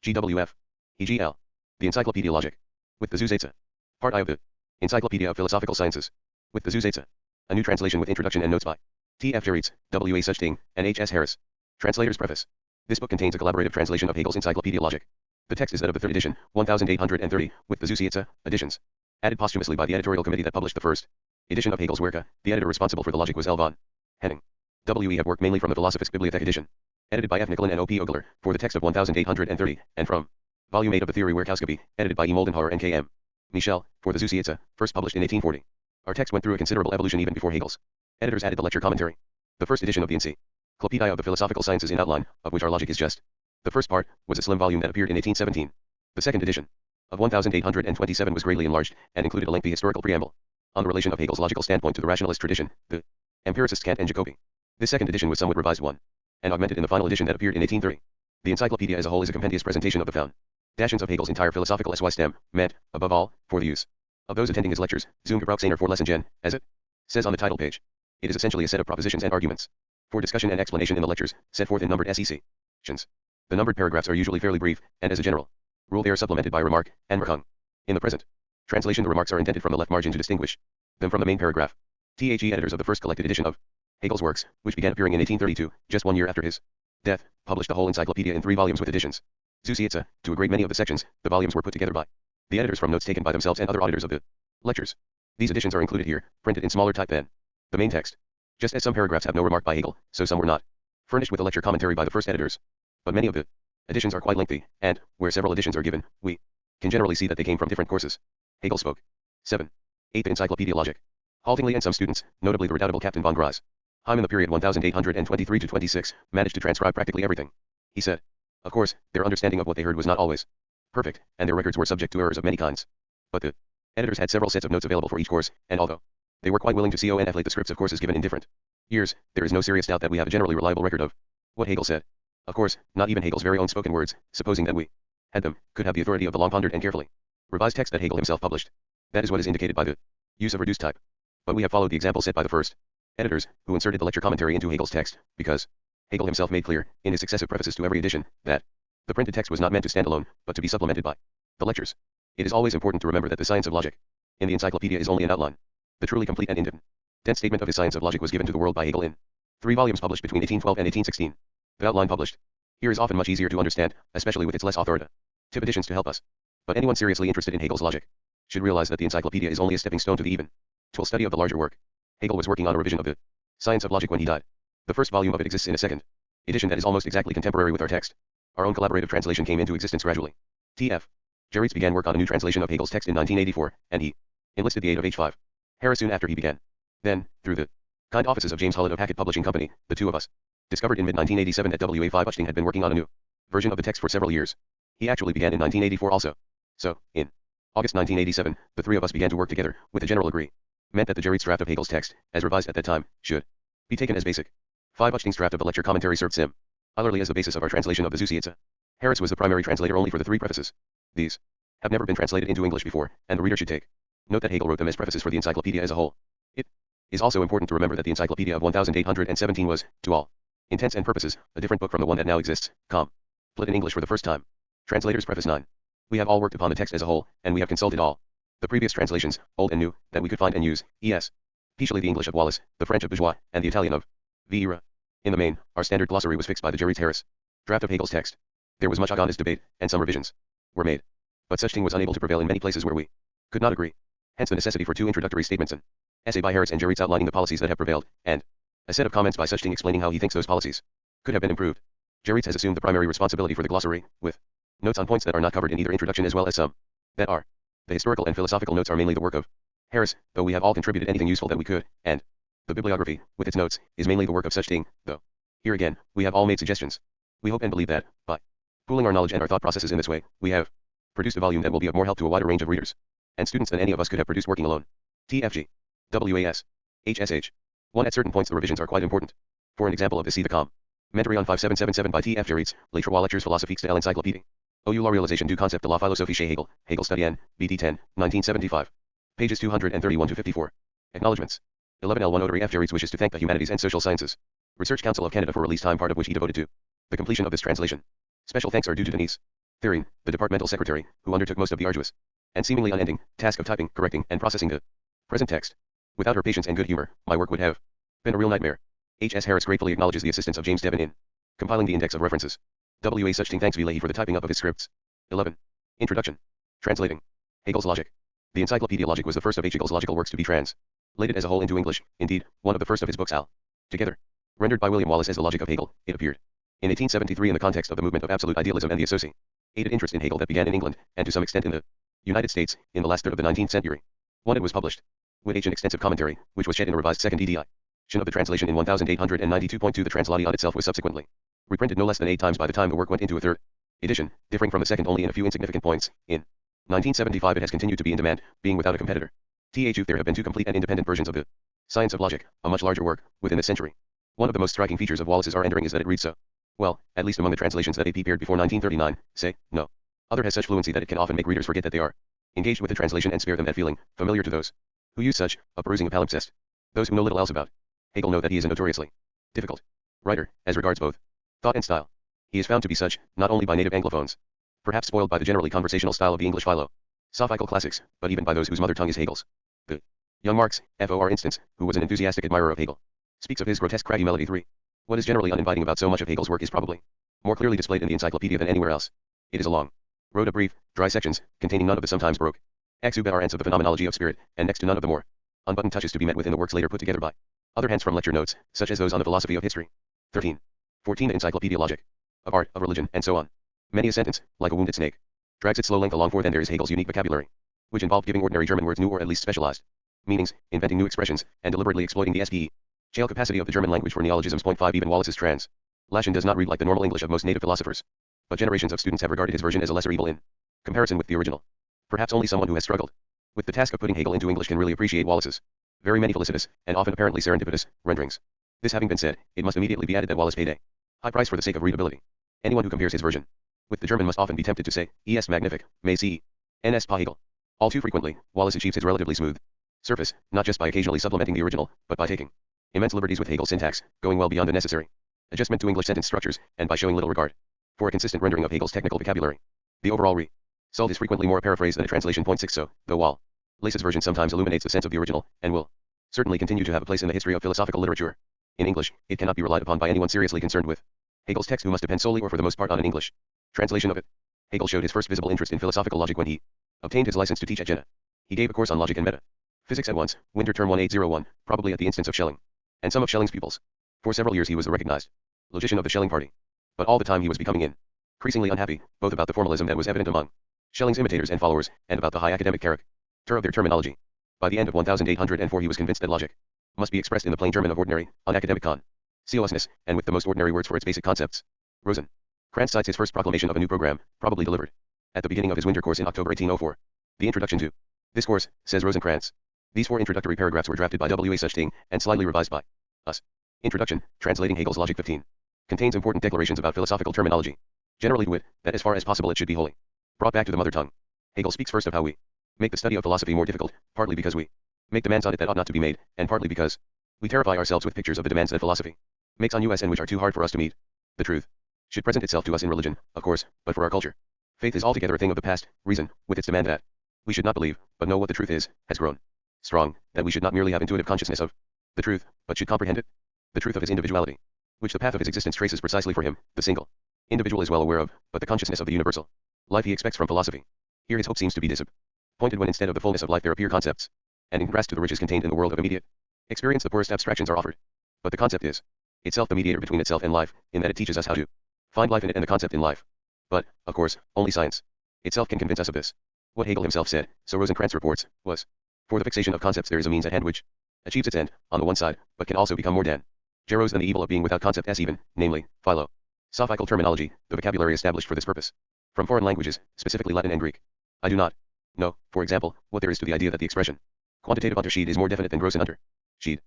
GWF. Hegel. The Encyclopaedia Logic. With the Zusätze. Part I of the Encyclopedia of Philosophical Sciences. With the Zusätze. A new translation with introduction and notes by T. F. Geritz, W. A. Suchting, and H. S. Harris. Translator's Preface. This book contains a collaborative translation of Hegel's Encyclopaedia Logic. The text is that of the third edition, 1830, with the Zusätze editions. Added posthumously by the editorial committee that published the first edition of Hegel's Werke. The editor responsible for the Logic was L. von Henning. W. E. have worked mainly from the Philosophisch Bibliothek edition. Edited by F. Nicholin and O. P. Ogler, for the text of 1830, and from Volume 8 of the Theorie Werkausgabe, edited by E. Moldenhauer and K. M. Michel, for the Zusätze, first published in 1840. Our text went through a considerable evolution even before Hegel's. Editors added the lecture commentary. The first edition of the Encyclopaedia of the Philosophical Sciences in outline, of which our logic is just the first part, was a slim volume that appeared in 1817. The second edition of 1827 was greatly enlarged, and included a lengthy historical preamble on the relation of Hegel's logical standpoint to the rationalist tradition, the empiricists Kant and Jacobi. This second edition was somewhat revised one, and augmented in the final edition that appeared in 1830. The encyclopedia as a whole is a compendious presentation of the foundations of Hegel's entire philosophical system, meant, above all, for the use of those attending his lectures, zum Gebrauchsehner for Lesson Gen, as it says on the title page. It is essentially a set of propositions and arguments for discussion and explanation in the lectures, set forth in numbered sections. The numbered paragraphs are usually fairly brief, and as a general rule they are supplemented by remark and Merkung. In the present translation, the remarks are indented from the left margin to distinguish them from the main paragraph. The editors of the first collected edition of Hegel's works, which began appearing in 1832, just 1 year after his death, published the whole encyclopedia in 3 volumes with additions. Zusätze, to a great many of the sections, the volumes were put together by the editors from notes taken by themselves and other auditors of the lectures. These editions are included here, printed in smaller type than the main text. Just as some paragraphs have no remark by Hegel, so some were not furnished with a lecture commentary by the first editors. But many of the editions are quite lengthy, and, where several editions are given, we can generally see that they came from different courses. Hegel spoke. 7. 8th Encyclopedia Logic. Haltingly, and some students, notably the redoubtable Captain von Greis Heim in the period 1823 to 26, managed to transcribe practically everything he said. Of course, their understanding of what they heard was not always perfect, and their records were subject to errors of many kinds. But the editors had several sets of notes available for each course, and although they were quite willing to conflate the scripts of courses given in different years, there is no serious doubt that we have a generally reliable record of what Hegel said. Of course, not even Hegel's very own spoken words, supposing that we had them, could have the authority of the long pondered and carefully revised text that Hegel himself published. That is what is indicated by the use of reduced type. But we have followed the example set by the first editors, who inserted the lecture commentary into Hegel's text, because Hegel himself made clear, in his successive prefaces to every edition, that the printed text was not meant to stand alone, but to be supplemented by the lectures. It is always important to remember that the science of logic in the encyclopedia is only an outline. The truly complete and independent statement of his science of logic was given to the world by Hegel in 3 volumes published between 1812 and 1816. The outline published here is often much easier to understand, especially with its less authoritative additions to help us. But anyone seriously interested in Hegel's logic should realize that the encyclopedia is only a stepping stone to the eventual study of the larger work. Hegel was working on a revision of the science of logic when he died. The first volume of it exists in a second edition that is almost exactly contemporary with our text. Our own collaborative translation came into existence gradually. T.F. Geritz began work on a new translation of Hegel's text in 1984, and he enlisted the aid of H5 Harris soon after he began. Then, through the kind offices of James Hullett of Hackett Publishing Company, the two of us discovered in mid-1987 that W.A. Suchting had been working on a new version of the text for several years. He actually began in 1984 also. So, in August 1987, the three of us began to work together, with a general agreement that the Geritz draft of Hegel's text, as revised at that time, should be taken as basic. Suchting's draft of the lecture commentary served similarly as the basis of our translation of the Zusätze. Harris was the primary translator only for the 3 prefaces. These have never been translated into English before, and the reader should take note that Hegel wrote them as prefaces for the encyclopedia as a whole. It is also important to remember that the encyclopedia of 1817 was, to all intents and purposes, a different book from the one that now exists, complete in English for the first time. Translator's Preface 9. We have all worked upon the text as a whole, and we have consulted all the previous translations, old and new, that we could find and use, especially the English of Wallace, the French of Bourgeois, and the Italian of Vieira. In the main, our standard glossary was fixed by the Geritz-Harris draft of Hegel's text. There was much agonist debate, and some revisions were made. But Suchting was unable to prevail in many places where we could not agree. Hence the necessity for 2 introductory statements, an essay by Harris and Geritz outlining the policies that have prevailed, and a set of comments by Suchting explaining how he thinks those policies could have been improved. Geritz has assumed the primary responsibility for the glossary, with notes on points that are not covered in either introduction as well as some that are. The historical and philosophical notes are mainly the work of Harris, though we have all contributed anything useful that we could, and the bibliography, with its notes, is mainly the work of Suchting, though here again, we have all made suggestions. We hope and believe that, by pooling our knowledge and our thought processes in this way, we have produced a volume that will be of more help to a wider range of readers and students than any of us could have produced working alone. TFG. WAS. HSH. 1. At certain points the revisions are quite important. For an example of this, see the commentary on 5777 by T.F. Geritz, Les Trois Lectures philosophiques de l'Encyclopédie. Au la réalisation du concept de la philosophie chez Hegel, Hegel Study N, BT 10, 1975. Pages 231 to 54. Acknowledgements. 11L1 Notary F. Geritz wishes to thank the Humanities and Social Sciences Research Council of Canada for release time, part of which he devoted to the completion of this translation. Special thanks are due to Denise Therein, the departmental secretary, who undertook most of the arduous and seemingly unending task of typing, correcting, and processing the present text. Without her patience and good humor, my work would have been a real nightmare. H.S. Harris gratefully acknowledges the assistance of James Devon in compiling the index of references. W.A. Suchting thanks V. Leahy for the typing up of his scripts. 11. Introduction. Translating. Hegel's Logic. The Encyclopaedia Logic was the first of Hegel's logical works to be translated as a whole into English, indeed, one of the first of his books together. Rendered by William Wallace as The Logic of Hegel, it appeared in 1873 in the context of the movement of absolute idealism and the associated interest in Hegel that began in England, and to some extent in the United States, in the last third of the 19th century. When it was published, with an extensive commentary, which was shed in a revised second edition of the translation in 1892.2, the translation itself was subsequently reprinted no less than 8 times by the time the work went into a third edition, differing from the second only in a few insignificant points. In 1975 it has continued to be in demand, being without a competitor. There have been 2 complete and independent versions of the Science of Logic, a much larger work, within this century. One of the most striking features of Wallace's rendering is that it reads so well, at least among the translations that appeared before 1939, say, no other has such fluency that it can often make readers forget that they are engaged with the translation and spare them that feeling, familiar to those who use such a perusing of palimpsest. Those who know little else about Hegel know that he is a notoriously difficult writer, as regards both thought and style. He is found to be such, not only by native Anglophones, perhaps spoiled by the generally conversational style of the English philosophical classics, but even by those whose mother tongue is Hegel's. The young Marx, for instance, who was an enthusiastic admirer of Hegel, speaks of his grotesque craggy melody 3. What is generally uninviting about so much of Hegel's work is probably more clearly displayed in the Encyclopedia than anywhere else. It is a long road of brief, dry sections, containing none of the sometimes baroque exuberance of the phenomenology of spirit, and next to none of the more unbuttoned touches to be met with in the works later put together by other hands from lecture notes, such as those on the philosophy of history. 13. 14. Encyclopedia Logic. Of art, of religion, and so on. Many a sentence, like a wounded snake, drags its slow length along, for then there is Hegel's unique vocabulary, which involved giving ordinary German words new or at least specialized meanings, inventing new expressions, and deliberately exploiting the SPE capacity of the German language for neologisms. 5. Even Wallace's translation does not read like the normal English of most native philosophers, but generations of students have regarded his version as a lesser evil in comparison with the original. Perhaps only someone who has struggled with the task of putting Hegel into English can really appreciate Wallace's very many felicitous, and often apparently serendipitous, renderings. This having been said, it must immediately be added that Wallace paid a high price for the sake of readability. Anyone who compares his version with the German must often be tempted to say, "Es magnific, mais si ns pas Hegel." All too frequently, Wallace achieves his relatively smooth surface, not just by occasionally supplementing the original, but by taking immense liberties with Hegel's syntax, going well beyond the necessary adjustment to English sentence structures, and by showing little regard for a consistent rendering of Hegel's technical vocabulary. The overall result is frequently more a paraphrase than a translation. 6. So, though Wallace's version sometimes illuminates the sense of the original, and will certainly continue to have a place in the history of philosophical literature, in English, it cannot be relied upon by anyone seriously concerned with Hegel's text who must depend solely or for the most part on an English translation of it. Hegel showed his first visible interest in philosophical logic when he obtained his license to teach at Jena. He gave a course on logic and metaphysics at once, winter term 1801, probably at the instance of Schelling, and some of Schelling's pupils. For several years he was the recognized logician of the Schelling party. But all the time he was becoming increasingly unhappy, both about the formalism that was evident among Schelling's imitators and followers, and about the high academic character of their terminology. By the end of 1804 he was convinced that logic must be expressed in the plain German of ordinary, unacademic consciousness, and with the most ordinary words for its basic concepts. Rosenkranz cites his first proclamation of a new program, probably delivered at the beginning of his winter course in October 1804. The introduction to this course, says Rosenkranz. These 4 introductory paragraphs were drafted by W.A. Suchting, and slightly revised by us. Introduction, translating Hegel's Logic 15. Contains important declarations about philosophical terminology. Generally to wit, that as far as possible it should be wholly brought back to the mother tongue. Hegel speaks first of how we make the study of philosophy more difficult, partly because we make demands on it that ought not to be made, and partly because we terrify ourselves with pictures of the demands that philosophy makes on us and which are too hard for us to meet. The truth should present itself to us in religion, of course, but for our culture, faith is altogether a thing of the past. Reason, with its demand that we should not believe, but know what the truth is, has grown strong, that we should not merely have intuitive consciousness of the truth, but should comprehend it. The truth of his individuality, which the path of his existence traces precisely for him, the single individual is well aware of, but the consciousness of the universal life he expects from philosophy. Here his hope seems to be disappointed when instead of the fullness of life there appear concepts, and in contrast to the riches contained in the world of immediate experience the poorest abstractions are offered. But the concept is itself the mediator between itself and life, in that it teaches us how to find life in it and the concept in life. But, of course, only science itself can convince us of this. What Hegel himself said, so Rosenkranz reports, was, for the fixation of concepts there is a means at hand which achieves its end, on the one side, but can also become more dangerous than the evil of being without concept as even, namely, philosophical terminology, the vocabulary established for this purpose, from foreign languages, specifically Latin and Greek. I do not know, for example, what there is to the idea that the expression quantitative Unterschied is more definite than gross and Unterschied.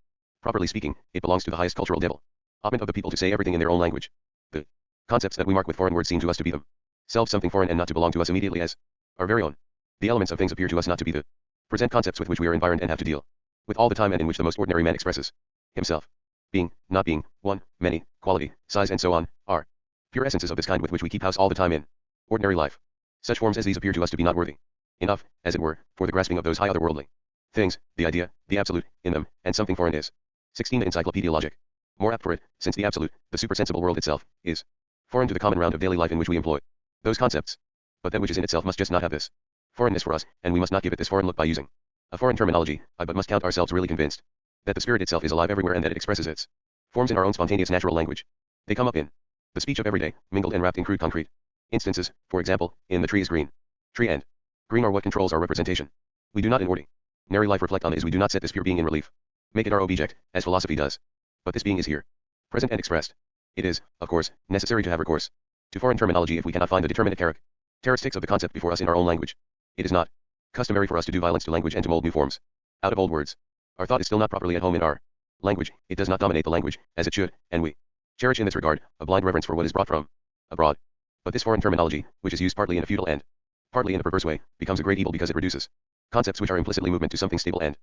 Properly speaking, it belongs to the highest cultural development of the people to say everything in their own language. The concepts that we mark with foreign words seem to us to be themselves something foreign and not to belong to us immediately as our very own. The elements of things appear to us not to be the present concepts with which we are environed and have to deal with all the time, and in which the most ordinary man expresses himself. Being, not being, one, many, quality, size, and so on, are pure essences of this kind with which we keep house all the time in Ordinary life. Such forms as these appear to us to be not worthy enough, as it were, for the grasping of those high otherworldly things, the idea, the absolute, in them, and something foreign is. 16. The Encyclopaedia Logic. More apt for it, since the absolute, the supersensible world itself, is foreign to the common round of daily life in which we employ those concepts. But that which is in itself must just not have this foreignness for us, and we must not give it this foreign look by using a foreign terminology, but must count ourselves really convinced that the spirit itself is alive everywhere and that it expresses its forms in our own spontaneous natural language. They come up in the speech of every day, mingled and wrapped in crude concrete instances, for example, in the tree is green. Tree and green are what controls our representation. We do not in ordinary life reflect on it as we do not set this pure being in relief. Make it our object, as philosophy does. But this being is here, present and expressed. It is, of course, necessary to have recourse to foreign terminology if we cannot find the determinate characteristics of the concept before us in our own language. It is not customary for us to do violence to language and to mold new forms out of old words. Our thought is still not properly at home in our language, it does not dominate the language, as it should, and we cherish in this regard a blind reverence for what is brought from abroad. But this foreign terminology, which is used partly in a futile and partly in a perverse way, becomes a great evil because it reduces concepts which are implicitly movement to something stable and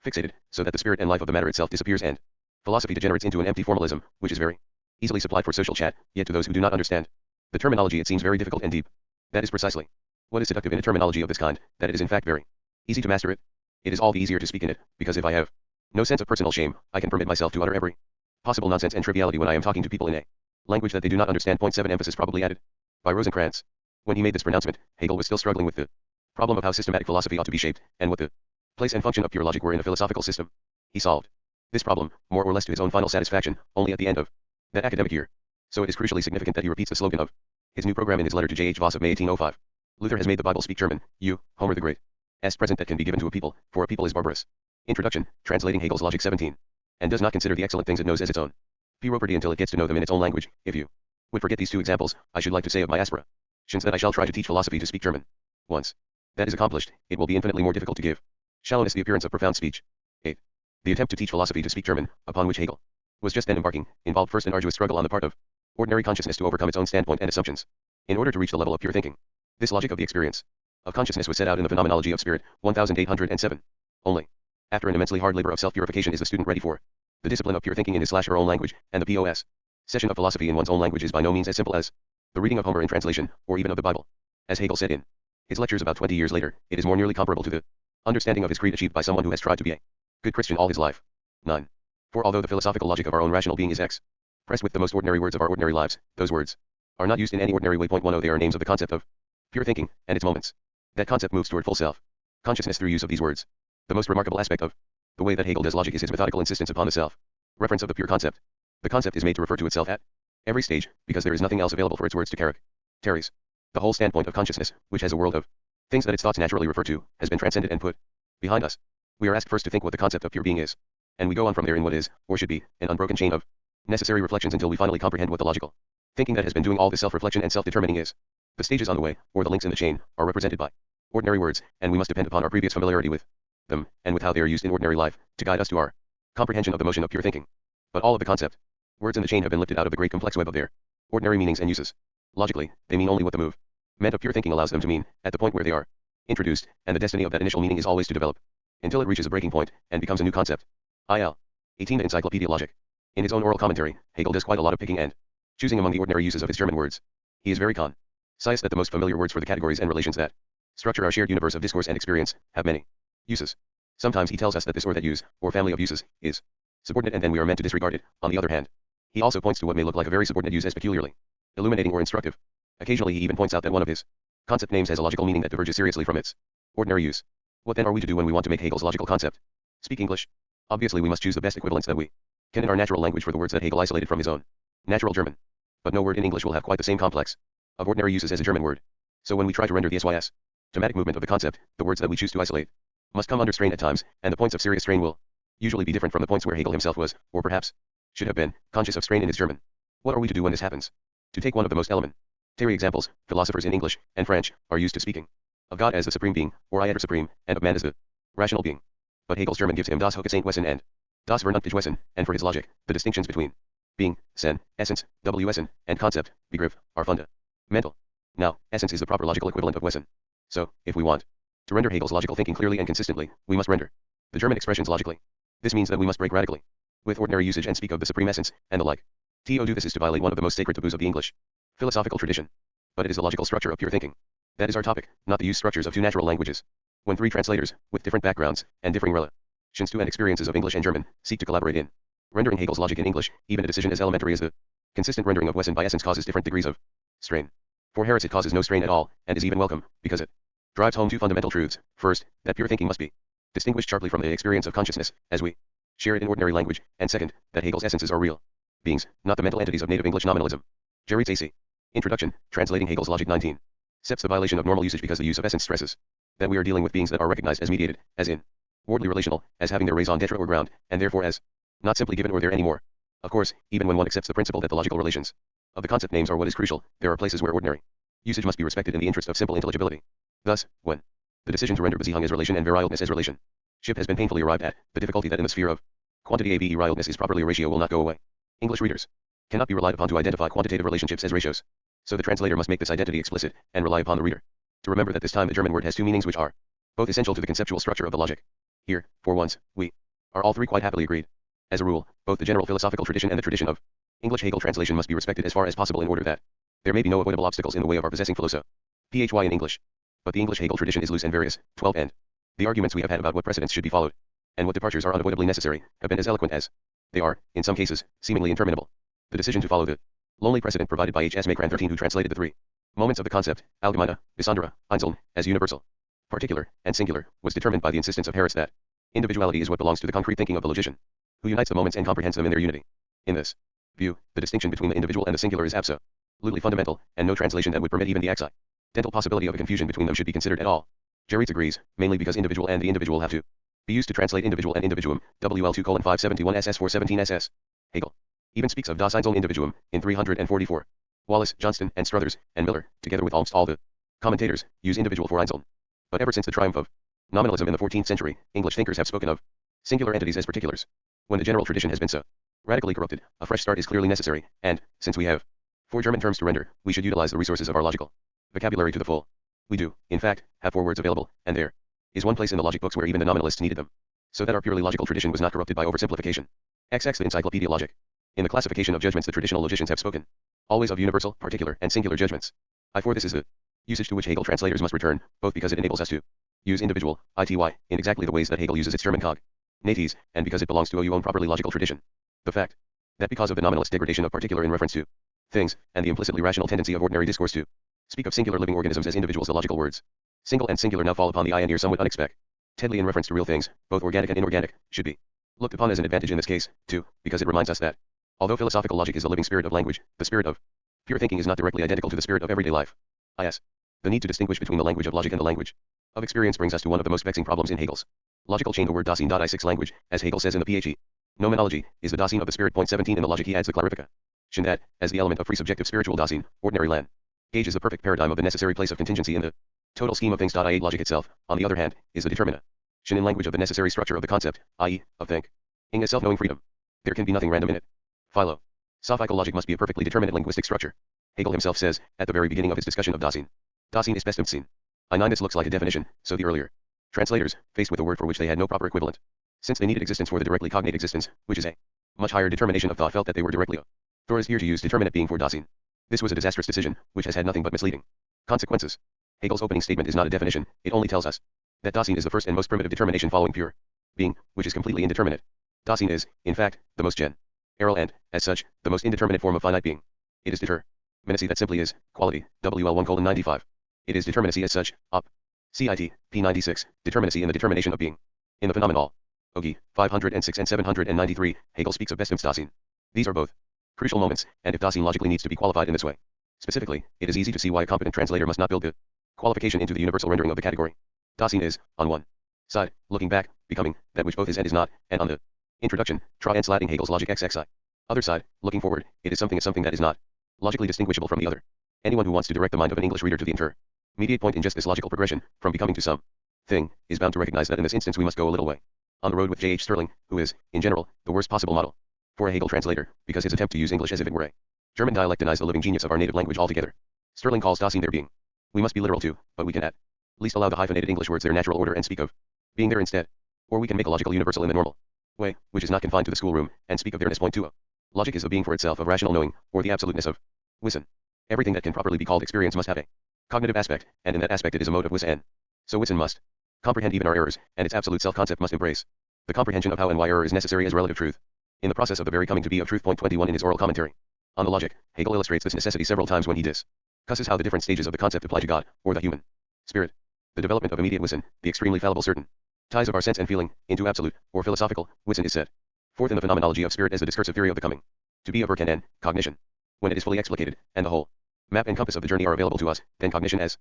fixated, so that the spirit and life of the matter itself disappears and philosophy degenerates into an empty formalism, which is very easily supplied for social chat, yet to those who do not understand the terminology it seems very difficult and deep. That is precisely what is seductive in a terminology of this kind, that it is in fact very easy to master it. It is all the easier to speak in it, because if I have no sense of personal shame, I can permit myself to utter every possible nonsense and triviality when I am talking to people in a language that they do not understand. Point 7. Emphasis probably added by Rosencrantz. When he made this pronouncement, Hegel was still struggling with the problem of how systematic philosophy ought to be shaped, and what the place and function of pure logic were in a philosophical system. He solved this problem, more or less to his own final satisfaction, only at the end of that academic year. So it is crucially significant that he repeats the slogan of his new program in his letter to J.H. Voss of May 1805. Luther has made the Bible speak German, you, Homer the Great. As present that can be given to a people, for a people is barbarous. Introduction, translating Hegel's Logic 17. And does not consider the excellent things it knows as its own property until it gets to know them in its own language. If you would forget these two examples, I should like to say of my aspirations that I shall try to teach philosophy to speak German. Once that is accomplished, it will be infinitely more difficult to give shallowness the appearance of profound speech. 8. The attempt to teach philosophy to speak German, upon which Hegel was just then embarking, involved first an arduous struggle on the part of ordinary consciousness to overcome its own standpoint and assumptions, in order to reach the level of pure thinking. This logic of the experience of consciousness was set out in the Phenomenology of Spirit, 1807. Only after an immensely hard labor of self-purification is the student ready for the discipline of pure thinking in his/her own language, and the POS session of philosophy in one's own language is by no means as simple as the reading of Homer in translation, or even of the Bible. As Hegel said in his lectures about 20 years later, it is more nearly comparable to the understanding of his creed achieved by someone who has tried to be a good Christian all his life. 9. For although the philosophical logic of our own rational being is expressed with the most ordinary words of our ordinary lives, those words are not used in any ordinary way. Point 10. They are names of the concept of pure thinking, and its moments. That concept moves toward full self-consciousness through use of these words. The most remarkable aspect of the way that Hegel does logic is his methodical insistence upon the self-reference of the pure concept. The concept is made to refer to itself at every stage, because there is nothing else available for its words to characterize. The whole standpoint of consciousness, which has a world of things that its thoughts naturally refer to, has been transcended and put behind us. We are asked first to think what the concept of pure being is, and we go on from there in what is, or should be, an unbroken chain of necessary reflections until we finally comprehend what the logical thinking that has been doing all this self-reflection and self-determining is. The stages on the way, or the links in the chain, are represented by ordinary words, and we must depend upon our previous familiarity with them, and with how they are used in ordinary life, to guide us to our comprehension of the motion of pure thinking. But all of the concept words in the chain have been lifted out of the great complex web of their ordinary meanings and uses. Logically, they mean only what the movement of pure thinking allows them to mean, at the point where they are introduced, and the destiny of that initial meaning is always to develop until it reaches a breaking point, and becomes a new concept. Il. 18. The Encyclopaedia Logic. In his own oral commentary, Hegel does quite a lot of picking and choosing among the ordinary uses of his German words. He is very concise that the most familiar words for the categories and relations that structure our shared universe of discourse and experience have many uses. Sometimes he tells us that this or that use, or family of uses, is subordinate and then we are meant to disregard it. On the other hand, he also points to what may look like a very subordinate use as peculiarly illuminating or instructive. Occasionally he even points out that one of his concept names has a logical meaning that diverges seriously from its ordinary use. What then are we to do when we want to make Hegel's logical concept speak English? Obviously we must choose the best equivalents that we can in our natural language for the words that Hegel isolated from his own natural German. But no word in English will have quite the same complex of ordinary uses as a German word. So when we try to render the systematic movement of the concept, the words that we choose to isolate must come under strain at times, and the points of serious strain will usually be different from the points where Hegel himself was, or perhaps should have been, conscious of strain in his German. What are we to do when this happens? To take one of the most elementary examples, philosophers in English and French are used to speaking of God as the supreme being, or I supreme, and of man as the rational being. But Hegel's German gives him das Hohe Wesen and das vernünftige Wesen, and for his logic, the distinctions between being, Sen, essence, Wesen, and concept, Begriff, are fundamental. Now, essence is the proper logical equivalent of Wesen. So, if we want to render Hegel's logical thinking clearly and consistently, we must render the German expressions logically. This means that we must break radically with ordinary usage and speak of the supreme essence, and the like. To do this is to violate one of the most sacred taboos of the English philosophical tradition. but it is the logical structure of pure thinking. That is our topic, not the use structures of two natural languages. When three translators, with different backgrounds, and differing relations to and experiences of English and German, seek to collaborate in rendering Hegel's logic in English, even a decision as elementary as the consistent rendering of Wesen by essence causes different degrees of strain. For Harris it causes no strain at all, and is even welcome, because it drives home two fundamental truths. First, that pure thinking must be distinguished sharply from the experience of consciousness, as we share it in ordinary language, and second, that Hegel's essences are real beings, not the mental entities of native English nominalism. Jerry's AC. Introduction, translating Hegel's logic 19. Steps the violation of normal usage because the use of essence stresses that we are dealing with beings that are recognized as mediated, as in wordly relational, as having their raison d'etre or ground, and therefore as not simply given or there anymore. Of course, even when one accepts the principle that the logical relations of the concept names are what is crucial, there are places where ordinary usage must be respected in the interest of simple intelligibility. Thus, when the decision to render Beziehung as relation and variableness as relation ship has been painfully arrived at, the difficulty that in the sphere of quantity AVE variableness is properly a ratio will not go away. English readers cannot be relied upon to identify quantitative relationships as ratios. So the translator must make this identity explicit, and rely upon the reader to remember that this time the German word has two meanings which are both essential to the conceptual structure of the logic. Here, for once, we are all three quite happily agreed. As a rule, both the general philosophical tradition and the tradition of English Hegel translation must be respected as far as possible in order that there may be no avoidable obstacles in the way of our possessing PHY in English. But the English Hegel tradition is loose and various. 12 and the arguments we have had about what precedents should be followed and what departures are unavoidably necessary have been as eloquent as they are, in some cases, seemingly interminable. The decision to follow the lonely precedent provided by H.S. Makran 13, who translated the three moments of the concept, Allgemeine, Besondere, Einzelne, as universal, particular, and singular, was determined by the insistence of Harris that individuality is what belongs to the concrete thinking of the logician, who unites the moments and comprehends them in their unity. In this view, the distinction between the individual and the singular is absolutely fundamental, and no translation that would permit even the accidental possibility of a confusion between them should be considered at all. Jerry agrees, mainly because individual and the individual have to be used to translate individual and individuum, WL2:571 SS 417 SS. Hegel even speaks of das Einzelne Individuum, in 344. Wallace, Johnston, and Struthers, and Miller, together with almost all the commentators, use individual for Einzelne. But ever since the triumph of nominalism in the 14th century, English thinkers have spoken of singular entities as particulars. When the general tradition has been so radically corrupted, a fresh start is clearly necessary, and, since we have four German terms to render, we should utilize the resources of our logical vocabulary to the full. We do, in fact, have four words available, and there is one place in the logic books where even the nominalists needed them, so that our purely logical tradition was not corrupted by oversimplification. XX the Encyclopaedia Logic. In the classification of judgments the traditional logicians have spoken always of universal, particular, and singular judgments. I4 this is the usage to which Hegel translators must return, both because it enables us to use individual, ity, in exactly the ways that Hegel uses its German cognates, and because it belongs to a own properly logical tradition. The fact that because of the nominalist degradation of particular in reference to things, and the implicitly rational tendency of ordinary discourse to speak of singular living organisms as individuals, the logical words single and singular now fall upon the eye and ear somewhat unexpectedly in reference to real things, both organic and inorganic, should be looked upon as an advantage in this case, too, because it reminds us that although philosophical logic is the living spirit of language, the spirit of pure thinking is not directly identical to the spirit of everyday life. Is. The need to distinguish between the language of logic and the language of experience brings us to one of the most vexing problems in Hegel's logical chain. The word Dasein. I6 language, as Hegel says in the PHE Nomenology, is the Dasein of the spirit. Point 17 in the logic he adds the clarification that, as the element of free subjective spiritual Dasein, ordinary land gauge is the perfect paradigm of the necessary place of contingency in the total scheme of things. I8 logic itself, on the other hand, is the determination in language of the necessary structure of the concept, i.e., of thinking as self-knowing freedom. There can be nothing random in it. Philo. Sophical logic must be a perfectly determinate linguistic structure. Hegel himself says, at the very beginning of his discussion of Dasein, Dasein ist bestimmt. I9 this looks like a definition, so the earlier translators, faced with a word for which they had no proper equivalent, since they needed existence for the directly cognate existence, which is a much higher determination of thought, felt that they were directly authorities here to use determinate being for Dasein. This was a disastrous decision, which has had nothing but misleading consequences. Hegel's opening statement is not a definition, it only tells us that Dasein is the first and most primitive determination following pure being, which is completely indeterminate. Dasein is, in fact, the most general and, as such, the most indeterminate form of finite being. It is determinacy that simply is, quality, WL1:95. It is determinacy as such, op. CIT, P96, determinacy in the determination of being. In the Phenomenal. Ogi, 506 and 793, Hegel speaks of Bestimmungsdasein. These are both crucial moments, and if Dasein logically needs to be qualified in this way, specifically, it is easy to see why a competent translator must not build the qualification into the universal rendering of the category. Dasein is, on one side, looking back, becoming, that which both is and is not, and on the introduction, translating Hegel's logic XXI. Other side, looking forward, it is something that is not logically distinguishable from the other. Anyone who wants to direct the mind of an English reader to the intermediate point in just this logical progression, from becoming to some thing, is bound to recognize that in this instance we must go a little way on the road with J.H. Sterling, who is, in general, the worst possible model for a Hegel translator, because his attempt to use English as if it were a German dialect denies the living genius of our native language altogether. Sterling calls Dasein their being. We must be literal too, but we can at least allow the hyphenated English words their natural order and speak of being there instead. Or we can make a logical universal in the normal way, which is not confined to the schoolroom, and speak of theirness. Point 2. Logic is the being for itself of rational knowing, or the absoluteness of Wissen. Everything that can properly be called experience must have a cognitive aspect, and in that aspect it is a mode of Wissen. So Wissen must comprehend even our errors, and its absolute self-concept must embrace the comprehension of how and why error is necessary as relative truth. In the process of the very coming to be of truth. 21 in his oral commentary on the logic, Hegel illustrates this necessity several times when he discusses how the different stages of the concept apply to God, or the human spirit. The development of immediate Wissen, the extremely fallible certain ties of our sense and feeling, into absolute, or philosophical, Wissen is set forth in the phenomenology of spirit as the discursive theory of the coming to be of Erkennen, cognition. When it is fully explicated, and the whole map and compass of the journey are available to us, then cognition is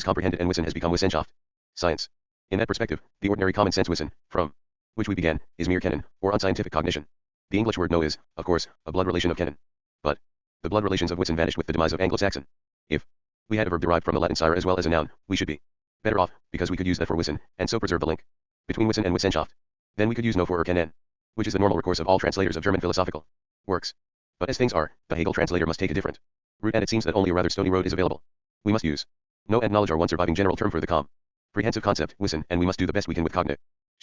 comprehended and Wissen has become Wissenschaft, science. In that perspective, the ordinary common sense Wissen, from which we began, is mere kennen, or unscientific cognition. The English word know is, of course, a blood relation of kennen. But the blood relations of Wissen vanished with the demise of Anglo-Saxon. If we had a verb derived from the Latin sire as well as a noun, we should be better off, because we could use that for Wissen, and so preserve the link between Wissen and Wissenschaft. Then we could use know for Erkennen, which is the normal recourse of all translators of German philosophical works. But as things are, the Hegel translator must take a different route, and it seems that only a rather stony road is available. We must use know and knowledge are one surviving general term for the comprehensive concept, Wissen, and we must do the best we can with cognition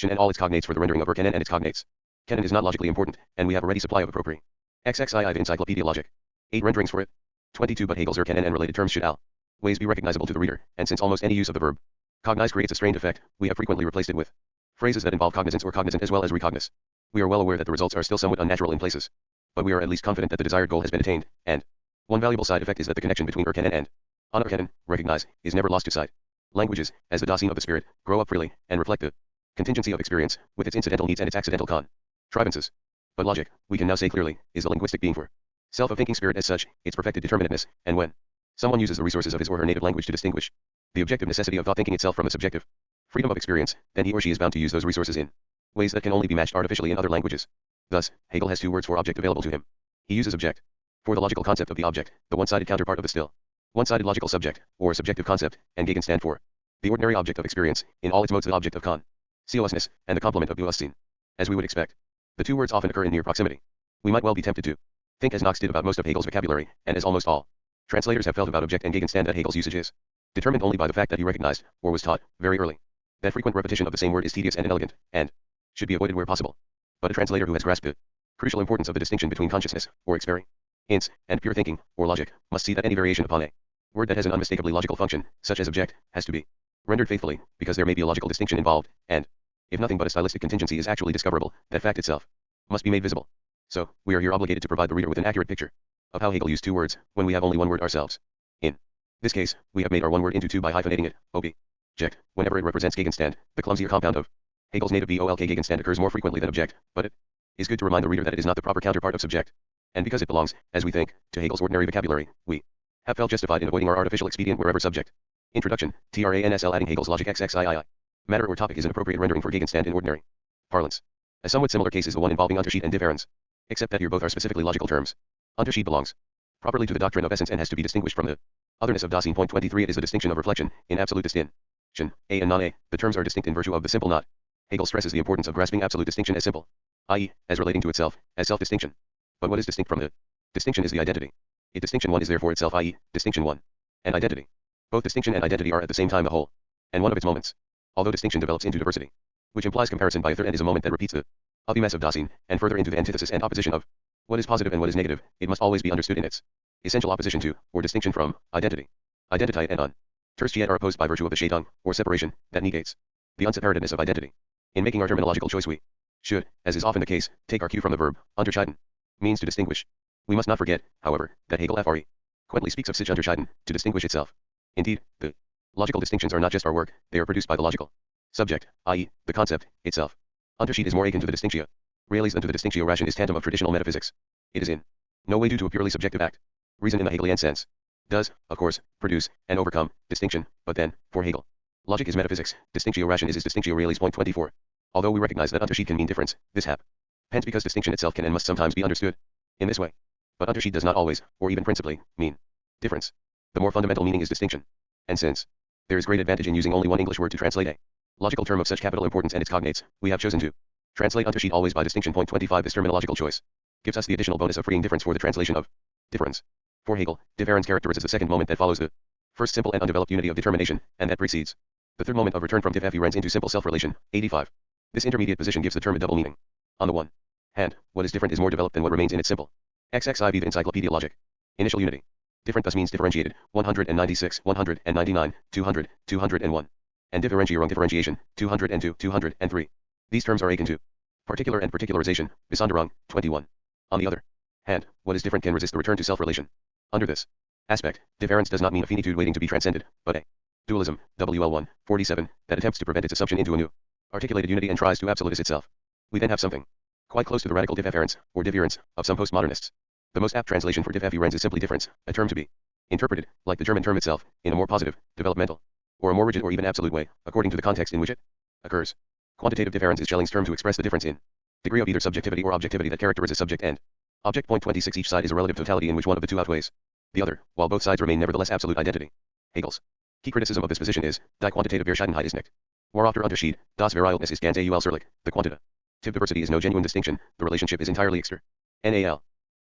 and all its cognates for the rendering of Erkennen and its cognates. Kennen is not logically important, and we have a ready supply of appropriate XXII the Encyclopaedia Logic. 8 renderings for it. 22 But Hegel's Erkennen and related terms should always be recognizable to the reader, and since almost any use of the verb cognize creates a strained effect, we have frequently replaced it with phrases that involve cognizance or cognizant as well as recognize. We are well aware that the results are still somewhat unnatural in places, but we are at least confident that the desired goal has been attained, and one valuable side effect is that the connection between Erkennen and Anerkennen, recognize, is never lost to sight. Languages, as the Dasein of the spirit, grow up freely, and reflect the contingency of experience, with its incidental needs and its accidental contrivances. But logic, we can now say clearly, is the linguistic being for self of thinking spirit as such, its perfected determinateness, and when someone uses the resources of his or her native language to distinguish the objective necessity of thought thinking itself from the subjective freedom of experience, then he or she is bound to use those resources in ways that can only be matched artificially in other languages. Thus, Hegel has 2 words for object available to him. He uses object for the logical concept of the object, the one-sided counterpart of the still one-sided logical subject, or subjective concept, and Gegenstand for the ordinary object of experience, in all its modes the object of consciousness, and the complement of Bewusstsein. As we would expect, the 2 words often occur in near proximity. We might well be tempted to think as Knox did about most of Hegel's vocabulary, and as almost all translators have felt about object and Gegenstand, that Hegel's usage is determined only by the fact that he recognized, or was taught, very early, that frequent repetition of the same word is tedious and inelegant, and should be avoided where possible. But a translator who has grasped the crucial importance of the distinction between consciousness, or experience, and pure thinking, or logic, must see that any variation upon a word that has an unmistakably logical function, such as object, has to be rendered faithfully, because there may be a logical distinction involved, and if nothing but a stylistic contingency is actually discoverable, that fact itself must be made visible. So, we are here obligated to provide the reader with an accurate picture of how Hegel used 2 words, when we have only 1 word ourselves. In this case, we have made our 1 word into 2 by hyphenating it, object, whenever it represents Gegenstand. The clumsier compound of Hegel's native volk Gegenstand occurs more frequently than object, but it is good to remind the reader that it is not the proper counterpart of subject. And because it belongs, as we think, to Hegel's ordinary vocabulary, we have felt justified in avoiding our artificial expedient wherever subject. Introduction, TRANSL adding Hegel's logic XXII. Matter or topic is an appropriate rendering for Gegenstand in ordinary parlance. A somewhat similar case is the one involving Unterschied and Differenz, except that here both are specifically logical terms. Unterschied belongs properly to the doctrine of essence and has to be distinguished from the otherness of Dasein. 23 It is the distinction of reflection, in absolute distinction, A and non-A. The terms are distinct in virtue of the simple not. Hegel stresses the importance of grasping absolute distinction as simple, i.e., as relating to itself, as self-distinction. But what is distinct from the distinction is the identity. If distinction 1 is therefore itself, i.e., distinction 1, and identity. Both distinction and identity are at the same time the whole, and one of its moments. Although distinction develops into diversity, which implies comparison by a third and is a moment that repeats the abimass of Dasein, and further into the antithesis and opposition of what is positive and what is negative, it must always be understood in its essential opposition to, or distinction from, identity. Identität and Unterschied are opposed by virtue of the Scheidung, or separation, that negates the unseparatedness of identity. In making our terminological choice we should, as is often the case, take our cue from the verb, unterscheiden, means to distinguish. We must not forget, however, that Hegel frequently speaks of sich unterscheiden, to distinguish itself. Indeed, the logical distinctions are not just our work, they are produced by the logical subject, i.e., the concept, itself. Unterschied is more akin to the distinctio realis than to the distinctio ration is tandem of traditional metaphysics. It is in no way due to a purely subjective act. Reason in the Hegelian sense does, of course, produce and overcome distinction, but then, for Hegel, logic is metaphysics, distinctio ration is his distinctio realis. 24. Although we recognize that Unterschied can mean difference, this happens because distinction itself can and must sometimes be understood in this way. But Unterschied does not always, or even principally, mean difference. The more fundamental meaning is distinction. And since there is great advantage in using only one English word to translate a logical term of such capital importance and its cognates, we have chosen to translate Unterschied always by distinction. 25 This terminological choice gives us the additional bonus of freeing difference for the translation of difference. For Hegel, Differenz characterizes the second moment that follows the first simple and undeveloped unity of determination, and that precedes the third moment of return from difference into simple self-relation. 85. This intermediate position gives the term a double meaning. On the one hand, what is different is more developed than what remains in its simple XXIV the Encyclopaedia Logic. Initial unity. Different thus means differentiated, 196, 199, 200, 201. And differentiating differentiation, 202, 203. These terms are akin to particular and particularization, Besonderung, 21. On the other hand, what is different can resist the return to self-relation. Under this aspect, difference does not mean a finitude waiting to be transcended, but a dualism, WL1, 47, that attempts to prevent its assumption into a new articulated unity and tries to absolutize itself. We then have something quite close to the radical difference, or difference, of some postmodernists. The most apt translation for difference is simply difference, a term to be interpreted, like the German term itself, in a more positive, developmental, or a more rigid or even absolute way, according to the context in which it occurs. Quantitative difference is Schelling's term to express the difference in degree of either subjectivity or objectivity that characterizes subject and object. Point 26. Each side is a relative totality in which one of the two outweighs the other, while both sides remain nevertheless absolute identity. Hegel's key criticism of this position is, die quantitative Verschiedenheit ist nicht wahrhafter Unterschied, das Variableness ist ganz allsörlich, the quantitative diversity is no genuine distinction, the relationship is entirely external.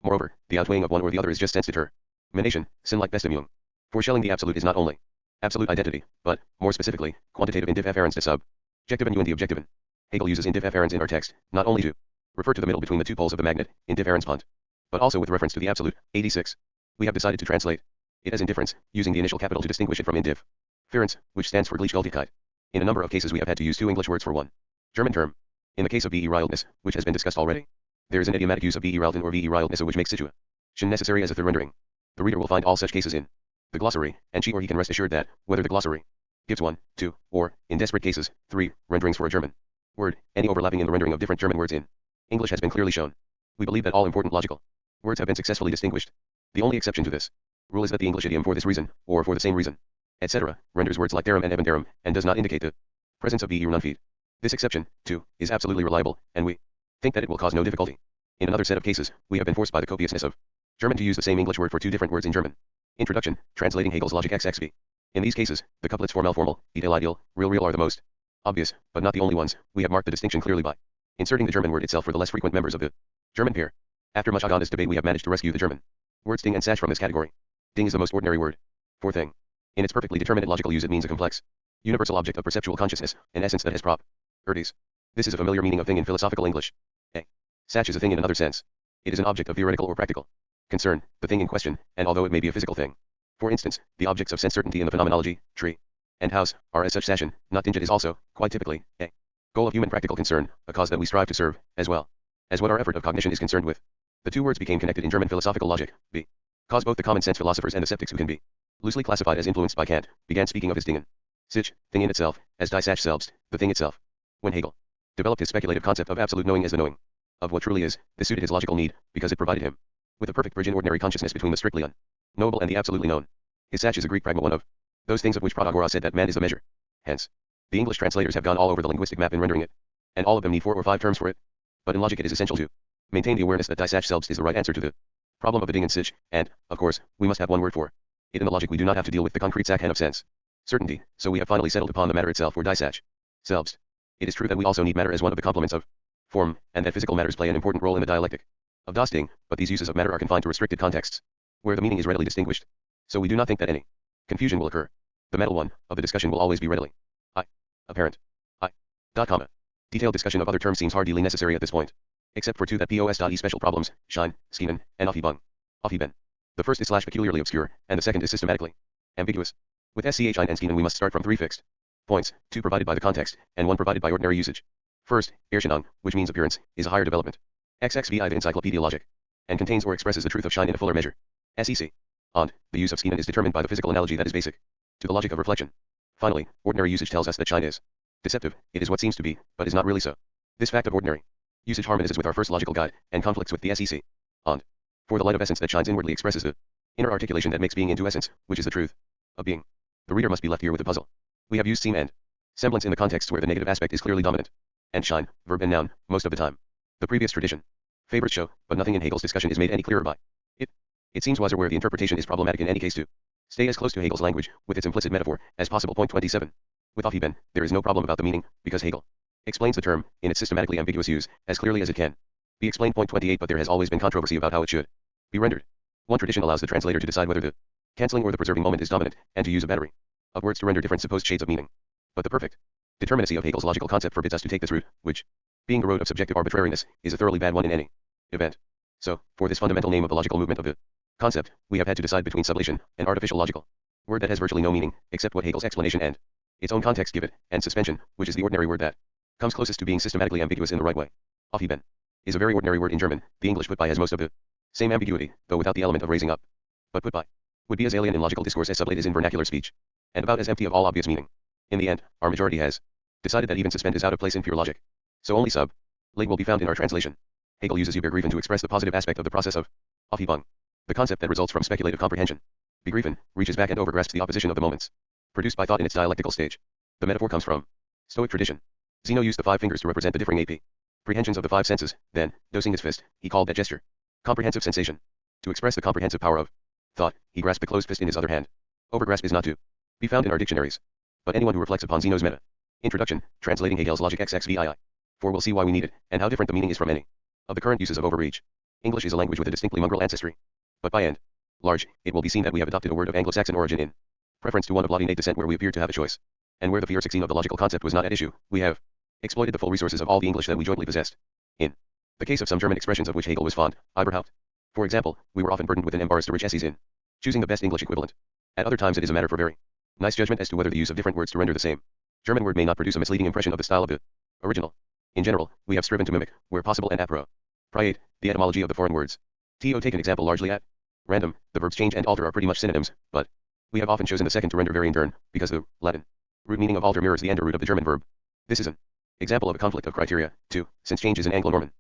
Moreover, the outweighing of one or the other is just sense determination, sin-like Bestimmung. For Schelling the absolute is not only absolute identity, but, more specifically, quantitative indifference to subjectiven und the objectiven. Hegel uses indifference in our text, not only to refer to the middle between the two poles of the magnet, Indifferenzpunkt, but also with reference to the absolute, 86. We have decided to translate it as indifference, using the initial capital to distinguish it from indifference, which stands for Gleichgültigkeit. In a number of cases we have had to use two English words for one German term. In the case of Bereildnis, which has been discussed already, there is an idiomatic use of Bereilden or Bereildnisse which makes situation necessary as a third rendering. The reader will find all such cases in the glossary, and she or he can rest assured that, whether the glossary gives 1, 2, or, in desperate cases, 3, renderings for a German word, any overlapping in the rendering of different German words in English has been clearly shown. We believe that all important logical words have been successfully distinguished. The only exception to this rule is that the English idiom for this reason, or for the same reason, etc., renders words like darum and ebendarum, and does not indicate the presence of be nunfeed. This exception, too, is absolutely reliable, and we think that it will cause no difficulty. In another set of cases, we have been forced by the copiousness of German to use the same English word for two different words in German. Introduction, translating Hegel's Logic XXV. In these cases, the couplets formal, ideal, real are the most obvious, but not the only ones. We have marked the distinction clearly by inserting the German word itself for the less frequent members of the German pair. After much agonist debate we have managed to rescue the German words ding and sash from this category. Ding is the most ordinary word for thing. In its perfectly determinate logical use it means a complex, universal object of perceptual consciousness, an essence that has properties. This is a familiar meaning of thing in philosophical English. A sash is a thing in another sense. It is an object of theoretical or practical concern, the thing in question, and although it may be a physical thing. For instance, the objects of sense certainty in the phenomenology, tree, and house, are as such sashen, not tinged. It is also, quite typically, a goal of human practical concern, a cause that we strive to serve, as well as what our effort of cognition is concerned with. The two words became connected in German philosophical logic, because both the common sense philosophers and the skeptics who can be loosely classified as influenced by Kant, began speaking of his dingen, sich, thing in itself, as die Sache selbst, the thing itself. When Hegel developed his speculative concept of absolute knowing as the knowing of what truly is, this suited his logical need, because it provided him with a perfect bridge in ordinary consciousness between the strictly unknowable and the absolutely known. His Sache is a Greek pragma, one of those things of which Protagoras said that man is the measure. Hence, the English translators have gone all over the linguistic map in rendering it, and all of them need 4 or 5 terms for it. But in logic it is essential to maintain the awareness that die Sache selbst is the right answer to the problem of a ding and sich, and, of course, we must have one word for it. In the logic we do not have to deal with the concrete Sachen of sense certainty, so we have finally settled upon the matter itself, or die Sache selbst. It is true that we also need matter as one of the complements of form, and that physical matters play an important role in the dialectic of das Ding, but these uses of matter are confined to restricted contexts, where the meaning is readily distinguished. So we do not think that any confusion will occur. The metal one of the discussion will always be readily apparent. Detailed discussion of other terms seems hardly necessary at this point, except for 2 that pos.e special problems, Schein, Schienen, and Aufhebung. The first is peculiarly obscure, and the second is systematically ambiguous. With SCH and Schienen we must start from 3 fixed points, 2 provided by the context, and 1 provided by ordinary usage. First, Erscheinung, which means appearance, is a higher development. XXVI the Encyclopaedia logic, and contains or expresses the truth of Schein in a fuller measure. SEC. And, the use of Schienen is determined by the physical analogy that is basic to the logic of reflection. Finally, ordinary usage tells us that Schein is deceptive. It is what seems to be, but is not really so. This fact of ordinary usage harmonizes with our first logical guide, and conflicts with the SEC. And, for the light of essence that shines inwardly expresses the inner articulation that makes being into essence, which is the truth of being. The reader must be left here with the puzzle. We have used seem and semblance in the contexts where the negative aspect is clearly dominant, and Schein, verb and noun, most of the time. The previous tradition favors show, but nothing in Hegel's discussion is made any clearer by it. It seems wiser where the interpretation is problematic in any case to stay as close to Hegel's language, with its implicit metaphor, as possible. Point 27. With Aufheben, there is no problem about the meaning, because Hegel explains the term, in its systematically ambiguous use, as clearly as it can be explained. Point 28. But there has always been controversy about how it should be rendered. One tradition allows the translator to decide whether the cancelling or the preserving moment is dominant, and to use a battery of words to render different supposed shades of meaning. But the perfect determinacy of Hegel's logical concept forbids us to take this route, which, being the road of subjective arbitrariness, is a thoroughly bad one in any event. So, for this fundamental name of the logical movement of the Concept, we have had to decide between sublation and artificial logical. Word that has virtually no meaning, except what Hegel's explanation and its own context give it, and suspension, which is the ordinary word that comes closest to being systematically ambiguous in the right way. Aufheben is a very ordinary word in German. The English put by has most of the same ambiguity, though without the element of raising up. But put by would be as alien in logical discourse as sublate is in vernacular speech, and about as empty of all obvious meaning. In the end, our majority has decided that even suspend is out of place in pure logic. So only sub late will be found in our translation. Hegel uses Übergreifen to express the positive aspect of the process of Aufhebung, the concept that results from speculative comprehension. Begreifen reaches back and overgrasps the opposition of the moments produced by thought in its dialectical stage. The metaphor comes from Stoic tradition. Zeno used the 5 fingers to represent the differing apprehensions of the 5 senses. Then, dosing his fist, he called that gesture comprehensive sensation. To express the comprehensive power of thought, he grasped the closed fist in his other hand. Overgrasp is not to be found in our dictionaries. But anyone who reflects upon Zeno's meta introduction, translating Hegel's logic XXVII, for will see why we need it, and how different the meaning is from any of the current uses of overreach. English is a language with a distinctly mongrel ancestry. But by and large, it will be seen that we have adopted a word of Anglo-Saxon origin in preference to one of Latinate descent where we appear to have a choice. And where the fear 16 of the logical concept was not at issue, we have exploited the full resources of all the English that we jointly possessed. In the case of some German expressions of which Hegel was fond, Überhaupt, for example, we were often burdened with an embarrassed in choosing the best English equivalent. At other times it is a matter for very nice judgment as to whether the use of different words to render the same German word may not produce a misleading impression of the style of the original. In general, we have striven to mimic, where possible and appropriate, the etymology of the foreign words. To take an example largely at random, the verbs change and alter are pretty much synonyms, but we have often chosen the second to render very turn, because the Latin root meaning of alter mirrors the ender root of the German verb. This is an example of a conflict of criteria, too, since change is an Anglo-Norman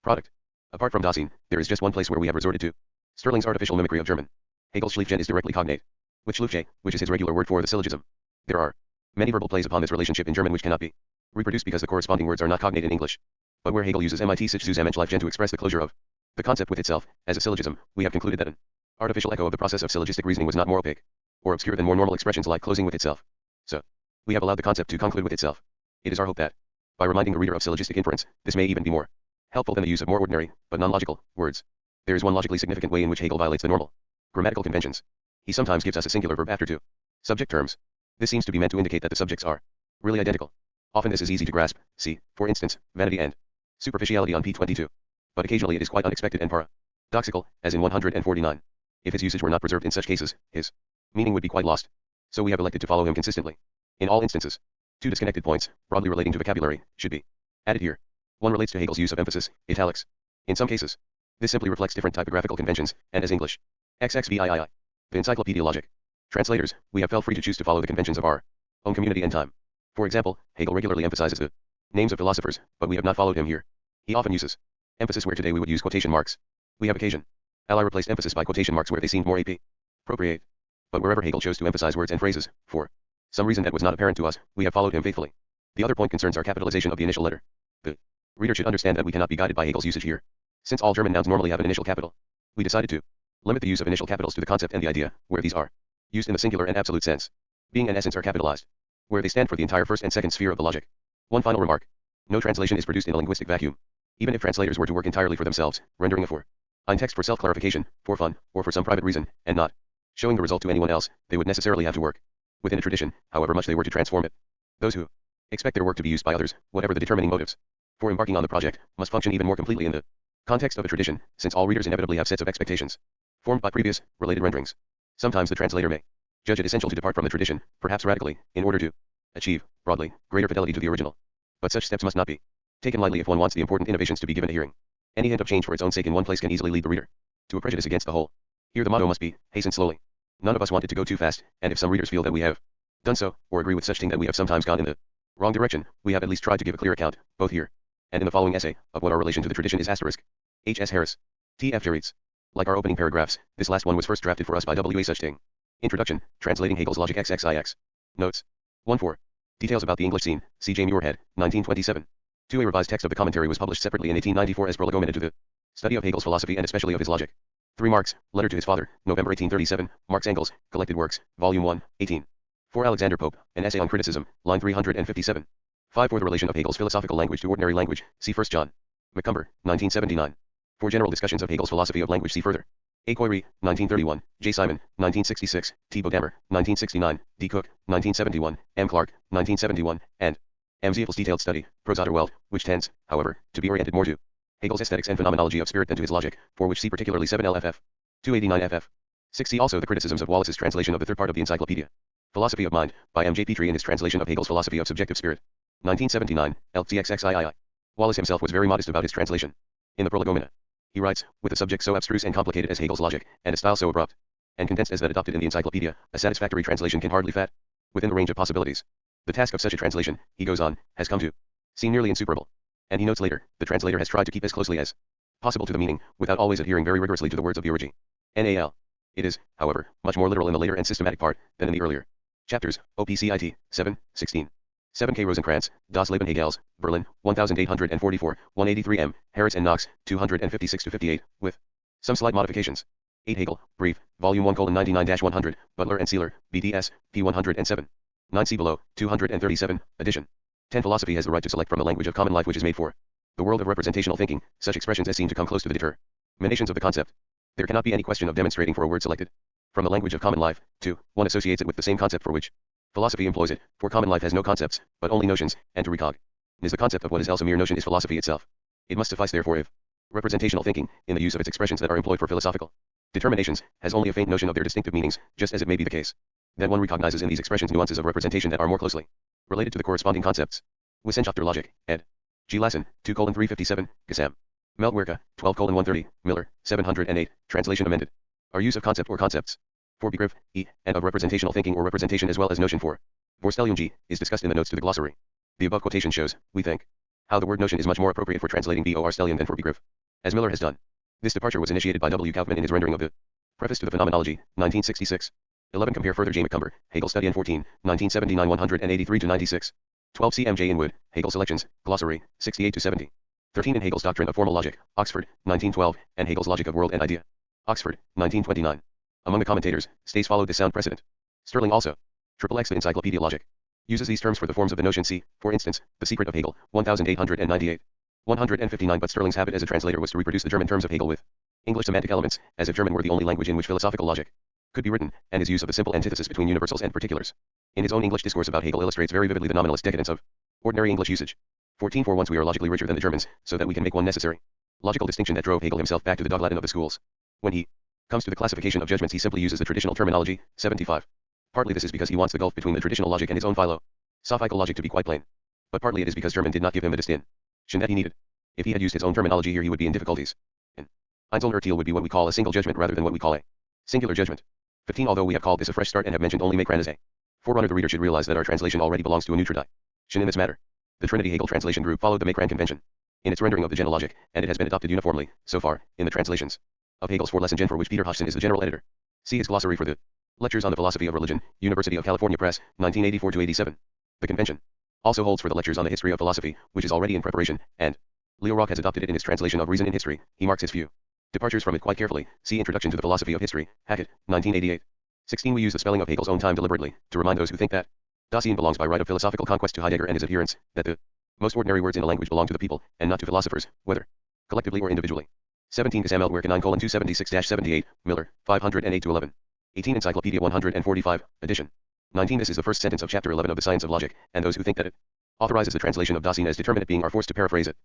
product. Apart from Dasein, there is just one place where we have resorted to Sterling's artificial mimicry of German. Hegel's Schlieffgen is directly cognate with Schlieffje, which is his regular word for the syllogism. There are many verbal plays upon this relationship in German which cannot be reproduced because the corresponding words are not cognate in English. But where Hegel uses mit sich zusammen Schlieffgen to express the closure of the concept with itself, as a syllogism, we have concluded that an artificial echo of the process of syllogistic reasoning was not more opaque or obscure than more normal expressions like closing with itself. So, we have allowed the concept to conclude with itself. It is our hope that, by reminding the reader of syllogistic inference, this may even be more helpful than the use of more ordinary, but non-logical, words. There is one logically significant way in which Hegel violates the normal grammatical conventions. He sometimes gives us a singular verb after two subject terms. This seems to be meant to indicate that the subjects are really identical. Often this is easy to grasp, see, for instance, vanity and superficiality on p22. But occasionally it is quite unexpected and paradoxical, as in 149. If his usage were not preserved in such cases, his meaning would be quite lost. So we have elected to follow him consistently. In all instances, 2 disconnected points, broadly relating to vocabulary, should be added here. One relates to Hegel's use of emphasis, italics. In some cases, this simply reflects different typographical conventions, and as English. XXVII. The Encyclopaedia Logic. Translators, we have felt free to choose to follow the conventions of our own community and time. For example, Hegel regularly emphasizes the names of philosophers, but we have not followed him here. He often uses emphasis where today we would use quotation marks. We have occasion. Ally replaced emphasis by quotation marks where they seemed more appropriate. But wherever Hegel chose to emphasize words and phrases, for some reason that was not apparent to us, we have followed him faithfully. The other point concerns our capitalization of the initial letter. The reader should understand that we cannot be guided by Hegel's usage here. Since all German nouns normally have an initial capital, we decided to limit the use of initial capitals to the concept and the idea, where these are used in the singular and absolute sense. Being and essence are capitalized, where they stand for the entire first and second sphere of the logic. One final remark. No translation is produced in a linguistic vacuum. Even if translators were to work entirely for themselves, rendering a foreign text for self-clarification, for fun, or for some private reason, and not showing the result to anyone else, they would necessarily have to work within a tradition, however much they were to transform it. Those who expect their work to be used by others, whatever the determining motives for embarking on the project, must function even more completely in the context of a tradition, since all readers inevitably have sets of expectations formed by previous, related renderings. Sometimes the translator may judge it essential to depart from the tradition, perhaps radically, in order to achieve, broadly, greater fidelity to the original. But such steps must not be taken lightly if one wants the important innovations to be given a hearing. Any hint of change for its own sake in one place can easily lead the reader to a prejudice against the whole. Here the motto must be, hasten slowly. None of us want it to go too fast, and if some readers feel that we have done so, or agree with such thing that we have sometimes gone in the wrong direction, we have at least tried to give a clear account, both here and in the following essay, of what our relation to the tradition is. H.S. Harris. T.F. Geritz. Like our opening paragraphs, this last one was first drafted for us by W.A. Suchting. Introduction, translating Hegel's Logic XXIX. Notes. 1.4. Details about the English scene, C.J. Muirhead, 1927. 2. A revised text of the commentary was published separately in 1894 as prolegomena to the study of Hegel's philosophy and especially of his logic. 3. Marx, letter to his father, November 1837, Marx Engels, Collected Works, Volume 1, 18. 4. Alexander Pope, An Essay on Criticism, line 357. 5. For the relation of Hegel's philosophical language to ordinary language, see 1 John. Macumber, 1979. For general discussions of Hegel's philosophy of language see further. A. Coyre, 1931, J. Simon, 1966, T. Bodammer, 1969, D. Cook, 1971, M. Clark, 1971, and M. Ziefels' detailed study, Prosotterwelt, which tends, however, to be oriented more to Hegel's aesthetics and phenomenology of spirit than to his logic, for which see particularly 7 LFF. 289 ff. 6. See also the criticisms of Wallace's translation of the third part of the Encyclopedia. Philosophy of Mind, by M. J. Petrie in his translation of Hegel's Philosophy of Subjective Spirit. 1979, LTXXIII. Wallace himself was very modest about his translation. In the Prolegomena, he writes, with a subject so abstruse and complicated as Hegel's logic, and a style so abrupt and condensed as that adopted in the Encyclopedia, a satisfactory translation can hardly fit within the range of possibilities. The task of such a translation, he goes on, has come to seem nearly insuperable. And he notes later, the translator has tried to keep as closely as possible to the meaning, without always adhering very rigorously to the words of the origin. NAL. It is, however, much more literal in the later and systematic part than in the earlier chapters. OPCIT 7, 16. 7K Rosenkranz, Das Leben Hegels, Berlin, 1844, 183 M, Harris and Knox, 256-58, with some slight modifications. 8 Hegel, Brief, Volume 1:99-100, Butler and Sealer, BDS, p. 107. 9 See below, 237, edition. 10 Philosophy has the right to select from the language of common life which is made for the world of representational thinking, such expressions as seem to come close to the determinations of the concept. There cannot be any question of demonstrating for a word selected from the language of common life, 2. One associates it with the same concept for which philosophy employs it, for common life has no concepts, but only notions, and to recognize the concept of what is else a mere notion is philosophy itself. It must suffice therefore if representational thinking, in the use of its expressions that are employed for philosophical determinations, has only a faint notion of their distinctive meanings, just as it may be the case that one recognizes in these expressions nuances of representation that are more closely related to the corresponding concepts. Wissenschaft der Logik, ed. G. Lassen, 2:357, Gassam. Meltwerke, 12:130, Miller, 708, translation amended. Our use of concept or concepts for Begriff, and of representational thinking or representation as well as notion for Vorstellung G, is discussed in the notes to the glossary. The above quotation shows, we think, how the word notion is much more appropriate for translating Vorstellung than for Begriff, as Miller has done. This departure was initiated by W. Kaufman in his rendering of the Preface to the Phenomenology, 1966. 11 Compare further J. McCumber, Hegel Study N 14, 1979 183-96. 12 C. M. J. Inwood, Hegel Selections, Glossary, 68-70. 13 In Hegel's Doctrine of Formal Logic, Oxford, 1912, and Hegel's Logic of World and Idea, Oxford, 1929. Among the commentators, Stace followed this sound precedent. Sterling also. XXX The Encyclopaedia Logic uses these terms for the forms of the notion. See, for instance, The Secret of Hegel, 1898. 159 But Sterling's habit as a translator was to reproduce the German terms of Hegel with English semantic elements, as if German were the only language in which philosophical logic could be written, and his use of the simple antithesis between universals and particulars in his own English discourse about Hegel illustrates very vividly the nominalist decadence of ordinary English usage. 14 For once we are logically richer than the Germans, so that we can make one necessary logical distinction that drove Hegel himself back to the dog Latin of the schools. When he comes to the classification of judgments he simply uses the traditional terminology, 75. Partly this is because he wants the gulf between the traditional logic and his own philosophical logic to be quite plain. But partly it is because German did not give him the distinction that he needed. If he had used his own terminology here he would be in difficulties. An Einzelurteil would be what we call a single judgment rather than what we call a singular judgment. 15 Although we have called this a fresh start and have mentioned only Macran as a forerunner, the reader should realize that our translation already belongs to a new tradition in this matter. The Trinity Hegel translation group followed the Macran convention in its rendering of the general logic, and it has been adopted uniformly, so far, in the translations of Hegel's four lesson gen for which Peter Hodgson is the general editor. See his glossary for the Lectures on the Philosophy of Religion, University of California Press, 1984-87. The convention also holds for the Lectures on the History of Philosophy, which is already in preparation, and Leo Rock has adopted it in his translation of Reason in History. He marks his few departures from it quite carefully. See Introduction to the Philosophy of History, Hackett, 1988. 16 We use the spelling of Hegel's own time deliberately, to remind those who think that Dasein belongs by right of philosophical conquest to Heidegger and his adherents, that the most ordinary words in a language belong to the people, and not to philosophers, whether collectively or individually. 17 Gesammeltwerke 9:276-78, Miller, 508-11. 18 Encyclopedia 145, edition. 19 This is the first sentence of chapter 11 of the Science of Logic, and those who think that it authorizes the translation of Dasein as determinate being are forced to paraphrase it.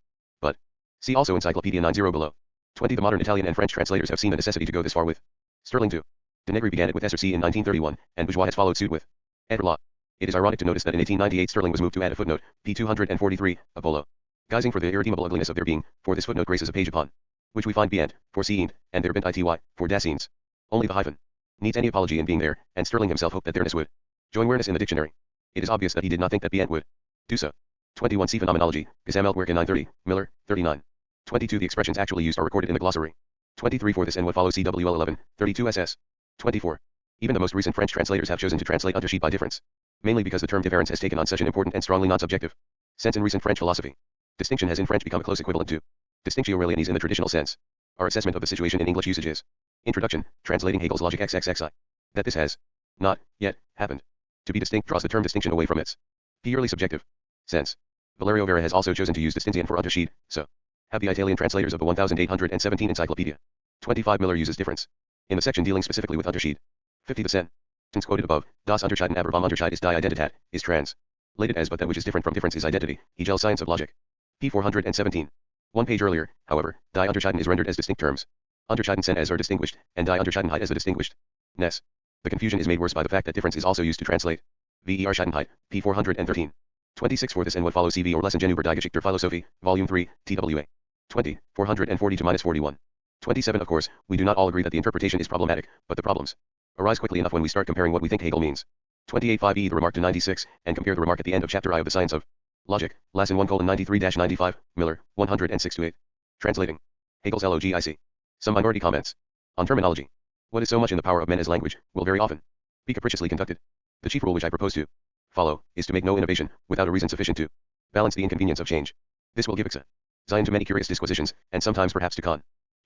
But see also Encyclopedia 90 below. 20 The modern Italian and French translators have seen the necessity to go this far with Sterling too. De Negri began it with Esser in 1931, and Bourgeois has followed suit with Ederlaw. It is ironic to notice that in 1898 Sterling was moved to add a footnote, p. 243, Apollo, guising for the irredeemable ugliness of their being, for this footnote graces a page upon which we find Bient, for seeing, and there bint ity, for Daseins. Only the hyphen needs any apology in being there, and Sterling himself hoped that theirness would join whereness in the dictionary. It is obvious that he did not think that Bient would do so. 21 See Phenomenology, Gesammeltwerke 930, Miller, 39. 22 The expressions actually used are recorded in the glossary. 23 For this and what follows CWL 11, 32 SS. 24. Even the most recent French translators have chosen to translate Unterschied by difference, mainly because the term difference has taken on such an important and strongly non-subjective sense in recent French philosophy. Distinction has in French become a close equivalent to distinctio religionis in the traditional sense. Our assessment of the situation in English usage is Introduction, translating Hegel's Logic XXXI. That this has not yet happened. To be distinct draws the term distinction away from its purely subjective sense. Valerio Vera has also chosen to use Distinzion for Unterschied, so have the Italian translators of the 1817 Encyclopedia. 25 Miller uses difference in the section dealing specifically with Unterschied. 50 The sentence quoted above, Das Unterscheiden aber vom Unterschied ist die Identität, is translated as but that which is different from difference is identity, Hegel's Science of Logic. p. 417. One page earlier, however, die Unterscheiden is rendered as distinct terms. Unterscheidensen as are distinguished, and die Unterscheidenheit as a distinguished ness. The confusion is made worse by the fact that difference is also used to translate. Ver Scheidenheit, p. 413. 26 For this and what follows CV or Lesson über die Geschichte der Philosophie, Volume 3, TWA. 20, 440-41. 27 Of course, we do not all agree that the interpretation is problematic, but the problems arise quickly enough when we start comparing what we think Hegel means. 28 5e the remark to 96, and compare the remark at the end of Chapter I of the Science of Logic, Lesson 1:93-95, Miller, 106-8. Translating. Hegel's Logic. Some minority comments. On terminology. What is so much in the power of men as language, will very often be capriciously conducted. The chief rule which I propose to follow, is to make no innovation, without a reason sufficient to balance the inconvenience of change. This will give Zion to many curious disquisitions, and sometimes perhaps to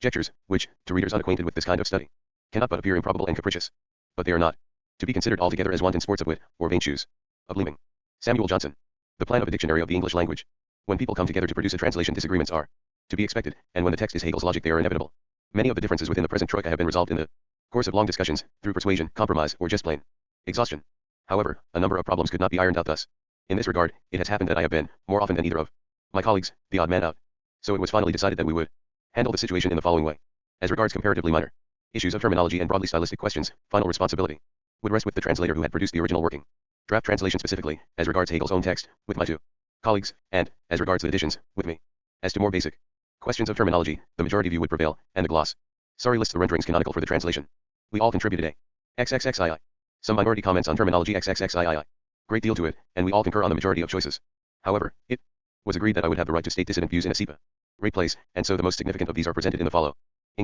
conjectures, which, to readers unacquainted with this kind of study, cannot but appear improbable and capricious. But they are not to be considered altogether as wanton sports of wit, or vain shoes of leaping. Samuel Johnson. The plan of a dictionary of the English language. When people come together to produce a translation, disagreements are to be expected, and when the text is Hegel's logic, they are inevitable. Many of the differences within the present troika have been resolved in the course of long discussions, through persuasion, compromise, or just plain exhaustion. However, a number of problems could not be ironed out thus. In this regard, it has happened that I have been, more often than either of my colleagues, the odd man out. So it was finally decided that we would handle the situation in the following way. As regards comparatively minor issues of terminology and broadly stylistic questions, final responsibility would rest with the translator who had produced the original working draft translation, specifically, as regards Hegel's own text, with my two colleagues, and, as regards the additions, with me. As to more basic questions of terminology, the majority view would prevail, and the gloss lists the renderings canonical for the translation. We all contributed a XXXII. Some minority comments on terminology XXXII. Great deal to it, and we all concur on the majority of choices. However, it was agreed that I would have the right to state dissident views in a SEPA rate place, and so the most significant of these are presented in the following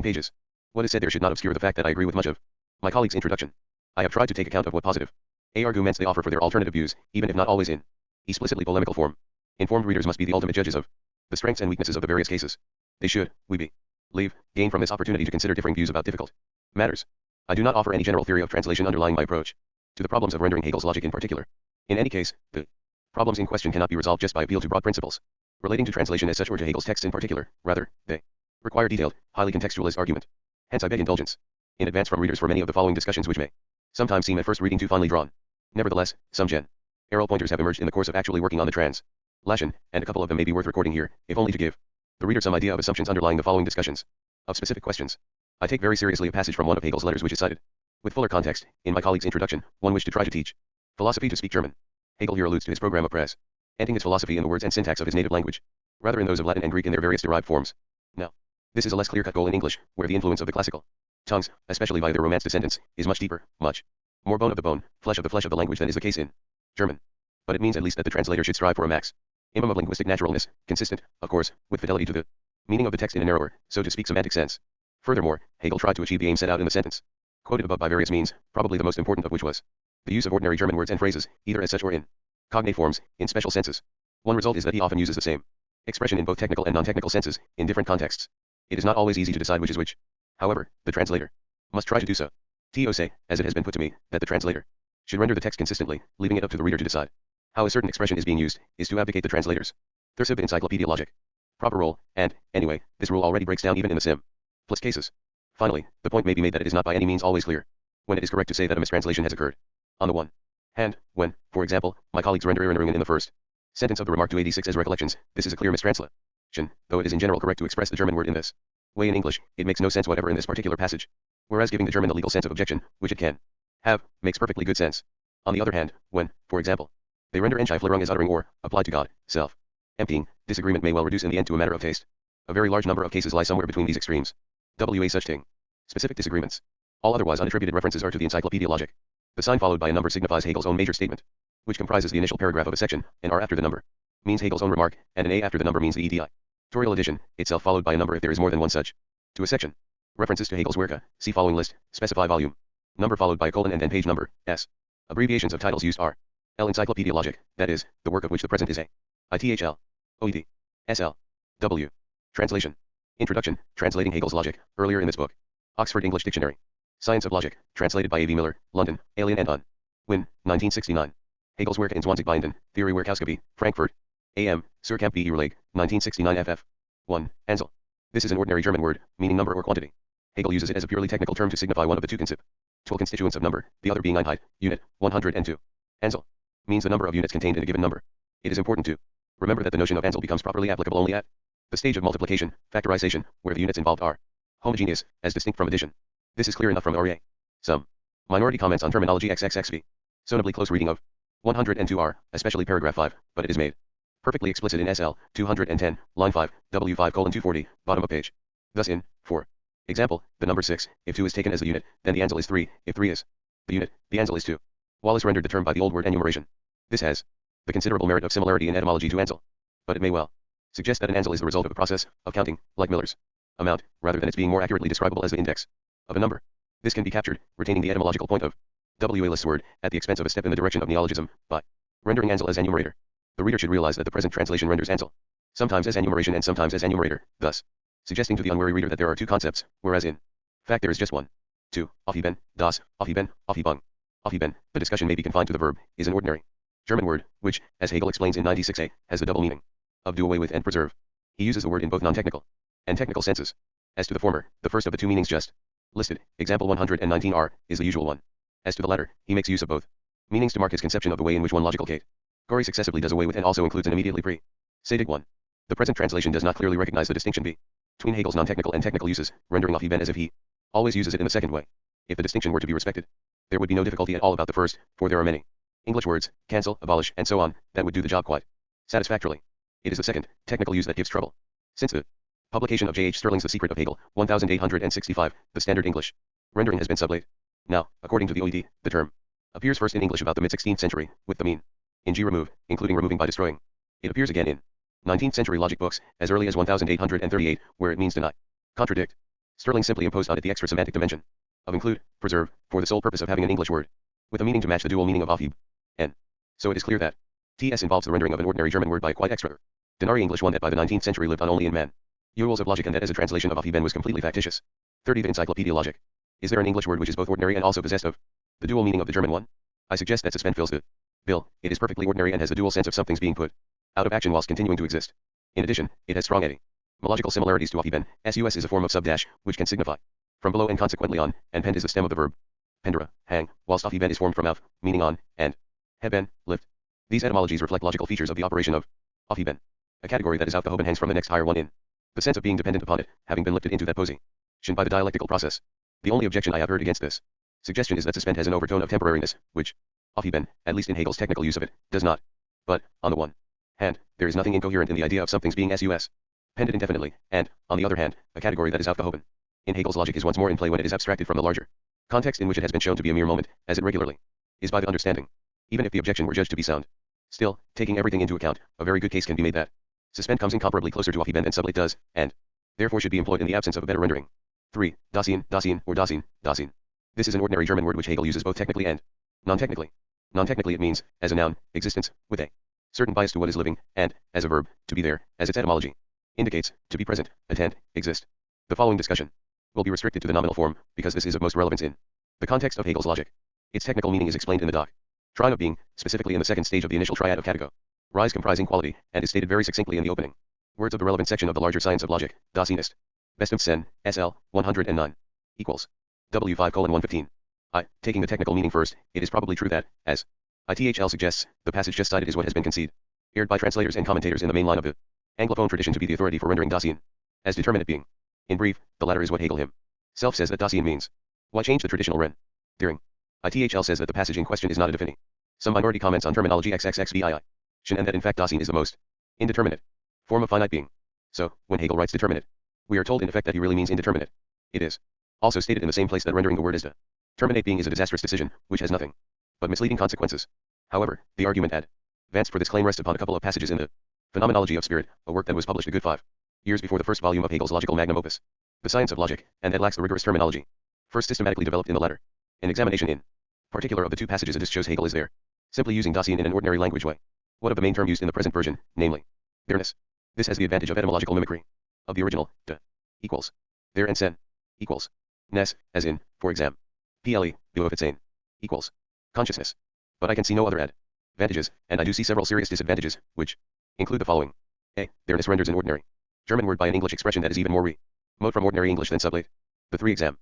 pages. What is said there should not obscure the fact that I agree with much of my colleagues' introduction. I have tried to take account of what positive arguments they offer for their alternative views, even if not always in explicitly polemical form. Informed readers must be the ultimate judges of the strengths and weaknesses of the various cases. They should, gain from this opportunity to consider differing views about difficult matters. I do not offer any general theory of translation underlying my approach to the problems of rendering Hegel's logic in particular. In any case, the problems in question cannot be resolved just by appeal to broad principles relating to translation as such, or to Hegel's texts in particular. Rather, they require detailed, highly contextualized argument. Hence I beg indulgence in advance from readers for many of the following discussions, which may sometimes seem at first reading too finely drawn. Nevertheless, some general pointers have emerged in the course of actually working on the translation, and a couple of them may be worth recording here, if only to give the reader some idea of assumptions underlying the following discussions of specific questions. I take very seriously a passage from one of Hegel's letters which is cited with fuller context in my colleague's introduction, one which to try to teach philosophy to speak German. Hegel here alludes to his program of presenting his philosophy in the words and syntax of his native language, rather in those of Latin and Greek in their various derived forms. Now, this is a less clear-cut goal in English, where the influence of the classical tongues, especially via their Romance descendants, is much deeper, much more bone of the bone, flesh of the language than is the case in German. But it means at least that the translator should strive for a maximum of linguistic naturalness, consistent, of course, with fidelity to the meaning of the text in a narrower, so to speak, semantic sense. Furthermore, Hegel tried to achieve the aim set out in the sentence quoted above by various means, probably the most important of which was the use of ordinary German words and phrases, either as such or in cognate forms, in special senses. One result is that he often uses the same expression in both technical and non-technical senses, in different contexts. It is not always easy to decide which is which. However, the translator must try to do so. To say, as it has been put to me, that the translator should render the text consistently, leaving it up to the reader to decide how a certain expression is being used, is to abdicate the translator's third Encyclopaedia logic proper role, and, anyway, this rule already breaks down even in the simplest cases. Finally, the point may be made that it is not by any means always clear when it is correct to say that a mistranslation has occurred. On the one hand, when, for example, my colleagues render Erinnerungen in the first sentence of the remark to 86 as recollections, this is a clear mistranslation, though it is in general correct to express the German word in this way in English, it makes no sense whatever in this particular passage, whereas giving the German the legal sense of objection, which it can have, makes perfectly good sense. On the other hand, when, for example, they render Entscheiflerung as uttering or, applied to God, self, emptying, disagreement may well reduce in the end to a matter of taste. A very large number of cases lie somewhere between these extremes. Such thing. Specific disagreements. All otherwise unattributed references are to the Encyclopaedia logic. The sign followed by a number signifies Hegel's own major statement, which comprises the initial paragraph of a section. An R after the number means Hegel's own remark, and an A after the number means the editorial addition, itself followed by a number if there is more than one such. To a section. References to Hegel's Werke, see following list, specify volume. Number followed by a colon and then page number, S. Abbreviations of titles used are L. Encyclopaedia Logic, that is, the work of which the present is a ITHL. OED. SL. W. Translation. Introduction, translating Hegel's logic, earlier in this book. Oxford English Dictionary. Science of Logic, translated by A.V. Miller, London, Alien and Un. Wynne, 1969. Hegel's Werke in Zwanzigbinden, Theorie Werkhausgabe, Frankfurt. A.M., Surkamp B. Verlag, 1969 ff. 1. Ansel. This is an ordinary German word, meaning number or quantity. Hegel uses it as a purely technical term to signify one of the two constituents of number, the other being Einheit, unit, 102. Ansel means the number of units contained in a given number. It is important to remember that the notion of Ansel becomes properly applicable only at the stage of multiplication, factorization, where the units involved are homogeneous, as distinct from addition. This is clear enough from REA. Some minority comments on terminology XXXV. So notably close reading of 102R, especially paragraph 5, but it is made perfectly explicit in SL 210, line 5, W5:240, bottom of page. Thus in, for example, the number 6, if 2 is taken as the unit, then the ansel is 3, if 3 is the unit, the ansel is 2. Wallace rendered the term by the old word enumeration. This has the considerable merit of similarity in etymology to ansel. But it may well suggest that an ansel is the result of a process of counting, like Miller's amount, rather than its being more accurately describable as the index of a number. This can be captured, retaining the etymological point of WA-less word, at the expense of a step in the direction of neologism, by rendering ansel as enumerator. The reader should realize that the present translation renders ansel sometimes as enumeration and sometimes as enumerator, thus suggesting to the unwary reader that there are two concepts, whereas in fact there is just one. 2. Aufheben, das, aufheben, aufhebung. Aufheben, the discussion may be confined to the verb, is an ordinary German word, which, as Hegel explains in 96a, has the double meaning of do away with and preserve. He uses the word in both non-technical and technical senses. As to the former, the first of the two meanings just listed, example 119R, is the usual one. As to the latter, he makes use of both meanings to mark his conception of the way in which one logical category successively does away with and also includes an immediately pre-stated one. The present translation does not clearly recognize the distinction between Hegel's non-technical and technical uses, rendering aufheben as if he always uses it in the second way. If the distinction were to be respected, there would be no difficulty at all about the first, for there are many English words, cancel, abolish, and so on, that would do the job quite satisfactorily. It is the second, technical use that gives trouble. Since the publication of J.H. Sterling's The Secret of Hegel, 1865, the standard English rendering has been sublate. Now, according to the OED, the term appears first in English about the mid-16th century, with the mean in G remove, including removing by destroying. It appears again in 19th century logic books, as early as 1838, where it means deny, contradict. Sterling simply imposed on it the extra semantic dimension of include, preserve, for the sole purpose of having an English word with a meaning to match the dual meaning of aufheben. N. So it is clear that TS involves the rendering of an ordinary German word by a quite extraordinary English one that by the 19th century lived on only in manuals of logic and that as a translation of aufheben was completely factitious. 30. The Encyclopaedia Logic. Is there an English word which is both ordinary and also possessed of the dual meaning of the German one? I suggest that suspend fills the bill. It is perfectly ordinary and has the dual sense of something's being put out of action whilst continuing to exist. In addition, it has strong etymological similarities to aufheben. Sus is a form of subdash, which can signify from below and consequently on, and pend is the stem of the verb pendere, hang, whilst aufheben is formed from auf, meaning on, and heben, lift. These etymologies reflect logical features of the operation of aufheben, a category that is aufgehoben hangs from the next higher one in the sense of being dependent upon it, having been lifted into that position by the dialectical process. The only objection I have heard against this suggestion is that suspend has an overtone of temporariness, which aufheben, at least in Hegel's technical use of it, does not. But, on the one hand, there is nothing incoherent in the idea of something's being sus pended indefinitely, and, on the other hand, a category that is aufgehoben in Hegel's logic is once more in play when it is abstracted from the larger context in which it has been shown to be a mere moment, as it regularly is by the understanding. Even if the objection were judged to be sound, still, taking everything into account, a very good case can be made that suspend comes incomparably closer to aufheben than sublate does, and therefore should be employed in the absence of a better rendering. 3. Dasein, Dasein, or Dasein, Dasein. This is an ordinary German word which Hegel uses both technically and non-technically. Non-technically it means, as a noun, existence, with a certain bias to what is living, and, as a verb, to be there, as its etymology indicates, to be present, attend, exist. The following discussion will be restricted to the nominal form, because this is of most relevance in the context of Hegel's logic. Its technical meaning is explained in the doctrine of being, specifically in the second stage of the initial triad of categories comprising quality, and is stated very succinctly in the opening words of the relevant section of the larger science of logic, Das ist. Best of Sen, SL, 109. Equals. W5:115. Taking the technical meaning first, it is probably true that, as ITHL suggests, the passage just cited is what has been conceived by translators and commentators in the main line of the Anglophone tradition to be the authority for rendering Dasein as determinate being. In brief, the latter is what Hegel himself says that Dasein means. Why change the traditional rendering? ITHL says that the passage in question is not a definition. Some minority comments on terminology XXXVII, and that in fact Dasein is the most indeterminate form of finite being. So, when Hegel writes determinate, we are told in effect that he really means indeterminate. It is also stated in the same place that rendering the word as determinate being is a disastrous decision, which has nothing but misleading consequences. However, the argument advanced for this claim rests upon a couple of passages in the Phenomenology of Spirit, a work that was published a good 5 years before the first volume of Hegel's logical magnum opus, The Science of Logic, and that lacks the rigorous terminology first systematically developed in the latter. An examination in particular of the two passages it shows Hegel is there simply using Dasein in an ordinary language way. What of the main term used in the present version, namely, there-ness? This has the advantage of etymological mimicry of the original, de equals there and sen equals ness, as in, for example, ple, beofitzane equals consciousness. But I can see no other advantages, and I do see several serious disadvantages, which include the following. A. There-ness renders an ordinary German word by an English expression that is even more remote from ordinary English than sublate. The 3 examples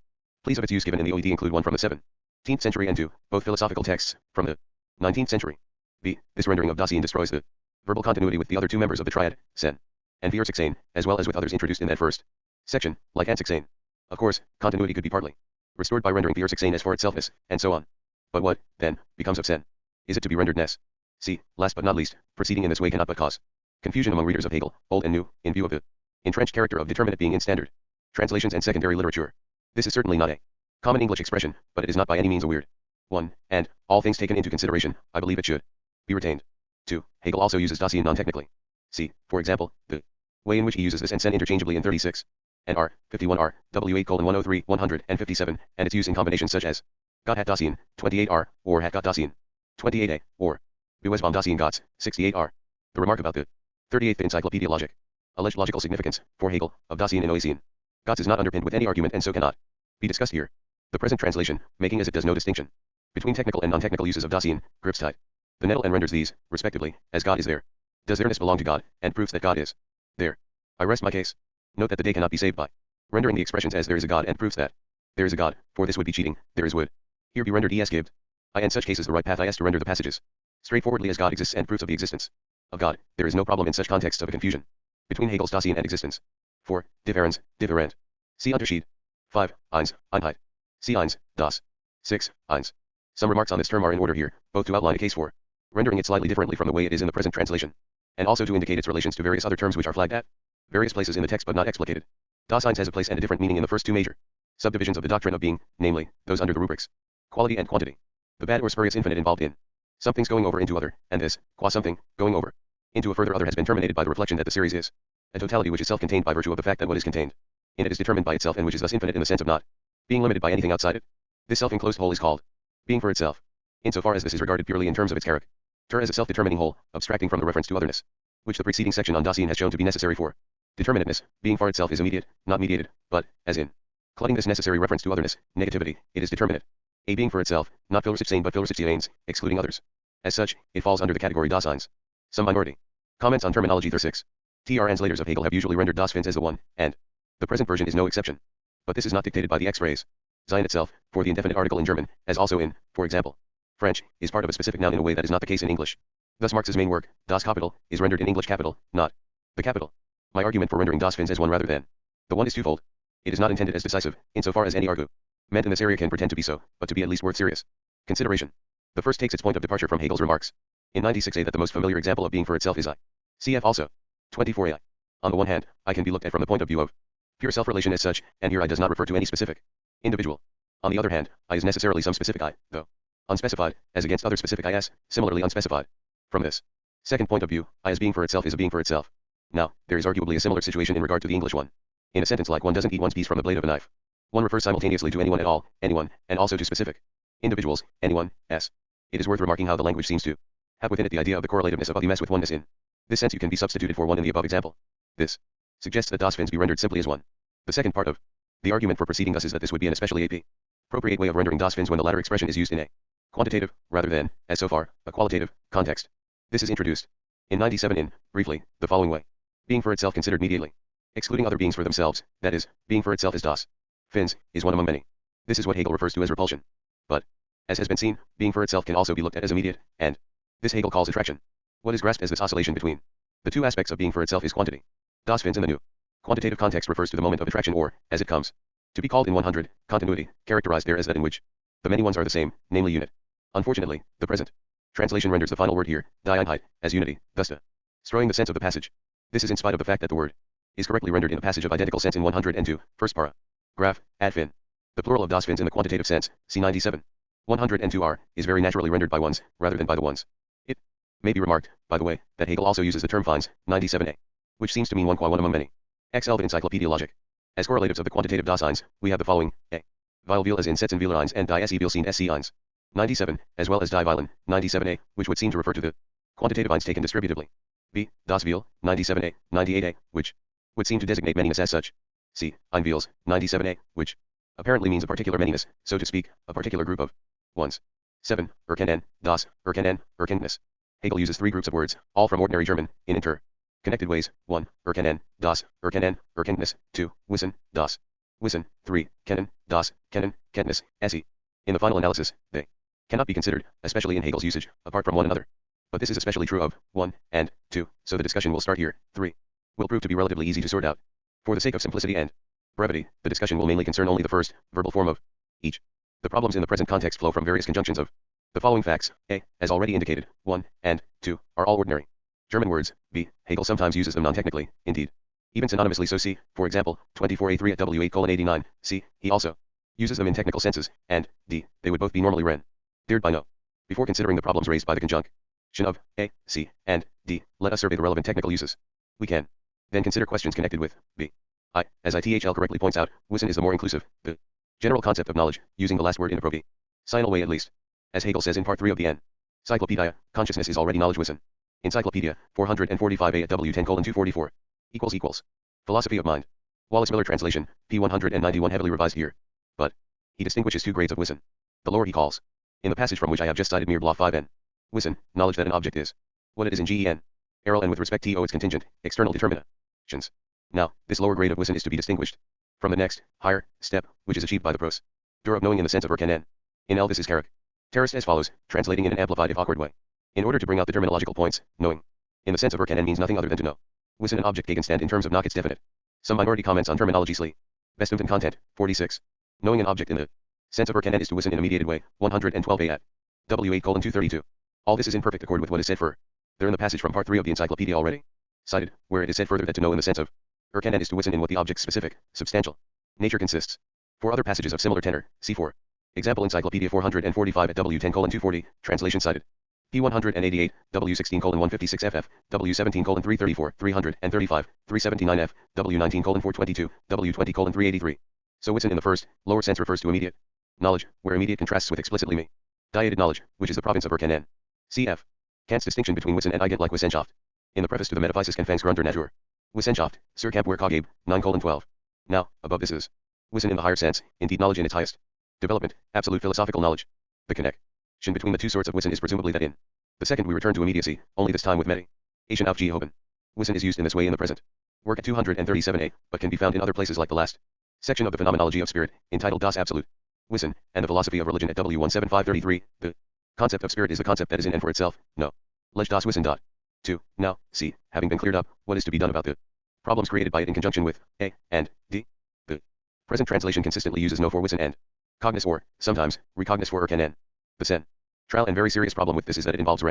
of its use given in the OED include one from the 17th century and 2, both philosophical texts, from the 19th century. B. This rendering of Dasein destroys the verbal continuity with the other two members of the triad, sen and Vierzigsein, as well as with others introduced in that first section, like Anzigsein. Of course, continuity could be partly restored by rendering the sane as for itselfness, and so on. But what, then, becomes of sen? Is it to be rendered ness? See, last but not least, proceeding in this way cannot but cause confusion among readers of Hegel, old and new, in view of the entrenched character of determinate being in standard translations and secondary literature. This is certainly not a common English expression, but it is not by any means a weird one, and, all things taken into consideration, I believe it should be retained. 2. Hegel also uses Dasein non-technically. See, for example, the way in which he uses this and sen interchangeably in 36 and R, 51R, W8:103, 157, and its use in combinations such as Gott hat Dasein, 28R, or hat Gott Dasein, 28A, or Bewesbom Dasein Gotts, 68R. The remark about the 38th Encyclopaedia Logic, alleged logical significance, for Hegel, of Dasein and Oesein Gotts is not underpinned with any argument and so cannot be discussed here. The present translation, making as it does no distinction between technical and non-technical uses of Dasein, grips tight the nettle and renders these, respectively, as God is there. Does there-ness belong to God, and proves that God is there. I rest my case. Note that the day cannot be saved by rendering the expressions as there is a God and proofs that there is a God, for this would be cheating, there is would here be rendered es gived. I in such cases the right path is to render the passages straightforwardly as God exists and proofs of the existence of God. There is no problem in such contexts of a confusion between Hegel's Dasein and existence. 4. Differens, different. See Unterschied. 5. Eins, Einheit. See Eins, das. 6. Eins. Some remarks on this term are in order here, both to outline a case for rendering it slightly differently from the way it is in the present translation, and also to indicate its relations to various other terms which are flagged at various places in the text but not explicated. Daseins has a place and a different meaning in the first two major subdivisions of the doctrine of being, namely, those under the rubrics quality and quantity. The bad or spurious infinite involved in something's going over into other, and this, qua something, going over into a further other has been terminated by the reflection that the series is a totality which is self-contained by virtue of the fact that what is contained in it is determined by itself and which is thus infinite in the sense of not being limited by anything outside it. This self-enclosed whole is called being for itself, insofar as this is regarded purely in terms of its character as a self-determining whole, abstracting from the reference to otherness, which the preceding section on Dasein has shown to be necessary for determinateness. Being for itself is immediate, not mediated, but, as in clutting this necessary reference to otherness, negativity, it is determinate. A being for itself, not Philosophisane but Philosophianes, excluding others. As such, it falls under the category Daseins. Some minority comments on terminology. 36. Translators of Hegel have usually rendered das Fins as the one, and the present version is no exception. But this is not dictated by the X-phrase sein itself, for the indefinite article in German, as also in, for example, French, is part of a specific noun in a way that is not the case in English. Thus Marx's main work, Das Kapital, is rendered in English capital, not the capital. My argument for rendering das Fins as one rather than the one is twofold. It is not intended as decisive, insofar as any argument meant in this area can pretend to be so, but to be at least worth serious consideration. The first takes its point of departure from Hegel's remarks in 96a that the most familiar example of being for itself is I. Cf. also. 24a. On the one hand, I can be looked at from the point of view of pure self-relation as such, and here I does not refer to any specific individual. On the other hand, I is necessarily some specific I, though unspecified, as against other specific Is, similarly unspecified. From this second point of view, I as being for itself is a being for itself. Now, there is arguably a similar situation in regard to the English one. In a sentence like one doesn't eat one's piece from the blade of a knife. One refers simultaneously to anyone at all, anyone, and also to specific individuals, anyone, s. It is worth remarking how the language seems to have within it the idea of the correlativeness of mess with oneness in this sense you can be substituted for one in the above example. This suggests that das Fins be rendered simply as one. The second part of the argument for proceeding thus is that this would be an especially appropriate way of rendering das Fins when the latter expression is used in a quantitative, rather than, as so far, a qualitative, context. This is introduced in 97 in, briefly, the following way. Being for itself considered mediately, excluding other beings for themselves, that is, being for itself as das Fins, is one among many. This is what Hegel refers to as repulsion. But, as has been seen, being for itself can also be looked at as immediate, and this Hegel calls attraction. What is grasped as this oscillation between the two aspects of being for itself is quantity. Das Fins in the new quantitative context refers to the moment of attraction or, as it comes to be called in 100, continuity, characterized there as that in which the many ones are the same, namely unit. Unfortunately, the present translation renders the final word here, die Einheit, as unity, thus destroying the sense of the passage. This is in spite of the fact that the word is correctly rendered in a passage of identical sense in 102, first paragraph, ad fin. The plural of das Fins in the quantitative sense, see 97. 102r, is very naturally rendered by ones, rather than by the ones. It may be remarked, by the way, that Hegel also uses the term Fins, 97a, which seems to mean one qua one among many. XL the Encyclopaedia Logic. As correlatives of the quantitative Daseins, we have the following, a. Weil will as in Setzen Wielerines and die se will seen SC Eins. 97, as well as die Weilen, 97a, which would seem to refer to the quantitative Eins taken distributively. B. Das Will, 97a, 98a, which would seem to designate manyness as such. C. Ein Wils, 97a, which apparently means a particular manyness, so to speak, a particular group of ones. 7. Erkennen, das, Erkennen, Erkenntnis. Hegel uses three groups of words, all from ordinary German, in connected ways. 1. Erkennen, das, Erkennen, Erkenntnis. 2. Wissen, das, Wissen. 3. Kennen, das, Kennen, Kenntnis, se. In the final analysis, they cannot be considered, especially in Hegel's usage, apart from one another. But this is especially true of 1 and 2, so the discussion will start here. 3. Will prove to be relatively easy to sort out. For the sake of simplicity and brevity, the discussion will mainly concern only the first, verbal form of each. The problems in the present context flow from various conjunctions of the following facts. A, as already indicated, 1, and 2, are all ordinary German words. B, Hegel sometimes uses them non-technically, indeed, even synonymously, so C, for example, 24a3 at W8:89, C, he also uses them in technical senses, and D, they would both be normally rendered by no. Before considering the problems raised by the conjunction of A, C, and D, let us survey the relevant technical uses. We can then consider questions connected with B. As ITHL correctly points out, Wissen is the more inclusive, the general concept of knowledge, using the last word in a provisional way at least. As Hegel says in part 3 of the Encyclopaedia, consciousness is already knowledge. Wissen. Encyclopedia, 445a at W10:244. Philosophy of mind. Wallace Miller translation, p. 191 heavily revised here. But he distinguishes two grades of Wissen. The lower he calls, in the passage from which I have just cited, mere blah 5n. Wissen, knowledge that an object is what it is in gen. Errol, and with respect to its contingent, external determinations. Now, this lower grade of Wissen is to be distinguished from the next, higher, step, which is achieved by the procedure of knowing in the sense of erkennen. In L, this is characterized as follows, translating in an amplified if awkward way. In order to bring out the terminological points, knowing in the sense of erkennen means nothing other than to know. Wissen an object Gegenstand in terms of Knock its definite. Some minority comments on terminology. Slee. Bestumten content, 46. Knowing an object in the sense of erkennen is to Wissen in a mediated way, 112a at W8:232. All this is in perfect accord with what is said further in the passage from part 3 of the Encyclopedia already cited, where it is said further that to know in the sense of erkennen is to Wissen in what the object's specific, substantial nature consists. For other passages of similar tenor, see for example Encyclopedia 445 at W10:240, translation cited. P188, W16:156 FF, W17:334, 335, 379 F, W19:422, W20:383. So Wissen in the first, lower sense refers to immediate knowledge, where immediate contrasts with explicitly mediated knowledge, which is the province of erkennen. Cf. Kant's distinction between Wissen and Eigentliche Wissenschaft. In the preface to the Metaphysics Anfangsgrund Natur. Wissenschaft, Sir Campbell Koggabe, 9:12. Now, above this is Wissen in the higher sense, indeed knowledge in its highest development, absolute philosophical knowledge. The connection between the two sorts of Wissen is presumably that in the second we return to immediacy, only this time with mediation auf Gehoben. Wissen is used in this way in the present work at 237a, but can be found in other places like the last section of the Phenomenology of Spirit, entitled Das Absolute Wissen, and the Philosophy of Religion at W17533. The concept of spirit is the concept that is in and for itself. No. Lege das Wissen. 2. Now, C, having been cleared up, what is to be done about the problems created by it in conjunction with A and D? The present translation consistently uses no for Wissen and cognize or, sometimes, recognize for erkennen. The central and very serious problem with this is that it involves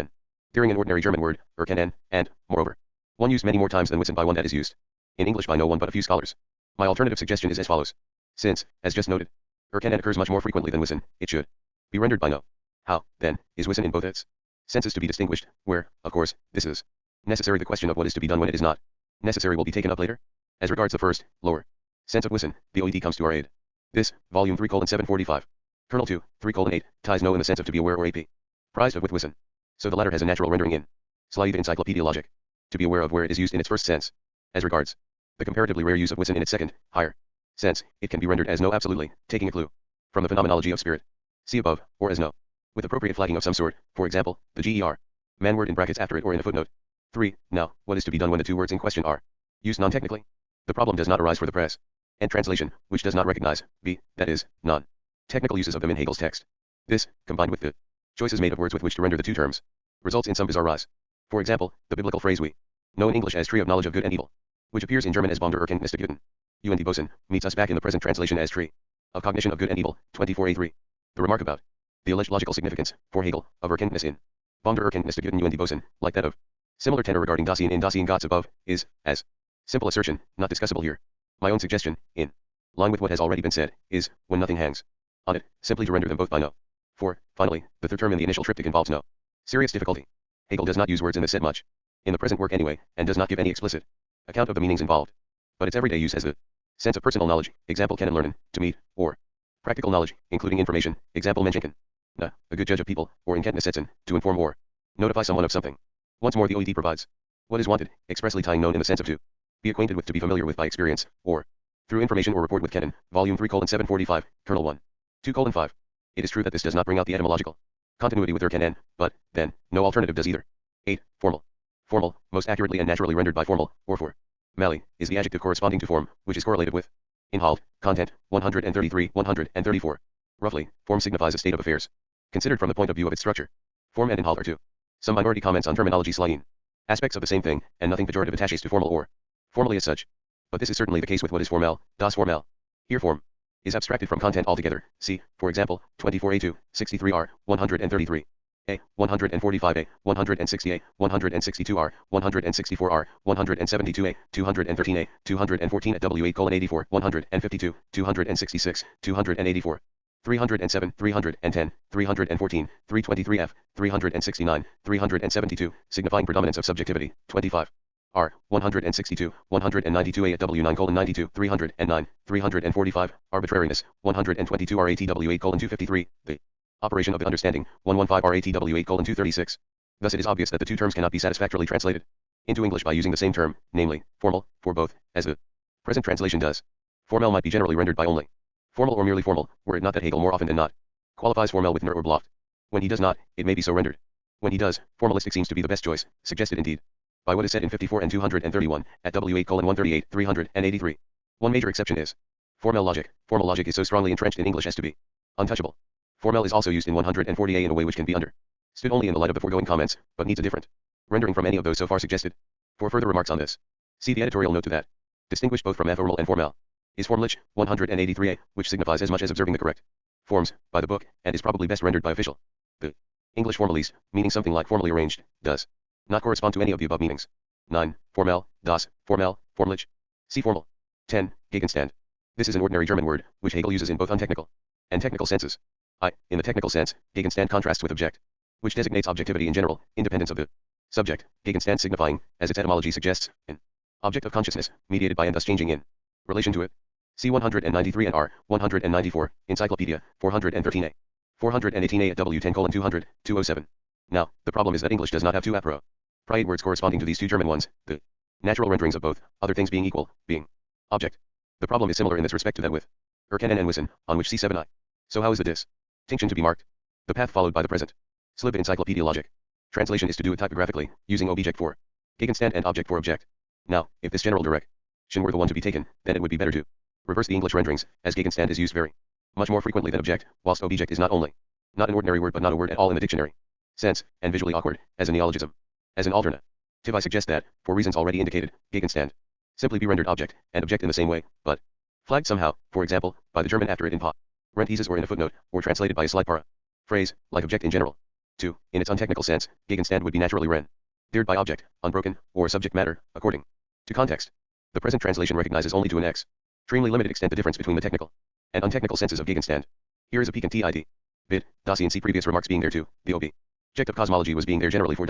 during an ordinary German word, erkennen, and, moreover, one used many more times than Wissen by one that is used in English by no one but a few scholars. My alternative suggestion is as follows. Since, as just noted, erkennen occurs much more frequently than Wissen, it should be rendered by no. How, then, is Wissen in both its senses to be distinguished, where, of course, this is necessary? The question of what is to be done when it is not necessary will be taken up later. As regards the first, lower sense of Wissen, the OED comes to our aid. This, volume 3:745. Kernel 2, 3:8, ties no in the sense of to be aware or ap. Prized of with Wissen. So the latter has a natural rendering in Slide Encyclopedia Logic. To be aware of where it is used in its first sense. As regards the comparatively rare use of Wissen in its second, higher sense, it can be rendered as no absolutely, taking a clue from the Phenomenology of Spirit. See above, or as no, with appropriate flagging of some sort, for example, the GER man word in brackets after it or in a footnote. 3. Now, what is to be done when the two words in question are used non-technically? The problem does not arise for the press and translation, which does not recognize b, that is, non-technical uses of them in Hegel's text. This, combined with the choices made of words with which to render the two terms, results in some bizarre rise. For example, the biblical phrase we know in English as tree of knowledge of good and evil, which appears in German as Baum der Erkenntnis der Guten, und Bosen, meets us back in the present translation as tree of cognition of good and evil, 24a3. The remark about the alleged logical significance, for Hegel, of Erkenntnis in Baum der Erkenntnis der Guten und Bosen, like that of similar tenor regarding Dasein in Dasein Gottes above, is, as simple assertion, not discussable here. My own suggestion, in line with what has already been said, is, when nothing hangs on it, simply to render them both by no. 4. Finally, the third term in the initial triptych involves no serious difficulty. Hegel does not use words in this set much in the present work anyway, and does not give any explicit account of the meanings involved. But its everyday use has the sense of personal knowledge, example kennen lernen, to meet, or practical knowledge, including information, example menschenken, a good judge of people, or in Kenntnis setzen, to inform or notify someone of something. Once more the OED provides what is wanted, expressly tying known in the sense of to be acquainted with, to be familiar with by experience, or through information or report with Kennen, volume 3:745, kernel 1. 2:5. It is true that this does not bring out the etymological continuity with Kennen, but, then, no alternative does either. 8. Formal. Formal, most accurately and naturally rendered by formal, or for mally, is the adjective corresponding to form, which is correlated with Inhalt, content, 133, 134. Roughly, form signifies a state of affairs, considered from the point of view of its structure. Form and Inhalt are two. Some minority comments on terminology slaying aspects of the same thing, and nothing pejorative attaches to formal or formally as such. But this is certainly the case with what is formel, das Formel. Here form is abstracted from content altogether. See, for example, 24a2, 63r, 133. A, 145a, 160a, 162r, 164r, 172a, 213a, 214 at W8:84, 152, 266, 284, 307, 310, 314, 323f, 369, 372, signifying predominance of subjectivity, 25. R, 162, 192a at W9:92, 309, 345, arbitrariness, 122 R ATW8:253, the operation of the understanding, 115 R ATW8:236. Thus it is obvious that the two terms cannot be satisfactorily translated into English by using the same term, namely, formal, for both, as the present translation does. Formel might be generally rendered by only formal or merely formal, were it not that Hegel more often than not qualifies formel with ner or blocked. When he does not, it may be so rendered. When he does, formalistic seems to be the best choice, suggested indeed by what is said in 54 and 231, at W8:138, 383. One major exception is formal logic. Formal logic is so strongly entrenched in English as to be untouchable. Formel is also used in 140a in a way which can be understood only in the light of the foregoing comments, but needs a different rendering from any of those so far suggested. For further remarks on this, see the editorial note to that. Distinguished both from formal and formel is formlich, 183a, which signifies as much as observing the correct forms by the book, and is probably best rendered by official. The English formalise, meaning something like formally arranged, does not correspond to any of the above meanings. 9. Formel, das, formel, formlich. See formal. 10. Gegenstand. This is an ordinary German word, which Hegel uses in both untechnical and technical senses. In the technical sense, Gegenstand contrasts with object, which designates objectivity in general, independence of the subject, Gegenstand signifying, as its etymology suggests, an object of consciousness, mediated by and thus changing in relation to it. C 193 and R, 194, Encyclopaedia, 413a. 418a at W10:200, 207. Now, the problem is that English does not have two appropriate words corresponding to these two German ones, the natural renderings of both, other things being equal, being object. The problem is similar in this respect to that with erkennen and wissen, on which C7i. So how is the distinction to be marked? The path followed by the present slip Encyclopedia logic. Translation is to do it typographically, using object for Gegenstand and object for object. Now, if this general direction were the one to be taken, then it would be better to reverse the English renderings, as Gegenstand is used very much more frequently than object, whilst object is not only not an ordinary word but not a word at all in the dictionary sense, and visually awkward, as a neologism. As an alternative, I suggest that, for reasons already indicated, Gegenstand simply be rendered object, and object in the same way, but flagged somehow, for example, by the German after it in parentheses or in a footnote, or translated by a slight paraphrase, like object in general. 2. In its untechnical sense, Gegenstand would be naturally rendered by object, unbroken, or subject matter, according to context. The present translation recognizes only to an extremely limited extent the difference between the technical and untechnical senses of Gegenstand. Here is a peek in TID. Vid, Dacian see previous remarks being there too, the object of cosmology was being there generally for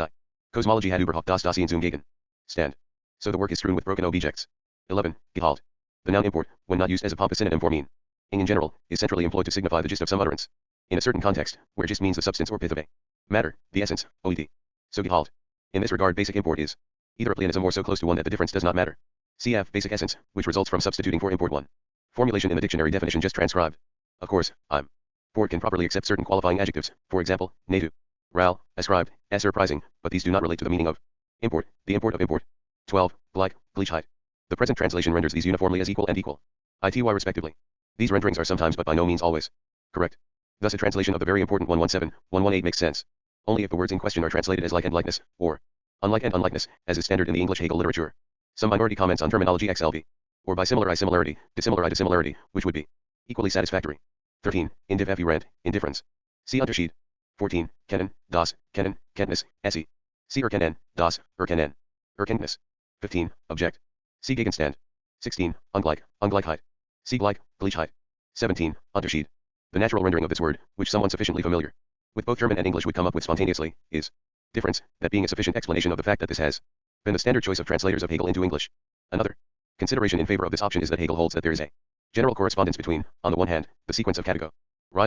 cosmology had überhaupt das Dacian zum Gegenstand. So the work is strewn with broken objects. 11. Gehalt. The noun import, when not used as a pompous synonym for meaning in general, is centrally employed to signify the gist of some utterance. In a certain context, where gist means the substance or pith of a matter, the essence, oed. So Gehalt. In this regard basic import is either a pleonasm or so close to one that the difference does not matter. Cf. Basic essence, which results from substituting for import one formulation in the dictionary definition just transcribed. Of course, import can properly accept certain qualifying adjectives, for example, natu, ral, ascribed, as surprising, but these do not relate to the meaning of import, the import of import. 12. Gleich, Gleichheit. The present translation renders these uniformly as equal and equal, ity respectively. These renderings are sometimes but by no means always correct. Thus a translation of the very important 117, 118 makes sense only if the words in question are translated as like and likeness, or unlike and unlikeness, as is standard in the English Hegel literature. Some minority comments on terminology XLV, or by similar similarity, dissimilar dissimilarity, which would be equally satisfactory. 13. Indifferent, indifference. See Unterschied. 14. Kennen, das, kennen, Kenntnis, esse. See erkennen, das, erkennen, Erkenntnis. 15. Object. See Gegenstand. 16. Ungleich, Ungleichheit. See Gleich, Gleichheit. 17. Unterschied. The natural rendering of this word, which someone sufficiently familiar with both German and English would come up with spontaneously, is difference, that being a sufficient explanation of the fact that this has been the standard choice of translators of Hegel into English. Another consideration in favor of this option is that Hegel holds that there is a general correspondence between, on the one hand, the sequence of categories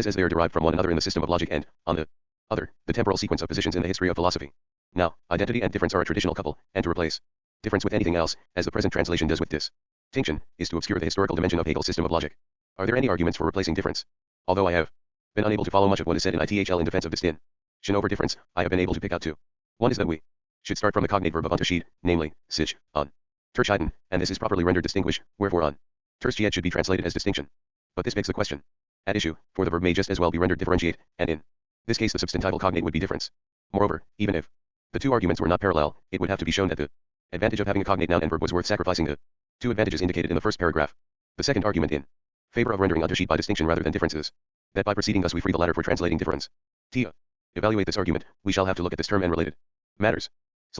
as they are derived from one another in the system of logic and, on the other, the temporal sequence of positions in the history of philosophy. Now, identity and difference are a traditional couple, and to replace difference with anything else, as the present translation does with distinction, is to obscure the historical dimension of Hegel's system of logic. Are there any arguments for replacing difference? Although I have been unable to follow much of what is said in ITHL in defense of distinction over difference, I have been able to pick out two. One is that we should start from the cognate verb of Unterschied, namely, sich, on, Terscheiden, and this is properly rendered distinguish, wherefore on, Terscheid should be translated as distinction. But this begs the question at issue, for the verb may just as well be rendered differentiate, and in this case the substantival cognate would be difference. Moreover, even if the two arguments were not parallel, it would have to be shown that the advantage of having a cognate noun and verb was worth sacrificing the Two advantages indicated in the first paragraph. The second argument in favor of rendering undersheet by distinction rather than differences. That by proceeding thus we free the latter for translating difference. To evaluate this argument, we shall have to look at this term and related matters.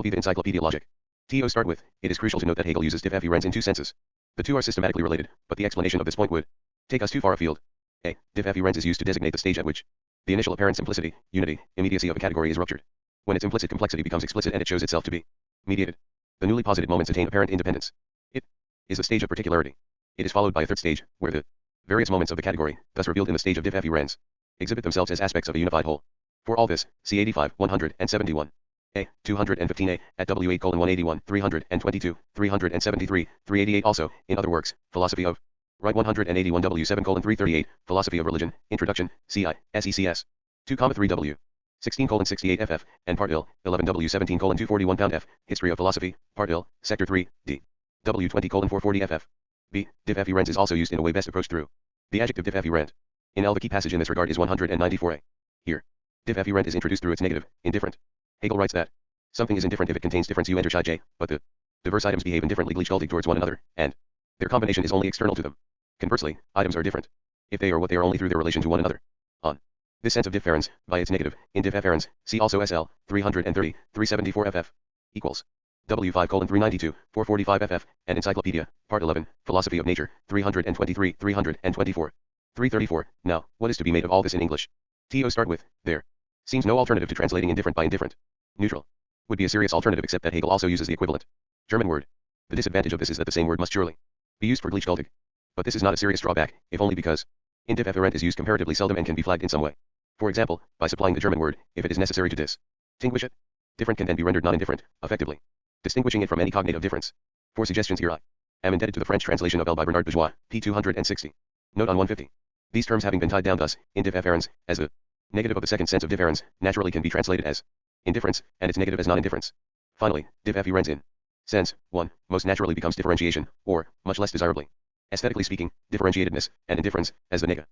Be the Encyclopaedia logic. To start with, it is crucial to note that Hegel uses diff efferens in two senses. The two are systematically related, but the explanation of this point would take us too far afield. A. Diff efferens is used to designate the stage at which the initial apparent simplicity, unity, immediacy of a category is ruptured. When its implicit complexity becomes explicit and it shows itself to be mediated. The newly posited moments attain apparent independence. It is the stage of particularity. It is followed by a third stage, where the various moments of the category, thus revealed in the stage of diff efferens, exhibit themselves as aspects of a unified whole. For all this, see 85, 171. A. 215a, at W8:181, 322, 373, 388 also, in other works, Philosophy of Right 181 W7:338, Philosophy of Religion, Introduction, CI, SECS. 2,3 W. 16:68 FF, and Part Ill, 11 W17:241 pound F, History of Philosophy, Part Ill, Sector 3, D. W20:440 FF. B. Diff efferens is also used in a way best approached through the adjective diff efferent. In L the key passage in this regard is 194a. Here, diff efferent is introduced through its negative, indifferent. Hegel writes that something is indifferent if it contains difference u enter psi j, but the diverse items behave indifferently gleichgültig towards one another, and their combination is only external to them. Conversely, items are different if they are what they are only through their relation to one another. On this sense of difference, by its negative, in diff efferens, see also SL, 330, 374 FF, equals W5:392, 445 FF, and Encyclopedia, Part 11, Philosophy of Nature, 323, 324, 334. Now, what is to be made of all this in English? To start with, there seems no alternative to translating indifferent by indifferent. Neutral would be a serious alternative except that Hegel also uses the equivalent German word. The disadvantage of this is that the same word must surely be used for gleichgültig. But this is not a serious drawback, if only because in diff efferent is used comparatively seldom and can be flagged in some way. For example, by supplying the German word, if it is necessary to distinguish it. Different can then be rendered non-indifferent, effectively distinguishing it from any cognate of difference. For suggestions here I am indebted to the French translation of L by Bernard Bourgeois, p. 260. Note on 150. These terms having been tied down thus, in diff efferens, as the negative of the second sense of difference, naturally can be translated as indifference, and its negative as non-indifference. Finally, diff efferens in sense 1 most naturally becomes differentiation, or, much less desirably, aesthetically speaking, differentiatedness, and indifference, as the negative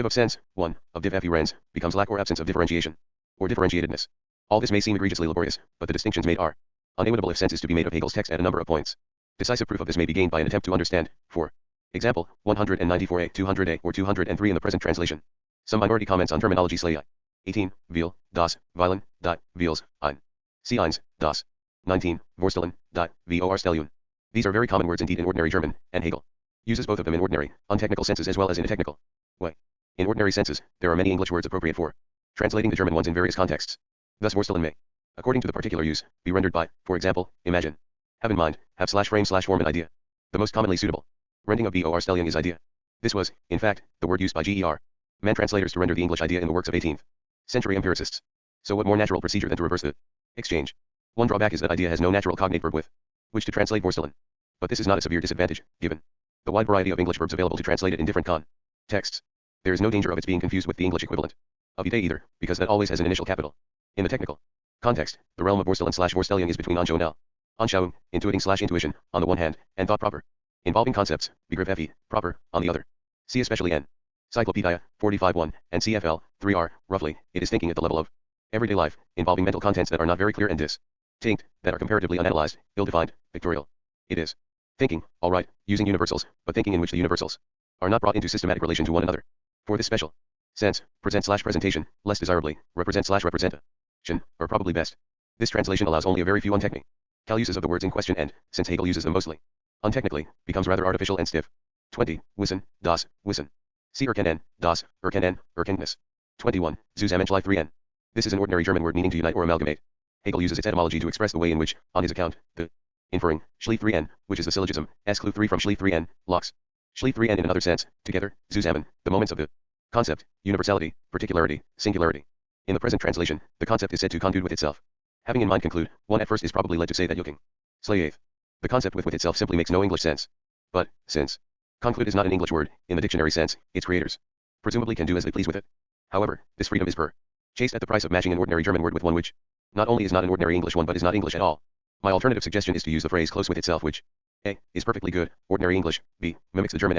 of sense 1 of diff efferens becomes lack or absence of differentiation, or differentiatedness. All this may seem egregiously laborious, but the distinctions made are unavoidable if sense is to be made of Hegel's text at a number of points. Decisive proof of this may be gained by an attempt to understand, for example, 194a, 200a, or 203 in the present translation. Some minority comments on terminology slay 18, Veal, das, Weilen, dot, Veals, ein. C. eins, das. 19, Vorstellen, dot, vor Stellung. These are very common words indeed in ordinary German, and Hegel uses both of them in ordinary, untechnical senses as well as in a technical way. In ordinary senses, there are many English words appropriate for translating the German ones in various contexts. Thus Vorstellen may, according to the particular use, be rendered by, for example, imagine, have in mind, have /frame/form an idea. The most commonly suitable rendering of vor Stellung is idea. This was, in fact, the word used by G.E.R. Mann translators to render the English idea in the works of 18th century empiricists. So what more natural procedure than to reverse the exchange? One drawback is that idea has no natural cognate verb with which to translate Vorstellen. But this is not a severe disadvantage, given the wide variety of English verbs available to translate it in different contexts. There is no danger of its being confused with the English equivalent of idee either, because that always has an initial capital. In the technical context, the realm of Vorstellen/Vorstellung is between Anschauung and Anschauung, intuiting/intuition, on the one hand, and thought proper, involving concepts, Begriff FE, proper, on the other. See especially N. Encyclopaedia, 45.1, and CFL, 3R, roughly, it is thinking at the level of everyday life, involving mental contents that are not very clear and distinct, that are comparatively unanalyzed, ill-defined, pictorial. It is thinking, all right, using universals, but thinking in which the universals are not brought into systematic relation to one another. For this special sense, present/presentation, less desirably, represent/representation, are probably best. This translation allows only a very few untechnical uses of the words in question and, since Hegel uses them mostly untechnically, becomes rather artificial and stiff. 20. Wissen, das, Wissen. See erkennen, das, erkennen, erkenntnis. 21. Zusammenschließ 3n. This is an ordinary German word meaning to unite or amalgamate. Hegel uses its etymology to express the way in which, on his account, the inferring, Schlief 3n, which is the syllogism, S clue 3 from Schlief 3n, locks. Schlief 3n in another sense, together, zusammen, the moments of the concept, universality, particularity, singularity. In the present translation, the concept is said to conclude with itself. Having in mind conclude, one at first is probably led to say that yuking. Slayeth. The concept with itself simply makes no English sense. But, since conclude is not an English word, in the dictionary sense, its creators presumably can do as they please with it. However, this freedom is purchased at the price of matching an ordinary German word with one which not only is not an ordinary English one but is not English at all. My alternative suggestion is to use the phrase close with itself which a. is perfectly good, ordinary English, b. mimics the German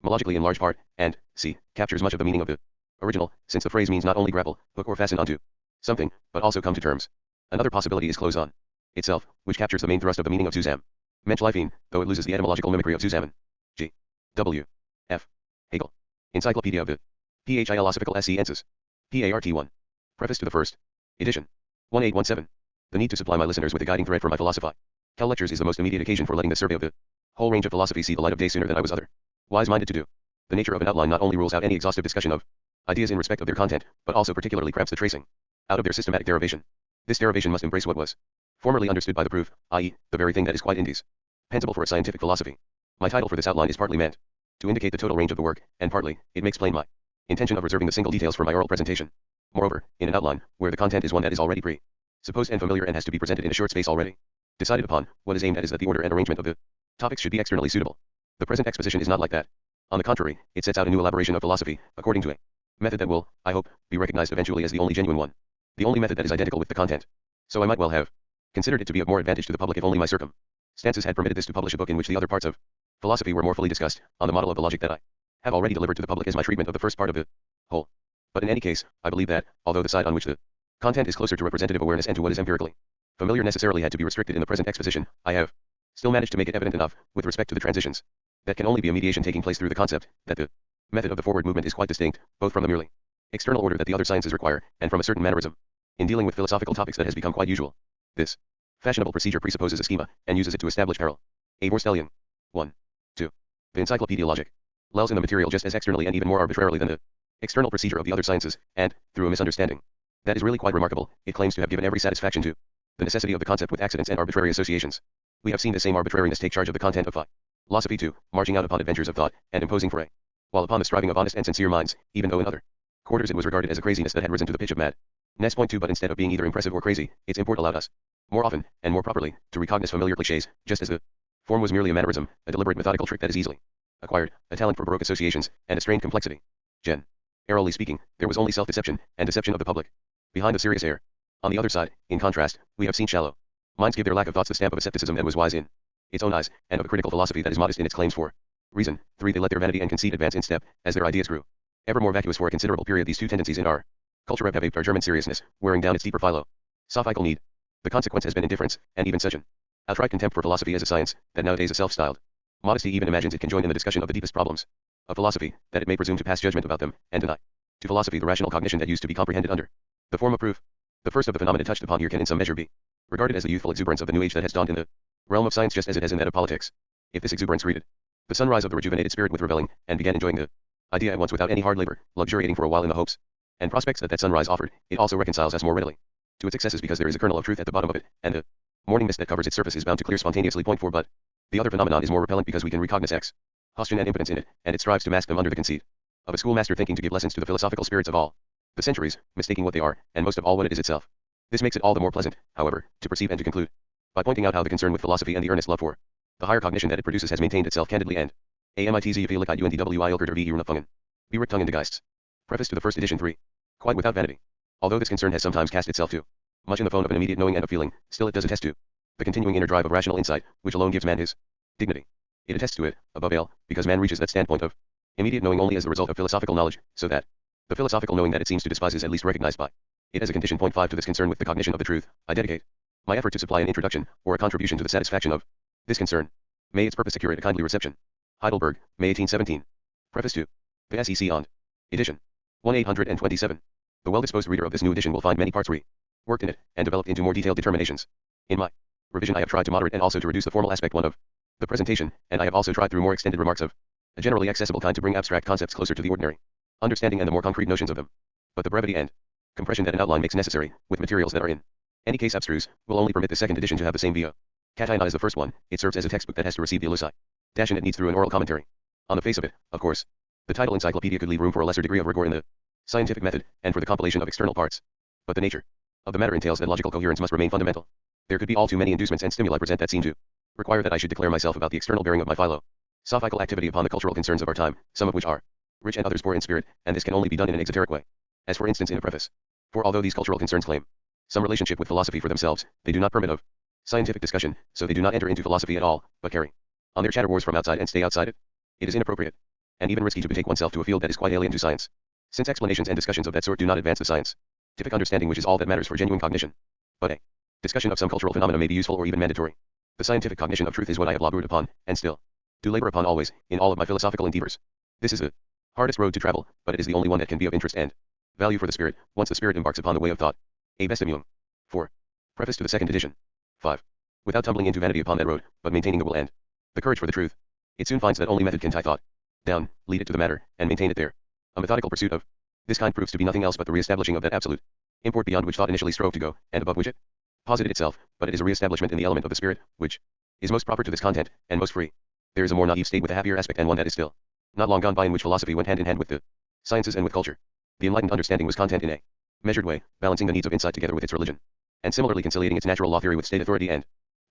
etymologically in large part, and c. captures much of the meaning of the original, since the phrase means not only grapple, hook or fasten onto something, but also come to terms. Another possibility is close on itself, which captures the main thrust of the meaning of Zusam. Menschleifen, though it loses the etymological mimicry of Zusammen. G. W. F. Hegel. Encyclopedia of the Philosophical Sciences. Part 1. Preface to the first edition. 1817. The need to supply my listeners with a guiding thread for my philosophy. Cal Lectures is the most immediate occasion for letting the survey of the whole range of philosophy see the light of day sooner than I was wise-minded to do. The nature of an outline not only rules out any exhaustive discussion of ideas in respect of their content, but also particularly cramps the tracing out of their systematic derivation. This derivation must embrace what was formerly understood by the proof, i.e., the very thing that is quite indispensable for a scientific philosophy. My title for this outline is partly meant to indicate the total range of the work, and partly, it makes plain my intention of reserving the single details for my oral presentation. Moreover, in an outline, where the content is one that is already presupposed and familiar and has to be presented in a short space already decided upon, what is aimed at is that the order and arrangement of the topics should be externally suitable. The present exposition is not like that. On the contrary, it sets out a new elaboration of philosophy, according to a method that will, I hope, be recognized eventually as the only genuine one. The only method that is identical with the content. So I might well have considered it to be of more advantage to the public if only my circumstances had permitted this to publish a book in which the other parts of philosophy were more fully discussed, on the model of the logic that I have already delivered to the public as my treatment of the first part of the whole. But in any case, I believe that, although the side on which the content is closer to representative awareness and to what is empirically familiar necessarily had to be restricted in the present exposition, I have still managed to make it evident enough, with respect to the transitions, that can only be a mediation taking place through the concept, that the method of the forward movement is quite distinct, both from the merely external order that the other sciences require, and from a certain mannerism in dealing with philosophical topics that has become quite usual. This fashionable procedure presupposes a schema, and uses it to establish parallel. A. Vorstellung. 1. 2. The Encyclopaedia logic lies in the material just as externally and even more arbitrarily than the external procedure of the other sciences, and, through a misunderstanding that is really quite remarkable, it claims to have given every satisfaction to the necessity of the concept with accidents and arbitrary associations. We have seen the same arbitrariness take charge of the content of philosophy too, marching out upon adventures of thought, and imposing for a while upon the striving of honest and sincere minds, even though in other quarters it was regarded as a craziness that had risen to the pitch of mad. Point 2. But instead of being either impressive or crazy, its import allowed us, more often, and more properly, to recognize familiar clichés, just as the form was merely a mannerism, a deliberate methodical trick that is easily acquired, a talent for baroque associations, and a strained complexity. Generally speaking, there was only self-deception, and deception of the public, behind the serious air. On the other side, in contrast, we have seen shallow minds give their lack of thoughts the stamp of a scepticism that was wise in its own eyes, and of a critical philosophy that is modest in its claims for reason. 3. They let their vanity and conceit advance in step, as their ideas grew ever more vacuous for a considerable period. These two tendencies in our culture have aped our German seriousness, wearing down its deeper philosophical need. The consequence has been indifference, and even such an outright contempt for philosophy as a science, that nowadays a self-styled modesty even imagines it can join in the discussion of the deepest problems of philosophy, that it may presume to pass judgment about them, and deny to philosophy the rational cognition that used to be comprehended under the form of proof. The first of the phenomena touched upon here can in some measure be regarded as the youthful exuberance of the new age that has dawned in the realm of science just as it has in that of politics. If this exuberance greeted the sunrise of the rejuvenated spirit with reveling, and began enjoying the idea at once without any hard labor, luxuriating for a while in the hopes and prospects that sunrise offered, it also reconciles us more readily to its excesses because there is a kernel of truth at the bottom of it, and the morning mist that covers its surface is bound to clear spontaneously. Point 4. But the other phenomenon is more repellent because we can recognize exhaustion and impotence in it, and it strives to mask them under the conceit of a schoolmaster thinking to give lessons to the philosophical spirits of all the centuries, mistaking what they are, and most of all what it is itself. This makes it all the more pleasant, however, to perceive and to conclude by pointing out how the concern with philosophy and the earnest love for the higher cognition that it produces has maintained itself candidly and amitz UNDWI be Richtungen de Geists. Preface to the first edition. 3. Quite without vanity. Although this concern has sometimes cast itself too much in the phone of an immediate knowing and of feeling, still it does attest to the continuing inner drive of rational insight, which alone gives man his dignity. It attests to it, above all, because man reaches that standpoint of immediate knowing only as the result of philosophical knowledge, so that the philosophical knowing that it seems to despise is at least recognized by it as a condition. Point 5. To this concern with the cognition of the truth, I dedicate my effort to supply an introduction, or a contribution to the satisfaction of this concern. May its purpose secure it a kindly reception. Heidelberg, May 1817. Preface to the SEC on edition 1827. The well-disposed reader of this new edition will find many parts worked in it, and developed into more detailed determinations. In my revision I have tried to moderate and also to reduce the formal aspect one of the presentation, and I have also tried through more extended remarks of a generally accessible kind to bring abstract concepts closer to the ordinary understanding and the more concrete notions of them. But the brevity and compression that an outline makes necessary, with materials that are in any case abstruse, will only permit the second edition to have the same via Catina as the first one. It serves as a textbook that has to receive the elucidation it needs through an oral commentary. On the face of it, of course, the title Encyclopedia could leave room for a lesser degree of rigor in the scientific method, and for the compilation of external parts. But the nature of the matter entails that logical coherence must remain fundamental. There could be all too many inducements and stimuli present that seem to require that I should declare myself about the external bearing of my philosophical activity upon the cultural concerns of our time, some of which are rich and others poor in spirit, and this can only be done in an exoteric way, as for instance in a preface. For although these cultural concerns claim some relationship with philosophy for themselves, they do not permit of scientific discussion, so they do not enter into philosophy at all, but carry on their chatter wars from outside and stay outside it. It is inappropriate, and even risky to betake oneself to a field that is quite alien to science, since explanations and discussions of that sort do not advance the scientific understanding which is all that matters for genuine cognition. But a discussion of some cultural phenomena may be useful or even mandatory. The scientific cognition of truth is what I have labored upon, and still do labor upon always, in all of my philosophical endeavors. This is the hardest road to travel, but it is the only one that can be of interest and value for the spirit, once the spirit embarks upon the way of thought. A vestimuum. 4. Preface to the second edition. 5. Without tumbling into vanity upon that road, but maintaining the will and the courage for the truth, it soon finds that only method can tie thought down, lead it to the matter, and maintain it there. A methodical pursuit of this kind proves to be nothing else but the re-establishing of that absolute import beyond which thought initially strove to go, and above which it posited itself, but it is a re-establishment in the element of the spirit, which is most proper to this content, and most free. There is a more naive state with a happier aspect, and one that is still not long gone by, in which philosophy went hand in hand with the sciences and with culture. The enlightened understanding was content in a measured way, balancing the needs of insight together with its religion, and similarly conciliating its natural law theory with state authority and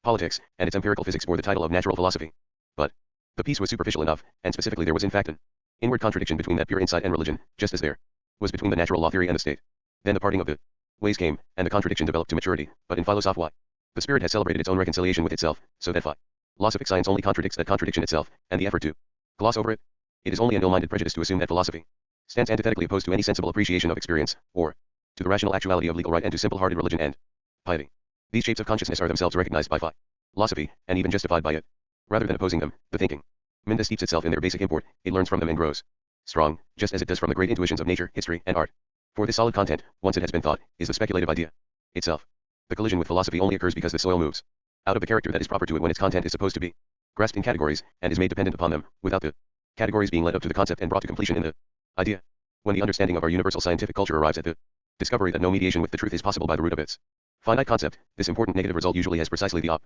politics, and its empirical physics bore the title of natural philosophy. But the piece was superficial enough, and specifically there was in fact an inward contradiction between that pure insight and religion, just as there was between the natural law theory and the state. Then the parting of the ways came, and the contradiction developed to maturity. But in philosophy, the spirit has celebrated its own reconciliation with itself, so that philosophic science only contradicts that contradiction itself, and the effort to gloss over it. It is only an ill-minded prejudice to assume that philosophy stands antithetically opposed to any sensible appreciation of experience, or to the rational actuality of legal right, and to simple-hearted religion and piety. These shapes of consciousness are themselves recognized by philosophy, and even justified by it. Rather than opposing them, the thinking mind steeps itself in their basic import, it learns from them and grows strong, just as it does from the great intuitions of nature, history, and art. For this solid content, once it has been thought, is the speculative idea itself. The collision with philosophy only occurs because the soil moves out of the character that is proper to it when its content is supposed to be grasped in categories, and is made dependent upon them, without the categories being led up to the concept and brought to completion in the idea. When the understanding of our universal scientific culture arrives at the discovery that no mediation with the truth is possible by the root of its finite concept, this important negative result usually has precisely the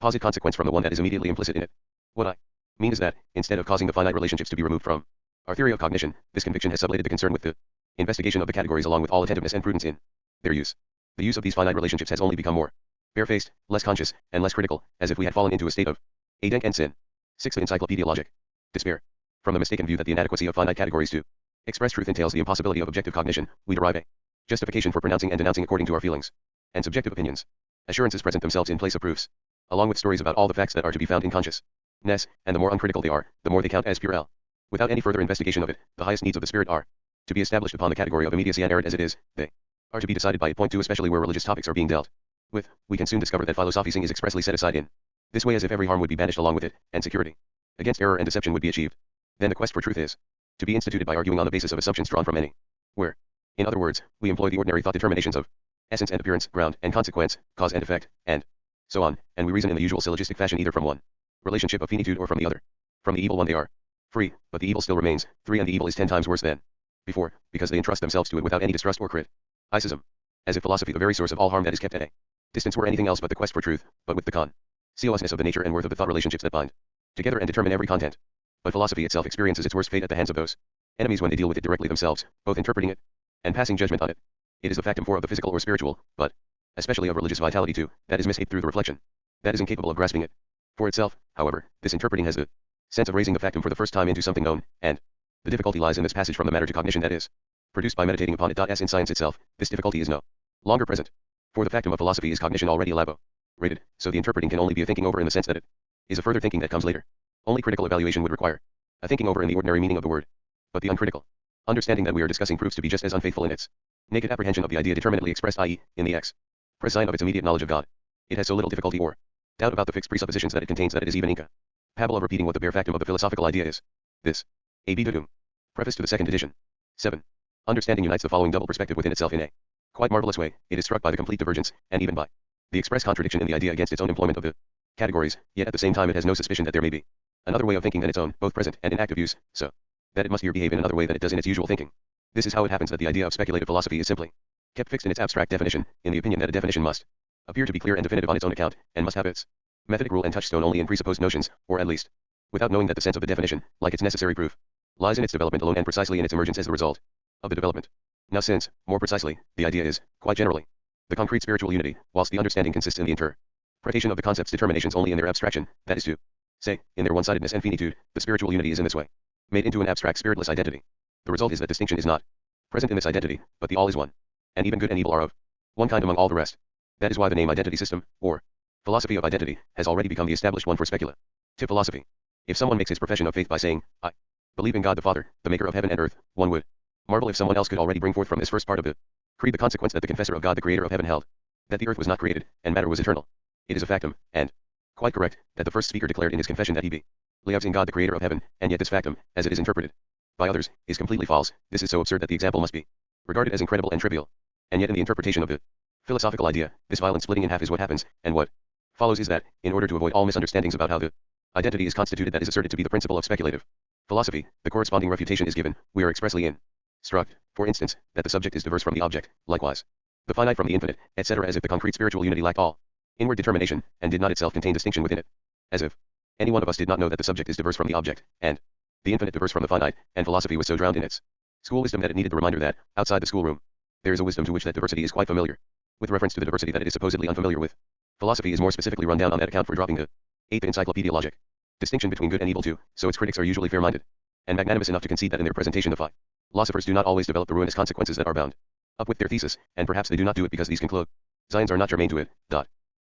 opposite consequence from the one that is immediately implicit in it. What I mean is that, instead of causing the finite relationships to be removed from our theory of cognition, this conviction has sublated the concern with the investigation of the categories along with all attentiveness and prudence in their use. The use of these finite relationships has only become more barefaced, less conscious, and less critical, as if we had fallen into a state of adenk and sin. 6. The Encyclopaedia Logic. Despair. From the mistaken view that the inadequacy of finite categories to express truth entails the impossibility of objective cognition, we derive a justification for pronouncing and denouncing according to our feelings and subjective opinions. Assurances present themselves in place of proofs, along with stories about all the facts that are to be found in consciousness, and the more uncritical they are, the more they count as pure L. Without any further investigation of it, the highest needs of the spirit are to be established upon the category of immediacy, and errant as it is, they are to be decided by it. Point 2. Especially where religious topics are being dealt with, we can soon discover that philosophy is expressly set aside in this way, as if every harm would be banished along with it, and security against error and deception would be achieved. Then the quest for truth is to be instituted by arguing on the basis of assumptions drawn from any where. In other words, we employ the ordinary thought determinations of essence and appearance, ground and consequence, cause and effect, and so on, and we reason in the usual syllogistic fashion either from one relationship of finitude or from the other. From the evil one they are free, but the evil still remains, 3, and the evil is 10 times worse than before, because they entrust themselves to it without any distrust or criticism. As if philosophy, the very source of all harm that is kept at a distance, were anything else but the quest for truth, but with the consciousness of the nature and worth of the thought relationships that bind together and determine every content. But philosophy itself experiences its worst fate at the hands of those enemies when they deal with it directly themselves, both interpreting it and passing judgment on it. It is a factum 4 of the physical or spiritual, but especially of religious vitality too, that is mishaped through the reflection that is incapable of grasping it for itself. However, this interpreting has the sense of raising the factum for the first time into something known, and the difficulty lies in this passage from the matter to cognition that is produced by meditating upon it. As in science itself, this difficulty is no longer present, for the factum of philosophy is cognition already elaborated, so the interpreting can only be a thinking over in the sense that it is a further thinking that comes later. Only critical evaluation would require a thinking over in the ordinary meaning of the word, but the uncritical understanding that we are discussing proves to be just as unfaithful in its naked apprehension of the idea determinately expressed, i.e., in the expression of its immediate knowledge of God. It has so little difficulty or doubt about the fixed presuppositions that it contains that it is even incapable of repeating what the bare factum of the philosophical idea is. This A.B. Dudum. Preface to the second edition. 7. Understanding unites the following double perspective within itself in a quite marvelous way. It is struck by the complete divergence, and even by the express contradiction in the idea against its own employment of the categories, yet at the same time it has no suspicion that there may be another way of thinking than its own, both present and in active use, so that it must here behave in another way than it does in its usual thinking. This is how it happens that the idea of speculative philosophy is simply kept fixed in its abstract definition, in the opinion that a definition must appear to be clear and definitive on its own account, and must have its methodic rule and touchstone only in presupposed notions, or at least without knowing that the sense of the definition, like its necessary proof, lies in its development alone and precisely in its emergence as the result of the development. Now since, more precisely, the idea is, quite generally, the concrete spiritual unity, whilst the understanding consists in the interpretation of the concept's determinations only in their abstraction, that is to say, in their one-sidedness and finitude, the spiritual unity is in this way made into an abstract spiritless identity. The result is that distinction is not present in this identity, but the all is one, and even good and evil are of one kind among all the rest. That is why the name identity system, or philosophy of identity, has already become the established one for speculative philosophy. If someone makes his profession of faith by saying, I believe in God the Father, the maker of heaven and earth, one would marvel if someone else could already bring forth from this first part of the creed the consequence that the confessor of God the creator of heaven held, that the earth was not created, and matter was eternal. It is a factum, and Quite correct, that the first speaker declared in his confession that he believes in God the creator of heaven, and yet this factum, as it is interpreted by others, is completely false. This is so absurd that the example must be regarded as incredible and trivial. And yet in the interpretation of the philosophical idea, this violent splitting in half is what happens, and what follows is that, in order to avoid all misunderstandings about how the identity is constituted that is asserted to be the principle of speculative philosophy, the corresponding refutation is given. We are expressly instruct, for instance, that the subject is diverse from the object, likewise the finite from the infinite, etc., as if the concrete spiritual unity lacked all inward determination, and did not itself contain distinction within it. As if any one of us did not know that the subject is diverse from the object, and the infinite diverse from the finite, and philosophy was so drowned in its school wisdom that it needed the reminder that, outside the schoolroom, there is a wisdom to which that diversity is quite familiar. With reference to the diversity that it is supposedly unfamiliar with, philosophy is more specifically run down on that account for dropping the 8th Encyclopaedia logic distinction between good and evil too, so its critics are usually fair-minded and magnanimous enough to concede that in their presentation of philosophers do not always develop the ruinous consequences that are bound up with their thesis, and perhaps they do not do it because these conclusions are not germane to it.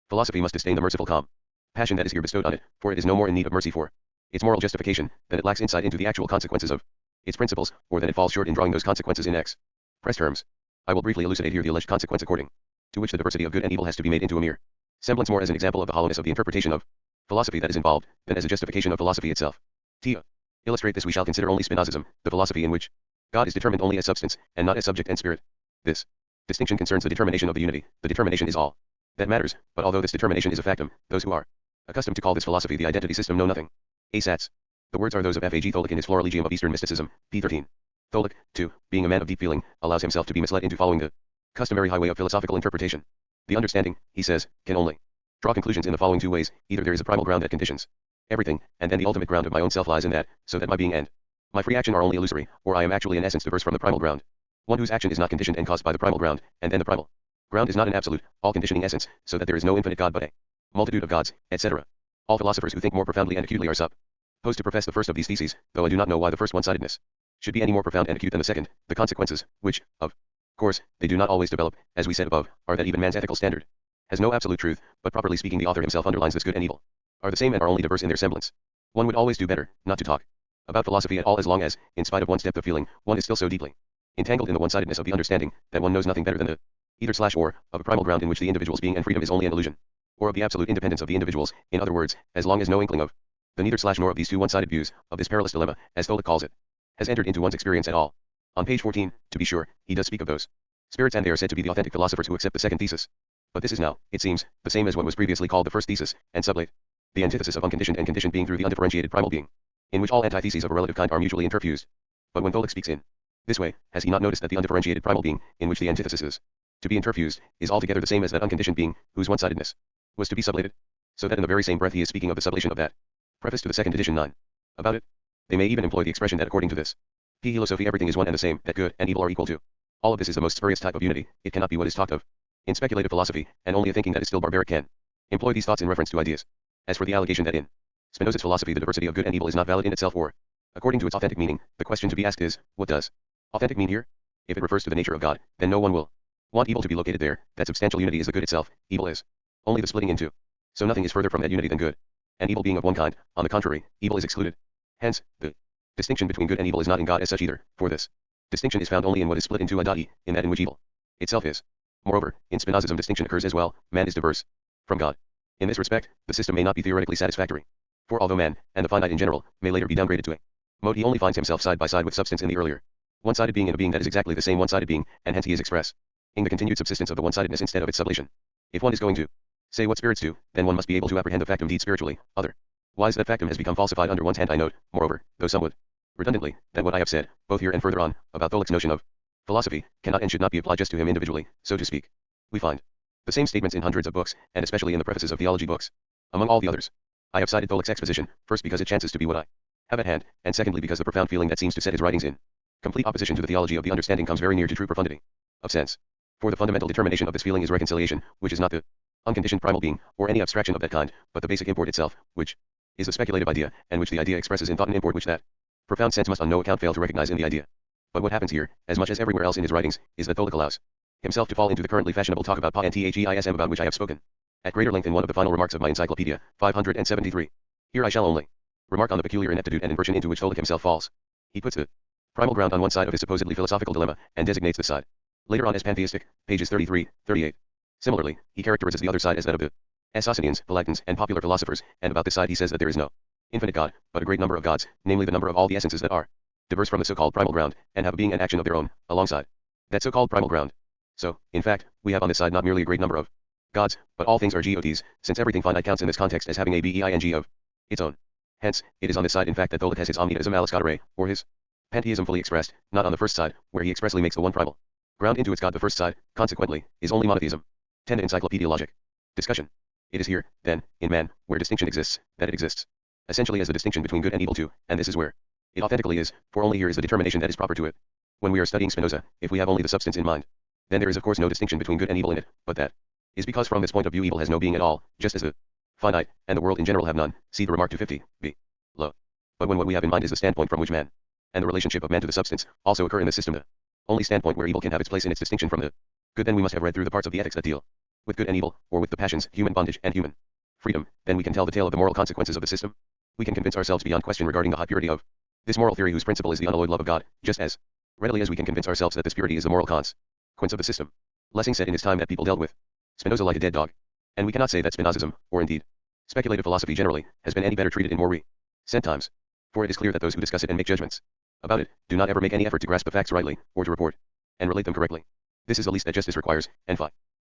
Philosophy must disdain the merciful calm passion that is here bestowed on it, for it is no more in need of mercy for its moral justification than it lacks insight into the actual consequences of its principles, or that it falls short in drawing those consequences in express terms. I will briefly elucidate here the alleged consequence according to which the diversity of good and evil has to be made into a mere semblance, more as an example of the hollowness of the interpretation of philosophy that is involved, than as a justification of philosophy itself. To illustrate this we shall consider only Spinozism, the philosophy in which God is determined only as substance, and not as subject and spirit. This distinction concerns the determination of the unity. The determination is all that matters, but although this determination is a factum, those who are accustomed to call this philosophy the identity system know nothing. Asats. The words are those of F.A.G. Tholick in his Florilegium of Eastern Mysticism, p. 13. Tholick, too, being a man of deep feeling, allows himself to be misled into following the customary highway of philosophical interpretation. The understanding, he says, can only draw conclusions in the following two ways: either there is a primal ground that conditions everything, and then the ultimate ground of my own self lies in that, so that my being and my free action are only illusory, or I am actually in essence diverse from the primal ground. One whose action is not conditioned and caused by the primal ground, and then the primal ground is not an absolute, all-conditioning essence, so that there is no infinite God but a multitude of gods, etc. All philosophers who think more profoundly and acutely are supposed to profess the first of these theses, though I do not know why the first one-sidedness should be any more profound and acute than the second. The consequences, which, of course, they do not always develop, as we said above, are that even man's ethical standard has no absolute truth, but properly speaking the author himself underlines this: good and evil are the same and are only diverse in their semblance. One would always do better not to talk about philosophy at all, as long as, in spite of one's depth of feeling, one is still so deeply entangled in the one-sidedness of the understanding that one knows nothing better than the either/or of a primal ground in which the individual's being and freedom is only an illusion, or of the absolute independence of the individuals. In other words, as long as no inkling of the neither/nor of these two one-sided views of this perilous dilemma, as Tholick calls it, has entered into one's experience at all. On page 14, to be sure, he does speak of those spirits, and they are said to be the authentic philosophers who accept the second thesis. But this is now, it seems, the same as what was previously called the first thesis, and sublate the antithesis of unconditioned and conditioned being through the undifferentiated primal being, in which all antitheses of a relative kind are mutually interfused. But when Tholick speaks in this way, has he not noticed that the undifferentiated primal being, in which the antithesis is to be interfused, is altogether the same as that unconditioned being, whose one-sidedness was to be sublated? So that in the very same breath he is speaking of the sublation of that preface to the second edition 9. About it, they may even employ the expression that according to this philosophy everything is one and the same, that good and evil are equal to. All of this is the most spurious type of unity. It cannot be what is talked of in speculative philosophy, and only a thinking that is still barbaric can employ these thoughts in reference to ideas. As for the allegation that in Spinoza's philosophy the diversity of good and evil is not valid in itself, or according to its authentic meaning, the question to be asked is, what does authentic mean here? If it refers to the nature of God, then no one will want evil to be located there. That substantial unity is the good itself, evil is only the splitting into. So nothing is further from that unity than good and evil being of one kind. On the contrary, evil is excluded. Hence, the distinction between good and evil is not in God as such either, for this distinction is found only in what is split into a in that in which evil itself is. Moreover, in Spinozism distinction occurs as well. Man is diverse from God. In this respect, the system may not be theoretically satisfactory. For although man, and the finite in general, may later be downgraded to a mode, he only finds himself side by side with substance in the earlier one-sided being, and a being that is exactly the same one-sided being, and hence he is expressing the continued subsistence of the one-sidedness instead of its sublation. If one is going to say what spirits do, then one must be able to apprehend the factum deed spiritually. Otherwise that factum has become falsified under one's hand. I note, moreover, though somewhat redundantly, that what I have said, both here and further on, about Tholick's notion of philosophy, cannot and should not be applied just to him individually, so to speak. We find the same statements in hundreds of books, and especially in the prefaces of theology books. Among all the others, I have cited Tholick's exposition, first because it chances to be what I have at hand, and secondly because the profound feeling that seems to set his writings in complete opposition to the theology of the understanding comes very near to true profundity of sense. For the fundamental determination of this feeling is reconciliation, which is not the unconditioned primal being, or any abstraction of that kind, but the basic import itself, which is the speculative idea, and which the idea expresses in thought, an import which that profound sense must on no account fail to recognize in the idea. But what happens here, as much as everywhere else in his writings, is that Tholick allows himself to fall into the currently fashionable talk about Pa and Theism, about which I have spoken at greater length in one of the final remarks of my Encyclopaedia, 573. Here I shall only remark on the peculiar ineptitude and inversion into which Tholick himself falls. He puts the primal ground on one side of his supposedly philosophical dilemma, and designates the side later on as pantheistic, pages 33, 38. Similarly, he characterizes the other side as that of the as Socinians, Philactons, and popular philosophers, and about this side he says that there is no infinite God, but a great number of gods, namely the number of all the essences that are diverse from the so-called primal ground, and have a being and action of their own, alongside that so-called primal ground. So, in fact, we have on this side not merely a great number of gods, but all things are gods, since everything finite counts in this context as having a being of its own. Hence, it is on this side in fact that Tholitt has his omnitheism aliskottere, or his pantheism fully expressed, not on the first side, where he expressly makes the one primal ground into its god. The first side, consequently, is only monotheism. 10. Encyclopaedia Logic. Discussion. It is here, then, in man, where distinction exists, that it exists essentially as the distinction between good and evil too, and this is where it authentically is, for only here is the determination that is proper to it. When we are studying Spinoza, if we have only the substance in mind, then there is of course no distinction between good and evil in it, but that is because from this point of view evil has no being at all, just as the finite and the world in general have none. See the remark 250, b. Low. But when what we have in mind is the standpoint from which man and the relationship of man to the substance also occur in the system, the only standpoint where evil can have its place in its distinction from the good, then we must have read through the parts of the ethics that deal with good and evil, or with the passions, human bondage and human freedom. Then we can tell the tale of the moral consequences of the system. We can convince ourselves beyond question regarding the high purity of this moral theory, whose principle is the unalloyed love of God, just as readily as we can convince ourselves that this purity is the moral consequence of the system. Lessing said in his time that people dealt with Spinoza like a dead dog, and we cannot say that Spinozism, or indeed speculative philosophy generally, has been any better treated in more recent times. For it is clear that those who discuss it and make judgments about it do not ever make any effort to grasp the facts rightly, or to report and relate them correctly. This is the least that justice requires, and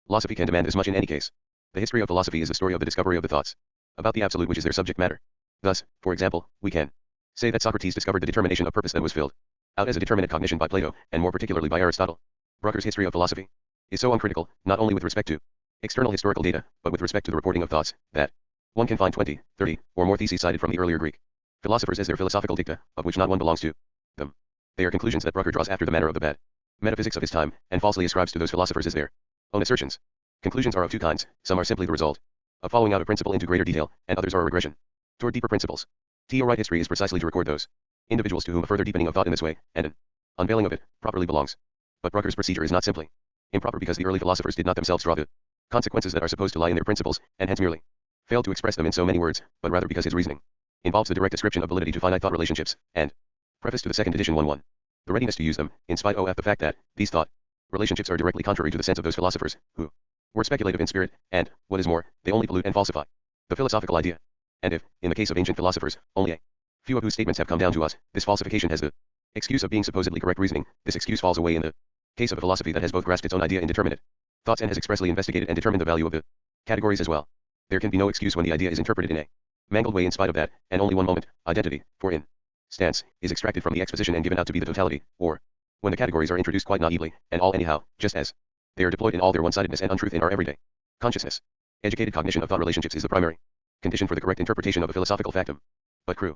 philosophy can demand as much in any case. The history of philosophy is the story of the discovery of the thoughts about the absolute, which is their subject matter. Thus, for example, we can say that Socrates discovered the determination of purpose that was filled out as a determinate cognition by Plato, and more particularly by Aristotle. Brucker's history of philosophy is so uncritical, not only with respect to external historical data, but with respect to the reporting of thoughts, that one can find 20, 30, or more theses cited from the earlier Greek philosophers as their philosophical dicta, of which not one belongs to them. They are conclusions that Brucker draws after the manner of the bad metaphysics of his time, and falsely ascribes to those philosophers as their own assertions. Conclusions are of two kinds: some are simply the result of following out a principle into greater detail, and others are a regression toward deeper principles. Right history is precisely to record those individuals to whom a further deepening of thought in this way, and an unveiling of it, properly belongs. But Brucker's procedure is not simply improper because the early philosophers did not themselves draw the consequences that are supposed to lie in their principles, and hence merely failed to express them in so many words, but rather because his reasoning involves the direct description of validity to finite thought relationships, and preface to the second edition 1:1. The readiness to use them, in spite of the fact that these thought relationships are directly contrary to the sense of those philosophers, who were speculative in spirit, and, what is more, they only pollute and falsify the philosophical idea. And if, in the case of ancient philosophers, only a few of whose statements have come down to us, this falsification has the excuse of being supposedly correct reasoning, this excuse falls away in the case of a philosophy that has both grasped its own idea in determinate thoughts and has expressly investigated and determined the value of the categories as well. There can be no excuse when the idea is interpreted in a mangled way in spite of that, and only one moment, identity, for instance, is extracted from the exposition and given out to be the totality, or when the categories are introduced quite naively, and all anyhow, just as they are deployed in all their one-sidedness and untruth in our everyday consciousness. Educated cognition of thought relationships is the primary condition for the correct interpretation of a philosophical factum. But the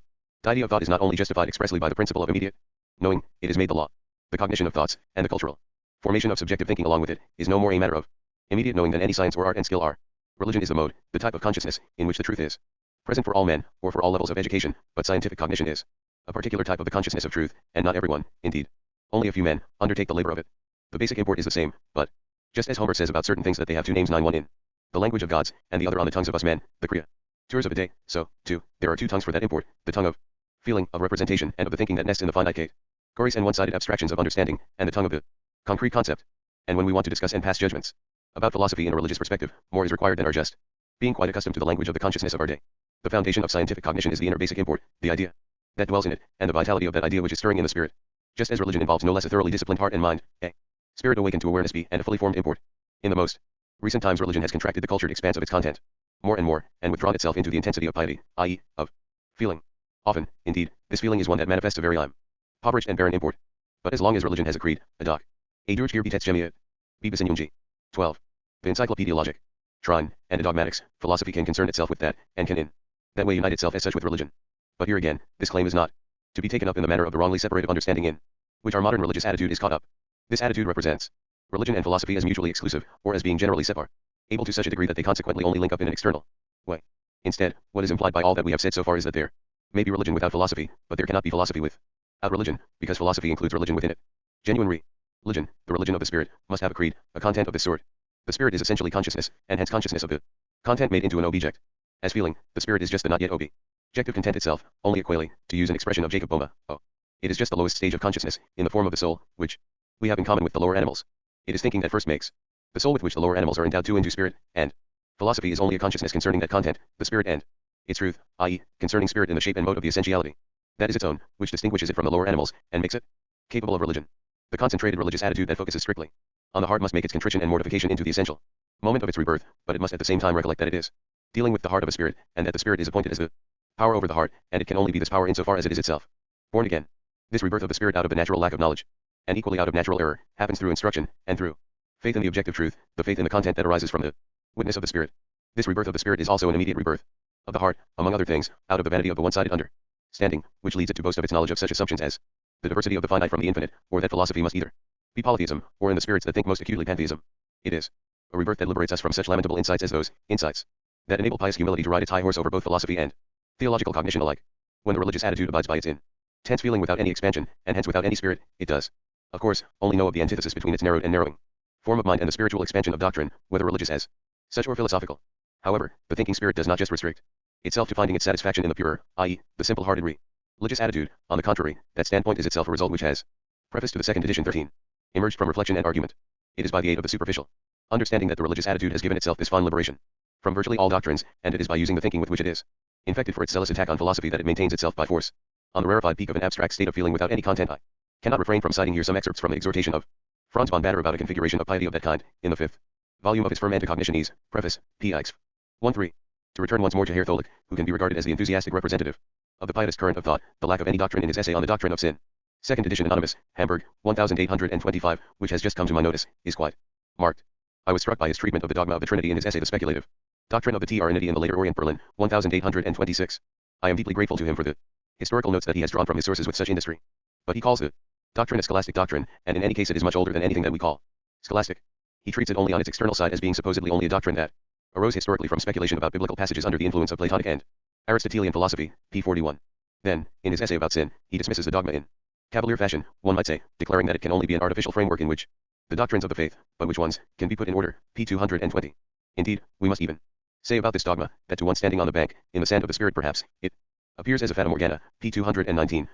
idea of thought is not only justified expressly by the principle of immediate knowing, it is made the law. The cognition of thoughts, and the cultural formation of subjective thinking along with it, is no more a matter of immediate knowing than any science or art and skill are. Religion is the mode, the type of consciousness, in which the truth is present for all men, or for all levels of education, but scientific cognition is a particular type of the consciousness of truth, and not everyone, indeed, only a few men, undertake the labor of it. The basic import is the same, but, just as Homer says about certain things that they have two names, 9 one in the language of gods, and the other on the tongues of us men, the creatures of a day, so, too, there are two tongues for that import, the tongue of feeling, of representation, and of the thinking that nests in the finite categories and one-sided abstractions of understanding, and the tongue of the concrete concept. And when we want to discuss and pass judgments about philosophy in a religious perspective, more is required than our just being quite accustomed to the language of the consciousness of our day. The foundation of scientific cognition is the inner basic import, the idea that dwells in it, and the vitality of that idea which is stirring in the spirit. Just as religion involves no less a thoroughly disciplined heart and mind, a spirit awakened to awareness, and a fully formed import. In the most recent times religion has contracted the cultured expanse of its content more and more, and withdrawn itself into the intensity of piety, i.e., of feeling. Often, indeed, this feeling is one that manifests a very impoverished and barren import. But as long as religion has a creed, a doc, a durchgebietets gemiet, bibis in G. 12. The Encyclopaedia Logic, Trine, and a dogmatics, philosophy can concern itself with that, and can in that way unite itself as such with religion. But here again, this claim is not to be taken up in the manner of the wrongly separated understanding in which our modern religious attitude is caught up. This attitude represents religion and philosophy as mutually exclusive, or as being generally separate, able to such a degree that they consequently only link up in an external way. Instead, what is implied by all that we have said so far is that there may be religion without philosophy, but there cannot be philosophy without religion, because philosophy includes religion within it. Genuine religion, the religion of the spirit, must have a creed, a content of this sort. The spirit is essentially consciousness, and hence consciousness of the content made into an object. As feeling, the spirit is just the not yet objective content itself, only equally, to use an expression of Jacob Boehme, it is just the lowest stage of consciousness, in the form of the soul, which we have in common with the lower animals. It is thinking that first makes the soul with which the lower animals are endowed to into spirit, and Philosophy is only a consciousness concerning that content, the spirit and its truth, i.e., concerning spirit in the shape and mode of the essentiality. That is its own, which distinguishes it from the lower animals, and makes it capable of religion. The concentrated religious attitude that focuses strictly on the heart must make its contrition and mortification into the essential moment of its rebirth, but it must at the same time recollect that it is dealing with the heart of a spirit, and that the spirit is appointed as the power over the heart, and it can only be this power insofar as it is itself born again. This rebirth of the spirit out of the natural lack of knowledge, and equally out of natural error, happens through instruction, and through faith in the objective truth, the faith in the content that arises from the witness of the spirit. This rebirth of the spirit is also an immediate rebirth of the heart, among other things, out of the vanity of the one-sided understanding, which leads it to boast of its knowledge of such assumptions as the diversity of the finite from the infinite, or that philosophy must either be polytheism, or in the spirits that think most acutely pantheism. It is a rebirth that liberates us from such lamentable insights as those insights that enable pious humility to ride its high horse over both philosophy and theological cognition alike. When the religious attitude abides by its intense feeling without any expansion, and hence without any spirit, it does, of course, only know of the antithesis between its narrowed and narrowing form of mind and the spiritual expansion of doctrine, whether religious as such or philosophical. However, the thinking spirit does not just restrict itself to finding its satisfaction in the purer, i.e., the simple-hearted religious attitude. On the contrary, that standpoint is itself a result which has, preface to the second edition 13, emerged from reflection and argument. It is by the aid of the superficial understanding that the religious attitude has given itself this fine liberation from virtually all doctrines, and it is by using the thinking with which it is infected for its zealous attack on philosophy that it maintains itself by force on the rarefied peak of an abstract state of feeling without any content. I cannot refrain from citing here some excerpts from the exhortation of Franz von Bader about a configuration of piety of that kind, in the 5th volume of his Firm Anticognitiones, preface, pix. 1-3. To return once more to Herr Tholick, who can be regarded as the enthusiastic representative of the pietist current of thought, the lack of any doctrine in his essay on the doctrine of sin, 2nd edition anonymous, Hamburg, 1825, which has just come to my notice, is quite marked. I was struck by his treatment of the dogma of the Trinity in his essay The Speculative Doctrine of the Trinity in the later Orient, Berlin, 1826. I am deeply grateful to him for the historical notes that he has drawn from his sources with such industry. But he calls the doctrine a scholastic doctrine, and in any case it is much older than anything that we call scholastic. He treats it only on its external side as being supposedly only a doctrine that arose historically from speculation about biblical passages under the influence of Platonic and Aristotelian philosophy, p. 41. Then, in his essay about sin, he dismisses the dogma in cavalier fashion, one might say, declaring that it can only be an artificial framework in which the doctrines of the faith, but which ones, can be put in order, p. 220. Indeed, we must even say about this dogma, that to one standing on the bank, in the sand of the spirit perhaps, it appears as a fata morgana, p. 219.11.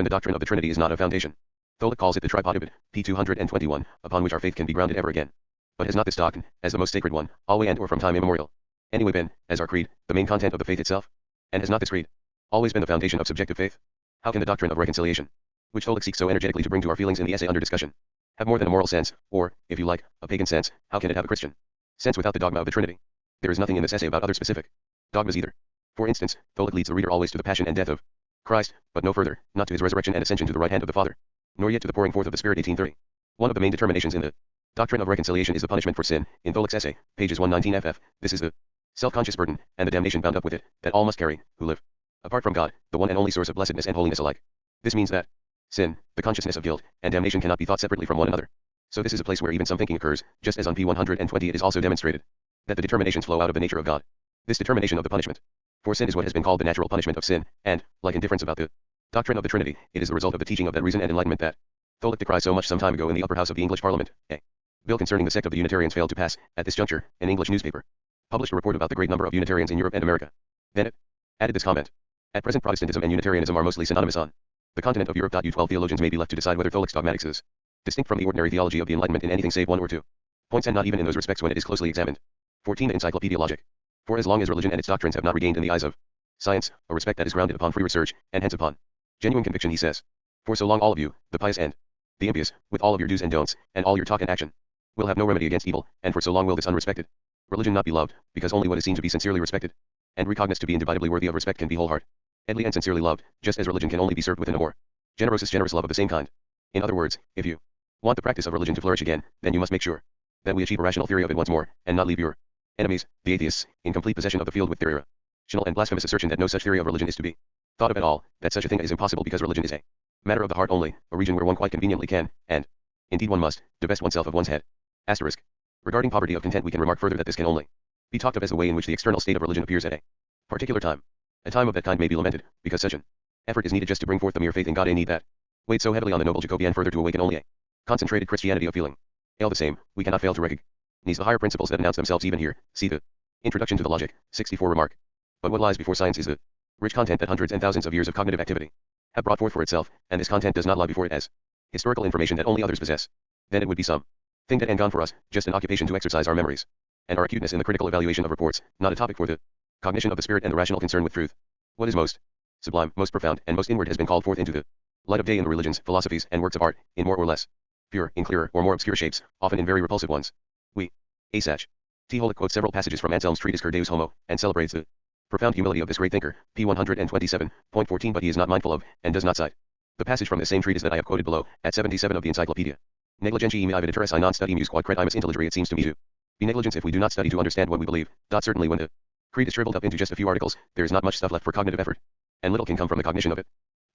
The doctrine of the Trinity is not a foundation. Tholick calls it the tripod, p. 221, upon which our faith can be grounded ever again. But has not this doctrine, as the most sacred one, always and or from time immemorial, anyway been, as our creed, the main content of the faith itself? And has not this creed always been the foundation of subjective faith? How can the doctrine of reconciliation, which Tholick seeks so energetically to bring to our feelings in the essay under discussion, have more than a moral sense, or, if you like, a pagan sense? How can it have a Christian sense without the dogma of the Trinity? There is nothing in this essay about other specific dogmas either. For instance, Tholick leads the reader always to the passion and death of Christ, but no further, not to his resurrection and ascension to the right hand of the Father, nor yet to the pouring forth of the Spirit. 1830. One of the main determinations in the doctrine of reconciliation is the punishment for sin. In Tholick's essay, pages 119 ff, this is the self-conscious burden, and the damnation bound up with it, that all must carry, who live apart from God, the one and only source of blessedness and holiness alike. This means that sin, the consciousness of guilt, and damnation cannot be thought separately from one another. So this is a place where even some thinking occurs, just as on p. 120 it is also demonstrated that the determinations flow out of the nature of God. This determination of the punishment for sin is what has been called the natural punishment of sin, and, like indifference about the doctrine of the Trinity, it is the result of the teaching of that reason and enlightenment that Tholick decried so much some time ago in the upper house of the English Parliament. A bill concerning the sect of the Unitarians failed to pass. At this juncture, an English newspaper published a report about the great number of Unitarians in Europe and America. Then it added this comment: at present Protestantism and Unitarianism are mostly synonymous on the continent of Europe. U12 theologians may be left to decide whether Tholick's dogmatics is distinct from the ordinary theology of the Enlightenment in anything save one or two points, and not even in those respects when it is closely examined. 14. Encyclopaedia Logic. For as long as religion and its doctrines have not regained in the eyes of science a respect that is grounded upon free research, and hence upon genuine conviction, he says, for so long all of you, the pious and the impious, with all of your do's and don'ts, and all your talk and action, will have no remedy against evil, and for so long will this unrespected religion not be loved, because only what is seen to be sincerely respected, and recognized to be indubitably worthy of respect, can be wholeheartedly and sincerely loved, just as religion can only be served within a more generous love of the same kind. In other words, if you want the practice of religion to flourish again, then you must make sure that we achieve a rational theory of it once more, and not leave your enemies, the atheists, in complete possession of the field with their irrational and blasphemous assertion that no such theory of religion is to be thought of at all, that such a thing is impossible because religion is a matter of the heart only, a region where one quite conveniently can, and indeed one must, divest oneself of one's head. Asterisk. Regarding poverty of content, we can remark further that this can only be talked of as the way in which the external state of religion appears at a particular time. A time of that kind may be lamented, because such an effort is needed just to bring forth the mere faith in God, a need that weighed so heavily on the noble Jacobean further to awaken only a concentrated Christianity of feeling. All the same, we cannot fail to recognize the higher principles that announce themselves even here. See the Introduction to the Logic, 64 remark. But what lies before science is the rich content that hundreds and thousands of years of cognitive activity have brought forth for itself, and this content does not lie before it as historical information that only others possess. Then it would be some thing that and gone for us, just an occupation to exercise our memories. and our acuteness in the critical evaluation of reports, not a topic for the cognition of the spirit and the rational concern with truth. What is most sublime, most profound, and most inward has been called forth into the light of day in the religions, philosophies, and works of art, in more or less pure, in clearer or more obscure shapes, often in very repulsive ones. We, Asach. T. Holick quotes several passages from Anselm's treatise Cur Deus Homo, and celebrates the profound humility of this great thinker, p. 127.14, but he is not mindful of, and does not cite the passage from the same treatise that I have quoted below, at 77 of the Encyclopaedia. Negligentiae me ivediturus I non studimus quod credimus intelligere. It seems to me to be negligence if we do not study to understand what we believe. Certainly when the creed is shriveled up into just a few articles, there is not much stuff left for cognitive effort, and little can come from the cognition of it.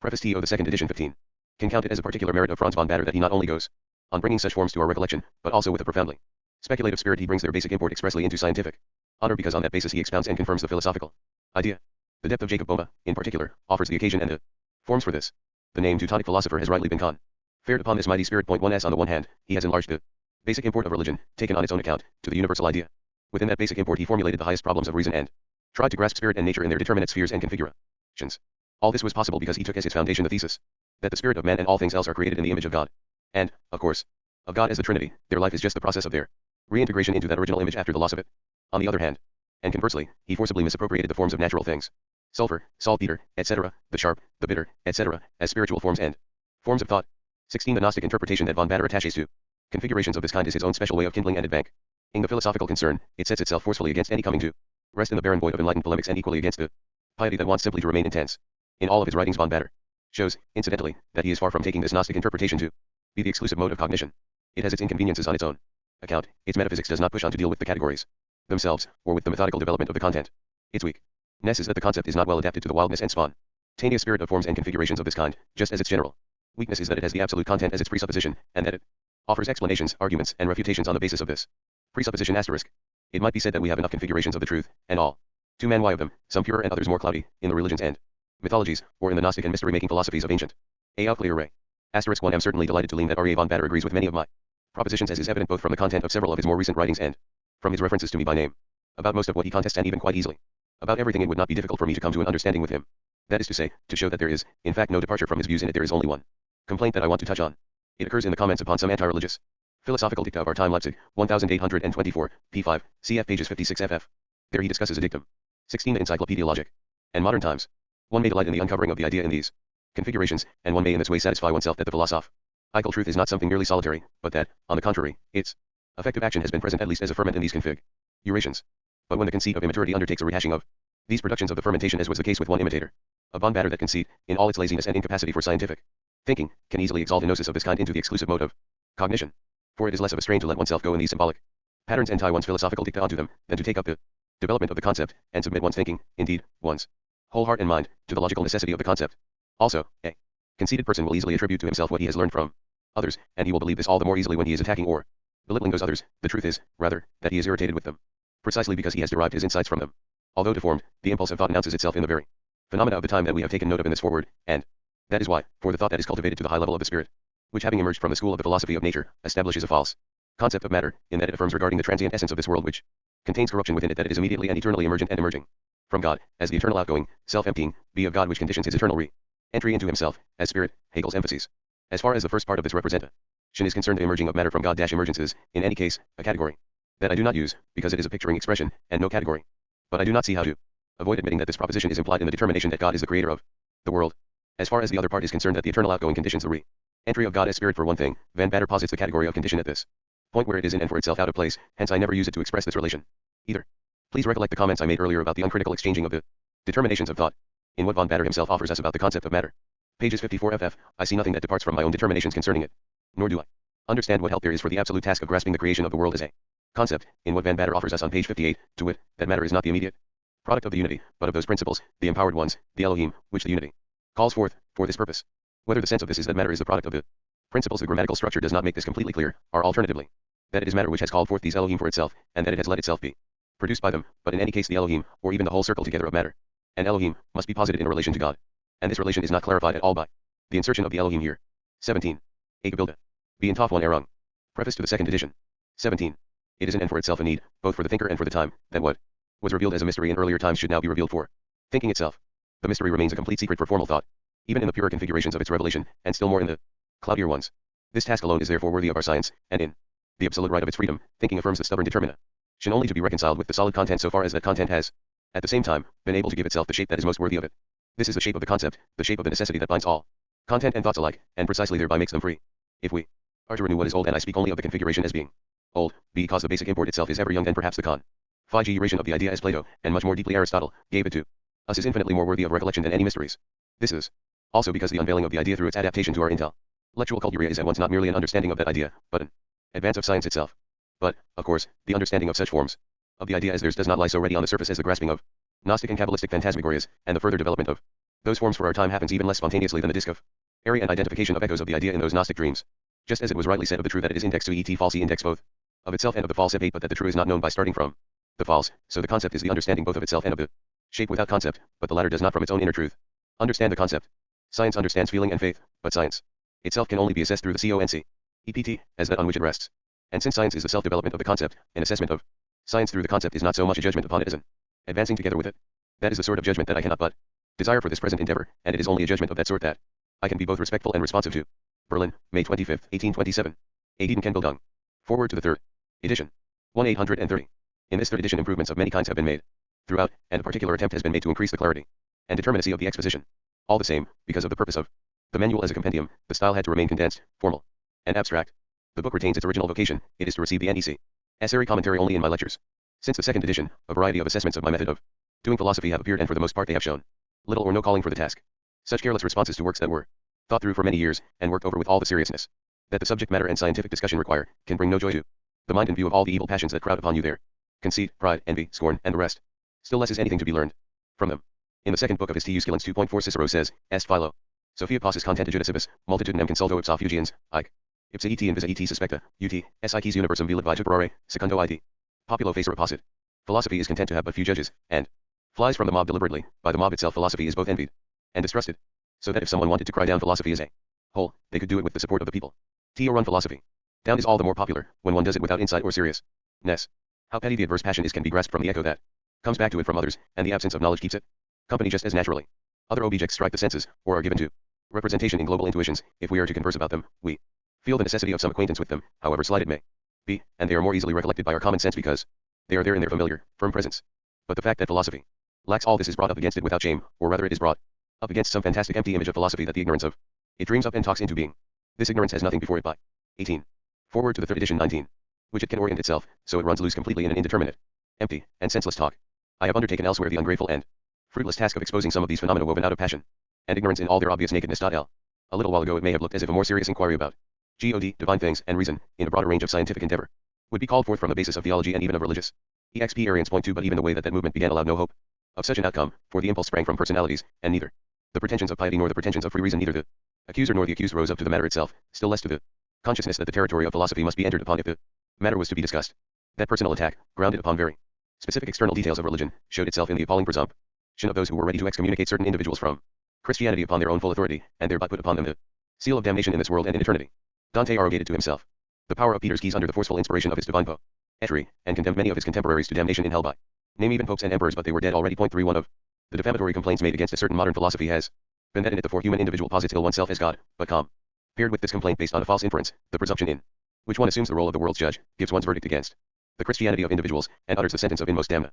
Preface to the second edition 15. Can count it as a particular merit of Franz von Bader that he not only goes on bringing such forms to our recollection, but also with a profoundly speculative spirit he brings their basic import expressly into scientific honor, because on that basis he expounds and confirms the philosophical idea. The depth of Jacob Boehme, in particular, offers the occasion and the forms for this. The name Teutonic philosopher has rightly been conferred upon this mighty spirit. 1s On the one hand, he has enlarged the basic import of religion, taken on its own account, to the universal idea. Within that basic import he formulated the highest problems of reason and tried to grasp spirit and nature in their determinate spheres and configurations. All this was possible because he took as its foundation the thesis that the spirit of man and all things else are created in the image of God. And, of course, of God as the Trinity, their life is just the process of their reintegration into that original image after the loss of it. On the other hand, and conversely, he forcibly misappropriated the forms of natural things, sulfur, saltpeter, etc., the sharp, the bitter, etc., as spiritual forms and forms of thought. 16. The Gnostic interpretation that von Bader attaches to configurations of this kind is his own special way of kindling and advancing the philosophical concern. It sets itself forcefully against any coming to rest in the barren void of enlightened polemics, and equally against the piety that wants simply to remain intense. In all of his writings von Bader shows, incidentally, that he is far from taking this Gnostic interpretation to be the exclusive mode of cognition. It has its inconveniences on its own account. Its metaphysics does not push on to deal with the categories themselves, or with the methodical development of the content. Its weakness is that the concept is not well adapted to the wildness and spontaneous spirit of forms and configurations of this kind, just as its general weakness is that it has the absolute content as its presupposition, and that it offers explanations, arguments, and refutations on the basis of this presupposition. It might be said that we have enough configurations of the truth, and all too many of them, some purer and others more cloudy, in the religions and mythologies, or in the Gnostic and mystery-making philosophies of ancient outclear ray. 1 am certainly delighted to learn that R.A. von Bader agrees with many of my propositions, as is evident both from the content of several of his more recent writings and from his references to me by name. About most of what he contests, and even quite easily about everything, it would not be difficult for me to come to an understanding with him. That is to say, to show that there is, in fact, no departure from his views in it. There is only one complaint that I want to touch on. It occurs in the comments upon some anti-religious philosophical dicta of our time. Leipzig, 1824, p5, cf. pages 56 ff. There he discusses a dictum. 16. Encyclopaedia Logic and Modern Times. One may delight in the uncovering of the idea in these configurations, and one may in this way satisfy oneself that the philosophical truth is not something merely solitary, but that, on the contrary, its effective action has been present at least as a ferment in these configurations. But when the conceit of immaturity undertakes a rehashing of these productions of the fermentation, as was the case with one imitator of von Bader, that conceit, in all its laziness and incapacity for scientific thinking, can easily exalt a gnosis of this kind into the exclusive mode of cognition. For it is less of a strain to let oneself go in these symbolic patterns and tie one's philosophical dicta onto them, than to take up the development of the concept, and submit one's thinking, indeed, one's whole heart and mind, to the logical necessity of the concept. Also, a conceited person will easily attribute to himself what he has learned from others, and he will believe this all the more easily when he is attacking or belittling those others. The truth is, rather, that he is irritated with them, precisely because he has derived his insights from them. Although deformed, the impulse of thought announces itself in the very phenomena of the time that we have taken note of in this foreword, and that is why, for the thought that is cultivated to the high level of the spirit, which having emerged from the school of the philosophy of nature, establishes a false concept of matter, in that it affirms regarding the transient essence of this world which contains corruption within it, that it is immediately and eternally emergent and emerging from God, as the eternal outgoing, self-emptying, be of God, which conditions his eternal entry into himself, as spirit. Hegel's emphases. As far as the first part of this representation is concerned, the emerging of matter from God emergence is, in any case, a category that I do not use, because it is a picturing expression, and no category. But I do not see how to avoid admitting that this proposition is implied in the determination that God is the creator of the world. As far as the other part is concerned, that the eternal outgoing conditions the entry of God as spirit. For one thing, von Bader posits the category of condition at this point where it is in and for itself out of place, hence I never use it to express this relation either. Please recollect the comments I made earlier about the uncritical exchanging of the determinations of thought in what von Bader himself offers us about the concept of matter. Pages 54 ff. I see nothing that departs from my own determinations concerning it, nor do I understand what help there is for the absolute task of grasping the creation of the world as a concept, in what von Bader offers us on page 58, to wit, that matter is not the immediate product of the unity, but of those principles, the empowered ones, the Elohim, which the unity calls forth, for this purpose. Whether the sense of this is that matter is the product of the principles, the grammatical structure does not make this completely clear, or alternatively, that it is matter which has called forth these Elohim for itself, and that it has let itself be produced by them, but in any case the Elohim, or even the whole circle together of matter and Elohim, must be posited in a relation to God, and this relation is not clarified at all by the insertion of the Elohim here. 17. A Gebilde. B in Toph 1 Erung. Preface to the second edition. 17. It is an end for itself a need, both for the thinker and for the time, that what was revealed as a mystery in earlier times should now be revealed for thinking itself. The mystery remains a complete secret for formal thought, even in the purer configurations of its revelation, and still more in the cloudier ones. This task alone is therefore worthy of our science, and in the absolute right of its freedom, thinking affirms the stubborn determination should only to be reconciled with the solid content so far as that content has, at the same time, been able to give itself the shape that is most worthy of it. This is the shape of the concept, the shape of the necessity that binds all content and thoughts alike, and precisely thereby makes them free. If we are to renew what is old, and I speak only of the configuration as being old, because the basic import itself is ever young, then perhaps the configuration of the idea as Plato, and much more deeply Aristotle, gave it to us is infinitely more worthy of recollection than any mysteries. This is also because the unveiling of the idea through its adaptation to our intellectual culture is at once not merely an understanding of that idea, but an advance of science itself. But, of course, the understanding of such forms of the idea as theirs does not lie so ready on the surface as the grasping of Gnostic and Kabbalistic phantasmagorias, and the further development of those forms for our time happens even less spontaneously than the disc of area and identification of echoes of the idea in those Gnostic dreams. Just as it was rightly said of the true that it is index to et falsi index both of itself and of the false but that the true is not known by starting from the false, so the concept is the understanding both of itself and of the shape without concept, but the latter does not from its own inner truth understand the concept. Science understands feeling and faith, but science itself can only be assessed through the concept as that on which it rests. And since science is the self-development of the concept, an assessment of science through the concept is not so much a judgment upon it as an advancing together with it. That is the sort of judgment that I cannot but desire for this present endeavor, and it is only a judgment of that sort that I can be both respectful and responsive to. Berlin, May 25, 1827. Edenkenbildung. Forward to the third edition. 1830. In this third edition improvements of many kinds have been made throughout, and a particular attempt has been made to increase the clarity and determinacy of the exposition. All the same, because of the purpose of the manual as a compendium, the style had to remain condensed, formal, and abstract. The book retains its original vocation, it is to receive the necessary commentary only in my lectures. Since the second edition, a variety of assessments of my method of doing philosophy have appeared, and for the most part they have shown little or no calling for the task. Such careless responses to works that were thought through for many years, and worked over with all the seriousness that the subject matter and scientific discussion require, can bring no joy to the mind in view of all the evil passions that crowd upon you there. Conceit, pride, envy, scorn, and the rest. Still less is anything to be learned from them. In the second book of his Tusculans 2.4 Cicero says, Est Philo. Sophia paucis contentigius ibis, multitudinem consulto ipsa fugiens, ic. Ipsa et invisa et suspecta, ut, sicis universum velit vituperare, secundo it. Populo facere possit. Philosophy is content to have but few judges, and flies from the mob deliberately. By the mob itself philosophy is both envied and distrusted. So that if someone wanted to cry down philosophy as a whole, they could do it with the support of the people. Or run philosophy down is all the more popular, when one does it without insight or seriousness. How petty the adverse passion is can be grasped from the echo that comes back to it from others, and the absence of knowledge keeps it company just as naturally. Other objects strike the senses, or are given to representation in global intuitions. If we are to converse about them, we feel the necessity of some acquaintance with them, however slight it may be, and they are more easily recollected by our common sense because they are there in their familiar, firm presence. But the fact that philosophy lacks all this is brought up against it without shame, or rather it is brought up against some fantastic empty image of philosophy that the ignorance of it dreams up and talks into being. This ignorance has nothing before it by 18. Forward to the third edition 19. Which it can orient itself, so it runs loose completely in an indeterminate, empty, and senseless talk. I have undertaken elsewhere the ungrateful and fruitless task of exposing some of these phenomena woven out of passion and ignorance in all their obvious nakedness. A little while ago it may have looked as if a more serious inquiry about God, divine things, and reason, in a broader range of scientific endeavor, would be called forth from the basis of theology and even of religious experience. Point 2. But even the way that movement began allowed no hope of such an outcome, for the impulse sprang from personalities, and neither the pretensions of piety nor the pretensions of free reason, neither the accuser nor the accused rose up to the matter itself, still less to the consciousness that the territory of philosophy must be entered upon if the matter was to be discussed. That personal attack, grounded upon very specific external details of religion, showed itself in the appalling presumption of those who were ready to excommunicate certain individuals from Christianity upon their own full authority, and thereby put upon them the seal of damnation in this world and in eternity. Dante arrogated to himself the power of Peter's keys under the forceful inspiration of his divine poetry, and condemned many of his contemporaries to damnation in hell by name even popes and emperors, but they were dead already. Point 3. One of the defamatory complaints made against a certain modern philosophy has been that in it the forehuman individual posits oneself as God, but paired with this complaint based on a false inference, the presumption in which one assumes the role of the world's judge, gives one's verdict against the Christianity of individuals, and utters the sentence of inmost damnation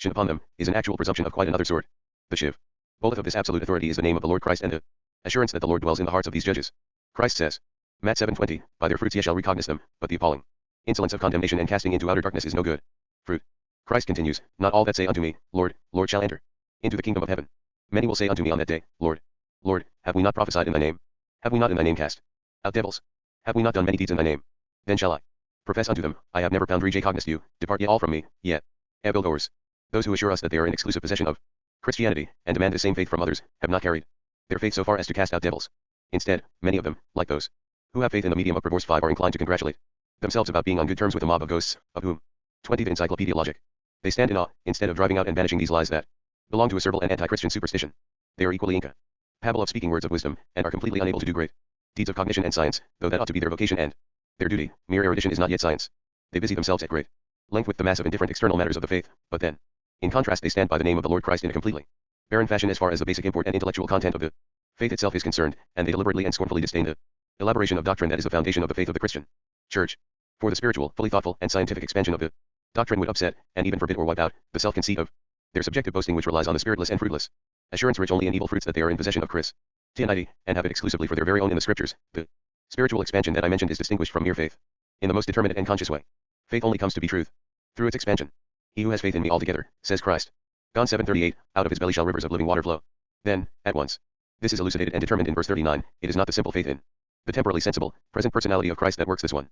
upon them, is an actual presumption of quite another sort. The shiv boleth of this absolute authority is the name of the Lord Christ and the assurance that the Lord dwells in the hearts of these judges. Christ says, Matt 7:20, by their fruits ye shall recognize them, but the appalling insolence of condemnation and casting into outer darkness is no good fruit. Christ continues, not all that say unto me, Lord, Lord shall enter into the kingdom of heaven. Many will say unto me on that day, Lord, Lord, have we not prophesied in thy name? Have we not in thy name cast out devils? Have we not done many deeds in thy name? Then shall I profess unto them, I have never found recognised you, depart ye all from me, yet evil-doers. Those who assure us that they are in exclusive possession of Christianity, and demand the same faith from others, have not carried their faith so far as to cast out devils. Instead, many of them, like those who have faith in the medium of perverse 5, are inclined to congratulate themselves about being on good terms with a mob of ghosts, of whom 20 the Encyclopaedia Logic. They stand in awe, instead of driving out and banishing these lies that belong to a servile and anti-Christian superstition. They are equally incapable of speaking words of wisdom, and are completely unable to do great deeds of cognition and science, though that ought to be their vocation and their duty. Mere erudition is not yet science. They busy themselves at great length with the mass of indifferent external matters of the faith, but then, in contrast, they stand by the name of the Lord Christ in a completely barren fashion as far as the basic import and intellectual content of the faith itself is concerned, and they deliberately and scornfully disdain the elaboration of doctrine that is the foundation of the faith of the Christian Church. For the spiritual, fully thoughtful, and scientific expansion of the Doctrine would upset, and even forbid or wipe out, the self-conceit of their subjective boasting which relies on the spiritless and fruitless assurance rich only in evil fruits that they are in possession of Christianity, and have it exclusively for their very own in the scriptures. The spiritual expansion that I mentioned is distinguished from mere faith in the most determinate and conscious way. Faith only comes to be truth through its expansion. He who has faith in me altogether, says Christ. John 7:38, out of his belly shall rivers of living water flow. Then, at once, this is elucidated and determined in verse 39, it is not the simple faith in the temporally sensible, present personality of Christ that works this one.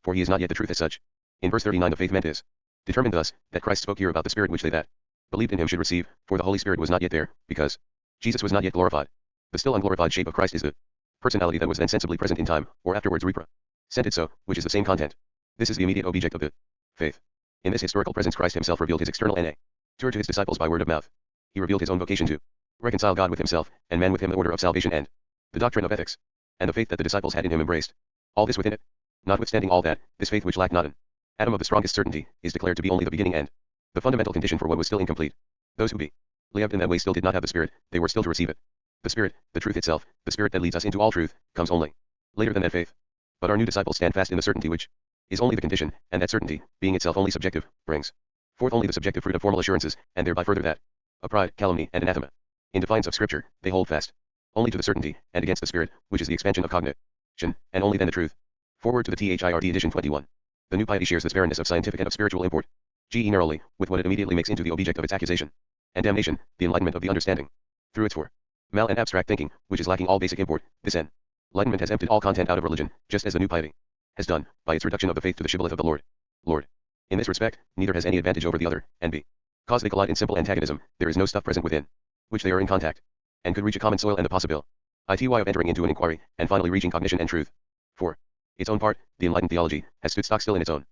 For he is not yet the truth as such. In verse 39 the faith meant is determined thus, that Christ spoke here about the Spirit which they that believed in him should receive, for the Holy Spirit was not yet there, because Jesus was not yet glorified. The still unglorified shape of Christ is the personality that was then sensibly present in time, or afterwards represented so, which is the same content. This is the immediate object of the faith. In this historical presence Christ himself revealed his external nature to his disciples by word of mouth. He revealed his own vocation to reconcile God with himself, and man with him, the order of salvation and the doctrine of ethics, and the faith that the disciples had in him embraced all this within it. Notwithstanding all that, this faith which lacked not an atom of the strongest certainty, is declared to be only the beginning and the fundamental condition for what was still incomplete. Those who believed in that way still did not have the Spirit, they were still to receive it. The Spirit, the truth itself, the Spirit that leads us into all truth, comes only later than that faith. But our new disciples stand fast in the certainty which is only the condition, and that certainty, being itself only subjective, brings forth only the subjective fruit of formal assurances, and thereby further that of pride, calumny, and anathema. In defiance of Scripture, they hold fast only to the certainty, and against the Spirit, which is the expansion of cognition, and only then the truth. Forward to the THIRD edition 21. The new piety shares this barrenness of scientific and of spiritual import, narrowly, with what it immediately makes into the object of its accusation and damnation, the enlightenment of the understanding. Through its formal and abstract thinking, which is lacking all basic import, this enlightenment has emptied all content out of religion, just as the new piety has done, by its reduction of the faith to the shibboleth of the Lord. In this respect, neither has any advantage over the other, and because they collide in simple antagonism, there is no stuff present within which they are in contact, and could reach a common soil and the possibility of entering into an inquiry, and finally reaching cognition and truth. For its own part, the enlightened theology has stood stock still in its own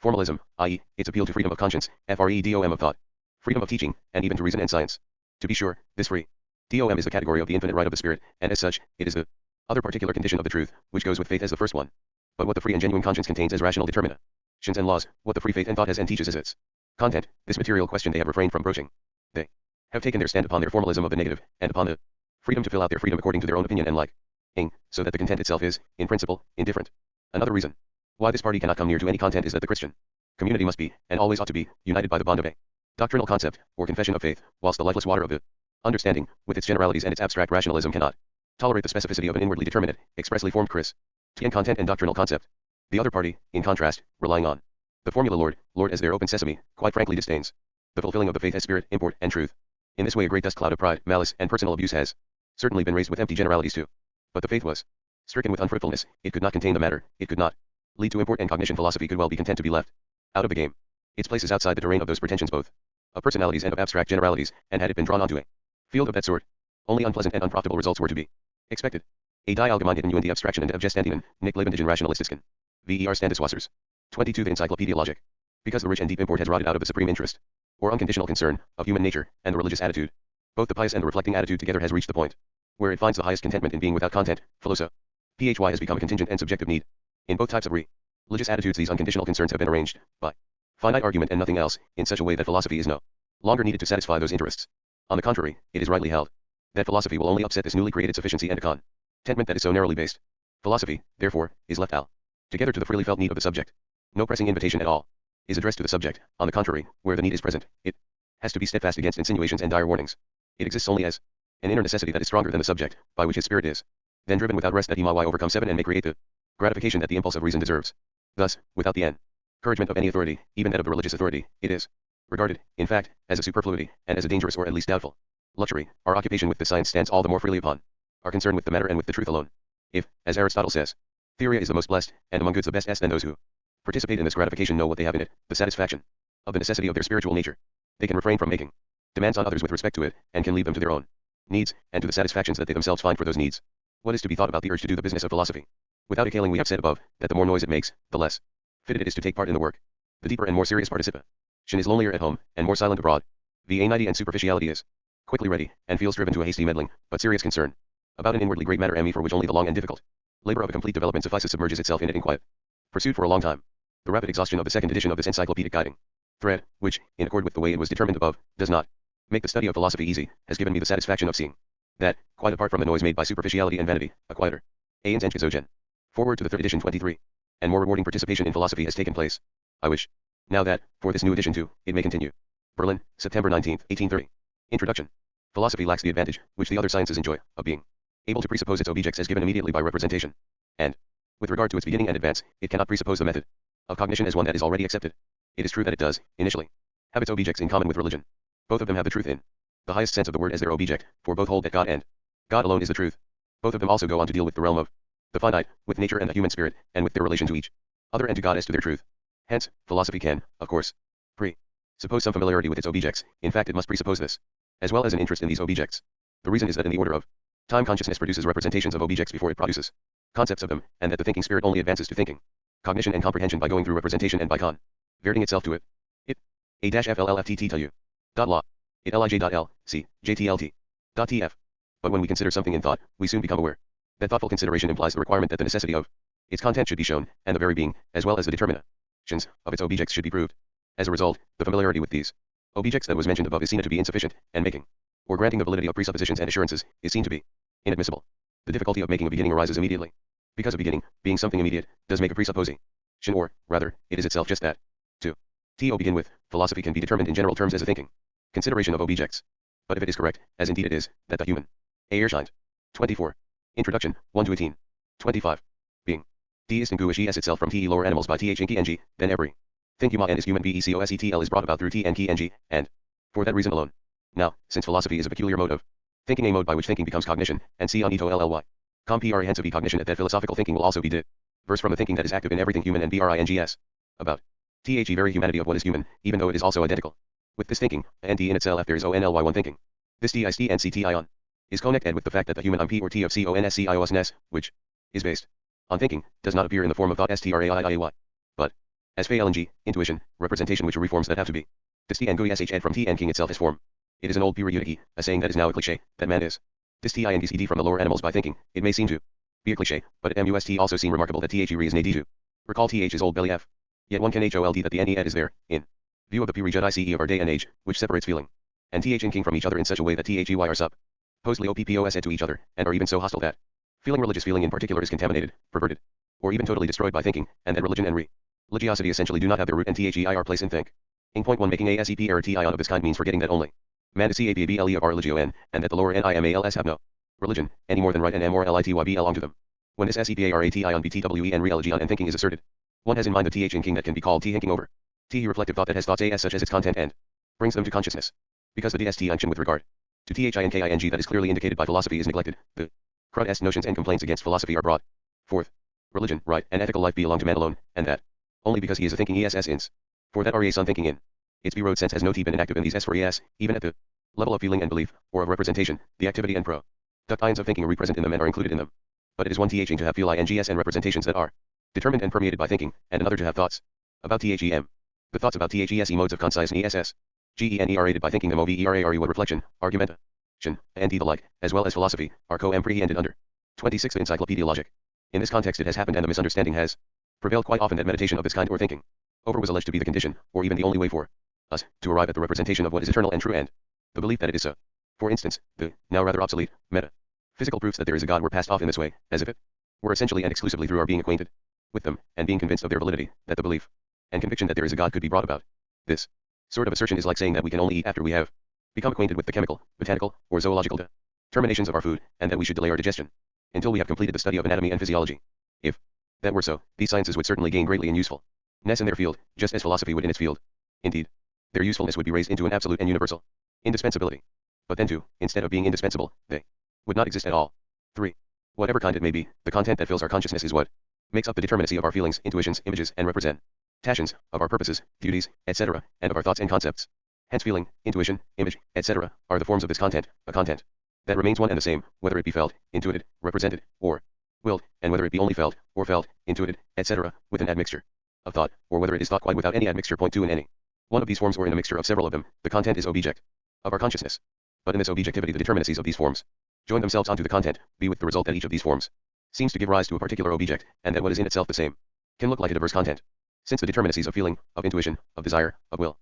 formalism, i.e., its appeal to freedom of conscience, freedom of thought, freedom of teaching, and even to reason and science. To be sure, this freedom is the category of the infinite right of the Spirit, and as such, it is the other particular condition of the truth, which goes with faith as the first one. But what the free and genuine conscience contains as rational determinations and laws, what the free faith and thought has and teaches as its content, this material question they have refrained from broaching. They have taken their stand upon their formalism of the negative, and upon the freedom to fill out their freedom according to their own opinion and liking, so that the content itself is, in principle, indifferent. Another reason why this party cannot come near to any content is that the Christian community must be, and always ought to be, united by the bond of a doctrinal concept, or confession of faith, whilst the lifeless water of the understanding, with its generalities and its abstract rationalism cannot tolerate the specificity of an inwardly determinate, expressly formed Christian content and doctrinal concept. The other party, in contrast, relying on the formula Lord, Lord as their open sesame, quite frankly disdains the fulfilling of the faith as spirit, import, and truth. In this way a great dust cloud of pride, malice, and personal abuse has certainly been raised with empty generalities too. But the faith was stricken with unfruitfulness, it could not contain the matter, it could not lead to import and cognition. Philosophy could well be content to be left out of the game. Its place is outside the terrain of those pretensions both of personalities and of abstract generalities, and had it been drawn onto a field of that sort, only unpleasant and unprofitable results were to be expected. A die allgemein hidden in the abstraction and of gestandinen, Nick Lebendigen Rationalistisken. Ver Standeswassers. 22 The Encyclopaedia Logic. Because the rich and deep import has rotted out of the supreme interest, or unconditional concern, of human nature, and the religious attitude, both the pious and the reflecting attitude together has reached the point where it finds the highest contentment in being without content. Philoso. Phy has become a contingent and subjective need. In both types of religious attitudes these unconditional concerns have been arranged, by finite argument and nothing else, in such a way that philosophy is no longer needed to satisfy those interests. On the contrary, it is rightly held that philosophy will only upset this newly created sufficiency and a contentment that is so narrowly based. Philosophy, therefore, is left out together to the freely felt need of the subject. No pressing invitation at all is addressed to the subject. On the contrary, where the need is present, it has to be steadfast against insinuations and dire warnings. It exists only as an inner necessity that is stronger than the subject, by which his spirit is then driven without rest that he may overcome seven and may create the gratification that the impulse of reason deserves. Thus, without the encouragement of any authority, even that of the religious authority, it is regarded, in fact, as a superfluity, and as a dangerous or at least doubtful luxury. Our occupation with the science stands all the more freely upon our concern with the matter and with the truth alone. If, as Aristotle says, theoria is the most blessed, and among goods the best, then those who participate in this gratification know what they have in it, the satisfaction of the necessity of their spiritual nature. They can refrain from making demands on others with respect to it, and can leave them to their own needs, and to the satisfactions that they themselves find for those needs. What is to be thought about the urge to do the business of philosophy? Without ecaling, we have said above, that the more noise it makes, the less fitted it is to take part in the work. The deeper and more serious participation is lonelier at home, and more silent abroad. The anxiety and superficiality is quickly ready, and feels driven to a hasty meddling, but serious concern about an inwardly great matter, for which only the long and difficult labor of a complete development suffices, submerges itself in it in quiet pursued for a long time. The rapid exhaustion of the second edition of this encyclopedic guiding thread, which, in accord with the way it was determined above, does not make the study of philosophy easy, has given me the satisfaction of seeing that, quite apart from the noise made by superficiality and vanity, a quieter Forward to the third edition 23. And more rewarding participation in philosophy has taken place. I wish Now that, for this new addition to, it may continue. Berlin, September 19, 1830. Introduction. Philosophy lacks the advantage, which the other sciences enjoy, of being able to presuppose its objects as given immediately by representation. And, with regard to its beginning and advance, it cannot presuppose the method of cognition as one that is already accepted. It is true that it does, initially, have its objects in common with religion. Both of them have the truth in the highest sense of the word as their object, for both hold that God and God alone is the truth. Both of them also go on to deal with the realm of the finite, with nature and the human spirit, and with their relation to each other and to God as to their truth. Hence, philosophy can, of course, suppose some familiarity with its objects. In fact, it must presuppose this, as well as an interest in these objects. The reason is that in the order of time, consciousness produces representations of objects before it produces concepts of them, and that the thinking spirit only advances to thinking, cognition and comprehension by going through representation and by converting itself to it. It A-FLLFTT law. It Lij.L, C, JTLT. Tf. But when we consider something in thought, we soon become aware that thoughtful consideration implies the requirement that the necessity of its content should be shown, and the very being, as well as the determinations of its objects should be proved. As a result, the familiarity with these objects that was mentioned above is seen to be insufficient, and making, or granting the validity of presuppositions and assurances, is seen to be inadmissible. The difficulty of making a beginning arises immediately, because a beginning, being something immediate, does make a presupposition, or, rather, it is itself just that. To begin with, philosophy can be determined in general terms as a thinking consideration of objects. But if it is correct, as indeed it is, that the human Erschind. 24. Introduction, 1 to 18. 25. Being distinguishes itself from te lower animals by th ng, then every thing human is human becossetl is brought about through t and ng, and for that reason alone. Now, since philosophy is a peculiar mode of thinking, a mode by which thinking becomes cognition, and see on ito lly, comprehensive cognition, that philosophical thinking will also be diverse from the thinking that is active in everything human and brings about the very humanity of what is human, even though it is also identical with this thinking, and in itself there is only one thinking. This distinction is connected with the fact that the human p or t of conscious, which is based on thinking, does not appear in the form of thought straiiy, but as phalange, intuition, representation, which are reforms that have to be distinguished from t and king itself is form. It is an old periodic, a saying that is now a cliché, that man is distinguished from the lower animals by thinking. It may seem to be a cliché, but it must also seem remarkable that th re is nadi. Recall th is old belly f. Yet one can hold that the need is there, in view of the periodicity of our day and age, which separates feeling and th and king from each other in such a way that they are supposedly oppos to each other, and are even so hostile that feeling, religious feeling in particular, is contaminated, perverted, or even totally destroyed by thinking, and that religion and religiosity essentially do not have their root and their place in think. In point 1, making a sep or ti of this kind means forgetting that only man is capable of our religio, and that the lower nimals have no religion, any more than right and morality belong to them. When this separati on btwe and religion and thinking is asserted, one has in mind the th king that can be called thinking over t reflective thought that has thoughts as such as its content and brings them to consciousness. Because the distinction with regard to thinking that is clearly indicated by philosophy is neglected, the crud notions and complaints against philosophy are brought forth. Religion, right, and ethical life belong to man alone, and that only because he is a thinking ins. For that res on thinking in its b-road sense has no been inactive in these s for es, even at the level of feeling and belief, or of representation, the activity and productions of thinking are present in them and are included in them. But it is one thing to have feelings and representations that are determined and permeated by thinking, and another to have thoughts about them. The thoughts about these modes of consciousness, are aided by thinking them overare what reflection, argumentation, and the like, as well as philosophy, are comprehended under 26th Encyclopaedia Logic. In this context it has happened, and the misunderstanding has prevailed quite often, that meditation of this kind or thinking over was alleged to be the condition, or even the only way for us to arrive at the representation of what is eternal and true, and the belief that it is so. For instance, the now rather obsolete metaphysical proofs that there is a God were passed off in this way, as if it were essentially and exclusively through our being acquainted with them, and being convinced of their validity, that the belief and conviction that there is a God could be brought about. This sort of assertion is like saying that we can only eat after we have become acquainted with the chemical, botanical, or zoological determinations of our food, and that we should delay our digestion until we have completed the study of anatomy and physiology. If that were so, these sciences would certainly gain greatly in usefulness in their field, just as philosophy would in its field. Indeed, their usefulness would be raised into an absolute and universal indispensability. But then too, instead of being indispensable, they would not exist at all. 3. Whatever kind it may be, the content that fills our consciousness is what makes up the determinacy of our feelings, intuitions, images, and representations, of our purposes, duties, etc., and of our thoughts and concepts. Hence feeling, intuition, image, etc., are the forms of this content, a content that remains one and the same, whether it be felt, intuited, represented, or willed, and whether it be only felt, or felt, intuited, etc., with an admixture of thought, or whether it is thought quite without any admixture. Point 2. In any one of these forms, or in a mixture of several of them, the content is object of our consciousness. But in this objectivity the determinacies of these forms join themselves onto the content, be with the result that each of these forms seems to give rise to a particular object, and that what is in itself the same can look like a diverse content. Since the determinacies of feeling, of intuition, of desire, of will,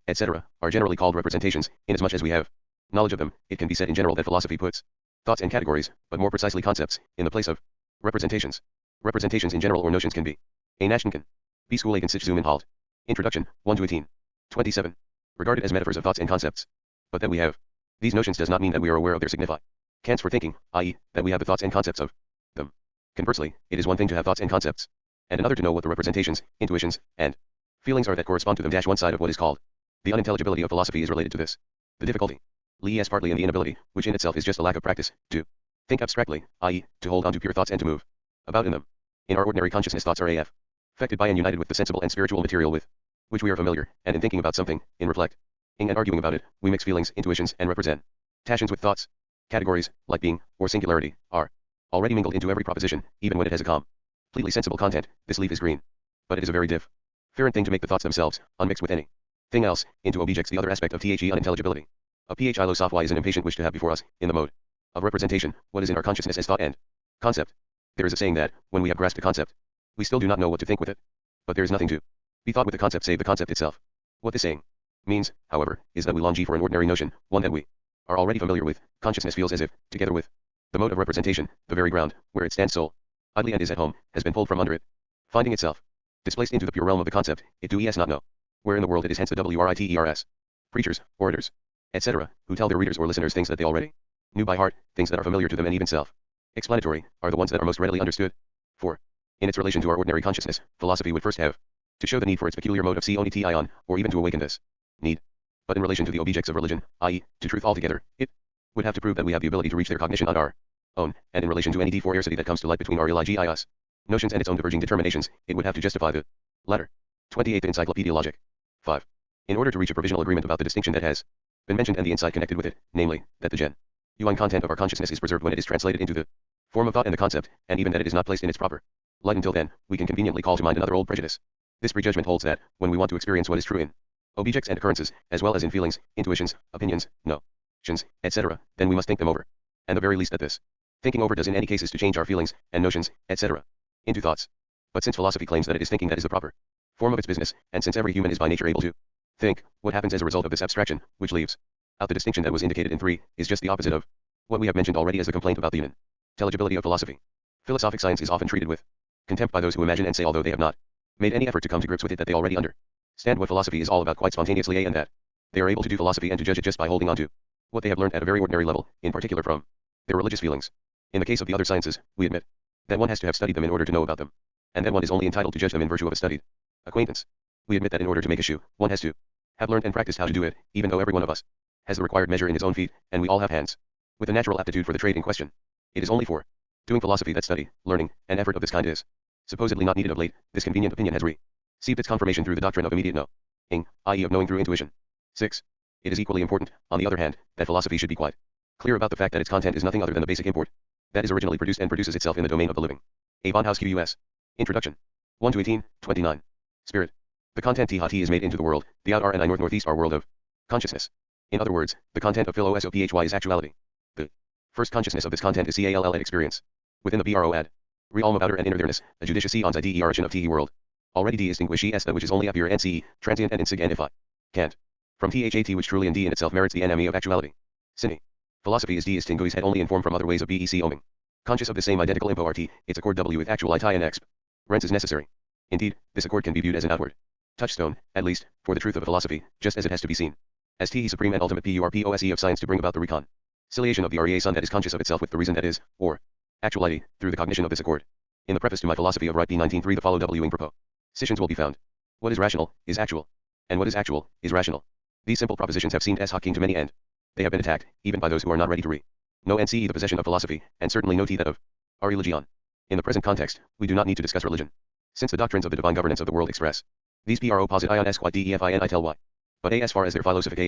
etc., are generally called representations, inasmuch as we have knowledge of them, it can be said in general that philosophy puts thoughts and categories, but more precisely concepts, in the place of representations. Representations in general or notions can be a nation can be schooling and sich zum inhalt. Introduction, 1 to 18. 27. Regarded as metaphors of thoughts and concepts. But that we have these notions does not mean that we are aware of their signifi. Cants for thinking, i.e., that we have the thoughts and concepts of them. Conversely, it is one thing to have thoughts and concepts, and another to know what the representations, intuitions, and feelings are that correspond to them. One side of what is called the unintelligibility of philosophy is related to this. The difficulty lies partly in the inability, which in itself is just a lack of practice, to think abstractly, i.e., to hold on to pure thoughts and to move about in them. In our ordinary consciousness, thoughts are affected by and united with the sensible and spiritual material with which we are familiar, and in thinking about something, in reflecting and arguing about it, we mix feelings, intuitions, and representations with thoughts. Categories, like being, or singularity, are already mingled into every proposition, even when it has a completely sensible content. This leaf is green. But it is a very different thing to make the thoughts themselves, unmixed with anything else, into objects. The other aspect of the unintelligibility of philosophy is an impatient wish to have before us, in the mode of representation, what is in our consciousness as thought and concept. There is a saying that, when we have grasped a concept, we still do not know what to think with it. But there is nothing to be thought with the concept save the concept itself. What this saying means, however, is that we long for an ordinary notion, one that we are already familiar with. Consciousness feels as if, together with the mode of representation, the very ground, where it stands sole, idly and is at home, has been pulled from under it, finding itself displaced into the pure realm of the concept. It do not know where in the world it is. Hence the writers, preachers, orators, etc., who tell their readers or listeners things that they already knew by heart, things that are familiar to them and even self-explanatory, are the ones that are most readily understood. For, in its relation to our ordinary consciousness, philosophy would first have to show the need for its peculiar mode of tion, or even to awaken this need. But in relation to the objects of religion, i.e., to truth altogether, it would have to prove that we have the ability to reach their cognition on our own, and in relation to any deforiousity that comes to light between our eligious notions and its own diverging determinations, it would have to justify the latter. 28th Encyclopedia Logic. 5. In order to reach a provisional agreement about the distinction that has been mentioned and the insight connected with it, namely, that the genuine content of our consciousness is preserved when it is translated into the form of thought and the concept, and even that it is not placed in its proper light until then, we can conveniently call to mind another old prejudice. This prejudgment holds that, when we want to experience what is true in objects and occurrences, as well as in feelings, intuitions, opinions, notions, etc., then we must think them over. And the very least that this thinking over does in any case is to change our feelings, and notions, etc., into thoughts. But since philosophy claims that it is thinking that is the proper form of its business, and since every human is by nature able to think, what happens as a result of this abstraction, which leaves out the distinction that was indicated in 3, is just the opposite of what we have mentioned already as the complaint about the unintelligibility of philosophy. Philosophic science is often treated with contempt by those who imagine and say, although they have not made any effort to come to grips with it, that they already understand what philosophy is all about quite spontaneously, and that they are able to do philosophy and to judge it just by holding on to what they have learned at a very ordinary level, in particular from their religious feelings. In the case of the other sciences, we admit that one has to have studied them in order to know about them, and that one is only entitled to judge them in virtue of a studied acquaintance. We admit that in order to make a shoe, one has to have learned and practiced how to do it, even though every one of us has the required measure in his own feet, and we all have hands with a natural aptitude for the trade in question. It is only for doing philosophy that study, learning, and effort of this kind is supposedly not needed of late. This convenient opinion has received its confirmation through the doctrine of immediate knowing, i.e. of knowing through intuition. 6. It is equally important, on the other hand, that philosophy should be quite clear about the fact that its content is nothing other than the basic import that is originally produced and produces itself in the domain of the living. A. von Haus Qus. Introduction. 1 to 18, 29. Spirit. The content T is made into the world, the out R and I north-northeast are world of consciousness. In other words, the content of philosophy is actuality. The first consciousness of this content is call at experience. Within the bro ad realm of outer and inner there-ness, a judicious eons ide origin of T world. Already distinguishes that which is only appear and ce, transient and insignificant. Can't. From that which truly and in itself merits the enemy of actuality. Sine. Philosophy is distinguished head only in form from other ways of bec oming. Conscious of the same identical impo rt, its accord w with actual it and exp. Rents is necessary. Indeed, this accord can be viewed as an outward touchstone, at least, for the truth of a philosophy, just as it has to be seen as T supreme and ultimate purpose of science to bring about the reconciliation of the REA that is conscious of itself with the reason that is, or actuality, through the cognition of this accord. In the preface to my philosophy of right p19.3 the following propositions will be found. What is rational, is actual. And what is actual, is rational. These simple propositions have seemed as shocking to many, and they have been attacked, even by those who are not ready to know and see the possession of philosophy, and certainly no that of our religion. In the present context, we do not need to discuss religion, since the doctrines of the divine governance of the world express these posit ion s quite defin I tell why. But as far as their philosophic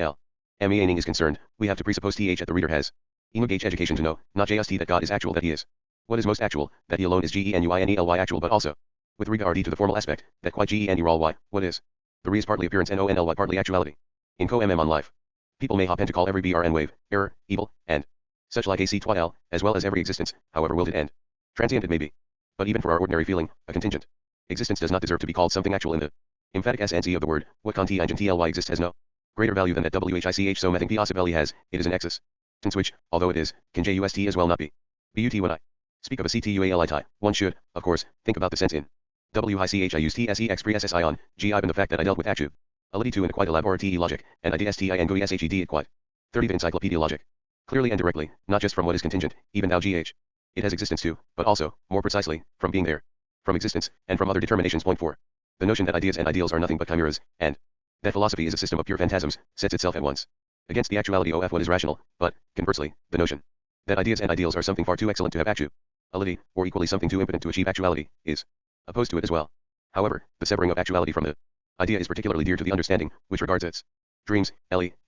meaning is concerned, we have to presuppose that the reader has enough education to know, not just that God is actual, that he is what is most actual, that he alone is genuinely actual, but also, with regard to the formal aspect, that quite genuinely what is. The re is partly appearance and only partly actuality. In co-mm on life, people may hop in to call every brn wave, error, evil, and such like ac twil, as well as every existence, however wilted and transient it may be. But even for our ordinary feeling, a contingent existence does not deserve to be called something actual in the emphatic SNC of the word. What contingent tly exists has no greater value than that which so mething possibility has. It is an existence which, although it is, can just as well not be. But when I speak of a ctuali tie, one should, of course, think about the sense in WICH I use TSEX pre-SSI on, G I and the fact that I dealt with actu. Ality to and quite elab or TE logic, and IDSTI and GUI SHED it quite. 30 The Encyclopedia logic. Clearly and directly, not just from what is contingent, even thou GH. It has existence too, but also, more precisely, from being there. From existence, and from other determinations. Point 4. The notion that ideas and ideals are nothing but chimeras, and that philosophy is a system of pure phantasms, sets itself at once against the actuality of what is rational, but, conversely, the notion that ideas and ideals are something far too excellent to have actuality, or equally something too impotent to achieve actuality, is opposed to it as well. However, the severing of actuality from the idea is particularly dear to the understanding, which regards its dreams,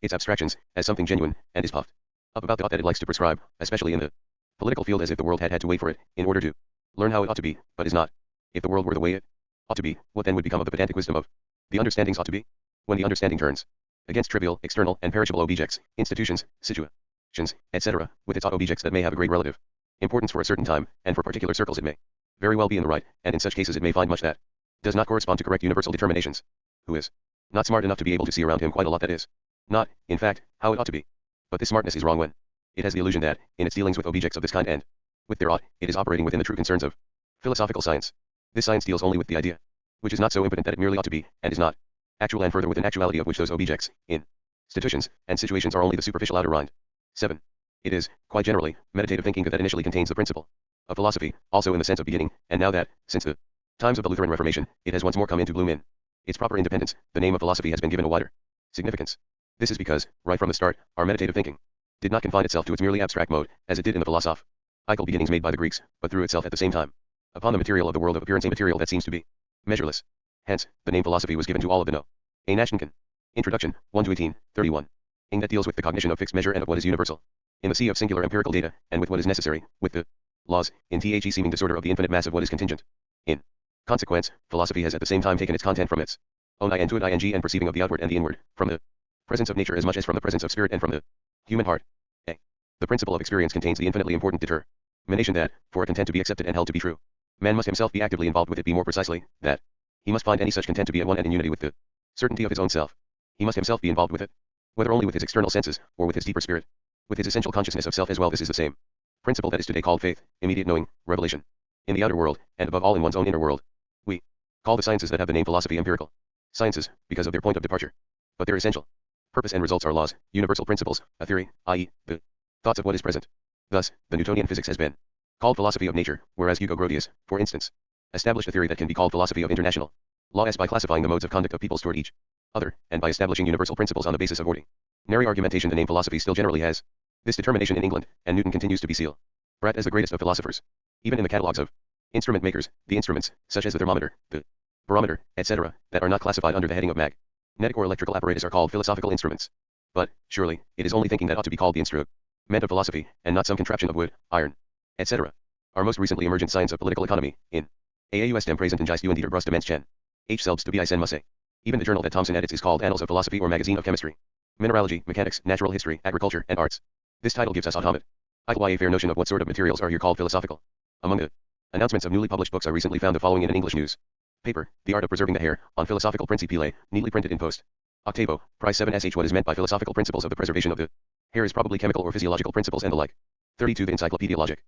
its abstractions, as something genuine, and is puffed up about the thought that it likes to prescribe, especially in the political field, as if the world had to wait for it, in order to learn how it ought to be, but is not. If the world were the way it ought to be, what then would become of the pedantic wisdom of the understandings ought to be? When the understanding turns against trivial, external, and perishable objects, institutions, situations, etc., with its objects that may have a great relative importance for a certain time, and for particular circles it may very well be in the right, and in such cases it may find much that does not correspond to correct universal determinations. Who is not smart enough to be able to see around him quite a lot that is not, in fact, how it ought to be. But this smartness is wrong when it has the illusion that, in its dealings with objects of this kind and with their ought, it is operating within the true concerns of philosophical science. This science deals only with the idea, which is not so impotent that it merely ought to be, and is not actual, and further with an actuality of which those objects, in institutions and situations, are only the superficial outer rind. 7. It is, quite generally, meditative thinking that initially contains the principle of philosophy, also in the sense of beginning, and now that, since the times of the Lutheran Reformation, it has once more come into bloom in its proper independence, the name of philosophy has been given a wider significance. This is because, right from the start, our meditative thinking did not confine itself to its merely abstract mode, as it did in the philosophical beginnings made by the Greeks, but threw itself at the same time upon the material of the world of appearance, a material that seems to be measureless. Hence, the name philosophy was given to all of the know. A. Nashkinkin. Introduction, 1-18, 31. Ing that deals with the cognition of fixed measure and of what is universal in the sea of singular empirical data, and with what is necessary, with the laws, in the seeming disorder of the infinite mass of what is contingent. In consequence, philosophy has at the same time taken its content from its own I and to it ing and perceiving of the outward and the inward, from the presence of nature as much as from the presence of spirit and from the human heart. A. The principle of experience contains the infinitely important determination that, for a content to be accepted and held to be true, man must himself be actively involved with it, be more precisely, that he must find any such content to be at one and in unity with the certainty of his own self. He must himself be involved with it, whether only with his external senses, or with his deeper spirit, with his essential consciousness of self as well. This is the same principle that is today called faith, immediate knowing, revelation. In the outer world, and above all in one's own inner world, we call the sciences that have the name philosophy empirical sciences, because of their point of departure. But their essential purpose and results are laws, universal principles, a theory, i.e., the thoughts of what is present. Thus, the Newtonian physics has been called philosophy of nature, whereas Hugo Grotius, for instance, established a theory that can be called philosophy of international law as by classifying the modes of conduct of peoples toward each other, and by establishing universal principles on the basis of ordinary argumentation. The name philosophy still generally has this determination in England, and Newton continues to be celebrated as the greatest of philosophers. Even in the catalogues of instrument makers, the instruments, such as the thermometer, the barometer, etc., that are not classified under the heading of magnetic or electrical apparatus are called philosophical instruments. But, surely, it is only thinking that ought to be called the instrument of philosophy, and not some contraption of wood, iron, etc. Our most recently emergent science of political economy, in AAUS dem present in Geist und der Brust de Menschen. H. Selbst to be I sen musse. Even the journal that Thomson edits is called Annals of Philosophy or Magazine of Chemistry, Mineralogy, Mechanics, Natural History, Agriculture, and Arts. This title gives us automat. A fair notion of what sort of materials are here called philosophical. Among the announcements of newly published books I recently found the following in an English news paper: The Art of Preserving the Hair, on Philosophical Principia, neatly printed in post. Octavo, price 7sh. What is meant by philosophical principles of the preservation of the hair is probably chemical or physiological principles and the like. 32. The Encyclopaedia Logic.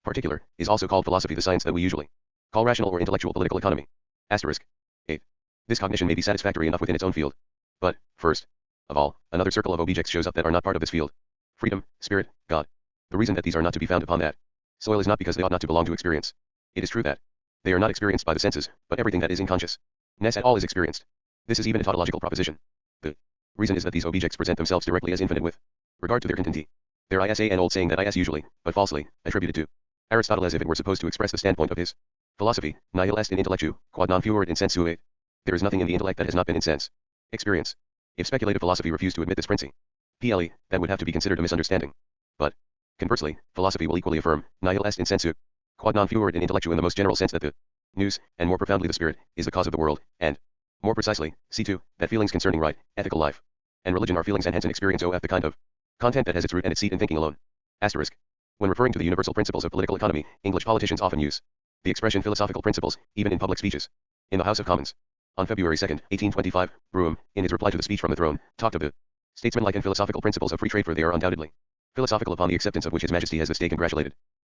Particular, is also called philosophy, the science that we usually call rational or intellectual political economy. Asterisk. 8. This cognition may be satisfactory enough within its own field. But, first of all, another circle of objects shows up that are not part of this field. Freedom, spirit, God. The reason that these are not to be found upon that soil is not because they ought not to belong to experience. It is true that they are not experienced by the senses, but everything that is in consciousness at all is experienced. This is even a tautological proposition. The reason is that these objects present themselves directly as infinite with regard to their contentee. There is an old saying that is usually, but falsely, attributed to Aristotle as if it were supposed to express the standpoint of his philosophy: nihil est in intellectu, quod non fuerit in sensu et. There is nothing in the intellect that has not been in sense experience. If speculative philosophy refused to admit this principle, that would have to be considered a misunderstanding. But, conversely, philosophy will equally affirm, nihil est in sensu, quod non fuerit in intellectu, in the most general sense that the nous, and more profoundly the spirit, is the cause of the world, and, more precisely, c2, that feelings concerning right, ethical life, and religion are feelings and hence an experience of the kind of content that has its root and its seat in thinking alone. Asterisk. When referring to the universal principles of political economy, English politicians often use the expression philosophical principles, even in public speeches. In the House of Commons, on February 2, 1825, Brougham, in his reply to the speech from the throne, talked of the statesmanlike and philosophical principles of free trade, for they are undoubtedly philosophical, upon the acceptance of which His Majesty has this day congratulated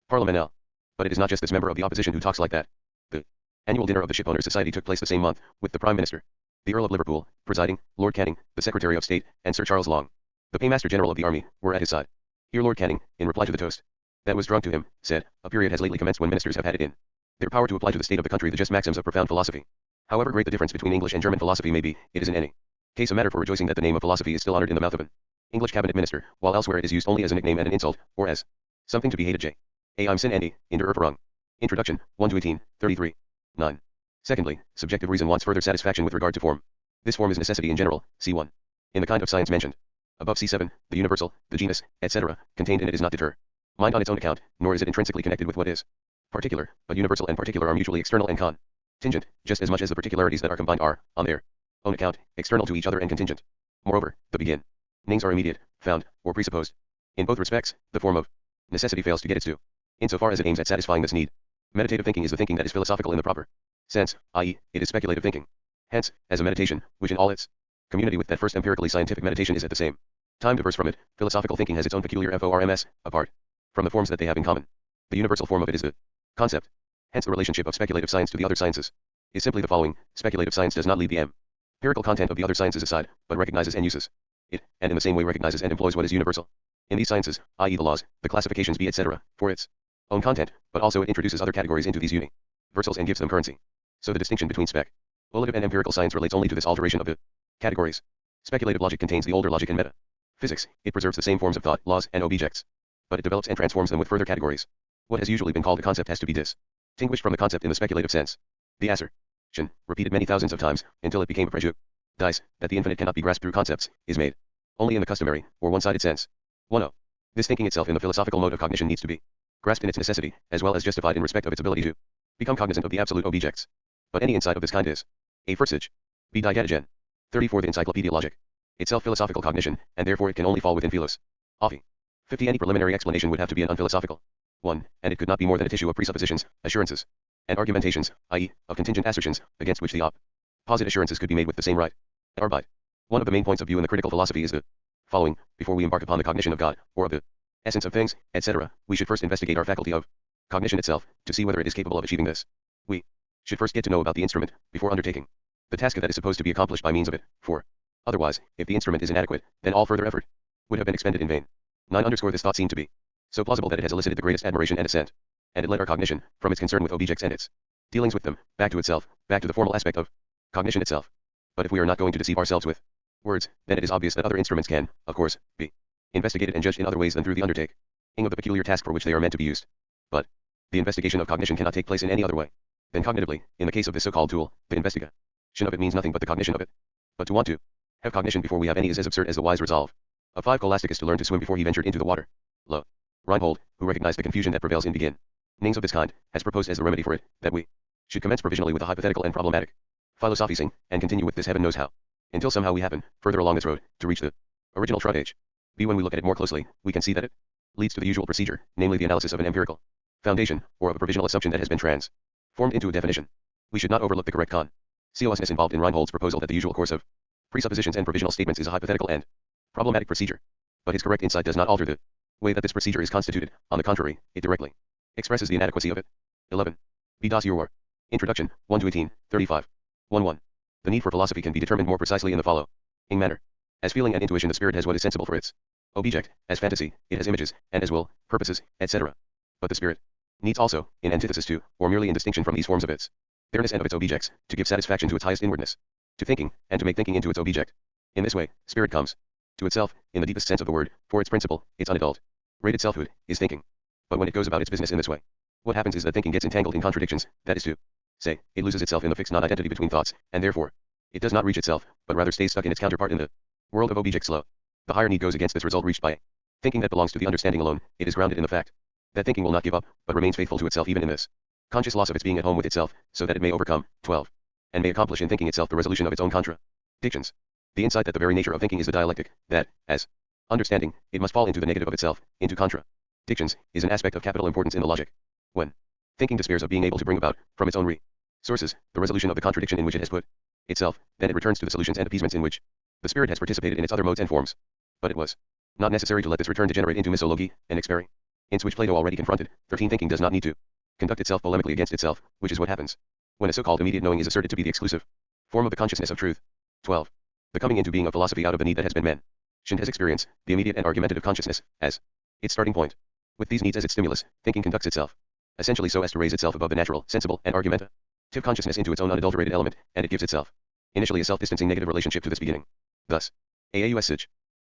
Parliament. But it is not just this member of the opposition who talks like that. The Annual dinner of the Shipowners' Society took place the same month, with the Prime Minister, the Earl of Liverpool, presiding, Lord Canning, the Secretary of State, and Sir Charles Long, the Paymaster General of the Army, were at his side. Here Lord Canning, in reply to the toast that was drunk to him, said, "A period has lately commenced when ministers have had it in their power to apply to the state of the country the just maxims of profound philosophy. However great the difference between English and German philosophy may be, it is in any case a matter for rejoicing that the name of philosophy is still honored in the mouth of an English cabinet minister, while elsewhere it is used only as a nickname and an insult, or as something to be hated. J. A. I'm sin Andy, in der Erfahrung. Introduction, 1-18, 33. 9. Secondly, subjective reason wants further satisfaction with regard to form. This form is necessity in general, C1. In the kind of science mentioned above, C7, the universal, the genus, etc., contained in it is not deter mind on its own account, nor is it intrinsically connected with what is particular, but universal and particular are mutually external and contingent, just as much as the particularities that are combined are, on their own account, external to each other and contingent. Moreover, the beginnings are immediate, found, or presupposed. In both respects, the form of necessity fails to get its due, insofar as it aims at satisfying this need. Meditative thinking is the thinking that is philosophical in the proper sense, i.e., it is speculative thinking. Hence, as a meditation, which in all its community with that first empirically scientific meditation is at the same time diverse from it, philosophical thinking has its own peculiar forms, apart from the forms that they have in common. The universal form of it is the concept. Hence the relationship of speculative science to the other sciences is simply the following: speculative science does not leave the empirical content of the other sciences aside, but recognizes and uses it, and in the same way recognizes and employs what is universal in these sciences, i.e. the laws, the classifications etc., for its own content, but also it introduces other categories into these universals and gives them currency. So the distinction between speculative and empirical science relates only to this alteration of the categories. Speculative logic contains the older logic and metaphysics. It preserves the same forms of thought, laws, and objects, but it develops and transforms them with further categories. What has usually been called a concept has to be distinguished from the concept in the speculative sense. The assertion, repeated many thousands of times, until it became a prejudice, that the infinite cannot be grasped through concepts, is made only in the customary, or one-sided sense. 1. This thinking itself in the philosophical mode of cognition needs to be grasped in its necessity, as well as justified in respect of its ability to become cognizant of the absolute objects. But any insight of this kind is a forsage. B. Digatogen. 34. The Encyclopaedia Logic. Itself philosophical cognition, and therefore it can only fall within philosophy. 50. Any preliminary explanation would have to be an unphilosophical one, and it could not be more than a tissue of presuppositions, assurances, and argumentations, i.e., of contingent assertions, against which the opposite assurances could be made with the same right. Arbeit. One of the main points of view in the critical philosophy is the following: before we embark upon the cognition of God, or of the essence of things, etc., we should first investigate our faculty of cognition itself, to see whether it is capable of achieving this. We should first get to know about the instrument, before undertaking the task that is supposed to be accomplished by means of it, for otherwise, if the instrument is inadequate, then all further effort would have been expended in vain. 9. This thought seemed to be so plausible that it has elicited the greatest admiration and assent, and it led our cognition, from its concern with objects and its dealings with them, back to itself, back to the formal aspect of cognition itself. But if we are not going to deceive ourselves with words, then it is obvious that other instruments can, of course, be investigated and judged in other ways than through the undertaking of the peculiar task for which they are meant to be used. But the investigation of cognition cannot take place in any other way than cognitively. In the case of this so-called tool, the investigation of it means nothing but the cognition of it. But to want to have cognition before we have any is as absurd as the wise resolve of 5 Scholasticus to learn to swim before he ventured into the water. Lo. Reinhold, who recognized the confusion that prevails in beginnings of this kind, has proposed as the remedy for it, that we should commence provisionally with a hypothetical and problematic philosophizing, and continue with this heaven knows how, until somehow we happen, further along this road, to reach the original trottage. B. When we look at it more closely, we can see that it leads to the usual procedure, namely the analysis of an empirical foundation, or of a provisional assumption that has been transformed into a definition. We should not overlook the correct consciousness involved in Reinhold's proposal that the usual course of presuppositions and provisional statements is a hypothetical and problematic procedure. But his correct insight does not alter the way that this procedure is constituted. On the contrary, it directly expresses the inadequacy of it. 11. B. Das Your Introduction, 1-18, 35. 1-1. The need for philosophy can be determined more precisely in the following manner. As feeling and intuition, the spirit has what is sensible for its object; as fantasy, it has images, and as will, purposes, etc. But the spirit needs also, in antithesis to, or merely in distinction from these forms of its bareness and of its objects, to give satisfaction to its highest inwardness, to thinking, and to make thinking into its object. In this way, spirit comes to itself, in the deepest sense of the word, for its principle, its unadulterated selfhood, is thinking. But when it goes about its business in this way, what happens is that thinking gets entangled in contradictions, that is to say, it loses itself in the fixed non-identity between thoughts, and therefore, it does not reach itself, but rather stays stuck in its counterpart in the world of objects. Slow. The higher need goes against this result reached by thinking that belongs to the understanding alone. It is grounded in the fact that thinking will not give up, but remains faithful to itself even in this conscious loss of its being at home with itself, so that it may overcome. 12. And may accomplish in thinking itself the resolution of its own contradictions. The insight that the very nature of thinking is the dialectic, that, as understanding, it must fall into the negative of itself, into contradictions, is an aspect of capital importance in the logic. When thinking despairs of being able to bring about, from its own resources, the resolution of the contradiction in which it has put itself, then it returns to the solutions and appeasements in which the spirit has participated in its other modes and forms. But it was not necessary to let this return degenerate into misology, an experience which Plato already confronted. 13. Thinking does not need to conduct itself polemically against itself, which is what happens when a so-called immediate knowing is asserted to be the exclusive form of the consciousness of truth. 12. The coming into being of philosophy out of the need that has been mentioned as experience, the immediate and argumentative consciousness, as its starting point. With these needs as its stimulus, thinking conducts itself essentially so as to raise itself above the natural, sensible, and argumentative consciousness into its own unadulterated element, and it gives itself initially a self-distancing negative relationship to this beginning. Thus, AAUS Sig.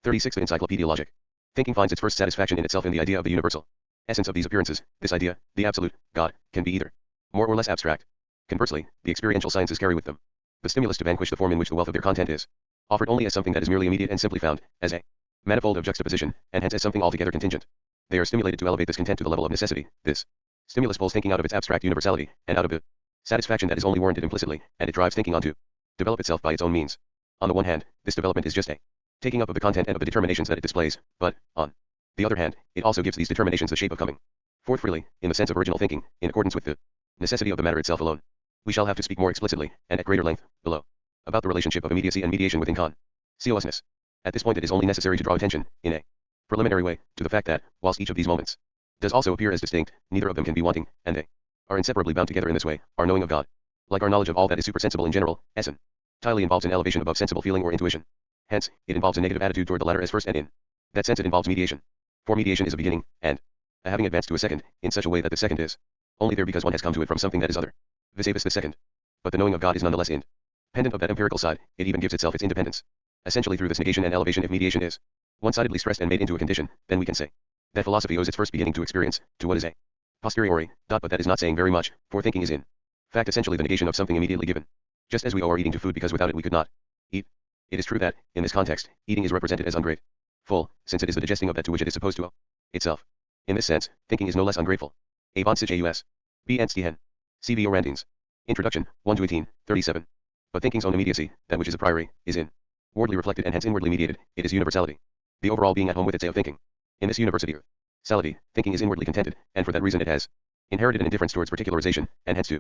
36 of Encyclopaedia Logic. Thinking finds its first satisfaction in itself in the idea of the universal essence of these appearances. This idea, the absolute, God, can be either more or less abstract. Conversely, the experiential sciences carry with them the stimulus to vanquish the form in which the wealth of their content is offered only as something that is merely immediate and simply found, as a manifold of juxtaposition, and hence as something altogether contingent. They are stimulated to elevate this content to the level of necessity. This stimulus pulls thinking out of its abstract universality, and out of the satisfaction that is only warranted implicitly, and it drives thinking on to develop itself by its own means. On the one hand, this development is just a taking up of the content and of the determinations that it displays, but, on the other hand, it also gives these determinations the shape of coming forth freely, in the sense of original thinking, in accordance with the necessity of the matter itself alone. We shall have to speak more explicitly, and at greater length, below, about the relationship of immediacy and mediation within consciousness. At this point it is only necessary to draw attention, in a preliminary way, to the fact that, whilst each of these moments does also appear as distinct, neither of them can be wanting, and they are inseparably bound together in this way. Our knowing of God, like our knowledge of all that is supersensible in general, entirely involves an elevation above sensible feeling or intuition. Hence, it involves a negative attitude toward the latter as first, and in that sense it involves mediation. For mediation is a beginning, and a having advanced to a second, in such a way that the second is only there because one has come to it from something that is other, vis the second. But the knowing of God is nonetheless independent of that empirical side. It even gives itself its independence, essentially through this negation and elevation. If mediation is one-sidedly stressed and made into a condition, then we can say that philosophy owes its first beginning to experience, to what is a posteriori, but that is not saying very much, for thinking is in fact essentially the negation of something immediately given. Just as we owe our eating to food because without it we could not eat. It is true that, in this context, eating is represented as ungrateful, since it is the digesting of that to which it is supposed to owe itself. In this sense, thinking is no less ungrateful. A. von Sich AUS. B. N. Stehen. C. V. Orandines. Introduction, 1-18, 37. But thinking's own immediacy, that which is a priori, is inwardly reflected and hence inwardly mediated. It is universality. The overall being at home with its way of thinking. In this universality, thinking is inwardly contented, and for that reason it has inherited an indifference towards particularization, and hence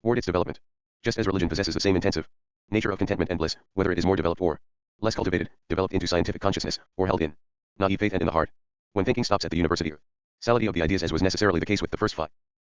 toward its development. Just as religion possesses the same intensive nature of contentment and bliss, whether it is more developed or less cultivated, developed into scientific consciousness, or held in naive faith and in the heart. When thinking stops at the universality of the ideas, as was necessarily the case with the first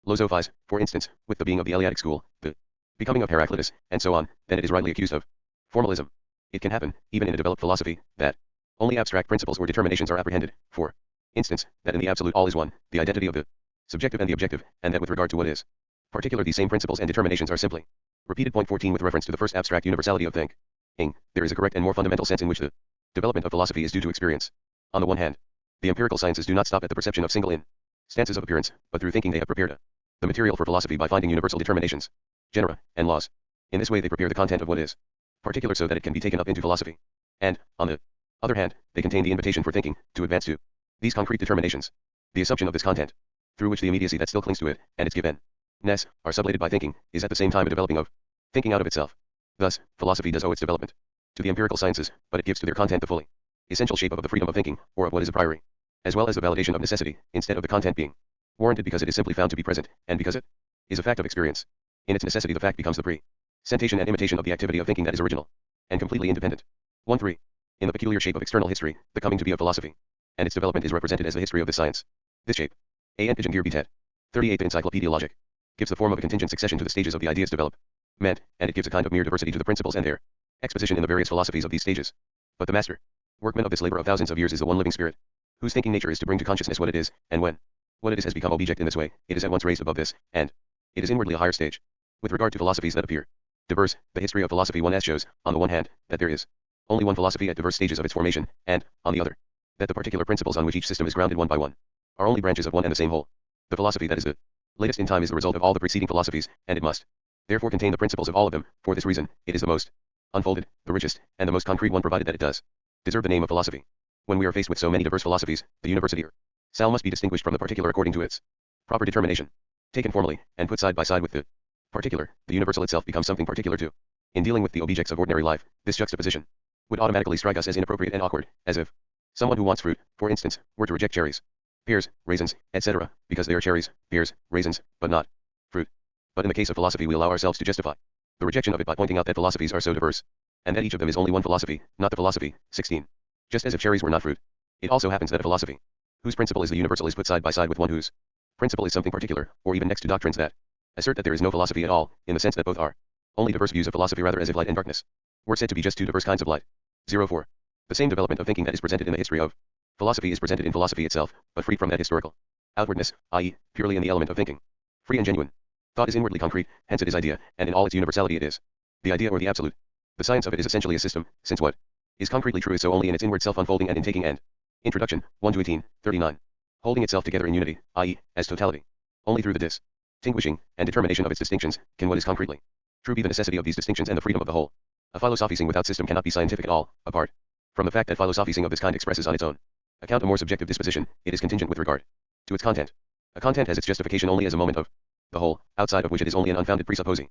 philosophies, for instance, with the being of the Eleatic school, the becoming of Heraclitus, and so on, then it is rightly accused of formalism. It can happen, even in a developed philosophy, that only abstract principles or determinations are apprehended, for instance, that in the absolute all is one, the identity of the subjective and the objective, and that with regard to what is particular these same principles and determinations are simply repeated. Point 14. With reference to the first abstract universality of thinking, there is a correct and more fundamental sense in which the development of philosophy is due to experience. On the one hand, the empirical sciences do not stop at the perception of single instances of appearance, but through thinking they have prepared the material for philosophy by finding universal determinations, genera, and laws. In this way they prepare the content of what is particular so that it can be taken up into philosophy. And, on the other hand, they contain the invitation for thinking to advance to these concrete determinations. The assumption of this content, through which the immediacy that still clings to it, and its givenness, are sublated by thinking, is at the same time a developing of thinking out of itself. Thus, philosophy does owe its development to the empirical sciences, but it gives to their content the fully essential shape of the freedom of thinking, or of what is a priori, as well as the validation of necessity, instead of the content being warranted because it is simply found to be present, and because it is a fact of experience. In its necessity the fact becomes the presentation and imitation of the activity of thinking that is original and completely independent. 1-3. In the peculiar shape of external history, the coming to be of philosophy, and its development is represented as the history of the science. This shape, A. N. Pigeon Gear B. Ted. 38. Encyclopaedia Logic. Gives the form of a contingent succession to the stages of the ideas development, and it gives a kind of mere diversity to the principles and their exposition in the various philosophies of these stages. But the master workman of this labor of thousands of years is the one living spirit, whose thinking nature is to bring to consciousness what it is, and when what it is has become object in this way, it is at once raised above this, and it is inwardly a higher stage. With regard to philosophies that appear diverse, the history of philosophy 1s shows, on the one hand, that there is only one philosophy at diverse stages of its formation, and, on the other, that the particular principles on which each system is grounded one by one are only branches of one and the same whole. The philosophy that is the latest in time is the result of all the preceding philosophies, and it must therefore contain the principles of all of them. For this reason, it is the most unfolded, the richest, and the most concrete one, provided that it does deserve the name of philosophy. When we are faced with so many diverse philosophies, the university or cell must be distinguished from the particular according to its proper determination. Taken formally, and put side by side with the particular, the universal itself becomes something particular too. In dealing with the objects of ordinary life, this juxtaposition would automatically strike us as inappropriate and awkward, as if someone who wants fruit, for instance, were to reject cherries, pears, raisins, etc., because they are cherries, pears, raisins, but not fruit. But in the case of philosophy we allow ourselves to justify the rejection of it by pointing out that philosophies are so diverse, and that each of them is only one philosophy, not the philosophy. 16. Just as if cherries were not fruit, it also happens that a philosophy whose principle is the universal is put side by side with one whose principle is something particular, or even next to doctrines that assert that there is no philosophy at all, in the sense that both are only diverse views of philosophy, rather as if light and darkness were said to be just two diverse kinds of light. 04. The same development of thinking that is presented in the history of philosophy is presented in philosophy itself, but freed from that historical outwardness, i.e., purely in the element of thinking. Free and genuine. Thought is inwardly concrete, hence it is idea, and in all its universality it is the idea or the absolute. The science of it is essentially a system, since what is concretely true is so only in its inward self-unfolding and in taking and introduction, 1-18, 39. Holding itself together in unity, i.e., as totality. Only through the distinguishing and determination of its distinctions can what is concretely true be the necessity of these distinctions and the freedom of the whole. A philosophizing without system cannot be scientific at all, apart from the fact that philosophizing of this kind expresses on its own account a more subjective disposition. It is contingent with regard to its content. A content has its justification only as a moment of the whole, outside of which it is only an unfounded presupposition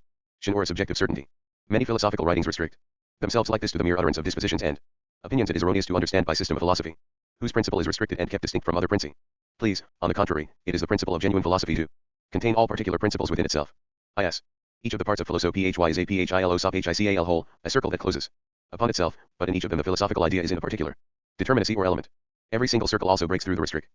or a subjective certainty. Many philosophical writings restrict themselves like this to the mere utterance of dispositions and opinions. It is erroneous to understand by system of philosophy, whose principle is restricted and kept distinct from other principles. Please, on the contrary, it is the principle of genuine philosophy to contain all particular principles within itself. Is. Each of the parts of philosophy is a philosopical whole, a circle that closes upon itself, but in each of them the philosophical idea is in a particular determinacy or element. Every single circle also breaks through the restriction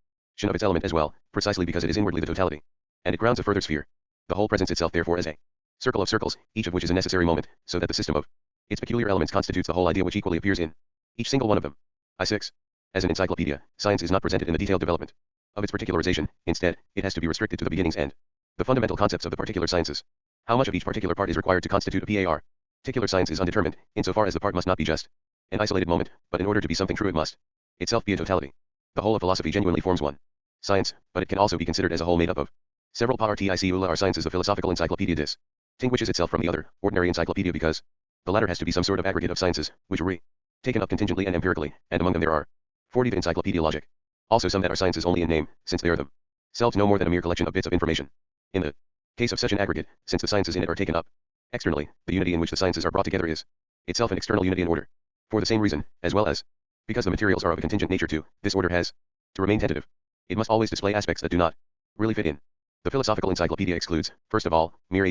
of its element as well, precisely because it is inwardly the totality, and it grounds a further sphere. The whole presents itself therefore as a circle of circles, each of which is a necessary moment, so that the system of its peculiar elements constitutes the whole idea which equally appears in each single one of them. I6. As an encyclopedia, science is not presented in the detailed development of its particularization. Instead, it has to be restricted to the beginnings and the fundamental concepts of the particular sciences. How much of each particular part is required to constitute a particular science is undetermined, insofar as the part must not be just an isolated moment, but in order to be something true it must itself be a totality. The whole of philosophy genuinely forms one science, but it can also be considered as a whole made up of several particula or sciences. The philosophical encyclopedia distinguishes itself from the other, ordinary encyclopedia because the latter has to be some sort of aggregate of sciences, which are taken up contingently and empirically, and among them there are 40 of Encyclopaedia Logic. Also some that are sciences only in name, since they are themselves no more than a mere collection of bits of information. In the case of such an aggregate, since the sciences in it are taken up externally, the unity in which the sciences are brought together is itself an external unity in order. For the same reason, as well as because the materials are of a contingent nature too, this order has to remain tentative. It must always display aspects that do not really fit in. The philosophical encyclopedia excludes, first of all, mere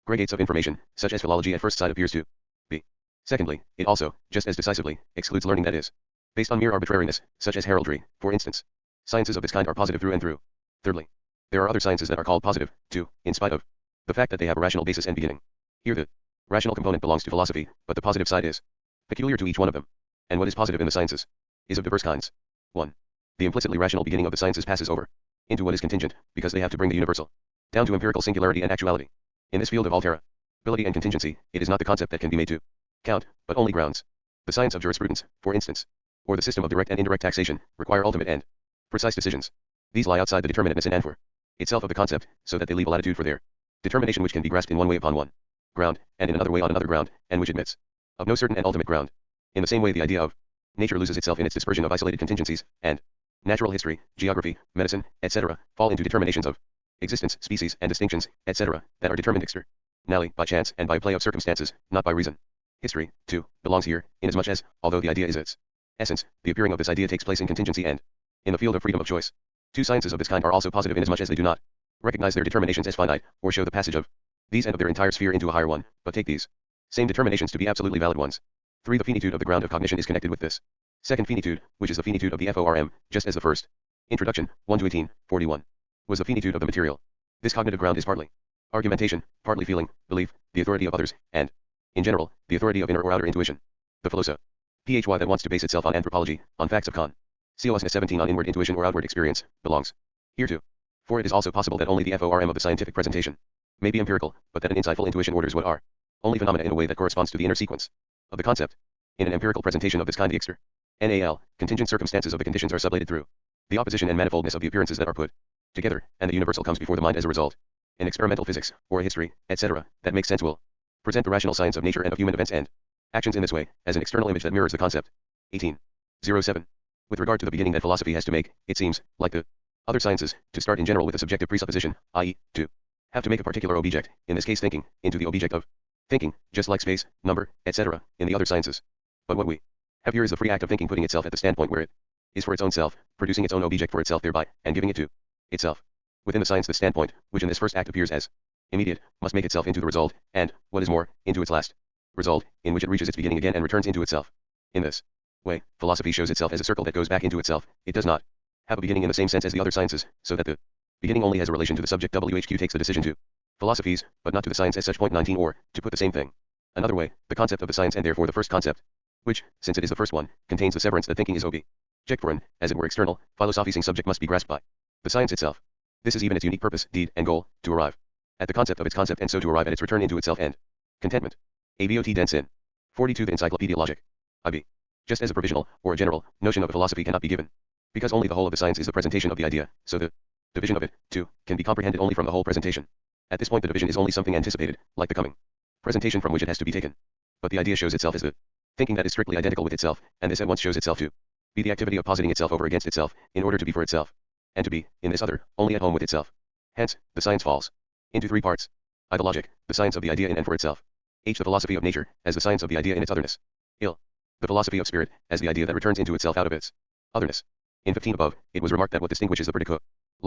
aggregates of information, such as philology at first sight appears to be. Secondly, it also, just as decisively, excludes learning that is based on mere arbitrariness, such as heraldry, for instance. Sciences of this kind are positive through and through. Thirdly, there are other sciences that are called positive, too, in spite of the fact that they have a rational basis and beginning. Here the rational component belongs to philosophy, but the positive side is peculiar to each one of them. And what is positive in the sciences is of diverse kinds. 1. The implicitly rational beginning of the sciences passes over into what is contingent, because they have to bring the universal down to empirical singularity and actuality. In this field of alterability and contingency, it is not the concept that can be made to count, but only grounds. The science of jurisprudence, for instance, or the system of direct and indirect taxation, require ultimate and precise decisions. These lie outside the determinateness and for itself of the concept, so that they leave a latitude for their determination which can be grasped in one way upon one ground, and in another way on another ground, and which admits of no certain and ultimate ground. In the same way the idea of nature loses itself in its dispersion of isolated contingencies, and natural history, geography, medicine, etc., fall into determinations of existence, species, and distinctions, etc., that are determined externally by chance and by play of circumstances, not by reason. History, too, belongs here, inasmuch as, although the idea is its essence, the appearing of this idea takes place in contingency and in the field of freedom of choice. Two sciences of this kind are also positive inasmuch as they do not recognize their determinations as finite, or show the passage of these and of their entire sphere into a higher one, but take these same determinations to be absolutely valid ones. 3. The finitude of the ground of cognition is connected with this second finitude, which is the finitude of the form, just as the first introduction, 1-18, 41, was the finitude of the material. This cognitive ground is partly argumentation, partly feeling, belief, the authority of others, and, in general, the authority of inner or outer intuition. The philosophy that wants to base itself on anthropology, on facts of consciousness 17 on inward intuition or outward experience, belongs here too. For it is also possible that only the form of the scientific presentation may be empirical, but that an insightful intuition orders what are only phenomena in a way that corresponds to the inner sequence of the concept. In an empirical presentation of this kind, the contingent circumstances of the conditions are sublated through the opposition and manifoldness of the appearances that are put together, and the universal comes before the mind as a result. In experimental physics, or a history, etc., that makes sense will present the rational science of nature and of human events and actions in this way, as an external image that mirrors the concept. 18.07. With regard to the beginning that philosophy has to make, it seems, like the other sciences, to start in general with a subjective presupposition, i.e., to have to make a particular object, in this case thinking, into the object of thinking, just like space, number, etc., in the other sciences. But what we have here is the free act of thinking putting itself at the standpoint where it is for its own self, producing its own object for itself thereby, and giving it to itself. Within the science the standpoint, which in this first act appears as immediate, must make itself into the result, and, what is more, into its last result, in which it reaches its beginning again and returns into itself. In this way, philosophy shows itself as a circle that goes back into itself. It does not have a beginning in the same sense as the other sciences, so that the beginning only has a relation to the subject. WHQ takes the decision to philosophies, but not to the science as such. Point 19. Or, to put the same thing another way, the concept of the science and therefore the first concept, which, since it is the first one, contains the severance that thinking is object for an, as it were external, philosophizing subject must be grasped by the science itself. This is even its unique purpose, deed, and goal, to arrive at the concept of its concept and so to arrive at its return into itself and contentment. ABOT dense in 42. The Encyclopaedia Logic. IB. Just as a provisional, or a general, notion of a philosophy cannot be given, because only the whole of the science is the presentation of the idea, so the division of it, too, can be comprehended only from the whole presentation. At this point the division is only something anticipated, like the coming presentation from which it has to be taken. But the idea shows itself as the thinking that is strictly identical with itself, and this at once shows itself to be the activity of positing itself over against itself, in order to be for itself, and to be, in this other, only at home with itself. Hence, the science falls into three parts. I. The logic, the science of the idea in and for itself. H. The philosophy of nature, as the science of the idea in its otherness. Il. The philosophy of spirit, as the idea that returns into itself out of its otherness. In 15 above, it was remarked that what distinguishes the particular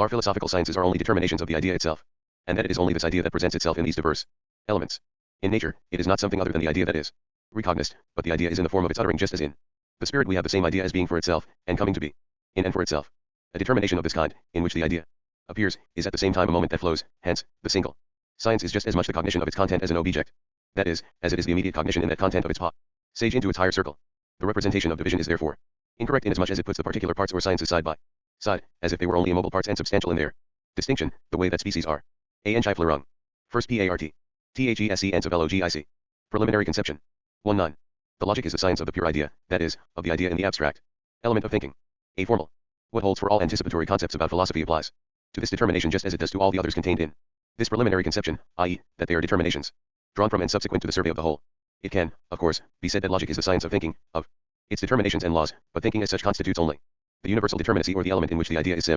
philosophical sciences are only determinations of the idea itself, and that it is only this idea that presents itself in these diverse elements. In nature, it is not something other than the idea that is recognized, but the idea is in the form of its uttering, just as in the spirit we have the same idea as being for itself, and coming to be in and for itself. A determination of this kind, in which the idea appears, is at the same time a moment that flows, hence, the single science is just as much the cognition of its content as an object. That is, as it is the immediate cognition in that content of its sage into its higher circle. The representation of division is therefore incorrect inasmuch as it puts the particular parts or sciences side by side, as if they were only immobile parts and substantial in their distinction, the way that species are. A.N. Chiflerung. First part. THESC ends of logic. Preliminary conception. 1.9. The logic is the science of the pure idea, that is, of the idea in the abstract element of thinking. A. Formal. What holds for all anticipatory concepts about philosophy applies to this determination just as it does to all the others contained in this preliminary conception, i.e., that they are determinations drawn from and subsequent to the survey of the whole. It can, of course, be said that logic is the science of thinking, of its determinations and laws, but thinking as such constitutes only the universal determinacy or the element in which the idea is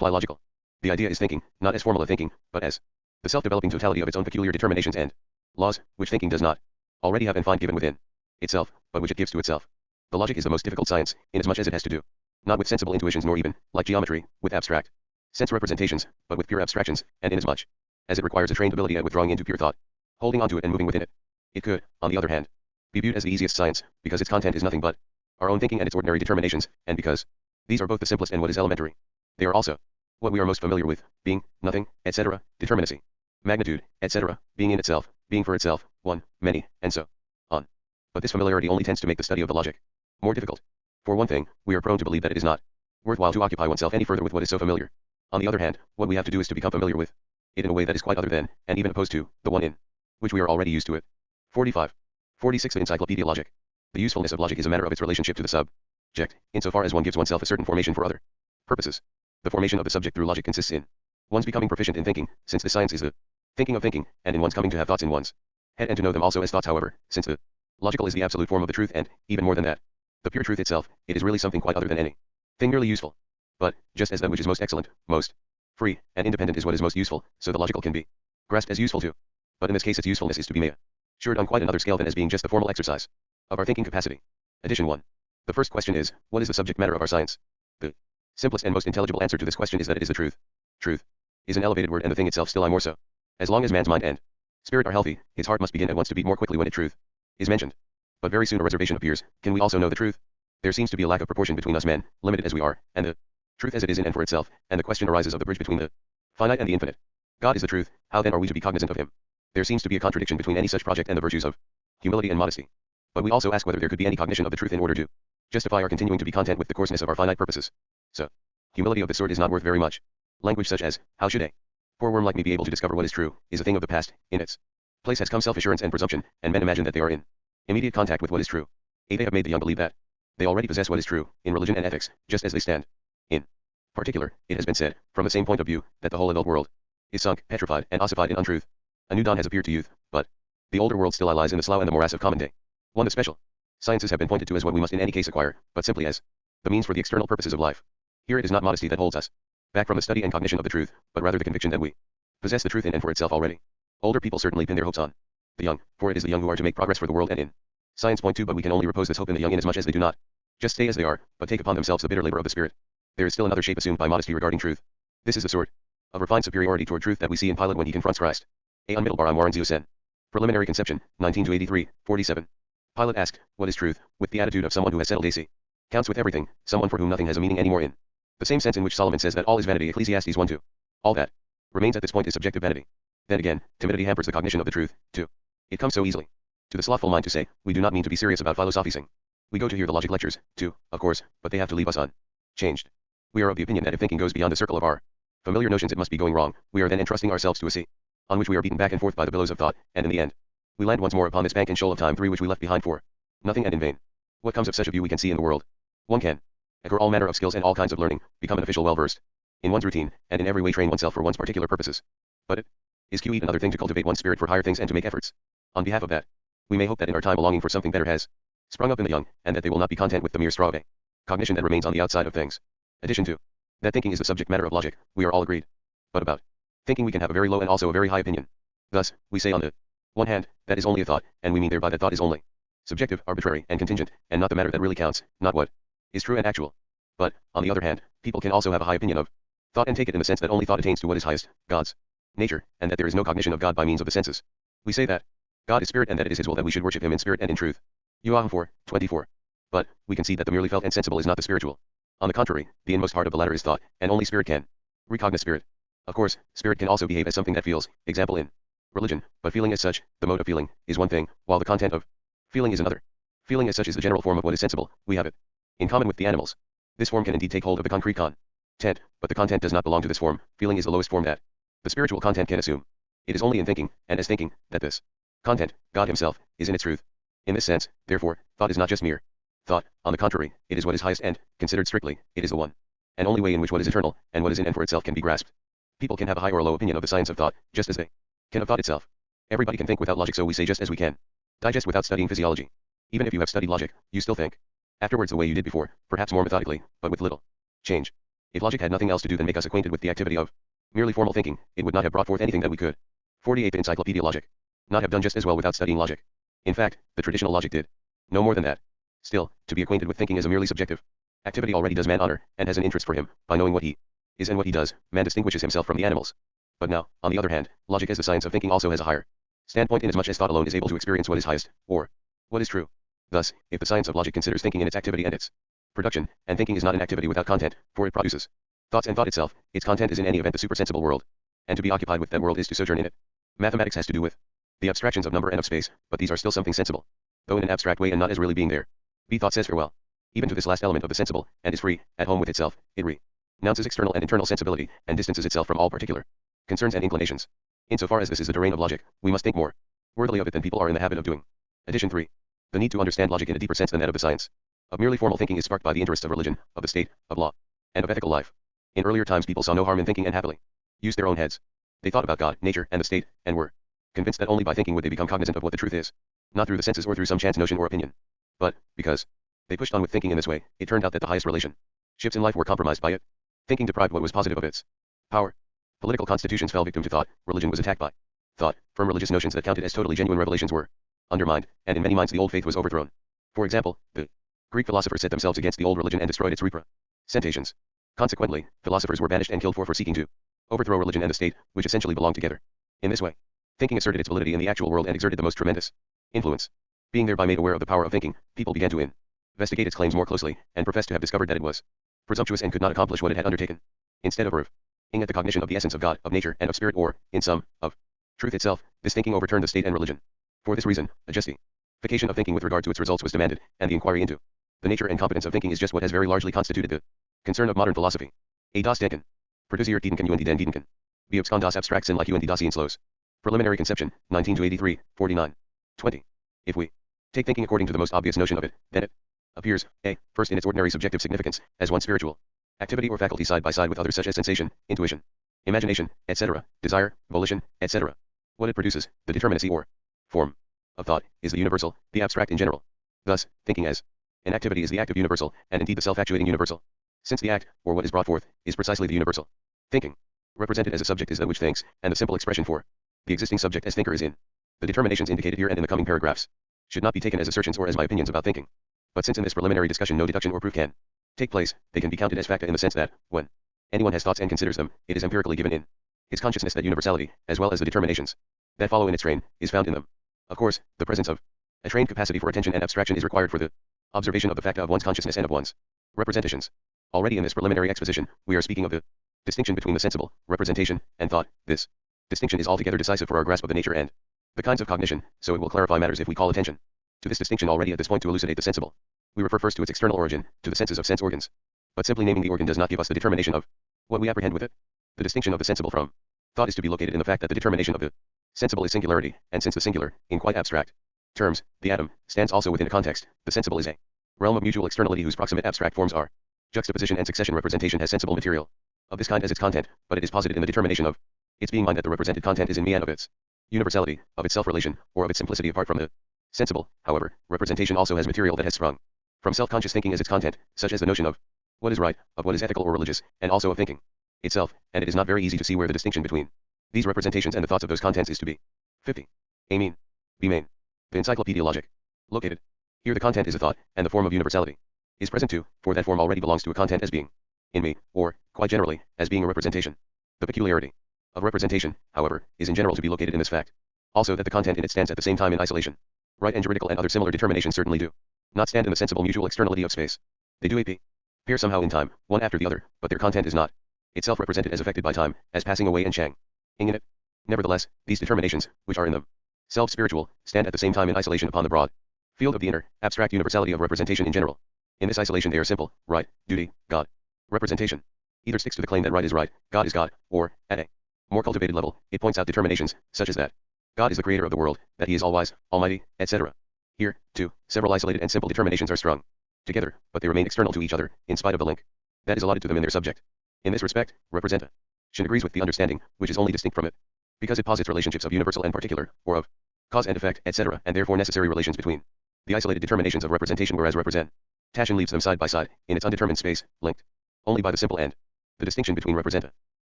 logical. The idea is thinking, not as formula thinking, but as the self-developing totality of its own peculiar determinations and laws, which thinking does not already have and find given within itself, but which it gives to itself. The logic is the most difficult science, inasmuch as it has to do, not with sensible intuitions nor even, like geometry, with abstract sense representations, but with pure abstractions, and inasmuch as it requires a trained ability at withdrawing into pure thought, holding onto it and moving within it. It could, on the other hand, be viewed as the easiest science, because its content is nothing but our own thinking and its ordinary determinations, and because these are both the simplest and what is elementary. They are also what we are most familiar with, being, nothing, etc., determinacy, magnitude, etc., being in itself, being for itself, one, many, and so on. But this familiarity only tends to make the study of the logic more difficult. For one thing, we are prone to believe that it is not worthwhile to occupy oneself any further with what is so familiar. On the other hand, what we have to do is to become familiar with it in a way that is quite other than, and even opposed to, the one in which we are already used to it. 45. 46. The Encyclopaedia Logic. The usefulness of logic is a matter of its relationship to the subject, insofar as one gives oneself a certain formation for other purposes. The formation of the subject through logic consists in one's becoming proficient in thinking, since the science is the thinking of thinking, and in one's coming to have thoughts in one's head and to know them also as thoughts. However, since the logical is the absolute form of the truth and, even more than that, the pure truth itself, it is really something quite other than any thing merely useful. But, just as that which is most excellent, most free, and independent is what is most useful, so the logical can be grasped as useful too. But in this case its usefulness is to be measured on quite another scale than as being just the formal exercise of our thinking capacity. Addition 1. The first question is, what is the subject matter of our science? The simplest and most intelligible answer to this question is that it is the truth. Truth is an elevated word and the thing itself still I more so. As long as man's mind and spirit are healthy, his heart must begin at once to beat more quickly when it truth is mentioned. But very soon a reservation appears, can we also know the truth? There seems to be a lack of proportion between us men, limited as we are, and the truth as it is in and for itself, and the question arises of the bridge between the finite and the infinite. God is the truth, how then are we to be cognizant of him? There seems to be a contradiction between any such project and the virtues of humility and modesty. But we also ask whether there could be any cognition of the truth in order to justify our continuing to be content with the coarseness of our finite purposes. So, humility of this sort is not worth very much. Language such as, how should a poor worm like me be able to discover what is true, is a thing of the past. In its place has come self-assurance and presumption, and men imagine that they are in immediate contact with what is true. They have made the young believe that they already possess what is true, in religion and ethics, just as they stand. In particular, it has been said, from the same point of view, that the whole adult world is sunk, petrified, and ossified in untruth. A new dawn has appeared to youth, but the older world still lies in the slough and the morass of common day. One of special sciences have been pointed to as what we must in any case acquire, but simply as the means for the external purposes of life. Here it is not modesty that holds us back from the study and cognition of the truth, but rather the conviction that we possess the truth in and for itself already. Older people certainly pin their hopes on the young, for it is the young who are to make progress for the world and in science. Point 2. But we can only repose this hope in the young inasmuch as they do not just stay as they are, but take upon themselves the bitter labor of the spirit. There is still another shape assumed by modesty regarding truth. This is the sort of refined superiority toward truth that we see in Pilate when he confronts Christ. A. Unmittelbar Warren Zeusen. Preliminary Conception, 19-83, 47. Pilate asked, what is truth, with the attitude of someone who has settled AC. Counts with everything, someone for whom nothing has a meaning anymore in the same sense in which Solomon says that all is vanity. Ecclesiastes 1-2. All that remains at this point is subjective vanity. Then again, timidity hampers the cognition of the truth, too. It comes so easily to the slothful mind to say, we do not mean to be serious about philosophizing. We go to hear the logic lectures, too, of course, but they have to leave us unchanged. We are of the opinion that if thinking goes beyond the circle of our familiar notions it must be going wrong, we are then entrusting ourselves to a sea, on which we are beaten back and forth by the billows of thought, and in the end, we land once more upon this bank and shoal of time through which we left behind for nothing and in vain. What comes of such a view we can see in the world. One can acquire all manner of skills and all kinds of learning, become an official well-versed in one's routine, and in every way train oneself for one's particular purposes. But it is quite another thing to cultivate one's spirit for higher things and to make efforts on behalf of that. We may hope that in our time a longing for something better has sprung up in the young, and that they will not be content with the mere straw of a cognition that remains on the outside of things. Addition to that thinking is the subject matter of logic, we are all agreed. But about thinking we can have a very low and also a very high opinion. Thus, we say on the one hand, that is only a thought, and we mean thereby that thought is only subjective, arbitrary, and contingent, and not the matter that really counts, not what is true and actual. But, on the other hand, people can also have a high opinion of thought and take it in the sense that only thought attains to what is highest, God's nature, and that there is no cognition of God by means of the senses. We say that God is spirit and that it is his will that we should worship him in spirit and in truth. Yuah 4:24. But, we concede that the merely felt and sensible is not the spiritual. On the contrary, the inmost heart of the latter is thought, and only spirit can recognize spirit. Of course, spirit can also behave as something that feels, example in religion, but feeling as such, the mode of feeling, is one thing, while the content of feeling is another. Feeling as such is the general form of what is sensible, we have it in common with the animals. This form can indeed take hold of the concrete content, but the content does not belong to this form. Feeling is the lowest form that the spiritual content can assume. It is only in thinking, and as thinking, that this content, God himself, is in its truth. In this sense, therefore, thought is not just mere thought, on the contrary, it is what is highest and, considered strictly, it is the one and only way in which what is eternal, and what is in and for itself can be grasped. People can have a high or a low opinion of the science of thought, just as they can of thought itself. Everybody can think without logic, so we say just as we can digest without studying physiology. Even if you have studied logic, you still think afterwards the way you did before, perhaps more methodically, but with little change. If logic had nothing else to do than make us acquainted with the activity of merely formal thinking, it would not have brought forth anything that we could. 48th Encyclopedia Logic. Not have done just as well without studying logic. In fact, the traditional logic did no more than that. Still, to be acquainted with thinking as a merely subjective activity already does man honor, and has an interest for him. By knowing what he is and what he does, man distinguishes himself from the animals. But now, on the other hand, logic as the science of thinking also has a higher standpoint inasmuch as thought alone is able to experience what is highest, or what is true. Thus, if the science of logic considers thinking in its activity and its production, and thinking is not an activity without content, for it produces thoughts and thought itself, its content is in any event the supersensible world, and to be occupied with that world is to sojourn in it. Mathematics has to do with the abstractions of number and of space, but these are still something sensible, though in an abstract way and not as really being there. Thought says farewell even to this last element of the sensible, and is free, at home with itself. It renounces external and internal sensibility, and distances itself from all particular concerns and inclinations. Insofar as this is the domain of logic, we must think more worthily of it than people are in the habit of doing. Addition 3. The need to understand logic in a deeper sense than that of the science of merely formal thinking is sparked by the interests of religion, of the state, of law, and of ethical life. In earlier times people saw no harm in thinking and happily used their own heads. They thought about God, nature, and the state, and were convinced that only by thinking would they become cognizant of what the truth is, not through the senses or through some chance notion or opinion. But, because they pushed on with thinking in this way, it turned out that the highest relationships in life were compromised by it. Thinking deprived what was positive of its power. Political constitutions fell victim to thought, religion was attacked by thought, firm religious notions that counted as totally genuine revelations were undermined, and in many minds the old faith was overthrown. For example, the Greek philosophers set themselves against the old religion and destroyed its representations. Consequently, philosophers were banished and killed for seeking to overthrow religion and the state, which essentially belonged together. In this way, thinking asserted its validity in the actual world and exerted the most tremendous influence. Being thereby made aware of the power of thinking, people began to investigate its claims more closely, and professed to have discovered that it was presumptuous and could not accomplish what it had undertaken. Instead of arriving at the cognition of the essence of God, of nature, and of spirit, or, in sum, of truth itself, this thinking overturned the state and religion. For this reason, a justification of thinking with regard to its results was demanded, and the inquiry into the nature and competence of thinking is just what has very largely constituted the concern of modern philosophy. A das Denken. Produziert Denken und die Denken. Wie obscon das Abstraktsinn like und die das Los. Preliminary Conception, 19-83, 49. 20. If we take thinking according to the most obvious notion of it, then it appears, a, first in its ordinary subjective significance, as one spiritual activity or faculty side by side with others such as sensation, intuition, imagination, etc., desire, volition, etc. What it produces, the determinacy or form of thought, is the universal, the abstract in general. Thus, thinking as an activity is the active universal, and indeed the self-actuating universal. Since the act, or what is brought forth, is precisely the universal. Thinking, represented as a subject, is that which thinks, and the simple expression for the existing subject as thinker is in the determinations indicated here and in the coming paragraphs. Should not be taken as assertions or as my opinions about thinking. But since in this preliminary discussion no deduction or proof can take place, they can be counted as facta in the sense that, when anyone has thoughts and considers them, it is empirically given in his consciousness that universality, as well as the determinations that follow in its train, is found in them. Of course, the presence of a trained capacity for attention and abstraction is required for the observation of the facta of one's consciousness and of one's representations. Already in this preliminary exposition, we are speaking of the distinction between the sensible, representation, and thought. This Distinction is altogether decisive for our grasp of the nature and the kinds of cognition, so it will clarify matters if we call attention to this distinction already at this point to elucidate the sensible. We refer first to its external origin, to the senses of sense organs. But simply naming the organ does not give us the determination of what we apprehend with it. The distinction of the sensible from thought is to be located in the fact that the determination of the sensible is singularity, and since the singular, in quite abstract terms, the atom, stands also within a context, the sensible is a realm of mutual externality whose proximate abstract forms are juxtaposition and succession. Representation has sensible material of this kind as its content, but it is posited in the determination of its being mind that the represented content is in me and of its universality, of its self-relation, or of its simplicity apart from the sensible. However, representation also has material that has sprung from self-conscious thinking as its content, such as the notion of what is right, of what is ethical or religious, and also of thinking itself, and it is not very easy to see where the distinction between these representations and the thoughts of those contents is to be. 50. A mean. B main. The Encyclopaedia Logic. Located. Here the content is a thought, and the form of universality is present too, for that form already belongs to a content as being in me, or, quite generally, as being a representation. The peculiarity of representation, however, is in general to be located in this fact. Also that the content in it stands at the same time in isolation. Right and juridical and other similar determinations certainly do not stand in the sensible mutual externality of space. They do appear somehow in time, one after the other, but their content is not itself represented as affected by time, as passing away and changing in it. Nevertheless, these determinations, which are in themselves spiritual, stand at the same time in isolation upon the broad field of the inner, abstract universality of representation in general. In this isolation they are simple, right, duty, God. Representation either sticks to the claim that right is right, God is God, or, at a more cultivated level, it points out determinations, such as that God is the creator of the world, that he is all-wise, almighty, etc. Here, too, several isolated and simple determinations are strung together, but they remain external to each other, in spite of the link that is allotted to them in their subject. In this respect, representation agrees with the understanding, which is only distinct from it, because it posits relationships of universal and particular, or of cause and effect, etc., and therefore necessary relations between the isolated determinations of representation, whereas representation leaves them side by side, in its undetermined space, linked only by the simple and the distinction between representation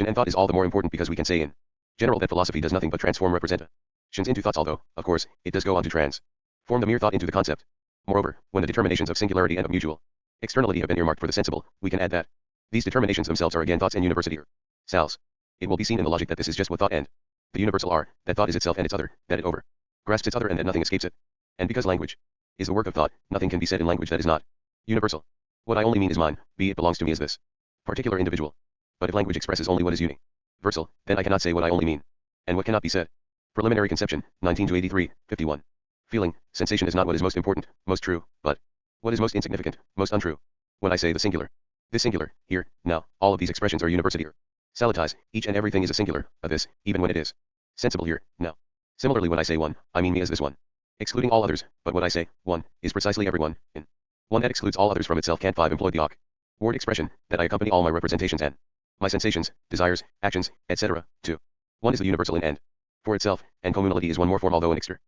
and thought is all the more important because we can say in general that philosophy does nothing but transform representations into thoughts, although, of course, it does go on to transform the mere thought into the concept. Moreover, when the determinations of singularity and of mutual externality have been earmarked for the sensible, we can add that these determinations themselves are again thoughts and universals. It will be seen in the logic that this is just what thought and the universal are, that thought is itself and its other, that it over grasps its other and that nothing escapes it. And because language is the work of thought, nothing can be said in language that is not universal. What I only mean is mine, be it belongs to me as this particular individual. But if language expresses only what is universal, then I cannot say what I only mean. And what cannot be said. Preliminary conception, 19-83, 51. Feeling, sensation is not what is most important, most true, but what is most insignificant, most untrue. When I say the singular, this singular, here, now, all of these expressions are universalities, each and everything is a singular, a this, even when it is sensible here, now. Similarly when I say one, I mean me as this one, excluding all others, but what I say, one, is precisely everyone, in one that excludes all others from itself. Can't 5 employ the awkward expression, that I accompany all my representations and my sensations, desires, actions, etc. 2. One is the universal in and for itself, and communality is one more form, although an external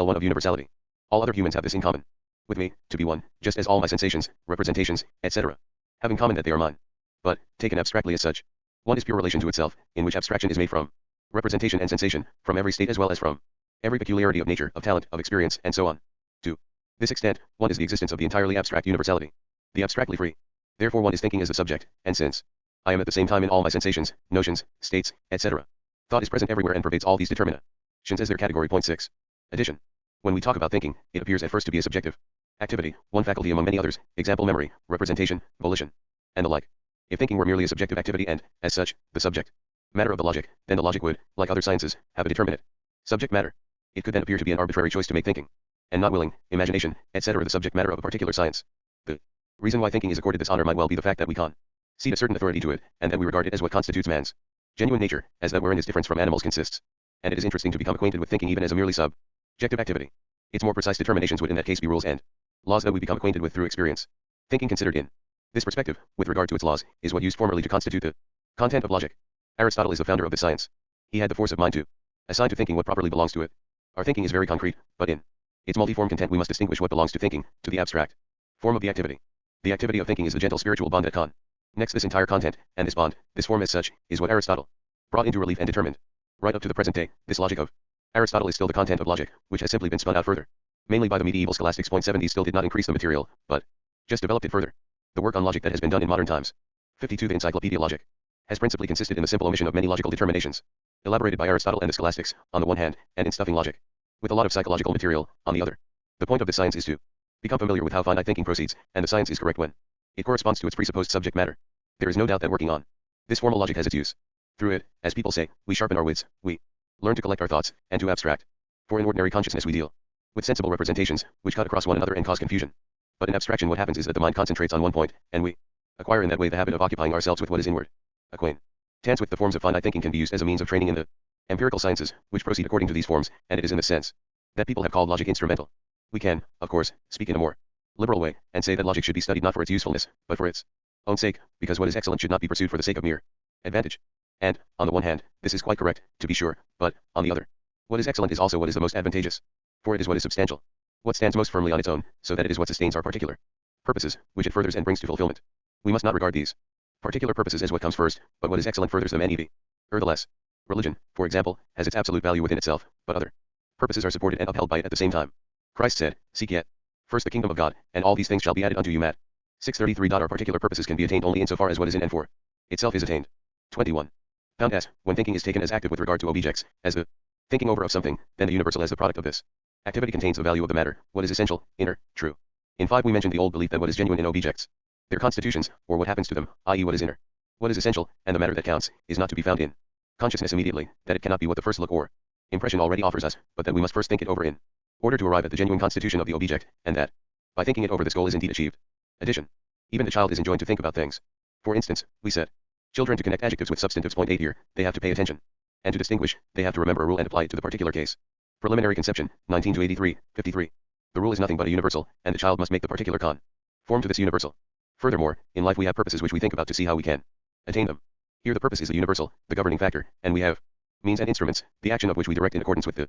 one of universality. All other humans have this in common with me, to be one, just as all my sensations, representations, etc. have in common that they are mine. But, taken abstractly as such, one is pure relation to itself, in which abstraction is made from representation and sensation, from every state as well as from every peculiarity of nature, of talent, of experience, and so on. To this extent, one is the existence of the entirely abstract universality, the abstractly free. Therefore one is thinking as the subject, and since I am at the same time in all my sensations, notions, states, etc., thought is present everywhere and pervades all these determinations as their category. Point 6. Addition. When we talk about thinking, it appears at first to be a subjective activity, one faculty among many others, example memory, representation, volition, and the like. If thinking were merely a subjective activity and, as such, the subject matter of the logic, then the logic would, like other sciences, have a determinate subject matter. It could then appear to be an arbitrary choice to make thinking, and not willing, imagination, etc. the subject matter of a particular science. The reason why thinking is accorded this honor might well be the fact that we concede a certain authority to it, and that we regard it as what constitutes man's genuine nature, as that wherein his difference from animals consists. And it is interesting to become acquainted with thinking even as a merely subjective activity. Its more precise determinations would in that case be rules and laws that we become acquainted with through experience. Thinking considered in this perspective, with regard to its laws, is what used formerly to constitute the content of logic. Aristotle is the founder of the science. He had the force of mind to assign to thinking what properly belongs to it. Our thinking is very concrete, but in its multiform content we must distinguish what belongs to thinking, to the abstract form of the activity. The activity of thinking is the gentle spiritual bond that connects this entire content, and this bond, this form as such, is what Aristotle brought into relief and determined. Right up to the present day, this logic of Aristotle is still the content of logic, which has simply been spun out further, mainly by the medieval scholastics. Point 7. These still did not increase the material, but just developed it further. The work on logic that has been done in modern times. 52. The Encyclopaedia Logic has principally consisted in the simple omission of many logical determinations, elaborated by Aristotle and the scholastics, on the one hand, and in stuffing logic with a lot of psychological material, on the other. The point of this science is to become familiar with how finite thinking proceeds, and the science is correct when it corresponds to its presupposed subject matter. There is no doubt that working on this formal logic has its use. Through it, as people say, we sharpen our wits, we learn to collect our thoughts, and to abstract. For in ordinary consciousness we deal with sensible representations, which cut across one another and cause confusion. But in abstraction what happens is that the mind concentrates on one point, and we acquire in that way the habit of occupying ourselves with what is inward. Acquaintance with the forms of finite thinking can be used as a means of training in the empirical sciences, which proceed according to these forms, and it is in this sense that people have called logic instrumental. We can, of course, speak in a more liberal way, and say that logic should be studied not for its usefulness, but for its own sake, because what is excellent should not be pursued for the sake of mere advantage. And, on the one hand, this is quite correct, to be sure, but, on the other, what is excellent is also what is the most advantageous. For it is what is substantial, what stands most firmly on its own, so that it is what sustains our particular purposes, which it furthers and brings to fulfillment. We must not regard these particular purposes as what comes first, but what is excellent furthers them and nevertheless, religion, for example, has its absolute value within itself, but other purposes are supported and upheld by it at the same time. Christ said, "Seek yet first the kingdom of God, and all these things shall be added unto you." Matt 6:33. Our particular purposes can be attained only insofar as what is in and for itself is attained. 21. Found as, when thinking is taken as active with regard to objects, as the thinking over of something, then the universal as the product of this activity contains the value of the matter, what is essential, inner, true. In 5 we mentioned the old belief that what is genuine in objects, their constitutions, or what happens to them, i.e. what is inner, what is essential, and the matter that counts, is not to be found in consciousness immediately, that it cannot be what the first look or impression already offers us, but that we must first think it over in order to arrive at the genuine constitution of the object, and that, by thinking it over this goal is indeed achieved. Addition. Even the child is enjoined to think about things. For instance, we said, children to connect adjectives with substantives. Point 8 here, they have to pay attention. And to distinguish, they have to remember a rule and apply it to the particular case. Preliminary conception, 19 to 83, 53. The rule is nothing but a universal, and the child must make the particular conform to this universal. Furthermore, in life we have purposes which we think about to see how we can attain them. Here the purpose is the universal, the governing factor, and we have means and instruments, the action of which we direct in accordance with the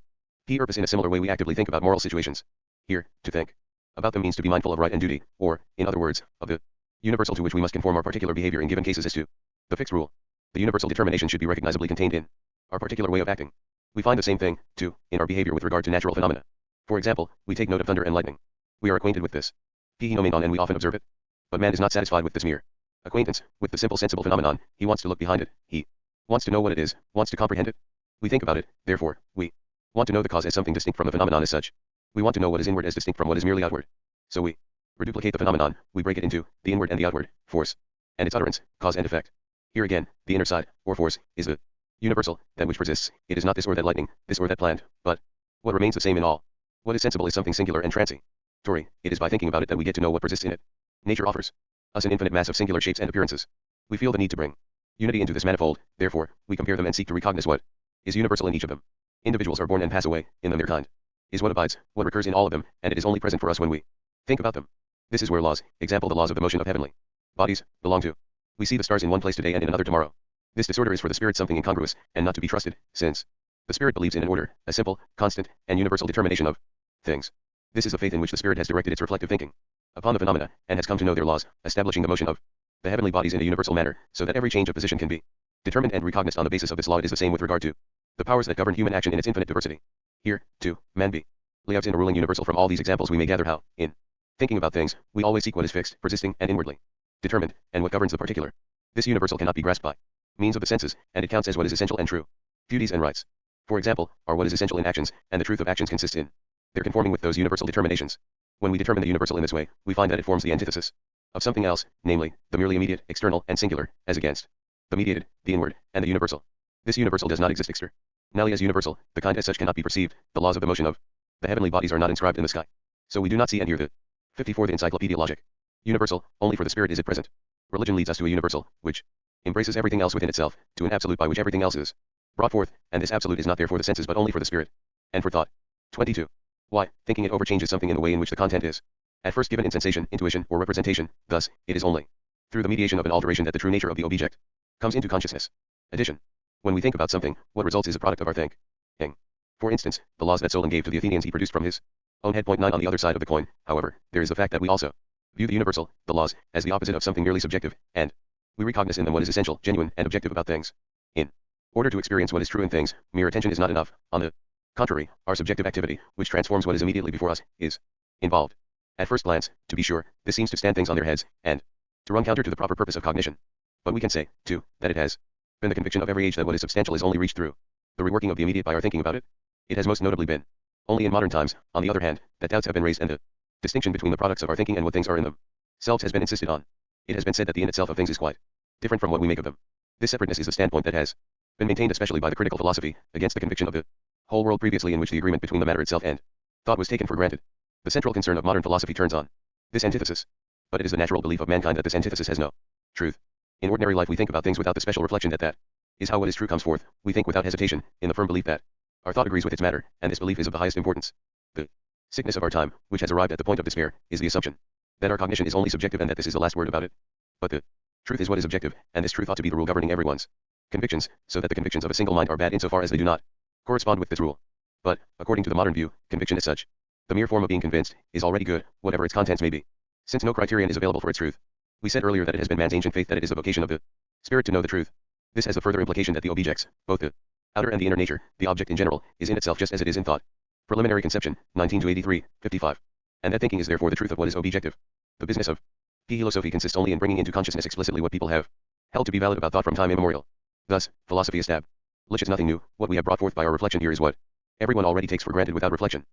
purpose. In a similar way we actively think about moral situations. Here, to think about them means to be mindful of right and duty, or, in other words, of the universal to which we must conform our particular behavior in given cases as to the fixed rule. The universal determination should be recognizably contained in our particular way of acting. We find the same thing, too, in our behavior with regard to natural phenomena. For example, we take note of thunder and lightning. We are acquainted with this phenomenon and we often observe it. But man is not satisfied with this mere acquaintance with the simple sensible phenomenon. He wants to look behind it. He wants to know what it is, wants to comprehend it. We think about it, therefore, we want to know the cause as something distinct from the phenomenon as such. We want to know what is inward as distinct from what is merely outward. So we reduplicate the phenomenon, we break it into the inward and the outward, force, and its utterance, cause and effect. Here again, the inner side, or force, is the universal, that which persists. It is not this or that lightning, this or that plant, but what remains the same in all. What is sensible is something singular and transitory. It is by thinking about it that we get to know what persists in it. Nature offers us an infinite mass of singular shapes and appearances. We feel the need to bring unity into this manifold, therefore, we compare them and seek to recognize what is universal in each of them. Individuals are born and pass away, in them their kind is what abides, what recurs in all of them, and it is only present for us when we think about them. This is where laws, example the laws of the motion of heavenly bodies, belong to. We see the stars in one place today and in another tomorrow. This disorder is for the spirit something incongruous, and not to be trusted, since the spirit believes in an order, a simple, constant, and universal determination of things. This is the faith in which the spirit has directed its reflective thinking upon the phenomena, and has come to know their laws, establishing the motion of the heavenly bodies in a universal manner, so that every change of position can be determined and recognized on the basis of this law. It is the same with regard to the powers that govern human action in its infinite diversity. Here, too, man lives in a ruling universal. From all these examples we may gather how, in thinking about things, we always seek what is fixed, persisting, and inwardly determined, and what governs the particular. This universal cannot be grasped by means of the senses, and it counts as what is essential and true. Duties and rights, for example, are what is essential in actions, and the truth of actions consists in their conforming with those universal determinations. When we determine the universal in this way, we find that it forms the antithesis of something else, namely, the merely immediate, external, and singular, as against the mediated, the inward, and the universal. This universal does not exist externally as universal, the kind as such cannot be perceived, the laws of the motion of the heavenly bodies are not inscribed in the sky. So we do not see and hear the 54th Encyclopaedia Logic. Universal, only for the spirit is it present. Religion leads us to a universal, which embraces everything else within itself, to an absolute by which everything else is brought forth, and this absolute is not there for the senses but only for the spirit, and for thought. 22. Why, thinking it over changes something in the way in which the content is at first given in sensation, intuition, or representation. Thus, it is only through the mediation of an alteration that the true nature of the object comes into consciousness. Addition. When we think about something, what results is a product of our thinking. For instance, the laws that Solon gave to the Athenians he produced from his own head. Point 9. On the other side of the coin, however, there is the fact that we also view the universal, the laws, as the opposite of something merely subjective, and we recognize in them what is essential, genuine, and objective about things. In order to experience what is true in things, mere attention is not enough. On the contrary, our subjective activity, which transforms what is immediately before us, is involved. At first glance, to be sure, this seems to stand things on their heads, and to run counter to the proper purpose of cognition. But we can say, too, that it has been the conviction of every age that what is substantial is only reached through the reworking of the immediate by our thinking about it. It has most notably been only in modern times, on the other hand, that doubts have been raised and the distinction between the products of our thinking and what things are in themselves has been insisted on. It has been said that the in itself of things is quite different from what we make of them. This separateness is the standpoint that has been maintained especially by the critical philosophy, against the conviction of the whole world previously in which the agreement between the matter itself and thought was taken for granted. The central concern of modern philosophy turns on this antithesis. But it is the natural belief of mankind that this antithesis has no truth. In ordinary life we think about things without the special reflection that that is how what is true comes forth. We think without hesitation, in the firm belief that our thought agrees with its matter, and this belief is of the highest importance. The sickness of our time, which has arrived at the point of despair, is the assumption that our cognition is only subjective and that this is the last word about it. But the truth is what is objective, and this truth ought to be the rule governing everyone's convictions, so that the convictions of a single mind are bad insofar as they do not correspond with this rule. But, according to the modern view, conviction is such. The mere form of being convinced is already good, whatever its contents may be, since no criterion is available for its truth. We said earlier that it has been man's ancient faith that it is the vocation of the spirit to know the truth. This has the further implication that the objects, both the outer and the inner nature, the object in general, is in itself just as it is in thought. Preliminary Conception, 19-83, 55. And that thinking is therefore the truth of what is objective. The business of philosophy consists only in bringing into consciousness explicitly what people have held to be valid about thought from time immemorial. Thus, philosophy establishes nothing new. What we have brought forth by our reflection here is what everyone already takes for granted without reflection.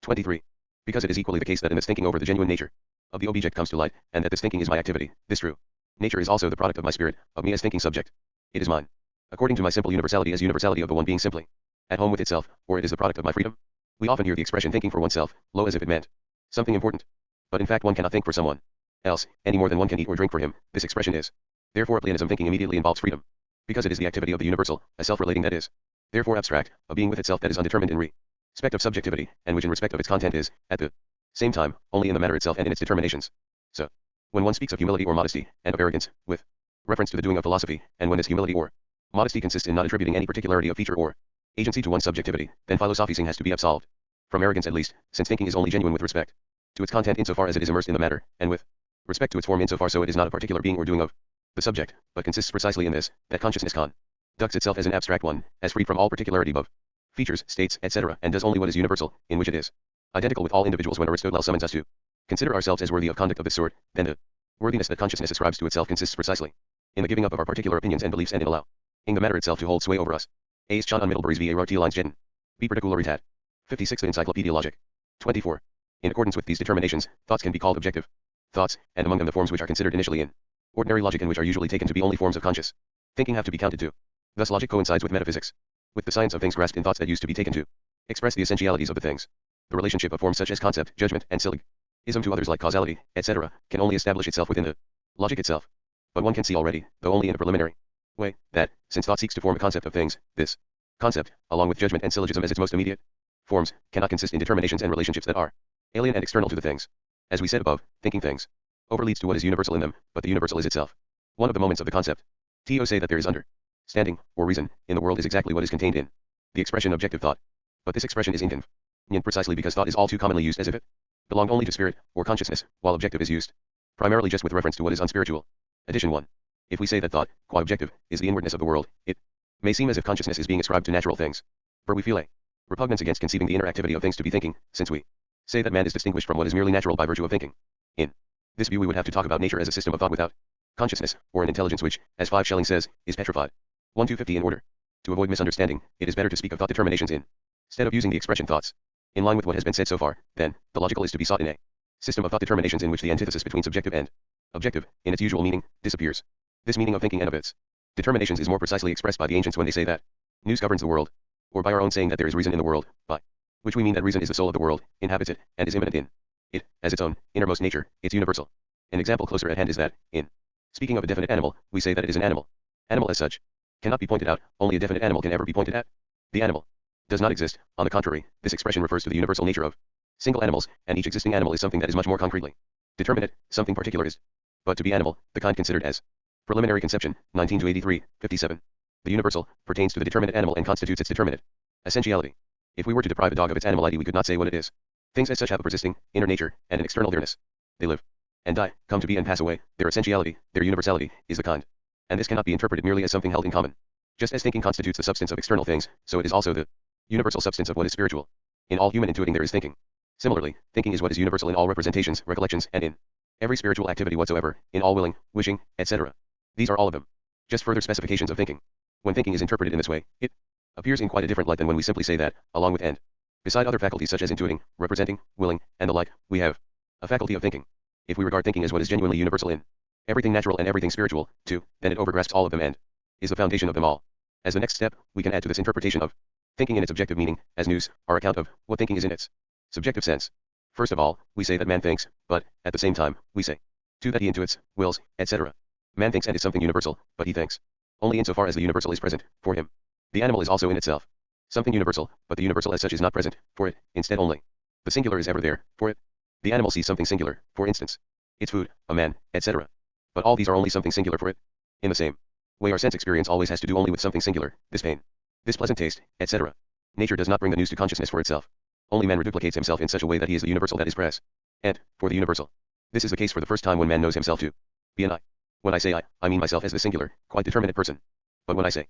23. Because it is equally the case that in this thinking over the genuine nature of the object comes to light, and that this thinking is my activity, this true nature is also the product of my spirit, of me as thinking subject. It is mine, according to my simple universality as universality of the one being simply at home with itself, or it is the product of my freedom. We often hear the expression thinking for oneself, low as if it meant something important. But in fact one cannot think for someone else, any more than one can eat or drink for him. This expression is therefore a pleonasm. Thinking immediately involves freedom, because it is the activity of the universal, a self-relating that is therefore abstract, a being with itself that is undetermined in respect of subjectivity, and which in respect of its content is, at the same time, only in the matter itself and in its determinations. So, when one speaks of humility or modesty, and of arrogance, with reference to the doing of philosophy, and when this humility or modesty consists in not attributing any particularity of feature or agency to one's subjectivity, then philosophizing has to be absolved from arrogance at least, since thinking is only genuine with respect to its content insofar as it is immersed in the matter, and with respect to its form insofar so it is not a particular being or doing of the subject, but consists precisely in this, that consciousness conducts itself as an abstract one, as free from all particularity of features, states, etc., and does only what is universal, in which it is identical with all individuals. When Aristotle summons us to consider ourselves as worthy of conduct of this sort, then the worthiness that consciousness ascribes to itself consists precisely in the giving up of our particular opinions and beliefs and in allowing the matter itself to hold sway over us. A. John on Middlebury's V. A. Lines Jeden. B. Particularität. 56. The Encyclopaedia Logic. 24. In accordance with these determinations, thoughts can be called objective thoughts, and among them the forms which are considered initially in ordinary logic and which are usually taken to be only forms of conscious thinking have to be counted too. Thus logic coincides with metaphysics, with the science of things grasped in thoughts that used to be taken to express the essentialities of the things. The relationship of forms such as concept, judgment, and syllogism to others like causality, etc., can only establish itself within the logic itself. But one can see already, though only in a preliminary way, that, since thought seeks to form a concept of things, this concept, along with judgment and syllogism as its most immediate forms, cannot consist in determinations and relationships that are alien and external to the things. As we said above, thinking things over leads to what is universal in them, but the universal is itself one of the moments of the concept. To say that there is understanding, or reason, in the world is exactly what is contained in the expression objective thought. But this expression is inconvenient precisely because thought is all too commonly used as if it belonged only to spirit, or consciousness, while objective is used primarily just with reference to what is unspiritual. Addition 1. If we say that thought, qua objective, is the inwardness of the world, it may seem as if consciousness is being ascribed to natural things. For we feel a repugnance against conceiving the inner activity of things to be thinking, since we say that man is distinguished from what is merely natural by virtue of thinking. In this view we would have to talk about nature as a system of thought without consciousness, or an intelligence which, as 5 Schelling says, is petrified. 1-50. In order to avoid misunderstanding, it is better to speak of thought determinations instead of using the expression thoughts. In line with what has been said so far, then, the logical is to be sought in a system of thought determinations in which the antithesis between subjective and objective, in its usual meaning, disappears. This meaning of thinking and of its determinations is more precisely expressed by the ancients when they say that nous governs the world, or by our own saying that there is reason in the world, by which we mean that reason is the soul of the world, inhabits it, and is immanent in it, as its own, innermost nature, its universal. An example closer at hand is that, in speaking of a definite animal, we say that it is an animal. Animal as such cannot be pointed out, only a definite animal can ever be pointed at. The animal does not exist. On the contrary, this expression refers to the universal nature of single animals, and each existing animal is something that is much more concretely determinate, something particular is. But to be animal, the kind considered as Preliminary Conception, 19-83, 57. The universal pertains to the determinate animal and constitutes its determinate essentiality. If we were to deprive a dog of its animality we could not say what it is. Things as such have a persisting, inner nature, and an external nearness. They live and die, come to be and pass away. Their essentiality, their universality, is the kind. And this cannot be interpreted merely as something held in common. Just as thinking constitutes the substance of external things, so it is also the universal substance of what is spiritual. In all human intuiting there is thinking. Similarly, thinking is what is universal in all representations, recollections, and in every spiritual activity whatsoever, in all willing, wishing, etc. These are all of them just further specifications of thinking. When thinking is interpreted in this way, it appears in quite a different light than when we simply say that, along with and beside other faculties such as intuiting, representing, willing, and the like, we have a faculty of thinking. If we regard thinking as what is genuinely universal in everything natural and everything spiritual, too, then it overgrasps all of them and is the foundation of them all. As the next step, we can add to this interpretation of thinking in its objective meaning, as nous, our account of what thinking is in its subjective sense. First of all, we say that man thinks, but, at the same time, we say, too, that he intuits, wills, etc. Man thinks and is something universal, but he thinks only insofar as the universal is present for him. The animal is also in itself something universal, but the universal as such is not present for it, instead only the singular is ever there for it. The animal sees something singular, for instance, its food, a man, etc. But all these are only something singular for it. In the same way, our sense experience always has to do only with something singular, this pain, this pleasant taste, etc. Nature does not bring the news to consciousness for itself. Only man reduplicates himself in such a way that he is the universal that is pres. And, for the universal, this is the case for the first time when man knows himself to be an I. When I say I mean myself as the singular, quite determinate person. But when I say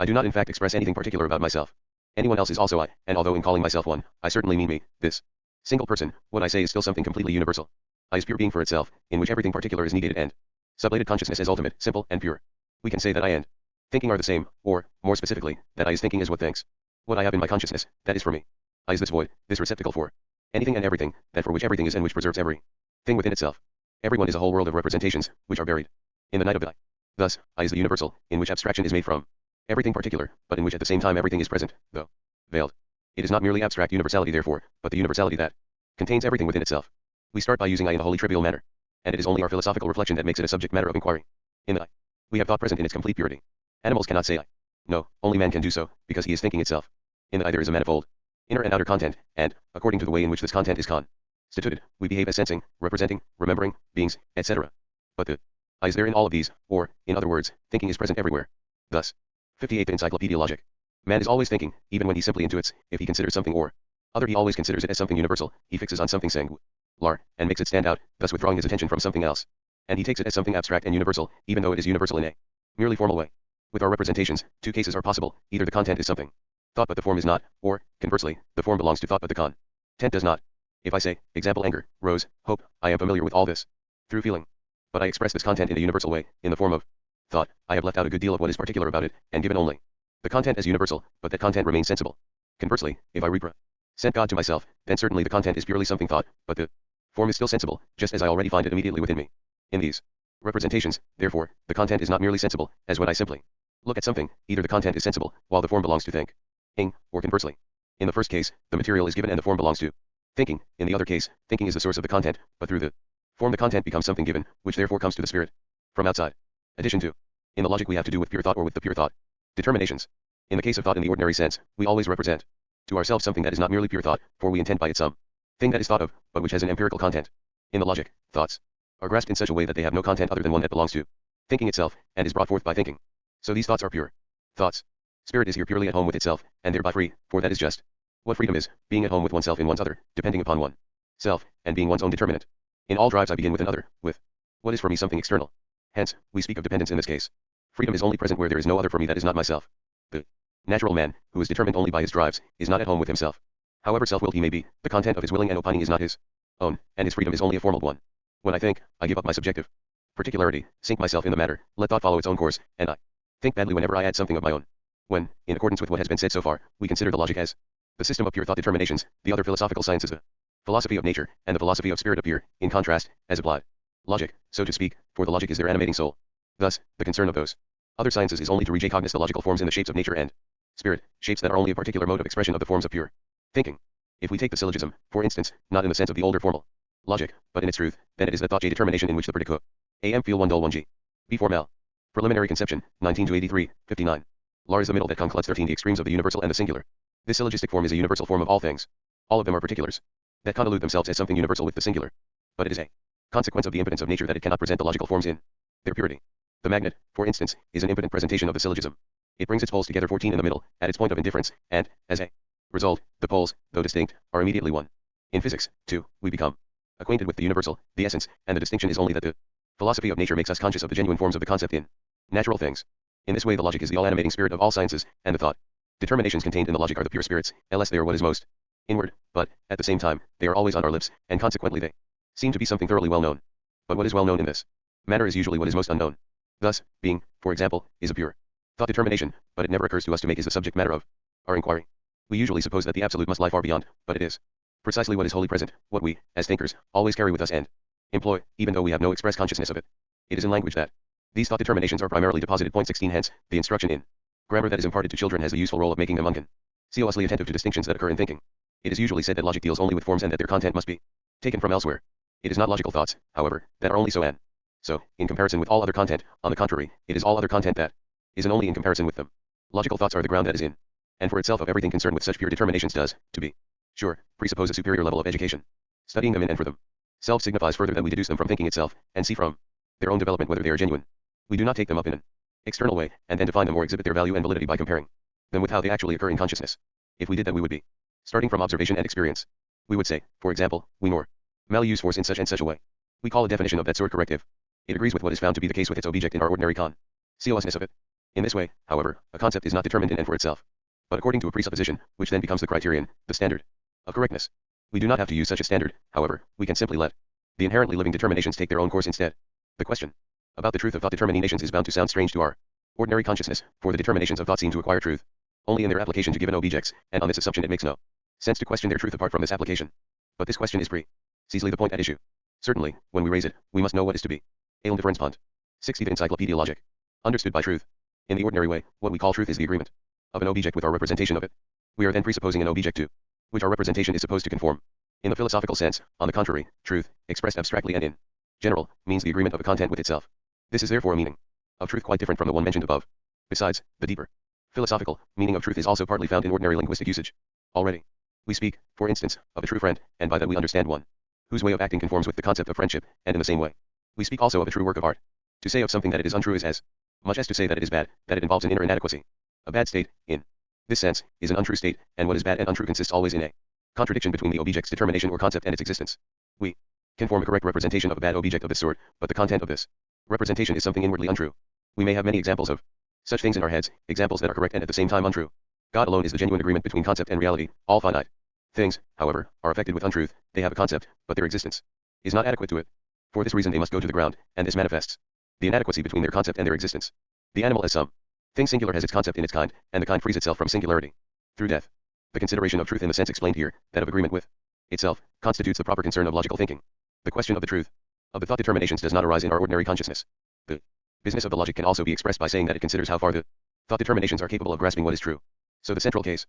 I do not in fact express anything particular about myself. Anyone else is also I, and although in calling myself one, I certainly mean me, this single person, what I say is still something completely universal. I is pure being for itself, in which everything particular is negated and sublated consciousness as ultimate, simple, and pure. We can say that I and thinking are the same, or, more specifically, that I is thinking is what thinks. What I have in my consciousness, that is for me. I is this void, this receptacle for anything and everything, that for which everything is and which preserves every thing within itself. Everyone is a whole world of representations, which are buried in the night of the I. Thus, I is the universal, in which abstraction is made from everything particular, but in which at the same time everything is present, though veiled. It is not merely abstract universality therefore, but the universality that contains everything within itself. We start by using I in a wholly trivial manner, and it is only our philosophical reflection that makes it a subject matter of inquiry. In the I, we have thought present in its complete purity. Animals cannot say I. No, only man can do so, because he is thinking itself. In the I there is a manifold inner and outer content, and, according to the way in which this content is constituted, we behave as sensing, representing, remembering, beings, etc. But the I is there in all of these, or, in other words, thinking is present everywhere. Thus, 58th Encyclopedia Logic. Man is always thinking, even when he simply intuits, if he considers something or other he always considers it as something universal, he fixes on something singular, and makes it stand out, thus withdrawing his attention from something else. And he takes it as something abstract and universal, even though it is universal in a merely formal way. With our representations, two cases are possible, either the content is something thought but the form is not, or, conversely, the form belongs to thought but the content does not. If I say, example anger, rose, hope, I am familiar with all this through feeling. But I express this content in a universal way, in the form of thought, I have left out a good deal of what is particular about it, and given only the content as universal, but that content remains sensible. Conversely, if I represent God to myself, then certainly the content is purely something thought, but the form is still sensible, just as I already find it immediately within me. In these representations, therefore, the content is not merely sensible, as when I simply look at something, either the content is sensible, while the form belongs to thinking, or conversely. In the first case, the material is given and the form belongs to thinking. In the other case, thinking is the source of the content, but through the form the content becomes something given, which therefore comes to the spirit from outside. Addition to. In the logic we have to do with pure thought or with the pure thought determinations. In the case of thought in the ordinary sense, we always represent to ourselves something that is not merely pure thought, for we intend by it some thing that is thought of, but which has an empirical content. In the logic, thoughts are grasped in such a way that they have no content other than one that belongs to thinking itself, and is brought forth by thinking. So these thoughts are pure thoughts. Spirit is here purely at home with itself, and thereby free, for that is just what freedom is, being at home with oneself in one's other, depending upon one self, and being one's own determinant. In all drives I begin with another, with what is for me something external. Hence, we speak of dependence in this case. Freedom is only present where there is no other for me that is not myself. The natural man, who is determined only by his drives, is not at home with himself. However self-willed he may be, the content of his willing and opining is not his own, and his freedom is only a formal one. When I think, I give up my subjective particularity, sink myself in the matter, let thought follow its own course, and I think badly whenever I add something of my own. When, in accordance with what has been said so far, we consider the logic as the system of pure thought determinations, the other philosophical sciences, the philosophy of nature, and the philosophy of spirit appear, in contrast, as applied logic, so to speak, for the logic is their animating soul. Thus, the concern of those other sciences is only to recognize the logical forms in the shapes of nature and spirit, shapes that are only a particular mode of expression of the forms of pure thinking. If we take the syllogism, for instance, not in the sense of the older formal logic, but in its truth, then it is the thought J determination in which the predicate am feel 1 dol 1 g. B formal. Preliminary conception, 19-83, 59. Lar is the middle that concludes 13 the extremes of the universal and the singular. This syllogistic form is a universal form of all things. All of them are particulars that convolute themselves as something universal with the singular. But it is a consequence of the impotence of nature that it cannot present the logical forms in their purity. The magnet, for instance, is an impotent presentation of the syllogism. It brings its poles together 14 in the middle, at its point of indifference, and, as a result, the poles, though distinct, are immediately one. In physics, too, we become acquainted with the universal, the essence, and the distinction is only that the philosophy of nature makes us conscious of the genuine forms of the concept in natural things. In this way the logic is the all-animating spirit of all sciences, and the thought determinations contained in the logic are the pure spirits, else they are what is most inward, but, at the same time, they are always on our lips, and consequently they seem to be something thoroughly well known. But what is well known in this matter is usually what is most unknown. Thus, being, for example, is a pure thought determination, but it never occurs to us to make is the subject matter of our inquiry. We usually suppose that the absolute must lie far beyond, but it is precisely what is wholly present, what we, as thinkers, always carry with us and employ, even though we have no express consciousness of it. It is in language that these thought determinations are primarily deposited. Point 16. Hence, the instruction in Grammar that is imparted to children has the useful role of making them unconsciously attentive to distinctions that occur in thinking. It is usually said that logic deals only with forms and that their content must be taken from elsewhere. It is not logical thoughts, however, that are only so and so, in comparison with all other content. On the contrary, it is all other content that is an only in comparison with them. Logical thoughts are the ground that is in, and for itself of everything concerned with such pure determinations does, to be sure, presuppose a superior level of education. Studying them in and for them self signifies further that we deduce them from thinking itself, and see from their own development whether they are genuine. We do not take them up in an external way, and then define them or exhibit their value and validity by comparing them with how they actually occur in consciousness. If we did that, we would be starting from observation and experience. We would say, for example, we normally use force in such and such a way. We call a definition of that sort corrective. It agrees with what is found to be the case with its object in our ordinary consciousness of it. In this way, however, a concept is not determined in and for itself, but according to a presupposition, which then becomes the criterion, the standard of correctness. We do not have to use such a standard, however, we can simply let the inherently living determinations take their own course instead. The question about the truth of thought determinations is bound to sound strange to our ordinary consciousness, for the determinations of thought seem to acquire truth only in their application to given objects, and on this assumption it makes no sense to question their truth apart from this application. But this question is precisely the point at issue. Certainly, when we raise it, we must know what is to be a difference pont. 60. The Encyclopaedia logic. Understood by truth. In the ordinary way, what we call truth is the agreement of an object with our representation of it. We are then presupposing an object to which our representation is supposed to conform. In the philosophical sense, on the contrary, truth, expressed abstractly and in general, means the agreement of a content with itself. This is therefore a meaning of truth quite different from the one mentioned above. Besides, the deeper philosophical meaning of truth is also partly found in ordinary linguistic usage. Already, we speak, for instance, of a true friend, and by that we understand one whose way of acting conforms with the concept of friendship, and in the same way, we speak also of a true work of art. To say of something that it is untrue is as much as to say that it is bad, that it involves an inner inadequacy. A bad state, in this sense, is an untrue state, and what is bad and untrue consists always in a contradiction between the object's determination or concept and its existence. We can form a correct representation of a bad object of this sort, but the content of this representation is something inwardly untrue. We may have many examples of such things in our heads, examples that are correct and at the same time untrue. God alone is the genuine agreement between concept and reality. All finite things, however, are affected with untruth. They have a concept, but their existence is not adequate to it. For this reason they must go to the ground, and this manifests the inadequacy between their concept and their existence. The animal as some thing singular has its concept in its kind, and the kind frees itself from singularity through death. The consideration of truth in the sense explained here, that of agreement with itself, constitutes the proper concern of logical thinking. The question of the truth of the thought determinations does not arise in our ordinary consciousness. The business of the logic can also be expressed by saying that it considers how far the thought determinations are capable of grasping what is true. So the central case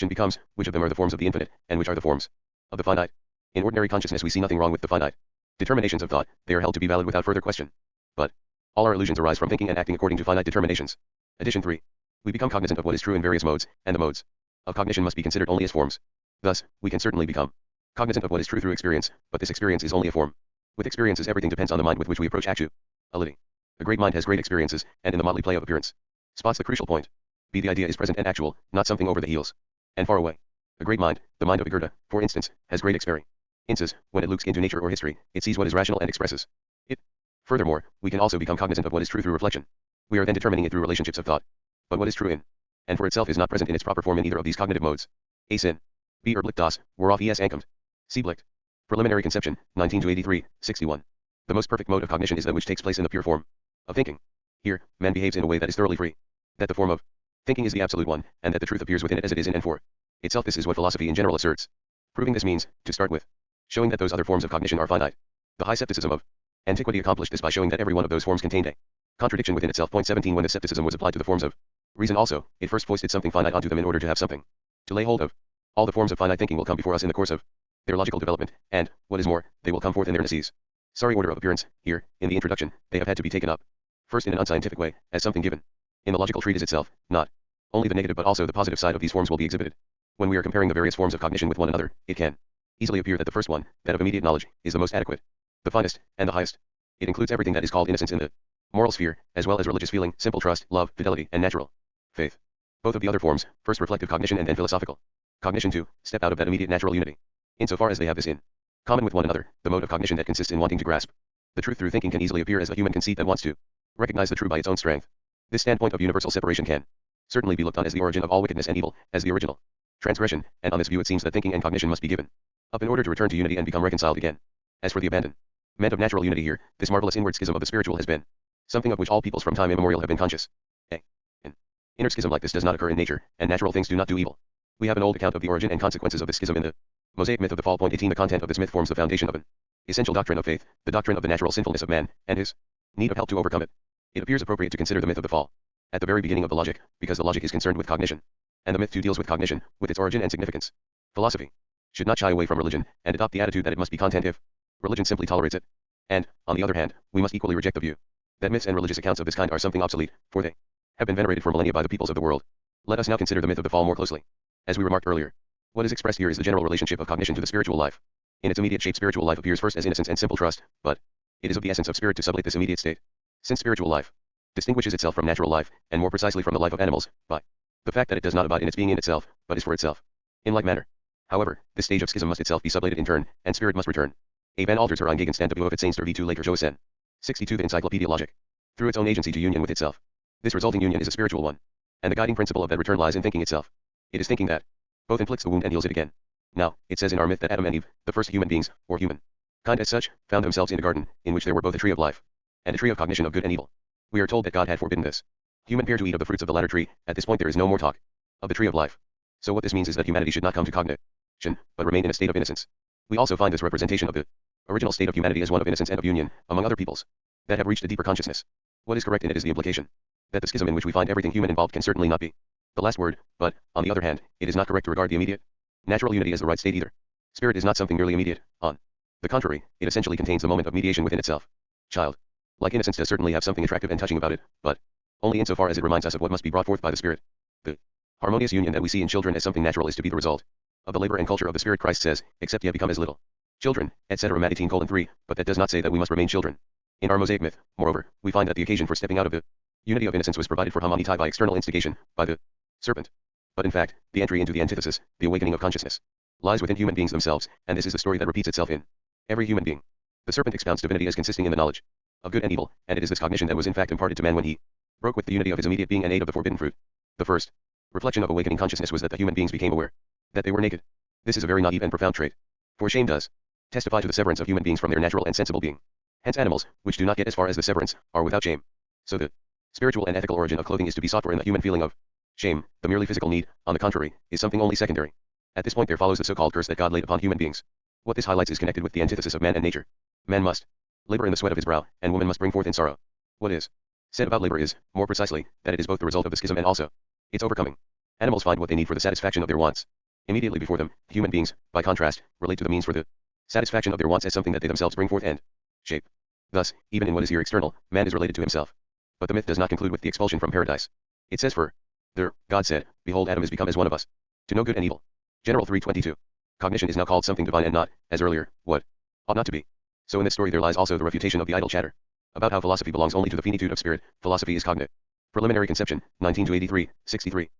becomes, which of them are the forms of the infinite, and which are the forms of the finite. In ordinary consciousness we see nothing wrong with the finite determinations of thought, they are held to be valid without further question. But all our illusions arise from thinking and acting according to finite determinations. Addition 3. We become cognizant of what is true in various modes, and the modes of cognition must be considered only as forms. Thus, we can certainly become cognizant of what is true through experience, but this experience is only a form. With experiences everything depends on the mind with which we approach actuality. A great mind has great experiences, and in the motley play of appearance spots the crucial point. B. The idea is present and actual, not something over the heels and far away. A great mind, the mind of Goethe, for instance, has great experiences. When it looks into nature or history, it sees what is rational and expresses it. Furthermore, we can also become cognizant of what is true through reflection. We are then determining it through relationships of thought. But what is true in and for itself is not present in its proper form in either of these cognitive modes. A. Sin. B. Erblick das, worauf es ankommt. C. Blick. Preliminary Conception, 19-83, 61. The most perfect mode of cognition is that which takes place in the pure form of thinking. Here, man behaves in a way that is thoroughly free. That the form of thinking is the absolute one, and that the truth appears within it as it is in and for itself. This is what philosophy in general asserts. Proving this means, to start with, showing that those other forms of cognition are finite. The high skepticism of antiquity accomplished this by showing that every one of those forms contained a contradiction within itself. Point 17. When the skepticism was applied to the forms of reason also, it first foisted something finite onto them in order to have something to lay hold of. All the forms of finite thinking will come before us in the course of their logical development, and, what is more, they will come forth in their necessary order of appearance. Here, in the introduction, they have had to be taken up first in an unscientific way, as something given in the logical treatise itself. Not only the negative but also the positive side of these forms will be exhibited. When we are comparing the various forms of cognition with one another, it can easily appear that the first one, that of immediate knowledge, is the most adequate, the finest, and the highest. It includes everything that is called innocence in the moral sphere, as well as religious feeling, simple trust, love, fidelity, and natural faith. Both of the other forms, first reflective cognition and then philosophical cognition too, step out of that immediate natural unity. Insofar as they have this in common with one another, the mode of cognition that consists in wanting to grasp the truth through thinking can easily appear as the human conceit that wants to recognize the true by its own strength. This standpoint of universal separation can certainly be looked on as the origin of all wickedness and evil, as the original transgression, and on this view it seems that thinking and cognition must be given up in order to return to unity and become reconciled again. As for the abandonment of natural unity here, this marvelous inward schism of the spiritual has been something of which all peoples from time immemorial have been conscious. An inner schism like this does not occur in nature, and natural things do not do evil. We have an old account of the origin and consequences of this schism in the Mosaic myth of the fall. Point 18. The content of this myth forms the foundation of an essential doctrine of faith, the doctrine of the natural sinfulness of man, and his need of help to overcome it. It appears appropriate to consider the myth of the fall At the very beginning of the logic, because the logic is concerned with cognition. And the myth too deals with cognition, with its origin and significance. Philosophy should not shy away from religion, and adopt the attitude that it must be content if religion simply tolerates it. And, on the other hand, we must equally reject the view that myths and religious accounts of this kind are something obsolete, for they have been venerated for millennia by the peoples of the world. Let us now consider the myth of the fall more closely. As we remarked earlier, what is expressed here is the general relationship of cognition to the spiritual life. In its immediate shape, spiritual life appears first as innocence and simple trust, but it is of the essence of spirit to sublate this immediate state. Since spiritual life distinguishes itself from natural life, and more precisely from the life of animals, by the fact that it does not abide in its being in itself, but is for itself. In like manner, however, this stage of schism must itself be sublated in turn, and spirit must return. A van alters her Gegenstand of its Saints v2 later Josen. 62 The Encyclopaedia Logic. Through its own agency to union with itself. This resulting union is a spiritual one. And the guiding principle of that return lies in thinking itself. It is thinking that both inflicts the wound and heals it again. Now, it says in our myth that Adam and Eve, the first human beings, or human kind as such, found themselves in a garden, in which there were both a tree of life and a tree of cognition of good and evil. We are told that God had forbidden this human pair to eat of the fruits of the latter tree. At this point there is no more talk of the tree of life. So what this means is that humanity should not come to cognition, but remain in a state of innocence. We also find this representation of the original state of humanity as one of innocence and of union, among other peoples that have reached a deeper consciousness. What is correct in it is the implication that the schism in which we find everything human involved can certainly not be the last word, but, on the other hand, it is not correct to regard the immediate natural unity as the right state either. Spirit is not something merely immediate. On the contrary, it essentially contains the moment of mediation within itself. Child, like innocence, does certainly have something attractive and touching about it, but only insofar as it reminds us of what must be brought forth by the Spirit. The harmonious union that we see in children as something natural is to be the result of the labor and culture of the Spirit. Christ says, except ye become as little children, etc. Matt 18:3, but that does not say that we must remain children. In our Mosaic myth, moreover, we find that the occasion for stepping out of the unity of innocence was provided for homoniti by external instigation, by the serpent. But in fact, the entry into the antithesis, the awakening of consciousness, lies within human beings themselves, and this is the story that repeats itself in every human being. The serpent expounds divinity as consisting in the knowledge of good and evil, and it is this cognition that was in fact imparted to man when he broke with the unity of his immediate being and ate of the forbidden fruit. The first reflection of awakening consciousness was that the human beings became aware that they were naked. This is a very naive and profound trait, for shame does testify to the severance of human beings from their natural and sensible being. Hence animals, which do not get as far as the severance, are without shame. So the spiritual and ethical origin of clothing is to be sought for in the human feeling of shame. The merely physical need, on the contrary, is something only secondary. At this point there follows the so-called curse that God laid upon human beings. What this highlights is connected with the antithesis of man and nature. Man must labor in the sweat of his brow, and woman must bring forth in sorrow. What is said about labor is, more precisely, that it is both the result of the schism and also its overcoming. Animals find what they need for the satisfaction of their wants immediately before them. Human beings, by contrast, relate to the means for the satisfaction of their wants as something that they themselves bring forth and shape. Thus, even in what is here external, man is related to himself. But the myth does not conclude with the expulsion from paradise. It says further, God said, behold, Adam is become as one of us, to know good and evil. General 3:22. Cognition is now called something divine and not, as earlier, what ought not to be. So in this story there lies also the refutation of the idle chatter about how philosophy belongs only to the finitude of spirit. Philosophy is cognate. Preliminary conception, 19-83, 63.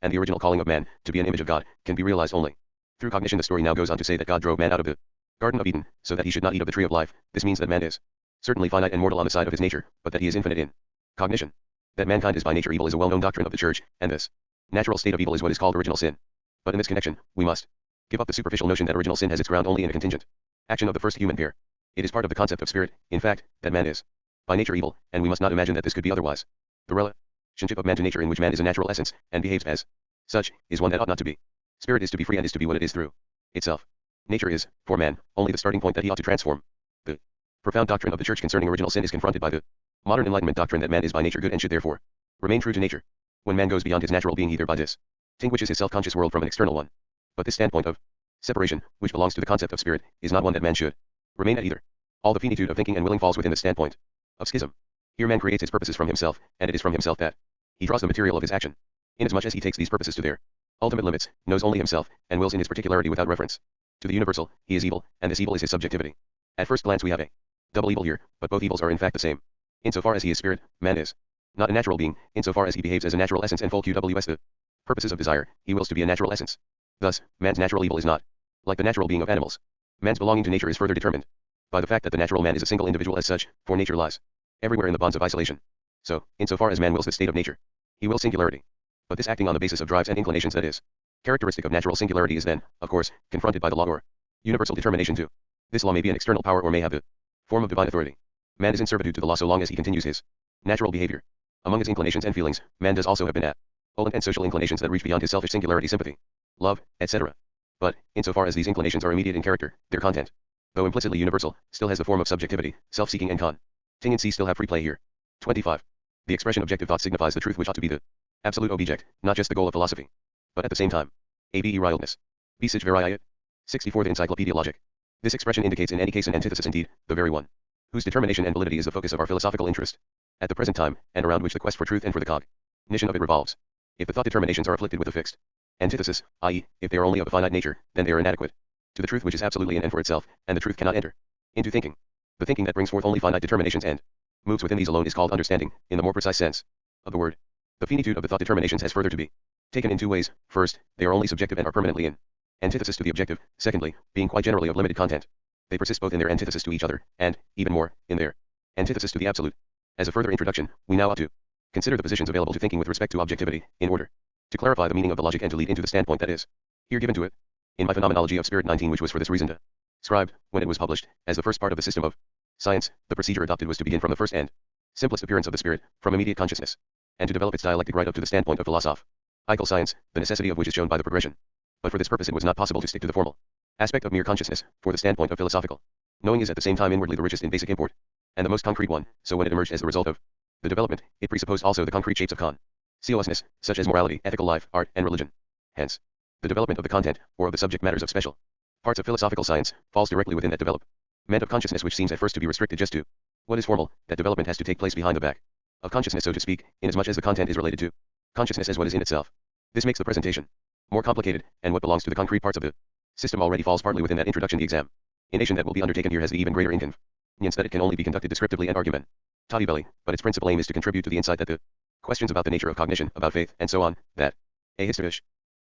And the original calling of man, to be an image of God, can be realized only through cognition. The story now goes on to say that God drove man out of the Garden of Eden, so that he should not eat of the tree of life. This means that man is certainly finite and mortal on the side of his nature, but that he is infinite in cognition. That mankind is by nature evil is a well-known doctrine of the Church, and this natural state of evil is what is called original sin. But in this connection, we must give up the superficial notion that original sin has its ground only in a contingent action of the first human pair. It is part of the concept of spirit, in fact, that man is by nature evil, and we must not imagine that this could be otherwise. The relationship of man to nature, in which man is a natural essence, and behaves as such, is one that ought not to be. Spirit is to be free and is to be what it is through itself. Nature is, for man, only the starting point that he ought to transform. The profound doctrine of the Church concerning original sin is confronted by the modern Enlightenment doctrine that man is by nature good and should therefore remain true to nature. When man goes beyond his natural being, he thereby distinguishes his self-conscious world from an external one. But this standpoint of separation, which belongs to the concept of spirit, is not one that man should remain at either. All the finitude of thinking and willing falls within the standpoint of schism. Here man creates his purposes from himself, and it is from himself that he draws the material of his action. Inasmuch as he takes these purposes to their ultimate limits, knows only himself, and wills in his particularity without reference to the universal, he is evil, and this evil is his subjectivity. At first glance we have a double evil here, but both evils are in fact the same. Insofar as he is spirit, man is not a natural being. Insofar as he behaves as a natural essence and full QWS the purposes of desire, he wills to be a natural essence. Thus, man's natural evil is not like the natural being of animals. Man's belonging to nature is further determined by the fact that the natural man is a single individual as such, for nature lies everywhere in the bonds of isolation. So, insofar as man wills the state of nature, he wills singularity. But this acting on the basis of drives and inclinations that is characteristic of natural singularity is then, of course, confronted by the law or universal determination too. This law may be an external power or may have the form of divine authority. Man is in servitude to the law so long as he continues his natural behavior. Among his inclinations and feelings, man does also have been abhorrent and social inclinations that reach beyond his selfish singularity, sympathy, love, etc. But, insofar as these inclinations are immediate in character, their content, though implicitly universal, still has the form of subjectivity, self-seeking and contingency still have free play here. 25. The expression objective thought signifies the truth which ought to be the absolute object, not just the goal of philosophy. But at the same time, a.b.e. wildness. B. Sig vari it. 64 The Encyclopaedia Logic. This expression indicates in any case an antithesis indeed, the very one, whose determination and validity is the focus of our philosophical interest, at the present time, and around which the quest for truth and for the cognition of it revolves. If the thought determinations are afflicted with a fixed antithesis, i.e., if they are only of a finite nature, then they are inadequate to the truth which is absolutely in and for itself, and the truth cannot enter into thinking. The thinking that brings forth only finite determinations and moves within these alone is called understanding, in the more precise sense of the word. The finitude of the thought determinations has further to be taken in two ways. First, they are only subjective and are permanently in antithesis to the objective. Secondly, being quite generally of limited content, they persist both in their antithesis to each other, and, even more, in their antithesis to the absolute. As a further introduction, we now ought to consider the positions available to thinking with respect to objectivity, in order to clarify the meaning of the logic and to lead into the standpoint that is here given to it. In my Phenomenology of Spirit 19, which was for this reason described, when it was published, as the first part of the system of science, the procedure adopted was to begin from the first and simplest appearance of the spirit, from immediate consciousness, and to develop its dialectic right up to the standpoint of philosophical science, the necessity of which is shown by the progression. But for this purpose it was not possible to stick to the formal aspect of mere consciousness, for the standpoint of philosophical knowing is at the same time inwardly the richest in basic import, and the most concrete one, so when it emerged as the result of the development, it presupposed also the concrete shapes of consciousness, such as morality, ethical life, art, and religion. Hence, the development of the content, or of the subject matters of special parts of philosophical science, falls directly within that development of consciousness which seems at first to be restricted just to what is formal. That development has to take place behind the back of consciousness, so to speak, inasmuch as the content is related to consciousness as what is in itself. This makes the presentation more complicated, and what belongs to the concrete parts of the system already falls partly within that introduction. The examination that will be undertaken here has the even greater inconvenience that it can only be conducted descriptively and argumentatively, but its principal aim is to contribute to the insight that the questions about the nature of cognition, about faith, and so on, that a history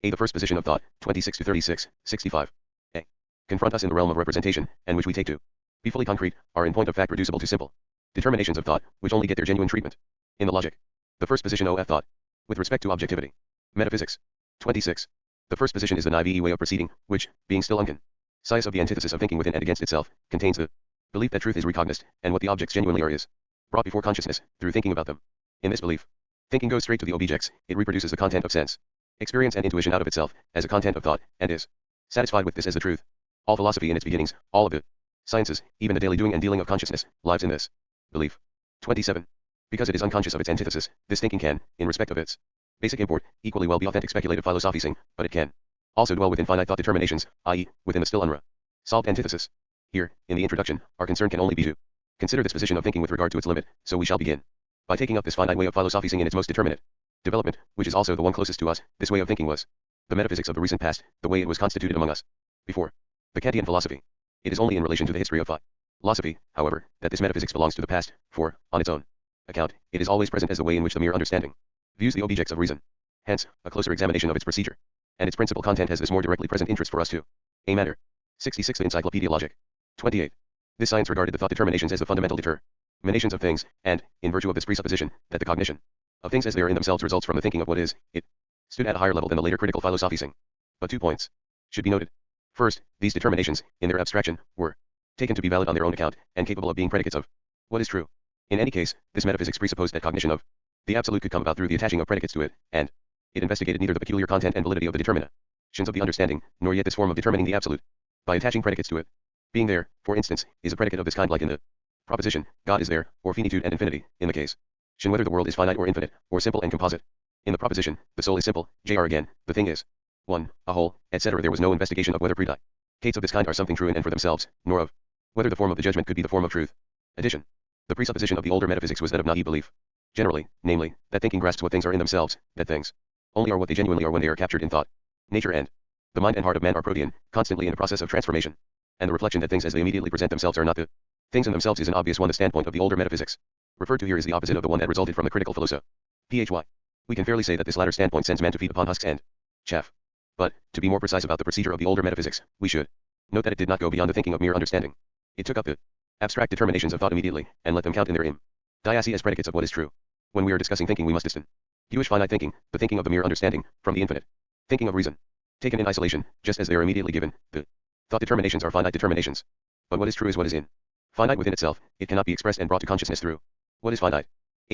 a the first position of thought, 26 to 36, 65, a confront us in the realm of representation, and which we take to be fully concrete, are in point of fact reducible to simple determinations of thought, which only get their genuine treatment in the logic. The first position of thought, with respect to objectivity. Metaphysics. 26. The first position is the naive way of proceeding, which, being still unconscious of the antithesis of thinking within and against itself, contains the belief that truth is recognized, and what the objects genuinely are is brought before consciousness, through thinking about them. In this belief, thinking goes straight to the objects, it reproduces the content of sense, experience and intuition out of itself, as a content of thought, and is satisfied with this as the truth. All philosophy in its beginnings, all of the sciences, even the daily doing and dealing of consciousness, lives in this belief. 27. Because it is unconscious of its antithesis, this thinking can, in respect of its basic import, equally well be authentic speculative philosophizing, but it can also dwell within finite thought determinations, i.e., within the still unresolved antithesis. Here, in the introduction, our concern can only be to consider this position of thinking with regard to its limit, so we shall begin by taking up this finite way of philosophizing in its most determinate development, which is also the one closest to us. This way of thinking was the metaphysics of the recent past, the way it was constituted among us before the Kantian philosophy. It is only in relation to the history of philosophy, however, that this metaphysics belongs to the past, for, on its own account, it is always present as the way in which the mere understanding views the objects of reason. Hence, a closer examination of its procedure and its principal content has this more directly present interest for us too. A matter. 66 The Encyclopaedia Logic. 28. This science regarded the thought determinations as the fundamental determinations of things, and, in virtue of this presupposition, that the cognition of things as they are in themselves results from the thinking of what is, it stood at a higher level than the later critical philosophizing. But 2 points should be noted. First, these determinations, in their abstraction, were taken to be valid on their own account, and capable of being predicates of what is true. In any case, this metaphysics presupposed that cognition of the absolute could come about through the attaching of predicates to it, and it investigated neither the peculiar content and validity of the determinations of the understanding, nor yet this form of determining the absolute by attaching predicates to it. Being there, for instance, is a predicate of this kind, like in the proposition, God is there, or finitude and infinity, in the case whether the world is finite or infinite, or simple and composite. In the proposition, the soul is simple, jr. again, the thing is one, a whole, etc. There was no investigation of whether predicates of this kind are something true in and for themselves, nor of whether the form of the judgment could be the form of truth. Addition. The presupposition of the older metaphysics was that of naive belief. Generally, namely, that thinking grasps what things are in themselves, that things only are what they genuinely are when they are captured in thought. Nature and the mind and heart of man are protean, constantly in a process of transformation. And the reflection that things as they immediately present themselves are not the things in themselves is an obvious one. The standpoint of the older metaphysics referred to here is the opposite of the one that resulted from the critical philosophy. Phy. We can fairly say that this latter standpoint sends man to feed upon husks and chaff. But, to be more precise about the procedure of the older metaphysics, we should note that it did not go beyond the thinking of mere understanding. It took up the abstract determinations of thought immediately, and let them count in their immediacy as predicates of what is true. When we are discussing thinking, we must distinguish finite thinking, the thinking of the mere understanding, from the infinite thinking of reason. Taken in isolation, just as they are immediately given, the thought determinations are finite determinations. But what is true is what is finite within itself. It cannot be expressed and brought to consciousness through what is finite.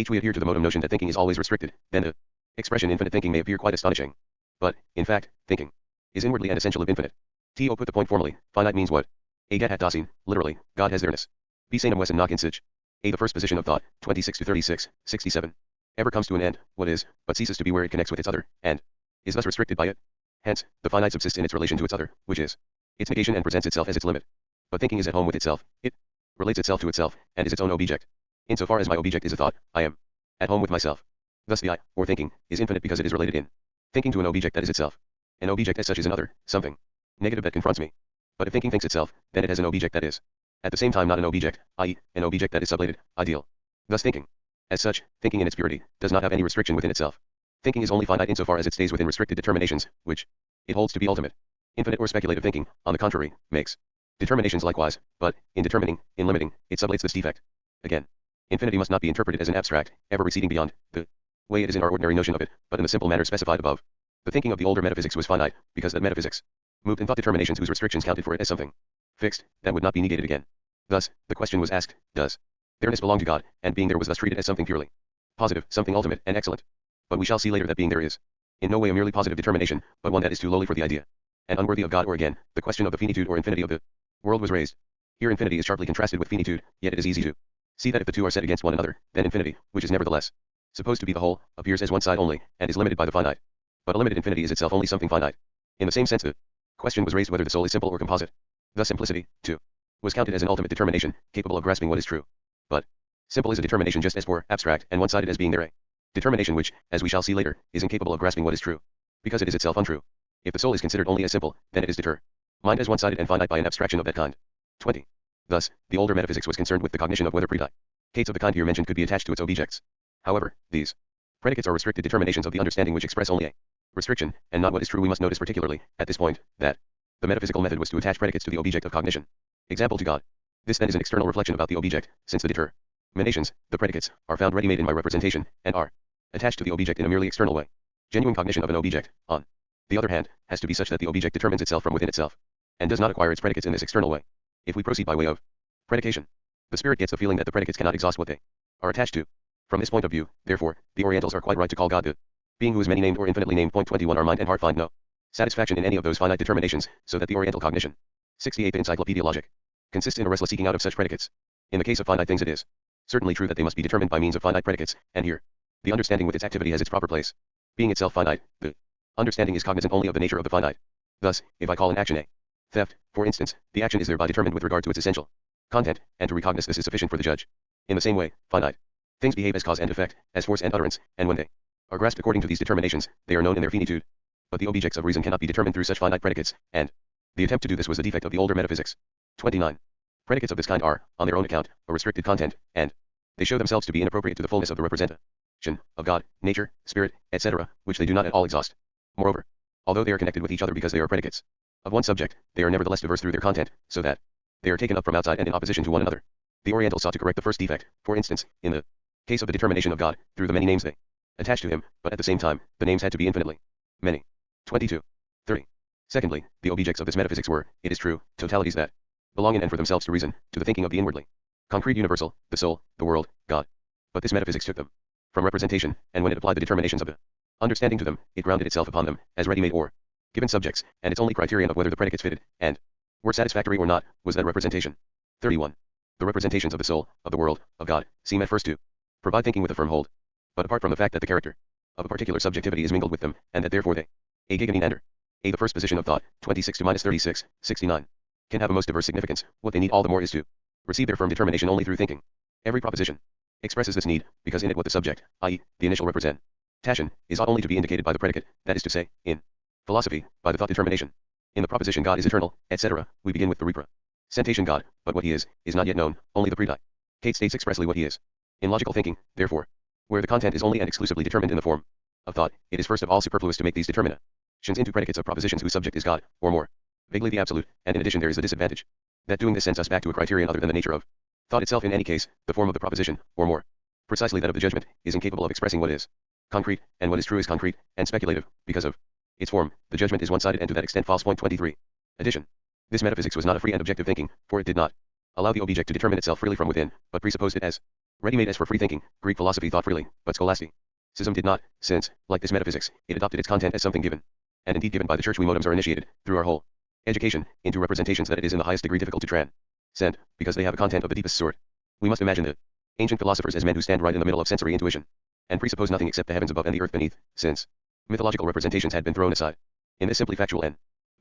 We adhere to the modem notion that thinking is always restricted, then the expression infinite thinking may appear quite astonishing. But, in fact, thinking is inwardly and essential of infinite. To put the point formally, finite means what? A Gott hat Dasein, literally, God has there-ness. B Sanum Wesen nach in sich. A the first position of thought, 26 to 36, 67. ever comes to an end, what is, but ceases to be where it connects with its other, and is thus restricted by it. Hence, the finite subsists in its relation to its other, which is its negation and presents itself as its limit. But thinking is at home with itself, it relates itself to itself, and is its own object. Insofar as my object is a thought, I am at home with myself. Thus the I, or thinking, is infinite because it is related in thinking to an object that is itself. An object as such is another, something negative that confronts me. But if thinking thinks itself, then it has an object that is at the same time not an object, i.e., an object that is sublated, ideal. Thus thinking, as such, thinking in its purity, does not have any restriction within itself. Thinking is only finite insofar as it stays within restricted determinations, which it holds to be ultimate. Infinite or speculative thinking, on the contrary, makes determinations likewise, but, in determining, in limiting, it sublates this defect. Again, infinity must not be interpreted as an abstract, ever receding beyond the way it is in our ordinary notion of it, but in the simple manner specified above. The thinking of the older metaphysics was finite, because that metaphysics moved in thought determinations whose restrictions counted for it as something fixed, that would not be negated again. Thus, the question was asked, does there-ness belong to God, and being there was thus treated as something purely positive, something ultimate and excellent. But we shall see later that being there is in no way a merely positive determination, but one that is too lowly for the idea, and unworthy of God. Or again, the question of the finitude or infinity of the world was raised. Here infinity is sharply contrasted with finitude, yet it is easy to see that if the two are set against one another, then infinity, which is nevertheless supposed to be the whole, appears as one side only, and is limited by the finite. But a limited infinity is itself only something finite. In the same sense, the question was raised whether the soul is simple or composite. Thus simplicity, too, was counted as an ultimate determination, capable of grasping what is true. But simple is a determination just as for abstract and one-sided as being there a determination which, as we shall see later, is incapable of grasping what is true, because it is itself untrue. If the soul is considered only as simple, then it is mind as one-sided and finite by an abstraction of that kind. 20. Thus, the older metaphysics was concerned with the cognition of whether predicates of the kind here mentioned could be attached to its objects. However, these predicates are restricted determinations of the understanding which express only a restriction, and not what is true. We must notice particularly, at this point, that the metaphysical method was to attach predicates to the object of cognition. Example to God. This then is an external reflection about the object, since the determinations, the predicates, are found ready-made in my representation, and are attached to the object in a merely external way. Genuine cognition of an object, on the other hand, has to be such that the object determines itself from within itself, and does not acquire its predicates in this external way. If we proceed by way of predication, the spirit gets the feeling that the predicates cannot exhaust what they are attached to. From this point of view, therefore, the Orientals are quite right to call God the being who is many named or infinitely named. 21 Our mind and heart find no satisfaction in any of those finite determinations, so that the Oriental cognition, 68th Encyclopaedia Logic, consists in a restless seeking out of such predicates. In the case of finite things it is certainly true that they must be determined by means of finite predicates, and here, the understanding with its activity has its proper place. Being itself finite, the understanding is cognizant only of the nature of the finite. Thus, if I call an action a theft, for instance, the action is thereby determined with regard to its essential content, and to recognize this is sufficient for the judge. In the same way, finite things behave as cause and effect, as force and utterance, and when they are grasped according to these determinations, they are known in their finitude. But the objects of reason cannot be determined through such finite predicates, and the attempt to do this was the defect of the older metaphysics. 29. Predicates of this kind are, on their own account, a restricted content, and they show themselves to be inappropriate to the fullness of the representation of God, nature, spirit, etc., which they do not at all exhaust. Moreover, although they are connected with each other because they are predicates of one subject, they are nevertheless diverse through their content, so that they are taken up from outside and in opposition to one another. The Orientals sought to correct the first defect, for instance, in the case of the determination of God, through the many names they attach to him, but at the same time, the names had to be infinitely many. 22. 30. Secondly, the objects of this metaphysics were, it is true, totalities that belong in and for themselves to reason, to the thinking of the inwardly concrete universal, the soul, the world, God. But this metaphysics took them from representation, and when it applied the determinations of the understanding to them, it grounded itself upon them, as ready-made or given subjects, and its only criterion of whether the predicates fitted, and were satisfactory or not, was that representation. 31. The representations of the soul, of the world, of God, seem at first to provide thinking with a firm hold. But apart from the fact that the character of a particular subjectivity is mingled with them, and that therefore they, a giganin enter, a the first position of thought, 26-36, 69, can have a most diverse significance, what they need all the more is to receive their firm determination only through thinking. Every proposition expresses this need, because in it what the subject, i.e., the initial representation, is ought only to be indicated by the predicate, that is to say, in philosophy, by the thought determination. In the proposition God is eternal, etc., we begin with the representation God, but what he is not yet known, only the predicate states expressly what he is. In logical thinking, therefore, where the content is only and exclusively determined in the form of thought, it is first of all superfluous to make these determinations into predicates of propositions whose subject is God, or more vaguely the absolute, and in addition there is the disadvantage that doing this sends us back to a criterion other than the nature of thought itself. In any case, the form of the proposition, or more precisely that of the judgment, is incapable of expressing what is concrete, and what is true is concrete and speculative, because of its form. The judgment is one-sided and to that extent false. 23. Addition. This metaphysics was not a free and objective thinking, for it did not allow the object to determine itself freely from within, but presupposed it as ready-made as for free thinking. Greek philosophy thought freely, but scholasticism did not, since, like this metaphysics, it adopted its content as something given, and indeed given by the church. We modems are initiated, through our whole education, into representations that it is in the highest degree difficult to transcend, because they have a content of the deepest sort. We must imagine the ancient philosophers as men who stand right in the middle of sensory intuition, and presuppose nothing except the heavens above and the earth beneath, since mythological representations had been thrown aside. In this simply factual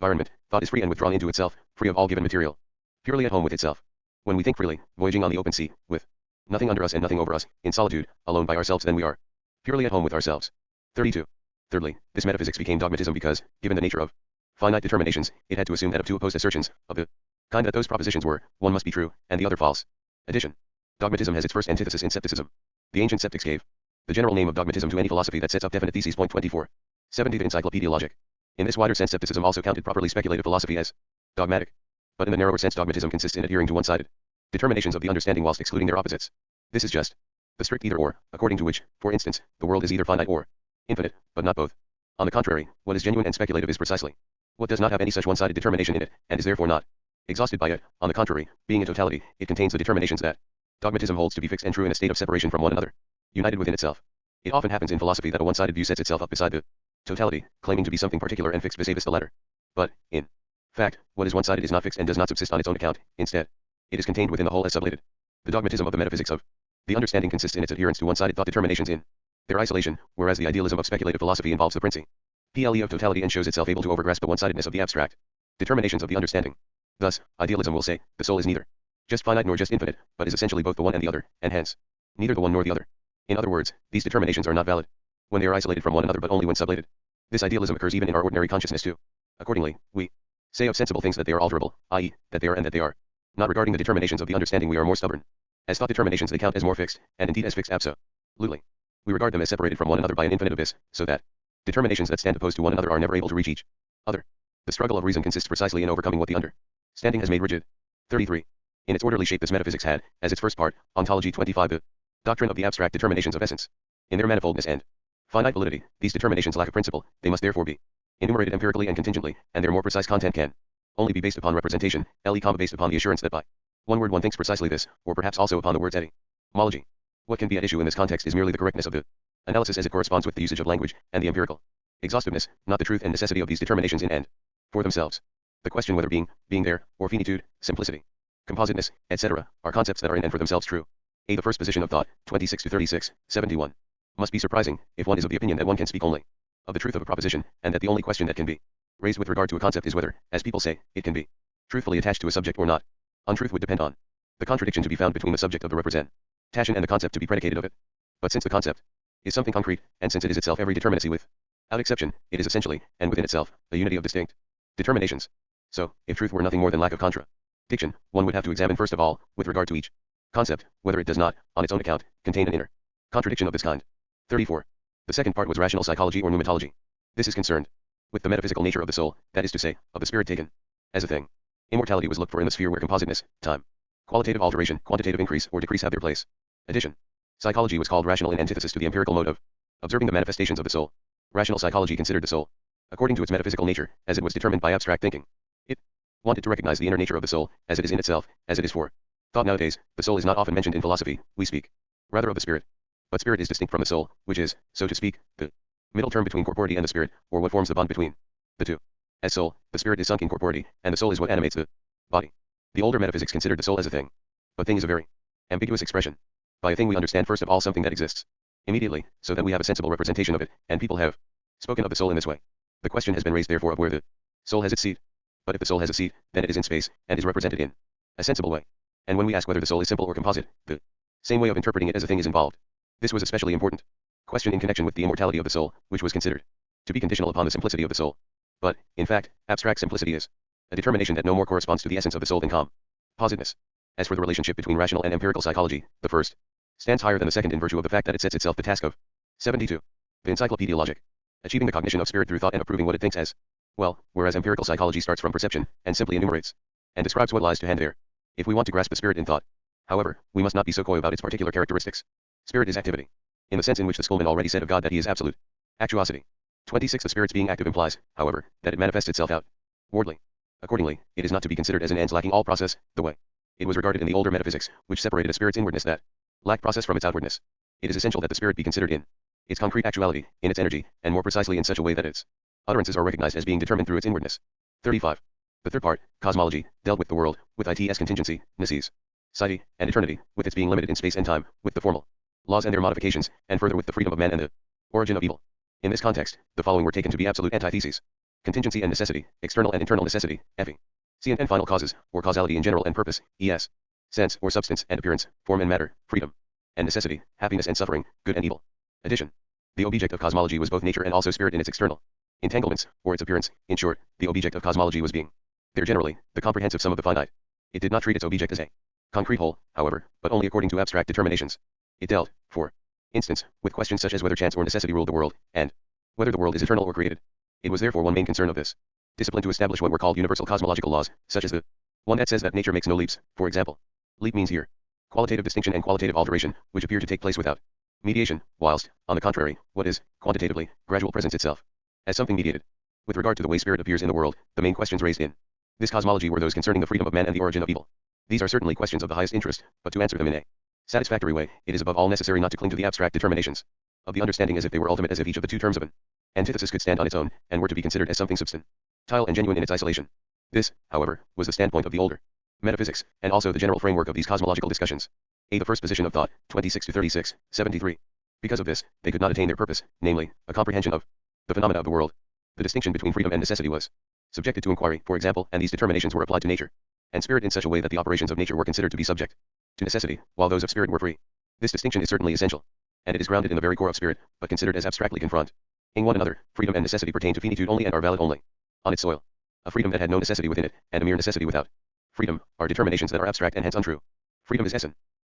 environment, thought is free and withdrawn into itself, free of all given material, purely at home with itself. When we think freely, voyaging on the open sea, with nothing under us and nothing over us, in solitude, alone by ourselves, then we are purely at home with ourselves. 32. Thirdly, this metaphysics became dogmatism because, given the nature of finite determinations, it had to assume that of two opposed assertions, of the kind that those propositions were, one must be true, and the other false. Addition. Dogmatism has its first antithesis in skepticism. The ancient skeptics gave the general name of dogmatism to any philosophy that sets up definite theses. Point 24. 70. The Encyclopaedia Logic. In this wider sense, skepticism also counted properly speculative philosophy as dogmatic. But in the narrower sense, dogmatism consists in adhering to one-sided determinations of the understanding whilst excluding their opposites. This is just the strict either-or, according to which, for instance, the world is either finite or infinite, but not both. On the contrary, what is genuine and speculative is precisely what does not have any such one-sided determination in it, and is therefore not exhausted by it. On the contrary, being in totality, it contains the determinations that dogmatism holds to be fixed and true in a state of separation from one another, united within itself. It often happens in philosophy that a one-sided view sets itself up beside the totality, claiming to be something particular and fixed vis-a-vis the latter. But, in fact, what is one-sided is not fixed and does not subsist on its own account. Instead, it is contained within the whole as sublated. The dogmatism of the metaphysics of the understanding consists in its adherence to one-sided thought determinations in their isolation, whereas the idealism of speculative philosophy involves the principle of totality and shows itself able to overgrasp the one-sidedness of the abstract determinations of the understanding. Thus, idealism will say, the soul is neither just finite nor just infinite, but is essentially both the one and the other, and hence, neither the one nor the other. In other words, these determinations are not valid when they are isolated from one another but only when sublated. This idealism occurs even in our ordinary consciousness too. Accordingly, we say of sensible things that they are alterable, i.e., that they are and that they are not. Regarding the determinations of the understanding, we are more stubborn. As thought determinations, they count as more fixed, and indeed as fixed absolutely. We regard them as separated from one another by an infinite abyss, so that determinations that stand opposed to one another are never able to reach each other. The struggle of reason consists precisely in overcoming what the understanding has made rigid. 33. In its orderly shape, this metaphysics had, as its first part, ontology. 25. The doctrine of the abstract determinations of essence. In their manifoldness and finite validity, these determinations lack a principle. They must therefore be enumerated empirically and contingently, and their more precise content can only be based upon representation, based upon the assurance that by one word one thinks precisely this, or perhaps also upon the words etymology. What can be at issue in this context is merely the correctness of the analysis as it corresponds with the usage of language, and the empirical exhaustiveness, not the truth and necessity of these determinations in and for themselves. The question whether being there, or finitude, simplicity, compositeness, etc., are concepts that are in and for themselves true. The first position of thought, 26 to 36, 71. Must be surprising, if one is of the opinion that one can speak only of the truth of a proposition, and that the only question that can be raised with regard to a concept is whether, as people say, it can be truthfully attached to a subject or not. Untruth would depend on the contradiction to be found between the subject of the representation and the concept to be predicated of it. But since the concept is something concrete, and since it is itself every determinacy without exception, it is essentially, and within itself, a unity of distinct determinations. So, if truth were nothing more than lack of contradiction, one would have to examine first of all, with regard to each concept, whether it does not, on its own account, contain an inner contradiction of this kind. 34. The second part was rational psychology or pneumatology. This is concerned with the metaphysical nature of the soul, that is to say, of the spirit taken as a thing. Immortality was looked for in the sphere where compositeness, time, qualitative alteration, quantitative increase or decrease have their place. Addition. Psychology was called rational in antithesis to the empirical mode of observing the manifestations of the soul. Rational psychology considered the soul, according to its metaphysical nature, as it was determined by abstract thinking. It wanted to recognize the inner nature of the soul, as it is in itself, as it is for thought. Nowadays, the soul is not often mentioned in philosophy, we speak rather of the spirit. But spirit is distinct from the soul, which is, so to speak, the middle term between corporeity and the spirit, or what forms the bond between the two. As soul, the spirit is sunk in corporeity, and the soul is what animates the body. The older metaphysics considered the soul as a thing. But thing is a very ambiguous expression. By a thing we understand first of all something that exists immediately, so that we have a sensible representation of it, and people have spoken of the soul in this way. The question has been raised therefore of where the soul has its seat. But if the soul has a seat, then it is in space, and is represented in a sensible way. And when we ask whether the soul is simple or composite, the same way of interpreting it as a thing is involved. This was especially important question in connection with the immortality of the soul, which was considered to be conditional upon the simplicity of the soul. But, in fact, abstract simplicity is a determination that no more corresponds to the essence of the soul than compositeness. As for the relationship between rational and empirical psychology, the first stands higher than the second in virtue of the fact that it sets itself the task of 72. The Encyclopaedia Logic. Achieving the cognition of spirit through thought and of proving what it thinks as well, whereas empirical psychology starts from perception, and simply enumerates and describes what lies to hand there. If we want to grasp the spirit in thought, however, we must not be so coy about its particular characteristics. Spirit is activity, in the sense in which the schoolman already said of God that he is absolute actuosity. 26. The spirit's being active implies, however, that it manifests itself outwardly. Accordingly, it is not to be considered as an ends lacking all process, the way it was regarded in the older metaphysics, which separated a spirit's inwardness that lacked process from its outwardness. It is essential that the spirit be considered in its concrete actuality, in its energy, and more precisely in such a way that its utterances are recognized as being determined through its inwardness. 35. The third part, cosmology, dealt with the world, with its contingency, necessity, and eternity, with its being limited in space and time, with the formal laws and their modifications, and further with the freedom of man and the origin of evil. In this context, the following were taken to be absolute antitheses: contingency and necessity, external and internal necessity, FE. Scient and final causes, or causality in general and purpose, ES. Sense, or substance and appearance, form and matter, freedom. And necessity, happiness and suffering, good and evil. Addition. The object of cosmology was both nature and also spirit in its external entanglements, or its appearance. In short, the object of cosmology was being. There generally, the comprehensive sum of the finite. It did not treat its object as a concrete whole, however, but only according to abstract determinations. It dealt, for instance, with questions such as whether chance or necessity ruled the world, and whether the world is eternal or created. It was therefore one main concern of this discipline to establish what were called universal cosmological laws, such as the one that says that nature makes no leaps, for example. Leap means here qualitative distinction and qualitative alteration, which appear to take place without mediation, whilst, on the contrary, what is, quantitatively, gradual presents itself as something mediated. With regard to the way spirit appears in the world, the main questions raised in this cosmology were those concerning the freedom of man and the origin of evil. These are certainly questions of the highest interest, but to answer them in a satisfactory way, it is above all necessary not to cling to the abstract determinations of the understanding as if they were ultimate, as if each of the two terms of an antithesis could stand on its own, and were to be considered as something substantial and genuine in its isolation. This, however, was the standpoint of the older metaphysics, and also the general framework of these cosmological discussions. A. The first position of thought, 26 to 36, 73. Because of this, they could not attain their purpose, namely, a comprehension of the phenomena of the world. The distinction between freedom and necessity was subjected to inquiry, for example, and these determinations were applied to nature and spirit in such a way that the operations of nature were considered to be subject to necessity, while those of spirit were free. This distinction is certainly essential, and it is grounded in the very core of spirit, but considered as abstractly confronting one another. Freedom and necessity pertain to finitude only and are valid only on its soil. A freedom that had no necessity within it, and a mere necessity without freedom, are determinations that are abstract and hence untrue. Freedom is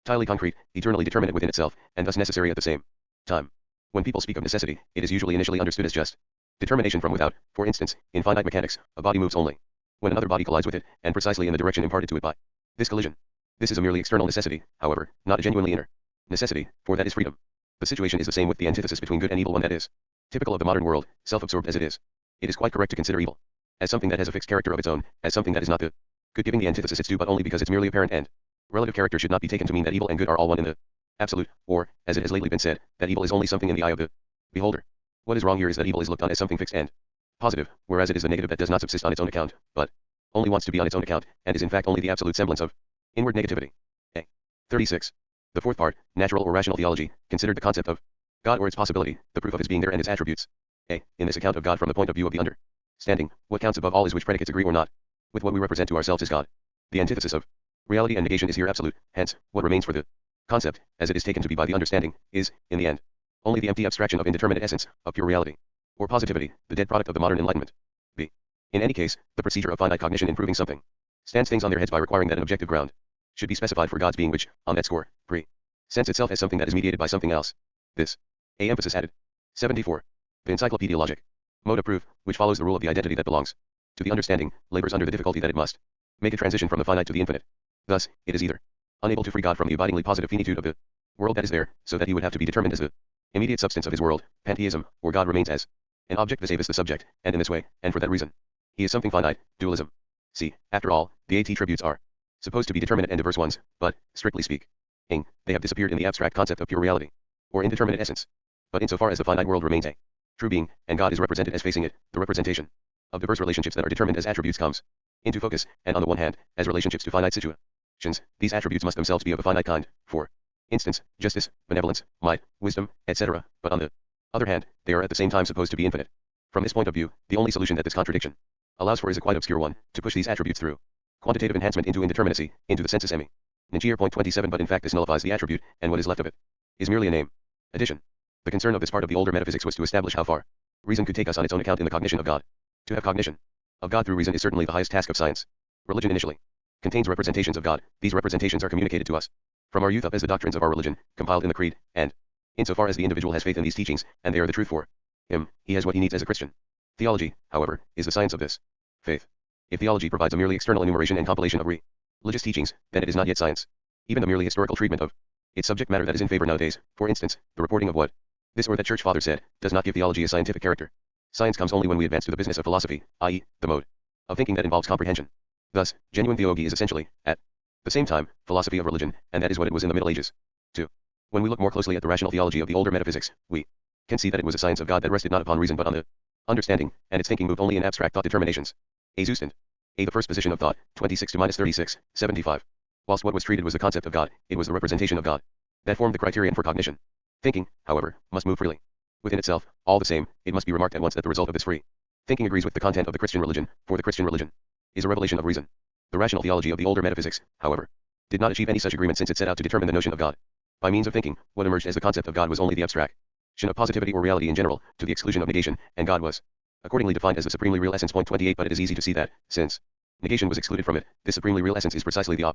entirely concrete, eternally determinate within itself, and thus necessary at the same time. When people speak of necessity, it is usually initially understood as just determination from without. For instance, in finite mechanics, a body moves only when another body collides with it, and precisely in the direction imparted to it by this collision. This is a merely external necessity, however, not a genuinely inner necessity, for that is freedom. The situation is the same with the antithesis between good and evil, one that is typical of the modern world, self-absorbed as it is. It is quite correct to consider evil as something that has a fixed character of its own, as something that is not the good, giving the antithesis its due, but only because its merely apparent and relative character should not be taken to mean that evil and good are all one in the absolute, or, as it has lately been said, that evil is only something in the eye of the beholder. What is wrong here is that evil is looked on as something fixed and positive, whereas it is the negative that does not subsist on its own account, but only wants to be on its own account, and is in fact only the absolute semblance of inward negativity. A. 36. The fourth part, natural or rational theology, considered the concept of God or its possibility, the proof of his being there and his attributes. A. In this account of God from the point of view of the understanding, what counts above all is which predicates agree or not with what we represent to ourselves as God. The antithesis of reality and negation is here absolute, hence, what remains for the concept, as it is taken to be by the understanding, is, in the end, only the empty abstraction of indeterminate essence, of pure reality, or positivity, the dead product of the modern enlightenment. B. In any case, the procedure of finite cognition in proving something stands things on their heads by requiring that an objective ground should be specified for God's being which, on that score, presents itself as something that is mediated by something else. This. A. Emphasis added. 74. The Encyclopaedia logic. Mode of proof, which follows the rule of the identity that belongs to the understanding, labors under the difficulty that it must make a transition from the finite to the infinite. Thus, it is either unable to free God from the abidingly positive finitude of the world that is there, so that he would have to be determined as the immediate substance of his world, pantheism, or God remains as an object vis-a-vis the subject, and in this way, and for that reason, he is something finite, dualism. See, after all, the attributes are supposed to be determinate and diverse ones, but, strictly speaking, they have disappeared in the abstract concept of pure reality, or indeterminate essence. But insofar as the finite world remains a true being, and God is represented as facing it, the representation of diverse relationships that are determined as attributes comes into focus, and on the one hand, as relationships to finite situations, these attributes must themselves be of a finite kind, for instance, justice, benevolence, might, wisdom, etc., but on the other hand, they are at the same time supposed to be infinite. From this point of view, the only solution that this contradiction allows for is a quite obscure one, to push these attributes through quantitative enhancement into indeterminacy, into the sensus emi. Nigear point 27, but in fact this nullifies the attribute, and what is left of it is merely a name. Addition. The concern of this part of the older metaphysics was to establish how far reason could take us on its own account in the cognition of God. To have cognition of God through reason is certainly the highest task of science. Religion initially contains representations of God. These representations are communicated to us from our youth up as the doctrines of our religion, compiled in the creed, and, insofar as the individual has faith in these teachings, and they are the truth for him, he has what he needs as a Christian. Theology, however, is the science of this faith. If theology provides a merely external enumeration and compilation of religious teachings, then it is not yet science. Even the merely historical treatment of its subject matter that is in favor nowadays, for instance, the reporting of what this or that church father said, does not give theology a scientific character. Science comes only when we advance to the business of philosophy, i.e., the mode of thinking that involves comprehension. Thus, genuine theology is essentially, at the same time, philosophy of religion, and that is what it was in the Middle Ages. 2. When we look more closely at the rational theology of the older metaphysics, we can see that it was a science of God that rested not upon reason but on the understanding, and its thinking moved only in abstract thought determinations. A. Zustand. A. The first position of thought, 26 to -36, 75. Whilst what was treated was the concept of God, it was the representation of God. that formed the criterion for cognition. Thinking, however, must move freely within itself. All the same, it must be remarked at once that the result of this free thinking agrees with the content of the Christian religion, for the Christian religion is a revelation of reason. The rational theology of the older metaphysics, however, did not achieve any such agreement, since it set out to determine the notion of God. By means of thinking, what emerged as the concept of God was only the abstraction of positivity or reality in general, to the exclusion of negation, and God was accordingly defined as the supremely real essence. Point 28. But it is easy to see that, since negation was excluded from it, this supremely real essence is precisely the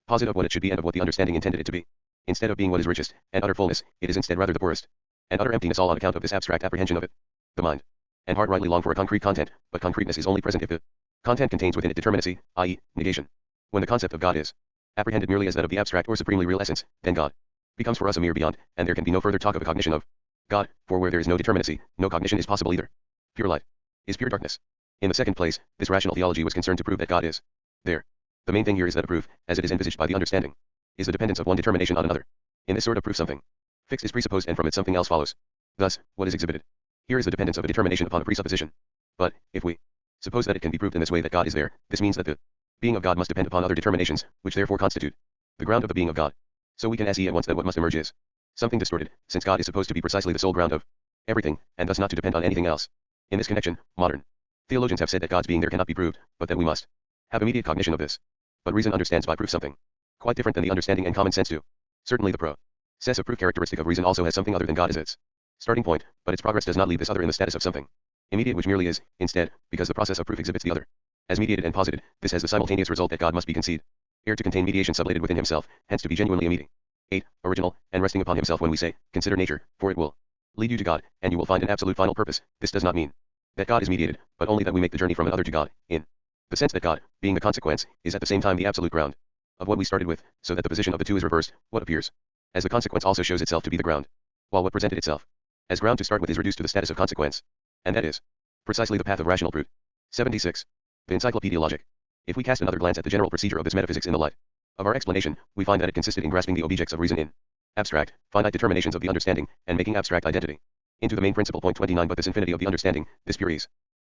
opposite of what it should be and of what the understanding intended it to be. Instead of being what is richest and utter fullness, it is instead rather the poorest and utter emptiness, all on account of this abstract apprehension of it. The mind and heart rightly long for a concrete content, but concreteness is only present if the content contains within it determinacy, i.e., negation. When the concept of God is apprehended merely as that of the abstract or supremely real essence, then God becomes for us a mere beyond, and there can be no further talk of a cognition of God, for where there is no determinacy, no cognition is possible either. Pure light is pure darkness. In the second place, this rational theology was concerned to prove that God is there. The main thing here is that a proof, as it is envisaged by the understanding, is the dependence of one determination on another. In this sort of proof, something fixed is presupposed, and from it something else follows. Thus, what is exhibited here is the dependence of a determination upon a presupposition. But, if we suppose that it can be proved in this way that God is there, this means that the being of God must depend upon other determinations, which therefore constitute the ground of the being of God. So we can see at once that what must emerge is something distorted, since God is supposed to be precisely the sole ground of everything, and thus not to depend on anything else. In this connection, modern theologians have said that God's being there cannot be proved, but that we must have immediate cognition of this. But reason understands by proof something quite different than the understanding and common sense do. Certainly the process of proof characteristic of reason also has something other than God as its starting point, but its progress does not leave this other in the status of something immediate, which merely is, instead, because the process of proof exhibits the other as mediated and posited. This has the simultaneous result that God must be conceived here to contain mediation sublated within himself, hence to be genuinely immediate, 8. Original, and resting upon himself. When we say, consider nature, for it will lead you to God, and you will find an absolute final purpose, this does not mean that God is mediated, but only that we make the journey from another to God, in the sense that God, being the consequence, is at the same time the absolute ground of what we started with, so that the position of the two is reversed. What appears as the consequence also shows itself to be the ground, while what presented itself as ground to start with is reduced to the status of consequence. And that is precisely the path of rational proof. 76. The Encyclopaedia Logic. If we cast another glance at the general procedure of this metaphysics in the light of our explanation, we find that it consisted in grasping the objects of reason in abstract, finite determinations of the understanding, and making abstract identity into the main principle. Point 29. But this infinity of the understanding, this pure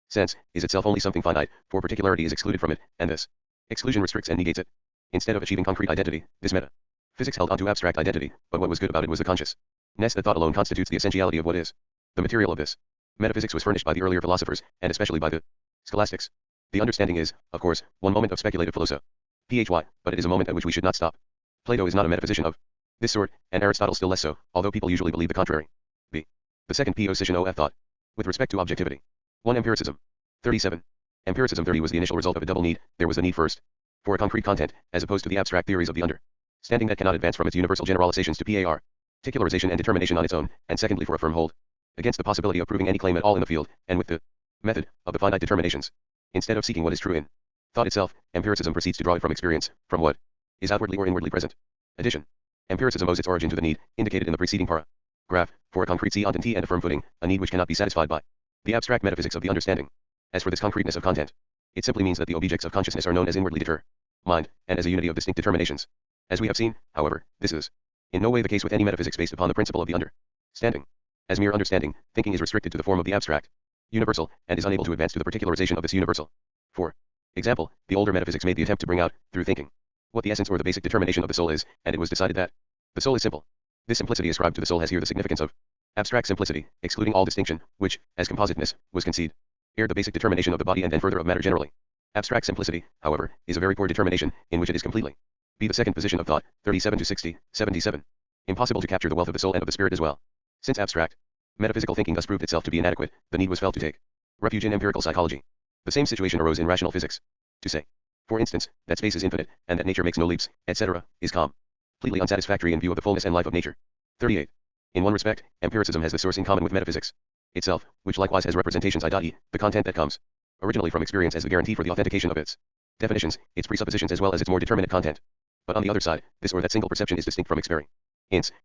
sense, is itself only something finite, for particularity is excluded from it, and this exclusion restricts and negates it. Instead of achieving concrete identity, this metaphysics held on to abstract identity, but what was good about it was the consciousness that thought alone constitutes the essentiality of what is. The material of this metaphysics was furnished by the earlier philosophers, and especially by the scholastics. The understanding is, of course, one moment of speculative philosophy, but it is a moment at which we should not stop. Plato is not a metaphysician of this sort, and Aristotle still less so, although people usually believe the contrary. B. The second position of thought. With respect to objectivity. 1. Empiricism. 37. Empiricism 30 was the initial result of a double need. There was the need first for a concrete content, as opposed to the abstract theories of the understanding that cannot advance from its universal generalizations to particularization and determination on its own, and secondly for a firm hold against the possibility of proving any claim at all in the field, and with the method of the finite determinations. Instead of seeking what is true in thought itself, empiricism proceeds to draw it from experience, from what is outwardly or inwardly present. Addition. Empiricism owes its origin to the need, indicated in the preceding paragraph, for a concrete certainty and a firm footing, a need which cannot be satisfied by the abstract metaphysics of the understanding. As for this concreteness of content, it simply means that the objects of consciousness are known as inwardly determined, and as a unity of distinct determinations. As we have seen, however, this is in no way the case with any metaphysics based upon the principle of the understanding. As mere understanding, thinking is restricted to the form of the abstract universal, and is unable to advance to the particularization of this universal. For example, the older metaphysics made the attempt to bring out, through thinking, what the essence or the basic determination of the soul is, and it was decided that the soul is simple. This simplicity ascribed to the soul has here the significance of abstract simplicity, excluding all distinction, which, as compositeness, was conceded ere the basic determination of the body and then further of matter generally. Abstract simplicity, however, is a very poor determination, in which it is completely the second position of thought. 37 to 60, 77. Impossible to capture the wealth of the soul and of the spirit as well. Since abstract metaphysical thinking thus proved itself to be inadequate, the need was felt to take refuge in empirical psychology. The same situation arose in rational physics. To say, for instance, that space is infinite, and that nature makes no leaps, etc., is completely unsatisfactory in view of the fullness and life of nature. 38. In one respect, empiricism has the source in common with metaphysics itself, which likewise has representations i.e., the content that comes originally from experience as the guarantee for the authentication of its definitions, its presuppositions as well as its more determinate content. But on the other side, this or that single perception is distinct from experience,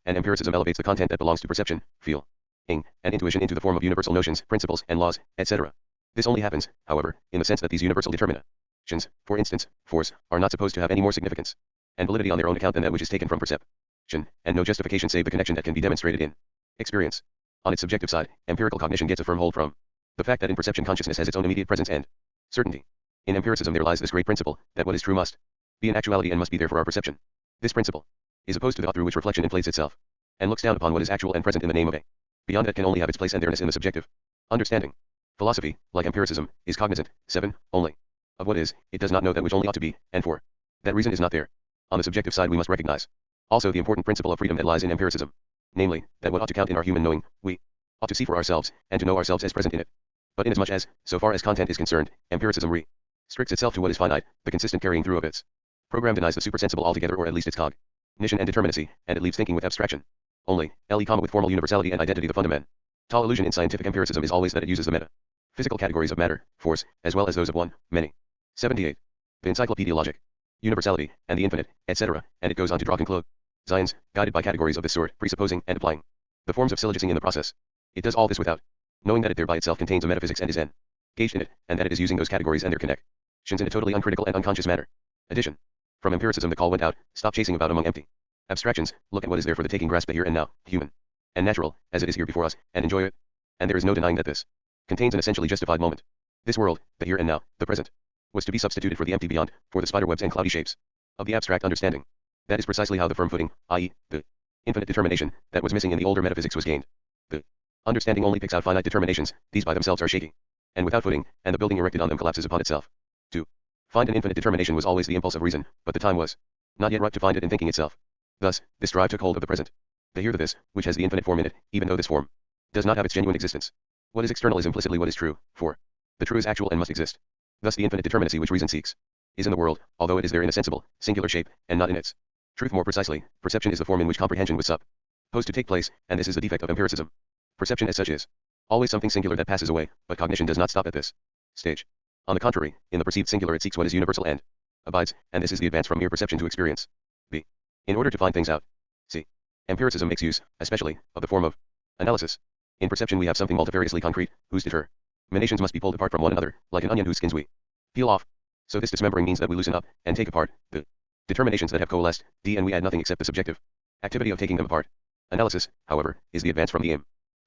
and empiricism elevates the content that belongs to perception, feeling, and intuition into the form of universal notions, principles, and laws, etc. This only happens, however, in the sense that these universal determinations, for instance, force, are not supposed to have any more significance and validity on their own account than that which is taken from perception, and no justification save the connection that can be demonstrated in experience. On its subjective side, empirical cognition gets a firm hold from the fact that in perception consciousness has its own immediate presence and certainty. In empiricism there lies this great principle, that what is true must be in actuality and must be there for our perception. This principle is opposed to the thought through which reflection inflates itself, and looks down upon what is actual and present in the name of A. Beyond that can only have its place and theirness in the subjective understanding. Philosophy, like empiricism, is cognizant, 7, only of what is, it does not know that which only ought to be, and for that reason is not there. On the subjective side we must recognize also the important principle of freedom that lies in empiricism, namely, that what ought to count in our human knowing, we ought to see for ourselves, and to know ourselves as present in it. But inasmuch as, so far as content is concerned, empiricism restricts itself to what is finite, the consistent carrying through of its program denies the supersensible altogether, or at least its cognition and determinacy, and it leaves thinking with abstraction only, with formal universality and identity the fundamental illusion in scientific empiricism is always that it uses the metaphysical categories of matter, force, as well as those of one, many. 78. The Encyclopaedia logic, universality, and the infinite, etc., and it goes on to draw conclusions, guided by categories of this sort, presupposing and applying the forms of syllogism in the process. It does all this without knowing that it thereby itself contains a metaphysics and is engaged in it, and that it is using those categories and their connections in a totally uncritical and unconscious manner. Addition. From empiricism the call went out, stop chasing about among empty abstractions, look at what is there for the taking, grasp the here and now, human and natural, as it is here before us, and enjoy it. And there is no denying that this contains an essentially justified moment. This world, the here and now, the present, was to be substituted for the empty beyond, for the spiderwebs and cloudy shapes of the abstract understanding. That is precisely how the firm footing, i.e., the infinite determination, that was missing in the older metaphysics was gained. The understanding only picks out finite determinations, these by themselves are shaky and without footing, and the building erected on them collapses upon itself. To find an infinite determination was always the impulse of reason, but the time was not yet ripe to find it in thinking itself. Thus, this drive took hold of the present. The here, the this, which has the infinite form in it, even though this form does not have its genuine existence. What is external is implicitly what is true, for the true is actual and must exist. Thus the infinite determinacy which reason seeks is in the world, although it is there in a sensible, singular shape, and not in its truth. More precisely, perception is the form in which comprehension was supposed to take place, and this is the defect of empiricism. Perception as such is always something singular that passes away, but cognition does not stop at this stage. On the contrary, in the perceived singular it seeks what is universal and abides, and this is the advance from mere perception to experience. B. In order to find things out, c. empiricism makes use, especially, of the form of analysis. In perception we have something multifariously concrete, whose determinations must be pulled apart from one another, like an onion whose skins we peel off. So this dismembering means that we loosen up, and take apart, the determinations that have coalesced, and we add nothing except the subjective activity of taking them apart. Analysis, however, is the advance from the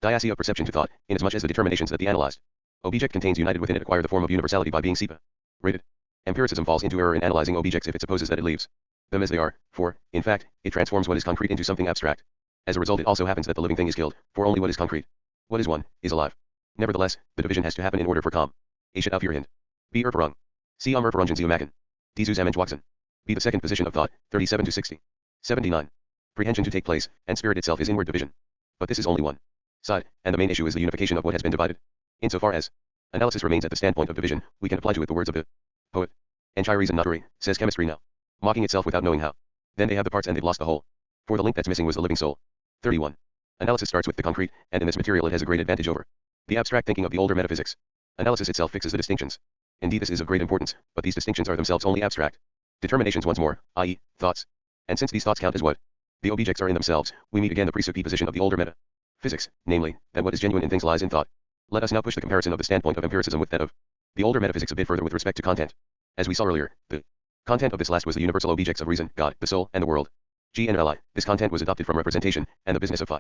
immediacy of perception to thought, inasmuch as the determinations that the analyzed object contains united within it acquire the form of universality by being separated. Empiricism falls into error in analyzing objects if it supposes that it leaves them as they are, for, in fact, it transforms what is concrete into something abstract. As a result it also happens that the living thing is killed, for only what is concrete, what is one, is alive. Nevertheless, the division has to happen in order for A should aufhören. B Erfahrung. C Erfahrungen Sie machen. Die Zusammenwachsen. B the second position of thought, 37 to 60. 79. Prehension to take place, and spirit itself is inward division. But this is only one side, and the main issue is the unification of what has been divided. Insofar as analysis remains at the standpoint of division, we can apply to it the words of the poet. Entire reason naturally, says chemistry now. Mocking itself without knowing how. Then they have the parts and they've lost the whole. For the link that's missing was the living soul. 31. Analysis starts with the concrete, and in this material it has a great advantage over the abstract thinking of the older metaphysics. Analysis itself fixes the distinctions. Indeed this is of great importance, but these distinctions are themselves only abstract determinations once more, i.e., thoughts. And since these thoughts count as what the objects are in themselves, we meet again the presupposition of the older metaphysics, namely, that what is genuine in things lies in thought. Let us now push the comparison of the standpoint of empiricism with that of the older metaphysics a bit further with respect to content. As we saw earlier, the content of this last was the universal objects of reason, God, the soul, and the world. GNLI. This content was adopted from representation, and the business of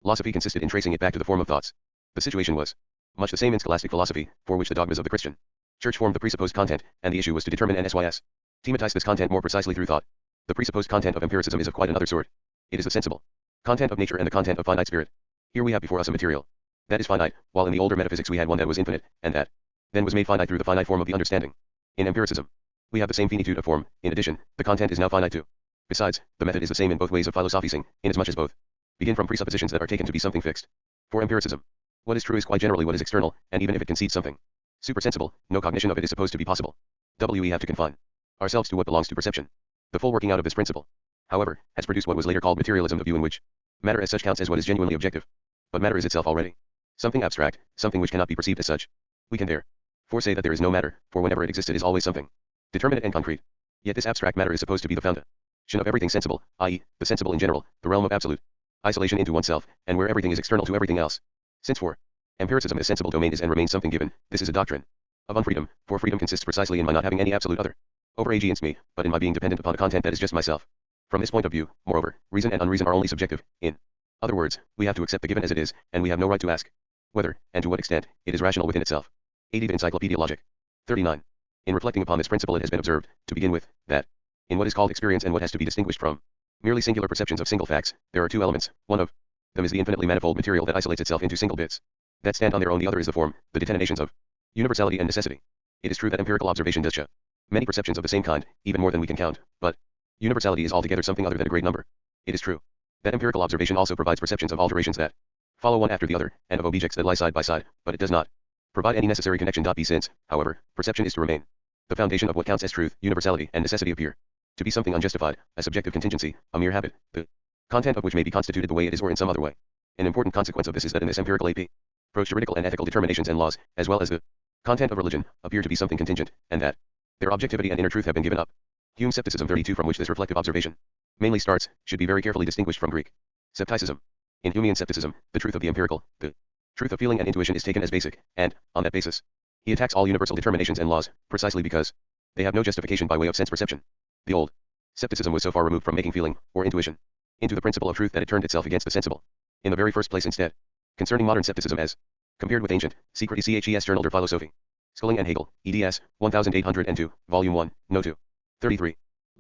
philosophy consisted in tracing it back to the form of thoughts. The situation was much the same in scholastic philosophy, for which the dogmas of the Christian Church formed the presupposed content, and the issue was to determine and systematize this content more precisely through thought. The presupposed content of empiricism is of quite another sort. It is the sensible content of nature and the content of finite spirit. Here we have before us a material that is finite, while in the older metaphysics we had one that was infinite, and that then was made finite through the finite form of the understanding. In empiricism, we have the same finitude of form. In addition, the content is now finite too. Besides, the method is the same in both ways of philosophizing, inasmuch as both begin from presuppositions that are taken to be something fixed. For empiricism, what is true is quite generally what is external, and even if it concedes something supersensible, no cognition of it is supposed to be possible. We have to confine ourselves to what belongs to perception. The full working out of this principle, however, has produced what was later called materialism, the view in which matter as such counts as what is genuinely objective. But matter is itself already something abstract, something which cannot be perceived as such. We can therefore say that there is no matter, for whenever it existed is always something determinate and concrete. Yet this abstract matter is supposed to be the foundation of everything sensible, i.e., the sensible in general, the realm of absolute isolation into oneself, and where everything is external to everything else. Since for empiricism the sensible domain is and remains something given, this is a doctrine of unfreedom, for freedom consists precisely in my not having any absolute other over against me, but in my being dependent upon a content that is just myself. From this point of view, moreover, reason and unreason are only subjective. In other words, we have to accept the given as it is, and we have no right to ask whether, and to what extent, it is rational within itself. 80. The Encyclopaedia logic. 39. In reflecting upon this principle it has been observed, to begin with, that in what is called experience and what has to be distinguished from merely singular perceptions of single facts, there are two elements. One of them is the infinitely manifold material that isolates itself into single bits that stand on their own. The other is the form, the determinations of universality and necessity. It is true that empirical observation does show many perceptions of the same kind, even more than we can count, but universality is altogether something other than a great number. It is true that empirical observation also provides perceptions of alterations that follow one after the other, and of objects that lie side by side, but it does not provide any necessary connection. B. Since, however, perception is to remain the foundation of what counts as truth, universality and necessity appear to be something unjustified, a subjective contingency, a mere habit, the content of which may be constituted the way it is or in some other way. An important consequence of this is that in this empirical approach juridical and ethical determinations and laws, as well as the content of religion, appear to be something contingent, and that their objectivity and inner truth have been given up. Hume Scepticism 32, from which this reflective observation mainly starts, should be very carefully distinguished from Greek scepticism. In Humean scepticism, the truth of the empirical, the truth of feeling and intuition is taken as basic, and, on that basis, he attacks all universal determinations and laws, precisely because they have no justification by way of sense perception. The old scepticism was so far removed from making feeling, or intuition, into the principle of truth that it turned itself against the sensible. In the very first place instead, concerning modern scepticism as compared with ancient, secret ECHES Journal der Philosophie. Schilling and Hegel, eds. 1802, Volume 1, No. 2. 33.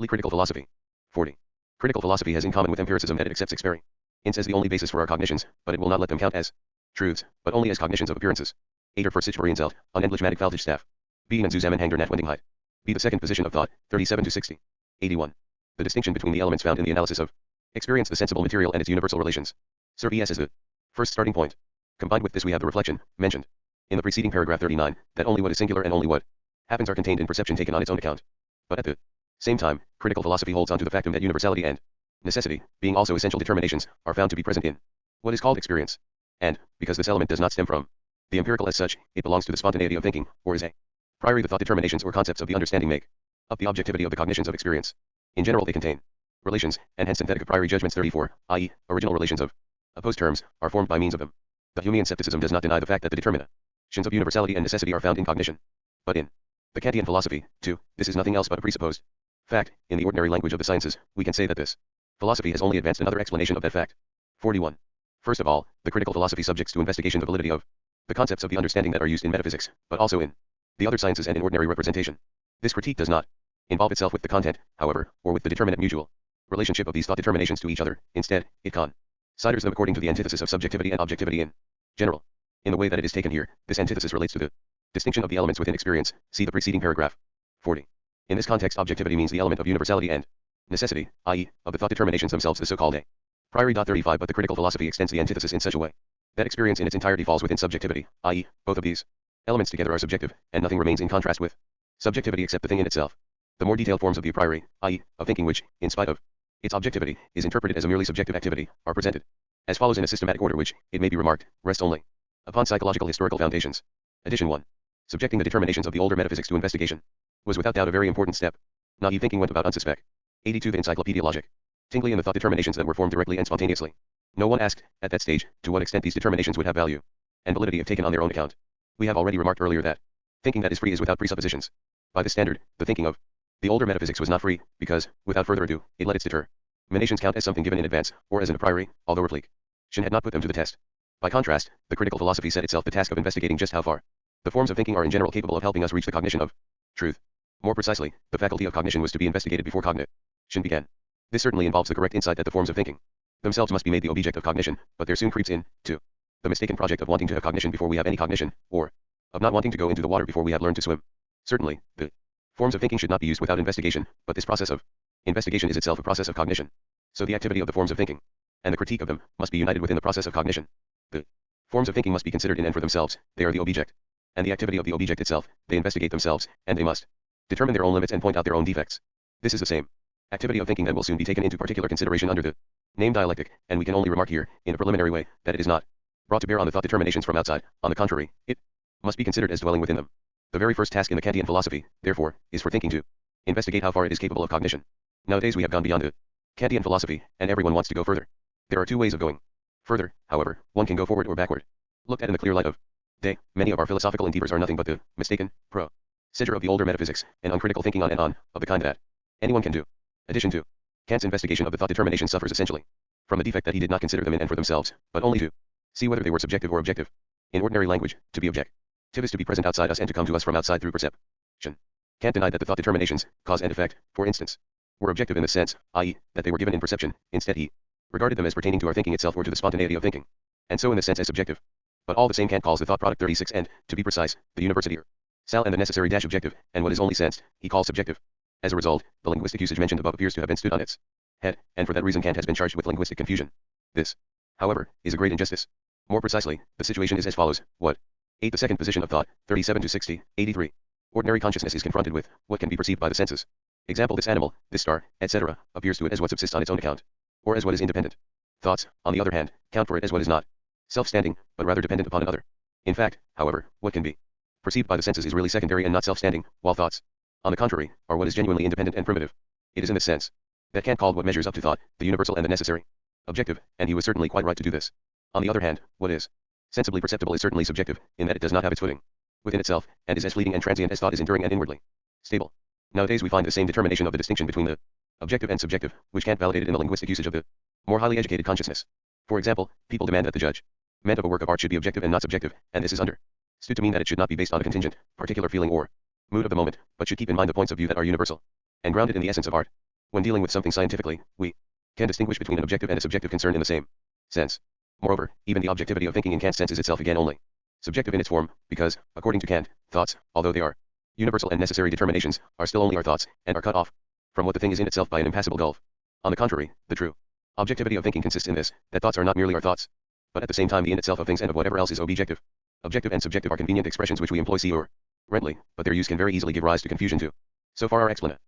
Critical philosophy. 40. Critical philosophy has in common with empiricism that it accepts experience as the only basis for our cognitions, but it will not let them count as truths, but only as cognitions of appearances. Ader für sich Verienselt, unendlichmatig Faltigstaff. B. and Zusammenhang der Notwendigkeit. B. The second position of thought, 37 to 60. 81. The distinction between the elements found in the analysis of experience, the sensible material and its universal relations, serve as the first starting point. Combined with this we have the reflection, mentioned in the preceding paragraph 39, that only what is singular and only what happens are contained in perception taken on its own account. But at the same time, critical philosophy holds on to the factum that universality and necessity, being also essential determinations, are found to be present in what is called experience. And, because this element does not stem from the empirical as such, it belongs to the spontaneity of thinking, or is a priori. The thought determinations or concepts of the understanding make up the objectivity of the cognitions of experience. In general they contain relations, and hence synthetic a priori judgments 34, i.e., original relations of opposed terms, are formed by means of them. The Humean scepticism does not deny the fact that the determinations of universality and necessity are found in cognition. But in the Kantian philosophy, too, this is nothing else but a presupposed fact. In the ordinary language of the sciences, we can say that this philosophy has only advanced another explanation of that fact. 41. First of all, the critical philosophy subjects to investigation the validity of the concepts of the understanding that are used in metaphysics, but also in the other sciences and in ordinary representation. This critique does not involve itself with the content, however, or with the determinate mutual relationship of these thought determinations to each other. Instead, it considers them according to the antithesis of subjectivity and objectivity in general. In the way that it is taken here, this antithesis relates to the distinction of the elements within experience. See the preceding paragraph. 40. In this context, objectivity means the element of universality and necessity, i.e., of the thought determinations themselves, the so-called a priori. 35. But the critical philosophy extends the antithesis in such a way that experience in its entirety falls within subjectivity, i.e., both of these elements together are subjective, and nothing remains in contrast with subjectivity except the thing in itself. The more detailed forms of the a priori, i.e., of thinking which, in spite of its objectivity, is interpreted as a merely subjective activity, are presented as follows in a systematic order which, it may be remarked, rests only upon psychological historical foundations. Edition 1. Subjecting the determinations of the older metaphysics to investigation was without doubt a very important step. Naive thinking went about unsuspect. 82. The Encyclopaedia Logic. Tingly in the thought determinations that were formed directly and spontaneously. No one asked, at that stage, to what extent these determinations would have value and validity if taken on their own account. We have already remarked earlier that thinking that is free is without presuppositions. By this standard, the thinking of the older metaphysics was not free, because, without further ado, it let its determinations count as something given in advance, or as an a priori, although reflection had not put them to the test. By contrast, the critical philosophy set itself the task of investigating just how far the forms of thinking are in general capable of helping us reach the cognition of truth. More precisely, the faculty of cognition was to be investigated before cognition began. This certainly involves the correct insight that the forms of thinking themselves must be made the object of cognition, but there soon creeps in, too, the mistaken project of wanting to have cognition before we have any cognition, or of not wanting to go into the water before we have learned to swim. Certainly, the forms of thinking should not be used without investigation, but this process of investigation is itself a process of cognition. So the activity of the forms of thinking and the critique of them must be united within the process of cognition. The forms of thinking must be considered in and for themselves, they are the object. And the activity of the object itself, they investigate themselves, and they must determine their own limits and point out their own defects. This is the same activity of thinking that will soon be taken into particular consideration under the name dialectic, and we can only remark here, in a preliminary way, that it is not brought to bear on the thought determinations from outside. On the contrary, it must be considered as dwelling within them. The very first task in the Kantian philosophy, therefore, is for thinking to investigate how far it is capable of cognition. Nowadays we have gone beyond the Kantian philosophy, and everyone wants to go further. There are two ways of going further, however. One can go forward or backward. Looked at in the clear light of day, many of our philosophical endeavors are nothing but the mistaken procedure of the older metaphysics, and uncritical thinking on and on, of the kind that anyone can do. Addition 2. Kant's investigation of the thought determination suffers essentially from the defect that he did not consider them in and for themselves, but only to see whether they were subjective or objective. In ordinary language, to be objective is to be present outside us and to come to us from outside through perception. Kant denied that the thought determinations, cause and effect, for instance, were objective in the sense, i.e., that they were given in perception. Instead he regarded them as pertaining to our thinking itself or to the spontaneity of thinking, and so in the sense as subjective. But all the same Kant calls the thought product 36 and, to be precise, the university or sal and the necessary dash objective, and what is only sensed, he calls subjective. As a result, the linguistic usage mentioned above appears to have been stood on its head, and for that reason Kant has been charged with linguistic confusion. This, however, is a great injustice. More precisely, the situation is as follows. What? 8. The second position of thought, 37 to 60, 83. Ordinary consciousness is confronted with what can be perceived by the senses. Example: this animal, this star, etc., appears to it as what subsists on its own account, or as what is independent. Thoughts, on the other hand, count for it as what is not self-standing, but rather dependent upon another. In fact, however, what can be perceived by the senses is really secondary and not self-standing, while thoughts, on the contrary, are what is genuinely independent and primitive. It is in this sense that Kant called what measures up to thought the universal and the necessary objective, and he was certainly quite right to do this. On the other hand, what is sensibly perceptible is certainly subjective, in that it does not have its footing within itself, and is as fleeting and transient as thought is enduring and inwardly stable. Nowadays we find the same determination of the distinction between the objective and subjective, which Kant validated in the linguistic usage of the more highly educated consciousness. For example, people demand that the judgment of a work of art should be objective and not subjective, and this is understood to mean that it should not be based on a contingent, particular feeling or mood of the moment, but should keep in mind the points of view that are universal and grounded in the essence of art. When dealing with something scientifically, we can distinguish between an objective and a subjective concern in the same sense. Moreover, even the objectivity of thinking in Kant's sense is itself again only subjective in its form, because, according to Kant, thoughts, although they are universal and necessary determinations, are still only our thoughts, and are cut off from what the thing is in itself by an impassable gulf. On the contrary, the true objectivity of thinking consists in this, that thoughts are not merely our thoughts, but at the same time the in itself of things and of whatever else is objective. Objective and subjective are convenient expressions which we employ or rently, but their use can very easily give rise to confusion too. So far our explanation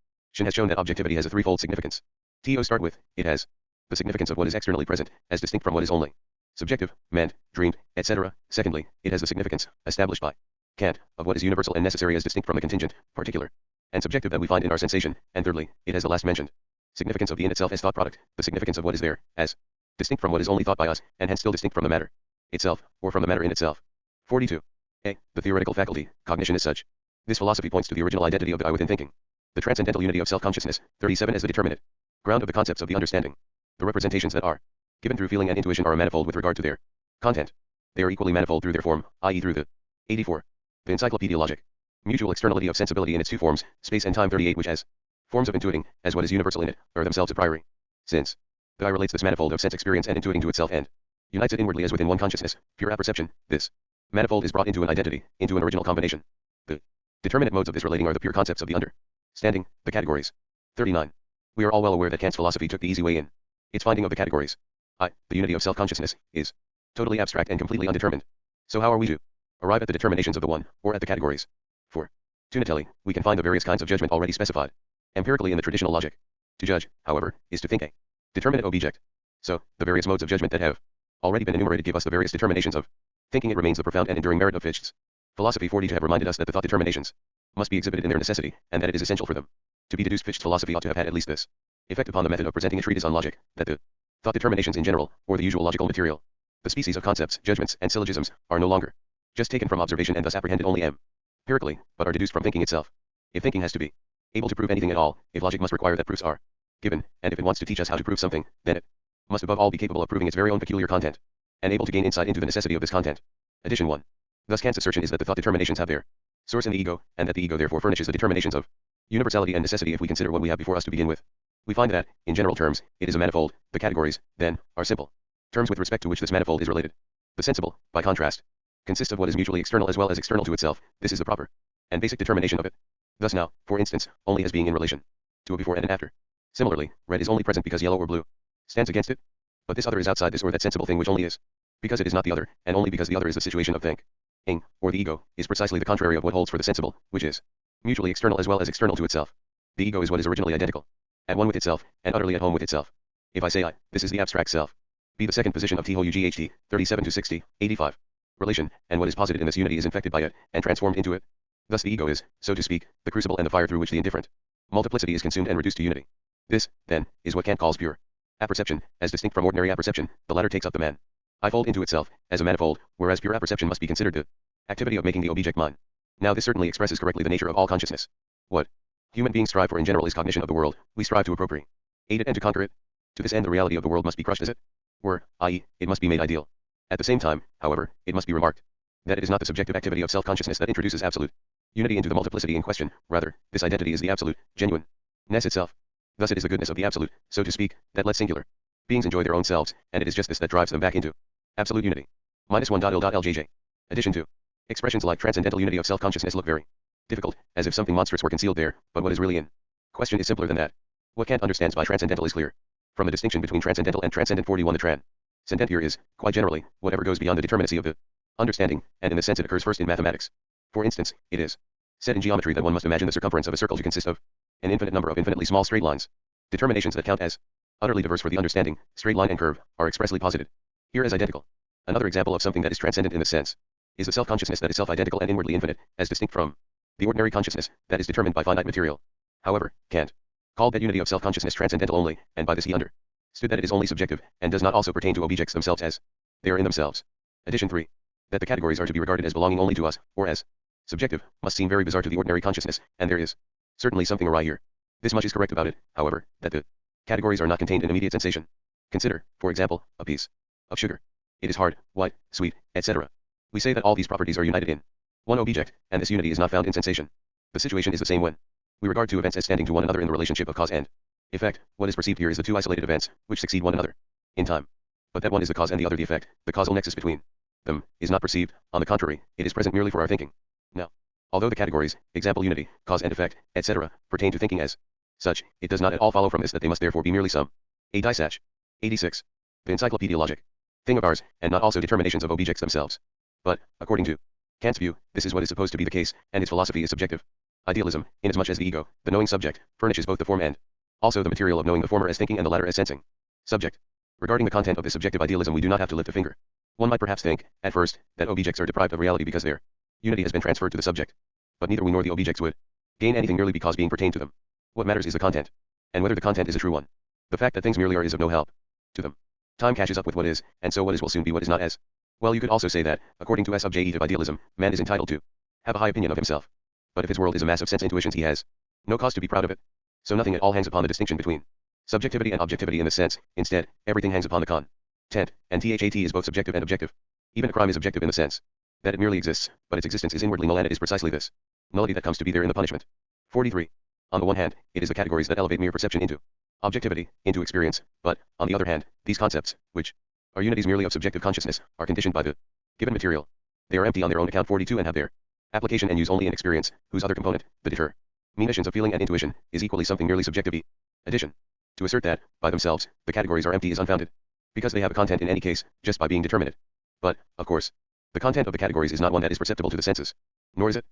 has shown that objectivity has a threefold significance. To start with, it has the significance of what is externally present, as distinct from what is only subjective, meant, dreamed, etc. Secondly, it has the significance, established by Kant, of what is universal and necessary as distinct from the contingent, particular, and subjective that we find in our sensation, and thirdly, it has the last mentioned significance of the in itself as thought product, the significance of what is there, as distinct from what is only thought by us, and hence still distinct from the matter itself, or from the matter in itself. 42. A. The theoretical faculty, cognition is such. This philosophy points to the original identity of the I within thinking. The transcendental unity of self-consciousness, 37 as the determinate ground of the concepts of the understanding. The representations that are given through feeling and intuition are a manifold with regard to their content. They are equally manifold through their form, i.e. through the 84. The Encyclopaedia logic. Mutual externality of sensibility in its two forms, space and time, 38, which has forms of intuiting, as what is universal in it, are themselves a priori. Since the I relates this manifold of sense experience and intuiting to itself and unites it inwardly as within one consciousness, pure apperception, this manifold is brought into an identity, into an original combination. The determinate modes of this relating are the pure concepts of the understanding, the categories. 39. We are all well aware that Kant's philosophy took the easy way in its finding of the categories. I, the unity of self-consciousness, is totally abstract and completely undetermined. So how are we to arrive at the determinations of the one, or at the categories? For Tunatelli, we can find the various kinds of judgment already specified empirically in the traditional logic. To judge, however, is to think a determinate object. So, the various modes of judgment that have already been enumerated give us the various determinations of thinking. It remains the profound and enduring merit of Fichte's philosophy 40 to have reminded us that the thought determinations must be exhibited in their necessity, and that it is essential for them to be deduced. Fichte's philosophy ought to have had at least this effect upon the method of presenting a treatise on logic, that the thought determinations in general, or the usual logical material, the species of concepts, judgments, and syllogisms, are no longer just taken from observation and thus apprehended only empirically, but are deduced from thinking itself. If thinking has to be able to prove anything at all, if logic must require that proofs are given, and if it wants to teach us how to prove something, then it must above all be capable of proving its very own peculiar content, and able to gain insight into the necessity of this content. Addition 1. Thus Kant's assertion is that the thought determinations have their source in the ego, and that the ego therefore furnishes the determinations of universality and necessity. If we consider what we have before us to begin with, we find that, in general terms, it is a manifold. The categories, then, are simple terms with respect to which this manifold is related. The sensible, by contrast, consists of what is mutually external as well as external to itself. This is the proper and basic determination of it. Thus now, for instance, only as being in relation to a before and an after. Similarly, red is only present because yellow or blue stands against it. But this other is outside this or that sensible thing which only is because it is not the other, and only because the other is the situation of thinking, or the ego, is precisely the contrary of what holds for the sensible, which is mutually external as well as external to itself. The ego is what is originally identical, at one with itself, and utterly at home with itself. If I say I, this is the abstract self. Be the second position of THOUGHT, 37 to 60, 85. Relation, and what is posited in this unity is infected by it, and transformed into it. Thus the ego is, so to speak, the crucible and the fire through which the indifferent multiplicity is consumed and reduced to unity. This, then, is what Kant calls pure apperception, as distinct from ordinary apperception. The latter takes up the man I fold into itself, as a manifold, whereas pure apperception must be considered the activity of making the object mine. Now this certainly expresses correctly the nature of all consciousness. What human beings strive for in general is cognition of the world. We strive to appropriate it and to conquer it. To this end the reality of the world must be crushed as it were, i.e., it must be made ideal. At the same time, however, it must be remarked that it is not the subjective activity of self-consciousness that introduces absolute unity into the multiplicity in question. Rather, this identity is the absolute genuineness itself. Thus it is the goodness of the absolute, so to speak, that lets singular beings enjoy their own selves, and it is just this that drives them back into absolute unity. -1.il.ljj. Addition 2. Expressions like transcendental unity of self-consciousness look very difficult, as if something monstrous were concealed there, but what is really in question is simpler than that. What Kant understands by transcendental is clear. From the distinction between transcendental and transcendent 41, the transcendent here is, quite generally, whatever goes beyond the determinacy of the understanding, and in this sense it occurs first in mathematics. For instance, it is said in geometry that one must imagine the circumference of a circle to consist of an infinite number of infinitely small straight lines. Determinations that count as utterly diverse for the understanding, straight line and curve, are expressly posited here as identical. Another example of something that is transcendent in this sense is the self-consciousness that is self-identical and inwardly infinite, as distinct from the ordinary consciousness that is determined by finite material. However, Kant called that unity of self-consciousness transcendental only, and by this he understood that it is only subjective, and does not also pertain to objects themselves as they are in themselves. Addition 3. That the categories are to be regarded as belonging only to us, or as subjective, must seem very bizarre to the ordinary consciousness, and there is certainly something awry here. This much is correct about it, however, that the categories are not contained in immediate sensation. Consider, for example, a piece of sugar. It is hard, white, sweet, etc. We say that all these properties are united in one object, and this unity is not found in sensation. The situation is the same when we regard two events as standing to one another in the relationship of cause and effect. What is perceived here is the two isolated events, which succeed one another in time. But that one is the cause and the other the effect, the causal nexus between them, is not perceived. On the contrary, it is present merely for our thinking. Now, although the categories, example unity, cause and effect, etc., pertain to thinking as such, it does not at all follow from this that they must therefore be merely some a disach. 86. The Encyclopaedia logic. Thing of ours, and not also determinations of objects themselves. But, according to Kant's view, this is what is supposed to be the case, and his philosophy is subjective idealism, inasmuch as the ego, the knowing subject, furnishes both the form and also the material of knowing, the former as thinking and the latter as sensing subject. Regarding the content of this subjective idealism, we do not have to lift a finger. One might perhaps think, at first, that objects are deprived of reality because their unity has been transferred to the subject. But neither we nor the objects would gain anything merely because being pertained to them. What matters is the content, and whether the content is a true one. The fact that things merely are is of no help to them. Time catches up with what is, and so what is will soon be what is not as. Well, you could also say that, according to subjective idealism, man is entitled to have a high opinion of himself. But if his world is a mass of sense intuitions, he has no cause to be proud of it. So nothing at all hangs upon the distinction between subjectivity and objectivity in this sense. Instead, everything hangs upon the content, and that is both subjective and objective. Even a crime is objective in the sense that it merely exists, but its existence is inwardly null, and it is precisely this nullity that comes to be there in the punishment. 43. On the one hand, it is the categories that elevate mere perception into objectivity, into experience, but, on the other hand, these concepts, which are unities merely of subjective consciousness, are conditioned by the given material. They are empty on their own account. 42. And have their application and use only in experience, whose other component, the determinations of feeling and intuition, is equally something merely subjective. Addition. To assert that, by themselves, the categories are empty is unfounded, because they have a content in any case, just by being determinate. But, of course, the content of the categories is not one that is perceptible to the senses. Nor is it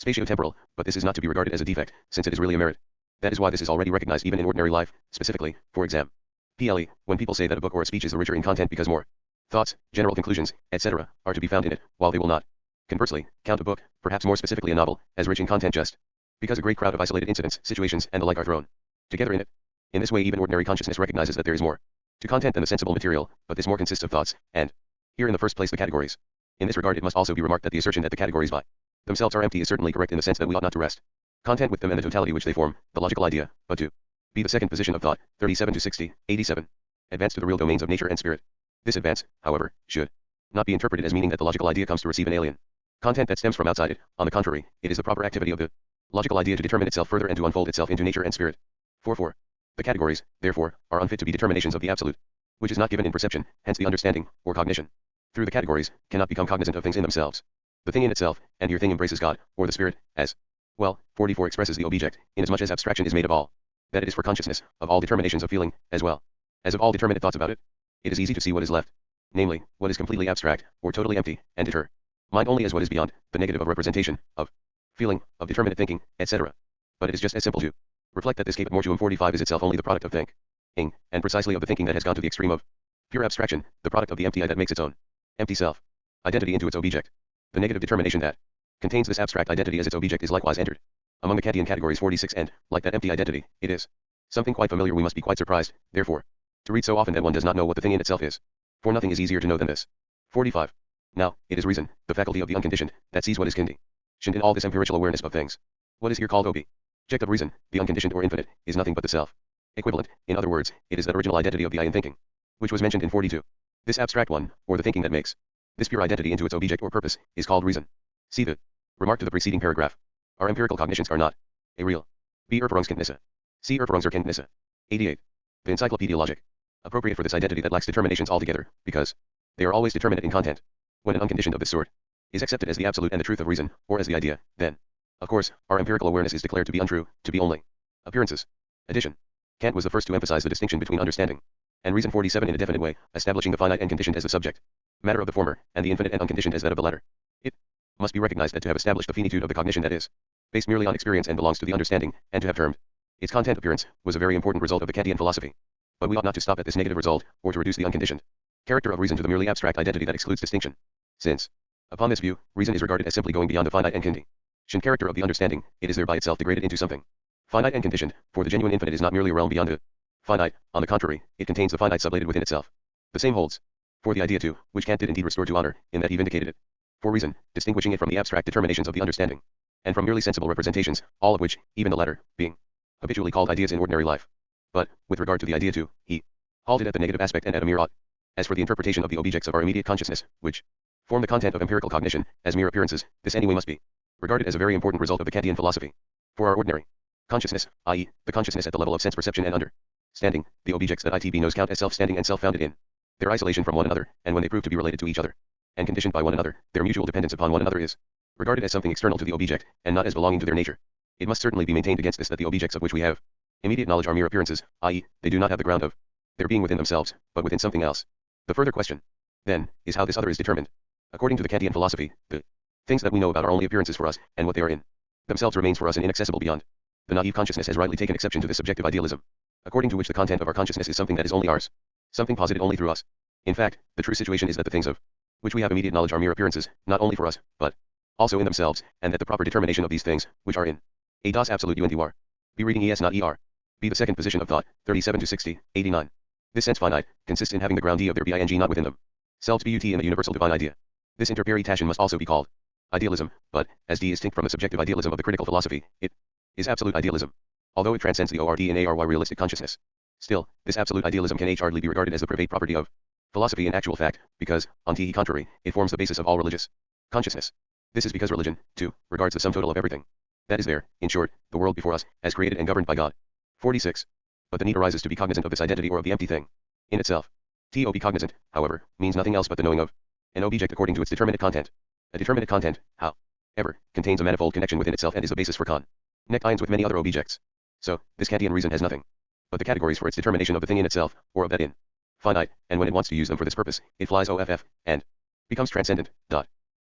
spatio-temporal, but this is not to be regarded as a defect, since it is really a merit. That is why this is already recognized even in ordinary life, specifically, for example, when people say that a book or a speech is richer in content because more thoughts, general conclusions, etc., are to be found in it, while they will not, conversely, count a book, perhaps more specifically a novel, as rich in content just because a great crowd of isolated incidents, situations, and the like are thrown together in it. In this way, even ordinary consciousness recognizes that there is more to content than the sensible material, but this more consists of thoughts, and here in the first place the categories. In this regard, it must also be remarked that the assertion that the categories by themselves are empty is certainly correct in the sense that we ought not to rest content with them and the totality which they form, the logical idea, but to be the second position of thought. 37 to 60, 87. Advance to the real domains of nature and spirit. This advance, however, should not be interpreted as meaning that the logical idea comes to receive an alien content that stems from outside it. On the contrary, it is the proper activity of the logical idea to determine itself further and to unfold itself into nature and spirit. 4. The categories, therefore, are unfit to be determinations of the absolute, which is not given in perception, hence the understanding, or cognition, through the categories, cannot become cognizant of things in themselves. The thing in itself, and here thing embraces God, or the spirit, as well. 44 expresses the object, inasmuch as abstraction is made of all that it is for consciousness, of all determinations of feeling, as well as of all determinate thoughts about it. It is easy to see what is left, namely, what is completely abstract, or totally empty, and deter mind only as what is beyond, the negative of representation, of feeling, of determinate thinking, etc. But it is just as simple to reflect that this caput mortuum 45 is itself only the product of thinking, and precisely of the thinking that has gone to the extreme of pure abstraction, the product of the empty I that makes its own empty self identity into its object. The negative determination that contains this abstract identity as its object is likewise entered among the Kantian categories 46, and, like that empty identity, it is something quite familiar. We must be quite surprised, therefore, to read so often that one does not know what the thing in itself is. For nothing is easier to know than this. 45. Now, it is reason, the faculty of the unconditioned, that sees what is conditioned in all this empirical awareness of things. What is here called object of reason, the unconditioned or infinite, is nothing but the self equivalent. In other words, it is that original identity of the I in thinking, which was mentioned in 42. This abstract one, or the thinking that makes this pure identity into its object or purpose, is called reason. See the remark to the preceding paragraph. Our empirical cognitions are not a real Be Erfahrungskenntnisse. See Erfahrungserkenntnisse. 88. The Encyclopaedia logic. Appropriate for this identity that lacks determinations altogether, because they are always determinate in content. When an unconditioned of this sort is accepted as the absolute and the truth of reason, or as the idea, then, of course, our empirical awareness is declared to be untrue, to be only appearances. Addition. Kant was the first to emphasize the distinction between understanding and reason. 47 in a definite way, establishing the finite and conditioned as the subject matter of the former, and the infinite and unconditioned as that of the latter. It must be recognized that to have established the finitude of the cognition that is based merely on experience and belongs to the understanding, and to have termed its content appearance, was a very important result of the Kantian philosophy. But we ought not to stop at this negative result, or to reduce the unconditioned character of reason to the merely abstract identity that excludes distinction. Since, upon this view, reason is regarded as simply going beyond the finite and conditioned character of the understanding, it is thereby itself degraded into something finite and conditioned, for the genuine infinite is not merely a realm beyond the finite, on the contrary, it contains the finite sublated within itself. The same holds for the idea too, which Kant did indeed restore to honor, in that he vindicated it. For reason, distinguishing it from the abstract determinations of the understanding, and from merely sensible representations, all of which, even the latter, being habitually called ideas in ordinary life. But, with regard to the idea too, he halted at the negative aspect and at a mere ought. As for the interpretation of the objects of our immediate consciousness, which form the content of empirical cognition, as mere appearances, this anyway must be regarded as a very important result of the Kantian philosophy. For our ordinary consciousness, i.e., the consciousness at the level of sense perception and understanding, the objects that ITB knows count as self-standing and self-founded in their isolation from one another, and when they prove to be related to each other, and conditioned by one another, their mutual dependence upon one another is regarded as something external to the object, and not as belonging to their nature. It must certainly be maintained against this that the objects of which we have immediate knowledge are mere appearances, i.e., they do not have the ground of their being within themselves, but within something else. The further question, then, is how this other is determined. According to the Kantian philosophy, the things that we know about are only appearances for us, and what they are in themselves remains for us an inaccessible beyond. The naive consciousness has rightly taken exception to this subjective idealism, according to which the content of our consciousness is something that is only ours, something posited only through us. In fact, the true situation is that the things of which we have immediate knowledge are mere appearances, not only for us, but also in themselves, and that the proper determination of these things, which are in a das absolute undyr, be reading es not er, be the second position of thought, 37 to 60, 89. This sense finite consists in having the ground d of their bing not within them selves but in the universal divine idea. This interperitation must also be called idealism, but, as d is distinct from the subjective idealism of the critical philosophy, it is absolute idealism, although it transcends the ord and ary realistic consciousness. Still, this absolute idealism can hardly be regarded as the private property of philosophy in actual fact, because, on the contrary, it forms the basis of all religious consciousness. This is because religion, too, regards the sum total of everything that is there, in short, the world before us, as created and governed by God. 46. But the need arises to be cognizant of this identity or of the empty thing in itself. To be cognizant, however, means nothing else but the knowing of an object according to its determinate content. A determinate content, however, contains a manifold connection within itself and is the basis for connections with many other objects. So, this Kantian reason has nothing but the categories for its determination of the thing in itself, or of that in finite, and when it wants to use them for this purpose, it flies off and becomes transcendent.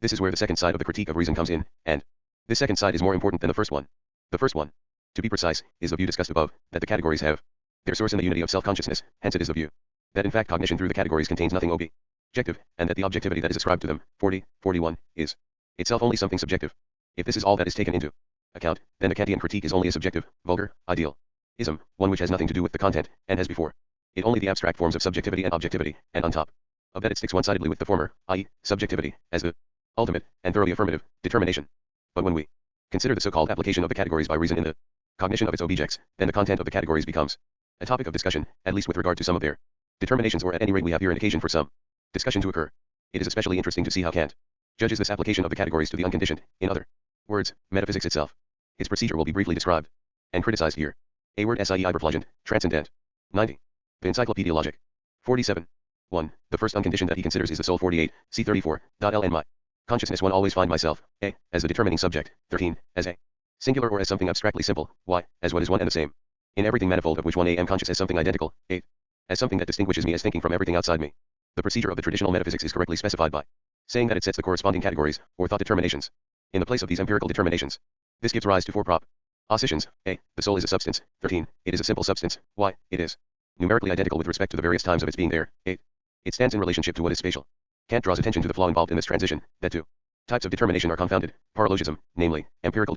This is where the second side of the critique of reason comes in, and this second side is more important than the first one. The first one, to be precise, is the view discussed above, that the categories have their source in the unity of self-consciousness, hence it is the view that in fact cognition through the categories contains nothing objective, and that the objectivity that is ascribed to them, 41, is itself only something subjective. If this is all that is taken into account, then the Kantian critique is only a subjective, vulgar, idealism, one which has nothing to do with the content, and has before it only the abstract forms of subjectivity and objectivity, and on top of that it sticks one-sidedly with the former, i.e., subjectivity, as the ultimate, and thoroughly affirmative, determination. But when we consider the so-called application of the categories by reason in the cognition of its objects, then the content of the categories becomes a topic of discussion, at least with regard to some of their determinations, or at any rate we have here an occasion for some discussion to occur. It is especially interesting to see how Kant judges this application of the categories to the unconditioned, in other words, metaphysics itself. Its procedure will be briefly described and criticized here. A word sie überflagent, transcendent. 90. The Encyclopaedia logic. 47. 1. The first unconditioned that he considers is the soul. 48, c. 34, L. My consciousness one always find myself, a, as the determining subject, 13, as a singular or as something abstractly simple, y, as what is one and the same. In everything manifold of which one am conscious as something identical, 8, as something that distinguishes me as thinking from everything outside me. The procedure of the traditional metaphysics is correctly specified by saying that it sets the corresponding categories, or thought determinations, in the place of these empirical determinations. This gives rise to four propositions. A. The soul is a substance. 13. It is a simple substance. Y. It is numerically identical with respect to the various times of its being there. 8. It stands in relationship to what is spatial. Kant draws attention to the flaw involved in this transition, that two types of determination are confounded, paralogism, namely, empirical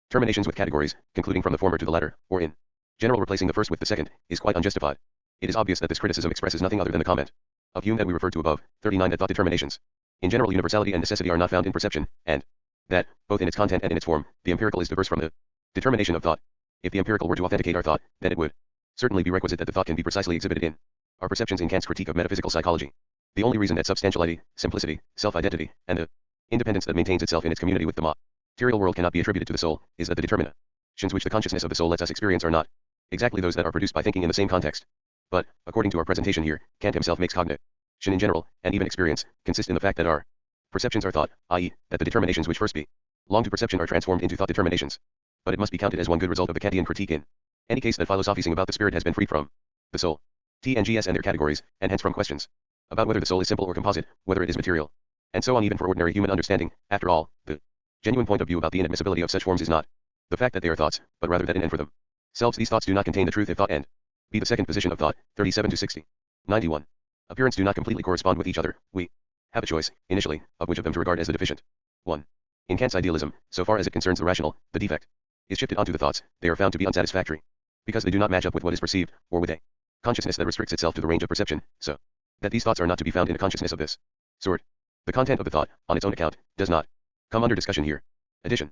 determinations with categories, concluding from the former to the latter, or in general replacing the first with the second, is quite unjustified. It is obvious that this criticism expresses nothing other than the comment of Hume that we referred to above, 39, that thought determinations in general universality and necessity are not found in perception, and that, both in its content and in its form, the empirical is diverse from the determination of thought. If the empirical were to authenticate our thought, then it would certainly be requisite that the thought can be precisely exhibited in our perceptions in Kant's critique of metaphysical psychology. The only reason that substantiality, simplicity, self-identity, and the independence that maintains itself in its community with the material world cannot be attributed to the soul, is that the determinations which the consciousness of the soul lets us experience are not exactly those that are produced by thinking in the same context. But, according to our presentation here, Kant himself makes cognition in general, and even experience, consist in the fact that our perceptions are thought, i.e., that the determinations which first belong to perception are transformed into thought determinations. But it must be counted as one good result of the Kantian critique in any case that philosophizing about the spirit has been freed from the soul, TNGS and their categories, and hence from questions about whether the soul is simple or composite, whether it is material, and so on. Even for ordinary human understanding, after all, the genuine point of view about the inadmissibility of such forms is not the fact that they are thoughts, but rather that in and for themselves these thoughts do not contain the truth if thought and be the second position of thought, 37 to 60. 91. Appearance do not completely correspond with each other. We have a choice, initially, of which of them to regard as the deficient 1. In Kant's idealism, so far as it concerns the rational, the defect is shifted onto the thoughts. They are found to be unsatisfactory because they do not match up with what is perceived, or with a consciousness that restricts itself to the range of perception, so that these thoughts are not to be found in a consciousness of this sort. The content of the thought, on its own account, does not come under discussion here. Addition.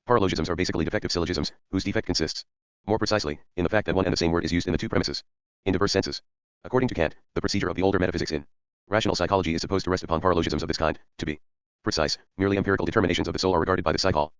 Paralogisms are basically defective syllogisms, whose defect consists, more precisely, in the fact that one and the same word is used in the two premises in diverse senses. According to Kant, the procedure of the older metaphysics in rational psychology is supposed to rest upon paralogisms of this kind. To be precise, merely empirical determinations of the soul are regarded by the psychology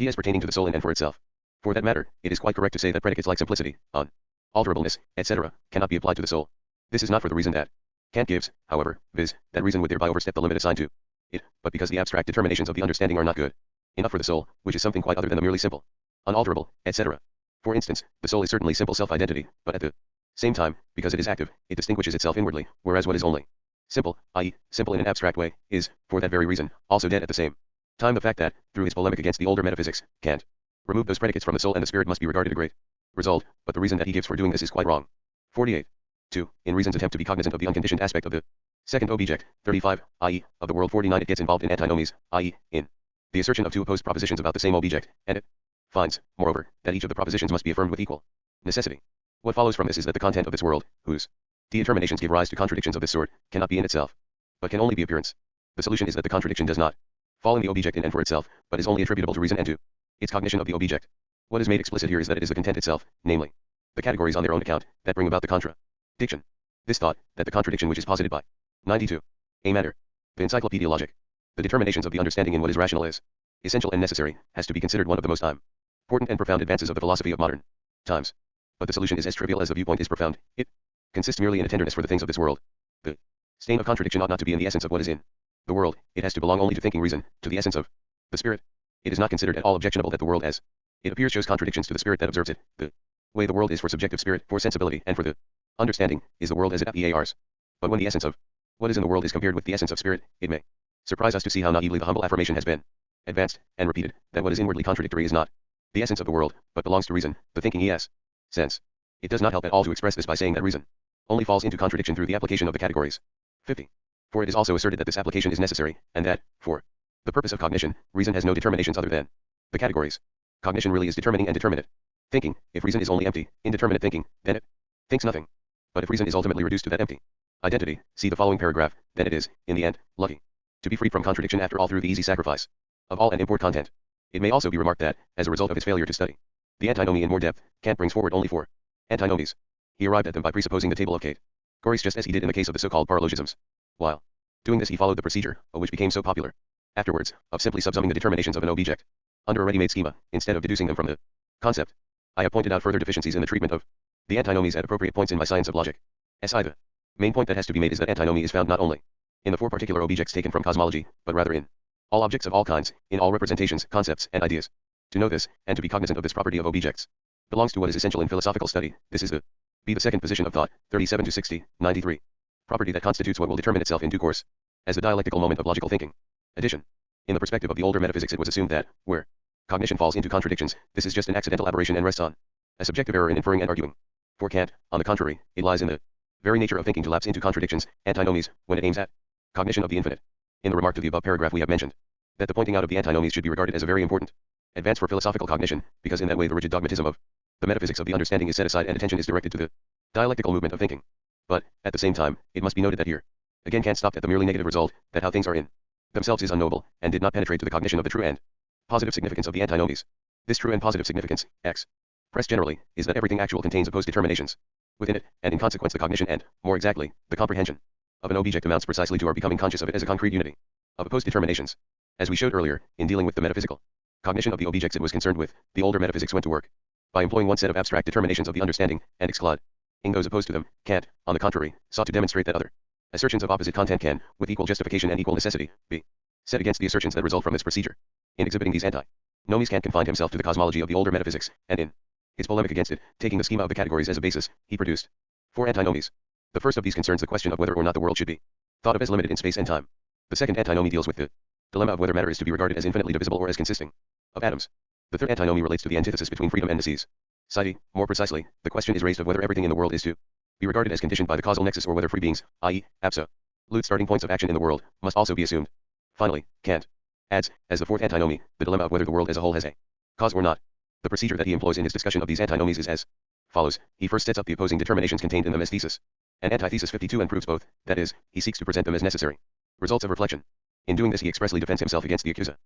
as pertaining to the soul in and for itself. For that matter, it is quite correct to say that predicates like simplicity, unalterableness, etc., cannot be applied to the soul. This is not for the reason that Kant gives, however, viz., that reason would thereby overstep the limit assigned to it, but because the abstract determinations of the understanding are not good enough for the soul, which is something quite other than the merely simple, unalterable, etc. For instance, the soul is certainly simple self-identity, but at the same time, because it is active, it distinguishes itself inwardly, whereas what is only simple, i.e., simple in an abstract way, is, for that very reason, also dead at the same time. The fact that, through his polemic against the older metaphysics, Kant removed those predicates from the soul and the spirit must be regarded a great result, but the reason that he gives for doing this is quite wrong. 48. 2. In reason's attempt to be cognizant of the unconditioned aspect of the second object, 35, i.e., of the world. 49. It gets involved in antinomies, i.e., in the assertion of two opposed propositions about the same object, and it finds, moreover, that each of the propositions must be affirmed with equal necessity. What follows from this is that the content of this world, whose determinations give rise to contradictions of this sort, cannot be in itself, but can only be appearance. The solution is that the contradiction does not fall in the object in and for itself, but is only attributable to reason and to its cognition of the object. What is made explicit here is that it is the content itself, namely, the categories on their own account, that bring about the contradiction. This thought, that the contradiction which is posited by 92. A matter. The Encyclopaedia logic. The determinations of the understanding in what is rational is essential and necessary, has to be considered one of the most important and profound advances of the philosophy of modern times. But the solution is as trivial as the viewpoint is profound. It consists merely in a tenderness for the things of this world. The stain of contradiction ought not to be in the essence of what is in the world. It has to belong only to thinking reason, to the essence of the spirit. It is not considered at all objectionable that the world as it appears shows contradictions to the spirit that observes it. The way the world is for subjective spirit, for sensibility, and for the understanding, is the world as it appears. But when the essence of what is in the world is compared with the essence of spirit, it may surprise us to see how naively the humble affirmation has been advanced and repeated, that what is inwardly contradictory is not the essence of the world, but belongs to reason, the thinking sense. It does not help at all to express this by saying that reason only falls into contradiction through the application of the categories. 50. For it is also asserted that this application is necessary, and that, for the purpose of cognition, reason has no determinations other than the categories. Cognition really is determining and determinate thinking. If reason is only empty, indeterminate thinking, then it thinks nothing. But if reason is ultimately reduced to that empty identity, see the following paragraph, then it is, in the end, lucky to be freed from contradiction after all through the easy sacrifice of all and import content. It may also be remarked that, as a result of his failure to study the antinomy in more depth, Kant brings forward only 4 antinomies. He arrived at them by presupposing the table of categories just as he did in the case of the so-called paralogisms. While doing this he followed the procedure, which became so popular afterwards, of simply subsuming the determinations of an object under a ready-made schema, instead of deducing them from the concept. I have pointed out further deficiencies in the treatment of the antinomies at appropriate points in my Science of Logic. The main point that has to be made is that antinomy is found not only in the 4 particular objects taken from cosmology, but rather in all objects of all kinds, in all representations, concepts, and ideas. To know this, and to be cognizant of this property of objects, belongs to what is essential in philosophical study. This is the second position of thought, 37 to 60, 93. Property that constitutes what will determine itself in due course, as the dialectical moment of logical thinking. Addition. In the perspective of the older metaphysics it was assumed that, where cognition falls into contradictions, this is just an accidental aberration and rests on a subjective error in inferring and arguing. For Kant, on the contrary, it lies in the very nature of thinking to lapse into contradictions, antinomies, when it aims at cognition of the infinite. In the remark to the above paragraph we have mentioned that the pointing out of the antinomies should be regarded as a very important advance for philosophical cognition, because in that way the rigid dogmatism of the metaphysics of the understanding is set aside and attention is directed to the dialectical movement of thinking. But, at the same time, it must be noted that here, again Kant stopped at the merely negative result, that how things are in themselves is unknowable, and did not penetrate to the cognition of the true and positive significance of the antinomies. This true and positive significance, expressed generally, is that everything actual contains opposed determinations within it, and in consequence the cognition and, more exactly, the comprehension of an object amounts precisely to our becoming conscious of it as a concrete unity of opposed determinations. As we showed earlier, in dealing with the metaphysical cognition of the objects it was concerned with, the older metaphysics went to work by employing one set of abstract determinations of the understanding, and exclude those opposed to them. Kant, on the contrary, sought to demonstrate that other assertions of opposite content can, with equal justification and equal necessity, be set against the assertions that result from this procedure. In exhibiting these antinomies, Kant confined himself to the cosmology of the older metaphysics, and in his polemic against it, taking the schema of the categories as a basis, he produced 4 antinomies. The first of these concerns the question of whether or not the world should be thought of as limited in space and time. The second antinomy deals with the dilemma of whether matter is to be regarded as infinitely divisible or as consisting of atoms. The third antinomy relates to the antithesis between freedom and necessity. More precisely, the question is raised of whether everything in the world is to be regarded as conditioned by the causal nexus or whether free beings, i.e., absolute starting points of action in the world, must also be assumed. Finally, Kant adds, as the fourth antinomy, the dilemma of whether the world as a whole has a cause or not. The procedure that he employs in his discussion of these antinomies is as follows. He first sets up the opposing determinations contained in them as thesis and antithesis 52 and proves both, that is, he seeks to present them as necessary results of reflection. In doing this he expressly defends himself against the accusation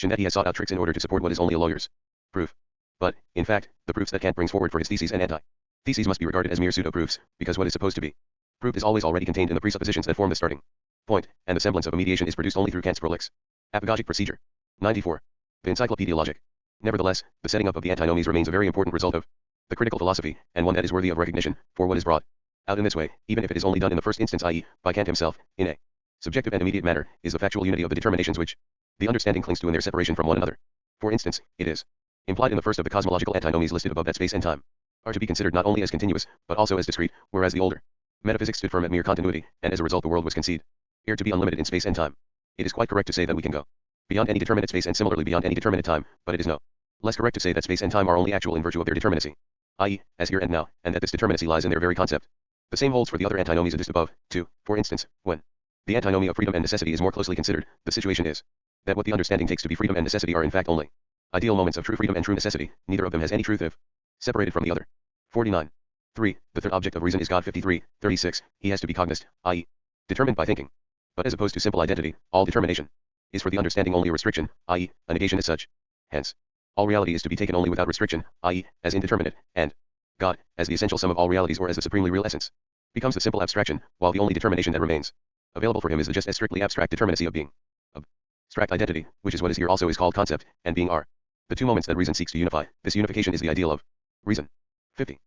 that he has sought out tricks in order to support what is only a lawyer's proof. But, in fact, the proofs that Kant brings forward for his theses and antitheses must be regarded as mere pseudo-proofs, because what is supposed to be proved is always already contained in the presuppositions that form the starting point, and the semblance of a mediation is produced only through Kant's prolix apagogic procedure. 94. The Encyclopaedia Logic. Nevertheless, the setting up of the antinomies remains a very important result of the critical philosophy, and one that is worthy of recognition, for what is brought out in this way, even if it is only done in the first instance, i.e., by Kant himself, in a subjective and immediate manner, is the factual unity of the determinations which the understanding clings to in their separation from one another. For instance, it is implied in the first of the cosmological antinomies listed above that space and time are to be considered not only as continuous, but also as discrete, whereas the older metaphysics stood firm at mere continuity, and as a result the world was conceived here to be unlimited in space and time. It is quite correct to say that we can go beyond any determinate space and similarly beyond any determinate time, but it is no less correct to say that space and time are only actual in virtue of their determinacy, i.e., as here and now, and that this determinacy lies in their very concept. The same holds for the other antinomies addressed above, too. For instance, when the antinomy of freedom and necessity is more closely considered, the situation is that what the understanding takes to be freedom and necessity are in fact only ideal moments of true freedom and true necessity. Neither of them has any truth if separated from the other. 49. 3. The third object of reason is God. 53. 36. He has to be cognized, i.e., determined by thinking. But as opposed to simple identity, all determination is for the understanding only a restriction, i.e., a negation as such. Hence, all reality is to be taken only without restriction, i.e., as indeterminate, and God, as the essential sum of all realities or as the supremely real essence, becomes the simple abstraction, while the only determination that remains available for him is the just as strictly abstract determinacy of being. Abstract identity, which is what is here also is called concept, and being are the two moments that reason seeks to unify. This unification is the ideal of reason. 50.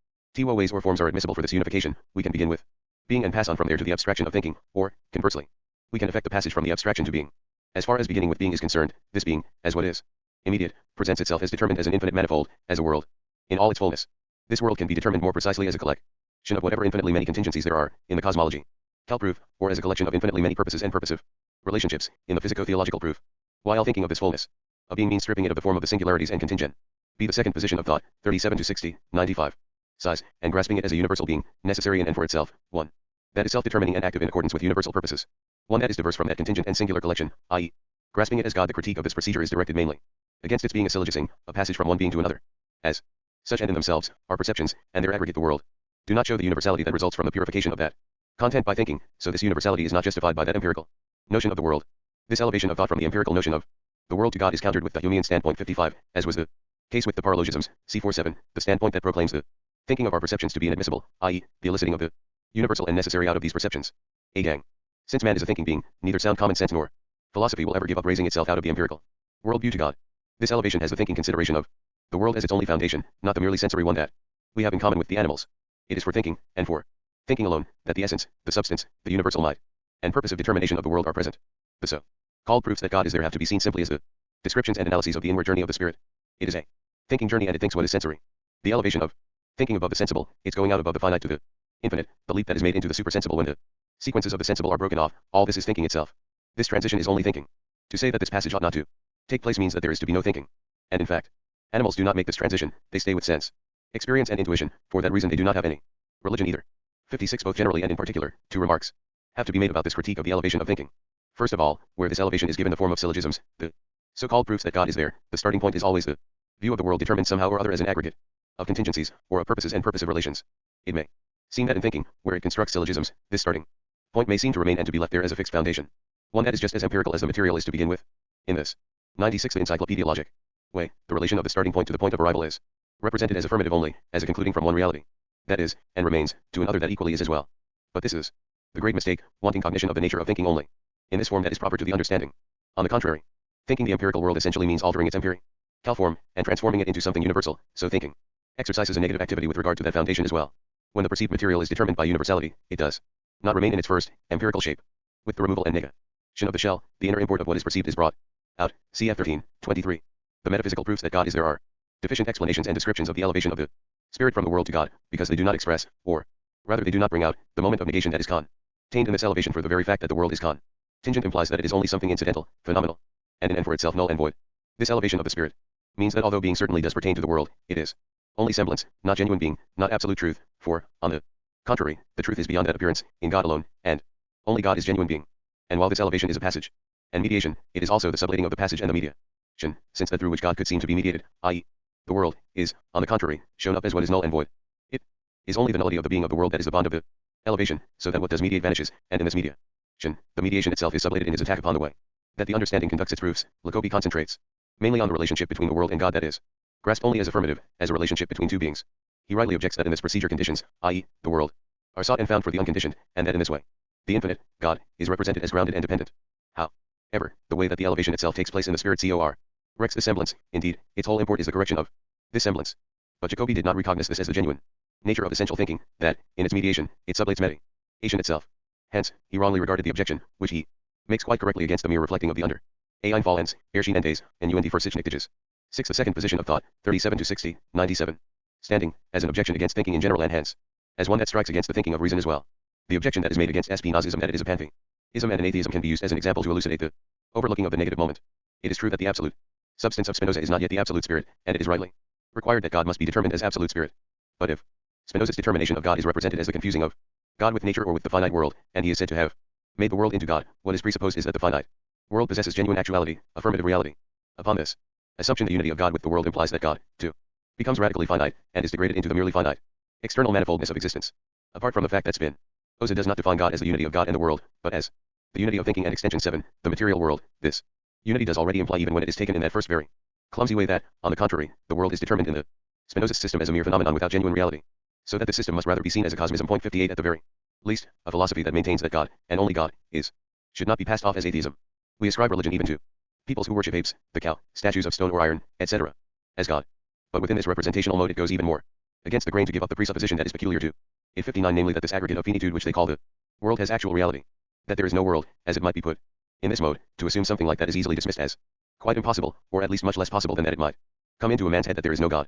What ways or forms are admissible for this unification? We can begin with being and pass on from there to the abstraction of thinking, or, conversely, we can effect the passage from the abstraction to being. As far as beginning with being is concerned, this being, as what is immediate, presents itself as determined as an infinite manifold, as a world, in all its fullness. This world can be determined more precisely as a collection of whatever infinitely many contingencies there are, in the cosmology proof, or as a collection of infinitely many purposes and purposive relationships, in the physico-theological proof. While thinking of this fullness of being means stripping it of the form of the singularities and contingent, be the second position of thought, 37 to 60, 95. Size, and grasping it as a universal being, necessary in and for itself, 1. That is self-determining and active in accordance with universal purposes. 1 that is diverse from that contingent and singular collection, i.e., grasping it as God. The critique of this procedure is directed mainly against its being a syllogism, a passage from one being to another. As such and in themselves, our perceptions, and their aggregate the world, do not show the universality that results from the purification of that content by thinking, so this universality is not justified by that empirical notion of the world. This elevation of thought from the empirical notion of the world to God is countered with the Humean standpoint 55, as was the case with the paralogisms, C47, the standpoint that proclaims the thinking of our perceptions to be inadmissible, i.e., the eliciting of the universal and necessary out of these perceptions. Gang. Since man is a thinking being, neither sound common sense nor philosophy will ever give up raising itself out of the empirical worldview to God. This elevation has the thinking consideration of the world as its only foundation, not the merely sensory one that we have in common with the animals. It is for thinking, and for thinking alone, that the essence, the substance, the universal might, and purpose of determination of the world are present. The so-called proofs that God is there have to be seen simply as the descriptions and analyses of the inward journey of the spirit. It is a thinking journey and it thinks what is sensory. The elevation of thinking above the sensible, its going out above the finite to the infinite, the leap that is made into the supersensible when the sequences of the sensible are broken off, all this is thinking itself. This transition is only thinking. To say that this passage ought not to take place means that there is to be no thinking. And in fact, animals do not make this transition, they stay with sense, experience and intuition. For that reason they do not have any religion either. 56 Both generally and in particular, 2 remarks have to be made about this critique of the elevation of thinking. First of all, where this elevation is given the form of syllogisms, the so-called proofs that God is there, the starting point is always the view of the world determined somehow or other as an aggregate of contingencies, or of purposes and purposive relations. It may seem that in thinking, where it constructs syllogisms, this starting point may seem to remain and to be left there as a fixed foundation, one that is just as empirical as the material is to begin with. In this 96th Encyclopaedia Logic way, the relation of the starting point to the point of arrival is represented as affirmative only, as a concluding from one reality, that is, and remains, to another that equally is as well. But this is the great mistake, wanting cognition of the nature of thinking only, in this form that is proper to the understanding. On the contrary, thinking the empirical world essentially means altering its empirical form, and transforming it into something universal, so thinking exercises a negative activity with regard to that foundation as well. When the perceived material is determined by universality, it does not remain in its first, empirical shape. With the removal and negation of the shell, the inner import of what is perceived is brought out. Cf. 13:23. The metaphysical proofs that God is there are deficient explanations and descriptions of the elevation of the spirit from the world to God, because they do not express, or rather they do not bring out, the moment of negation that is contained in this elevation, for the very fact that the world is contingent implies that it is only something incidental, phenomenal, and an end for itself, null and void. This elevation of the spirit means that although being certainly does pertain to the world, it is only semblance, not genuine being, not absolute truth, for, on the contrary, the truth is beyond that appearance, in God alone, and only God is genuine being. And while this elevation is a passage and mediation, it is also the sublating of the passage and the mediation, since that through which God could seem to be mediated, i.e., the world, is, on the contrary, shown up as what is null and void. It is only the nullity of the being of the world that is the bond of the elevation, so that what does mediate vanishes, and in this mediation, the mediation itself is sublated in his attack upon the way that the understanding conducts its proofs. Jacobi concentrates mainly on the relationship between the world and God that is grasped only as affirmative, as a relationship between two beings. He rightly objects that in this procedure conditions, i.e., the world, are sought and found for the unconditioned, and that in this way, the infinite, God, is represented as grounded and dependent. However, the way that the elevation itself takes place in the spirit cor wrecks the semblance. Indeed, its whole import is the correction of this semblance. But Jacobi did not recognize this as the genuine nature of essential thinking, that, in its mediation, it sublates mediation itself. Hence, he wrongly regarded the objection, which he makes quite correctly against the mere reflecting of the under Einfallens, Erscheinendes, and UND for Sichnichtiges. 6. The second position of thought, 37-60, 97. Standing, as an objection against thinking in general, and hence, as one that strikes against the thinking of reason as well. The objection that is made against Spinozism, that it is a pantheism and an atheism, can be used as an example to elucidate the overlooking of the negative moment. It is true that the absolute substance of Spinoza is not yet the absolute spirit, and it is rightly required that God must be determined as absolute spirit. But if Spinoza's determination of God is represented as the confusing of God with nature or with the finite world, and he is said to have made the world into God, what is presupposed is that the finite world possesses genuine actuality, affirmative reality. Upon this assumption, the unity of God with the world implies that God, too, becomes radically finite, and is degraded into the merely finite external manifoldness of existence. Apart from the fact that Spinoza does not define God as the unity of God and the world, but as the unity of thinking and extension. 7. The material world. This unity does already imply, even when it is taken in that first very clumsy way, that, on the contrary, the world is determined in the Spinozist system as a mere phenomenon without genuine reality, so that the system must rather be seen as a cosmism. 58. At the very least, a philosophy that maintains that God, and only God, should not be passed off as atheism. We ascribe religion even to peoples who worship apes, the cow, statues of stone or iron, etc., as God. But within this representational mode it goes even more against the grain to give up the presupposition that is peculiar to it. 59. Namely, that this aggregate of finitude which they call the world has actual reality. That there is no world, as it might be put. In this mode, to assume something like that is easily dismissed as quite impossible, or at least much less possible than that it might come into a man's head that there is no God.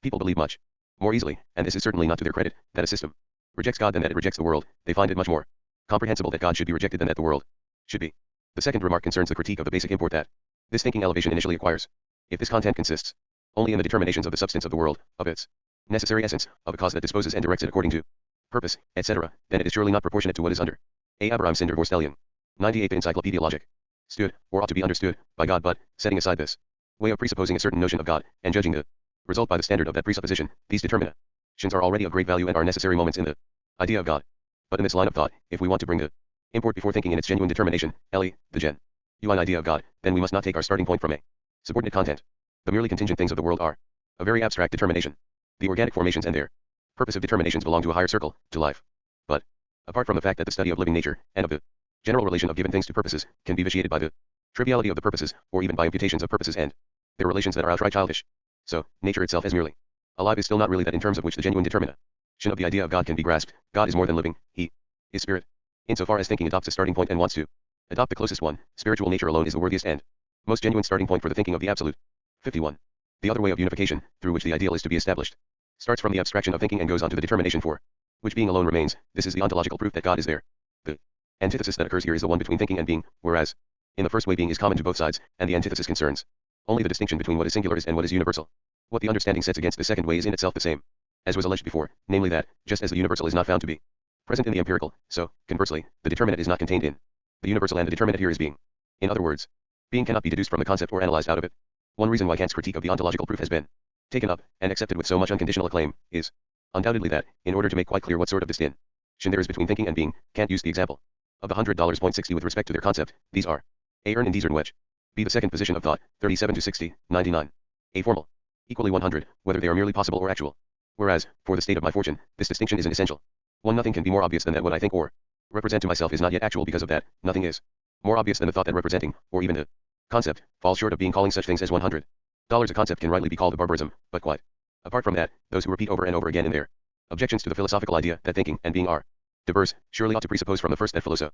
People believe much more easily, and this is certainly not to their credit, that a system rejects God than that it rejects the world. They find it much more comprehensible that God should be rejected than that the world should be. The second remark concerns the critique of the basic import that this thinking elevation initially acquires. If this content consists only in the determinations of the substance of the world, of its necessary essence, of a cause that disposes and directs it according to purpose, etc., then it is surely not proportionate to what is under Abraham Cinder Vorstellion. 98. Encyclopaedia Logic. Stood, or ought to be understood, by God. But, setting aside this way of presupposing a certain notion of God, and judging the result by the standard of that presupposition, these determinations are already of great value and are necessary moments in the idea of God. But in this line of thought, if we want to bring the import before thinking in its genuine determination, the genuine idea of God, then we must not take our starting point from a subordinate content. The merely contingent things of the world are a very abstract determination. The organic formations and their purposive determinations belong to a higher circle, to life. But, apart from the fact that the study of living nature, and of the general relation of given things to purposes, can be vitiated by the triviality of the purposes, or even by imputations of purposes and their relations that are outright childish. So, nature itself as merely alive is still not really that in terms of which the genuine determination of the idea of God can be grasped. God is more than living, he is spirit. Insofar as thinking adopts a starting point and wants to adopt the closest one, spiritual nature alone is the worthiest and most genuine starting point for the thinking of the absolute. 51. The other way of unification, through which the ideal is to be established, starts from the abstraction of thinking and goes on to the determination for which being alone remains. This is the ontological proof that God is there. The antithesis that occurs here is the one between thinking and being, whereas in the first way being is common to both sides, and the antithesis concerns only the distinction between what is singular is and what is universal. What the understanding sets against the second way is in itself the same as was alleged before, namely that, just as the universal is not found to be present in the empirical, so, conversely, the determinate is not contained in the universal, and the determinate here is being. In other words, being cannot be deduced from the concept or analyzed out of it. One reason why Kant's critique of the ontological proof has been taken up and accepted with so much unconditional acclaim is undoubtedly that, in order to make quite clear what sort of distinction there is between thinking and being, Kant used the example of the $100.60 with respect to their concept. These are A earn and D's earn wedge. B the second position of thought, 37-60, 99. A formal, equally 100, whether they are merely possible or actual. Whereas, for the state of my fortune, this distinction is an essential one. Nothing can be more obvious than that what I think or represent to myself is not yet actual. Because of that, nothing is more obvious than the thought that representing, or even the concept, falls short of being. Calling such things as $100 a concept can rightly be called a barbarism, but quite Apart from that, those who repeat over and over again in their objections to the philosophical idea that thinking and being are diverse, surely ought to presuppose from the first that philosophers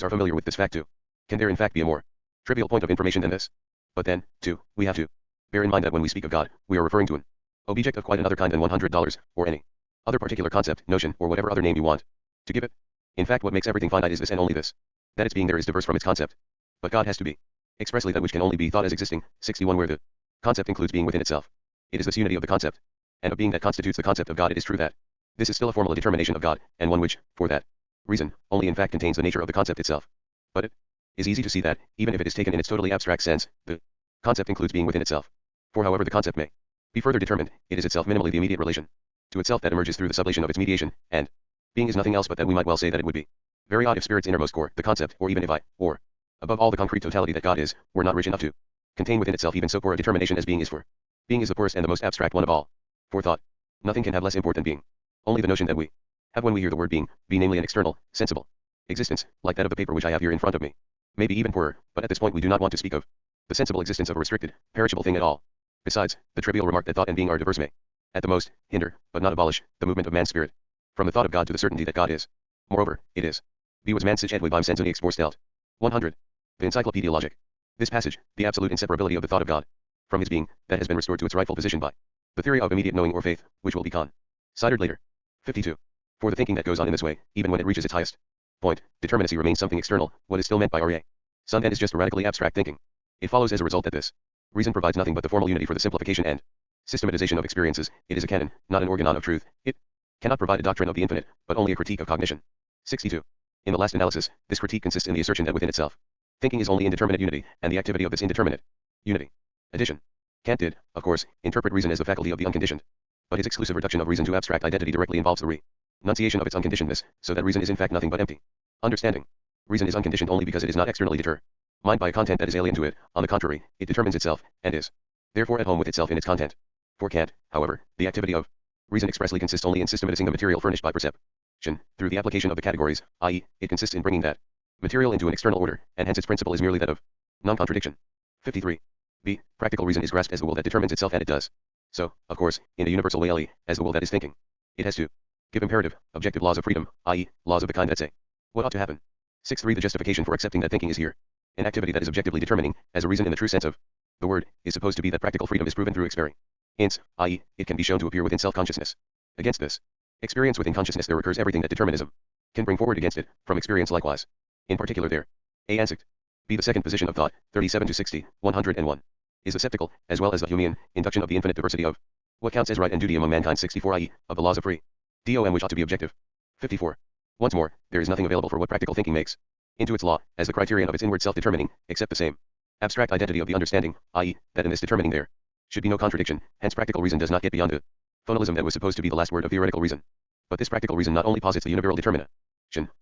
are familiar with this fact too. Can there in fact be a more trivial point of information than this? But then, too, we have to bear in mind that when we speak of God, we are referring to an object of quite another kind than $100, or any other particular concept, notion, or whatever other name you want to give it. In fact, what makes everything finite is this and only this, that its being there is diverse from its concept. But God has to be expressly that which can only be thought as existing. 61 Where the concept includes being within itself. It is this unity of the concept and of being that constitutes the concept of God. It is true that this is still a formal determination of God, and one which, for that reason, only in fact contains the nature of the concept itself. But it is easy to see that, even if it is taken in its totally abstract sense, the concept includes being within itself. For however the concept may be further determined, it is itself minimally the immediate relation to itself that emerges through the sublation of its mediation, and being is nothing else but that. We might well say that it would be very odd if spirit's innermost core, the concept, or even if or above all the concrete totality that God is, were not rich enough to contain within itself even so poor a determination as being is. For being is the poorest and the most abstract one of all. For thought, nothing can have less import than being. Only the notion that we have when we hear the word being, be namely an external, sensible existence, like that of the paper which I have here in front of me, may be even poorer, but at this point we do not want to speak of the sensible existence of a restricted, perishable thing at all. Besides, the trivial remark that thought and being are diverse may, at the most, hinder, but not abolish, the movement of man's spirit from the thought of God to the certainty that God is. Moreover, it is be was man sich et beim sense und exporstelt. 100. The Encyclopaedia Logic. This passage, the absolute inseparability of the thought of God from his being, that has been restored to its rightful position by the theory of immediate knowing or faith, which will be considered later. 52. For the thinking that goes on in this way, even when it reaches its highest point, determinacy remains something external. What is still meant by REA sun and is just radically abstract thinking. It follows as a result that this reason provides nothing but the formal unity for the simplification and systematization of experiences. It is a canon, not an organon of truth. It cannot provide a doctrine of the infinite, but only a critique of cognition. 62. In the last analysis, this critique consists in the assertion that within itself, thinking is only indeterminate unity, and the activity of this indeterminate unity. Addition. Kant did, of course, interpret reason as the faculty of the unconditioned, but his exclusive reduction of reason to abstract identity directly involves the renunciation of its unconditionedness, so that reason is in fact nothing but empty understanding. Reason is unconditioned only because it is not externally determined by a content that is alien to it. On the contrary, it determines itself, and is therefore at home with itself in its content. For Kant, however, the activity of reason expressly consists only in systematizing the material furnished by perception, through the application of the categories, i.e., it consists in bringing that material into an external order, and hence its principle is merely that of non-contradiction. 53. B. Practical reason is grasped as the will that determines itself, and it does so, of course, in a universal way, i.e., as the will that is thinking. It has to give imperative, objective laws of freedom, i.e., laws of the kind that say what ought to happen. 6.3. The justification for accepting that thinking is here an activity that is objectively determining, as a reason in the true sense of the word, is supposed to be that practical freedom is proven through experience, i.e., it can be shown to appear within self-consciousness. Against this experience within consciousness there recurs everything that determinism can bring forward against it, from experience likewise. In particular there, A. Ansicht. B. The second position of thought, 37 to 60, 101, is the sceptical, as well as the Humean, induction of the infinite diversity of what counts as right and duty among mankind. 64, i.e., of the laws of free dom which ought to be objective. 54. Once more, there is nothing available for what practical thinking makes into its law, as the criterion of its inward self-determining, except the same abstract identity of the understanding, i.e., that in this determining there should be no contradiction. Hence practical reason does not get beyond the phonalism that was supposed to be the last word of theoretical reason. But this practical reason not only posits the universal determination,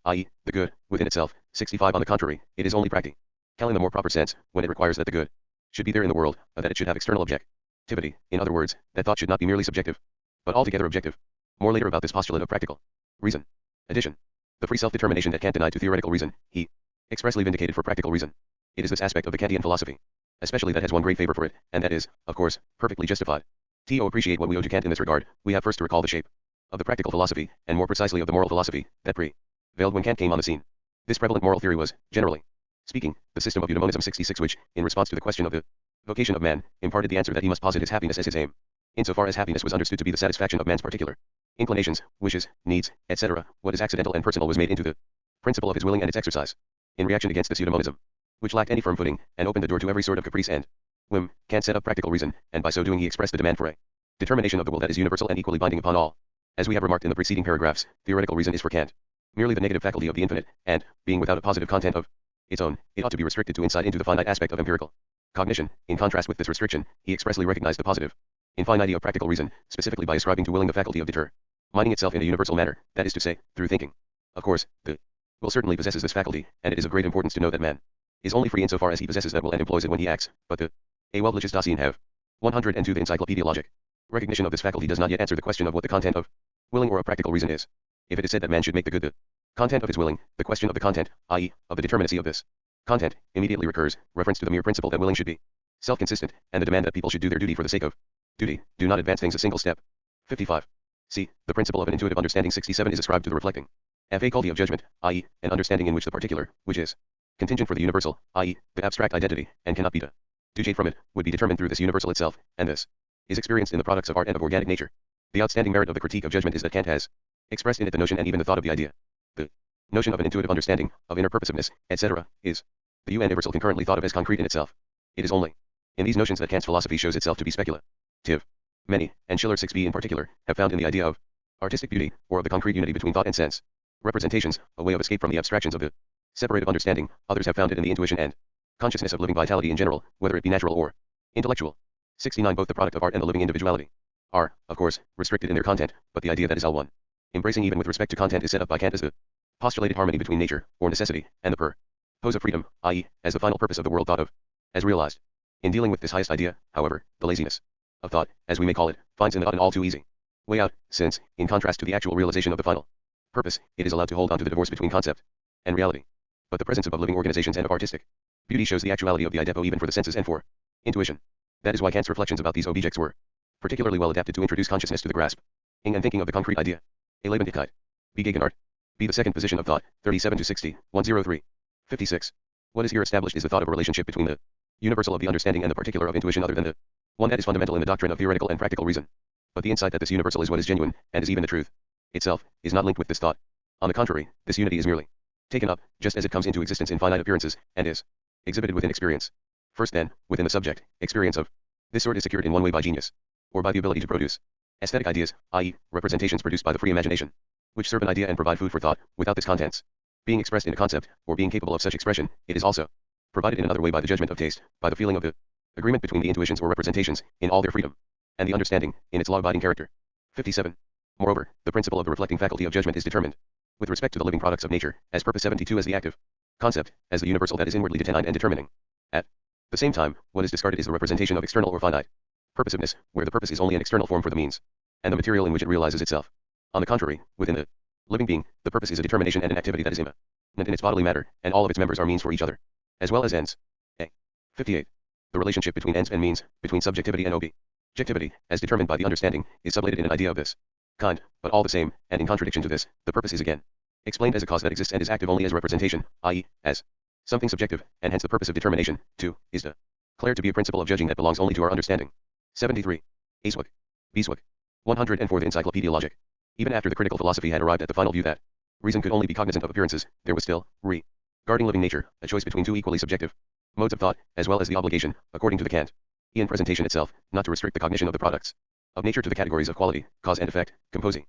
i.e., the good, within itself. 65. On the contrary, it is only practical in the more proper sense, when it requires that the good should be there in the world, that it should have external objectivity. In other words, that thought should not be merely subjective, but altogether objective. More later about this postulate of practical reason. Addition. The free self-determination that Kant denied to theoretical reason, he expressly vindicated for practical reason. It is this aspect of the Kantian philosophy, especially that has one great favor for it, and that is, of course, perfectly justified. To appreciate what we owe to Kant in this regard, we have first to recall the shape of the practical philosophy, and more precisely of the moral philosophy, that prevailed when Kant came on the scene. This prevalent moral theory was, generally speaking, the system of eudaimonism. 66, which, in response to the question of the vocation of man, imparted the answer that he must posit his happiness as his aim. Insofar as happiness was understood to be the satisfaction of man's particular inclinations, wishes, needs, etc., what is accidental and personal was made into the principle of his willing and its exercise. In reaction against this eudaimonism, which lacked any firm footing, and opened the door to every sort of caprice and whim, Kant set up practical reason, and by so doing he expressed the demand for a determination of the will that is universal and equally binding upon all. As we have remarked in the preceding paragraphs, theoretical reason is for Kant merely the negative faculty of the infinite, and, being without a positive content of its own, it ought to be restricted to insight into the finite aspect of empirical cognition. In contrast with this restriction, he expressly recognized the positive infinity of practical reason, specifically by ascribing to willing the faculty of determining itself in a universal manner, that is to say, through thinking. Of course, the will certainly possesses this faculty, and it is of great importance to know that man is only free insofar as he possesses that will and employs it when he acts, but the Weltliches Dasein have 102. The Encyclopaedia Logic. Recognition of this faculty does not yet answer the question of what the content of willing or of practical reason is. If it is said that man should make the good the content of his willing, the question of the content, i.e., of the determinacy of this content, immediately recurs, reference to the mere principle that willing should be self-consistent, and the demand that people should do their duty for the sake of Duty, do not advance things a single step. 55. C. The principle of an intuitive understanding. 67 is ascribed to the reflecting faculty of judgment, i.e., an understanding in which the particular, which is contingent for the universal, i.e., the abstract identity, and cannot be deduced from it, would be determined through this universal itself, and this is experienced in the products of art and of organic nature. The outstanding merit of the critique of judgment is that Kant has expressed in it the notion and even the thought of the idea. The notion of an intuitive understanding, of inner purposiveness, etc., is the universal concurrently thought of as concrete in itself. It is only in these notions that Kant's philosophy shows itself to be speculative. Many, and Schiller 6b in particular, have found in the idea of artistic beauty, or of the concrete unity between thought and sense representations, a way of escape from the abstractions of the separative understanding. Others have found it in the intuition and consciousness of living vitality in general, whether it be natural or intellectual. 69. Both the product of art and the living individuality are, of course, restricted in their content, but the idea that is all one, embracing even with respect to content, is set up by Kant as the postulated harmony between nature, or necessity, and the purpose of freedom, i.e., as the final purpose of the world thought of as realized. In dealing with this highest idea, however, the laziness of thought, as we may call it, finds in the thought an all too easy way out, since, in contrast to the actual realization of the final purpose, it is allowed to hold on to the divorce between concept and reality. But the presence above living organizations and of artistic beauty shows the actuality of the idepo even for the senses and for intuition. That is why Kant's reflections about these objects were particularly well adapted to introduce consciousness to the grasping and thinking of the concrete idea. A Lebendigkeit. B. Gegenwart. B. The second position of thought, 37 to 60, 103. 56. What is here established is the thought of a relationship between the universal of the understanding and the particular of intuition other than the one that is fundamental in the doctrine of theoretical and practical reason. But the insight that this universal is what is genuine, and is even the truth itself, is not linked with this thought. On the contrary, this unity is merely taken up, just as it comes into existence in finite appearances, and is exhibited within experience. First then, within the subject, experience of this sort is secured in one way by genius, or by the ability to produce aesthetic ideas, i.e., representations produced by the free imagination, which serve an idea and provide food for thought. Without this contents being expressed in a concept, or being capable of such expression, it is also provided in another way by the judgment of taste, by the feeling of the agreement between the intuitions or representations, in all their freedom, and the understanding, in its law-abiding character. 57. Moreover, the principle of the reflecting faculty of judgment is determined, with respect to the living products of nature, as purpose 72 as the active concept, as the universal that is inwardly determined and determining. At the same time, what is discarded is the representation of external or finite purposiveness, where the purpose is only an external form for the means, and the material in which it realizes itself. On the contrary, within the living being, the purpose is a determination and an activity that is immanent in its bodily matter, and all of its members are means for each other, as well as ends. A. 58. The relationship between ends and means, between subjectivity and objectivity, as determined by the understanding, is sublated in an idea of this kind, but all the same, and in contradiction to this, the purpose is again explained as a cause that exists and is active only as representation, i.e., as something subjective, and hence the purpose of determination, too, is declared to be a principle of judging that belongs only to our understanding. 73. Aesweg. Beesweg. 104. The Encyclopaedia Logic. Even after the critical philosophy had arrived at the final view that reason could only be cognizant of appearances, there was still, regarding living nature, a choice between two equally subjective modes of thought, as well as the obligation, according to the Kantian presentation itself, not to restrict the cognition of the products of nature to the categories of quality, cause and effect, composition,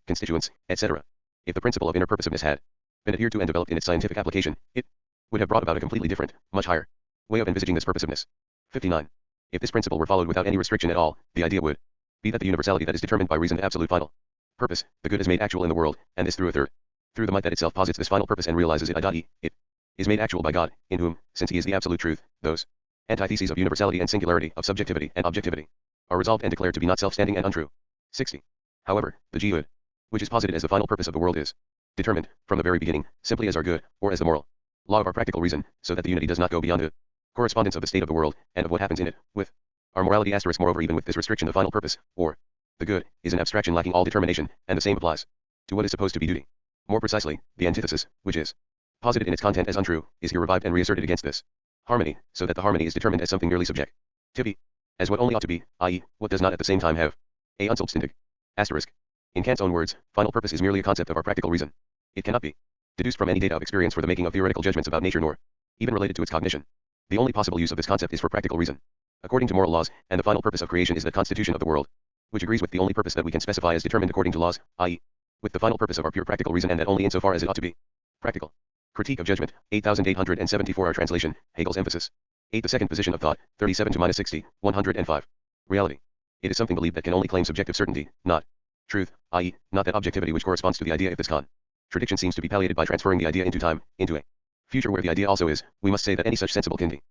constituents, etc. If the principle of inner purposiveness had been adhered to and developed in its scientific application, it would have brought about a completely different, much higher way of envisaging this purposiveness. 59. If this principle were followed without any restriction at all, the idea would be that the universality that is determined by reason, absolute final purpose, the good is made actual in the world, and this through a third, through the might that itself posits this final purpose and realizes it, i.e., it is made actual by God, in whom, since he is the absolute truth, those antitheses of universality and singularity, of subjectivity and objectivity, are resolved and declared to be not self-standing and untrue. 60. However, the good, which is posited as the final purpose of the world, is determined, from the very beginning, simply as our good, or as the moral law of our practical reason, so that the unity does not go beyond the correspondence of the state of the world, and of what happens in it, with our morality asterisk. Moreover, even with this restriction, the final purpose, or the good, is an abstraction lacking all determination, and the same applies to what is supposed to be duty. More precisely, the antithesis, which is posited in its content as untrue, is here revived and reasserted against this harmony, so that the harmony is determined as something merely subjective, as what only ought to be, i.e., what does not at the same time have a unsubstantive asterisk. In Kant's own words, final purpose is merely a concept of our practical reason. It cannot be deduced from any data of experience for the making of theoretical judgments about nature, nor even related to its cognition. The only possible use of this concept is for practical reason, according to moral laws, and the final purpose of creation is the constitution of the world, which agrees with the only purpose that we can specify as determined according to laws, i.e., with the final purpose of our pure practical reason, and that only insofar as it ought to be practical. Critique of Judgment, 8874. Our translation, Hegel's emphasis. 8. The second position of thought, 37 to 60, 105. Reality. It is something believed that can only claim subjective certainty, not truth, i.e., not that objectivity which corresponds to the idea. If this contradiction seems to be palliated by transferring the idea into time, into a future where the idea also is, we must say that any such sensible condition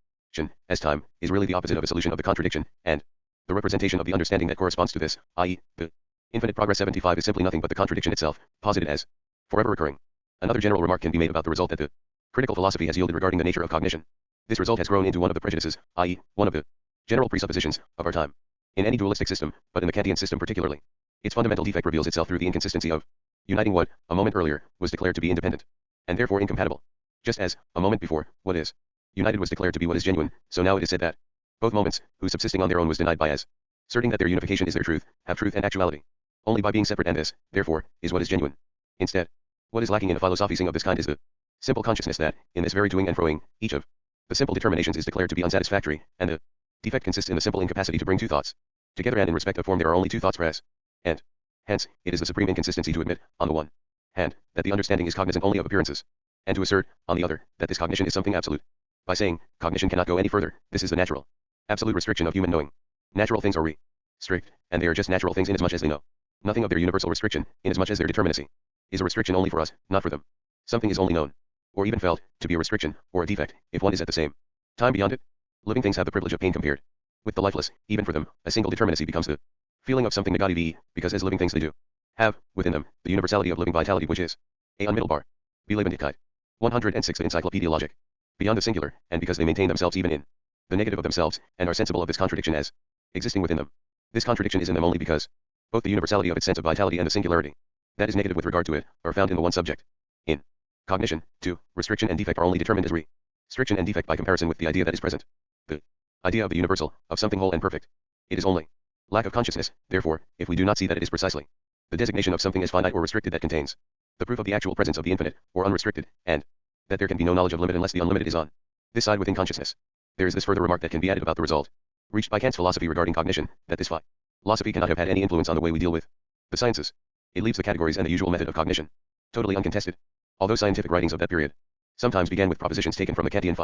as time is really the opposite of a solution of the contradiction, and the representation of the understanding that corresponds to this, i.e., the infinite progress. 75 is simply nothing but the contradiction itself, posited as forever recurring. Another general remark can be made about the result that the critical philosophy has yielded regarding the nature of cognition. This result has grown into one of the prejudices, i.e., one of the general presuppositions, of our time. In any dualistic system, but in the Kantian system particularly, its fundamental defect reveals itself through the inconsistency of uniting what, a moment earlier, was declared to be independent, and therefore incompatible. Just as, a moment before, what is united was declared to be what is genuine, so now it is said that both moments, whose subsisting on their own was denied by as asserting that their unification is their truth, have truth and actuality. Only by being separate, and this, therefore, is what is genuine. Instead, what is lacking in a philosophizing of this kind is the simple consciousness that, in this very doing and froing, each of the simple determinations is declared to be unsatisfactory, and the defect consists in the simple incapacity to bring two thoughts together, and in respect of form there are only two thoughts per as. And, hence, it is the supreme inconsistency to admit, on the one hand, that the understanding is cognizant only of appearances, and to assert, on the other, that this cognition is something absolute. By saying, cognition cannot go any further, this is the natural, absolute restriction of human knowing. Natural things are strict, and they are just natural things inasmuch as they know nothing of their universal restriction, inasmuch as their determinacy is a restriction only for us, not for them. Something is only known, or even felt, to be a restriction, or a defect, if one is at the same time beyond it. Living things have the privilege of pain compared with the lifeless. Even for them, a single determinacy becomes the feeling of something negative, because as living things they do have, within them, the universality of living vitality, which is a unmittelbar Belebendigkeit. 106 The Encyclopaedia Logic. Beyond the singular, and because they maintain themselves even in the negative of themselves, and are sensible of this contradiction as existing within them. This contradiction is in them only because both the universality of its sense of vitality and the singularity that is negative with regard to it are found in the one subject. In cognition, too, restriction and defect are only determined as restriction and defect by comparison with the idea that is present. The idea of the universal, of something whole and perfect. It is only lack of consciousness, therefore, if we do not see that it is precisely the designation of something as finite or restricted that contains the proof of the actual presence of the infinite, or unrestricted, and that there can be no knowledge of limit unless the unlimited is on this side within consciousness. There is this further remark that can be added about the result reached by Kant's philosophy regarding cognition, that this philosophy cannot have had any influence on the way we deal with the sciences. It leaves the categories and the usual method of cognition totally uncontested. Although scientific writings of that period sometimes began with propositions taken from the Kantian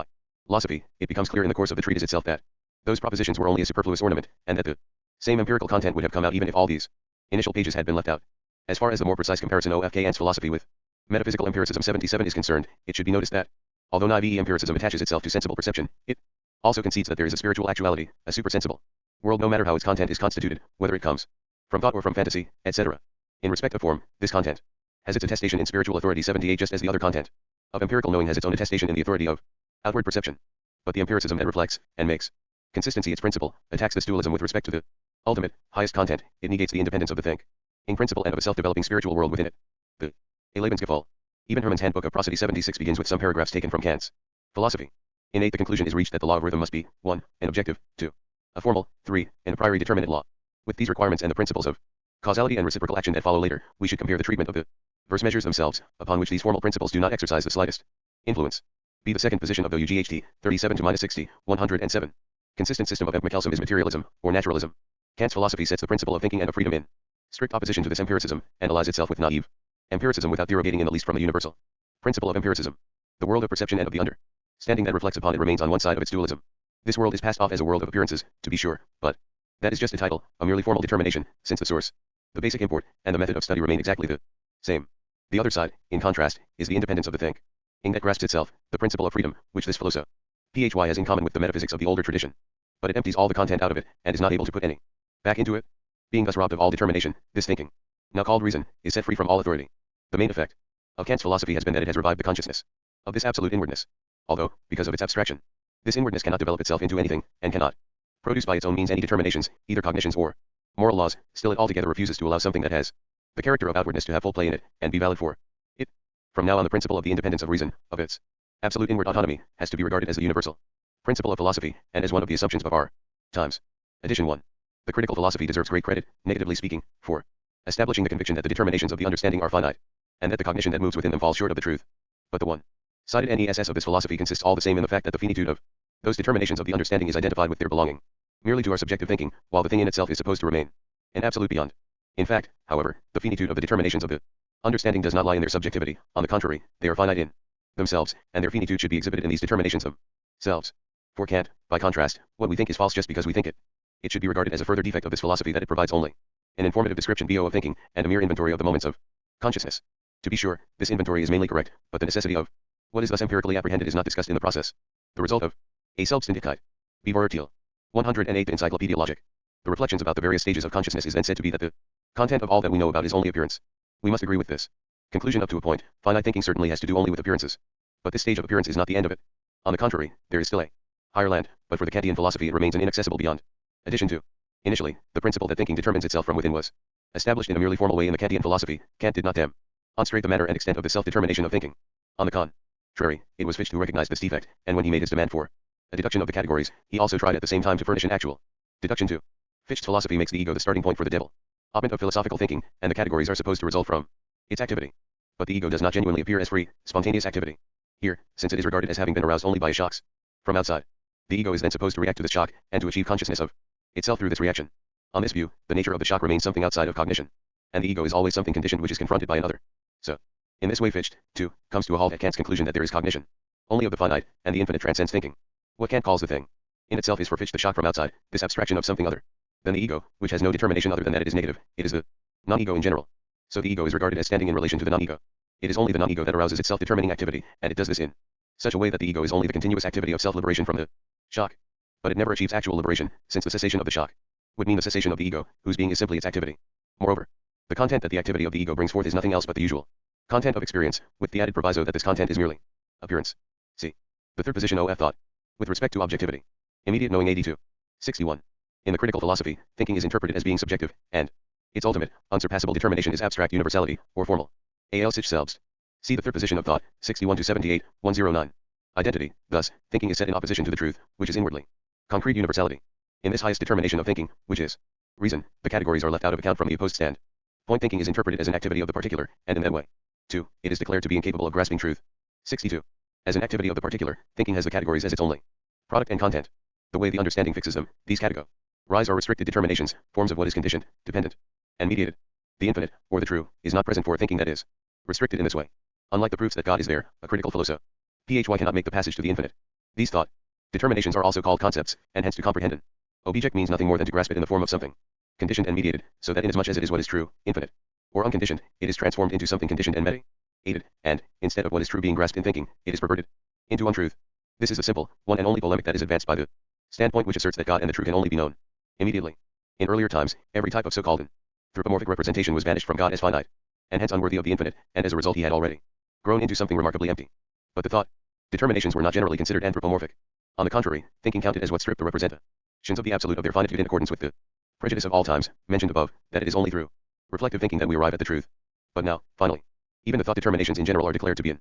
philosophy, it becomes clear in the course of the treatise itself that those propositions were only a superfluous ornament, and that the same empirical content would have come out even if all these initial pages had been left out. As far as the more precise comparison of Kant's philosophy with metaphysical empiricism 77 is concerned, it should be noticed that, although naive empiricism attaches itself to sensible perception, it also concedes that there is a spiritual actuality, a supersensible world, no matter how its content is constituted, whether it comes from thought or from fantasy, etc. In respect of form, this content has its attestation in spiritual authority 78, just as the other content of empirical knowing has its own attestation in the authority of outward perception. But the empiricism that reflects and makes consistency its principle attacks this dualism with respect to the ultimate, highest content. It negates the independence of the in principle and of a self-developing spiritual world within it. The Lebensgefühl. Even Hermann's Handbook of Prosody 76 begins with some paragraphs taken from Kant's philosophy. In 8 the conclusion is reached that the law of rhythm must be 1. An objective, 2. A formal, 3. An a priori determinate law. With these requirements and the principles of causality and reciprocal action that follow later, we should compare the treatment of the verse measures themselves, upon which these formal principles do not exercise the slightest influence. B. The second position of the UGHT, 37-60, 107. Consistent system of empiricism is materialism, or naturalism. Kant's philosophy sets the principle of thinking and of freedom in strict opposition to this empiricism, and allies itself with naive empiricism without derogating in the least from the universal principle of empiricism. The world of perception and of the understanding that reflects upon it remains on one side of its dualism. This world is passed off as a world of appearances, to be sure, but that is just a title, a merely formal determination, since the source, the basic import, and the method of study remain exactly the same. The other side, in contrast, is the independence of the thinking that grasps itself, the principle of freedom, which this philosophy has in common with the metaphysics of the older tradition. But it empties all the content out of it, and is not able to put any back into it. Being thus robbed of all determination, this thinking, now called reason, is set free from all authority. The main effect of Kant's philosophy has been that it has revived the consciousness of this absolute inwardness. Although, because of its abstraction, this inwardness cannot develop itself into anything, and cannot produce by its own means any determinations, either cognitions or moral laws, still it altogether refuses to allow something that has the character of outwardness to have full play in it, and be valid for it. From now on the principle of the independence of reason, of its absolute inward autonomy, has to be regarded as the universal principle of philosophy, and as one of the assumptions of our times. Edition 1. The critical philosophy deserves great credit, negatively speaking, for establishing the conviction that the determinations of the understanding are finite, and that the cognition that moves within them falls short of the truth. But the one-sided NESS of this philosophy consists all the same in the fact that the finitude of those determinations of the understanding is identified with their belonging merely to our subjective thinking, while the thing in itself is supposed to remain an absolute beyond. In fact, however, the finitude of the determinations of the understanding does not lie in their subjectivity. On the contrary, they are finite in themselves, and their finitude should be exhibited in these determinations themselves. For Kant, by contrast, what we think is false just because we think it. It should be regarded as a further defect of this philosophy that it provides only an informative description of thinking, and a mere inventory of the moments of consciousness. To be sure, this inventory is mainly correct, but the necessity of what is thus empirically apprehended is not discussed in the process. The result of a Selbstständigkeit. B. Vorurteil. 108 Encyclopaedia Logic. The reflections about the various stages of consciousness is then said to be that the content of all that we know about is only appearance. We must agree with this conclusion up to a point. Finite thinking certainly has to do only with appearances. But this stage of appearance is not the end of it. On the contrary, there is still a higher land, but for the Kantian philosophy it remains an inaccessible beyond. Addition 2. Initially, the principle that thinking determines itself from within was established in a merely formal way in the Kantian philosophy. Kant did not demonstrate the manner and extent of the self-determination of thinking. On the contrary, it was Fichte who recognized this defect, and when he made his demand for a deduction of the categories, he also tried at the same time to furnish an actual deduction too. Fichte's philosophy makes the ego the starting point for the development of philosophical thinking, and the categories are supposed to result from its activity. But the ego does not genuinely appear as free, spontaneous activity. Here, since it is regarded as having been aroused only by shocks from outside, the ego is then supposed to react to this shock, and to achieve consciousness of itself through this reaction. On this view, the nature of the shock remains something outside of cognition, and the ego is always something conditioned which is confronted by another. So, in this way Fichte, too, comes to a halt at Kant's conclusion that there is cognition only of the finite, and the infinite transcends thinking. What Kant calls the thing in itself is for Fichte the shock from outside, this abstraction of something other than the ego, which has no determination other than that it is negative. It is the non-ego in general. So the ego is regarded as standing in relation to the non-ego. It is only the non-ego that arouses its self-determining activity, and it does this in such a way that the ego is only the continuous activity of self-liberation from the shock. But it never achieves actual liberation, since the cessation of the shock would mean the cessation of the ego, whose being is simply its activity. Moreover, the content that the activity of the ego brings forth is nothing else but the usual content of experience, with the added proviso that this content is merely appearance. See the third position of thought. With respect to objectivity. Immediate knowing 82. 61. In the critical philosophy, thinking is interpreted as being subjective, and its ultimate, unsurpassable determination is abstract universality, or formal. Al sich selbst. See the third position of thought, 61-78, 109. Identity, thus, thinking is set in opposition to the truth, which is inwardly concrete universality. In this highest determination of thinking, which is reason, the categories are left out of account from the opposed stand. Point thinking is interpreted as an activity of the particular, and in that way, too, it is declared to be incapable of grasping truth. 62. As an activity of the particular, thinking has the categories as its only product and content. The way the understanding fixes them, these categories are restricted determinations, forms of what is conditioned, dependent, and mediated. The infinite, or the true, is not present for a thinking that is restricted in this way. Unlike the proofs that God is there, a critical philosophy cannot make the passage to the infinite. These thought determinations are also called concepts, and hence to comprehend an object means nothing more than to grasp it in the form of something conditioned and mediated, so that inasmuch as it is what is true, infinite, or unconditioned, it is transformed into something conditioned and mediated, and, instead of what is true being grasped in thinking, it is perverted into untruth. This is the simple, one and only polemic that is advanced by the standpoint which asserts that God and the true can only be known immediately. In earlier times, every type of so-called anthropomorphic representation was banished from God as finite, and hence unworthy of the infinite, and as a result he had already grown into something remarkably empty. But the thought determinations were not generally considered anthropomorphic. On the contrary, thinking counted as what stripped the representations of the absolute of their finitude in accordance with the prejudice of all times, mentioned above, that it is only through reflective thinking that we arrive at the truth. But now, finally, even the thought determinations in general are declared to be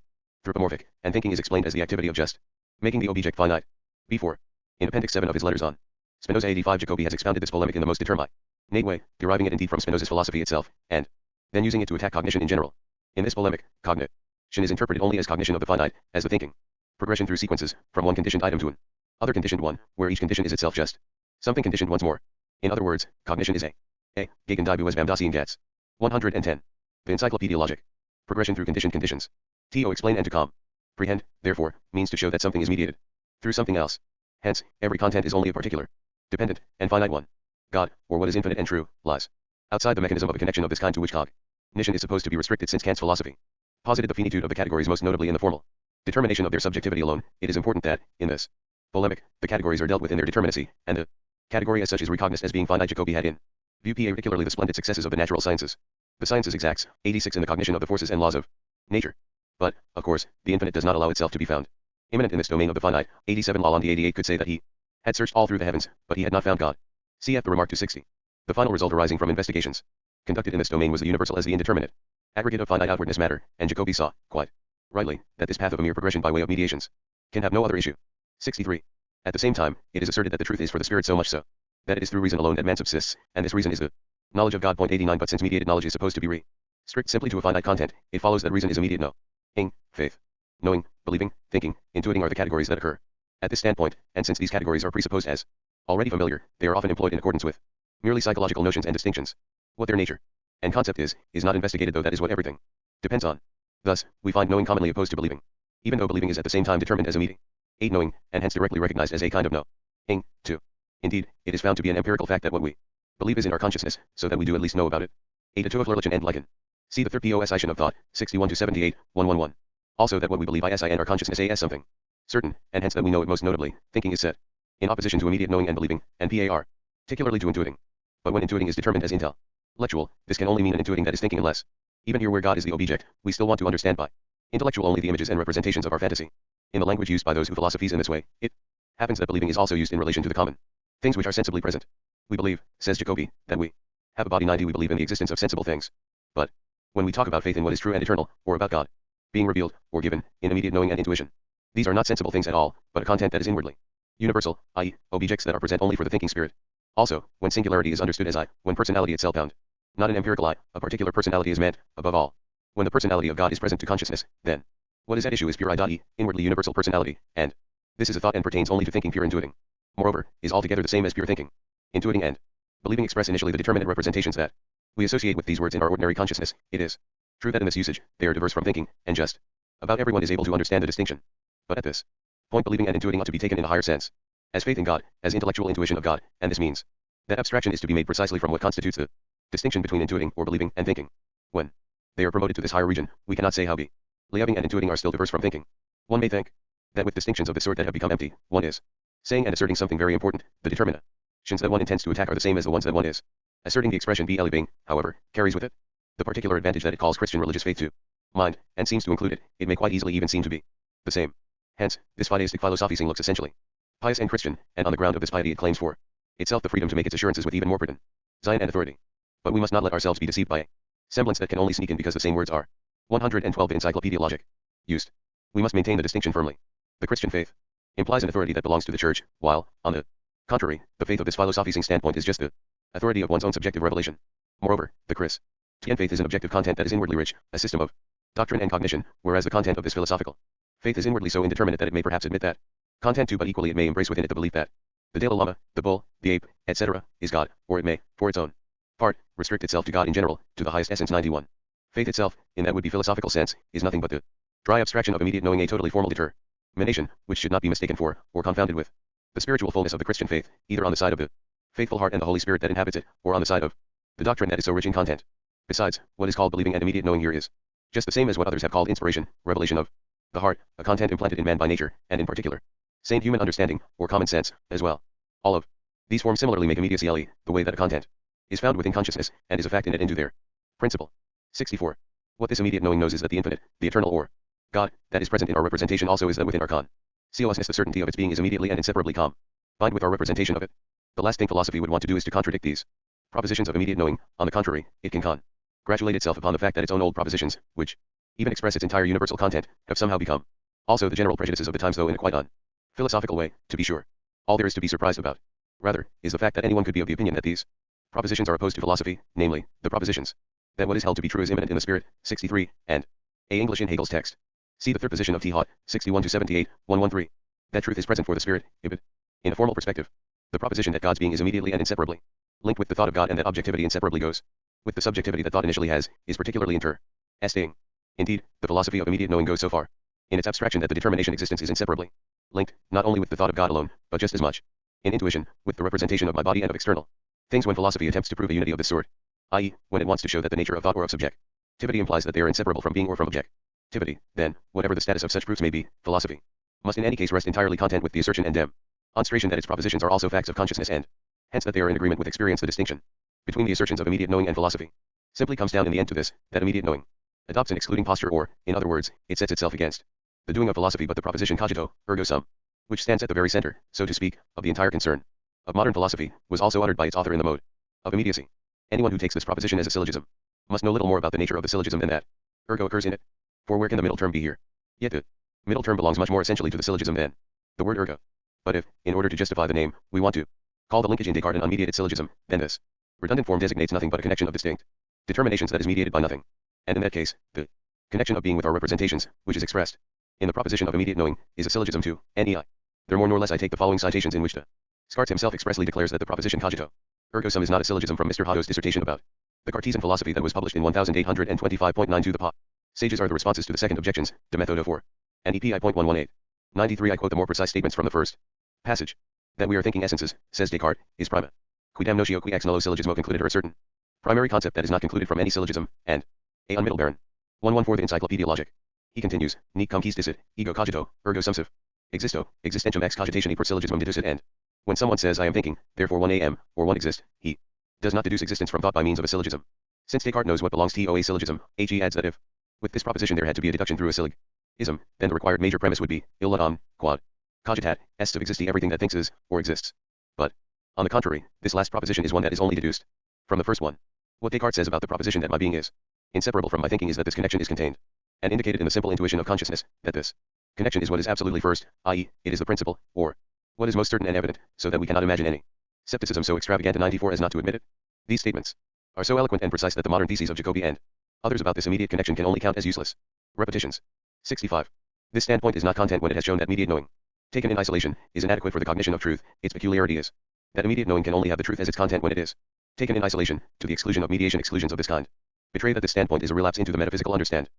anthropomorphic, and thinking is explained as the activity of just making the object finite. Before, in Appendix 7 of his letters on Spinoza 85, Jacobi has expounded this polemic in the most determinate way, deriving it indeed from Spinoza's philosophy itself, and then using it to attack cognition in general. In this polemic, cognition is interpreted only as cognition of the finite, as the thinking progression through sequences, from one conditioned item to another conditioned one, where each condition is itself just something conditioned once more. In other words, cognition is a gegen die Bues beim Dasein Gats. 110. The Encyclopaedia Logic. Progression through conditioned conditions. To explain and to comprehend, therefore, means to show that something is mediated through something else. Hence, every content is only a particular, dependent, and finite one. God, or what is infinite and true, lies outside the mechanism of a connection of this kind to which cognition is supposed to be restricted, since Kant's philosophy posited the finitude of the categories most notably in the formal determination of their subjectivity alone. It is important that, in this polemic, the categories are dealt with in their determinacy, and the category as such is recognized as being finite. Jacobi had in view particularly the splendid successes of the natural sciences, the sciences exacts, 86 in the cognition of the forces and laws of nature. But, of course, the infinite does not allow itself to be found immanent in this domain of the finite. 87 Lalande 88 could say that he had searched all through the heavens, but he had not found God. Cf. the remark to 60. The final result arising from investigations conducted in this domain was the universal as the indeterminate aggregate of finite outwardness matter, and Jacobi saw, quite rightly, that this path of a mere progression by way of mediations can have no other issue. 63. At the same time, it is asserted that the truth is for the spirit so much so that it is through reason alone that man subsists, and this reason is the knowledge of God. 89. But since mediated knowledge is supposed to be strict simply to a finite content, it follows that reason is immediate knowing, faith, knowing, believing, thinking, intuiting are the categories that occur at this standpoint, and since these categories are presupposed as already familiar, they are often employed in accordance with merely psychological notions and distinctions. What their nature and concept is not investigated, though that is what everything depends on. Thus, we find knowing commonly opposed to believing, even though believing is at the same time determined as a meaning, knowing, and hence directly recognized as a kind of knowing, too. Indeed, it is found to be an empirical fact that what we believe is in our consciousness, so that we do at least know about it. To of Lurlichen and Lichen. See the third position of thought, 61-78, 111. Also that what we believe is in our consciousness as something certain, and hence that we know it most notably, thinking is set in opposition to immediate knowing and believing, and particularly to intuiting. But when intuiting is determined as intellectual, this can only mean an intuiting that is thinking, unless, even here where God is the object, we still want to understand by intellectual only the images and representations of our fantasy. In the language used by those who philosophize in this way, it happens that believing is also used in relation to the common things which are sensibly present. We believe, says Jacobi, that we have a body. 90. We believe in the existence of sensible things. But when we talk about faith in what is true and eternal, or about God being revealed, or given, in immediate knowing and intuition, these are not sensible things at all, but a content that is inwardly universal, i.e., objects that are present only for the thinking spirit. Also, when singularity is understood as I, when personality itself bound, not an empirical I, a particular personality is meant, above all. When the personality of God is present to consciousness, then what is at issue is pure I.e., inwardly universal personality, and this is a thought and pertains only to thinking pure intuiting. Moreover, is altogether the same as pure thinking. Intuiting and believing express initially the determinate representations that we associate with these words in our ordinary consciousness. It is true that in this usage, they are diverse from thinking, and just about everyone is able to understand the distinction. But at this point, believing and intuiting ought to be taken in a higher sense, as faith in God, as intellectual intuition of God, and this means that abstraction is to be made precisely from what constitutes the distinction between intuiting or believing and thinking. When they are promoted to this higher region, we cannot say how believing and intuiting are still diverse from thinking. One may think that with distinctions of this sort that have become empty, one is saying and asserting something very important. The determinations that one intends to attack are the same as the ones that one is asserting. The expression believing, however, carries with it the particular advantage that it calls Christian religious faith to mind, and seems to include it. It may quite easily even seem to be the same. Hence, this fideistic philosophy looks essentially pious and Christian, and on the ground of this piety it claims for itself the freedom to make its assurances with even more precedent, and authority. But we must not let ourselves be deceived by a semblance that can only sneak in because the same words are 112 Encyclopaedia Logic used. We must maintain the distinction firmly. The Christian faith implies an authority that belongs to the Church, while, on the contrary, the faith of this philosophy standpoint is just the authority of one's own subjective revelation. Moreover, the Christian faith is an objective content that is inwardly rich, a system of doctrine and cognition, whereas the content of this philosophical faith is inwardly so indeterminate that it may perhaps admit that content too, but equally it may embrace within it the belief that the Dalai Lama, the bull, the ape, etc., is God, or it may, for its own part, restrict itself to God in general, to the highest essence. 91. Faith itself, in that would-be philosophical sense, is nothing but the dry abstraction of immediate knowing, a totally formal determination, which should not be mistaken for, or confounded with, the spiritual fullness of the Christian faith, either on the side of the faithful heart and the Holy Spirit that inhabits it, or on the side of the doctrine that is so rich in content. Besides, what is called believing and immediate knowing here is just the same as what others have called inspiration, revelation of the heart, a content implanted in man by nature, and in particular, sane human understanding, or common sense, as well. All of these forms similarly make immediacy the way that a content is found within consciousness, and is a fact in it into their principle. 64. What this immediate knowing knows is that the infinite, the eternal, or God, that is present in our representation also is that within our consciousness the certainty of its being is immediately and inseparably combined with our representation of it. The last thing philosophy would want to do is to contradict these propositions of immediate knowing. On the contrary, it can congratulate itself upon the fact that its own old propositions, which even express its entire universal content, have somehow become also the general prejudices of the times, though in a quite unphilosophical way, to be sure. All there is to be surprised about, rather, is the fact that anyone could be of the opinion that these propositions are opposed to philosophy, namely, the propositions that what is held to be true is immanent in the spirit, 63, and A. English in Hegel's text. See the third position of T. Haught, 61-78, 113. That truth is present for the spirit, ibid. In a formal perspective, the proposition that God's being is immediately and inseparably linked with the thought of God, and that objectivity inseparably goes with the subjectivity that thought initially has, is particularly interesting. Indeed, the philosophy of immediate knowing goes so far in its abstraction that the determination existence is inseparably linked, not only with the thought of God alone, but just as much in intuition, with the representation of my body and of external things. When philosophy attempts to prove a unity of this sort, i.e., when it wants to show that the nature of thought or of subjectivity implies that they are inseparable from being or from objectivity, then, whatever the status of such proofs may be, philosophy must in any case rest entirely content with the assertion and demonstration that its propositions are also facts of consciousness, and hence that they are in agreement with experience. The distinction between the assertions of immediate knowing and philosophy simply comes down in the end to this, that immediate knowing adopts an excluding posture, or, in other words, it sets itself against the doing of philosophy, but the proposition cogito, ergo sum, which stands at the very center, so to speak, of the entire concern of modern philosophy, was also uttered by its author in the mode of immediacy. Anyone who takes this proposition as a syllogism must know little more about the nature of the syllogism than that ergo occurs in it. For where can the middle term be here? Yet the middle term belongs much more essentially to the syllogism than the word ergo. But if, in order to justify the name, we want to call the linkage in Descartes an unmediated syllogism, then this redundant form designates nothing but a connection of distinct determinations that is mediated by nothing. And in that case, the connection of being with our representations, which is expressed in the proposition of immediate knowing, is a syllogism too, NEI. There more nor less I take the following citations in which Descartes himself expressly declares that the proposition cogito, ergo sum is not a syllogism, from Mr. Haddo's dissertation about the Cartesian philosophy that was published in 1825.92. The sages are the responses to the second objections, de methodo 4, and EPI.118. 93. I quote the more precise statements from the first passage. That we are thinking essences, says Descartes, is prima quidam notio qui ex nullo syllogismo concluded, or a certain primary concept that is not concluded from any syllogism, and a on middle baron. 114. The Encyclopaedia Logic. He continues, nec cum quis dicit, ego cogito, ergo sum sive. Existo, existentium ex cogitatione per syllogismum deducit. And when someone says I am thinking, therefore one am, or one exist, he does not deduce existence from thought by means of a syllogism. Since Descartes knows what belongs to a syllogism, he adds that if, with this proposition there had to be a deduction through a syllogism, then the required major premise would be, illa quod, cogitat, est of existi, everything that thinks is, or exists. But, On the contrary, this last proposition is one that is only deduced from the first one. What Descartes says about the proposition that my being is inseparable from my thinking is that this connection is contained and indicated in the simple intuition of consciousness, that this connection is what is absolutely first, i.e., it is the principle, or what is most certain and evident, so that we cannot imagine any skepticism so extravagant and 94 as not to admit it. These statements are so eloquent and precise that the modern theses of Jacobi and others about this immediate connection can only count as useless repetitions. 65. This standpoint is not content when it has shown that immediate knowing, taken in isolation, is inadequate for the cognition of truth. Its peculiarity is that immediate knowing can only have the truth as its content when it is taken in isolation, to the exclusion of mediation. Exclusions of this kind betray that this standpoint is a relapse into the metaphysical understanding,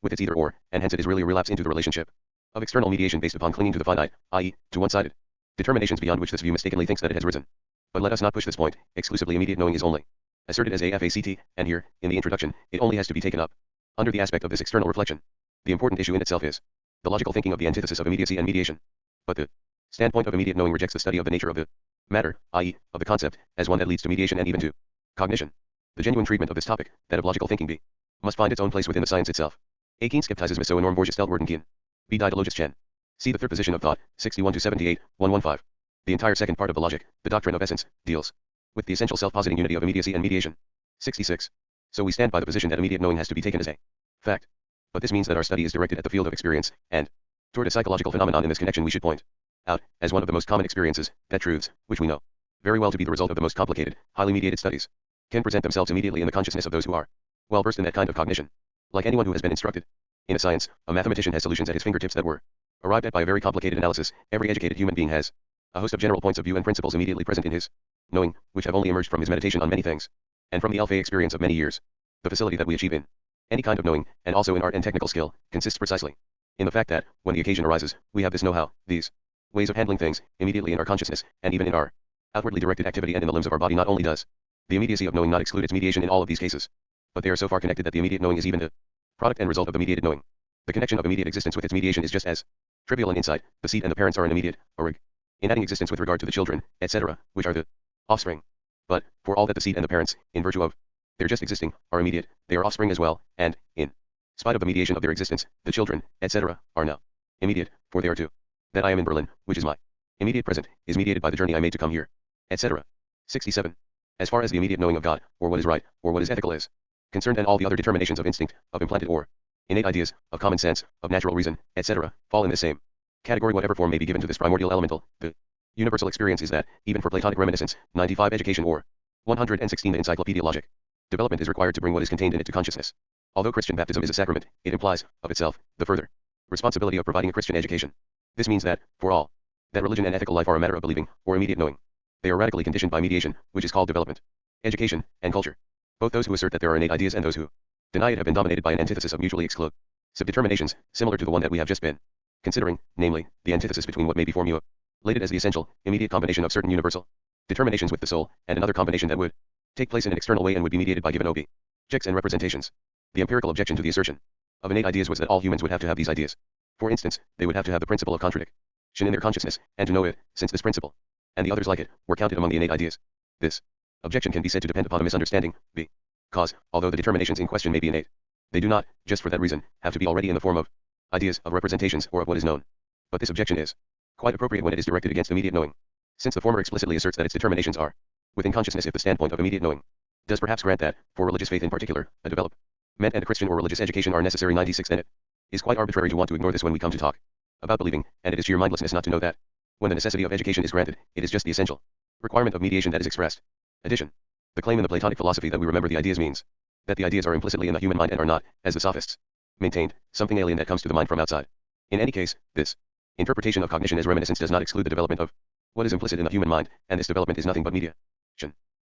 with its either or, and hence it is really a relapse into the relationship of external mediation based upon clinging to the finite, i.e., to one-sided determinations beyond which this view mistakenly thinks that it has risen. But let us not push this point. Exclusively immediate knowing is only asserted as a fact, and here, in the introduction, it only has to be taken up under the aspect of this external reflection. The important issue in itself is the logical thinking of the antithesis of immediacy and mediation. But the standpoint of immediate knowing rejects the study of the nature of the matter, i.e., of the concept, as one that leads to mediation and even to cognition. The genuine treatment of this topic, that of logical thinking must find its own place within the science itself. A keen skepticism is so enorm vorgestellt worden keen. B. Didelogist Chen. See the third position of thought, 61-78, 115. The entire second part of the logic, the doctrine of essence, deals with the essential self-positing unity of immediacy and mediation. 66. So we stand by the position that immediate knowing has to be taken as a fact. But this means that our study is directed at the field of experience, and toward a psychological phenomenon. In this connection we should point out, as one of the most common experiences, that truths, which we know very well to be the result of the most complicated, highly mediated studies, can present themselves immediately in the consciousness of those who are well versed in that kind of cognition. Like anyone who has been instructed in a science, a mathematician has solutions at his fingertips that were arrived at by a very complicated analysis. Every educated human being has a host of general points of view and principles immediately present in his knowing, which have only emerged from his meditation on many things, and from the Alpha experience of many years. The facility that we achieve in any kind of knowing, and also in art and technical skill, consists precisely in the fact that, when the occasion arises, we have this know-how, these ways of handling things, immediately in our consciousness, and even in our outwardly directed activity and in the limbs of our body. Not only does the immediacy of knowing not exclude its mediation in all of these cases, but they are so far connected that the immediate knowing is even the product and result of the mediated knowing. The connection of immediate existence with its mediation is just as trivial in insight. The seed and the parents are an immediate, or in adding existence with regard to the children, etc., which are the offspring. But, for all that the seed and the parents, in virtue of their just existing, are immediate, they are offspring as well, and, in spite of the mediation of their existence, the children, etc., are now immediate, for they are too. That I am in Berlin, which is my immediate present, is mediated by the journey I made to come here, etc. 67. As far as the immediate knowing of God, or what is right, or what is ethical is concerned, and all the other determinations of instinct, of implanted or innate ideas, of common sense, of natural reason, etc., fall in the same category. Whatever form may be given to this primordial elemental, the universal experience is that, even for Platonic reminiscence, 95 education or 116 the Encyclopaedia logic, development is required to bring what is contained in it to consciousness. Although Christian baptism is a sacrament, it implies, of itself, the further responsibility of providing a Christian education. This means that, for all that religion and ethical life are a matter of believing, or immediate knowing, they are radically conditioned by mediation, which is called development, education, and culture. Both those who assert that there are innate ideas and those who deny it have been dominated by an antithesis of mutually exclusive determinations, similar to the one that we have just been considering, namely, the antithesis between what may be formulated as the essential, immediate combination of certain universal determinations with the soul, and another combination that would take place in an external way and would be mediated by given objects and representations. The empirical objection to the assertion of innate ideas was that all humans would have to have these ideas. For instance, they would have to have the principle of contradiction in their consciousness, and to know it, since this principle, and the others like it, were counted among the innate ideas. This objection can be said to depend upon a misunderstanding, because, although the determinations in question may be innate, they do not, just for that reason, have to be already in the form of ideas, of representations, or of what is known. But this objection is quite appropriate when it is directed against immediate knowing, since the former explicitly asserts that its determinations are within consciousness. If the standpoint of immediate knowing does perhaps grant that, for religious faith in particular, a development and a Christian or religious education are necessary, 96, then it is quite arbitrary to want to ignore this when we come to talk about believing, and it is sheer mindlessness not to know that, when the necessity of education is granted, it is just the essential requirement of mediation that is expressed. Addition. The claim in the Platonic philosophy that we remember the ideas means that the ideas are implicitly in the human mind and are not, as the sophists maintained, something alien that comes to the mind from outside. In any case, this interpretation of cognition as reminiscence does not exclude the development of what is implicit in the human mind, and this development is nothing but mediation.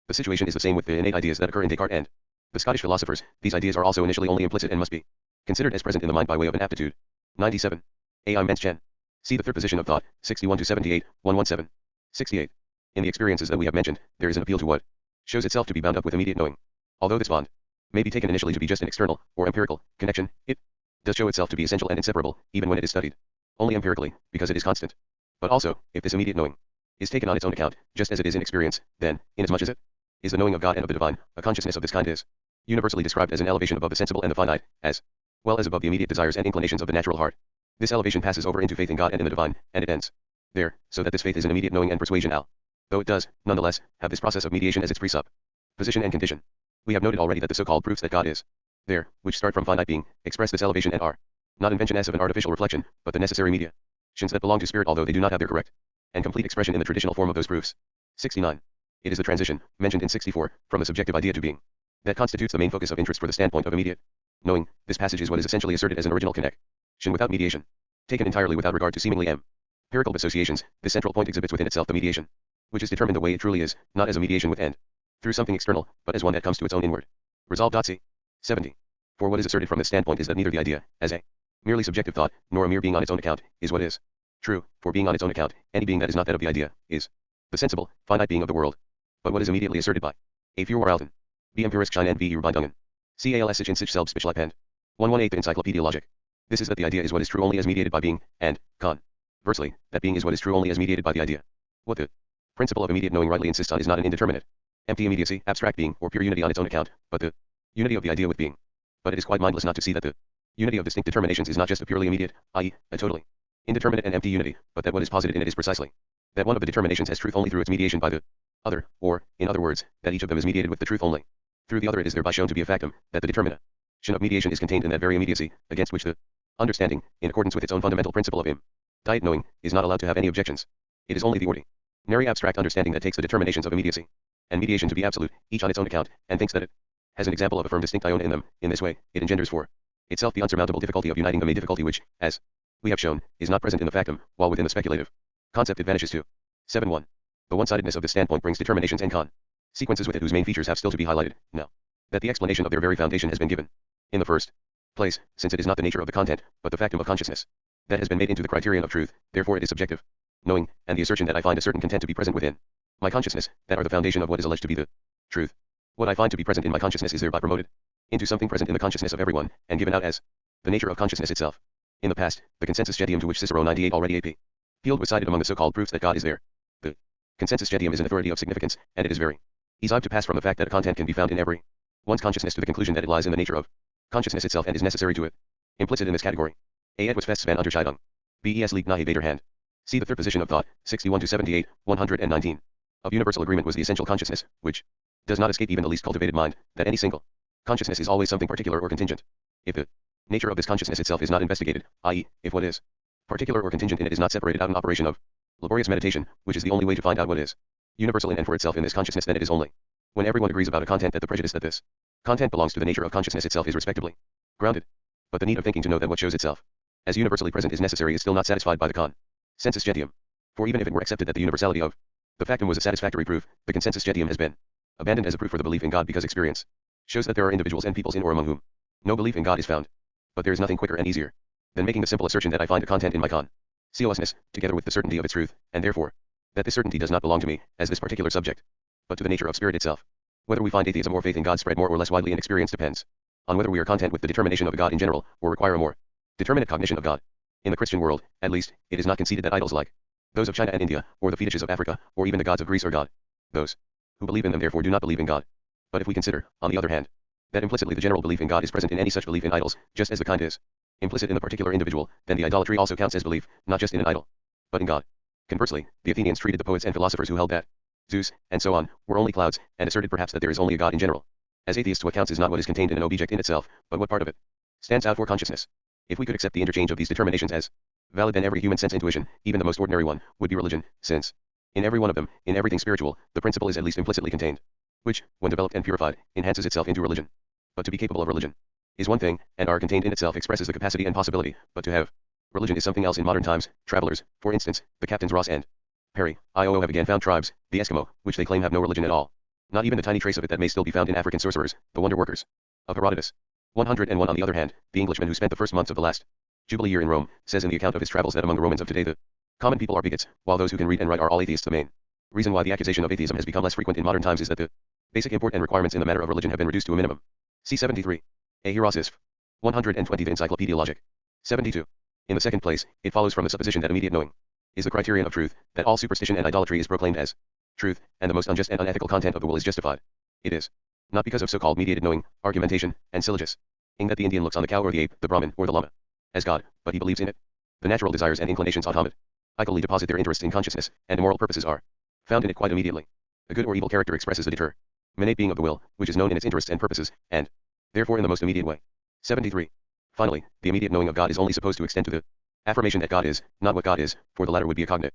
The situation is the same with the innate ideas that occur in Descartes and the Scottish philosophers. These ideas are also initially only implicit and must be considered as present in the mind by way of an aptitude. 97. A.I. Mens Chen. See the third position of thought, 61-78, 117. 68. In the experiences that we have mentioned, there is an appeal to what shows itself to be bound up with immediate knowing. Although this bond may be taken initially to be just an external, or empirical, connection, it does show itself to be essential and inseparable, even when it is studied only empirically, because it is constant. But also, if this immediate knowing is taken on its own account, just as it is in experience, then, inasmuch as it is the knowing of God and of the divine, a consciousness of this kind is universally described as an elevation above the sensible and the finite, as well as above the immediate desires and inclinations of the natural heart. This elevation passes over into faith in God and in the divine, and it ends there, so that this faith is an immediate knowing and persuasion al though it does, nonetheless, have this process of mediation as its presupposition and condition. We have noted already that the so-called proofs that God is there, which start from finite being, express this elevation and are not inventions of an artificial reflection, but the necessary mediations that belong to spirit, although they do not have their correct and complete expression in the traditional form of those proofs. 69. It is the transition, mentioned in 64, from the subjective idea to being, that constitutes the main focus of interest for the standpoint of immediate knowing. This passage is what is essentially asserted as an original connection without mediation. Taken entirely without regard to seemingly empirical associations, this central point exhibits within itself the mediation, which is determined the way it truly is, not as a mediation with end, through something external, but as one that comes to its own inward resolve. C. 70. For what is asserted from this standpoint is that neither the idea, as a merely subjective thought, nor a mere being on its own account, is what is true, for being on its own account, any being that is not that of the idea, is the sensible, finite being of the world. But what is immediately asserted by a für Alten, be empirisch and wie Überbindungen, cals sich in sich selbst beschleppend, 118 Encyclopaedia Logic. This is that the idea is what is true only as mediated by being, and, conversely, that being is what is true only as mediated by the idea. What the principle of immediate knowing rightly insists on is not an indeterminate, empty immediacy, abstract being, or pure unity on its own account, but the unity of the idea with being. But it is quite mindless not to see that the unity of distinct determinations is not just a purely immediate, i.e., a totally indeterminate and empty unity, but that what is posited in it is precisely that one of the determinations has truth only through its mediation by the other, or, in other words, that each of them is mediated with the truth only through the other. It is thereby shown to be a factum, that the determination of mediation is contained in that very immediacy, against which the understanding, in accordance with its own fundamental principle of immediate knowing, is not allowed to have any objections. It is only the ordinary abstract understanding that takes the determinations of immediacy and mediation to be absolute, each on its own account, and thinks that it has an example of a firm distinct iota in them. In this way, it engenders for itself the unsurmountable difficulty of uniting them, a difficulty which, as we have shown, is not present in the factum, while within the speculative concept it vanishes too. 7.1. The one-sidedness of this standpoint brings determinations and consequences with it whose main features have still to be highlighted, now that the explanation of their very foundation has been given. In the first place, since it is not the nature of the content, but the factum of consciousness, that has been made into the criterion of truth, therefore it is subjective knowing, and the assertion that I find a certain content to be present within my consciousness, that are the foundation of what is alleged to be the truth. What I find to be present in my consciousness is thereby promoted into something present in the consciousness of everyone, and given out as the nature of consciousness itself. In the past, the consensus gentium to which Cicero 98 already appealed was cited among the so-called proofs that God is there. The consensus gentium is an authority of significance, and it is very easy to pass from the fact that a content can be found in every one's consciousness to the conclusion that it lies in the nature of consciousness itself and is necessary to it. Implicit in this category, a etwas fest van Unterscheidung. Bes liegt nahe beider Hand. See the third position of thought, 61 to 78, 119. Of universal agreement was the essential consciousness, which does not escape even the least cultivated mind, that any single consciousness is always something particular or contingent. If the nature of this consciousness itself is not investigated, i.e., if what is particular or contingent in it is not separated out in operation of laborious meditation, which is the only way to find out what is universal in and for itself in this consciousness, then it is only when everyone agrees about a content that the prejudice that this content belongs to the nature of consciousness itself is respectably grounded. But the need of thinking to know that what shows itself as universally present is necessary is still not satisfied by the consensus gentium. For even if it were accepted that the universality of the factum was a satisfactory proof, the consensus gentium has been abandoned as a proof for the belief in God, because experience shows that there are individuals and peoples in or among whom no belief in God is found. But there is nothing quicker and easier than making the simple assertion that I find a content in my consciousness, together with the certainty of its truth, and therefore that this certainty does not belong to me, as this particular subject, but to the nature of spirit itself. Whether we find atheism or faith in God spread more or less widely in experience depends on whether we are content with the determination of a God in general, or require a more determinate cognition of God. In the Christian world, at least, it is not conceded that idols like those of China and India, or the fetishes of Africa, or even the gods of Greece are God. Those who believe in them therefore do not believe in God. But if we consider, on the other hand, that implicitly the general belief in God is present in any such belief in idols, just as the kind is implicit in the particular individual, then the idolatry also counts as belief, not just in an idol, but in God. Conversely, the Athenians treated the poets and philosophers who held that Zeus, and so on, were only clouds, and asserted perhaps that there is only a God in general. As atheists, what counts is not what is contained in an object in itself, but what part of it stands out for consciousness. If we could accept the interchange of these determinations as valid, then every human sense intuition, even the most ordinary one, would be religion, since in every one of them, in everything spiritual, the principle is at least implicitly contained, which, when developed and purified, enhances itself into religion. But to be capable of religion is one thing, and are contained in itself expresses the capacity and possibility, but to have religion is something else. In modern times, travelers, for instance, the captains Ross and Perry, IOO, have again found tribes, the Eskimo, which they claim have no religion at all. Not even the tiny trace of it that may still be found in African sorcerers, the wonder workers of Herodotus. 101. On the other hand, the Englishman who spent the first months of the last Jubilee year in Rome, says in the account of his travels that among the Romans of today the common people are bigots, while those who can read and write are all atheists. The main reason why the accusation of atheism has become less frequent in modern times is that the basic import and requirements in the matter of religion have been reduced to a minimum. C. 73. A. Hirosif. 120. The Encyclopaedia Logic. 72. In the second place, it follows from the supposition that immediate knowing is the criterion of truth, that all superstition and idolatry is proclaimed as truth, and the most unjust and unethical content of the will is justified. It is not because of so-called mediated knowing, argumentation, and syllogism, that the Indian looks on the cow or the ape, the Brahmin or the Lama, as God, but he believes in it. The natural desires and inclinations automatically deposit their interests in consciousness, and immoral purposes are found in it quite immediately. A good or evil character expresses a determinate being of the will, which is known in its interests and purposes, and, therefore in the most immediate way. 73. Finally, the immediate knowing of God is only supposed to extend to the affirmation that God is, not what God is, for the latter would be a cognition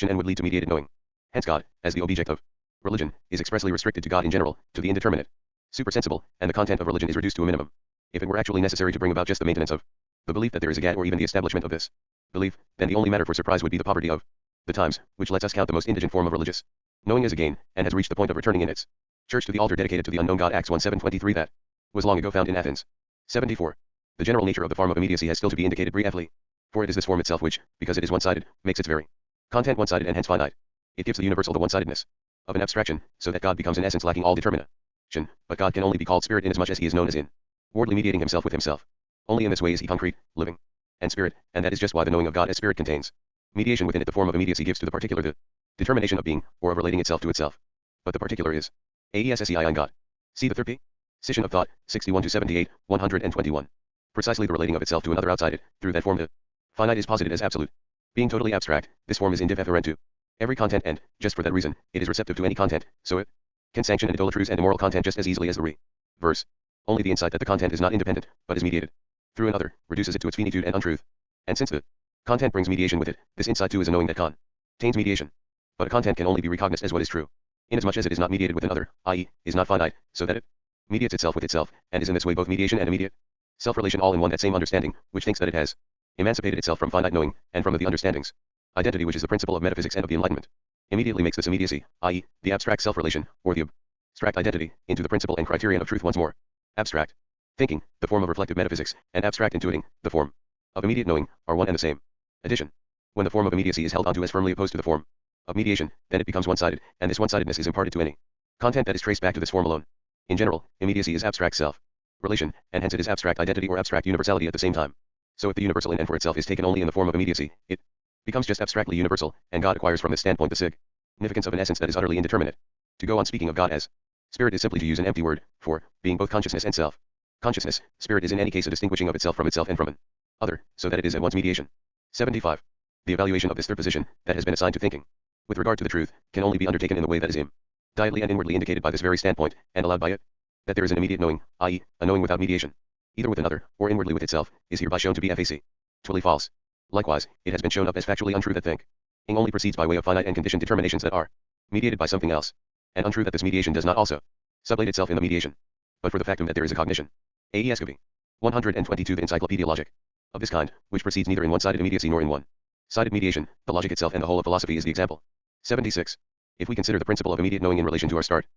and would lead to mediated knowing. Hence God, as the object of religion, is expressly restricted to God in general, to the indeterminate, supersensible, and the content of religion is reduced to a minimum. If it were actually necessary to bring about just the maintenance of the belief that there is a God or even the establishment of this belief, then the only matter for surprise would be the poverty of the times, which lets us count the most indigent form of religious knowing as a gain, and has reached the point of returning in its church to the altar dedicated to the unknown God. Acts 1:7-23 that was long ago found in Athens. 74. The general nature of the form of immediacy has still to be indicated briefly, for it is this form itself which, because it is one-sided, makes its very content one-sided and hence finite. It gives the universal the one-sidedness of an abstraction, so that God becomes in essence lacking all determination, but God can only be called spirit inasmuch as he is known as inwardly mediating himself with himself. Only in this way is he concrete, living, and spirit, and that is just why the knowing of God as spirit contains mediation within it. The form of immediacy gives to the particular the determination of being, or of relating itself to itself. But the particular is AESSEI in God. See the third P. Scission of thought, 61-78, 121. Precisely the relating of itself to another outside it, through that form the finite is posited as absolute. Being totally abstract, this form is indifferent to every content and, just for that reason, it is receptive to any content, so it can sanction an idolatrous and immoral content just as easily as the reverse. Only the insight that the content is not independent, but is mediated through another, reduces it to its finitude and untruth. And since the content brings mediation with it, this insight too is a knowing that contains mediation. But a content can only be recognized as what is true, inasmuch as it is not mediated with another, i.e., is not finite, so that it mediates itself with itself, and is in this way both mediation and immediate self-relation all in one. That same understanding, which thinks that it has emancipated itself from finite knowing, and from the understanding's identity, which is the principle of metaphysics and of the Enlightenment, immediately makes this immediacy, i.e., the abstract self-relation, or the abstract identity, into the principle and criterion of truth once more. Abstract thinking, the form of reflective metaphysics, and abstract intuiting, the form of immediate knowing, are one and the same. Addition. When the form of immediacy is held onto as firmly opposed to the form of mediation, then it becomes one-sided, and this one-sidedness is imparted to any content that is traced back to this form alone. In general, immediacy is abstract self-relation, and hence it is abstract identity or abstract universality at the same time. So if the universal in and for itself is taken only in the form of immediacy, it becomes just abstractly universal, and God acquires from this standpoint the significance of an essence that is utterly indeterminate. To go on speaking of God as spirit is simply to use an empty word, for, being both consciousness and self-consciousness, spirit is in any case a distinguishing of itself from itself and from an other, so that it is at once mediation. 75. The evaluation of this third position, that has been assigned to thinking, with regard to the truth, can only be undertaken in the way that is immediately and inwardly indicated by this very standpoint, and allowed by it, that there is an immediate knowing, i.e., a knowing without mediation, either with another, or inwardly with itself, is hereby shown to be factually false. Likewise, it has been shown up as factually untrue that thinking only proceeds by way of finite and conditioned determinations that are mediated by something else, and untrue that this mediation does not also sublate itself in the mediation, but for the factum that there is a cognition. AESCV 122. The Encyclopaedia logic of this kind, which proceeds neither in one-sided immediacy nor in one-sided mediation, the logic itself and the whole of philosophy is the example. 76. If we consider the principle of immediate knowing in relation to our starting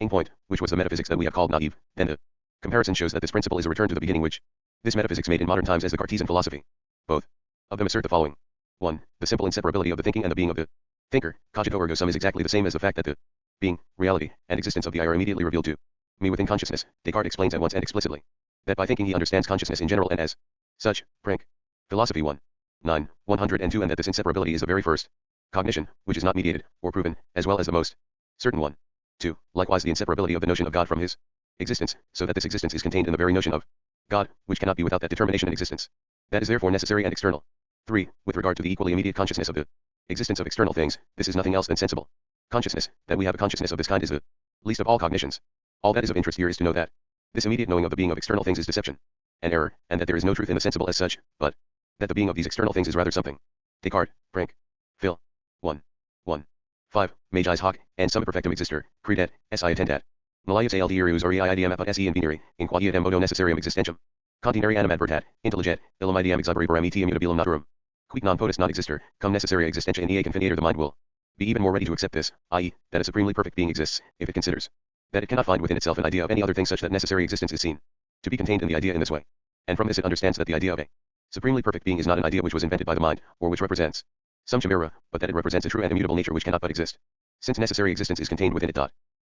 point, which was the metaphysics that we have called naive, then the comparison shows that this principle is a return to the beginning which this metaphysics made in modern times as the Cartesian philosophy. Both of them assert the following. 1. The simple inseparability of the thinking and the being of the thinker, cogito ergo sum, is exactly the same as the fact that the being, reality, and existence of the I are immediately revealed to me within consciousness. Descartes explains at once and explicitly that by thinking he understands consciousness in general and as such. Princk. Philosophy 1. 9, 102, and that this inseparability is the very first cognition, which is not mediated, or proven, as well as the most certain one. 2. Likewise the inseparability of the notion of God from his existence, so that this existence is contained in the very notion of God, which cannot be without that determination and existence. That is therefore necessary and external. 3. With regard to the equally immediate consciousness of the existence of external things, this is nothing else than sensible consciousness. That we have a consciousness of this kind is the least of all cognitions. All that is of interest here is to know that this immediate knowing of the being of external things is deception and error, and that there is no truth in the sensible as such, but that the being of these external things is rather something. Descartes, Princk. Phil. 1. 1. 5. Magis hoc, and sum perfectum exister, credet, si attentat. Nullius alt erius reiidem apud se invenire, in quadiatem modo necessarium existentium. Contineri animad vertat, intelliget, illum ideam exuberi param etiam mutabilum naturum. Quid non potus non exister, cum necessaria existentia in ea confinator. The mind will be even more ready to accept this, i.e., that a supremely perfect being exists, if it considers that it cannot find within itself an idea of any other thing such that necessary existence is seen to be contained in the idea in this way. And from this it understands that the idea of a supremely perfect being is not an idea which was invented by the mind, or which represents some chimera, but that it represents a true and immutable nature which cannot but exist, since necessary existence is contained within it.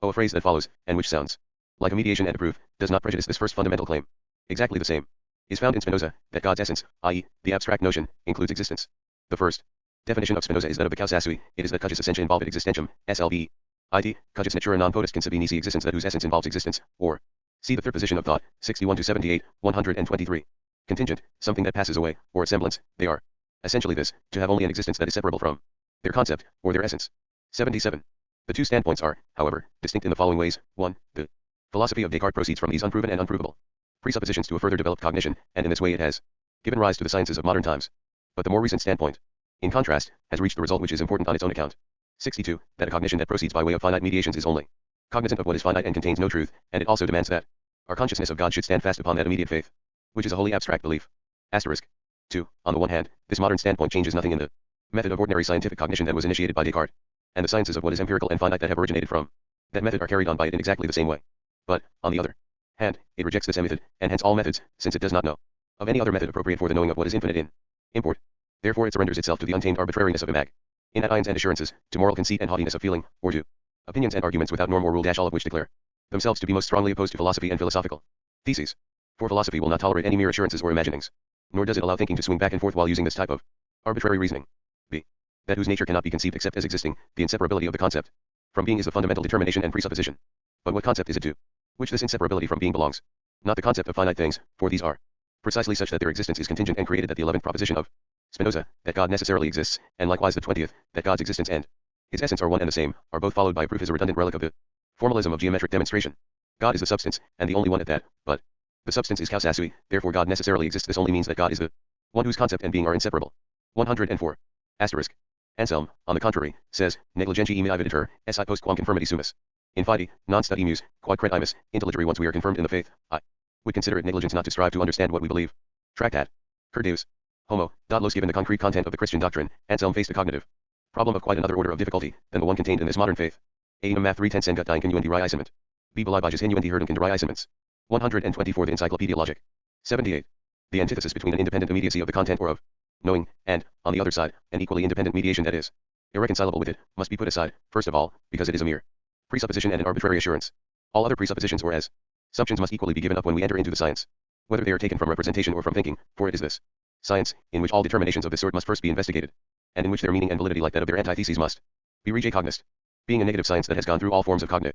A phrase that follows, and which sounds like a mediation and a proof, does not prejudice this first fundamental claim. Exactly the same is found in Spinoza, that God's essence, i.e., the abstract notion, includes existence. The first definition of Spinoza is that of the causa sui, it is that cujus essentia involvit existentium, slb, it, cujus natura non potus concebi nisi existence, that whose essence involves existence, or, see the third position of thought, 61-78, 123. Contingent, something that passes away, or a semblance, they are essentially this, to have only an existence that is separable from their concept, or their essence. 77. The two standpoints are, however, distinct in the following ways. 1. The philosophy of Descartes proceeds from these unproven and unprovable presuppositions to a further developed cognition, and in this way it has given rise to the sciences of modern times. But the more recent standpoint, in contrast, has reached the result which is important on its own account. 62. That a cognition that proceeds by way of finite mediations is only cognizant of what is finite and contains no truth, and it also demands that our consciousness of God should stand fast upon that immediate faith, which is a wholly abstract belief. Asterisk. 2. On the one hand, this modern standpoint changes nothing in the method of ordinary scientific cognition that was initiated by Descartes, and the sciences of what is empirical and finite that have originated from that method are carried on by it in exactly the same way. But, on the other hand, it rejects the same method, and hence all methods, since it does not know of any other method appropriate for the knowing of what is infinite in import. Therefore it surrenders itself to the untamed arbitrariness of imag, inanions and assurances, to moral conceit and haughtiness of feeling, or to opinions and arguments without norm or rule, all of which declare themselves to be most strongly opposed to philosophy and philosophical theses. For philosophy will not tolerate any mere assurances or imaginings, nor does it allow thinking to swing back and forth while using this type of arbitrary reasoning. b. That whose nature cannot be conceived except as existing, the inseparability of the concept from being is the fundamental determination and presupposition. But what concept is it to which this inseparability from being belongs? Not the concept of finite things, for these are precisely such that their existence is contingent and created, that the 11th proposition of Spinoza, that God necessarily exists, and likewise the 20th, that God's existence and his essence are one and the same, are both followed by a proof is a redundant relic of the formalism of geometric demonstration. God is the substance, and the only one at that, but the substance is causa sui, therefore God necessarily exists. This only means that God is the one whose concept and being are inseparable. 104. Asterisk. Anselm, on the contrary, says, negligentiae me videtur, si post quam confirmity sumus. In fide, non studimus, quod credimus, intelligere. Once we are confirmed in the faith, I would consider it negligence not to strive to understand what we believe. Tractat. Cur Deus. Homo, los. Given the concrete content of the Christian doctrine, Anselm faced a cognitive problem of quite another order of difficulty than the one contained in this modern faith. Aenum math 310 sen gut dine continuendi reisiment. B belibages inuendi herdum can reisiments. 124. The Encyclopaedia Logic. 78. The antithesis between an independent immediacy of the content or of knowing, and, on the other side, an equally independent mediation that is irreconcilable with it, must be put aside, first of all, because it is a mere presupposition and an arbitrary assurance. All other presuppositions or as assumptions must equally be given up when we enter into the science, whether they are taken from representation or from thinking, for it is this science, in which all determinations of this sort must first be investigated, and in which their meaning and validity, like that of their antitheses, must be recognized. Being a negative science that has gone through all forms of cognition,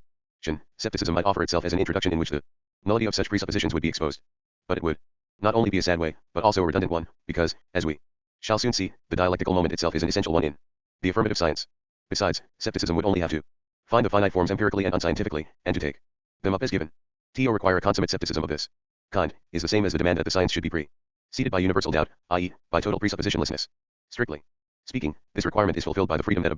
skepticism might offer itself as an introduction in which the nullity of such presuppositions would be exposed. But it would not only be a sad way, but also a redundant one, because, as we shall soon see, the dialectical moment itself is an essential one in the affirmative science. Besides, skepticism would only have to find the finite forms empirically and unscientifically, and to take them up as given. To require a consummate skepticism of this kind is the same as the demand that the science should be preceded by universal doubt, i.e., by total presuppositionlessness. Strictly speaking, this requirement is fulfilled by the freedom that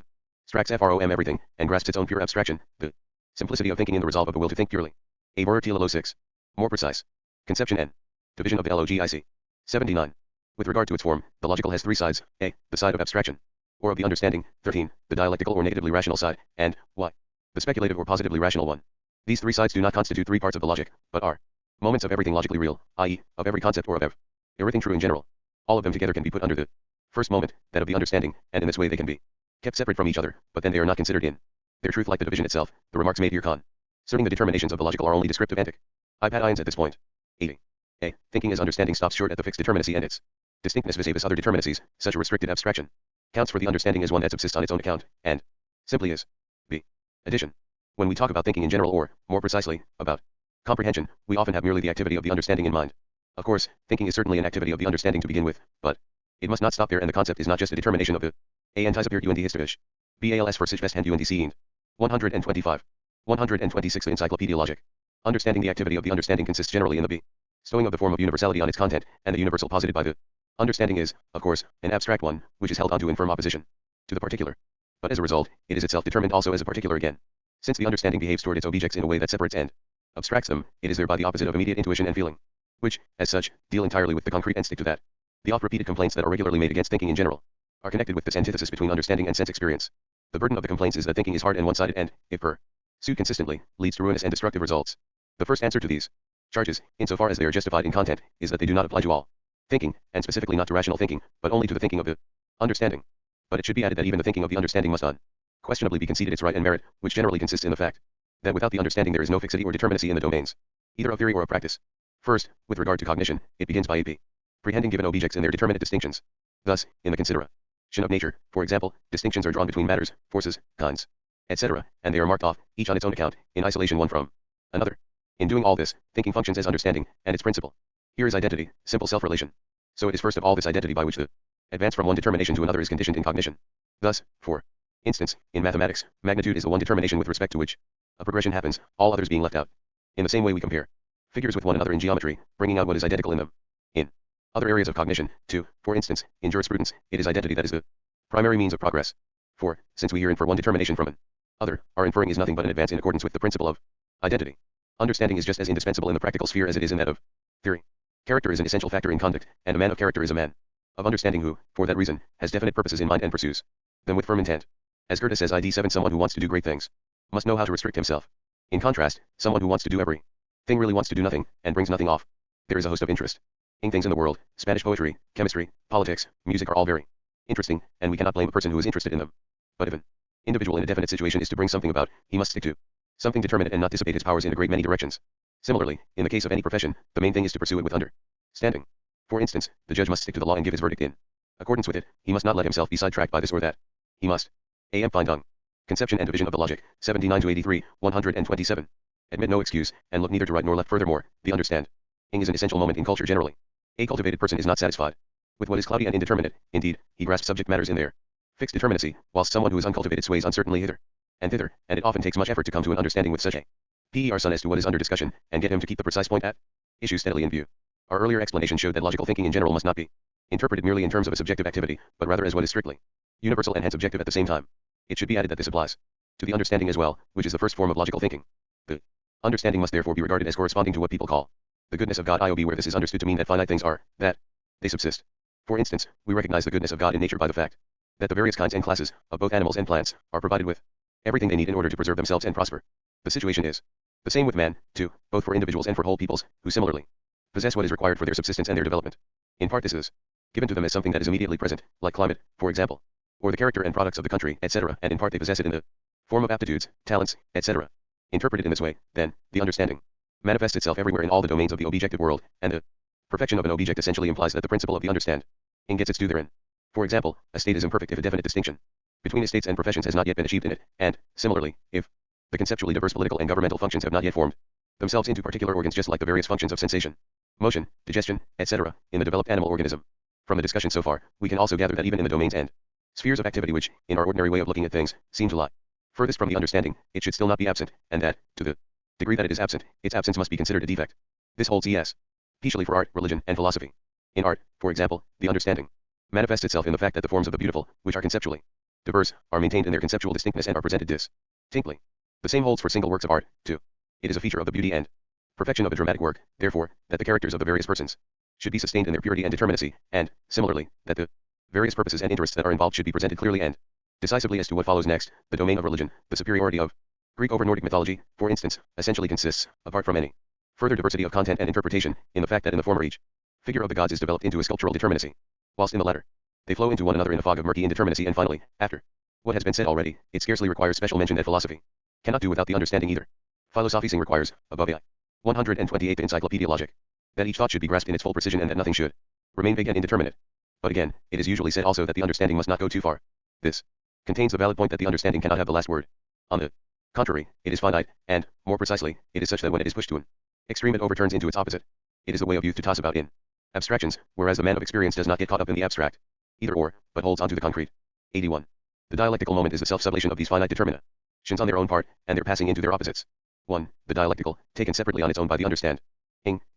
abstracts from everything, and grasps its own pure abstraction, the simplicity of thinking in the resolve of the will to think purely. A word TLO 6. More precise. Conception N. Division of the logic. 79. With regard to its form, the logical has three sides: a, the side of abstraction, or of the understanding; 13, the dialectical or negatively rational side; and y, the speculative or positively rational one. These three sides do not constitute three parts of the logic, but are moments of everything logically real, i.e., of every concept or of everything true in general. All of them together can be put under the first moment, that of the understanding, and in this way they can be kept separate from each other, but then they are not considered in their truth like the division itself. The remarks made here concerning the determinations of the logical are only descriptive antic. Ions at this point. 80. A. Thinking as understanding stops short at the fixed determinacy and its distinctness vis-a-vis other determinacies. Such a restricted abstraction counts for the understanding as one that subsists on its own account, and simply is. B. Addition. When we talk about thinking in general, or, more precisely, about comprehension, we often have merely the activity of the understanding in mind. Of course, thinking is certainly an activity of the understanding to begin with, but it must not stop there, and the concept is not just a determination of the antisapir und histovish. BALS for sich vest hand und seen. 125. 126. The Encyclopaedia Logic. Understanding. The activity of the understanding consists generally in the bestowing of the form of universality on its content, and the universal posited by the understanding is, of course, an abstract one, which is held onto in firm opposition to the particular. But as a result, it is itself determined also as a particular again. Since the understanding behaves toward its objects in a way that separates and abstracts them, it is thereby the opposite of immediate intuition and feeling, which, as such, deal entirely with the concrete and stick to that. The oft-repeated complaints that are regularly made against thinking in general are connected with this antithesis between understanding and sense experience. The burden of the complaints is that thinking is hard and one-sided and, if pursued consistently, leads to ruinous and destructive results. The first answer to these charges, insofar as they are justified in content, is that they do not apply to all thinking, and specifically not to rational thinking, but only to the thinking of the understanding. But it should be added that even the thinking of the understanding must unquestionably be conceded its right and merit, which generally consists in the fact that without the understanding there is no fixity or determinacy in the domains, either of theory or of practice. First, with regard to cognition, it begins by prehending given objects and their determinate distinctions. Thus, in the consideration of nature, for example, distinctions are drawn between matters, forces, kinds, etc., and they are marked off, each on its own account, in isolation one from another. In doing all this, thinking functions as understanding, and its principle here is identity, simple self-relation. So it is first of all this identity by which the advance from one determination to another is conditioned in cognition. Thus, for Instance, in mathematics, magnitude is the one determination with respect to which a progression happens, all others being left out. In the same way we compare figures with one another in geometry, bringing out what is identical in them. In other areas of cognition, too, for instance, in jurisprudence, it is identity that is the primary means of progress. For, since we here infer one determination from an other, our inferring is nothing but an advance in accordance with the principle of identity. Understanding is just as indispensable in the practical sphere as it is in that of theory. Character is an essential factor in conduct, and a man of character is a man of understanding who, for that reason, has definite purposes in mind and pursues them with firm intent. As Goethe says, ID 7, someone who wants to do great things must know how to restrict himself. In contrast, someone who wants to do everything really wants to do nothing, and brings nothing off. There is a host of interesting things in the world. Spanish poetry, chemistry, politics, music are all very interesting, and we cannot blame a person who is interested in them. But if an individual in a definite situation is to bring something about, he must stick to something determinate and not dissipate his powers in a great many directions. Similarly, in the case of any profession, the main thing is to pursue it with understanding. For instance, the judge must stick to the law and give his verdict in accordance with it. He must not let himself be sidetracked by this or that. He must am find dung. Conception and division of the logic, 79-83, 127. Admit no excuse, and look neither to right nor left. Furthermore, the understanding is an essential moment in culture generally. A cultivated person is not satisfied with what is cloudy and indeterminate. Indeed, he grasps subject matters in their fixed determinacy, whilst someone who is uncultivated sways uncertainly hither and thither, and it often takes much effort to come to an understanding with such a son as to what is under discussion, and get him to keep the precise point at issue steadily in view. Our earlier explanation showed that logical thinking in general must not be interpreted merely in terms of a subjective activity, but rather as what is strictly universal and hence objective at the same time. It should be added that this applies to the understanding as well, which is the first form of logical thinking. The understanding must therefore be regarded as corresponding to what people call the goodness of God, where this is understood to mean that finite things are, that they subsist. For instance, we recognize the goodness of God in nature by the fact that the various kinds and classes of both animals and plants are provided with everything they need in order to preserve themselves and prosper. The situation is the same with man, too, both for individuals and for whole peoples, who similarly possess what is required for their subsistence and their development. In part this is given to them as something that is immediately present, like climate, for example, or the character and products of the country, etc., and in part they possess it in the form of aptitudes, talents, etc. Interpreted in this way, then, the understanding manifests itself everywhere in all the domains of the objective world, and the perfection of an object essentially implies that the principle of the understanding gets its due therein. For example, a state is imperfect if a definite distinction between estates and professions has not yet been achieved in it, and, similarly, if the conceptually diverse political and governmental functions have not yet formed themselves into particular organs just like the various functions of sensation, motion, digestion, etc., in the developed animal organism. From the discussion so far, we can also gather that even in the domains and spheres of activity which, in our ordinary way of looking at things, seem to lie furthest from the understanding, it should still not be absent, and that, to the degree that it is absent, its absence must be considered a defect. This holds especially for art, religion, and philosophy. In art, for example, the understanding manifests itself in the fact that the forms of the beautiful, which are conceptually diverse, are maintained in their conceptual distinctness and are presented distinctly. The same holds for single works of art, too. It is a feature of the beauty and perfection of a dramatic work, therefore, that the characters of the various persons should be sustained in their purity and determinacy, and, similarly, that the various purposes and interests that are involved should be presented clearly and decisively. As to what follows next, the domain of religion, the superiority of Greek over Nordic mythology, for instance, essentially consists, apart from any further diversity of content and interpretation, in the fact that in the former each figure of the gods is developed into a sculptural determinacy, whilst in the latter they flow into one another in a fog of murky indeterminacy. And finally, after what has been said already, it scarcely requires special mention that philosophy cannot do without the understanding either. Philosophizing requires, above AI 128 the Encyclopaedia logic, that each thought should be grasped in its full precision and that nothing should remain vague and indeterminate. But again, it is usually said also that the understanding must not go too far. This contains the valid point that the understanding cannot have the last word. On the contrary, it is finite, and, more precisely, it is such that when it is pushed to an extreme it overturns into its opposite. It is the way of youth to toss about in abstractions, whereas the man of experience does not get caught up in the abstract, either or, but holds on to the concrete. 81. The dialectical moment is the self-sublation of these finite determinations on their own part, and their passing into their opposites. 1. The dialectical, taken separately on its own by the understanding,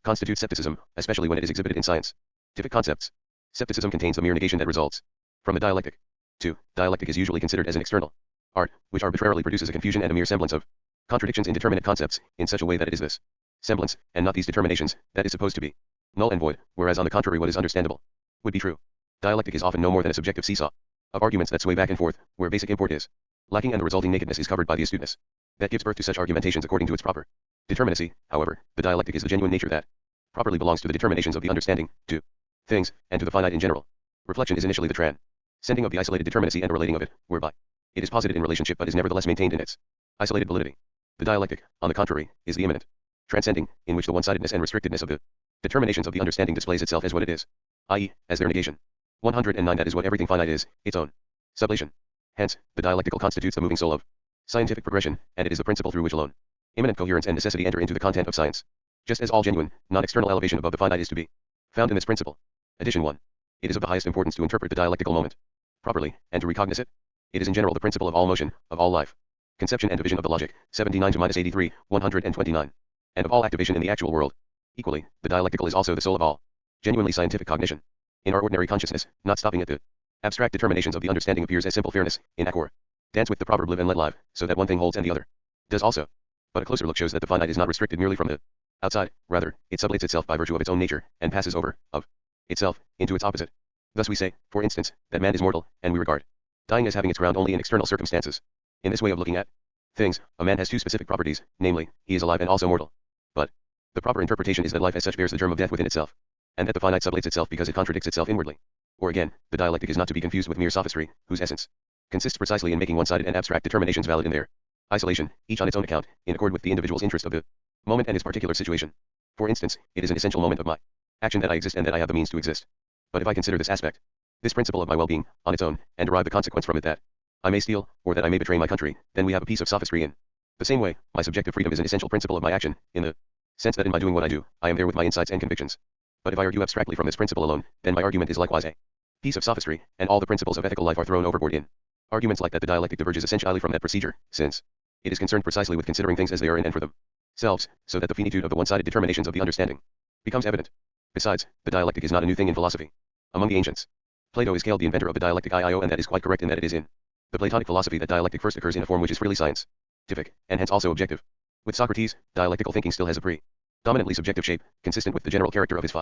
constitutes scepticism, especially when it is exhibited in scientific concepts. Scepticism contains the mere negation that results from the dialectic. 2. Dialectic is usually considered as an external art, which arbitrarily produces a confusion and a mere semblance of contradictions in determinate concepts, in such a way that it is this semblance, and not these determinations, that is supposed to be null and void, whereas on the contrary what is understandable would be true. Dialectic is often no more than a subjective seesaw of arguments that sway back and forth, where basic import is lacking and the resulting nakedness is covered by the astuteness that gives birth to such argumentations according to its proper determinacy. However, the dialectic is the genuine nature that properly belongs to the determinations of the understanding, to things, and to the finite in general. Reflection is initially the transcending of the isolated determinacy and a relating of it, whereby it is posited in relationship but is nevertheless maintained in its isolated validity. The dialectic, on the contrary, is the immanent transcending, in which the one-sidedness and restrictedness of the determinations of the understanding displays itself as what it is, i.e., as their negation. 109 That is what everything finite is, its own sublation. Hence, the dialectical constitutes the moving soul of scientific progression, and it is the principle through which alone immanent coherence and necessity enter into the content of science. Just as all genuine, non-external elevation above the finite is to be found in this principle. Addition 1. It is of the highest importance to interpret the dialectical moment properly, and to recognize it It is in general the principle of all motion, of all life. Conception and division of the logic, 79-83, 129. And of all activation in the actual world. Equally, the dialectical is also the soul of all genuinely scientific cognition. In our ordinary consciousness, not stopping at the abstract determinations of the understanding appears as simple fairness, in accord. Dance with the proverb live and let live, so that one thing holds and the other does also. But a closer look shows that the finite is not restricted merely from the outside, rather, it sublates itself by virtue of its own nature, and passes over, of itself, into its opposite. Thus we say, for instance, that man is mortal, and we regard dying as having its ground only in external circumstances. In this way of looking at things, a man has two specific properties, namely, he is alive and also mortal. But the proper interpretation is that life as such bears the germ of death within itself, and that the finite sublates itself because it contradicts itself inwardly. Or again, the dialectic is not to be confused with mere sophistry, whose essence consists precisely in making one-sided and abstract determinations valid in their isolation, each on its own account, in accord with the individual's interest of the moment and his particular situation. For instance, it is an essential moment of my action that I exist and that I have the means to exist. But if I consider this aspect, this principle of my well-being, on its own, and derive the consequence from it that I may steal, or that I may betray my country, then we have a piece of sophistry in the same way. My subjective freedom is an essential principle of my action, in the sense that in my doing what I do, I am there with my insights and convictions. But if I argue abstractly from this principle alone, then my argument is likewise a piece of sophistry, and all the principles of ethical life are thrown overboard in arguments like that. The dialectic diverges essentially from that procedure, since it is concerned precisely with considering things as they are in and for themselves, so that the finitude of the one-sided determinations of the understanding becomes evident. Besides, the dialectic is not a new thing in philosophy. Among the ancients, Plato is called the inventor of the dialectic IIO, and that is quite correct in that it is in the Platonic philosophy that dialectic first occurs in a form which is freely scientific, and hence also objective. With Socrates, dialectical thinking still has a predominantly subjective shape, consistent with the general character of his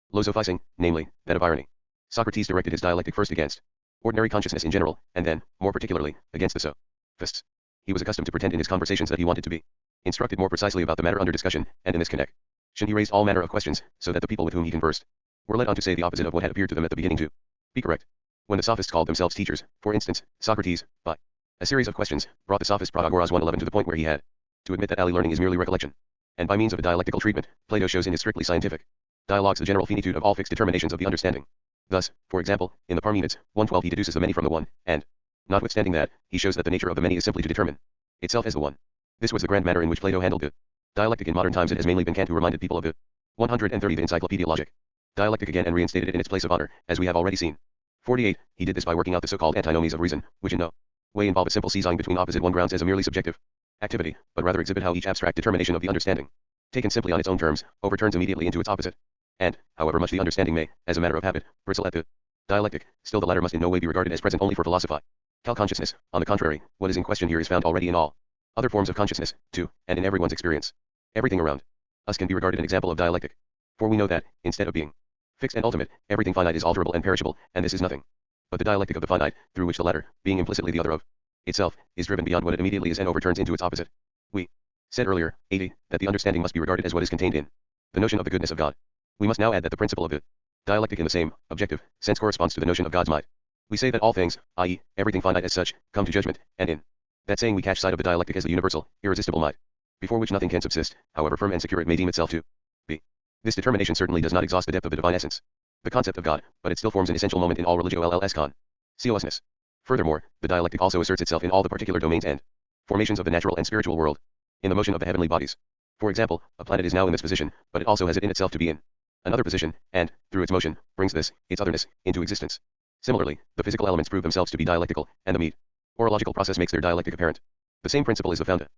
philosophizing, namely, that of irony. Socrates directed his dialectic first against ordinary consciousness in general, and then, more particularly, against the sophists. He was accustomed to pretend in his conversations that he wanted to be instructed more precisely about the matter under discussion, and in this connection he raised all manner of questions, so that the people with whom he conversed were led on to say the opposite of what had appeared to them at the beginning to be correct. When the sophists called themselves teachers, for instance, Socrates, by a series of questions, brought the sophist Protagoras 1:11 to the point where he had to admit that learning is merely recollection. And by means of a dialectical treatment, Plato shows in his strictly scientific dialogues the general finitude of all fixed determinations of the understanding. Thus, for example, in the Parmenides, 1:12 he deduces the many from the one, and, notwithstanding that, he shows that the nature of the many is simply to determine itself as the one. This was the grand manner in which Plato handled the dialectic. In modern times it has mainly been Kant who reminded people of the 130 the Encyclopaedia logic dialectic again and reinstated it in its place of honor, as we have already seen. 48. He did this by working out the so-called antinomies of reason, which in no way involve a simple seizing between opposite one grounds as a merely subjective activity, but rather exhibit how each abstract determination of the understanding, taken simply on its own terms, overturns immediately into its opposite. And, however much the understanding may, as a matter of habit, bristle at the dialectic, still the latter must in no way be regarded as present only for philosophical consciousness. On the contrary, what is in question here is found already in all other forms of consciousness, too, and in everyone's experience. Everything around us can be regarded an example of dialectic. For we know that, instead of being fixed and ultimate, everything finite is alterable and perishable, and this is nothing but the dialectic of the finite, through which the latter, being implicitly the other of itself, is driven beyond what it immediately is and overturns into its opposite. We said earlier, 80, that the understanding must be regarded as what is contained in the notion of the goodness of God. We must now add that the principle of the dialectic in the same, objective, sense corresponds to the notion of God's might. We say that all things, i.e., everything finite as such, come to judgment, and in that saying we catch sight of the dialectic as the universal, irresistible might, before which nothing can subsist, however firm and secure it may deem itself to be. This determination certainly does not exhaust the depth of the divine essence, the concept of God, but it still forms an essential moment in all religio lls con. Consciousness. Furthermore, the dialectic also asserts itself in all the particular domains and formations of the natural and spiritual world, in the motion of the heavenly bodies. For example, a planet is now in this position, but it also has it in itself to be in another position, and, through its motion, brings this, its otherness, into existence. Similarly, the physical elements prove themselves to be dialectical, and the meteorological process makes their dialectic apparent. The same principle is the foundation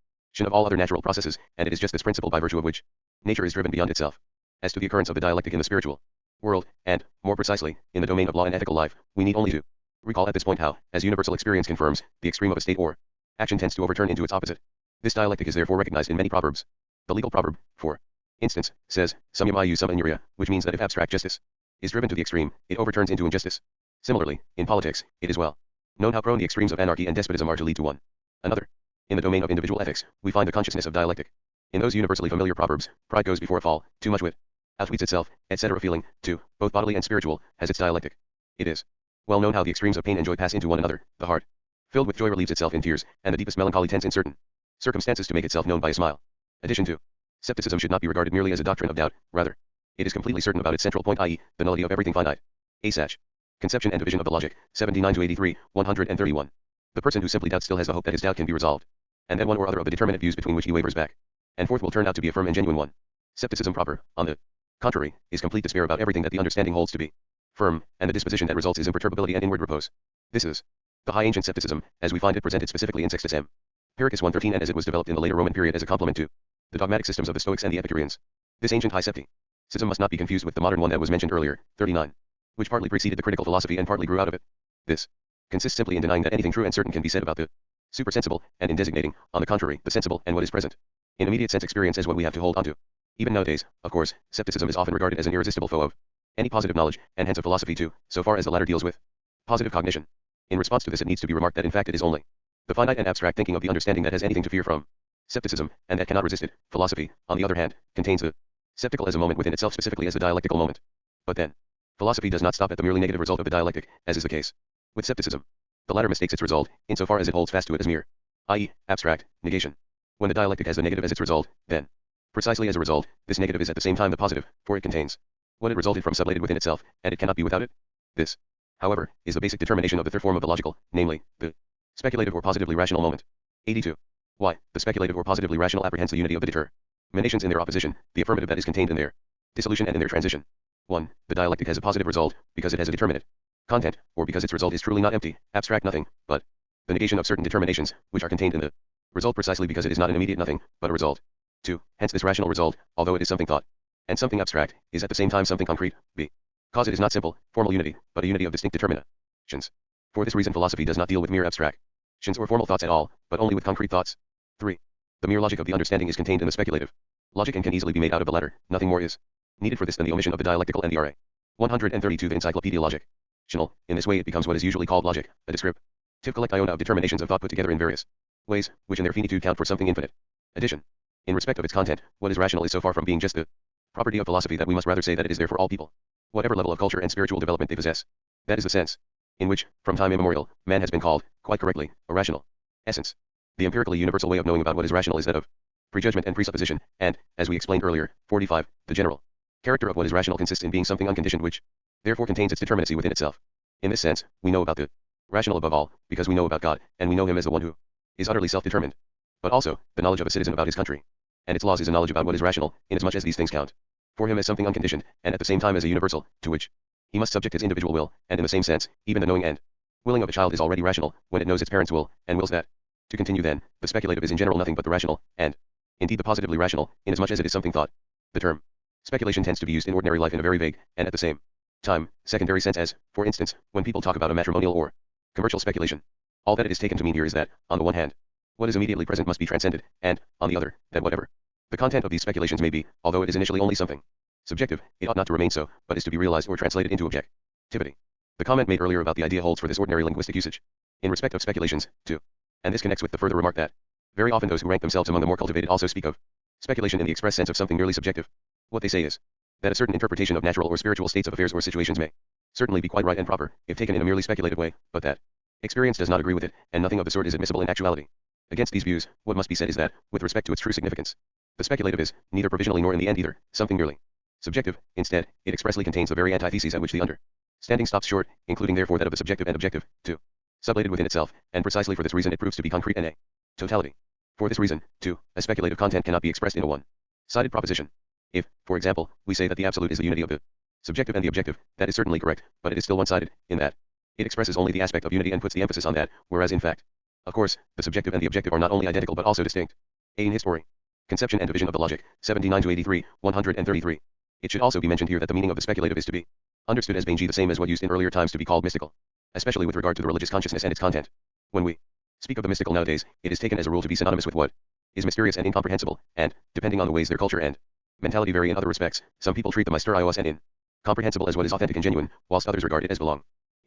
of all other natural processes, and it is just this principle by virtue of which nature is driven beyond itself. As to the occurrence of the dialectic in the spiritual world, and, more precisely, in the domain of law and ethical life, we need only to recall at this point how, as universal experience confirms, the extreme of a state or action tends to overturn into its opposite. This dialectic is therefore recognized in many proverbs. The legal proverb, for instance, says, summum ius sum iuria, which means that if abstract justice is driven to the extreme, it overturns into injustice. Similarly, in politics, it is well known how prone the extremes of anarchy and despotism are to lead to one another. In the domain of individual ethics, we find the consciousness of dialectic. In those universally familiar proverbs, pride goes before a fall, too much wit outwits itself, etc. Feeling, too, both bodily and spiritual, has its dialectic. It is well known how the extremes of pain and joy pass into one another. The heart, filled with joy, relieves itself in tears, and the deepest melancholy tends in certain circumstances to make itself known by a smile. Addition to skepticism should not be regarded merely as a doctrine of doubt, rather, it is completely certain about its central point, i.e., the nullity of everything finite. Asach. Conception and division of the logic, 79-83, 131. The person who simply doubts still has the hope that his doubt can be resolved, and that one or other of the determinate views between which he wavers back and forth will turn out to be a firm and genuine one. Skepticism proper, on the contrary, is complete despair about everything that the understanding holds to be firm, and the disposition that results is imperturbability and inward repose. This is The high ancient skepticism, as we find it presented specifically in Sextus M. Empiricus 113 and as it was developed in the later Roman period as a complement to the dogmatic systems of the Stoics and the Epicureans. This ancient high skepticism must not be confused with the modern one that was mentioned earlier, 39, which partly preceded the critical philosophy and partly grew out of it. This consists simply in denying that anything true and certain can be said about the supersensible, and in designating, on the contrary, the sensible and what is present in immediate sense experience as what we have to hold onto. Even nowadays, of course, skepticism is often regarded as an irresistible foe of any positive knowledge, and hence of philosophy too, so far as the latter deals with positive cognition. In response to this, it needs to be remarked that in fact it is only the finite and abstract thinking of the understanding that has anything to fear from skepticism, and that cannot resist it. Philosophy, on the other hand, contains the skeptical as a moment within itself, specifically as the dialectical moment. But then, philosophy does not stop at the merely negative result of the dialectic, as is the case with skepticism. The latter mistakes its result, insofar as it holds fast to it as mere, i.e., abstract, negation. When the dialectic has the negative as its result, then, precisely as a result, this negative is at the same time the positive, for it contains what it resulted from sublated within itself, and it cannot be without it. This, however, is the basic determination of the third form of the logical, namely, the speculative or positively rational moment. 82. Why, the speculative or positively rational apprehends the unity of the determinations in their opposition, the affirmative that is contained in their dissolution and in their transition. 1. The dialectic has a positive result, because it has a determinate content, or because its result is truly not empty, abstract nothing, but the negation of certain determinations, which are contained in the result precisely because it is not an immediate nothing, but a result. 2. Hence this rational result, although it is something thought, and something abstract, is at the same time something concrete, because it is not simple, formal unity, but a unity of distinct determinations. For this reason philosophy does not deal with mere abstractions or formal thoughts at all, but only with concrete thoughts. 3. The mere logic of the understanding is contained in the speculative logic and can easily be made out of the latter. Nothing more is needed for this than the omission of the dialectical and the RA. 132 The Encyclopaedia Logic. In this way it becomes what is usually called logic, a descriptive collection of determinations of thought put together in various ways, which in their finitude count for something infinite. Addition. In respect of its content, what is rational is so far from being just the property of philosophy that we must rather say that it is there for all people, whatever level of culture and spiritual development they possess. That is the sense in which, from time immemorial, man has been called, quite correctly, a rational essence. The empirically universal way of knowing about what is rational is that of prejudgment and presupposition, and, as we explained earlier, 45, the general character of what is rational consists in being something unconditioned which, therefore contains its determinacy within itself. In this sense, we know about the rational above all, because we know about God, and we know him as the one who is utterly self-determined. But also, the knowledge of a citizen about his country and its laws is a knowledge about what is rational, inasmuch as these things count for him as something unconditioned, and at the same time as a universal, to which he must subject his individual will, and in the same sense, even the knowing and willing of a child is already rational, when it knows its parents' will, and wills that. To continue then, the speculative is in general nothing but the rational, and indeed the positively rational, inasmuch as it is something thought. The term speculation tends to be used in ordinary life in a very vague, and at the same time, secondary sense as, for instance, when people talk about a matrimonial or commercial speculation. All that it is taken to mean here is that, on the one hand, what is immediately present must be transcended, and, on the other, that whatever the content of these speculations may be, although it is initially only something subjective, it ought not to remain so, but is to be realized or translated into objectivity. The comment made earlier about the idea holds for this ordinary linguistic usage. In respect of speculations, too. And this connects with the further remark that very often those who rank themselves among the more cultivated also speak of speculation in the express sense of something merely subjective. What they say is that a certain interpretation of natural or spiritual states of affairs or situations may certainly be quite right and proper, if taken in a merely speculative way, but that experience does not agree with it, and nothing of the sort is admissible in actuality. Against these views, what must be said is that, with respect to its true significance, the speculative is, neither provisionally nor in the end either, something merely subjective. Instead, it expressly contains the very antitheses at which the understanding stops short, including therefore that of the subjective and objective, too, sublated within itself, and precisely for this reason it proves to be concrete and a totality. For this reason, too, a speculative content cannot be expressed in a one-sided proposition. If, for example, we say that the absolute is the unity of the subjective and the objective, that is certainly correct, but it is still one-sided, in that it expresses only the aspect of unity and puts the emphasis on that, whereas in fact, of course, the subjective and the objective are not only identical but also distinct. In history, conception and division of the logic, 79-83, 133. It should also be mentioned here that the meaning of the speculative is to be understood as being the same as what used in earlier times to be called mystical, especially with regard to the religious consciousness and its content. When we speak of the mystical nowadays, it is taken as a rule to be synonymous with what is mysterious and incomprehensible, and, depending on the ways their culture and mentality vary in other respects, some people treat the mysterious and incomprehensible as what is authentic and genuine, whilst others regard it as belonging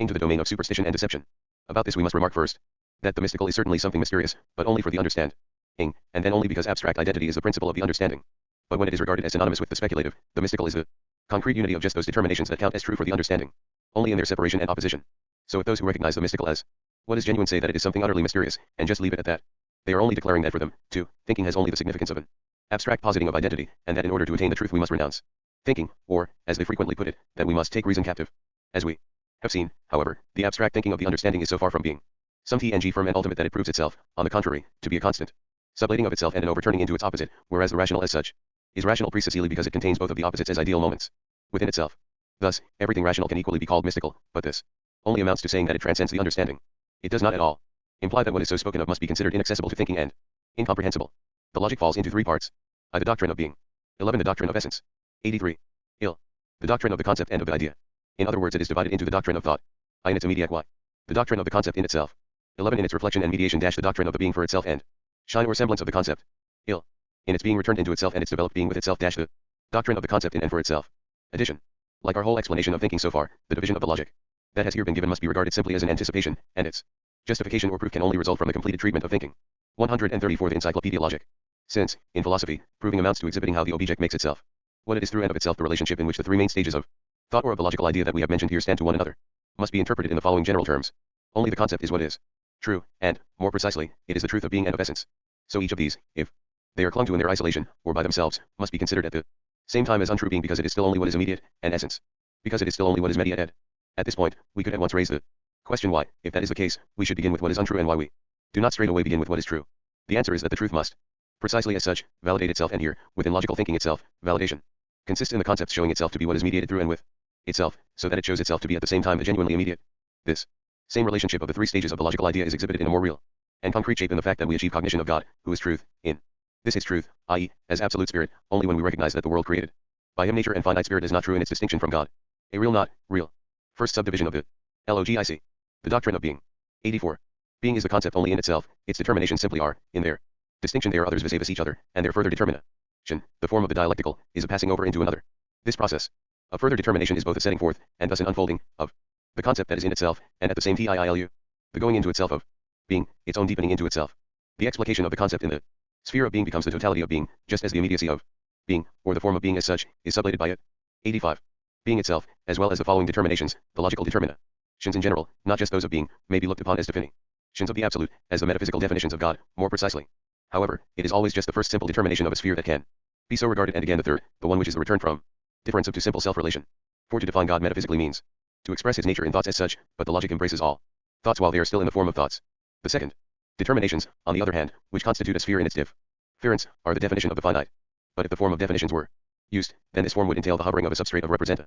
to the domain of superstition and deception. About this we must remark first that the mystical is certainly something mysterious, but only for the understanding, and then only because abstract identity is the principle of the understanding. But when it is regarded as synonymous with the speculative, the mystical is the concrete unity of just those determinations that count as true for the understanding, only in their separation and opposition. So if those who recognize the mystical as what is genuine say that it is something utterly mysterious, and just leave it at that, they are only declaring that for them, too, thinking has only the significance of an abstract positing of identity, and that in order to attain the truth we must renounce thinking, or, as they frequently put it, that we must take reason captive. As we have seen, however, the abstract thinking of the understanding is so far from being something firm and ultimate that it proves itself, on the contrary, to be a constant sublating of itself and an overturning into its opposite, whereas the rational as such is rational precisely because it contains both of the opposites as ideal moments within itself. Thus, everything rational can equally be called mystical, but this only amounts to saying that it transcends the understanding. It does not at all imply that what is so spoken of must be considered inaccessible to thinking and incomprehensible. The logic falls into three parts. I. The doctrine of being. 11. The doctrine of essence. 83. Il. The doctrine of the concept and of the idea. In other words, it is divided into the doctrine of thought. I in its immediate y. The doctrine of the concept in itself. 11. In its reflection and mediation. The doctrine of the being for itself and shine or semblance of the concept. Il. In its being returned into itself and its developed being with itself. The doctrine of the concept in and for itself. Addition. Like our whole explanation of thinking so far, the division of the logic that has here been given must be regarded simply as an anticipation, and its justification or proof can only result from the completed treatment of thinking. 134. The Encyclopaedia Logic. Since, in philosophy, proving amounts to exhibiting how the object makes itself what it is through and of itself, the relationship in which the three main stages of thought or of the logical idea that we have mentioned here stand to one another must be interpreted in the following general terms. Only the concept is what is true, and, more precisely, it is the truth of being and of essence. So each of these, if they are clung to in their isolation, or by themselves, must be considered at the same time as untrue being, because it is still only what is immediate, and essence, because it is still only what is mediate ed. At this point, we could at once raise the question why, if that is the case, we should begin with what is untrue and why we do not straight away begin with what is true. The answer is that the truth must, precisely as such, validate itself, and here, within logical thinking itself, validation consists in the concept showing itself to be what is mediated through and with itself, so that it shows itself to be at the same time the genuinely immediate. This same relationship of the three stages of the logical idea is exhibited in a more real and concrete shape in the fact that we achieve cognition of God, who is truth, in this is truth, i.e., as absolute spirit, only when we recognize that the world created by him nature and finite spirit is not true in its distinction from God. A real not real. First subdivision of the logic. The doctrine of being. 84. Being is the concept only in itself, its determinations simply are, in their distinction they are others vis-a-vis each other, and their further determination, the form of the dialectical, is a passing over into another. This process of further determination is both a setting forth, and thus an unfolding, of the concept that is in itself, and at the same time the going into itself of being, its own deepening into itself. The explication of the concept in the sphere of being becomes the totality of being, just as the immediacy of being, or the form of being as such, is sublated by it. 85. Being itself, as well as the following determinations, the logical determinations in general, not just those of being, may be looked upon as definitions of the absolute, as the metaphysical definitions of God, more precisely. However, it is always just the first simple determination of a sphere that can be so regarded, and again the third, the one which is the return from difference of to simple self-relation. For to define God metaphysically means to express his nature in thoughts as such, but the logic embraces all thoughts while they are still in the form of thoughts. The second determinations, on the other hand, which constitute a sphere in its difference, are the definition of the finite. But if the form of definitions were used, then this form would entail the hovering of a substrate of representation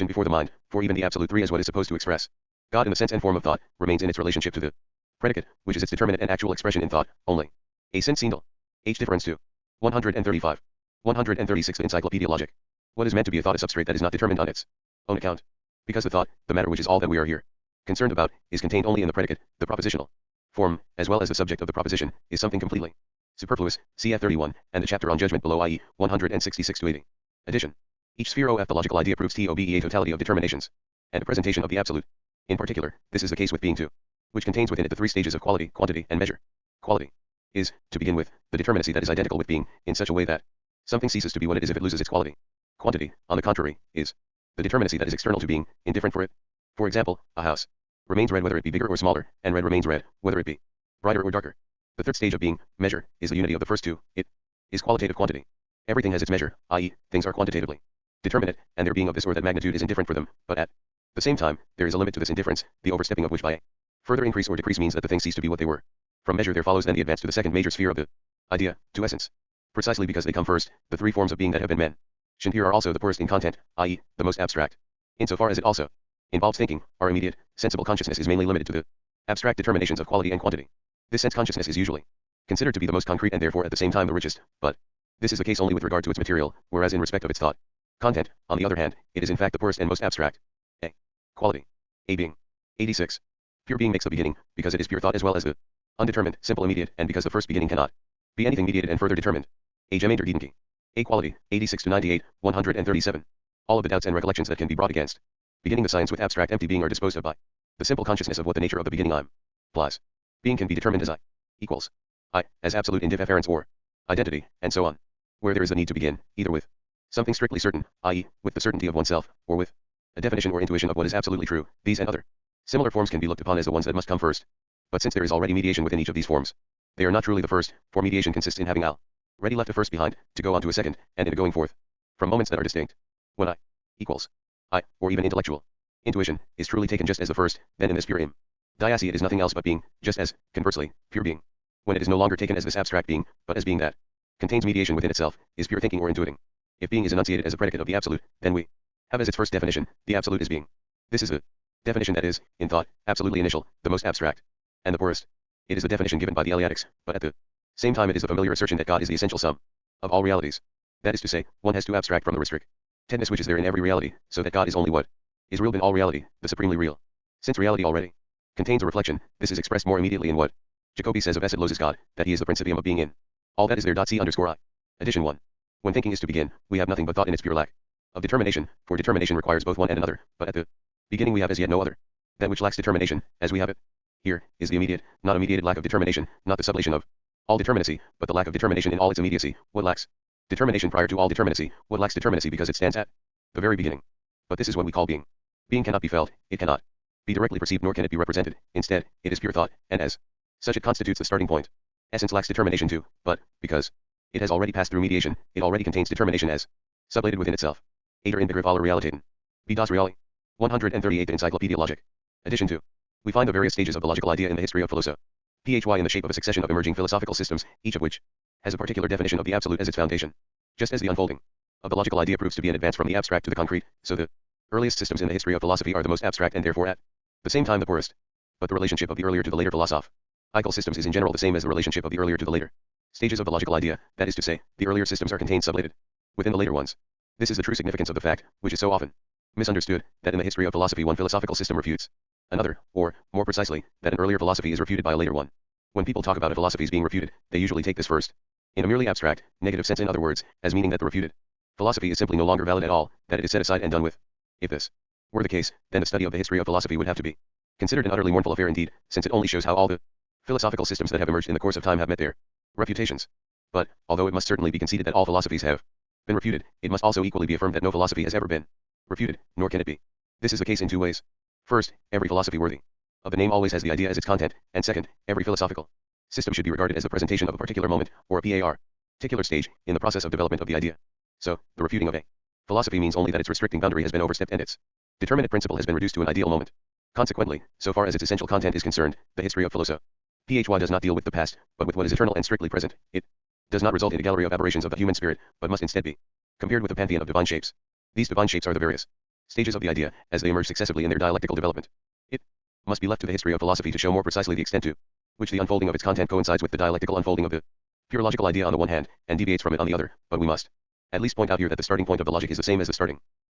before the mind, for even the absolute three, as what is supposed to express God in the sense and form of thought, remains in its relationship to the predicate, which is its determinate and actual expression in thought, only. A sense single. H difference 2. 135. 136. The Encyclopaedia Logic. What is meant to be a thought, a substrate that is not determined on its own account? Because the thought, the matter which is all that we are here concerned about, is contained only in the predicate, the propositional form, as well as the subject of the proposition, is something completely superfluous, cf 31, and the chapter on judgment below, i.e., 166 to 80. Addition. Each sphere of the logical idea proves to be a totality of determinations, and a presentation of the absolute. In particular, this is the case with being 2, which contains within it the three stages of quality, quantity, and measure. Quality is, to begin with, the determinacy that is identical with being, in such a way that something ceases to be what it is if it loses its quality. Quantity, on the contrary, is the determinacy that is external to being, indifferent for it. For example, a house remains red whether it be bigger or smaller, and red remains red, whether it be brighter or darker. The third stage of being, measure, is the unity of the first two. It is qualitative quantity. Everything has its measure, i.e., things are quantitatively determinate, and their being of this or that magnitude is indifferent for them, but at the same time, there is a limit to this indifference, the overstepping of which by a further increase or decrease means that the things cease to be what they were. From measure there follows then the advance to the second major sphere of the idea, to essence. Precisely because they come first, the three forms of being that have been mentioned here are also the poorest in content, i.e., the most abstract. Insofar as it also involves thinking, our immediate, sensible consciousness is mainly limited to the abstract determinations of quality and quantity. This sense consciousness is usually considered to be the most concrete and therefore at the same time the richest, but this is the case only with regard to its material, whereas in respect of its thought content, on the other hand, it is in fact the poorest and most abstract. A. Quality. A being. 86. Pure being makes the beginning, because it is pure thought as well as the undetermined, simple immediate, and because the first beginning cannot be anything mediated and further determined. A. Gemeinter Gedanke. A. Quality. 86 to 98, 137. All of the doubts and recollections that can be brought against beginning the science with abstract empty being are disposed of by the simple consciousness of what the nature of the beginning implies. Being can be determined as I equals I, as absolute indifference or identity, and so on. Where there is a need to begin, either with something strictly certain, i.e., with the certainty of oneself, or with a definition or intuition of what is absolutely true, these and other similar forms can be looked upon as the ones that must come first. But since there is already mediation within each of these forms, they are not truly the first, for mediation consists in having already left a first behind, to go on to a second, and in a going forth from moments that are distinct. When I equals I, or even intellectual intuition, is truly taken just as the first, then in this pure immediacy it is nothing else but being, just as, conversely, pure being, when it is no longer taken as this abstract being, but as being that contains mediation within itself, is pure thinking or intuiting. If being is enunciated as a predicate of the absolute, then we have as its first definition, the absolute is being. This is the definition that is, in thought, absolutely initial, the most abstract. and the poorest. It is the definition given by the Eleatics, but at the same time it is the familiar assertion that God is the essential sum of all realities. That is to say, one has to abstract from the restrictedness which is there in every reality, so that God is only what is real in all reality, the supremely real. Since reality already contains a reflection, this is expressed more immediately in what Jacobi says of Eset God, that he is the principium of being in all that is there. C_I. Addition 1. When thinking is to begin, we have nothing but thought in its pure lack of determination, for determination requires both one and another, but at the beginning we have as yet no other. That which lacks determination, as we have it here, is the immediate, not mediated lack of determination, not the sublation of all determinacy, but the lack of determination in all its immediacy. What lacks determination prior to all determinacy? What lacks determinacy because it stands at the very beginning? But this is what we call being. Being cannot be felt, it cannot be directly perceived, nor can it be represented. Instead, it is pure thought, and as such it constitutes the starting point. Essence lacks determination too, but, because it has already passed through mediation, it already contains determination as sublated within itself. Ader in Begriff aller Realitaten. B. Das Reale. 138 Encyclopaedia Logic. Addition 2. We find the various stages of the logical idea in the history of philosophy. Phy in the shape of a succession of emerging philosophical systems, each of which has a particular definition of the absolute as its foundation. Just as the unfolding of the logical idea proves to be an advance from the abstract to the concrete, so the earliest systems in the history of philosophy are the most abstract and therefore at the same time the poorest. But the relationship of the earlier to the later philosophical systems is in general the same as the relationship of the earlier to the later stages of the logical idea, that is to say, the earlier systems are contained sublated within the later ones. This is the true significance of the fact, which is so often misunderstood, that in the history of philosophy one philosophical system refutes another, or, more precisely, that an earlier philosophy is refuted by a later one. When people talk about a philosophy's being refuted, they usually take this first in a merely abstract, negative sense, in other words, as meaning that the refuted philosophy is simply no longer valid at all, that it is set aside and done with. If this were the case, then the study of the history of philosophy would have to be considered an utterly mournful affair indeed, since it only shows how all the philosophical systems that have emerged in the course of time have met their refutations. But, although it must certainly be conceded that all philosophies have been refuted, it must also equally be affirmed that no philosophy has ever been refuted, nor can it be. This is the case in two ways. First, every philosophy worthy of the name always has the idea as its content, and second, every philosophical system should be regarded as the presentation of a particular moment, or a particular stage, in the process of development of the idea. So, the refuting of a philosophy means only that its restricting boundary has been overstepped and its determinate principle has been reduced to an ideal moment. Consequently, so far as its essential content is concerned, the history of philosophy does not deal with the past, but with what is eternal and strictly present. It does not result in a gallery of aberrations of the human spirit, but must instead be compared with the pantheon of divine shapes. These divine shapes are the various stages of the idea, as they emerge successively in their dialectical development. It must be left to the history of philosophy to show more precisely the extent to which the unfolding of its content coincides with the dialectical unfolding of the pure logical idea on the one hand, and deviates from it on the other, but we must at least point out here that the starting point of the logic is the same as the starting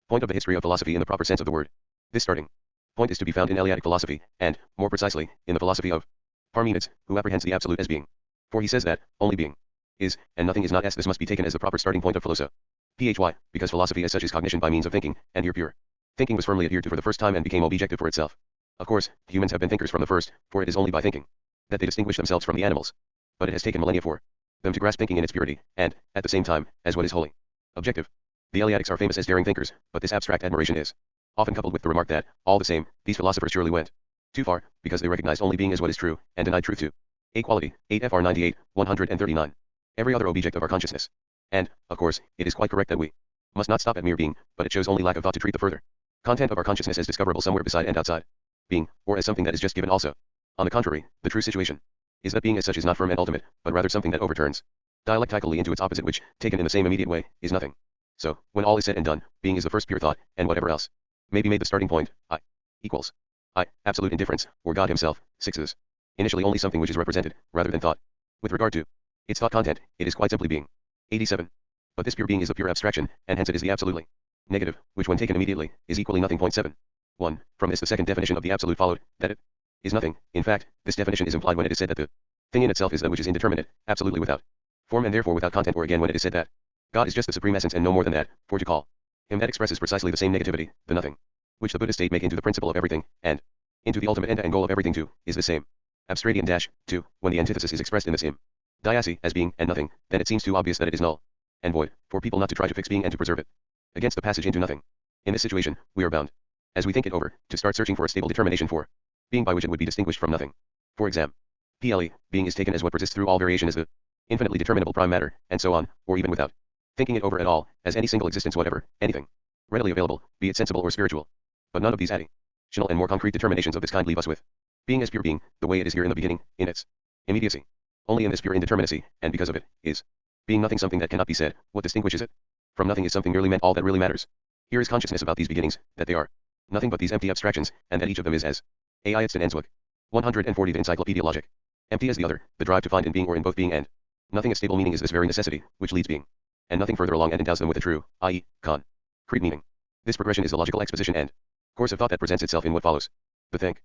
point of the history of philosophy in the proper sense of the word. This starting point is to be found in Eleatic philosophy, and, more precisely, in the philosophy of Parmenides, who apprehends the absolute as being. For he says that, only being is, and nothing is not s. This must be taken as the proper starting point of philosophy. Because philosophy as such is cognition by means of thinking, and here pure thinking was firmly adhered to for the first time and became objective for itself. Of course, humans have been thinkers from the first, for it is only by thinking that they distinguish themselves from the animals. But it has taken millennia for them to grasp thinking in its purity, and, at the same time, as what is wholly objective. The Eleatics are famous as daring thinkers, but this abstract admiration is often coupled with the remark that, all the same, these philosophers surely went too far, because they recognized only being as what is true, and denied truth to a quality. 8 Fr 98, 139. Every other object of our consciousness. And, of course, it is quite correct that we must not stop at mere being, but it shows only lack of thought to treat the further content of our consciousness as discoverable somewhere beside and outside being, or as something that is just given also. On the contrary, the true situation is that being as such is not firm and ultimate, but rather something that overturns dialectically into its opposite, which, taken in the same immediate way, is nothing. So, when all is said and done, being is the first pure thought, and whatever else may be made the starting point. I equals absolute indifference, or God himself. 6 is initially only something which is represented, rather than thought. With regard to its thought content, it is quite simply being. 87. But this pure being is a pure abstraction, and hence it is the absolutely negative, which when taken immediately, is equally nothing. 7. 1. From this the second definition of the absolute followed, that it is nothing. In fact, this definition is implied when it is said that the thing in itself is that which is indeterminate, absolutely without form and therefore without content, or again when it is said that God is just the supreme essence and no more than that, for to call him that expresses precisely the same negativity, the nothing, which the Buddhist state make into the principle of everything, and into the ultimate end and goal of everything too, is the same. Abstradian dash, 2, when the antithesis is expressed in the same diacy as being and nothing, then it seems too obvious that it is null and void, for people not to try to fix being and to preserve it against the passage into nothing. In this situation, we are bound, as we think it over, to start searching for a stable determination for being by which it would be distinguished from nothing. For example, being is taken as what persists through all variation as the infinitely determinable prime matter, and so on, or even without thinking it over at all, as any single existence whatever, anything readily available, be it sensible or spiritual. But none of these additional and more concrete determinations of this kind leave us with being as pure being, the way it is here in the beginning, in its immediacy. Only in this pure indeterminacy, and because of it, is being nothing something that cannot be said. What distinguishes it from nothing is something merely meant, all that really matters. Here is consciousness about these beginnings, that they are nothing but these empty abstractions, and that each of them is as its and ends. 140 The Encyclopaedia Logic. Empty as the other, the drive to find in being or in both being and nothing a stable meaning is this very necessity, which leads being and nothing further along and endows them with a true, i.e., concrete meaning. This progression is the logical exposition and course of thought that presents itself in what follows. The thinking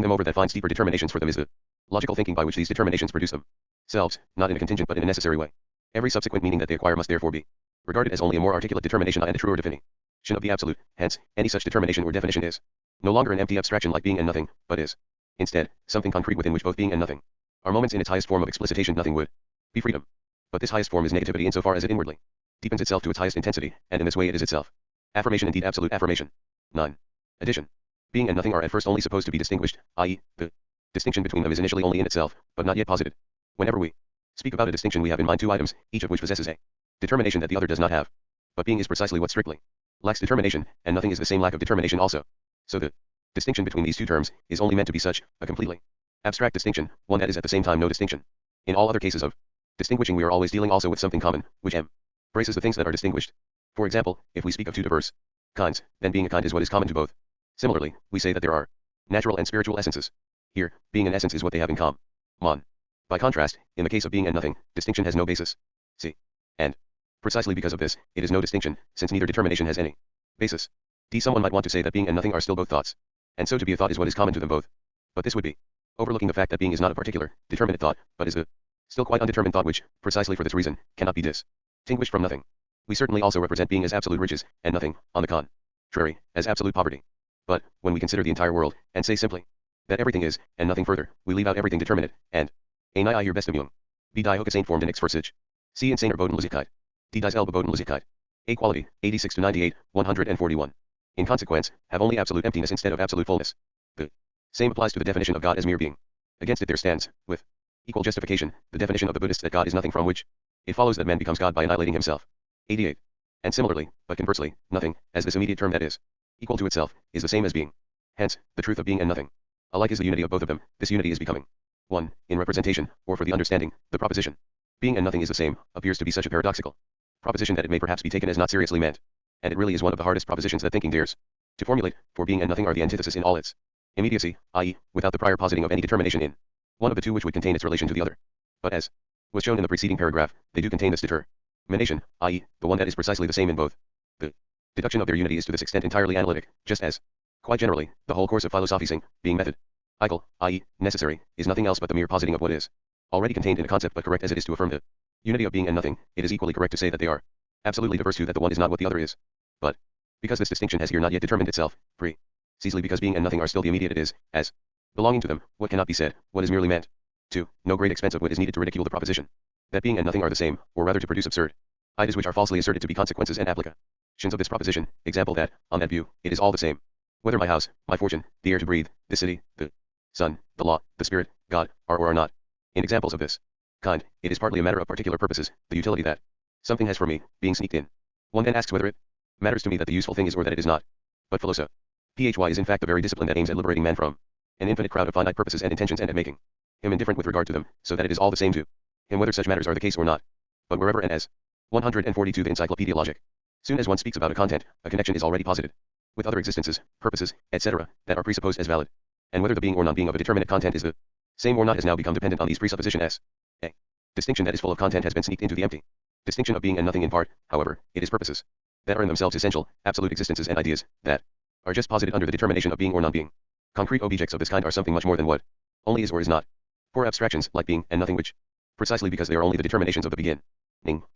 them over that finds deeper determinations for them is the logical thinking by which these determinations produce themselves, not in a contingent but in a necessary way. Every subsequent meaning that they acquire must therefore be regarded as only a more articulate determination and a truer definition of the absolute. Hence, any such determination or definition is no longer an empty abstraction like being and nothing, but is, instead, something concrete within which both being and nothing are moments in its highest form of explicitation. Nothing would be freedom. But this highest form is negativity insofar as it inwardly deepens itself to its highest intensity, and in this way it is itself. Affirmation, indeed absolute affirmation. 9. Addition. Being and nothing are at first only supposed to be distinguished, i.e., the distinction between them is initially only in itself, but not yet posited. Whenever we speak about a distinction we have in mind two items, each of which possesses a determination that the other does not have. But being is precisely what strictly lacks determination, and nothing is the same lack of determination also. So the distinction between these two terms is only meant to be such a completely abstract distinction, one that is at the same time no distinction. In all other cases of distinguishing we are always dealing also with something common, which embraces the things that are distinguished. For example, if we speak of two diverse kinds, then being a kind is what is common to both. Similarly, we say that there are natural and spiritual essences. Here, being and essence is what they have in common. By contrast, in the case of being and nothing, distinction has no basis. See. And precisely because of this, it is no distinction, since neither determination has any basis. Someone might want to say that being and nothing are still both thoughts. And so to be a thought is what is common to them both. But this would be overlooking the fact that being is not a particular, determinate thought, but is a still quite undetermined thought which, precisely for this reason, cannot be distinguished from nothing. We certainly also represent being as absolute riches, and nothing, on the contrary, as absolute poverty. But, when we consider the entire world, and say simply that everything is, and nothing further, we leave out everything determinate, and ein I hier beste Beung. Wie die Hoek formed in X Versich. C insaner Bodenlosigkeit. Die dies elbe Bodenlosigkeit. A quality, 86 to 98, 141. In consequence, have only absolute emptiness instead of absolute fullness. The same applies to the definition of God as mere being. Against it there stands, with equal justification, the definition of the Buddhists that God is nothing, from which it follows that man becomes God by annihilating himself. 88. And similarly, but conversely, nothing, as this immediate term that is equal to itself, is the same as being. Hence, the truth of being and nothing alike is the unity of both of them. This unity is becoming one, in representation, or for the understanding, the proposition. Being and nothing is the same, appears to be such a paradoxical proposition that it may perhaps be taken as not seriously meant. And it really is one of the hardest propositions that thinking dares to formulate, for being and nothing are the antithesis in all its immediacy, i.e., without the prior positing of any determination in one of the two which would contain its relation to the other. But as was shown in the preceding paragraph, they do contain this determination, i.e., the one that is precisely the same in both. The deduction of their unity is to this extent entirely analytic, just as, quite generally, the whole course of philosophizing, being method, i.e., necessary, is nothing else but the mere positing of what is already contained in a concept. But correct as it is to affirm the unity of being and nothing, it is equally correct to say that they are absolutely diverse too, that the one is not what the other is. But, because this distinction has here not yet determined itself, precisely because being and nothing are still the immediate, it is, as belonging to them, what cannot be said, what is merely meant to, no great expense of wit is needed to ridicule the proposition that being and nothing are the same, or rather to produce absurd ideas which are falsely asserted to be consequences and applications of this proposition. Example that, on that view, it is all the same whether my house, my fortune, the air to breathe, the city, the sun, the law, the spirit, God, are or are not. In examples of this kind, it is partly a matter of particular purposes, the utility that something has for me, being sneaked in. One then asks whether it matters to me that the useful thing is or that it is not. But philosophy is in fact the very discipline that aims at liberating man from an infinite crowd of finite purposes and intentions, and at making him indifferent with regard to them, so that it is all the same to him whether such matters are the case or not. But wherever and as 142 The Encyclopaedia Logic. Soon as one speaks about a content, a connection is already posited with other existences, purposes, etc., that are presupposed as valid. And whether the being or non-being of a determinate content is the same or not has now become dependent on these presuppositions as a distinction that is full of content has been sneaked into the empty distinction of being and nothing. In part, however, it is purposes that are in themselves essential, absolute existences, and ideas that are just posited under the determination of being or non-being. Concrete objects of this kind are something much more than what only is or is not. Poor abstractions, like being and nothing, which, precisely because they are only the determinations of the beginning,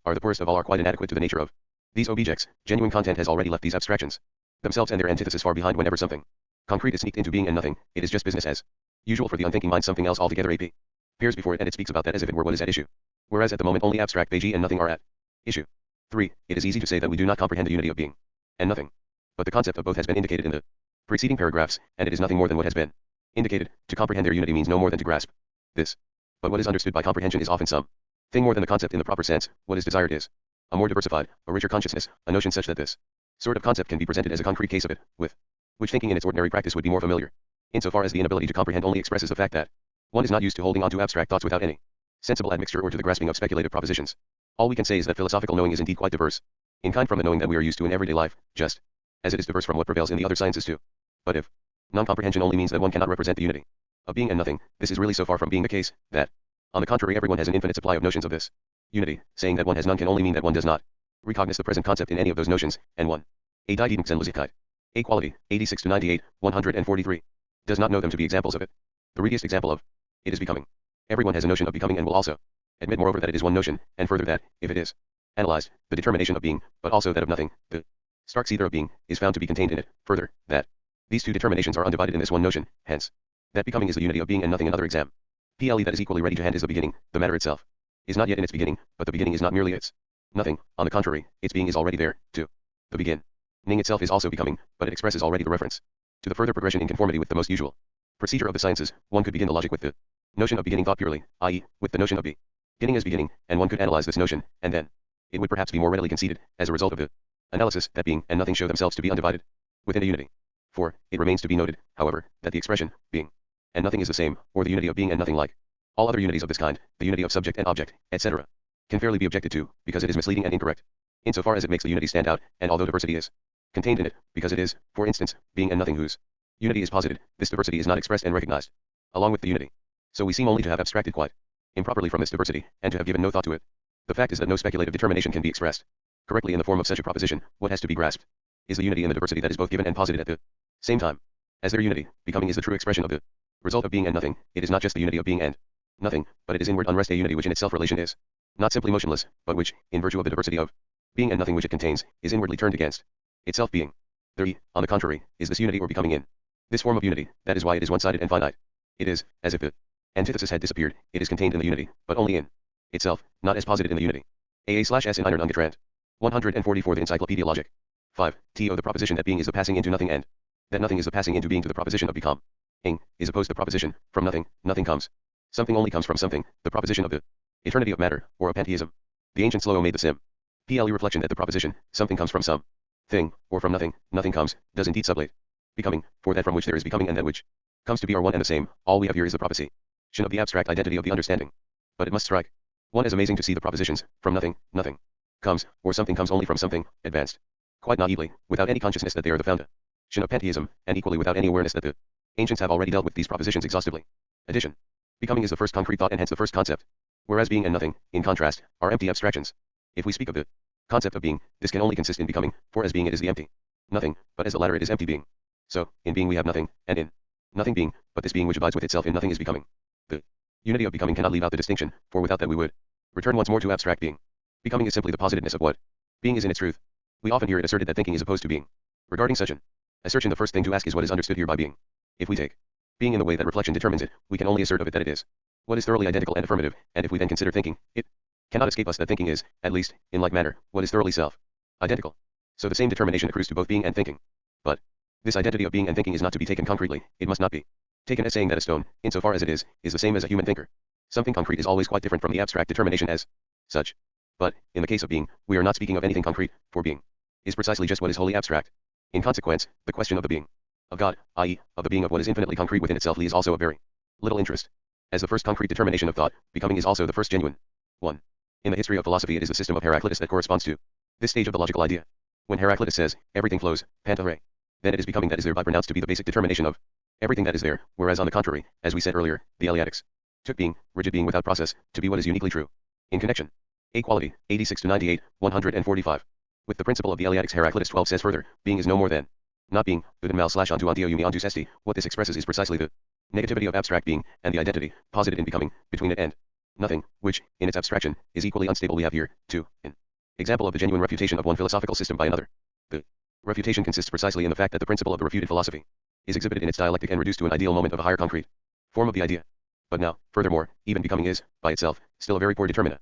are the poorest of all, are quite inadequate to the nature of these objects. Genuine content has already left these abstractions themselves and their antithesis far behind. Whenever something concrete is sneaked into being and nothing, it is just business as usual for the unthinking mind. Something else altogether appears before it, and it speaks about that as if it were what is at issue. Whereas at the moment only abstract being and nothing are at issue. 3. It is easy to say that we do not comprehend the unity of being and nothing. But the concept of both has been indicated in the preceding paragraphs, and it is nothing more than what has been indicated. To comprehend their unity means no more than to grasp this. But what is understood by comprehension is often some thing more than the concept in the proper sense. What is desired is a more diversified, a richer consciousness, a notion such that this sort of concept can be presented as a concrete case of it, with which thinking in its ordinary practice would be more familiar, insofar as the inability to comprehend only expresses the fact that one is not used to holding on to abstract thoughts without any sensible admixture, or to the grasping of speculative propositions. All we can say is that philosophical knowing is indeed quite diverse in kind from the knowing that we are used to in everyday life, just as it is diverse from what prevails in the other sciences too. But if non-comprehension only means that one cannot represent the unity of being and nothing, this is really so far from being the case, that, on the contrary, everyone has an infinite supply of notions of this unity. Saying that one has none can only mean that one does not recognize the present concept in any of those notions, and one, a die Gedankenlosigkeit, a quality, 86 to 98, 143, does not know them to be examples of it. The readiest example of it is becoming. Everyone has a notion of becoming and will also admit moreover that it is one notion, and further that, if it is analyzed, the determination of being, but also that of nothing, the stark ether of being, is found to be contained in it, further, that these two determinations are undivided in this one notion, hence, that becoming is the unity of being and nothing. Another exam. PLE that is equally ready to hand is the beginning. The matter itself is not yet in its beginning, but the beginning is not merely its nothing. On the contrary, its being is already there, too. The beginning itself is also becoming, but it expresses already the reference to the further progression in conformity with the most usual procedure of the sciences. One could begin the logic with the notion of beginning thought purely, i.e., with the notion of beginning as beginning, and one could analyze this notion, and then it would perhaps be more readily conceded, as a result of the analysis, that being and nothing show themselves to be undivided within a unity. For it remains to be noted, however, that the expression being and nothing is the same, or the unity of being and nothing like all other unities of this kind, the unity of subject and object, etc., can fairly be objected to, because it is misleading and incorrect, insofar as it makes the unity stand out, and although diversity is contained in it, because it is, for instance, being and nothing whose unity is posited, this diversity is not expressed and recognized along with the unity. So we seem only to have abstracted quite improperly from this diversity, and to have given no thought to it. The fact is that no speculative determination can be expressed correctly in the form of such a proposition. What has to be grasped is the unity in the diversity that is both given and posited at the same time. As their unity, becoming is the true expression of the result of being and nothing. It is not just the unity of being and nothing, but it is inward unrest, a unity which in itself relation is not simply motionless, but which, in virtue of the diversity of being and nothing which it contains, is inwardly turned against itself. Being, there, on the contrary, is this unity or becoming in this form of unity. That is why it is one-sided and finite. It is, as if the antithesis had disappeared. It is contained in the unity, but only in itself, not as posited in the unity. AA/S in Iron Ungetrant. 144 The Encyclopaedia Logic. 5. To the proposition that being is the passing into nothing, and that nothing is the passing into being, to the proposition of becoming is opposed to the proposition from nothing. Nothing comes. Something only comes from something. The proposition of the eternity of matter, or of pantheism. The ancient Slow made the sim. PLE reflection that the proposition something comes from some thing, or from nothing, nothing comes, does indeed sublate becoming, for that from which there is becoming and that which comes to be are one and the same. All we have here is the proposition of the abstract identity of the understanding. But it must strike one as amazing to see the propositions from nothing, nothing comes, or something comes only from something, advanced quite naively, without any consciousness that they are the foundation of pantheism, and equally without any awareness that the ancients have already dealt with these propositions exhaustively. Addition. Becoming is the first concrete thought and hence the first concept, whereas being and nothing, in contrast, are empty abstractions. If we speak of the concept of being, this can only consist in becoming, for as being it is the empty nothing, but as the latter it is empty being. So, in being we have nothing, and in nothing being, but this being which abides with itself in nothing is becoming. The unity of becoming cannot leave out the distinction, for without that we would return once more to abstract being. Becoming is simply the positedness of what being is in its truth. We often hear it asserted that thinking is opposed to being. Regarding such an assertion, the first thing to ask is what is understood here by being. If we take being in the way that reflection determines it, we can only assert of it that it is what is thoroughly identical and affirmative, and if we then consider thinking, it cannot escape us that thinking is, at least, in like manner, what is thoroughly self-identical. So the same determination accrues to both being and thinking. But this identity of being and thinking is not to be taken concretely. It must not be taken as saying that a stone, insofar as it is the same as a human thinker. Something concrete is always quite different from the abstract determination as such. But, in the case of being, we are not speaking of anything concrete, for being is precisely just what is wholly abstract. In consequence, the question of the being of God, i.e., of the being of what is infinitely concrete within itself, leaves also of very little interest. As the first concrete determination of thought, becoming is also the first genuine one. In the history of philosophy, it is the system of Heraclitus that corresponds to this stage of the logical idea. When Heraclitus says, everything flows, panta, then it is becoming that is thereby pronounced to be the basic determination of everything that is there, whereas on the contrary, as we said earlier, the Eleatics took being, rigid being without process, to be what is uniquely true. In connection. A quality, 86 to 98, 145. With the principle of the Eleatics, Heraclitus 12 says further, being is no more than not being, mal/onto antio eumi ontus esti. What this expresses is precisely the negativity of abstract being, and the identity, posited in becoming, between it and nothing, which, in its abstraction, is equally unstable. We have here, too, an example of the genuine refutation of one philosophical system by another. The refutation consists precisely in the fact that the principle of the refuted philosophy is exhibited in its dialectic and reduced to an ideal moment of a higher concrete form of the idea. But now, furthermore, even becoming is, by itself, still a very poor determination,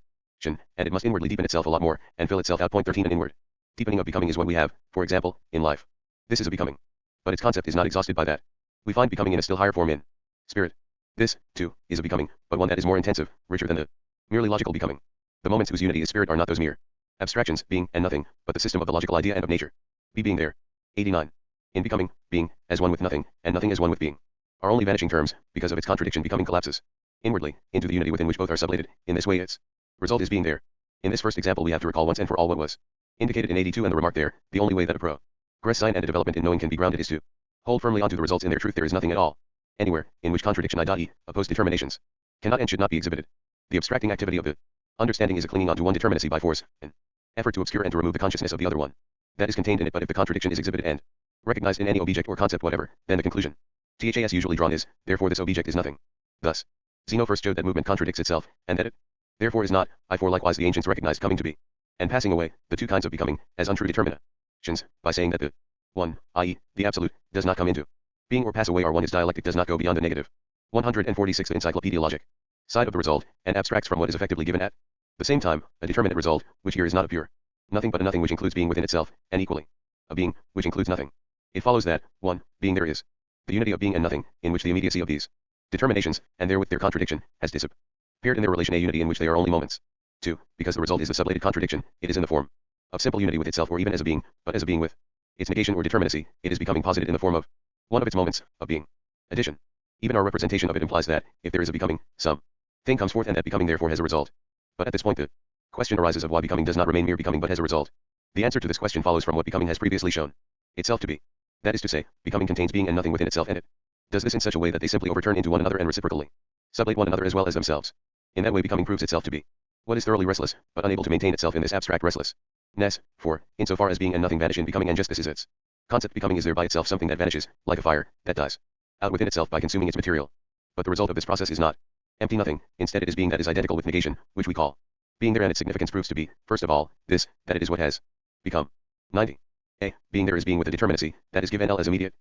and it must inwardly deepen itself a lot more, and fill itself out. Point 13. An inward deepening of becoming is what we have, for example, in life. This is a becoming. But its concept is not exhausted by that. We find becoming in a still higher form in spirit. This, too, is a becoming, but one that is more intensive, richer than the merely logical becoming. The moments whose unity is spirit are not those mere abstractions, being and nothing, but the system of the logical idea and of nature. Being there. 89. In becoming, being, as one with nothing, and nothing as one with being, are only vanishing terms, because of its contradiction. Becoming collapses inwardly into the unity within which both are sublated. In this way its result is being there. In this first example we have to recall once and for all what was indicated in 82 and the remark there, the only way that a progress sign and a development in knowing can be grounded is to hold firmly onto the results in their truth. There is nothing at all Anywhere, in which contradiction i.e., opposed determinations, cannot and should not be exhibited. The abstracting activity of the understanding is a clinging on to one determinacy by force, an effort to obscure and to remove the consciousness of the other one that is contained in it. But if the contradiction is exhibited and recognized in any object or concept whatever, then the conclusion thas usually drawn is, therefore this object is nothing. Thus, Zeno first showed that movement contradicts itself, and that it therefore is not, for likewise the ancients recognized coming to be, and passing away, the two kinds of becoming, as untrue determinations, by saying that the one, i.e., the absolute, does not come into being or pass away, or one is dialectic, does not go beyond the negative 146 Encyclopaedia Logic side of the result, and abstracts from what is effectively given at the same time, a determinate result, which here is not a pure nothing but a nothing which includes being within itself, and equally a being, which includes nothing. It follows that, 1, being there is the unity of being and nothing, in which the immediacy of these determinations, and therewith their contradiction, has disappeared in their relation, a unity in which they are only moments. 2, because the result is the sublated contradiction, it is in the form of simple unity with itself, or even as a being, but as a being with its negation or determinacy, it is becoming posited in the form of one of its moments of being. Addition. Even our representation of it implies that, if there is a becoming, some thing comes forth, and that becoming therefore has a result. But at this point the question arises of why becoming does not remain mere becoming but has a result. The answer to this question follows from what becoming has previously shown itself to be. That is to say, becoming contains being and nothing within itself, and it does this in such a way that they simply overturn into one another and reciprocally sublate one another as well as themselves. In that way becoming proves itself to be what is thoroughly restless, but unable to maintain itself in this abstract restlessness. For, insofar as being and nothing vanish in becoming, and just this is its concept, becoming is there by itself something that vanishes, like a fire, that dies out within itself by consuming its material. But the result of this process is not empty nothing, instead it is being that is identical with negation, which we call being there, and its significance proves to be, first of all, this, that it is what has become. 90. A. Being there is being with a determinacy, that is given L as immediate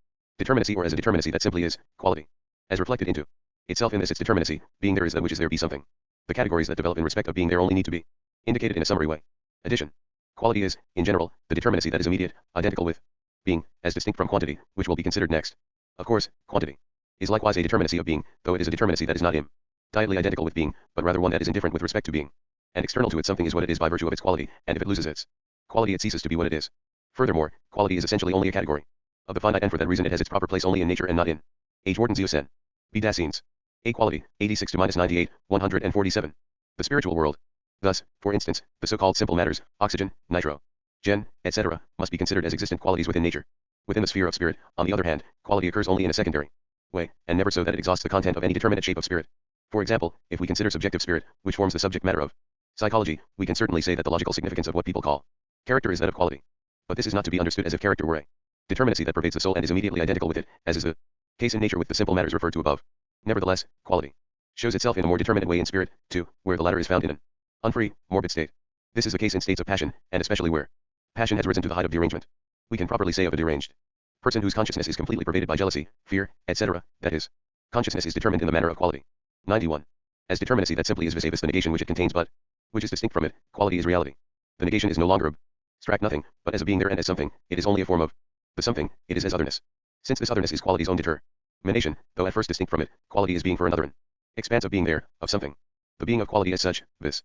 determinacy, or as a determinacy that simply is, quality, as reflected into itself in this its determinacy. Being there is that which is there be something. The categories that develop in respect of being there only need to be indicated in a summary way. Addition. Quality is, in general, the determinacy that is immediate, identical with being, as distinct from quantity, which will be considered next. Of course, quantity is likewise a determinacy of being, though it is a determinacy that is not immediately identical with being, but rather one that is indifferent with respect to being. And external to it, something is what it is by virtue of its quality, and if it loses its quality it ceases to be what it is. Furthermore, quality is essentially only a category of the finite, and for that reason it has its proper place only in nature and not in H. Jordan Zeosen. B. Daseens. A. Quality, 86-98, 147. The spiritual world. Thus, for instance, the so-called simple matters, oxygen, nitrogen, etc., must be considered as existent qualities within nature. Within the sphere of spirit, on the other hand, quality occurs only in a secondary way, and never so that it exhausts the content of any determinate shape of spirit. For example, if we consider subjective spirit, which forms the subject matter of psychology, we can certainly say that the logical significance of what people call character is that of quality. But this is not to be understood as if character were a determinacy that pervades the soul and is immediately identical with it, as is the case in nature with the simple matters referred to above. Nevertheless, quality shows itself in a more determinate way in spirit, too, where the latter is found in an unfree, morbid state. This is the case in states of passion, and especially where passion has risen to the height of derangement. We can properly say of a deranged person whose consciousness is completely pervaded by jealousy, fear, etc., that his consciousness is determined in the manner of quality. 91. As determinacy that simply is vis a vis the negation which it contains but which is distinct from it, quality is reality. The negation is no longer abstract nothing, but as a being there and as something, it is only a form of the something, it is as otherness. Since this otherness is quality's own determination, though at first distinct from it, quality is being for another, an expanse of being there, of something. The being of quality as such, this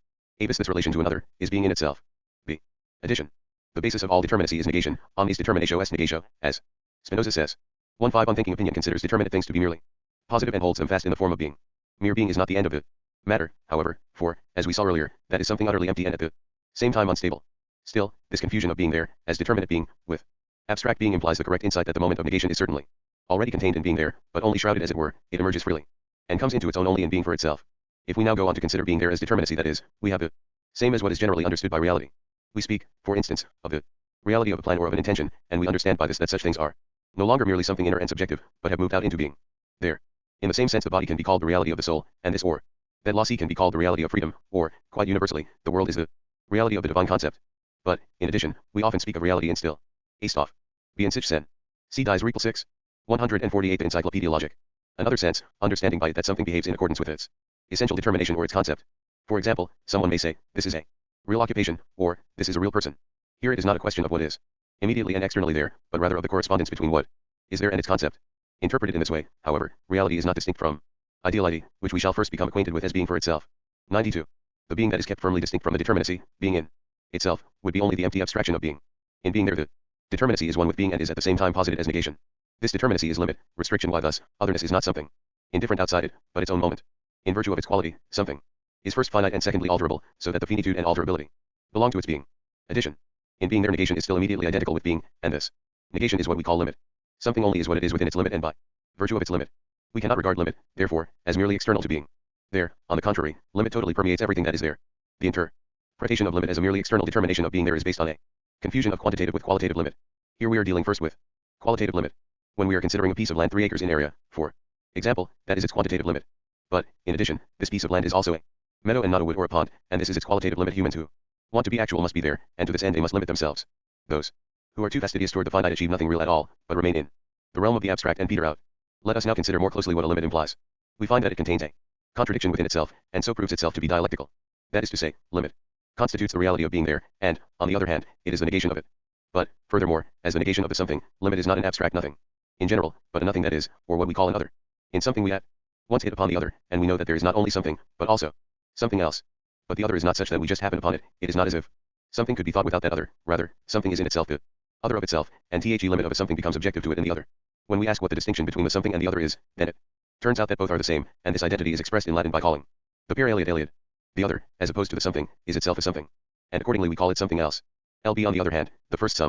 relation to another, is being in itself. B. Addition. The basis of all determinacy is negation, omnis determinatio est negatio, as Spinoza says. 1.5 Unthinking opinion considers determinate things to be merely positive and holds them fast in the form of being. Mere being is not the end of it. Matter, however, for, as we saw earlier, that is something utterly empty and at the same time unstable. Still, this confusion of being there, as determinate being, with abstract being implies the correct insight that the moment of negation is certainly already contained in being there, but only shrouded as it were, it emerges freely, and comes into its own only in being for itself. If we now go on to consider being there as determinacy, that is, we have the same as what is generally understood by reality. We speak, for instance, of the reality of a plan or of an intention, and we understand by this that such things are no longer merely something inner and subjective, but have moved out into being there. In the same sense the body can be called the reality of the soul, and this or that lossy can be called the reality of freedom, or, quite universally, the world is the reality of the divine concept. But, in addition, we often speak of reality in still a stuff. B. in sich sen. C. dies equals 6. 148 Encyclopaedia Logic. Another sense, understanding by it that something behaves in accordance with its essential determination or its concept. For example, someone may say, this is a real occupation, or, this is a real person. Here it is not a question of what is immediately and externally there, but rather of the correspondence between what is there and its concept. Interpreted in this way, however, reality is not distinct from ideality, which we shall first become acquainted with as being for itself. 92. The being that is kept firmly distinct from the determinacy, being in itself, would be only the empty abstraction of being. In being there the determinacy is one with being and is at the same time posited as negation. This determinacy is limit, restriction, why thus, otherness is not something indifferent outside it, but its own moment. In virtue of its quality, something is first finite and secondly alterable, so that the finitude and alterability belong to its being. Addition. In being there negation is still immediately identical with being, and this negation is what we call limit. Something only is what it is within its limit and by virtue of its limit. We cannot regard limit, therefore, as merely external to being. There, on the contrary, limit totally permeates everything that is there. The interpretation of limit as a merely external determination of being there is based on a confusion of quantitative with qualitative limit. Here we are dealing first with qualitative limit. When we are considering a piece of land 3 acres in area, for example, that is its quantitative limit. But, in addition, this piece of land is also a meadow and not a wood or a pond, and this is its qualitative limit. Humans who want to be actual must be there, and to this end they must limit themselves. Those who are too fastidious toward the finite achieve nothing real at all, but remain in the realm of the abstract and peter out. Let us now consider more closely what a limit implies. We find that it contains a contradiction within itself, and so proves itself to be dialectical. That is to say, limit constitutes the reality of being there, and, on the other hand, it is the negation of it. But, furthermore, as the negation of the something, limit is not an abstract nothing in general, but a nothing that is, or what we call an other. In something we at once hit upon the other, and we know that there is not only something, but also something else. But the other is not such that we just happen upon it. It is not as if something could be thought without that other. Rather, something is in itself the other of itself, and the limit of a something becomes objective to it in the other. When we ask what the distinction between the something and the other is, then it turns out that both are the same, and this identity is expressed in Latin by calling the pair aliud. The other, as opposed to the something, is itself a something, and accordingly we call it something else. Lb on the other hand, the first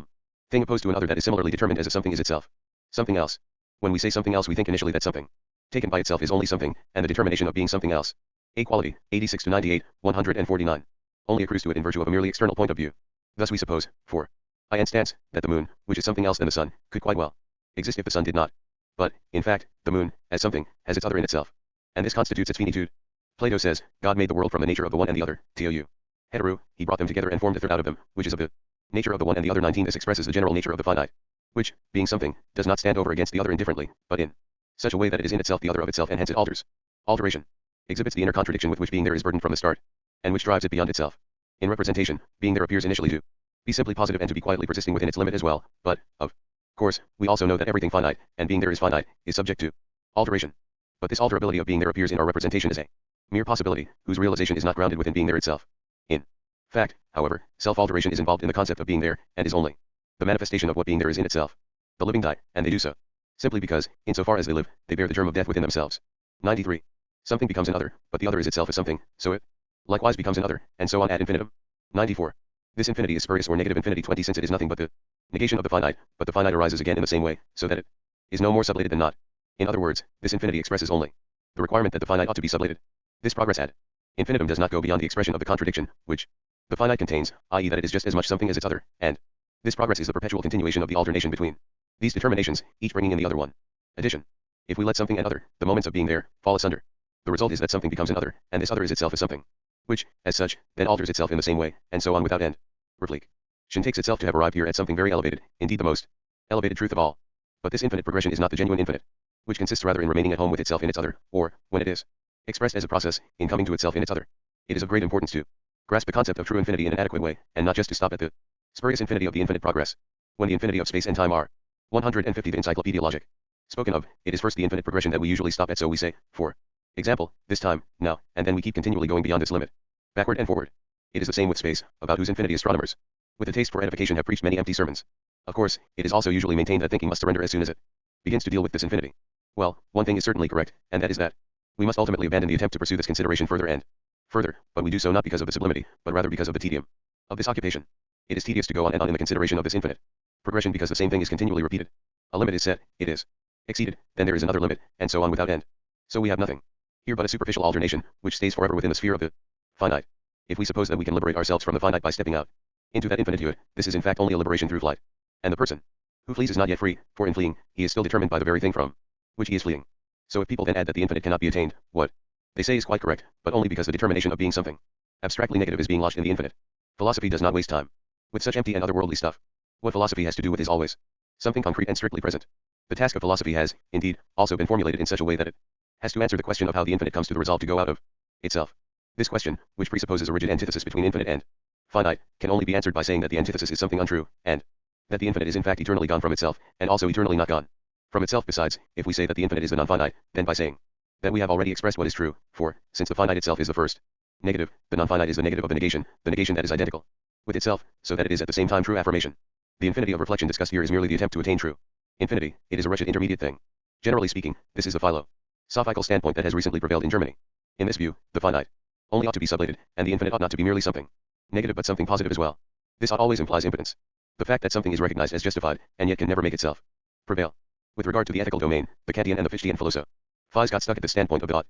thing opposed to another that is similarly determined as a something is itself something else. When we say something else we think initially that something taken by itself is only something, and the determination of being something else. Equality, 86 to 98, 149. Only accrues to it in virtue of a merely external point of view. Thus we suppose, for instance, that the moon, which is something else than the sun, could quite well exist if the sun did not. But, in fact, the moon, as something, has its other in itself. And this constitutes its finitude. Plato says, God made the world from the nature of the one and the other, tou. Hetero, he brought them together and formed the third out of them, which is of the nature of the one and the other. 19. This expresses the general nature of the finite, which, being something, does not stand over against the other indifferently, but in such a way that it is in itself the other of itself, and hence it alters. Alteration exhibits the inner contradiction with which being there is burdened from the start, and which drives it beyond itself. In representation, being there appears initially to be simply positive and to be quietly persisting within its limit as well, but, of course, we also know that everything finite, and being there is finite, is subject to alteration. But this alterability of being there appears in our representation as a mere possibility, whose realization is not grounded within being there itself. In fact, however, self-alteration is involved in the concept of being there, and is only the manifestation of what being there is in itself. The living die, and they do so simply because, insofar as they live, they bear the germ of death within themselves. 93. Something becomes an other, but the other is itself a something, so it likewise becomes an other, and so on ad infinitum. 94. This infinity is spurious or negative infinity. 20. Since it is nothing but the negation of the finite, but the finite arises again in the same way, so that it is no more sublated than not. In other words, this infinity expresses only the requirement that the finite ought to be sublated. This progress ad infinitum does not go beyond the expression of the contradiction, which the finite contains, i.e. that it is just as much something as its other, and this progress is the perpetual continuation of the alternation between these determinations, each bringing in the other one. Addition. If we let something and other, the moments of being there, fall asunder, the result is that something becomes an other, and this other is itself a something, which, as such, then alters itself in the same way, and so on without end. Reflection takes itself to have arrived here at something very elevated, indeed the most elevated truth of all. But this infinite progression is not the genuine infinite, which consists rather in remaining at home with itself in its other, or, when it is expressed as a process, in coming to itself in its other. It is of great importance to grasp the concept of true infinity in an adequate way, and not just to stop at the spurious infinity of the infinite progress. When the infinity of space and time are 150. The Encyclopaedia logic spoken of, it is first the infinite progression that we usually stop at, so we say, for example, this time, now, and then we keep continually going beyond this limit, backward and forward. It is the same with space, about whose infinity astronomers, with a taste for edification, have preached many empty sermons. Of course, it is also usually maintained that thinking must surrender as soon as it begins to deal with this infinity. Well, one thing is certainly correct, and that is that we must ultimately abandon the attempt to pursue this consideration further and further, but we do so not because of the sublimity, but rather because of the tedium of this occupation. It is tedious to go on and on in the consideration of this infinite progression because the same thing is continually repeated. A limit is set, it is exceeded, then there is another limit, and so on without end. So we have nothing here but a superficial alternation, which stays forever within the sphere of the finite. If we suppose that we can liberate ourselves from the finite by stepping out into that infinitude, this is in fact only a liberation through flight. And the person who flees is not yet free, for in fleeing, he is still determined by the very thing from which he is fleeing. So if people then add that the infinite cannot be attained, what they say is quite correct, but only because the determination of being something abstractly negative is being lodged in the infinite. Philosophy does not waste time with such empty and otherworldly stuff. What philosophy has to do with is always something concrete and strictly present. The task of philosophy has, indeed, also been formulated in such a way that it has to answer the question of how the infinite comes to the resolve to go out of itself. This question, which presupposes a rigid antithesis between infinite and finite, can only be answered by saying that the antithesis is something untrue, and that the infinite is in fact eternally gone from itself, and also eternally not gone from itself. Besides, if we say that the infinite is the non-finite, then by saying that we have already expressed what is true, for, since the finite itself is the first negative, the non-finite is the negative of the negation that is identical with itself, so that it is at the same time true affirmation. The infinity of reflection discussed here is merely the attempt to attain true infinity. It is a wretched intermediate thing. Generally speaking, this is the philosophical standpoint that has recently prevailed in Germany. In this view, the finite only ought to be sublated, and the infinite ought not to be merely something negative but something positive as well. This ought always implies impotence. The fact that something is recognized as justified, and yet can never make itself prevail. With regard to the ethical domain, the Kantian and the Fichtian philosophy Fies got stuck at the standpoint of the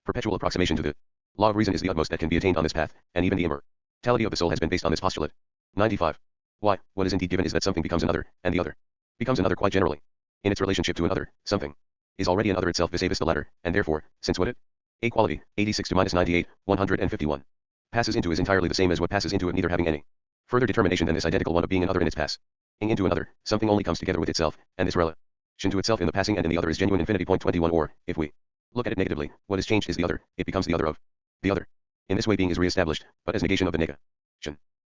perpetual approximation to the law of reason is the utmost that can be attained on this path, and even the immortality of the soul has been based on this postulate. 95. Why, what is indeed given is that something becomes another, and the other becomes another quite generally. In its relationship to another, something is already another itself vis a vis the latter, and therefore, since what it, a quality, 86 to minus 98, 151, passes into is entirely the same as what passes into it, neither having any further determination than this identical one of being another in its passing into another, something only comes together with itself, and this relation to itself in the passing and in the other is genuine infinity. 21, or, if we look at it negatively, what is changed is the other, it becomes the other of the other. In this way being is re-established, but as negation of the negation.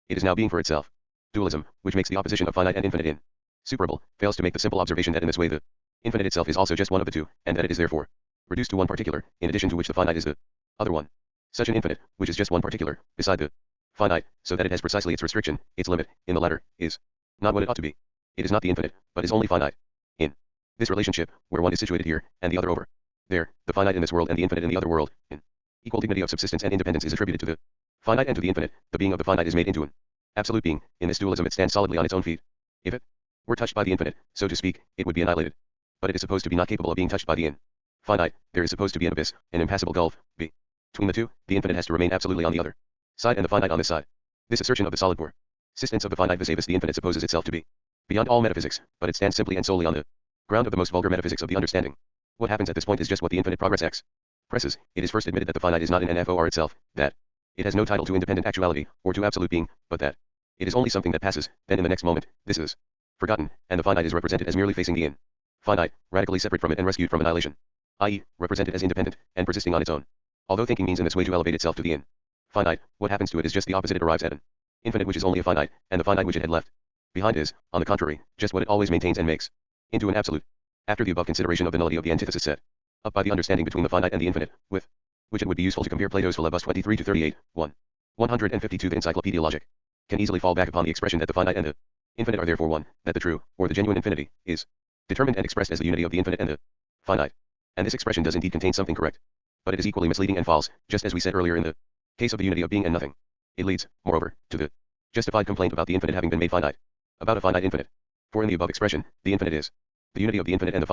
It is now being for itself. Dualism, which makes the opposition of finite and infinite insuperable, fails to make the simple observation that in this way the infinite itself is also just one of the two, and that it is therefore reduced to one particular, in addition to which the finite is the other one. Such an infinite, which is just one particular, beside the finite, so that it has precisely its restriction, its limit, in the latter, is not what it ought to be. It is not the infinite, but is only finite. In this relationship, where one is situated here, and the other over there, the finite in this world and the infinite in the other world, in equal dignity of subsistence and independence is attributed to the finite and to the infinite, the being of the finite is made into an absolute being. In this dualism it stands solidly on its own feet. If it were touched by the infinite, so to speak, it would be annihilated. But it is supposed to be not capable of being touched by the infinite. There is supposed to be an abyss, an impassable gulf, between the two. The infinite has to remain absolutely on the other side and the finite on this side. This assertion of the solid persistence of the finite vis a vis the infinite supposes itself to be beyond all metaphysics, but it stands simply and solely on the ground of the most vulgar metaphysics of the understanding. What happens at this point is just what the infinite progress expresses. It is first admitted that the finite is not in NFOR itself, that it has no title to independent actuality, or to absolute being, but that it is only something that passes. Then in the next moment, this is forgotten, and the finite is represented as merely facing the infinite, radically separate from it and rescued from annihilation, i.e., represented as independent, and persisting on its own. Although thinking means in this way to elevate itself to the infinite, what happens to it is just the opposite. It arrives at an infinite which is only a finite, and the finite which it had left behind is, on the contrary, just what it always maintains and makes into an absolute. After the above consideration of the nullity of the antithesis set up by the understanding between the finite and the infinite, with which it would be useful to compare Plato's Philebus 23 to 38, 152. The Encyclopaedia logic can easily fall back upon the expression that the finite and the infinite are therefore one, that the true, or the genuine infinity, is determined and expressed as the unity of the infinite and the finite. And this expression does indeed contain something correct, but it is equally misleading and false, just as we said earlier in the case of the unity of being and nothing. It leads, moreover, to the justified complaint about the infinite having been made finite, about a finite infinite. For in the above expression, the infinite is the unity of the infinite and the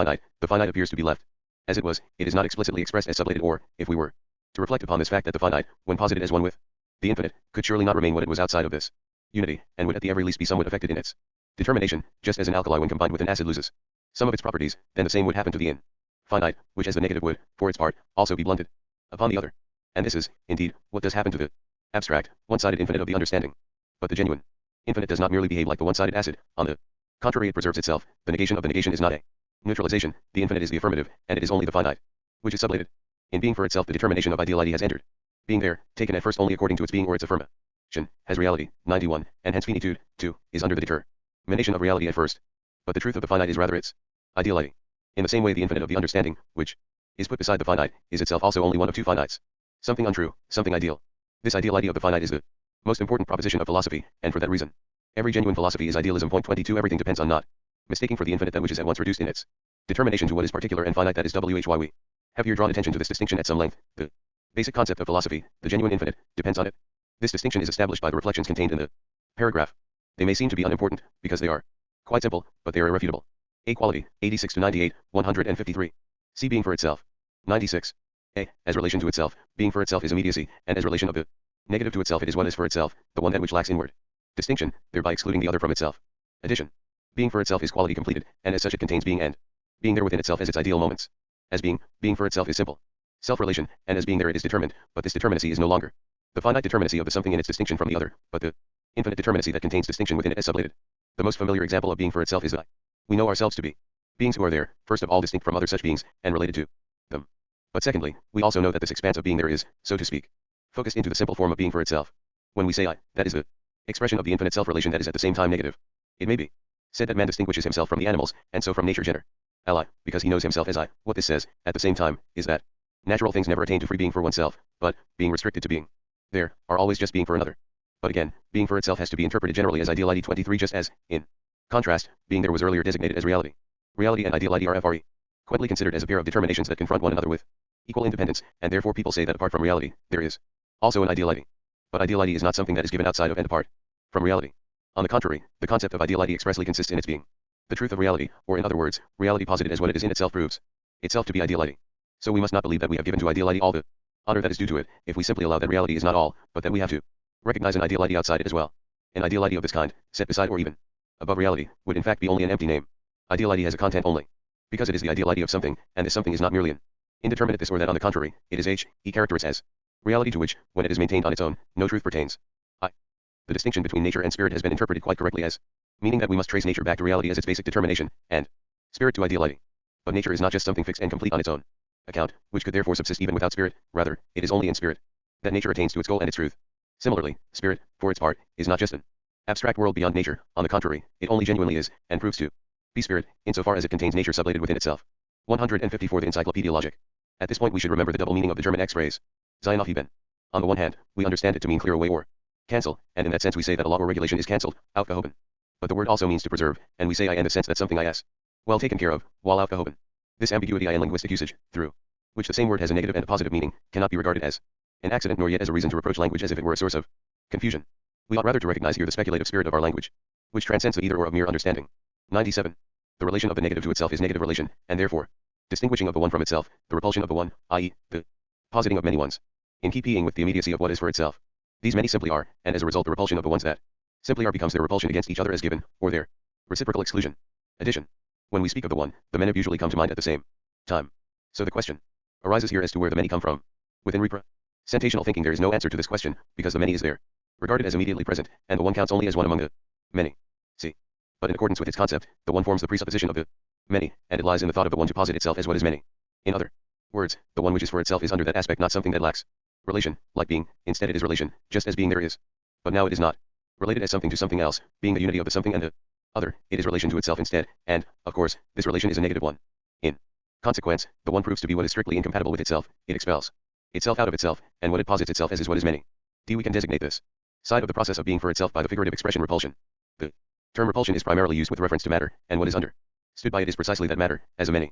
finite appears to be left as it was. It is not explicitly expressed as sublated, or, if we were to reflect upon this fact, that the finite, when posited as one with the infinite, could surely not remain what it was outside of this unity, and would at the very least be somewhat affected in its determination, just as an alkali when combined with an acid loses some of its properties. Then the same would happen to the infinite, which as the negative would, for its part, also be blunted upon the other. And this is, indeed, what does happen to the abstract, one-sided infinite of the understanding. But the genuine infinite does not merely behave like the one-sided acid. On the contrary, it preserves itself. The negation of the negation is not a neutralization. The infinite is the affirmative, and it is only the finite which is sublated. In being for itself, the determination of ideality has entered. Being there, taken at first only according to its being or its affirmation, has reality, 91, and hence finitude, 2, is under the determination of reality at first. But the truth of the finite is rather its ideality. In the same way, the infinite of the understanding, which is put beside the finite, is itself also only one of two finites. Something untrue, something ideal. This ideality of the finite is the most important proposition of philosophy, and for that reason, every genuine philosophy is idealism. 22. Everything depends on not mistaking for the infinite that which is at once reduced in its determination to what is particular and finite, that is why we have here drawn attention to this distinction at some length. The basic concept of philosophy, the genuine infinite, depends on it. This distinction is established by the reflections contained in the paragraph. They may seem to be unimportant, because they are quite simple, but they are irrefutable. A quality, 86 to 98, 153. C. Being for itself. 96. A. As relation to itself, being for itself is immediacy, and as relation of the negative to itself, it is what is for itself, the one that which lacks inward distinction, thereby excluding the other from itself. Addition. Being for itself is quality completed, and as such it contains being and being there within itself as its ideal moments. As being for itself is simple self-relation, and as being there it is determined, but this determinacy is no longer the finite determinacy of the something in its distinction from the other, but the infinite determinacy that contains distinction within it as sublated. The most familiar example of being for itself is that we know ourselves to be beings who are there, first of all distinct from other such beings, and related to them. But secondly, we also know that this expanse of being there is, so to speak, focused into the simple form of being for itself. When we say I, that is the expression of the infinite self-relation that is at the same time negative. It may be said that man distinguishes himself from the animals, and so from nature generally, because he knows himself as I. What this says, at the same time, is that natural things never attain to free being for oneself, but, being restricted to being there, are always just being for another. But again, being for itself has to be interpreted generally as ideality. 23, just as, in contrast, being there was earlier designated as reality. Reality and ideality are frequently considered as a pair of determinations that confront one another with equal independence, and therefore people say that apart from reality, there is also an ideality. But ideality is not something that is given outside of and apart from reality. On the contrary, the concept of ideality expressly consists in its being the truth of reality, or in other words, reality posited as what it is in itself proves itself to be ideality. So we must not believe that we have given to ideality all the honor that is due to it, if we simply allow that reality is not all, but that we have to recognize an ideality outside it as well. An ideality of this kind, set beside or even above reality, would in fact be only an empty name. Ideality has a content only, because it is the ideality of something, and this something is not merely an indeterminate this or that. On the contrary, it is he characterized as reality to which, when it is maintained on its own, no truth pertains. The distinction between nature and spirit has been interpreted quite correctly as meaning that we must trace nature back to reality as its basic determination, and spirit to ideality. But nature is not just something fixed and complete on its own account, which could therefore subsist even without spirit. Rather, it is only in spirit that nature attains to its goal and its truth. Similarly, spirit, for its part, is not just an abstract world beyond nature. On the contrary, it only genuinely is, and proves to be spirit, insofar as it contains nature sublated within itself. 154. The Encyclopaedia Logic. At this point we should remember the double meaning of the German X phrase, sein aufheben. On the one hand, we understand it to mean clear away or cancel, and in that sense we say that a law or regulation is cancelled, aufgehoben. But the word also means to preserve, and we say in the sense that something is well taken care of, while aufgehoben. This ambiguity in linguistic usage, through which the same word has a negative and a positive meaning, cannot be regarded as an accident nor yet as a reason to reproach language as if it were a source of confusion. We ought rather to recognize here the speculative spirit of our language, which transcends the either or of mere understanding. 97. The relation of the negative to itself is negative relation, and therefore, distinguishing of the one from itself, the repulsion of the one, i.e., the positing of many ones, in keeping with the immediacy of what is for itself. These many simply are, and as a result the repulsion of the ones that simply are becomes their repulsion against each other as given, or their reciprocal exclusion. Addition. When we speak of the one, the many usually come to mind at the same time. So the question arises here as to where the many come from. Within representational thinking there is no answer to this question, because the many is there, regarded as immediately present, and the one counts only as one among the many. See. But in accordance with its concept, the one forms the presupposition of the many, and it lies in the thought of the one to posit itself as what is many. In other words, the one which is for itself is under that aspect not something that lacks relation, like being, instead it is relation, just as being there is. But now it is not related as something to something else, being the unity of the something and the other, it is relation to itself instead, and, of course, this relation is a negative one. In consequence, the one proves to be what is strictly incompatible with itself, it expels itself out of itself, and what it posits itself as is what is many. We can designate this side of the process of being for itself by the figurative expression repulsion. The term repulsion is primarily used with reference to matter, and what is understood by it is precisely that matter, as a many.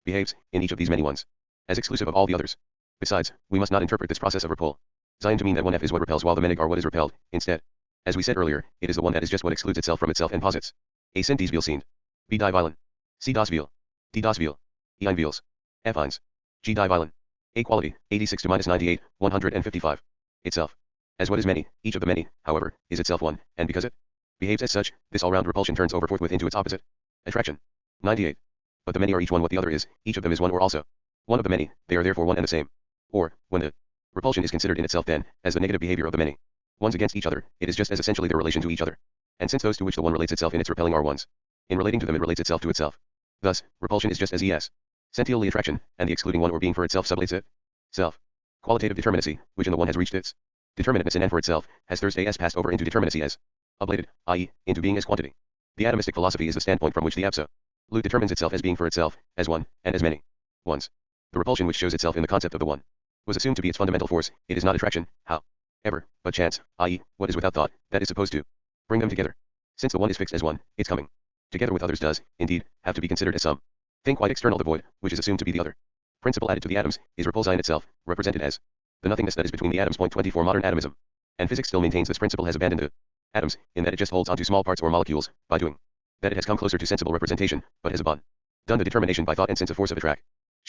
Behaves, in each of these many ones, as exclusive of all the others. Besides, we must not interpret this process of repulsion to mean that one F is what repels while the many are what is repelled. Instead, as we said earlier, it is the one that is just what excludes itself from itself and posits a sind dies sind. B die Weilen. C das Viel. D das Viel. E ein Vils. F eins. G die Weilen. A quality, 86 to minus 98, 155. Itself. As what is many, each of the many, however, is itself one, and because it behaves as such, this all-round repulsion turns over forthwith into its opposite. Attraction. 98. But the many are each one what the other is, each of them is one or also one of the many, they are therefore one and the same. Or, when the repulsion is considered in itself then, as the negative behavior of the many ones against each other, it is just as essentially their relation to each other. And since those to which the one relates itself in its repelling are ones, in relating to them it relates itself to itself. Thus, repulsion is just as sentially attraction, and the excluding one or being for itself sublates it. Self. Qualitative determinacy, which in the one has reached its determinateness in and for itself, has Thursday passed over into determinacy as ablated, i.e., into being as quantity. The atomistic philosophy is the standpoint from which the absolute determines itself as being for itself, as one, and as many ones. The repulsion which shows itself in the concept of the one was assumed to be its fundamental force. It is not attraction, however, but chance, i.e., what is without thought, that is supposed to bring them together. Since the one is fixed as one, its coming together with others does, indeed, have to be considered as some thing quite external. The void, which is assumed to be the other principle added to the atoms, is repulsion itself, represented as the nothingness that is between the atoms. 24. Modern atomism and physics still maintains this principle has abandoned the atoms, in that it just holds onto small parts or molecules. By doing that it has come closer to sensible representation, but has done the determination by thought, and since a force of attraction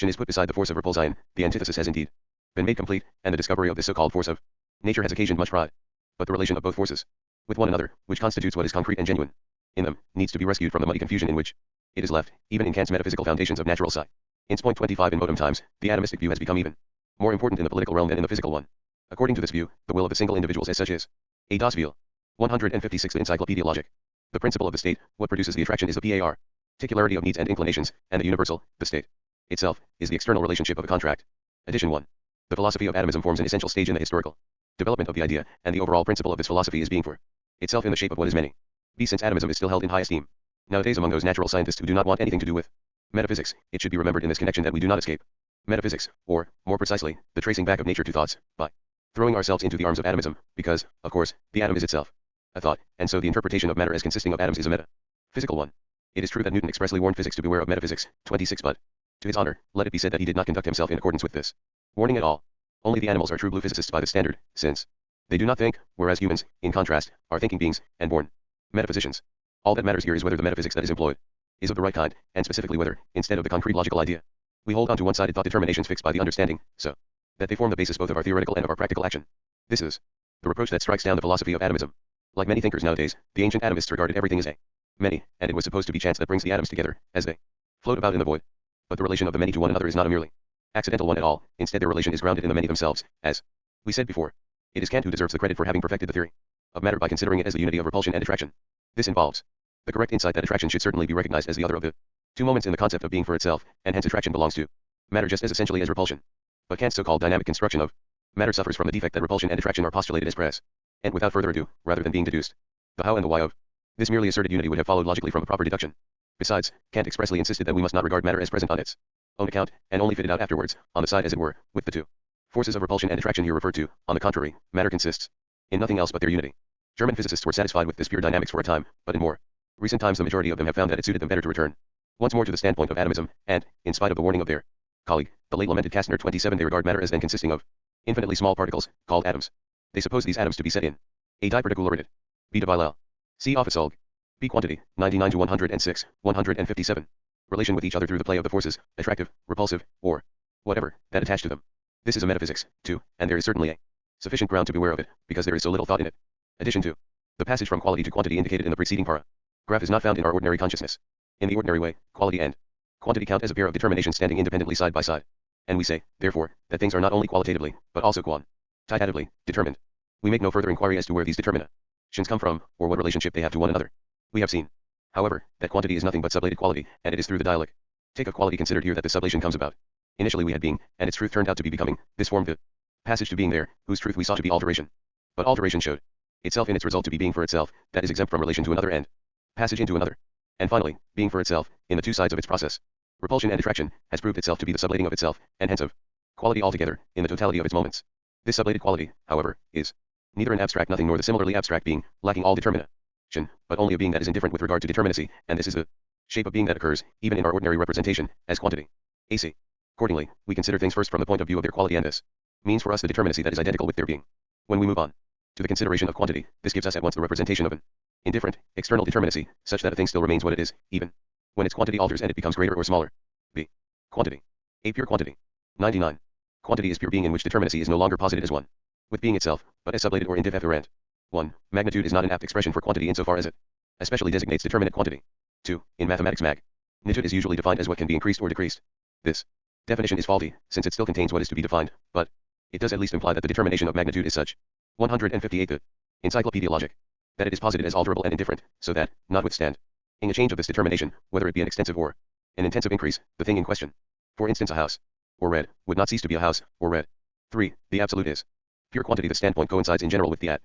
is put beside the force of repulsion, the antithesis has indeed been made complete, and the discovery of this so-called force of nature has occasioned much pride. But the relation of both forces with one another, which constitutes what is concrete and genuine in them, needs to be rescued from the muddy confusion in which it is left, even in Kant's metaphysical foundations of natural science. In point 25. In modern times, the atomistic view has become even more important in the political realm than in the physical one. According to this view, the will of the single individuals as such is a das Will. 156. The Encyclopaedia Logic. The principle of the state, what produces the attraction is the particularity of needs and inclinations, and the universal, the state itself, is the external relationship of a contract. Addition 1. The philosophy of atomism forms an essential stage in the historical development of the idea, and the overall principle of this philosophy is being for itself in the shape of what is many. Since atomism is still held in high esteem nowadays among those natural scientists who do not want anything to do with metaphysics, it should be remembered in this connection that we do not escape metaphysics, or, more precisely, the tracing back of nature to thoughts, by throwing ourselves into the arms of atomism, because, of course, the atom is itself a thought, and so the interpretation of matter as consisting of atoms is a metaphysical one. It is true that Newton expressly warned physics to beware of metaphysics. 26. But, to his honor, let it be said that he did not conduct himself in accordance with this warning at all. Only the animals are true blue physicists by the standard, since they do not think, whereas humans, in contrast, are thinking beings, and born metaphysicians. All that matters here is whether the metaphysics that is employed is of the right kind, and specifically whether, instead of the concrete logical idea, We hold on to one-sided thought determinations fixed by the understanding, so that they form the basis both of our theoretical and of our practical action. This is the reproach that strikes down the philosophy of atomism. Like many thinkers nowadays, the ancient atomists regarded everything as a many, and it was supposed to be chance that brings the atoms together, as they float about in the void. But the relation of the many to one another is not a merely accidental one at all. Instead, their relation is grounded in the many themselves, as we said before. It is Kant who deserves the credit for having perfected the theory of matter by considering it as the unity of repulsion and attraction. This involves the correct insight that attraction should certainly be recognized as the other of the two moments in the concept of being for itself, and hence attraction belongs to matter just as essentially as repulsion. But Kant's so-called dynamic construction of matter suffers from the defect that repulsion and attraction are postulated as pres. And without further ado, rather than being deduced, the how and the why of this merely asserted unity would have followed logically from a proper deduction. Besides, Kant expressly insisted that we must not regard matter as present on its own account, and only fitted out afterwards, on the side as it were, with the two forces of repulsion and attraction here referred to. On the contrary, matter consists in nothing else but their unity. German physicists were satisfied with this pure dynamics for a time, but in more recent times the majority of them have found that it suited them better to return once more to the standpoint of atomism, and, in spite of the warning of their colleague, the late lamented Kastner 27, they regard matter as then consisting of infinitely small particles, called atoms. They suppose these atoms to be set in a diparticulated B divial. See office Olg. B quantity, 99 to 106, 157. Relation with each other through the play of the forces, attractive, repulsive, or whatever, that attach to them. This is a metaphysics, too, and there is certainly a sufficient ground to beware of it, because there is so little thought in it. Addition to the passage from quality to quantity indicated in the preceding paragraph is not found in our ordinary consciousness. In the ordinary way, quality and quantity count as a pair of determinations standing independently side by side. And we say, therefore, that things are not only qualitatively, but also quantitatively determined. We make no further inquiry as to where these determinations come from, or what relationship they have to one another. We have seen, however, that quantity is nothing but sublated quality, and it is through the dialectic of quality considered here that the sublation comes about. Initially we had being, and its truth turned out to be becoming. This formed the passage to being there, whose truth we saw to be alteration. But alteration showed itself in its result to be being for itself, that is exempt from relation to another and passage into another. And finally, being for itself, in the two sides of its process, repulsion and attraction, has proved itself to be the sublating of itself, and hence of quality altogether, in the totality of its moments. This sublated quality, however, is neither an abstract nothing nor the similarly abstract being, lacking all determination, but only a being that is indifferent with regard to determinacy, and this is the shape of being that occurs, even in our ordinary representation, as quantity. AC. Accordingly, we consider things first from the point of view of their quality, and this means for us the determinacy that is identical with their being. When we move on to the consideration of quantity, this gives us at once the representation of an indifferent, external determinacy, such that a thing still remains what it is, even when its quantity alters and it becomes greater or smaller. B. Quantity. A pure quantity. 99. Quantity is pure being in which determinacy is no longer posited as one with being itself, but as sublated or indifferent. 1. Magnitude is not an apt expression for quantity insofar as it especially designates determinate quantity. 2. In mathematics magnitude is usually defined as what can be increased or decreased. This definition is faulty, since it still contains what is to be defined, but it does at least imply that the determination of magnitude is such. 158. The Encyclopaedia logic. That it is posited as alterable and indifferent, so that, notwithstanding a change of this determination, whether it be an extensive or an intensive increase, the thing in question, for instance a house, or red, would not cease to be a house, or red. 3. The absolute is pure quantity. The standpoint coincides in general with the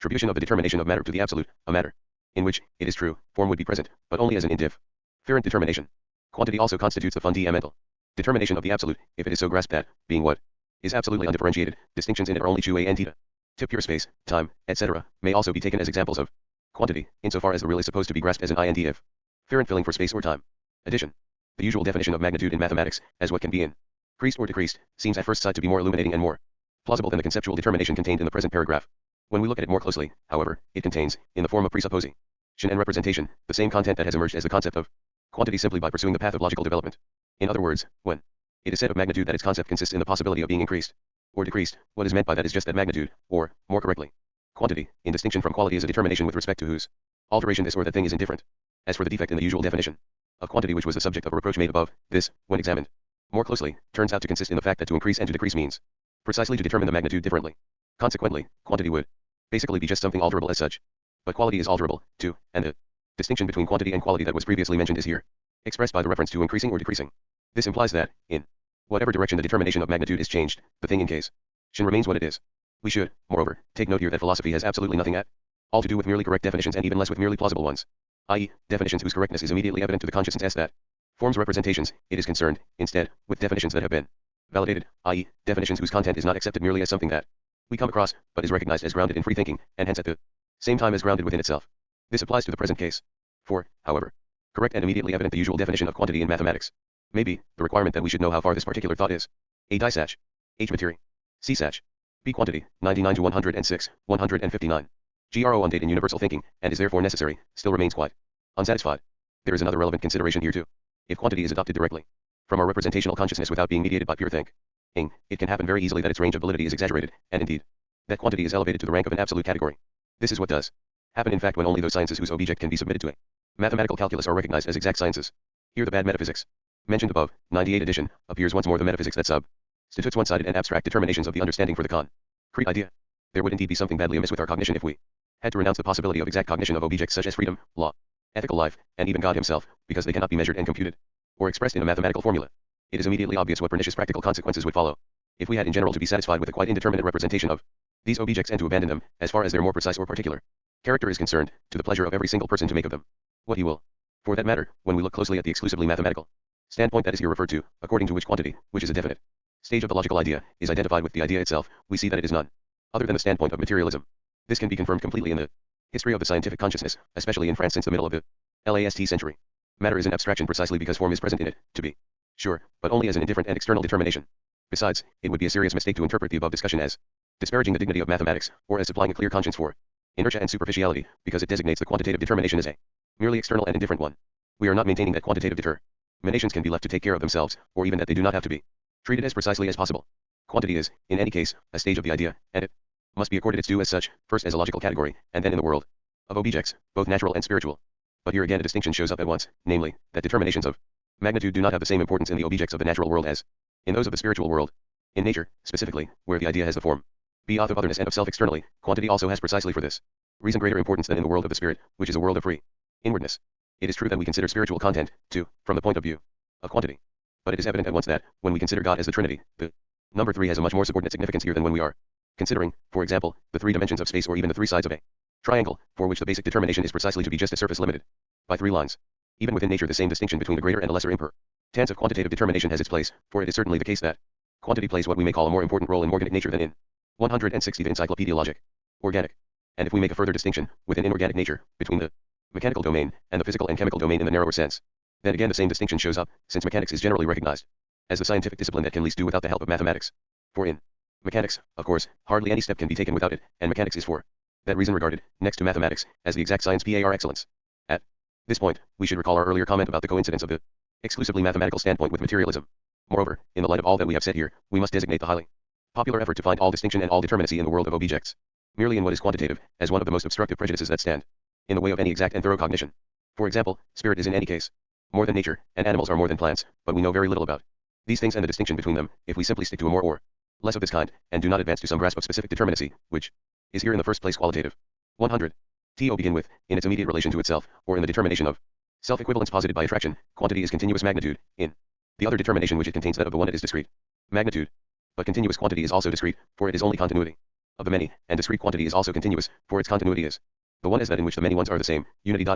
attribution of the determination of matter to the absolute, a matter, in which, it is true, form would be present, but only as an indifferent determination. Quantity also constitutes the fundamental determination of the absolute, if it is so grasped that, being what is absolutely undifferentiated, distinctions in it are only chu and theta. Tip pure space, time, etc., may also be taken as examples of quantity, insofar as the real is supposed to be grasped as an and if afferent filling for space or time. Addition. The usual definition of magnitude in mathematics, as what can be increased or decreased, seems at first sight to be more illuminating and more plausible than the conceptual determination contained in the present paragraph. When we look at it more closely, however, it contains, in the form of presupposition and representation, the same content that has emerged as the concept of quantity simply by pursuing the path of logical development. In other words, when it is said of magnitude that its concept consists in the possibility of being increased or decreased, what is meant by that is just that magnitude, or, more correctly, quantity, in distinction from quality, is a determination with respect to whose alteration this or that thing is indifferent. As for the defect in the usual definition of quantity which was the subject of a reproach made above, this, when examined more closely, turns out to consist in the fact that to increase and to decrease means precisely to determine the magnitude differently. Consequently, quantity would basically be just something alterable as such. But quality is alterable, too, and the distinction between quantity and quality that was previously mentioned is here expressed by the reference to increasing or decreasing. This implies that, in whatever direction the determination of magnitude is changed, the thing in case remains what it is. We should, moreover, take note here that philosophy has absolutely nothing at all to do with merely correct definitions, and even less with merely plausible ones, i.e., definitions whose correctness is immediately evident to the consciousness as that forms representations. It is concerned, instead, with definitions that have been validated, i.e., definitions whose content is not accepted merely as something that we come across, but is recognized as grounded in free thinking, and hence at the same time as grounded within itself. This applies to the present case. For, however, correct and immediately evident the usual definition of quantity in mathematics may be the requirement that we should know how far this particular thought is. A disach. H materia. C sach. B quantity, 99 to 106, 159. GRO undate in universal thinking, and is therefore necessary, still remains quite unsatisfied. There is another relevant consideration here too. If quantity is adopted directly from our representational consciousness without being mediated by pure thinking, it can happen very easily that its range of validity is exaggerated, and indeed, that quantity is elevated to the rank of an absolute category. This is what does happen in fact when only those sciences whose object can be submitted to a mathematical calculus are recognized as exact sciences. Here the bad metaphysics, mentioned above, 98 edition, appears once more the metaphysics that substitutes one-sided and abstract determinations of the understanding for the concrete idea. There would indeed be something badly amiss with our cognition if we had to renounce the possibility of exact cognition of objects such as freedom, law, ethical life, and even God himself, because they cannot be measured and computed, or expressed in a mathematical formula. It is immediately obvious what pernicious practical consequences would follow if we had in general to be satisfied with a quite indeterminate representation of these objects and to abandon them, as far as their more precise or particular character is concerned, to the pleasure of every single person to make of them what he will. For that matter, when we look closely at the exclusively mathematical standpoint that is here referred to, according to which quantity, which is a definite stage of the logical idea, is identified with the idea itself, we see that it is none other than the standpoint of materialism. This can be confirmed completely in the history of the scientific consciousness, especially in France since the middle of the last century. Matter is an abstraction precisely because form is present in it, to be sure, but only as an indifferent and external determination. Besides, it would be a serious mistake to interpret the above discussion as disparaging the dignity of mathematics, or as supplying a clear conscience for inertia and superficiality, because it designates the quantitative determination as a merely external and indifferent one. We are not maintaining that quantitative determinations can be left to take care of themselves, or even that they do not have to be treated as precisely as possible. Quantity is, in any case, a stage of the idea, and it must be accorded its due as such, first as a logical category, and then in the world of objects, both natural and spiritual. But here again a distinction shows up at once, namely, that determinations of magnitude do not have the same importance in the objects of the natural world as in those of the spiritual world. In nature, specifically, where the idea has the form of otherness and of self externally, quantity also has precisely for this reason greater importance than in the world of the spirit, which is a world of free inwardness. It is true that we consider spiritual content, too, from the point of view of quantity. But it is evident at once that, when we consider God as the Trinity, the number 3 has a much more subordinate significance here than when we are considering, for example, the 3 dimensions of space or even the 3 sides of a triangle, for which the basic determination is precisely to be just a surface limited by 3 lines. Even within nature the same distinction between the greater and the lesser importance of quantitative determination has its place, for it is certainly the case that quantity plays what we may call a more important role in organic nature than in 160 the Encyclopaedia Logic. Organic. And if we make a further distinction, within inorganic nature, between the mechanical domain and the physical and chemical domain in the narrower sense, then again the same distinction shows up, since mechanics is generally recognized as the scientific discipline that can least do without the help of mathematics. For in mechanics, of course, hardly any step can be taken without it, and mechanics is for that reason regarded, next to mathematics, as the exact science par excellence. At this point, we should recall our earlier comment about the coincidence of the exclusively mathematical standpoint with materialism. Moreover, in the light of all that we have said here, we must designate the highly popular effort to find all distinction and all determinacy in the world of objects merely in what is quantitative, as one of the most obstructive prejudices that stand in the way of any exact and thorough cognition. For example, spirit is in any case more than nature, and animals are more than plants, but we know very little about these things and the distinction between them, if we simply stick to a more or less of this kind, and do not advance to some grasp of specific determinacy, which is here in the first place qualitative. 100. To begin with, in its immediate relation to itself, or in the determination of self-equivalence posited by attraction, quantity is continuous magnitude, in the other determination which it contains that of the one it is discrete magnitude. But continuous quantity is also discrete, for it is only continuity of the many, and discrete quantity is also continuous, for its continuity is the one as that in which the many ones are the same, unity.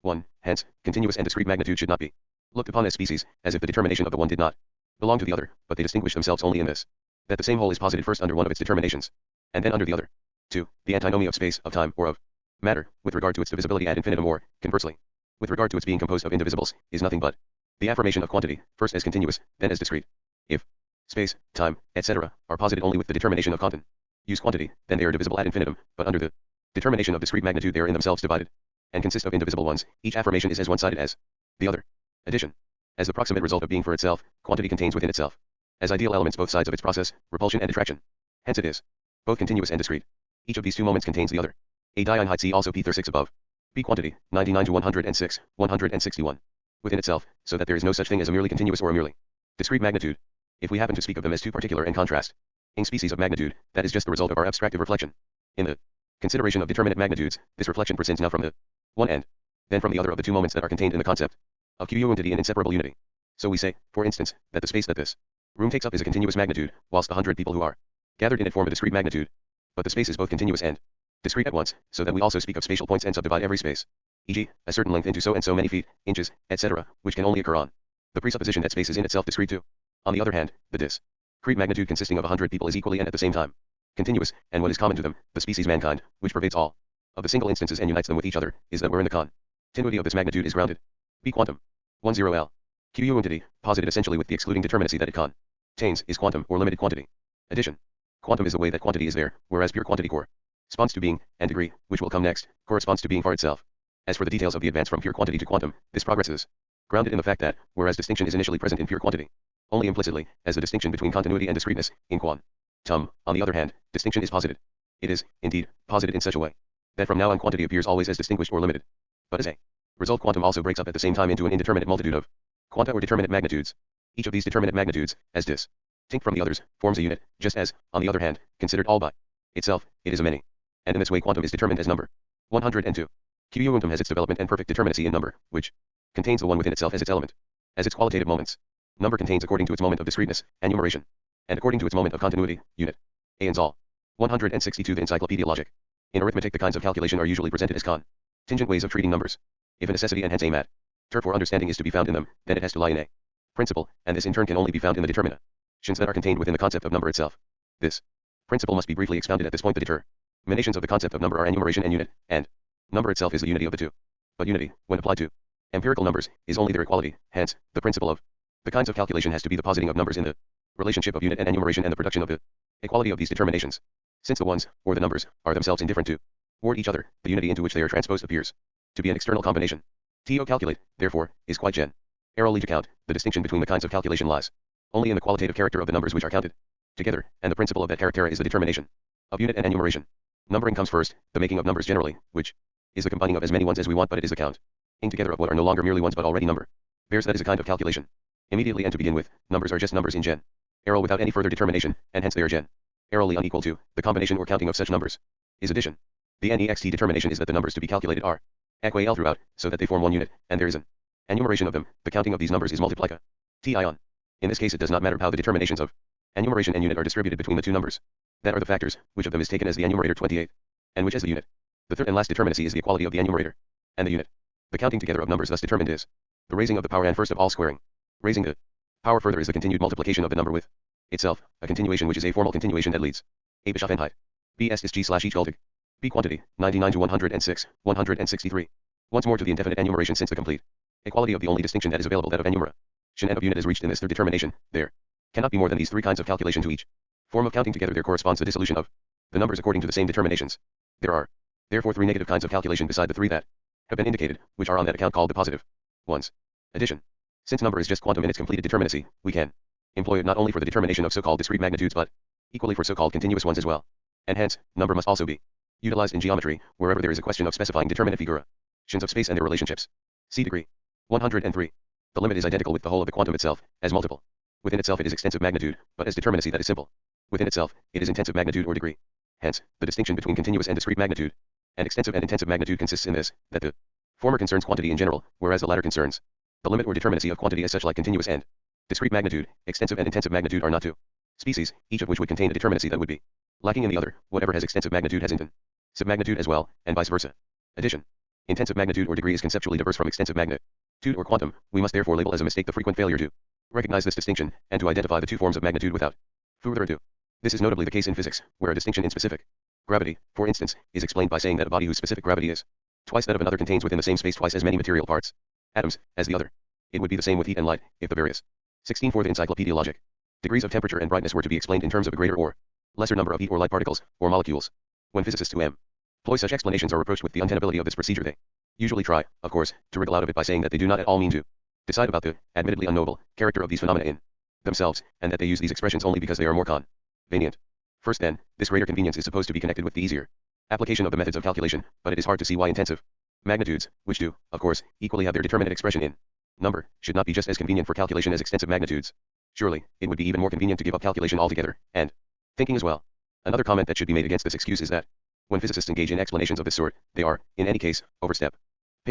1. Hence, continuous and discrete magnitude should not be looked upon as species, as if the determination of the one did not belong to the other, but they distinguish themselves only in this, that the same whole is posited first under one of its determinations, and then under the other. 2. The antinomy of space, of time, or of matter, with regard to its divisibility ad infinitum or, conversely, with regard to its being composed of indivisibles, is nothing but the affirmation of quantity, first as continuous, then as discrete. If space, time, etc., are posited only with the determination of use quantity, then they are divisible ad infinitum, but under the determination of discrete magnitude they are in themselves divided, and consist of indivisible ones. Each affirmation is as one-sided as the other. Addition. As the proximate result of being for itself, quantity contains within itself, as ideal elements both sides of its process, repulsion and attraction. Hence it is both continuous and discrete. Each of these two moments contains the other. A Einheit see also P36 above. B quantity, 99 to 106, 161. Within itself, so that there is no such thing as a merely continuous or a merely discrete magnitude. If we happen to speak of them as two particular and contrasting species of magnitude, that is just the result of our abstractive reflection. In the consideration of determinate magnitudes, this reflection proceeds now from the one end, then from the other of the two moments that are contained in the concept of Q-unity and inseparable unity. So we say, for instance, that the space that this room takes up is a continuous magnitude, whilst the 100 people who are gathered in it form a discrete magnitude. But the space is both continuous and discrete at once, so that we also speak of spatial points and subdivide every space, e.g., a certain length into so and so many feet, inches, etc., which can only occur on the presupposition that space is in itself discrete too. On the other hand, the discrete magnitude consisting of 100 people is equally and at the same time continuous, and what is common to them, the species mankind, which pervades all of the single instances and unites them with each other, is that wherein the continuity of this magnitude is grounded. B quantum. 10L. Q-unity, posited essentially with the excluding determinacy that it contains, is quantum or limited quantity. Addition. Quantum is the way that quantity is there, whereas pure quantity corresponds to being, and degree, which will come next, corresponds to being far itself. As for the details of the advance from pure quantity to quantum, this progress is grounded in the fact that, whereas distinction is initially present in pure quantity, only implicitly, as the distinction between continuity and discreteness, in quantum, on the other hand, distinction is posited. It is, indeed, posited in such a way that from now on quantity appears always as distinguished or limited. But as a result, quantum also breaks up at the same time into an indeterminate multitude of quanta or determinate magnitudes. Each of these determinate magnitudes, as distinct from the others, forms a unit, just as, on the other hand, considered all by itself, it is a many. And in this way quantum is determined as number. 102. Quantum has its development and perfect determinacy in number, which contains the one within itself as its element. As its qualitative moments. Number contains according to its moment of discreteness, enumeration. And according to its moment of continuity, unit. A and all. 162 The Encyclopaedia Logic. In arithmetic the kinds of calculation are usually presented as contingent ways of treating numbers. If a necessity and hence aim at term for understanding is to be found in them, then it has to lie in a principle, and this in turn can only be found in the determinations that are contained within the concept of number itself. This principle must be briefly expounded at this point. The determinations of the concept of number are enumeration and unit, and number itself is the unity of the two. But unity, when applied to empirical numbers, is only their equality. Hence, the principle of the kinds of calculation has to be the positing of numbers in the relationship of unit and enumeration and the production of the equality of these determinations. Since the ones, or the numbers, are themselves indifferent toward each other, the unity into which they are transposed appears to be an external combination. To calculate, therefore, is quite generally to count. The distinction between the kinds of calculation lies only in the qualitative character of the numbers which are counted together, and the principle of that character is the determination of unit and enumeration. Numbering comes first, the making of numbers generally, which is the combining of as many ones as we want, but it is the counting together of what are no longer merely ones but already number. Bears that is a kind of calculation. Immediately and to begin with, numbers are just numbers in general without any further determination, and hence they are generally unequal to the combination or counting of such numbers is addition. The next determination is that the numbers to be calculated are equal throughout, so that they form one unit, and there is an enumeration of them. The counting of these numbers is multiplication. In this case it does not matter how the determinations of enumeration and unit are distributed between the two numbers. That are the factors, which of them is taken as the enumerator 28, and which as the unit. The third and last determinacy is the equality of the enumerator and the unit. The counting together of numbers thus determined is the raising of the power and first of all squaring. Raising the power further is the continued multiplication of the number with itself, a continuation which is a formal continuation that leads a Beschaffenheit. B ist G/each gültig. B quantity, 99 to 106, 163. Once more to the indefinite enumeration, since the complete equality of the only distinction that is available, that of enumeration and of unit, is reached in this third determination, there cannot be more than these three kinds of calculation. To each form of counting together there corresponds the dissolution of the numbers according to the same determinations. There are therefore three negative kinds of calculation beside the three that have been indicated, which are on that account called the positive ones. Addition. Since number is just quantum in its completed determinacy, we can employ it not only for the determination of so-called discrete magnitudes but equally for so-called continuous ones as well. And hence, number must also be utilized in geometry, wherever there is a question of specifying determinate figurations of space and their relationships. See degree. 103. The limit is identical with the whole of the quantum itself, as multiple. Within itself it is extensive magnitude, but as determinacy that is simple. Within itself, it is intensive magnitude or degree. Hence, the distinction between continuous and discrete magnitude, and extensive and intensive magnitude consists in this, that the former concerns quantity in general, whereas the latter concerns the limit or determinacy of quantity as such. Like continuous and discrete magnitude, extensive and intensive magnitude are not two species, each of which would contain a determinacy that would be lacking in the other. Whatever has extensive magnitude has intensive magnitude as well, and vice versa. Addition. Intensive magnitude or degree is conceptually diverse from extensive magnitude or quantum. We must therefore label as a mistake the frequent failure to recognize this distinction, and to identify the two forms of magnitude without further ado. This is notably the case in physics, where a distinction in specific gravity, for instance, is explained by saying that a body whose specific gravity is twice that of another contains within the same space twice as many material parts, atoms, as the other. It would be the same with heat and light, if the various 16 for the Encyclopaedia Logic degrees of temperature and brightness were to be explained in terms of a greater or lesser number of heat or light particles, or molecules. When physicists who employ such explanations are reproached with the untenability of this procedure, they usually try, of course, to wriggle out of it by saying that they do not at all mean to decide about the, admittedly unknowable, character of these phenomena in themselves, and that they use these expressions only because they are more convenient. First then, this greater convenience is supposed to be connected with the easier application of the methods of calculation, but it is hard to see why intensive magnitudes, which do, of course, equally have their determinate expression in number, should not be just as convenient for calculation as extensive magnitudes. Surely, it would be even more convenient to give up calculation altogether, and thinking as well. Another comment that should be made against this excuse is that, when physicists engage in explanations of this sort, they are, in any case, overstepping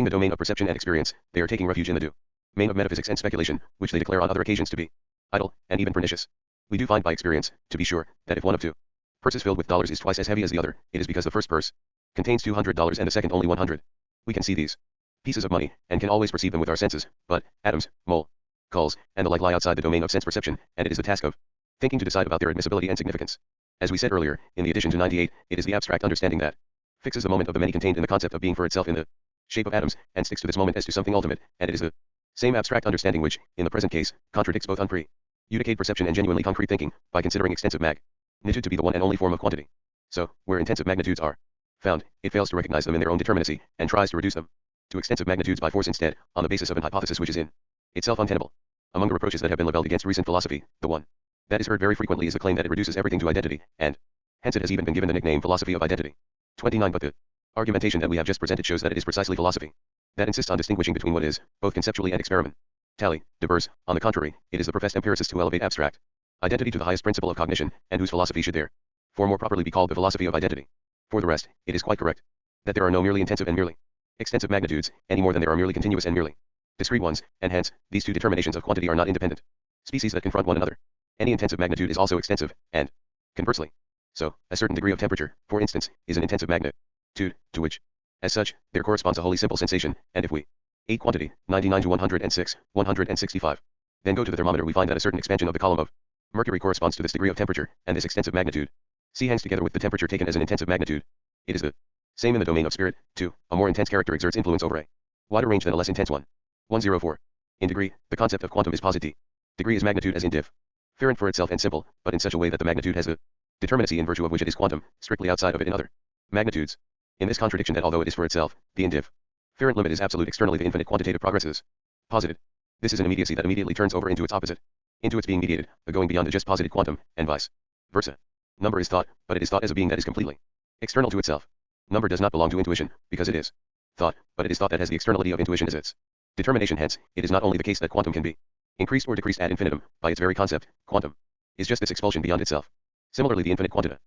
the domain of perception and experience. They are taking refuge in the domain of metaphysics and speculation, which they declare on other occasions to be idle, and even pernicious. We do find by experience, to be sure, that if one of two purses filled with dollars is twice as heavy as the other, it is because the first purse contains $200 and the second only 100. We can see these pieces of money, and can always perceive them with our senses, but atoms, molecules, and the like lie outside the domain of sense perception, and it is the task of thinking to decide about their admissibility and significance. As we said earlier, in the addition to 98, it is the abstract understanding that fixes the moment of the many contained in the concept of being for itself in the shape of atoms, and sticks to this moment as to something ultimate, and it is the same abstract understanding which, in the present case, contradicts both unprejudicate perception and genuinely concrete thinking, by considering extensive magnitude to be the one and only form of quantity. So, where intensive magnitudes are found, it fails to recognize them in their own determinacy, and tries to reduce them to extensive magnitudes by force instead, on the basis of an hypothesis which is in itself untenable. Among the reproaches that have been leveled against recent philosophy, the one that is heard very frequently is the claim that it reduces everything to identity, and hence it has even been given the nickname philosophy of identity. 29. But the argumentation that we have just presented shows that it is precisely philosophy that insists on distinguishing between what is, both conceptually and experiment. Tally, Devers, on the contrary, it is the professed empiricist who elevate abstract identity to the highest principle of cognition, and whose philosophy should therefore more properly be called the philosophy of identity. For the rest, it is quite correct that there are no merely intensive and merely extensive magnitudes, any more than there are merely continuous and merely discrete ones, and hence, these two determinations of quantity are not independent species that confront one another. Any intensive magnitude is also extensive, and conversely. So, a certain degree of temperature, for instance, is an intensive magnitude, to which, as such, there corresponds a wholly simple sensation, and if we 8 quantity, 99 to 106, 165, then go to the thermometer, we find that a certain expansion of the column of mercury corresponds to this degree of temperature, and this extensive magnitude C hangs together with the temperature taken as an intensive magnitude. It is the same in the domain of spirit, too. A more intense character exerts influence over a wider range than a less intense one. 104. In degree, the concept of quantum is posit. Degree is magnitude as in different for itself and simple, but in such a way that the magnitude has a determinacy in virtue of which it is quantum, strictly outside of it in other magnitudes. In this contradiction that although it is for itself, the indifferent limit is absolute externally, the infinite quantitative progress is posited. This is an immediacy that immediately turns over into its opposite, into its being mediated, a going beyond the just posited quantum, and vice versa. Number is thought, but it is thought as a being that is completely external to itself. Number does not belong to intuition, because it is thought, but it is thought that has the externality of intuition as its determination. Hence, it is not only the case that quantum can be increased or decreased ad infinitum, by its very concept, quantum is just this expulsion beyond itself. Similarly, the infinite quantitative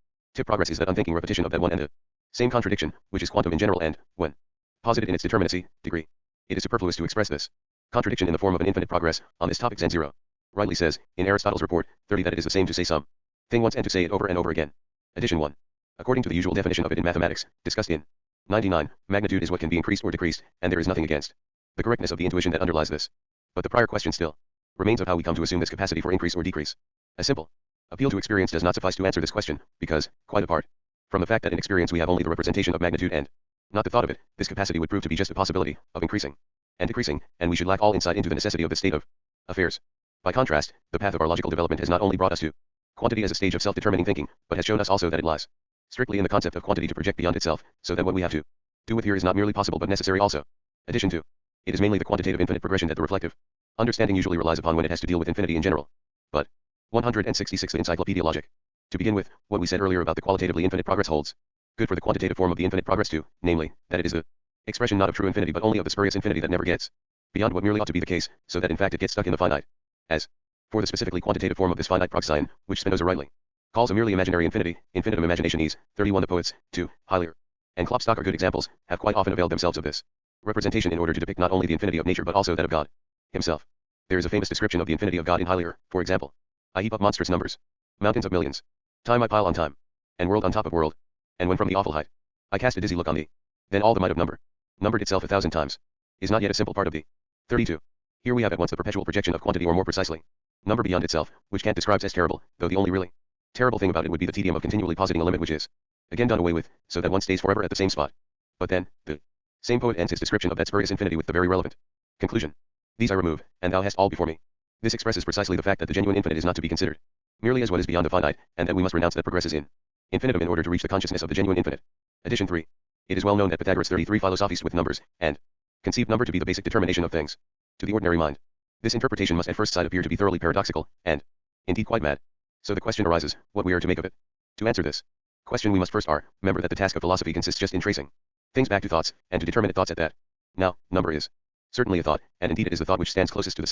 progress is that unthinking repetition of that one and the same contradiction, which is quantum in general and, when posited in its determinacy, degree, it is superfluous to express this contradiction in the form of an infinite progress. On this topic, Zen0 rightly says, in Aristotle's report 30, that it is the same to say some thing once and to say it over and over again. Addition 1. According to the usual definition of it in mathematics, discussed in 99, magnitude is what can be increased or decreased, and there is nothing against the correctness of the intuition that underlies this. But the prior question still remains of how we come to assume this capacity for increase or decrease. A simple appeal to experience does not suffice to answer this question, because, quite apart from the fact that in experience we have only the representation of magnitude and not the thought of it, this capacity would prove to be just a possibility of increasing and decreasing, and we should lack all insight into the necessity of this state of affairs. By contrast, the path of our logical development has not only brought us to quantity as a stage of self-determining thinking, but has shown us also that it lies strictly in the concept of quantity to project beyond itself, so that what we have to do with here is not merely possible but necessary also. Addition 2. It is mainly the quantitative infinite progression that the reflective understanding usually relies upon when it has to deal with infinity in general. But 166 The Encyclopaedia Logic. To begin with, what we said earlier about the qualitatively infinite progress holds good for the quantitative form of the infinite progress too, namely, that it is the expression not of true infinity but only of the spurious infinity that never gets beyond what merely ought to be the case, so that in fact it gets stuck in the finite. As for the specifically quantitative form of this finite proxine, which Spinoza rightly calls a merely imaginary infinity, infinitum imaginationis, 31 The poets, 2, Heilier and Klopstock are good examples, have quite often availed themselves of this representation in order to depict not only the infinity of nature but also that of God himself. There is a famous description of the infinity of God in Heilier, for example. I heap up monstrous numbers, mountains of millions, time I pile on time, and world on top of world, and when from the awful height I cast a dizzy look on thee, then all the might of number, numbered itself 1,000 times, is not yet a simple part of thee. 32. Here we have at once the perpetual projection of quantity, or more precisely, number beyond itself, which Kant describes as terrible, though the only really terrible thing about it would be the tedium of continually positing a limit which is again done away with, so that one stays forever at the same spot. But then, the same poet ends his description of that spurious infinity with the very relevant conclusion. These I remove, and thou hast all before me. This expresses precisely the fact that the genuine infinite is not to be considered merely as what is beyond the finite, and that we must renounce that progresses in infinitum in order to reach the consciousness of the genuine infinite. Addition 3. It is well known that Pythagoras 33 philosophized with numbers, and conceived number to be the basic determination of things. To the ordinary mind, this interpretation must at first sight appear to be thoroughly paradoxical, and indeed quite mad. So the question arises, what we are to make of it. To answer this question we must first remember that the task of philosophy consists just in tracing things back to thoughts, and to determinate thoughts at that. Now, number is certainly a thought, and indeed it is the thought which stands closest to the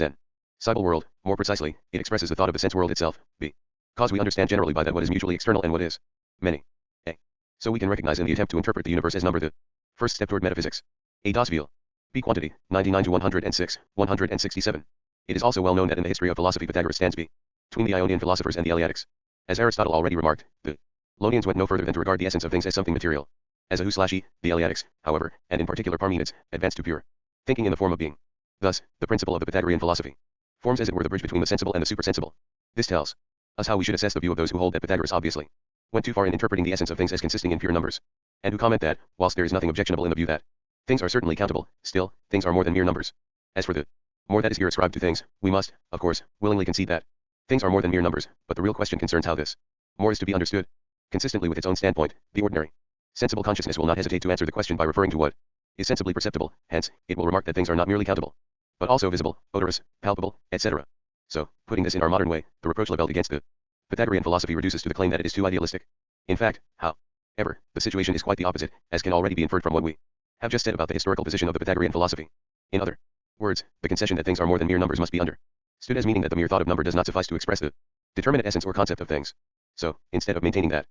sensible world. More precisely, it expresses the thought of the sense world itself, because we understand generally by that what is mutually external and what is many. A. So we can recognize in the attempt to interpret the universe as number the first step toward metaphysics. A. Das Viel. B. Quantity, 99 to 106, 167. It is also well known that in the history of philosophy Pythagoras stands between the Ionian philosophers and the Eleatics. As Aristotle already remarked, the Ionians went no further than to regard the essence of things as something material. As a who/e, the Eleatics, however, and in particular Parmenides, advanced to pure thinking in the form of being. Thus, the principle of the Pythagorean philosophy forms as it were the bridge between the sensible and the supersensible. This tells us how we should assess the view of those who hold that Pythagoras obviously went too far in interpreting the essence of things as consisting in pure numbers, and who comment that, whilst there is nothing objectionable in the view that things are certainly countable, still, things are more than mere numbers. As for the more that is here ascribed to things, we must, of course, willingly concede that things are more than mere numbers, but the real question concerns how this more is to be understood. Consistently with its own standpoint, the ordinary sensible consciousness will not hesitate to answer the question by referring to what is sensibly perceptible, hence, it will remark that things are not merely countable, but also visible, odorous, palpable, etc. So, putting this in our modern way, the reproach leveled against the Pythagorean philosophy reduces to the claim that it is too idealistic. In fact, however, the situation is quite the opposite, as can already be inferred from what we have just said about the historical position of the Pythagorean philosophy. In other words, the concession that things are more than mere numbers must be understood as meaning that the mere thought of number does not suffice to express the determinate essence or concept of things. So, instead of maintaining that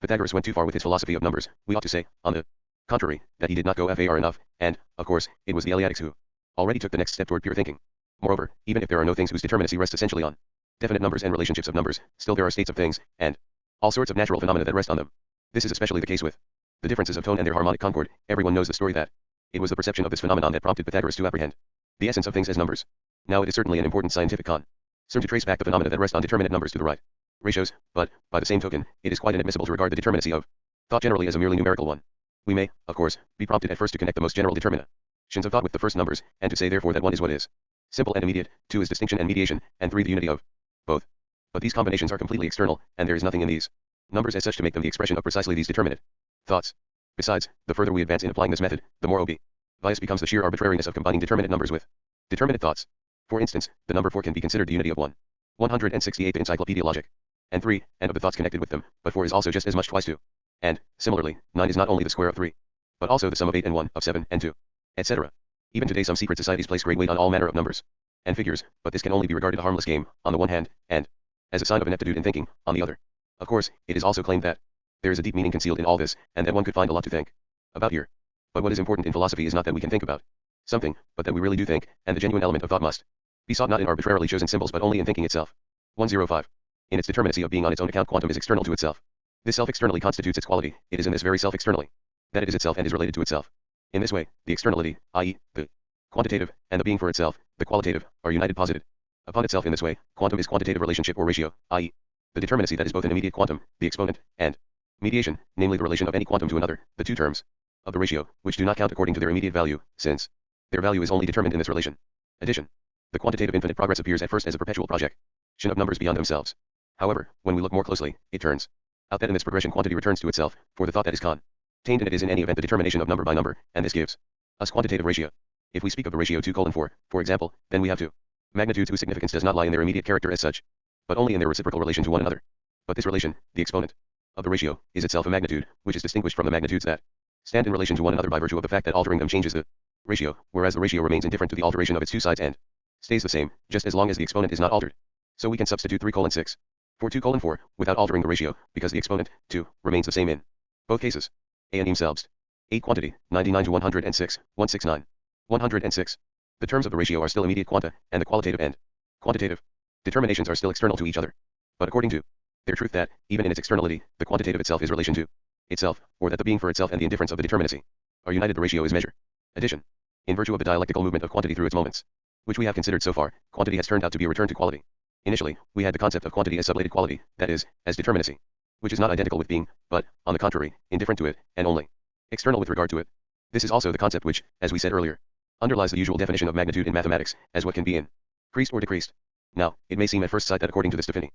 Pythagoras went too far with his philosophy of numbers, we ought to say, on the contrary, that he did not go far enough, and, of course, it was the Eleatics who already took the next step toward pure thinking. Moreover, even if there are no things whose determinacy rests essentially on definite numbers and relationships of numbers, still there are states of things, and all sorts of natural phenomena that rest on them. This is especially the case with the differences of tone and their harmonic concord. Everyone knows the story that it was the perception of this phenomenon that prompted Pythagoras to apprehend the essence of things as numbers. Now it is certainly an important scientific concern to trace back the phenomena that rest on determinate numbers to the right ratios, but, by the same token, it is quite inadmissible to regard the determinacy of thought generally as a merely numerical one. We may, of course, be prompted at first to connect the most general determinations of thought with the first numbers, and to say therefore that 1 is what is simple and immediate, 2 is distinction and mediation, and 3 the unity of both. But these combinations are completely external, and there is nothing in these numbers as such to make them the expression of precisely these determinate thoughts. Besides, the further we advance in applying this method, the more obvious becomes the sheer arbitrariness of combining determinate numbers with determinate thoughts. For instance, the number 4 can be considered the unity of 168 Encyclopaedia logic, and 3, and of the thoughts connected with them, but 4 is also just as much twice 2. And, similarly, 9 is not only the square of 3, but also the sum of 8 and 1, of 7 and 2, etc. Even today some secret societies place great weight on all manner of numbers and figures, but this can only be regarded a harmless game, on the one hand, and as a sign of ineptitude in thinking, on the other. Of course, it is also claimed that there is a deep meaning concealed in all this, and that one could find a lot to think about here. But what is important in philosophy is not that we can think about something, but that we really do think, and the genuine element of thought must be sought not in arbitrarily chosen symbols but only in thinking itself. 105. In its determinacy of being on its own account, quantum is external to itself. This self externally constitutes its quality. It is in this very self externally that it is itself and is related to itself. In this way, the externality, i.e., the quantitative, and the being for itself, the qualitative, are united posited upon itself. In this way, quantum is quantitative relationship or ratio, i.e., the determinacy that is both an immediate quantum, the exponent, and mediation, namely the relation of any quantum to another, the two terms of the ratio, which do not count according to their immediate value, since their value is only determined in this relation. Addition. The quantitative infinite progress appears at first as a perpetual projection of numbers beyond themselves. However, when we look more closely, it turns out that in this progression quantity returns to itself, for the thought that is contained in it is in any event the determination of number by number, and this gives us quantitative ratio. If we speak of the ratio 2:4, for example, then we have two magnitudes whose significance does not lie in their immediate character as such, but only in their reciprocal relation to one another. But this relation, the exponent of the ratio, is itself a magnitude, which is distinguished from the magnitudes that stand in relation to one another by virtue of the fact that altering them changes the ratio, whereas the ratio remains indifferent to the alteration of its two sides and stays the same, just as long as the exponent is not altered. So we can substitute 3:6 for 2:4, without altering the ratio, because the exponent, 2, remains the same in both cases. A and selbst. 8 quantity, 99 to 106, 169. 106. The terms of the ratio are still immediate quanta, and the qualitative and quantitative determinations are still external to each other. But according to their truth that, even in its externality, the quantitative itself is relation to itself, or that the being for itself and the indifference of the determinacy are united, the ratio is measure. Addition. In virtue of the dialectical movement of quantity through its moments, which we have considered so far, quantity has turned out to be a return to quality. Initially, we had the concept of quantity as sublated quality, that is, as determinacy, which is not identical with being, but, on the contrary, indifferent to it, and only external with regard to it. This is also the concept which, as we said earlier, underlies the usual definition of magnitude in mathematics, as what can be increased or decreased. Now, it may seem at first sight that according to this definition,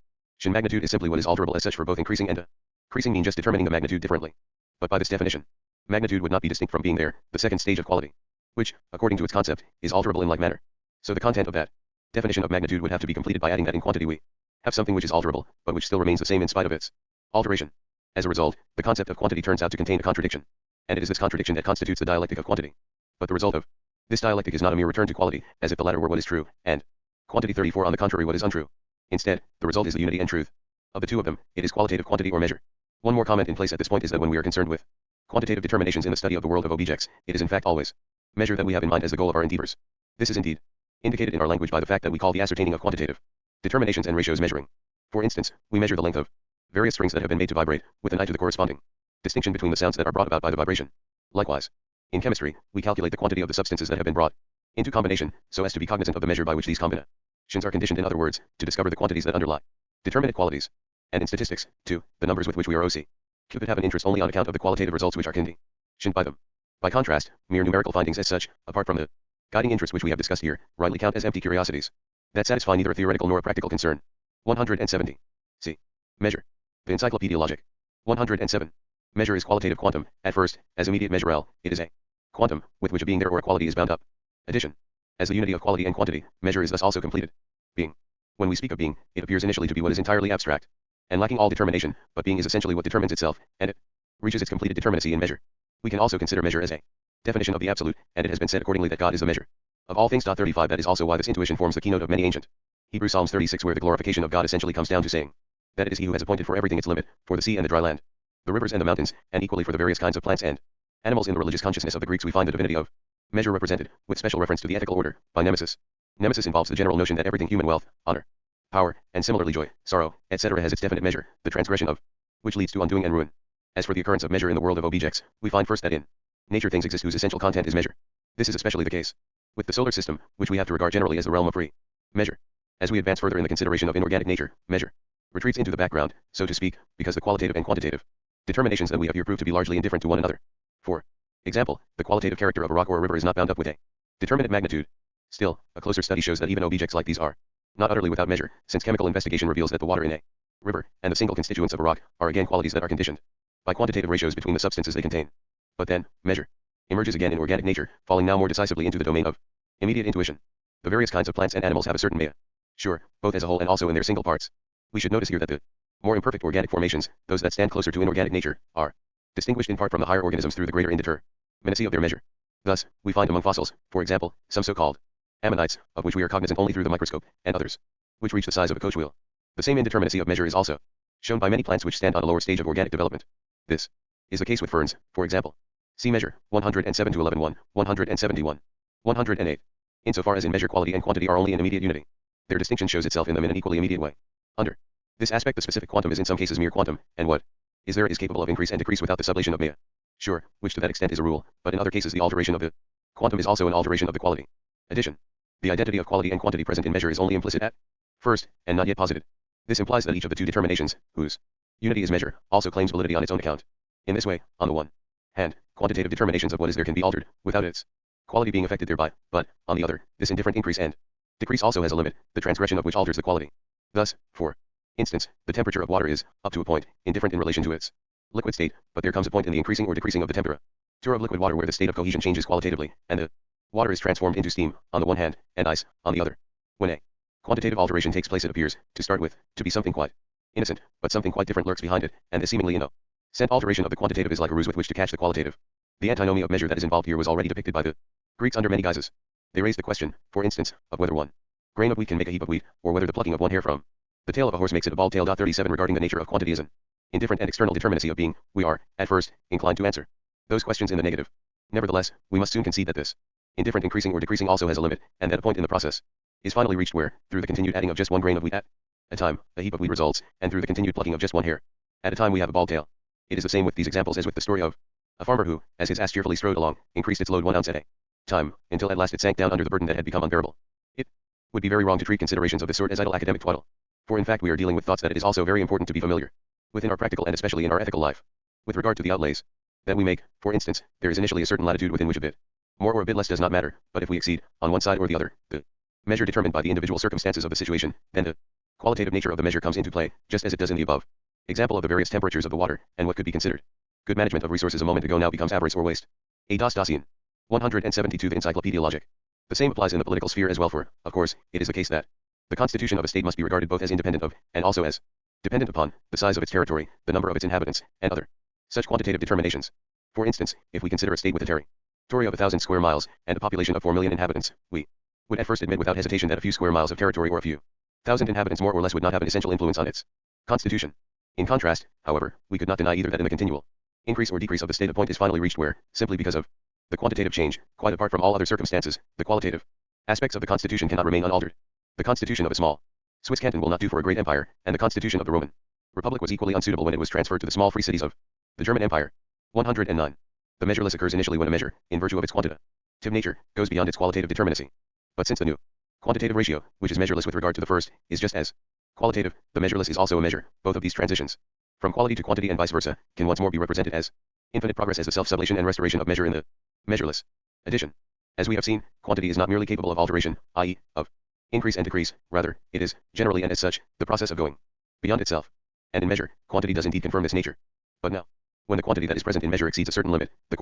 magnitude is simply what is alterable as such, for both increasing and decreasing mean just determining the magnitude differently. But by this definition, magnitude would not be distinct from being there, the second stage of quality, which, according to its concept, is alterable in like manner. So the content of that definition of magnitude would have to be completed by adding that in quantity we have something which is alterable, but which still remains the same in spite of its alteration. As a result, the concept of quantity turns out to contain a contradiction, and it is this contradiction that constitutes the dialectic of quantity. But the result of this dialectic is not a mere return to quality, as if the latter were what is true, and quantity 34 on the contrary what is untrue. Instead, the result is the unity and truth of the two of them. It is qualitative quantity or measure. One more comment in place at this point is that when we are concerned with quantitative determinations in the study of the world of objects, it is in fact always measure that we have in mind as the goal of our endeavors. This is indeed indicated in our language by the fact that we call the ascertaining of quantitative determinations and ratios measuring. For instance, we measure the length of various strings that have been made to vibrate, with an eye to the corresponding distinction between the sounds that are brought about by the vibration. Likewise, in chemistry, we calculate the quantity of the substances that have been brought into combination, so as to be cognizant of the measure by which these combinations are conditioned, in other words, to discover the quantities that underlie determinate qualities. And in statistics, too, the numbers with which we are occupied have an interest only on account of the qualitative results which are conditioned by them. By contrast, mere numerical findings as such, apart from the guiding interest which we have discussed here, rightly count as empty curiosities that satisfy neither a theoretical nor a practical concern. 170. C. Measure. The Encyclopaedia Logic. 107. Measure is qualitative quantum. At first, as immediate measure L, it is a quantum, with which a being there or a quality is bound up. Addition. As the unity of quality and quantity, measure is thus also completed. Being. When we speak of being, it appears initially to be what is entirely abstract and lacking all determination, but being is essentially what determines itself, and it reaches its completed determinacy in measure. We can also consider measure as a definition of the absolute, and it has been said accordingly that God is the measure of all things. 35 That is also why this intuition forms the keynote of many ancient Hebrew Psalms 36, where the glorification of God essentially comes down to saying that it is He who has appointed for everything its limit, for the sea and the dry land, the rivers and the mountains, and equally for the various kinds of plants and animals. In the religious consciousness of the Greeks we find the divinity of measure represented, with special reference to the ethical order, by nemesis. Nemesis involves the general notion that everything human, wealth, honor, power, and similarly joy, sorrow, etc. has its definite measure, the transgression of which leads to undoing and ruin. As for the occurrence of measure in the world of objects, we find first that in nature things exist whose essential content is measure. This is especially the case with the solar system, which we have to regard generally as the realm of free measure. As we advance further in the consideration of inorganic nature, measure retreats into the background, so to speak, because the qualitative and quantitative determinations that we have here prove to be largely indifferent to one another. For example, the qualitative character of a rock or a river is not bound up with a determinate magnitude. Still, a closer study shows that even objects like these are not utterly without measure, since chemical investigation reveals that the water in a river and the single constituents of a rock are again qualities that are conditioned by quantitative ratios between the substances they contain. But then, measure emerges again in organic nature, falling now more decisively into the domain of immediate intuition. The various kinds of plants and animals have a certain mea. Sure, both as a whole and also in their single parts. We should notice here that the more imperfect organic formations, those that stand closer to inorganic nature, are distinguished in part from the higher organisms through the greater indeterminacy of their measure. Thus, we find among fossils, for example, some so-called ammonites, of which we are cognizant only through the microscope, and others, which reach the size of a coach wheel. The same indeterminacy of measure is also shown by many plants which stand on a lower stage of organic development. This is the case with ferns, for example. See measure 107 to 11:1, 171, 108. Insofar as in measure quality and quantity are only in immediate unity, their distinction shows itself in them in an equally immediate way. Under this aspect, the specific quantum is in some cases mere quantum, and what is there is capable of increase and decrease without the sublation of mea. Sure, which to that extent is a rule, but in other cases the alteration of the quantum is also an alteration of the quality. Addition. The identity of quality and quantity present in measure is only implicit at first, and not yet posited. This implies that each of the two determinations, whose unity is measure, also claims validity on its own account. In this way, on the one hand, quantitative determinations of what is there can be altered, without its quality being affected thereby, but, on the other, this indifferent increase and decrease also has a limit, the transgression of which alters the quality. Thus, for instance, the temperature of water is, up to a point, indifferent in relation to its liquid state, but there comes a point in the increasing or decreasing of the temperature of liquid water where the state of cohesion changes qualitatively, and the water is transformed into steam, on the one hand, and ice, on the other. When a quantitative alteration takes place, it appears, to start with, to be something quite innocent, but something quite different lurks behind it, and this seemingly innocent alteration of the quantitative is like a ruse with which to catch the qualitative. The antinomy of measure that is involved here was already depicted by the Greeks under many guises. They raised the question, for instance, of whether one grain of wheat can make a heap of wheat, or whether the plucking of one hair from the tail of a horse makes it a bald tail. 37 Regarding the nature of quantity as an indifferent and external determinacy of being, we are, at first, inclined to answer those questions in the negative. Nevertheless, we must soon concede that this indifferent increasing or decreasing also has a limit, and that a point in the process is finally reached where, through the continued adding of just one grain of wheat at a time, a heap of wheat results, and through the continued plucking of just one hair at a time we have a bald tail. It is the same with these examples as with the story of a farmer who, as his ass cheerfully strode along, increased its load 1 ounce at a time, until at last it sank down under the burden that had become unbearable. It would be very wrong to treat considerations of this sort as idle academic twaddle, for in fact we are dealing with thoughts that it is also very important to be familiar with in our practical and especially in our ethical life. With regard to the outlays that we make, for instance, there is initially a certain latitude within which a bit more or a bit less does not matter, but if we exceed, on one side or the other, the measure determined by the individual circumstances of the situation, then the qualitative nature of the measure comes into play, just as it does in the above example of the various temperatures of the water, and what could be considered good management of resources a moment ago now becomes avarice or waste. A. Dacian. 172 The Encyclopaedia Logic. The same applies in the political sphere as well, for, of course, it is the case that the constitution of a state must be regarded both as independent of, and also as dependent upon, the size of its territory, the number of its inhabitants, and other such quantitative determinations. For instance, if we consider a state with a territory of 1,000 square miles, and a population of 4 million inhabitants, we would at first admit without hesitation that a few square miles of territory or a few thousand inhabitants more or less would not have an essential influence on its constitution. In contrast, however, we could not deny either that in the continual increase or decrease of the state a point is finally reached where, simply because of the quantitative change, quite apart from all other circumstances, the qualitative aspects of the constitution cannot remain unaltered. The constitution of a small Swiss canton will not do for a great empire, and the constitution of the Roman Republic was equally unsuitable when it was transferred to the small free cities of the German Empire. 109. The measureless occurs initially when a measure, in virtue of its quantitative nature, goes beyond its qualitative determinacy. But since the new quantitative ratio, which is measureless with regard to the first, is just as qualitative, the measureless is also a measure. Both of these transitions, from quality to quantity and vice versa, can once more be represented as infinite progress as the self-sublation and restoration of measure in the measureless. Addition. As we have seen, quantity is not merely capable of alteration, i.e., of increase and decrease, rather, it is, generally and as such, the process of going beyond itself. And in measure, quantity does indeed confirm this nature. But now, when the quantity that is present in measure exceeds a certain limit, the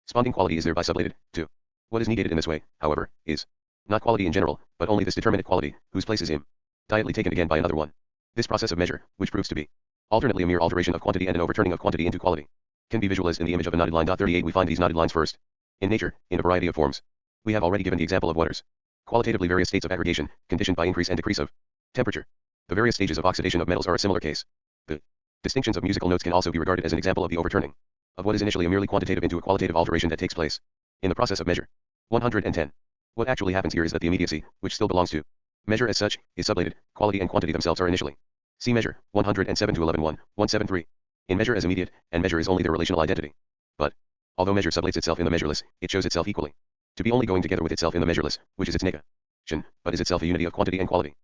Sponding quality is thereby sublated, too. What is negated in this way, however, is not quality in general, but only this determinate quality, whose place is immediately taken again by another one. This process of measure, which proves to be alternately a mere alteration of quantity and an overturning of quantity into quality, can be visualized in the image of a knotted line. 38 We find these knotted lines first. In nature, in a variety of forms. We have already given the example of waters. Qualitatively various states of aggregation, conditioned by increase and decrease of temperature. The various stages of oxidation of metals are a similar case. The distinctions of musical notes can also be regarded as an example of the overturning of what is initially a merely quantitative into a qualitative alteration that takes place in the process of measure. 110. What actually happens here is that the immediacy, which still belongs to measure as such, is sublated. Quality and quantity themselves are initially. See measure, 107 to 173. In measure as immediate, and measure is only their relational identity. But, although measure sublates itself in the measureless, it shows itself equally to be only going together with itself in the measureless, which is its negation, but is itself a unity of quantity and quality.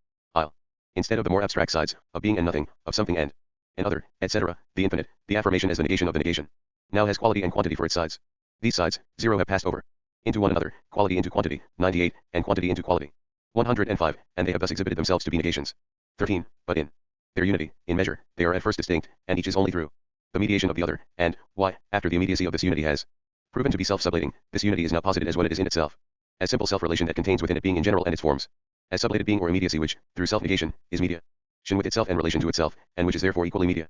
Instead of the more abstract sides, of being and nothing, of something and other, etc., the infinite, the affirmation as the negation of the negation, now has quality and quantity for its sides. These sides, 0 have passed over into one another, quality into quantity, 98, and quantity into quality, 105, and they have thus exhibited themselves to be negations. 13. But in their unity, in measure, they are at first distinct, and each is only through the mediation of the other, and, after the immediacy of this unity has proven to be self-sublating, this unity is now posited as what it is in itself, as simple self-relation that contains within it being in general and its forms, as sublated being or immediacy which, through self-negation, is mediation with itself and relation to itself, and which is therefore equally mediation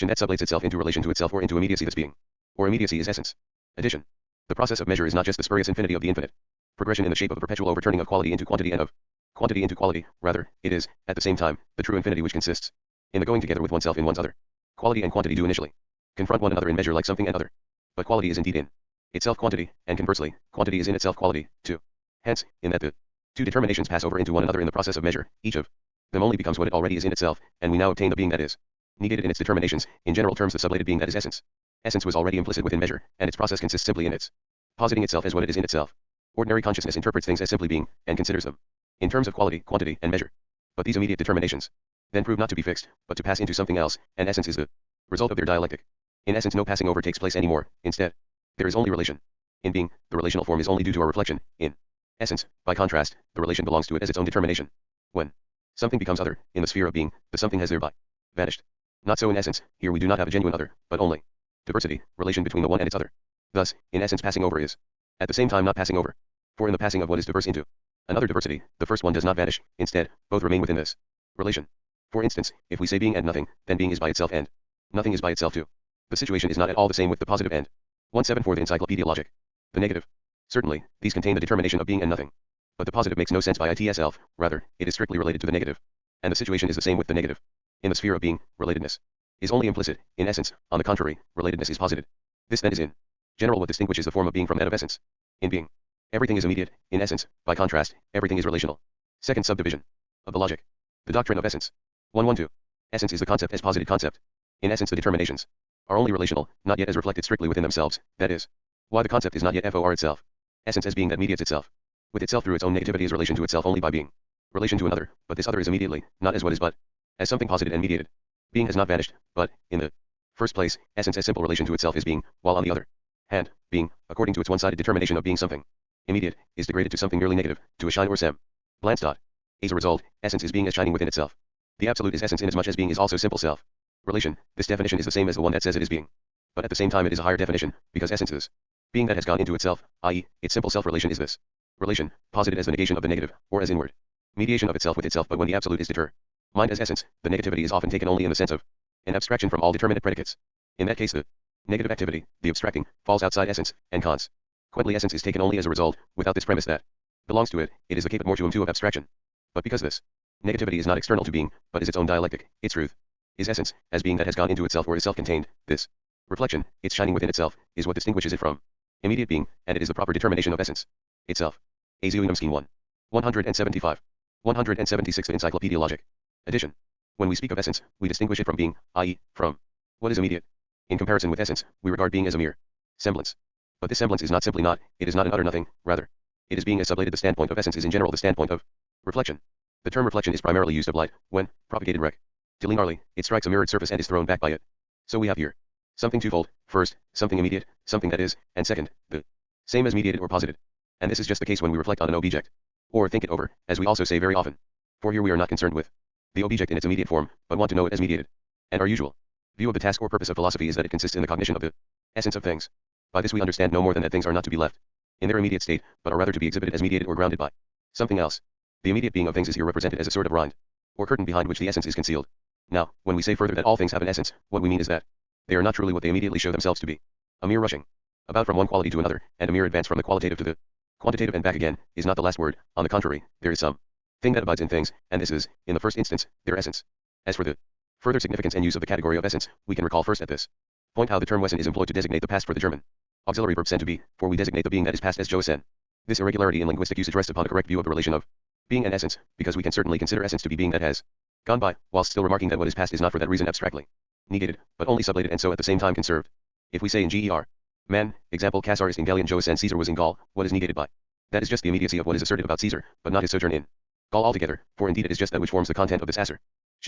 that sublates itself into relation to itself or into immediacy. This being, or immediacy, is essence. Addition. The process of measure is not just the spurious infinity of the infinite progression in the shape of a perpetual overturning of quality into quantity and of quantity into quality, rather, it is, at the same time, the true infinity which consists in the going together with oneself in one's other. Quality and quantity do initially confront one another in measure like something and other. But quality is indeed in itself quantity, and conversely, quantity is in itself quality, too. Hence, in that the two determinations pass over into one another in the process of measure, each of them only becomes what it already is in itself, and we now obtain the being that is negated in its determinations, in general terms the sublated being that is essence. Essence was already implicit within measure, and its process consists simply in its positing itself as what it is in itself. Ordinary consciousness interprets things as simply being, and considers them in terms of quality, quantity, and measure. But these immediate determinations then prove not to be fixed, but to pass into something else, and essence is the result of their dialectic. In essence no passing over takes place anymore, instead, there is only relation. In being, the relational form is only due to our reflection. In essence, by contrast, the relation belongs to it as its own determination. When something becomes other, in the sphere of being, the something has thereby vanished. Not so in essence, here we do not have a genuine other, but only diversity, relation between the one and its other. Thus, in essence passing over is, at the same time not passing over. For in the passing of what is diverse into another diversity, the first one does not vanish, instead, both remain within this relation. For instance, if we say being and nothing, then being is by itself and nothing is by itself too. The situation is not at all the same with the positive and 174 The Encyclopaedia Logic. The negative. Certainly, these contain the determination of being and nothing. But the positive makes no sense by itself, rather, it is strictly related to the negative. And the situation is the same with the negative. In the sphere of being, relatedness is only implicit. In essence, on the contrary, relatedness is posited. This then is in general what distinguishes the form of being from that of essence. In being, everything is immediate. In essence, by contrast, everything is relational. Second subdivision of the logic. The doctrine of essence. 112. Essence is the concept as posited concept. In essence the determinations are only relational, not yet as reflected strictly within themselves, that is, why the concept is not yet for itself. Essence as being that mediates itself with itself through its own negativity is relation to itself only by being relation to another, but this other is immediately, not as what is but as something posited and mediated. Being has not vanished, but, in the first place, essence as simple relation to itself is being, while on the other hand, being, according to its one-sided determination of being something immediate, is degraded to something merely negative, to a shine or sem. Glance. As a result, essence is being as shining within itself. The absolute is essence inasmuch as being is also simple self relation. This definition is the same as the one that says it is being. But at the same time it is a higher definition, because essence is being that has gone into itself, i.e., its simple self-relation is this relation, posited as the negation of the negative, or as inward mediation of itself with itself. But when the absolute is mind as essence, the negativity is often taken only in the sense of an abstraction from all determinate predicates. In that case the negative activity, the abstracting, falls outside essence, and consequently essence is taken only as a result, without this premise that belongs to it, it is the caput mortuum too of abstraction. But because this negativity is not external to being, but is its own dialectic, its truth is essence, as being that has gone into itself or is self-contained, this reflection, its shining within itself, is what distinguishes it from immediate being, and it is the proper determination of essence itself. A Zeuinum Scheme 1. 175. 176 Encyclopaedia Logic. Addition. When we speak of essence, we distinguish it from being, i.e., from what is immediate. In comparison with essence, we regard being as a mere semblance. But this semblance is not simply not, it is not an utter nothing, rather, it is being as sublated. The standpoint of essence is in general the standpoint of reflection. The term reflection is primarily used of light, when, propagated rectilinearly, it strikes a mirrored surface and is thrown back by it. So we have here something twofold: first, something immediate, something that is, and second, the same as mediated or posited. And this is just the case when we reflect on an object, or think it over, as we also say very often. For here we are not concerned with the object in its immediate form, but want to know it as mediated. And our usual view of the task or purpose of philosophy is that it consists in the cognition of the essence of things. By this we understand no more than that things are not to be left in their immediate state, but are rather to be exhibited as mediated or grounded by something else. The immediate being of things is here represented as a sort of rind, or curtain behind which the essence is concealed. Now, when we say further that all things have an essence, what we mean is that they are not truly what they immediately show themselves to be. A mere rushing about from one quality to another, and a mere advance from the qualitative to the quantitative and back again, is not the last word. On the contrary, there is some thing that abides in things, and this is, in the first instance, their essence. As for the further significance and use of the category of essence, we can recall first at this point how the term Wesen is employed to designate the past for the German auxiliary verb sen to be, for we designate the being that is past as Joesen. This irregularity in linguistic usage rests upon a correct view of the relation of being and essence, because we can certainly consider essence to be being that has gone by, whilst still remarking that what is past is not for that reason abstractly negated, but only sublated and so at the same time conserved. If we say in Ger, man, example Caesar is in Gallian Joesen Caesar was in Gaul, what is negated by? That is just the immediacy of what is asserted about Caesar, but not his sojourn in Gaul altogether, for indeed it is just that which forms the content of this asser.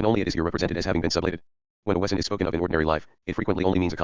Only it is here represented as having been sublated. When a Wesen is spoken of in ordinary life, it frequently only means a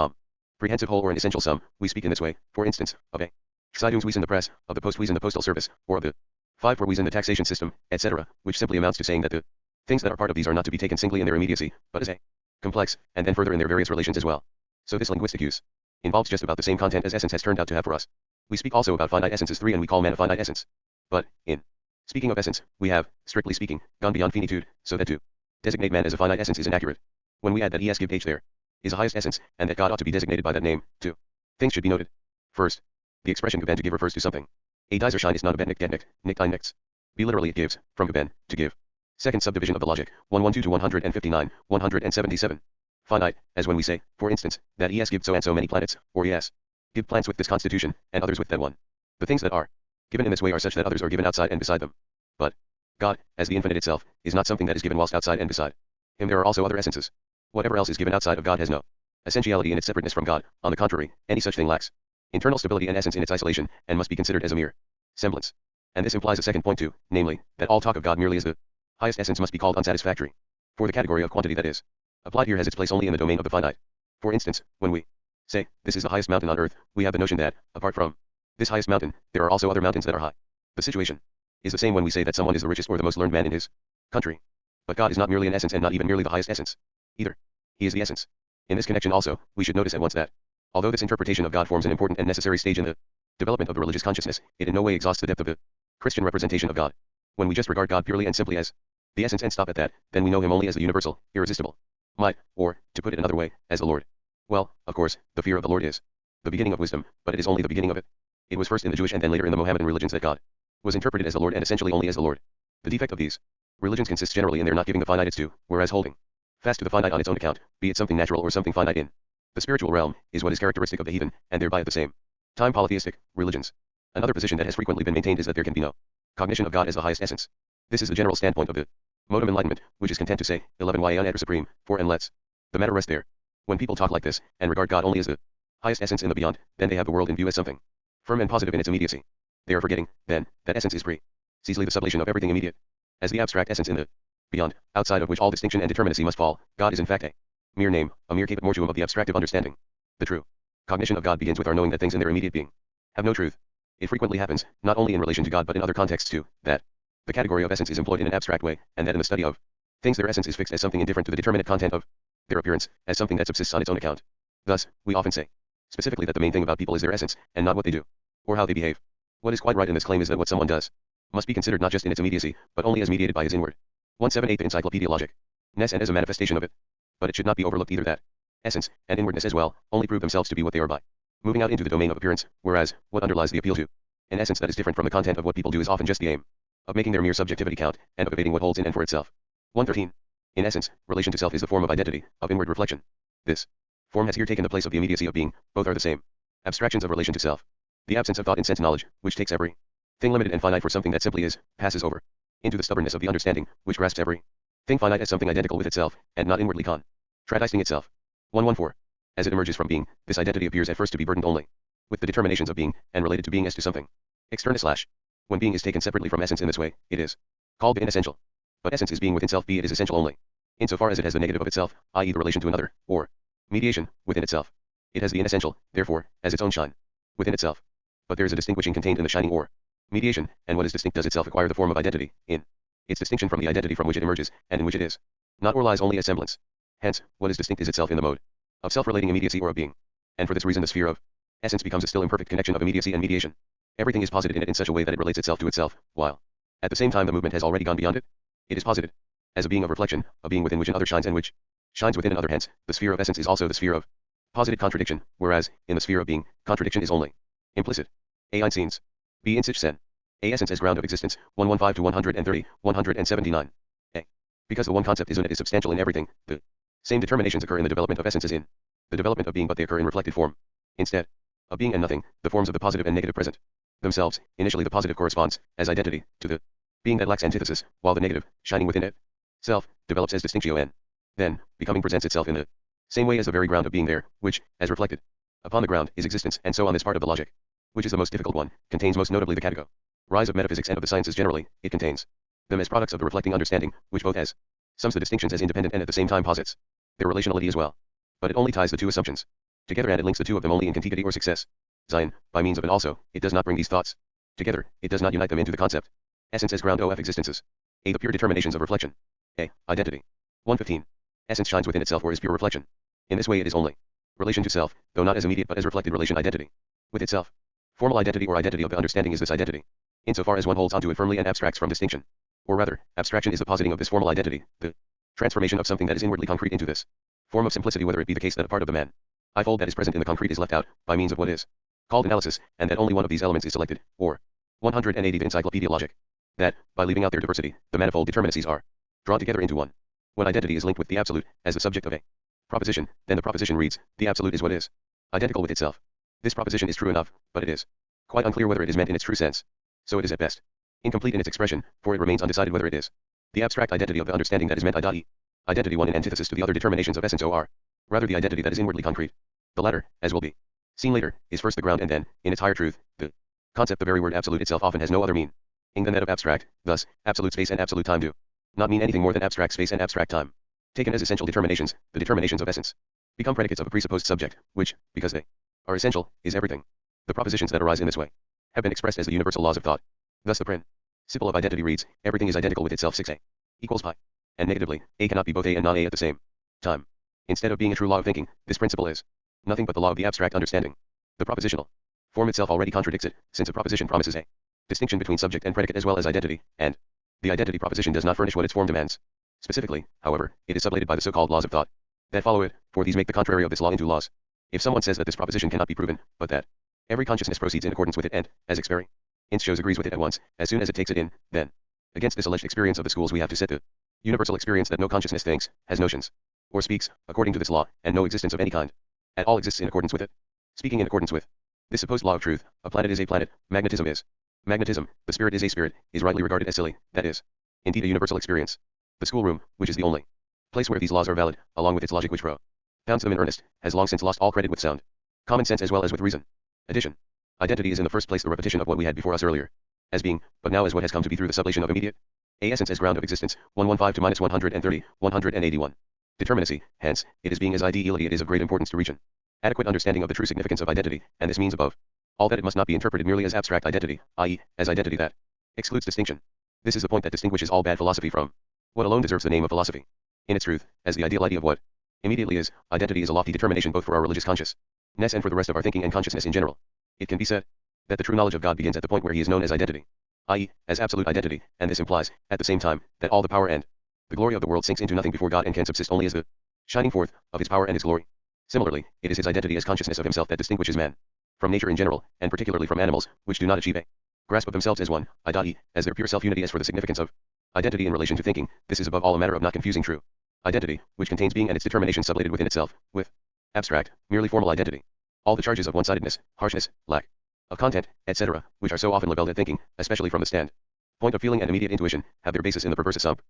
comprehensive whole or an essential sum. We speak in this way, for instance, of a Zeitungswesen the press, of the Postwesen the postal service, or of the 5-4 the taxation system, etc., which simply amounts to saying that the things that are part of these are not to be taken singly in their immediacy, but as a complex, and then further in their various relations as well. So this linguistic use involves just about the same content as essence has turned out to have for us. We speak also about finite essences 3 and we call man a finite essence. But, in speaking of essence, we have, strictly speaking, gone beyond finitude, so that to designate man as a finite essence is inaccurate. When we add that es give h there is a highest essence, and that God ought to be designated by that name, too. Things should be noted. First, the expression geben to give refers to something. A dieser Schein is not a bet nicht get nicht, nicht ein nichts. Be literally it gives, from geben, to give. Second subdivision of the logic, 112 to 159, 177. Finite, as when we say, for instance, that es give so and so many planets, or es give plants with this constitution, and others with that one. The things that are given in this way are such that others are given outside and beside them. But God, as the infinite itself, is not something that is given whilst outside and beside him. There are also other essences. Whatever else is given outside of God has no essentiality in its separateness from God. On the contrary, any such thing lacks internal stability and essence in its isolation, and must be considered as a mere semblance. And this implies a second point too, namely, that all talk of God merely as the highest essence must be called unsatisfactory. For the category of quantity that is applied here has its place only in the domain of the finite. For instance, when we say, this is the highest mountain on earth, we have the notion that, apart from this highest mountain, there are also other mountains that are high. The situation is the same when we say that someone is the richest or the most learned man in his country. But God is not merely an essence and not even merely the highest essence either. He is the essence. In this connection also, we should notice at once that, although this interpretation of God forms an important and necessary stage in the development of the religious consciousness, it in no way exhausts the depth of the Christian representation of God. When we just regard God purely and simply as the essence and stop at that, then we know him only as the universal, irresistible might, or, to put it another way, as the Lord. Well, of course, the fear of the Lord is the beginning of wisdom, but it is only the beginning of it. It was first in the Jewish and then later in the Mohammedan religions that God was interpreted as the Lord and essentially only as the Lord. The defect of these religions consists generally in their not giving the finite its due, whereas holding fast to the finite on its own account, be it something natural or something finite in the spiritual realm, is what is characteristic of the heathen, and thereby at the same time polytheistic religions. Another position that has frequently been maintained is that there can be no cognition of God as the highest essence. This is the general standpoint of the mode of enlightenment, which is content to say, 11 y and supreme, for and lets the matter rest there. When people talk like this, and regard God only as the highest essence in the beyond, then they have the world in view as something firm and positive in its immediacy. They are forgetting, then, that essence is precisely the sublation of everything immediate. As the abstract essence in the beyond, outside of which all distinction and determinacy must fall, God is in fact a mere name, a mere caput mortuum of the abstractive understanding. The true cognition of God begins with our knowing that things in their immediate being have no truth. It frequently happens, not only in relation to God but in other contexts too, that the category of essence is employed in an abstract way, and that in the study of things their essence is fixed as something indifferent to the determinate content of their appearance, as something that subsists on its own account. Thus, we often say, specifically that the main thing about people is their essence, and not what they do, or how they behave. What is quite right in this claim is that what someone does must be considered not just in its immediacy, but only as mediated by his inward. 178 The Encyclopaedia Logic. Ness and as a manifestation of it. But it should not be overlooked either that essence, and inwardness as well, only prove themselves to be what they are by moving out into the domain of appearance, whereas, what underlies the appeal to an essence that is different from the content of what people do is often just the aim of making their mere subjectivity count, and of evading what holds in and for itself. 113. In essence, relation to self is the form of identity, of inward reflection. This form has here taken the place of the immediacy of being, both are the same abstractions of relation to self. The absence of thought in sense knowledge, which takes every thing limited and finite for something that simply is, passes over into the stubbornness of the understanding, which grasps every thing finite as something identical with itself, and not inwardly contradicting itself. 114. As it emerges from being, this identity appears at first to be burdened only with the determinations of being, and related to being as to something external / when being is taken separately from essence in this way, it is called inessential. But essence is being within self, be it is essential only insofar as it has the negative of itself, i.e. the relation to another, or mediation, within itself. It has the inessential, therefore, as its own shine within itself. But there is a distinguishing contained in the shining or mediation, and what is distinct does itself acquire the form of identity, in its distinction from the identity from which it emerges, and in which it is not or lies only as semblance. Hence, what is distinct is itself in the mode of self-relating immediacy or of being. And for this reason the sphere of essence becomes a still imperfect connection of immediacy and mediation. Everything is posited in it in such a way that it relates itself to itself, while, at the same time, the movement has already gone beyond it. It is posited as a being of reflection, a being within which another shines and which shines within another. Hence, the sphere of essence is also the sphere of posited contradiction, whereas, in the sphere of being, contradiction is only implicit. A Einstein's B in sich sen. A essence as ground of existence, 115 to 130, 179. A. Because the one concept is unit is substantial in everything, the same determinations occur in the development of essence as in the development of being, but they occur in reflected form. Instead of being and nothing, the forms of the positive and negative present themselves. Initially the positive corresponds, as identity, to the being that lacks antithesis, while the negative, shining within it, self, develops as distinctio and then, becoming presents itself in the same way as the very ground of being there, which, as reflected upon the ground, is existence, and so on. This part of the logic, which is the most difficult one, contains most notably the categories of metaphysics and of the sciences generally. It contains them as products of the reflecting understanding, which both as sums the distinctions as independent and at the same time posits their relationality as well. But it only ties the two assumptions together, and it links the two of them only in contiguity or success. Zion, by means of an also, it does not bring these thoughts together, it does not unite them into the concept. Essence as ground of existences. A. The pure determinations of reflection. A. Identity. 115. Essence shines within itself or is pure reflection. In this way it is only relation to self, though not as immediate but as reflected relation identity with itself. Formal identity or identity of the understanding is this identity, insofar as one holds onto it firmly and abstracts from distinction. Or rather, abstraction is the positing of this formal identity, the transformation of something that is inwardly concrete into this form of simplicity, whether it be the case that a part of the man I-fold that is present in the concrete is left out, by means of what is called analysis, and that only one of these elements is selected, or 180 the Encyclopaedia logic. That, by leaving out their diversity, the manifold determinacies are drawn together into one. When identity is linked with the absolute, as the subject of a proposition, then the proposition reads, the absolute is what is identical with itself. This proposition is true enough, but it is quite unclear whether it is meant in its true sense. So it is at best incomplete in its expression, for it remains undecided whether it is the abstract identity of the understanding that is meant I.e. identity one in antithesis to the other determinations of essence or rather the identity that is inwardly concrete. The latter, as will be seen later, is first the ground and then, in its higher truth, the concept. The very word absolute itself often has no other meaning than that of abstract. Thus, absolute space and absolute time do not mean anything more than abstract space and abstract time. Taken as essential determinations, the determinations of essence become predicates of a presupposed subject, which, because they are essential, is everything. The propositions that arise in this way have been expressed as the universal laws of thought. Thus the principle of identity reads, everything is identical with itself 6a equals pi. And negatively, a cannot be both a and non-a at the same time. Instead of being a true law of thinking, this principle is nothing but the law of the abstract understanding. The propositional form itself already contradicts it, since a proposition promises a distinction between subject and predicate as well as identity, and the identity proposition does not furnish what its form demands. Specifically, however, it is sublated by the so-called laws of thought that follow it, for these make the contrary of this law into laws. If someone says that this proposition cannot be proven, but that every consciousness proceeds in accordance with it and, as experience shows, agrees with it at once, as soon as it takes it in, then, against this alleged experience of the schools we have to set the universal experience that no consciousness thinks, has notions, or speaks, according to this law, and no existence of any kind at all exists in accordance with it. Speaking in accordance with this supposed law of truth, a planet is a planet, magnetism is magnetism, the spirit is a spirit, is rightly regarded as silly, that is, indeed a universal experience. The schoolroom, which is the only place where these laws are valid, along with its logic which propounds them in earnest, has long since lost all credit with sound common sense as well as with reason. Addition. Identity is in the first place the repetition of what we had before us earlier, as being, but now as what has come to be through the sublation of immediate a essence as ground of existence, 115 to minus 130, 181. Determinacy, hence, it is being as ideality it is of great importance to reach an adequate understanding of the true significance of identity, and this means above all that it must not be interpreted merely as abstract identity, i.e., as identity that excludes distinction. This is the point that distinguishes all bad philosophy from what alone deserves the name of philosophy. In its truth, as the ideality of what immediately is, identity is a lofty determination both for our religious consciousness and for the rest of our thinking and consciousness in general. It can be said that the true knowledge of God begins at the point where he is known as identity, i.e., as absolute identity, and this implies, at the same time, that all the power and the glory of the world sinks into nothing before God and can subsist only as the shining forth of his power and his glory. Similarly, it is his identity as consciousness of himself that distinguishes man from nature in general, and particularly from animals, which do not achieve a grasp of themselves as one, i.e., as their pure self-unity. As for the significance of identity in relation to thinking, this is above all a matter of not confusing true identity, which contains being and its determination sublated within itself, with abstract, merely formal identity. All the charges of one-sidedness, harshness, lack of content, etc., which are so often labelled at thinking, especially from the standpoint of feeling and immediate intuition, have their basis in the perverse assumption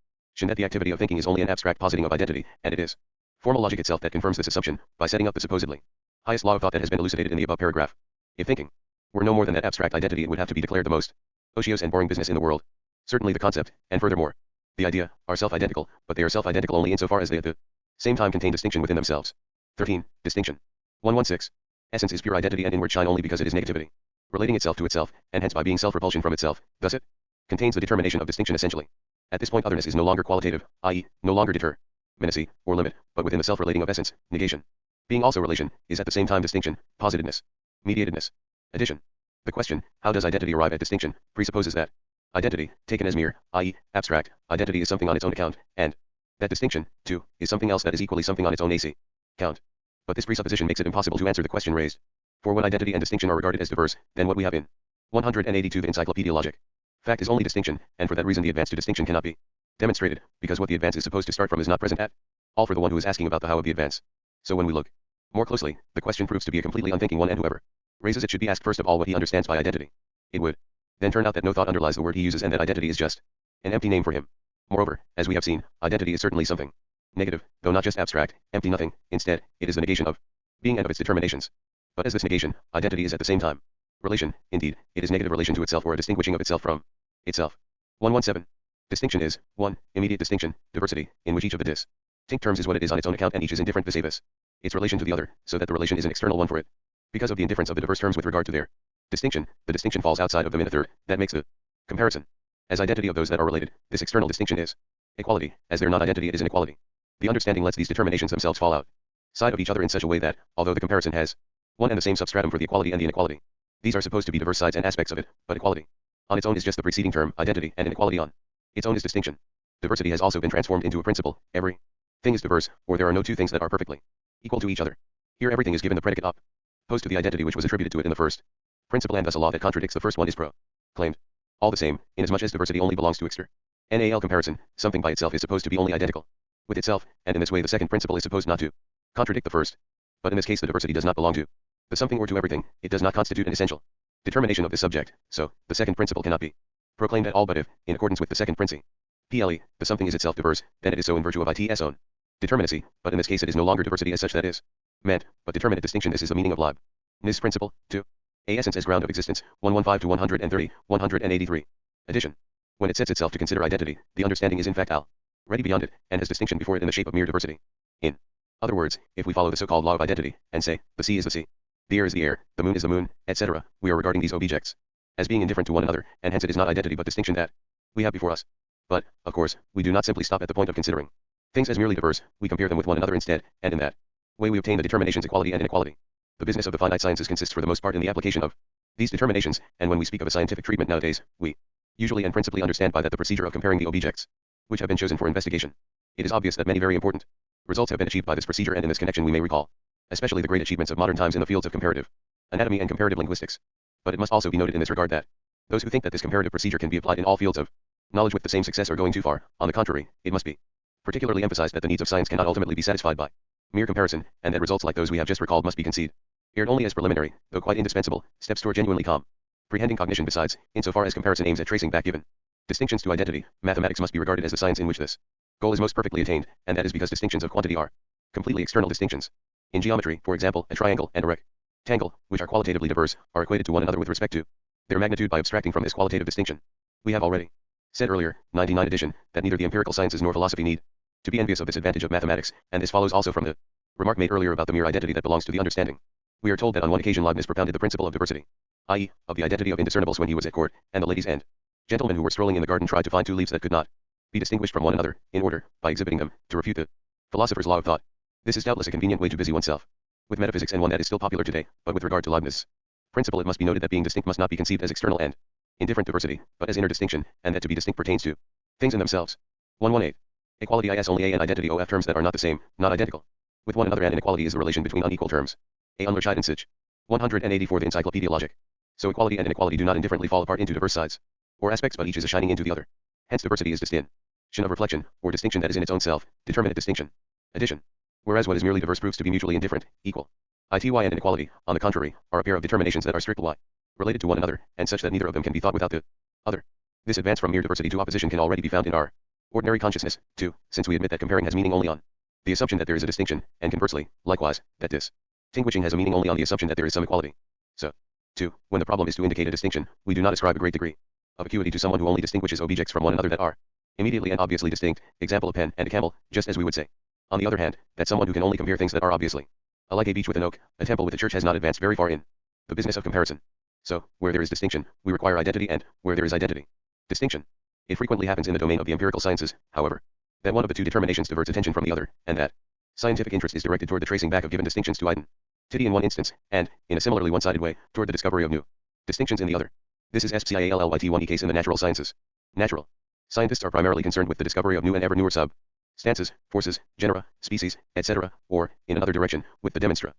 that the activity of thinking is only an abstract positing of identity, and it is formal logic itself that confirms this assumption, by setting up the supposedly highest law of thought that has been elucidated in the above paragraph. If thinking were no more than that abstract identity, it would have to be declared the most odious and boring business in the world. Certainly the concept, and furthermore, the idea, are self-identical, but they are self-identical only insofar as they at the same time contain distinction within themselves. 13. Distinction. 116. Essence is pure identity and inward shine only because it is negativity, relating itself to itself, and hence by being self-repulsion from itself, thus it contains the determination of distinction essentially. At this point otherness is no longer qualitative, i.e., no longer determinacy, or limit, but within the self-relating of essence, negation. Being also relation, is at the same time distinction, positedness. Mediatedness. Addition. The question, how does identity arrive at distinction, presupposes that identity, taken as mere, i.e., abstract, identity is something on its own account, and that distinction, too, is something else that is equally something on its own AC count. But this presupposition makes it impossible to answer the question raised. For when identity and distinction are regarded as diverse, then what we have in 182 the Encyclopaedia logic. Fact is only distinction, and for that reason the advance to distinction cannot be demonstrated, because what the advance is supposed to start from is not present at all for the one who is asking about the how of the advance. So when we look more closely, the question proves to be a completely unthinking one, and whoever raises it should be asked first of all what he understands by identity. It would then turn out that no thought underlies the word he uses, and that identity is just an empty name for him. Moreover, as we have seen, identity is certainly something negative, though not just abstract, empty nothing. Instead, it is the negation of being and of its determinations. But as this negation, identity is at the same time relation. Indeed, it is negative relation to itself, or a distinguishing of itself from itself. 117. Distinction is 1. Immediate distinction, diversity, in which each of the distinct terms is what it is on its own account, and each is indifferent vis-a-vis its relation to the other, so that the relation is an external one for it. Because of the indifference of the diverse terms with regard to their distinction, the distinction falls outside of them in a third, that makes the comparison as identity of those that are related. This external distinction is equality, as their non-identity it is inequality. The understanding lets these determinations themselves fall outside of each other in such a way that, although the comparison has one and the same substratum for the equality and the inequality, these are supposed to be diverse sides and aspects of it, but equality on its own is just the preceding term, identity, and inequality on its own is distinction. Diversity has also been transformed into a principle. Every thing is diverse, or there are no two things that are perfectly equal to each other. Here everything is given the predicate opposed to the identity which was attributed to it in the first principle, and thus a law that contradicts the first one is proclaimed. All the same, inasmuch as diversity only belongs to external comparison, something by itself is supposed to be only identical with itself, and in this way the second principle is supposed not to contradict the first. But in this case the diversity does not belong to the something or to everything, it does not constitute an essential determination of this subject, so the second principle cannot be proclaimed at all, but if, in accordance with the second principle, the something is itself diverse, then it is so in virtue of its own determinacy, but in this case it is no longer diversity as such that is meant, but determinate distinction. This is the meaning of Leibniz's principle, 2. A essence as ground of existence, 115 to 130, 183. Addition. When it sets itself to consider identity, the understanding is in fact already beyond it, and has distinction before it in the shape of mere diversity. In other words, if we follow the so-called law of identity, and say, the sea is the sea, the air is the air, the moon is the moon, etc., we are regarding these objects as being indifferent to one another, and hence it is not identity but distinction that we have before us. But, of course, we do not simply stop at the point of considering things as merely diverse, we compare them with one another instead, and in that way we obtain the determinations equality and inequality. The business of the finite sciences consists for the most part in the application of these determinations, and when we speak of a scientific treatment nowadays, we usually and principally understand by that the procedure of comparing the objects which have been chosen for investigation. It is obvious that many very important results have been achieved by this procedure, and in this connection we may recall especially the great achievements of modern times in the fields of comparative anatomy and comparative linguistics. But it must also be noted in this regard that those who think that this comparative procedure can be applied in all fields of knowledge with the same success are going too far. On the contrary, it must be particularly emphasized that the needs of science cannot ultimately be satisfied by mere comparison, and that results like those we have just recalled must be conceived only as preliminary, though quite indispensable, steps toward genuinely comprehending cognition. Besides, insofar as comparison aims at tracing back given distinctions to identity, mathematics must be regarded as the science in which this goal is most perfectly attained, and that is because distinctions of quantity are completely external distinctions. In geometry, for example, a triangle and a rectangle, which are qualitatively diverse, are equated to one another with respect to their magnitude by abstracting from this qualitative distinction. We have already said earlier, 99 edition, that neither the empirical sciences nor philosophy need to be envious of this advantage of mathematics, and this follows also from the remark made earlier about the mere identity that belongs to the understanding. We are told that on one occasion Leibniz propounded the principle of diversity, i.e., of the identity of indiscernibles when he was at court, and the ladies and gentlemen who were strolling in the garden tried to find two leaves that could not be distinguished from one another, in order, by exhibiting them, to refute the philosopher's law of thought. This is doubtless a convenient way to busy oneself with metaphysics, and one that is still popular today, but with regard to Leibniz's principle it must be noted that being distinct must not be conceived as external and indifferent diversity, but as inner distinction, and that to be distinct pertains to things in themselves. 118. Equality is only a and identity of terms that are not the same, not identical with one another, and inequality is the relation between unequal terms. A Unrechtheit. 184 the Encyclopaedia logic. So equality and inequality do not indifferently fall apart into diverse sides or aspects, but each is a shining into the other. Hence diversity is distinction of reflection, or distinction that is in its own self, determinate distinction. Addition. Whereas what is merely diverse proves to be mutually indifferent, equal. Ity and inequality, on the contrary, are a pair of determinations that are strictly related to one another, and such that neither of them can be thought without the other. This advance from mere diversity to opposition can already be found in our ordinary consciousness, too, since we admit that comparing has meaning only on the assumption that there is a distinction, and conversely, likewise, that distinguishing has a meaning only on the assumption that there is some equality. So, too, when the problem is to indicate a distinction, we do not ascribe a great degree of acuity to someone who only distinguishes objects from one another that are immediately and obviously distinct, example a pen and a camel, just as we would say, on the other hand, that someone who can only compare things that are obviously alike a beech with an oak, a temple with a church, has not advanced very far in the business of comparison. So, where there is distinction, we require identity, and, where there is identity, distinction. It frequently happens in the domain of the empirical sciences, however, that one of the two determinations diverts attention from the other, and that scientific interest is directed toward the tracing back of given distinctions to tiddy in one instance, and, in a similarly one-sided way, toward the discovery of new distinctions in the other. This is SPIALLYT1 case in the natural sciences. Natural scientists are primarily concerned with the discovery of new and ever newer substances, forces, genera, species, etc., or, in another direction, with the demonstration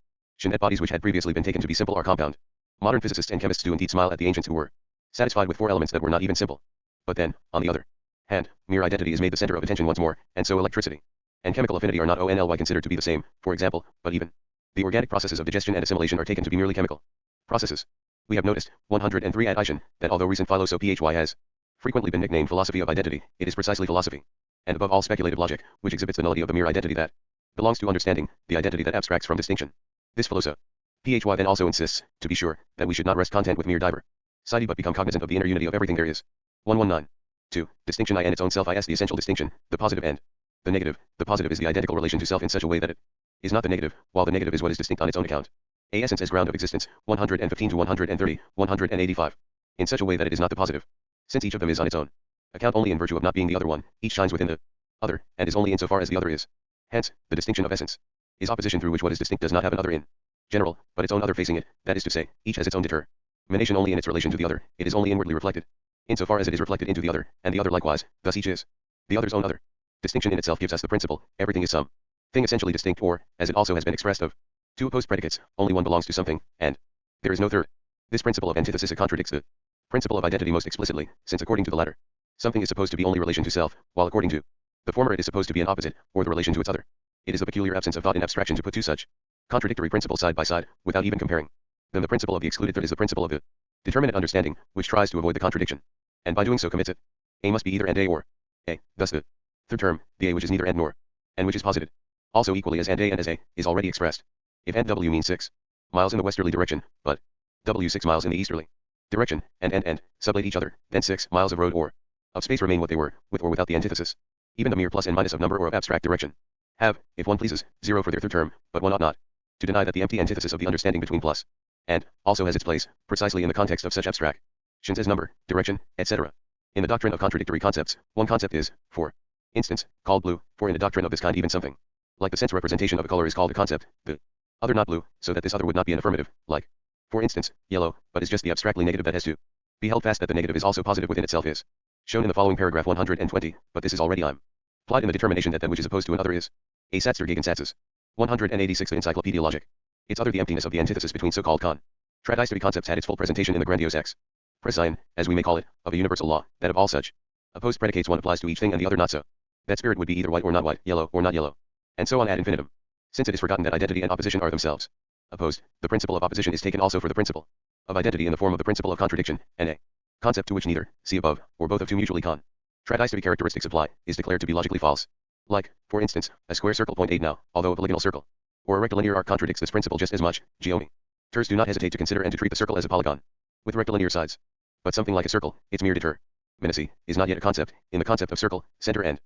that bodies which had previously been taken to be simple are compound. Modern physicists and chemists do indeed smile at the ancients who were satisfied with four elements that were not even simple. But then, on the other hand, mere identity is made the center of attention once more, and so electricity and chemical affinity are not only considered to be the same, for example, but even the organic processes of digestion and assimilation are taken to be merely chemical processes. We have noticed, 103 at Ishan, that although recent philosophy has frequently been nicknamed philosophy of identity, it is precisely philosophy, and above all speculative logic, which exhibits the nullity of the mere identity that belongs to understanding, the identity that abstracts from distinction. This philosophy then also insists, to be sure, that we should not rest content with mere diversity but become cognizant of the inner unity of everything there is. 119. 2. Distinction in its own self is the essential distinction, the positive and the negative. The positive is the identical relation to self in such a way that it is not the negative, while the negative is what is distinct on its own account. A essence as ground of existence, 115 to 130, 185. In such a way that it is not the positive. Since each of them is on its own account only in virtue of not being the other one, each shines within the other, and is only insofar as the other is. Hence, the distinction of essence is opposition through which what is distinct does not have an other in general, but its own other facing it, that is to say, each has its own determination only in its relation to the other, it is only inwardly reflected, insofar as it is reflected into the other, and the other likewise, thus each is the other's own other. Distinction in itself gives us the principle, everything is some thing essentially distinct, or, as it also has been expressed of two opposed predicates, only one belongs to something, and there is no third. This principle of antithesis contradicts the principle of identity most explicitly, since according to the latter, something is supposed to be only relation to self, while according to the former it is supposed to be an opposite, or the relation to its other. It is the peculiar absence of thought in abstraction to put two such contradictory principles side by side, without even comparing them. The principle of the excluded third is the principle of the determinate understanding, which tries to avoid the contradiction, and by doing so commits it. A must be either and A or A. Thus the third term, the A which is neither and nor, and which is posited, also equally as and A and as A, is already expressed. If and W means 6 miles in the westerly direction, but W 6 miles in the easterly direction, and sublate each other, then 6 miles of road or of space remain what they were, with or without the antithesis. Even the mere plus and minus of number or of abstract direction have, if one pleases, 0 for their third term, but one ought not to deny that the empty antithesis of the understanding between plus and also has its place, precisely in the context of such abstractions as number, direction, etc. In the doctrine of contradictory concepts, one concept is, for instance, called blue, for in a doctrine of this kind even something like the sense representation of a color is called a concept, the other not blue, so that this other would not be an affirmative, like, for instance, yellow, but is just the abstractly negative that has to be held fast that the negative is also positive within itself is shown in the following paragraph 120, but this is already implied in the determination that which is opposed to another is a Satz der Gegensatzes. 186 The Encyclopaedia Logic. Its other the emptiness of the antithesis between so-called contradictory concepts had its full presentation in the grandiose expression, as we may call it, of a universal law, that of all such opposed predicates one applies to each thing and the other not so. That spirit would be either white or not white, yellow or not yellow, and so on ad infinitum. Since it is forgotten that identity and opposition are themselves opposed, the principle of opposition is taken also for the principle of identity in the form of the principle of contradiction, and a concept to which neither, see above, or both of two mutually contradictory characteristics apply, is declared to be logically false. Like, for instance, a square circle point 8 now, although a polygonal circle, or a rectilinear arc contradicts this principle just as much. Geometers do not hesitate to consider and to treat the circle as a polygon, with rectilinear sides. But something like a circle, its mere determinacy, is not yet a concept. In the concept of circle, center and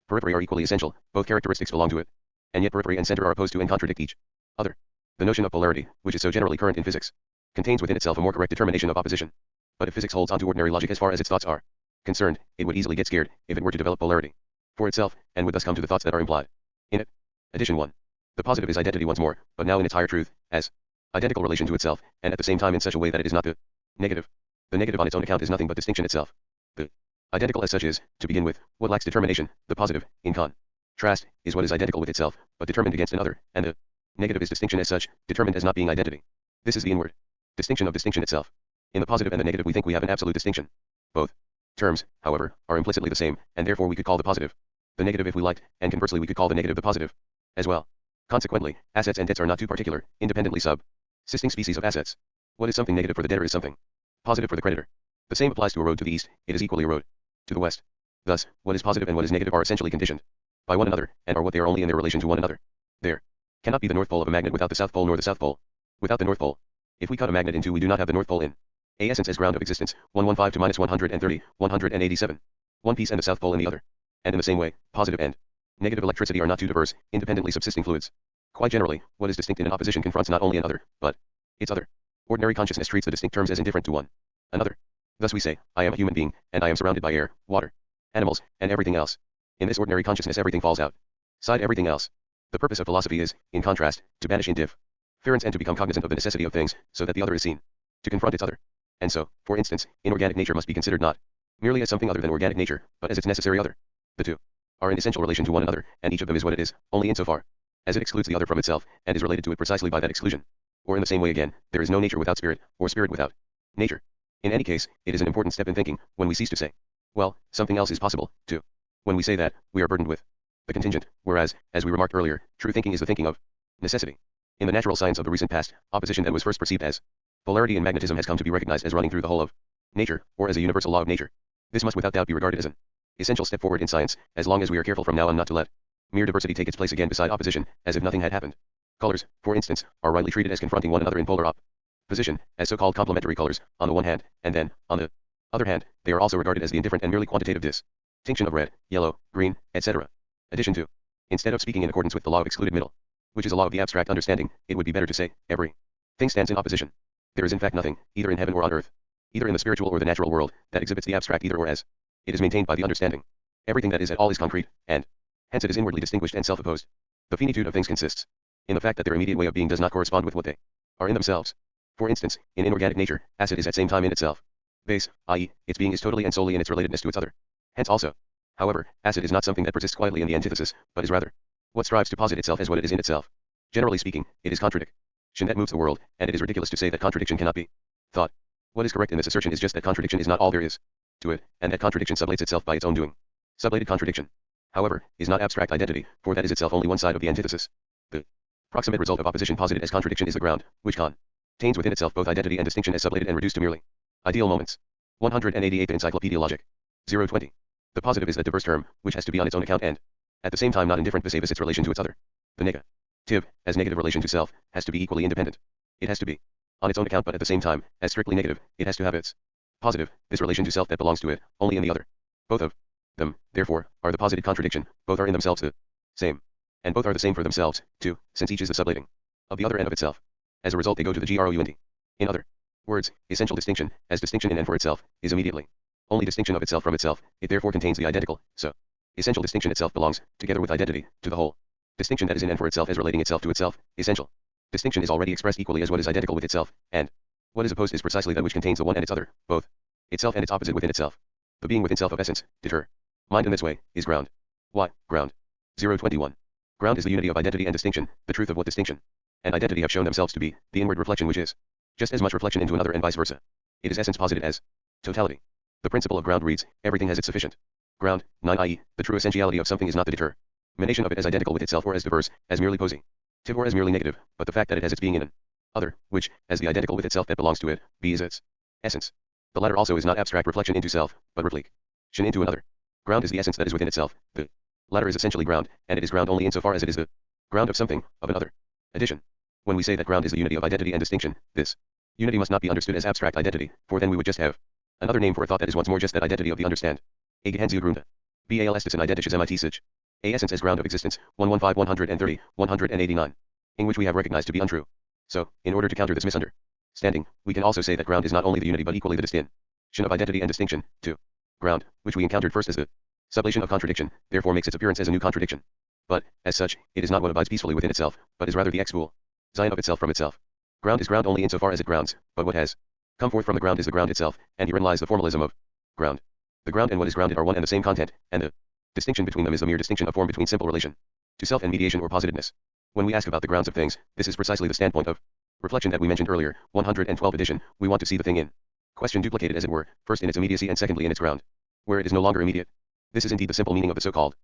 periphery are equally essential, both characteristics belong to it, and yet periphery and center are opposed to and contradict each other. The notion of polarity, which is so generally current in physics, contains within itself a more correct determination of opposition. But if physics holds on to ordinary logic as far as its thoughts are concerned, it would easily get scared if it were to develop polarity for itself, and would thus come to the thoughts that are implied in it. Addition 1. The positive is identity once more, but now in its higher truth, as identical relation to itself, and at the same time in such a way that it is not the negative. The negative on its own account is nothing but distinction itself. The identical as such is, to begin with, what lacks determination. The positive, in contrast, is what is identical with itself, but determined against another, and the negative is distinction as such, determined as not being identity. This is the inward distinction of distinction itself. In the positive and the negative we think we have an absolute distinction. Both terms, however, are implicitly the same, and therefore we could call the positive the negative if we liked, and conversely we could call the negative the positive as well. Consequently, assets and debts are not two particular, independently subsisting species of assets. What is something negative for the debtor is something positive for the creditor. The same applies to a road to the east, it is equally a road to the west. Thus, what is positive and what is negative are essentially conditioned by one another, and are what they are only in their relation to one another. There cannot be the north pole of a magnet without the south pole, nor the south pole without the north pole. If we cut a magnet in two we do not have the north pole in a essence as ground of existence, 115 to minus 130, 187. One piece and the south pole in the other. And in the same way, positive and negative electricity are not two diverse, independently subsisting fluids. Quite generally, what is distinct in an opposition confronts not only an other, but its other. Ordinary consciousness treats the distinct terms as indifferent to one another. Thus we say, I am a human being, and I am surrounded by air, water, animals, and everything else. In this ordinary consciousness everything falls outside everything else. The purpose of philosophy is, in contrast, to banish indifference Ferents tend to become cognizant of the necessity of things, so that the other is seen to confront its other. And so, for instance, inorganic nature must be considered not merely as something other than organic nature, but as its necessary other. The two are in essential relation to one another, and each of them is what it is, only insofar as it excludes the other from itself, and is related to it precisely by that exclusion. Or in the same way again, there is no nature without spirit, or spirit without nature. In any case, it is an important step in thinking, when we cease to say, well, something else is possible, too. When we say that, we are burdened with the contingent, whereas, as we remarked earlier, true thinking is the thinking of necessity. In the natural science of the recent past, opposition that was first perceived as polarity and magnetism has come to be recognized as running through the whole of nature, or as a universal law of nature. This must without doubt be regarded as an essential step forward in science, as long as we are careful from now on not to let mere diversity take its place again beside opposition, as if nothing had happened. Colors, for instance, are rightly treated as confronting one another in polar opposition, as so-called complementary colors, on the one hand, and then, on the other hand, they are also regarded as the indifferent and merely quantitative distinction of red, yellow, green, etc. Addition to. Instead of speaking in accordance with the law of excluded middle, which is a law of the abstract understanding, it would be better to say, every thing stands in opposition. There is in fact nothing, either in heaven or on earth, either in the spiritual or the natural world, that exhibits the abstract either or as it is maintained by the understanding. Everything that is at all is concrete, and hence it is inwardly distinguished and self-opposed. The finitude of things consists in the fact that their immediate way of being does not correspond with what they are in themselves. For instance, in inorganic nature, acid is at same time in itself base, i.e., its being is totally and solely in its relatedness to its other. Hence also, however, acid is not something that persists quietly in the antithesis, but is rather what strives to posit itself as what it is in itself. Generally speaking, it is contradiction that moves the world, and it is ridiculous to say that contradiction cannot be thought. What is correct in this assertion is just that contradiction is not all there is to it, and that contradiction sublates itself by its own doing. Sublated contradiction, however, is not abstract identity, for that is itself only one side of the antithesis. The proximate result of opposition posited as contradiction is the ground, which contains within itself both identity and distinction as sublated and reduced to merely ideal moments. 188 Encyclopaedia Logic. 020. The positive is the diverse term, which has to be on its own account and, at the same time not indifferent vis-a-vis its relation to its other. The negative, as negative relation to self, has to be equally independent. It has to be on its own account but at the same time, as strictly negative, it has to have its positive, this relation to self that belongs to it, only in the other. Both of them, therefore, are the posited contradiction, both are in themselves the same. And both are the same for themselves, too, since each is the sublating of the other and of itself. As a result they go to the ground. In other words, essential distinction, as distinction in and for itself, is immediately only distinction of itself from itself, it therefore contains the identical, so essential distinction itself belongs, together with identity, to the whole. Distinction that is in and for itself as relating itself to itself, essential distinction is already expressed equally as what is identical with itself, and what is opposed is precisely that which contains the one and its other, both itself and its opposite within itself. The being within self of essence, mind in this way, is ground. What? Ground. 021. Ground is the unity of identity and distinction, the truth of what distinction and identity have shown themselves to be, the inward reflection which is just as much reflection into another and vice versa. It is essence posited as totality. The principle of ground reads, everything has its sufficient ground, 9 i.e., the true essentiality of something is not the determination of it as identical with itself or as diverse, as merely positive or as merely negative, but the fact that it has its being in an other, which, as the identical with itself that belongs to it, is its essence. The latter also is not abstract reflection into self, but reflection into another. Ground is the essence that is within itself. The latter is essentially ground, and it is ground only insofar as it is the ground of something, of another. Addition. When we say that ground is the unity of identity and distinction, this unity must not be understood as abstract identity, for then we would just have another name for a thought that is once more just that identity of the understand. Grunde. Bals an identisches mit sich. A essence as ground of existence, 115 130, 189. In which we have recognized to be untrue. So, in order to counter this misunderstanding, we can also say that ground is not only the unity but equally the distinction of identity and distinction, too. Ground, which we encountered first as the sublation of contradiction, therefore makes its appearance as a new contradiction. But, as such, it is not what abides peacefully within itself, but is rather the exual sign of itself from itself. Ground is ground only insofar as it grounds, but what has come forth from the ground is the ground itself, and herein lies the formalism of ground. The ground and what is grounded are one and the same content, and the distinction between them is a mere distinction of form between simple relation to self and mediation or positedness. When we ask about the grounds of things, this is precisely the standpoint of reflection that we mentioned earlier, 112 edition, we want to see the thing in question duplicated as it were, first in its immediacy and secondly in its ground, where it is no longer immediate. This is indeed the simple meaning of the so-called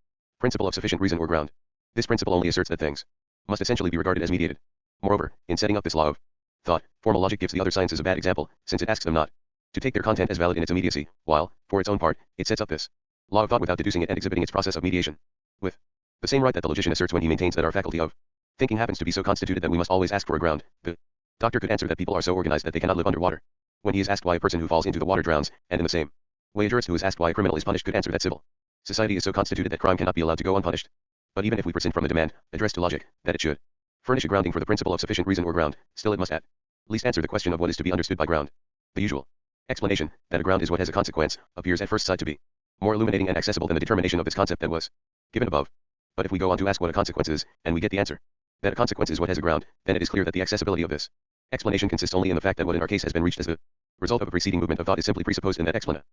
principle of sufficient reason or ground. This principle only asserts that things must essentially be regarded as mediated. Moreover, in setting up this law of thought, formal logic gives the other sciences a bad example, since it asks them not to take their content as valid in its immediacy, while, for its own part, it sets up this law of thought without deducing it and exhibiting its process of mediation. With the same right that the logician asserts when he maintains that our faculty of thinking happens to be so constituted that we must always ask for a ground, the doctor could answer that people are so organized that they cannot live underwater. When he is asked why a person who falls into the water drowns, and in the same way a jurist who is asked why a criminal is punished could answer that civil society is so constituted that crime cannot be allowed to go unpunished. But even if we present from the demand, addressed to logic, that it should furnish a grounding for the principle of sufficient reason or ground, still it must at least answer the question of what is to be understood by ground. The usual explanation, that a ground is what has a consequence, appears at first sight to be more illuminating and accessible than the determination of this concept that was given above. But if we go on to ask what a consequence is, and we get the answer that a consequence is what has a ground, then it is clear that the accessibility of this explanation consists only in the fact that what in our case has been reached as the result of a preceding movement of thought is simply presupposed in that explanation.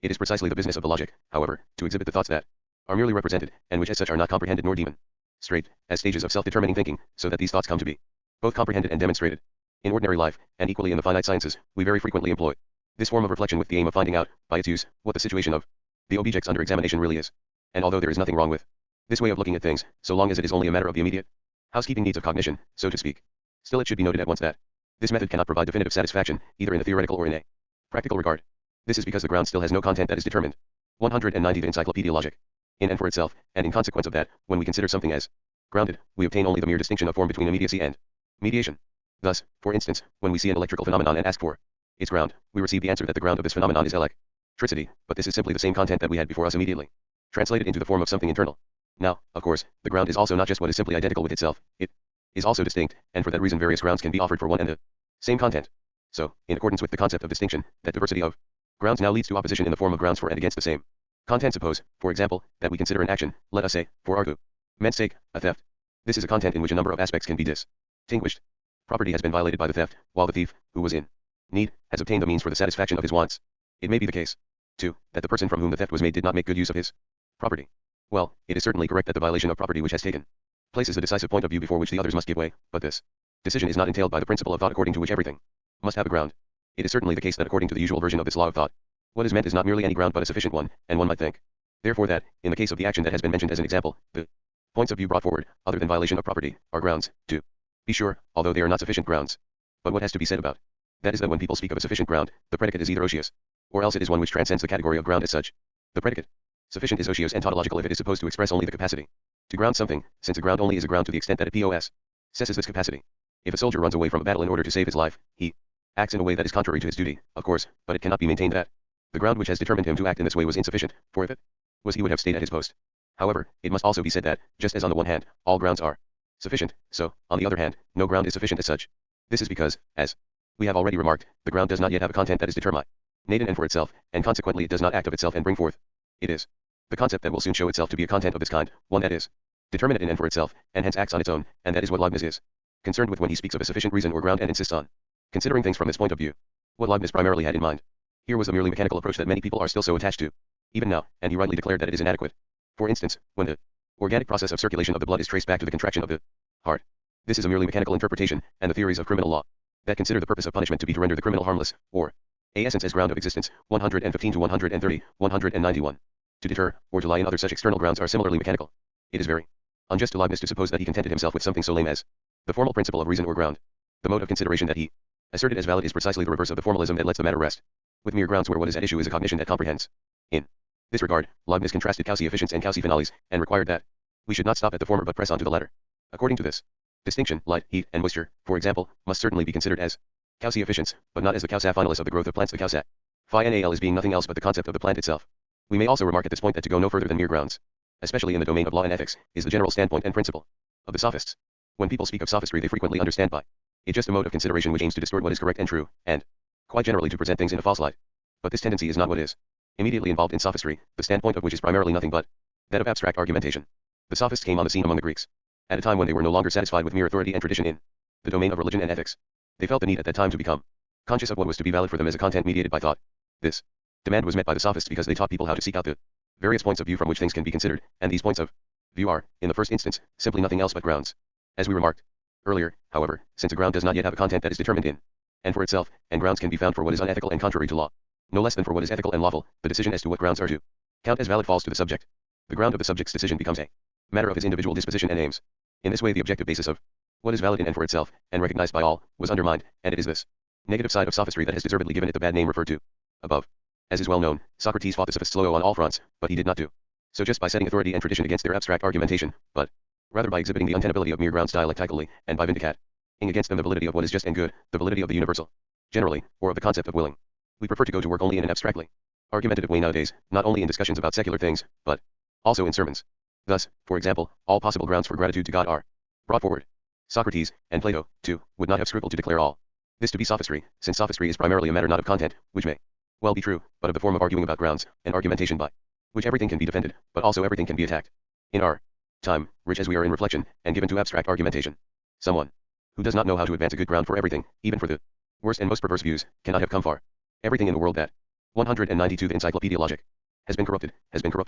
It is precisely the business of the logic, however, to exhibit the thoughts that are merely represented, and which as such are not comprehended nor demonstrated, as stages of self-determining thinking, so that these thoughts come to be both comprehended and demonstrated. In ordinary life, and equally in the finite sciences, we very frequently employ this form of reflection with the aim of finding out, by its use, what the situation of the objects under examination really is. And although there is nothing wrong with this way of looking at things, so long as it is only a matter of the immediate housekeeping needs of cognition, so to speak, still it should be noted at once that this method cannot provide definitive satisfaction, either in a theoretical or in a practical regard. This is because the ground still has no content that is determined. 190 The Encyclopaedia Logic. In and for itself, and in consequence of that, when we consider something as grounded, we obtain only the mere distinction of form between immediacy and mediation. Thus, for instance, when we see an electrical phenomenon and ask for its ground, we receive the answer that the ground of this phenomenon is electricity, but this is simply the same content that we had before us immediately, translated into the form of something internal. Now, of course, the ground is also not just what is simply identical with itself, it is also distinct, and for that reason various grounds can be offered for one and the same content. So, in accordance with the concept of distinction, that diversity of grounds now leads to opposition in the form of grounds for and against the same content. Suppose, for example, that we consider an action, let us say, for argument's sake, a theft. This is a content in which a number of aspects can be distinguished. Property has been violated by the theft, while the thief, who was in need, has obtained the means for the satisfaction of his wants. It may be the case, too, that the person from whom the theft was made did not make good use of his property. Well, it is certainly correct that the violation of property which has taken place is the decisive point of view before which the others must give way, but this decision is not entailed by the principle of thought according to which everything must have a ground. It is certainly the case that according to the usual version of this law of thought, what is meant is not merely any ground but a sufficient one, and one might think, therefore, that, in the case of the action that has been mentioned as an example, the points of view brought forward, other than violation of property, are grounds, to be sure, although they are not sufficient grounds. But what has to be said about that is that when people speak of a sufficient ground, the predicate is either osius, or else it is one which transcends the category of ground as such. The predicate sufficient is osius and tautological if it is supposed to express only the capacity to ground something, since a ground only is a ground to the extent that it possesses this capacity. If a soldier runs away from a battle in order to save his life, he acts in a way that is contrary to his duty, of course, but it cannot be maintained that the ground which has determined him to act in this way was insufficient, for if it was he would have stayed at his post. However, it must also be said that, just as on the one hand, all grounds are sufficient, so, on the other hand, no ground is sufficient as such. This is because, as we have already remarked, the ground does not yet have a content that is determined and for itself, and consequently it does not act of itself and bring forth. It is the concept that will soon show itself to be a content of this kind, one that is determinate in and for itself, and hence acts on its own, and that is what Leibniz is concerned with when he speaks of a sufficient reason or ground and insists on considering things from this point of view. What Leibniz primarily had in mind here was the merely mechanical approach that many people are still so attached to, even now, and he rightly declared that it is inadequate. For instance, when the organic process of circulation of the blood is traced back to the contraction of the heart, this is a merely mechanical interpretation, and the theories of criminal law that consider the purpose of punishment to be to render the criminal harmless, or a essence as ground of existence, 115 to 130, 191. To deter, or to lie in other such external grounds are similarly mechanical. It is very unjust to Leibniz to suppose that he contented himself with something so lame as the formal principle of reason or ground. The mode of consideration that he asserted as valid is precisely the reverse of the formalism that lets the matter rest with mere grounds where what is at issue is a cognition that comprehends. In this regard, Leibniz contrasted causae efficiens and causae finales, and required that we should not stop at the former but press on to the latter. According to this distinction, light, heat, and moisture, for example, must certainly be considered as causae efficiens, but not as the causa finalis of the growth of plants. The causa final is being nothing else but the concept of the plant itself. We may also remark at this point that to go no further than mere grounds, especially in the domain of law and ethics, is the general standpoint and principle of the sophists. When people speak of sophistry they frequently understand by it just a mode of consideration which aims to distort what is correct and true, and, quite generally, to present things in a false light. But this tendency is not what is immediately involved in sophistry, the standpoint of which is primarily nothing but that of abstract argumentation. The sophists came on the scene among the Greeks at a time when they were no longer satisfied with mere authority and tradition in the domain of religion and ethics. They felt the need at that time to become conscious of what was to be valid for them as a content mediated by thought. This demand was met by the sophists because they taught people how to seek out the various points of view from which things can be considered, and these points of view are, in the first instance, simply nothing else but grounds. As we remarked earlier, however, since a ground does not yet have a content that is determined in and for itself, and grounds can be found for what is unethical and contrary to law, no less than for what is ethical and lawful, the decision as to what grounds are to count as valid falls to the subject. The ground of the subject's decision becomes a matter of his individual disposition and aims. In this way the objective basis of what is valid in and for itself, and recognized by all, was undermined, and it is this negative side of sophistry that has deservedly given it the bad name referred to above. As is well known, Socrates fought the sophists low on all fronts, but he did not do so just by setting authority and tradition against their abstract argumentation, but rather by exhibiting the untenability of mere grounds dialectically, and by vindicating against them the validity of what is just and good, the validity of the universal, generally, or of the concept of willing. We prefer to go to work only in an abstractly argumentative way nowadays, not only in discussions about secular things, but also in sermons. Thus, for example, all possible grounds for gratitude to God are brought forward. Socrates, and Plato, too, would not have scrupled to declare all this to be sophistry, since sophistry is primarily a matter not of content, which may well be true, but of the form of arguing about grounds, and argumentation by which everything can be defended, but also everything can be attacked. In our time, rich as we are in reflection, and given to abstract argumentation. Someone who does not know how to advance a good ground for everything, even for the worst and most perverse views, cannot have come far. Everything in the world that 192 the Encyclopaedia logic has been corrupted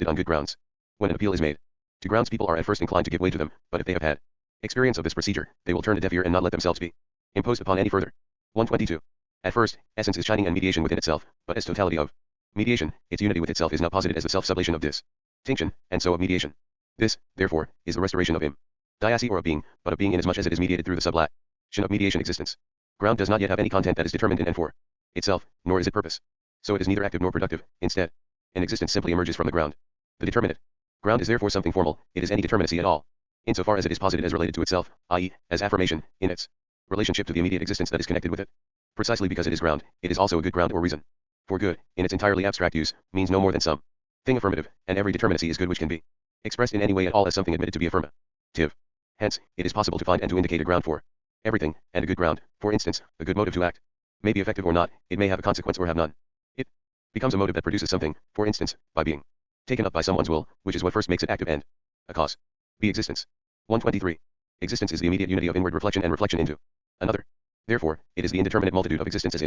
on good grounds. When an appeal is made to grounds, people are at first inclined to give way to them, but if they have had experience of this procedure, they will turn a deaf ear and not let themselves be imposed upon any further. 122. At first, essence is shining and mediation within itself, but as totality of mediation, its unity with itself is now posited as the self-sublation of distinction, and so of mediation. This, therefore, is the restoration of immediacy or of being, but of being inasmuch as it is mediated through the sublation of mediation existence. Ground does not yet have any content that is determined in and for itself, nor is it purpose. So it is neither active nor productive. Instead, an existence simply emerges from the ground. The determinate ground is therefore something formal. It is any determinacy at all, insofar as it is posited as related to itself, i.e., as affirmation, in its relationship to the immediate existence that is connected with it. Precisely because it is ground, it is also a good ground or reason. For good, in its entirely abstract use, means no more than some thing affirmative, and every determinacy is good which can be expressed in any way at all as something admitted to be affirmative. Hence, it is possible to find and to indicate a ground for everything, and a good ground, for instance, a good motive to act, may be effective or not, it may have a consequence or have none. It becomes a motive that produces something, for instance, by being taken up by someone's will, which is what first makes it active, and a cause be existence. 123. Existence is the immediate unity of inward reflection and reflection into another. Therefore, it is the indeterminate multitude of existences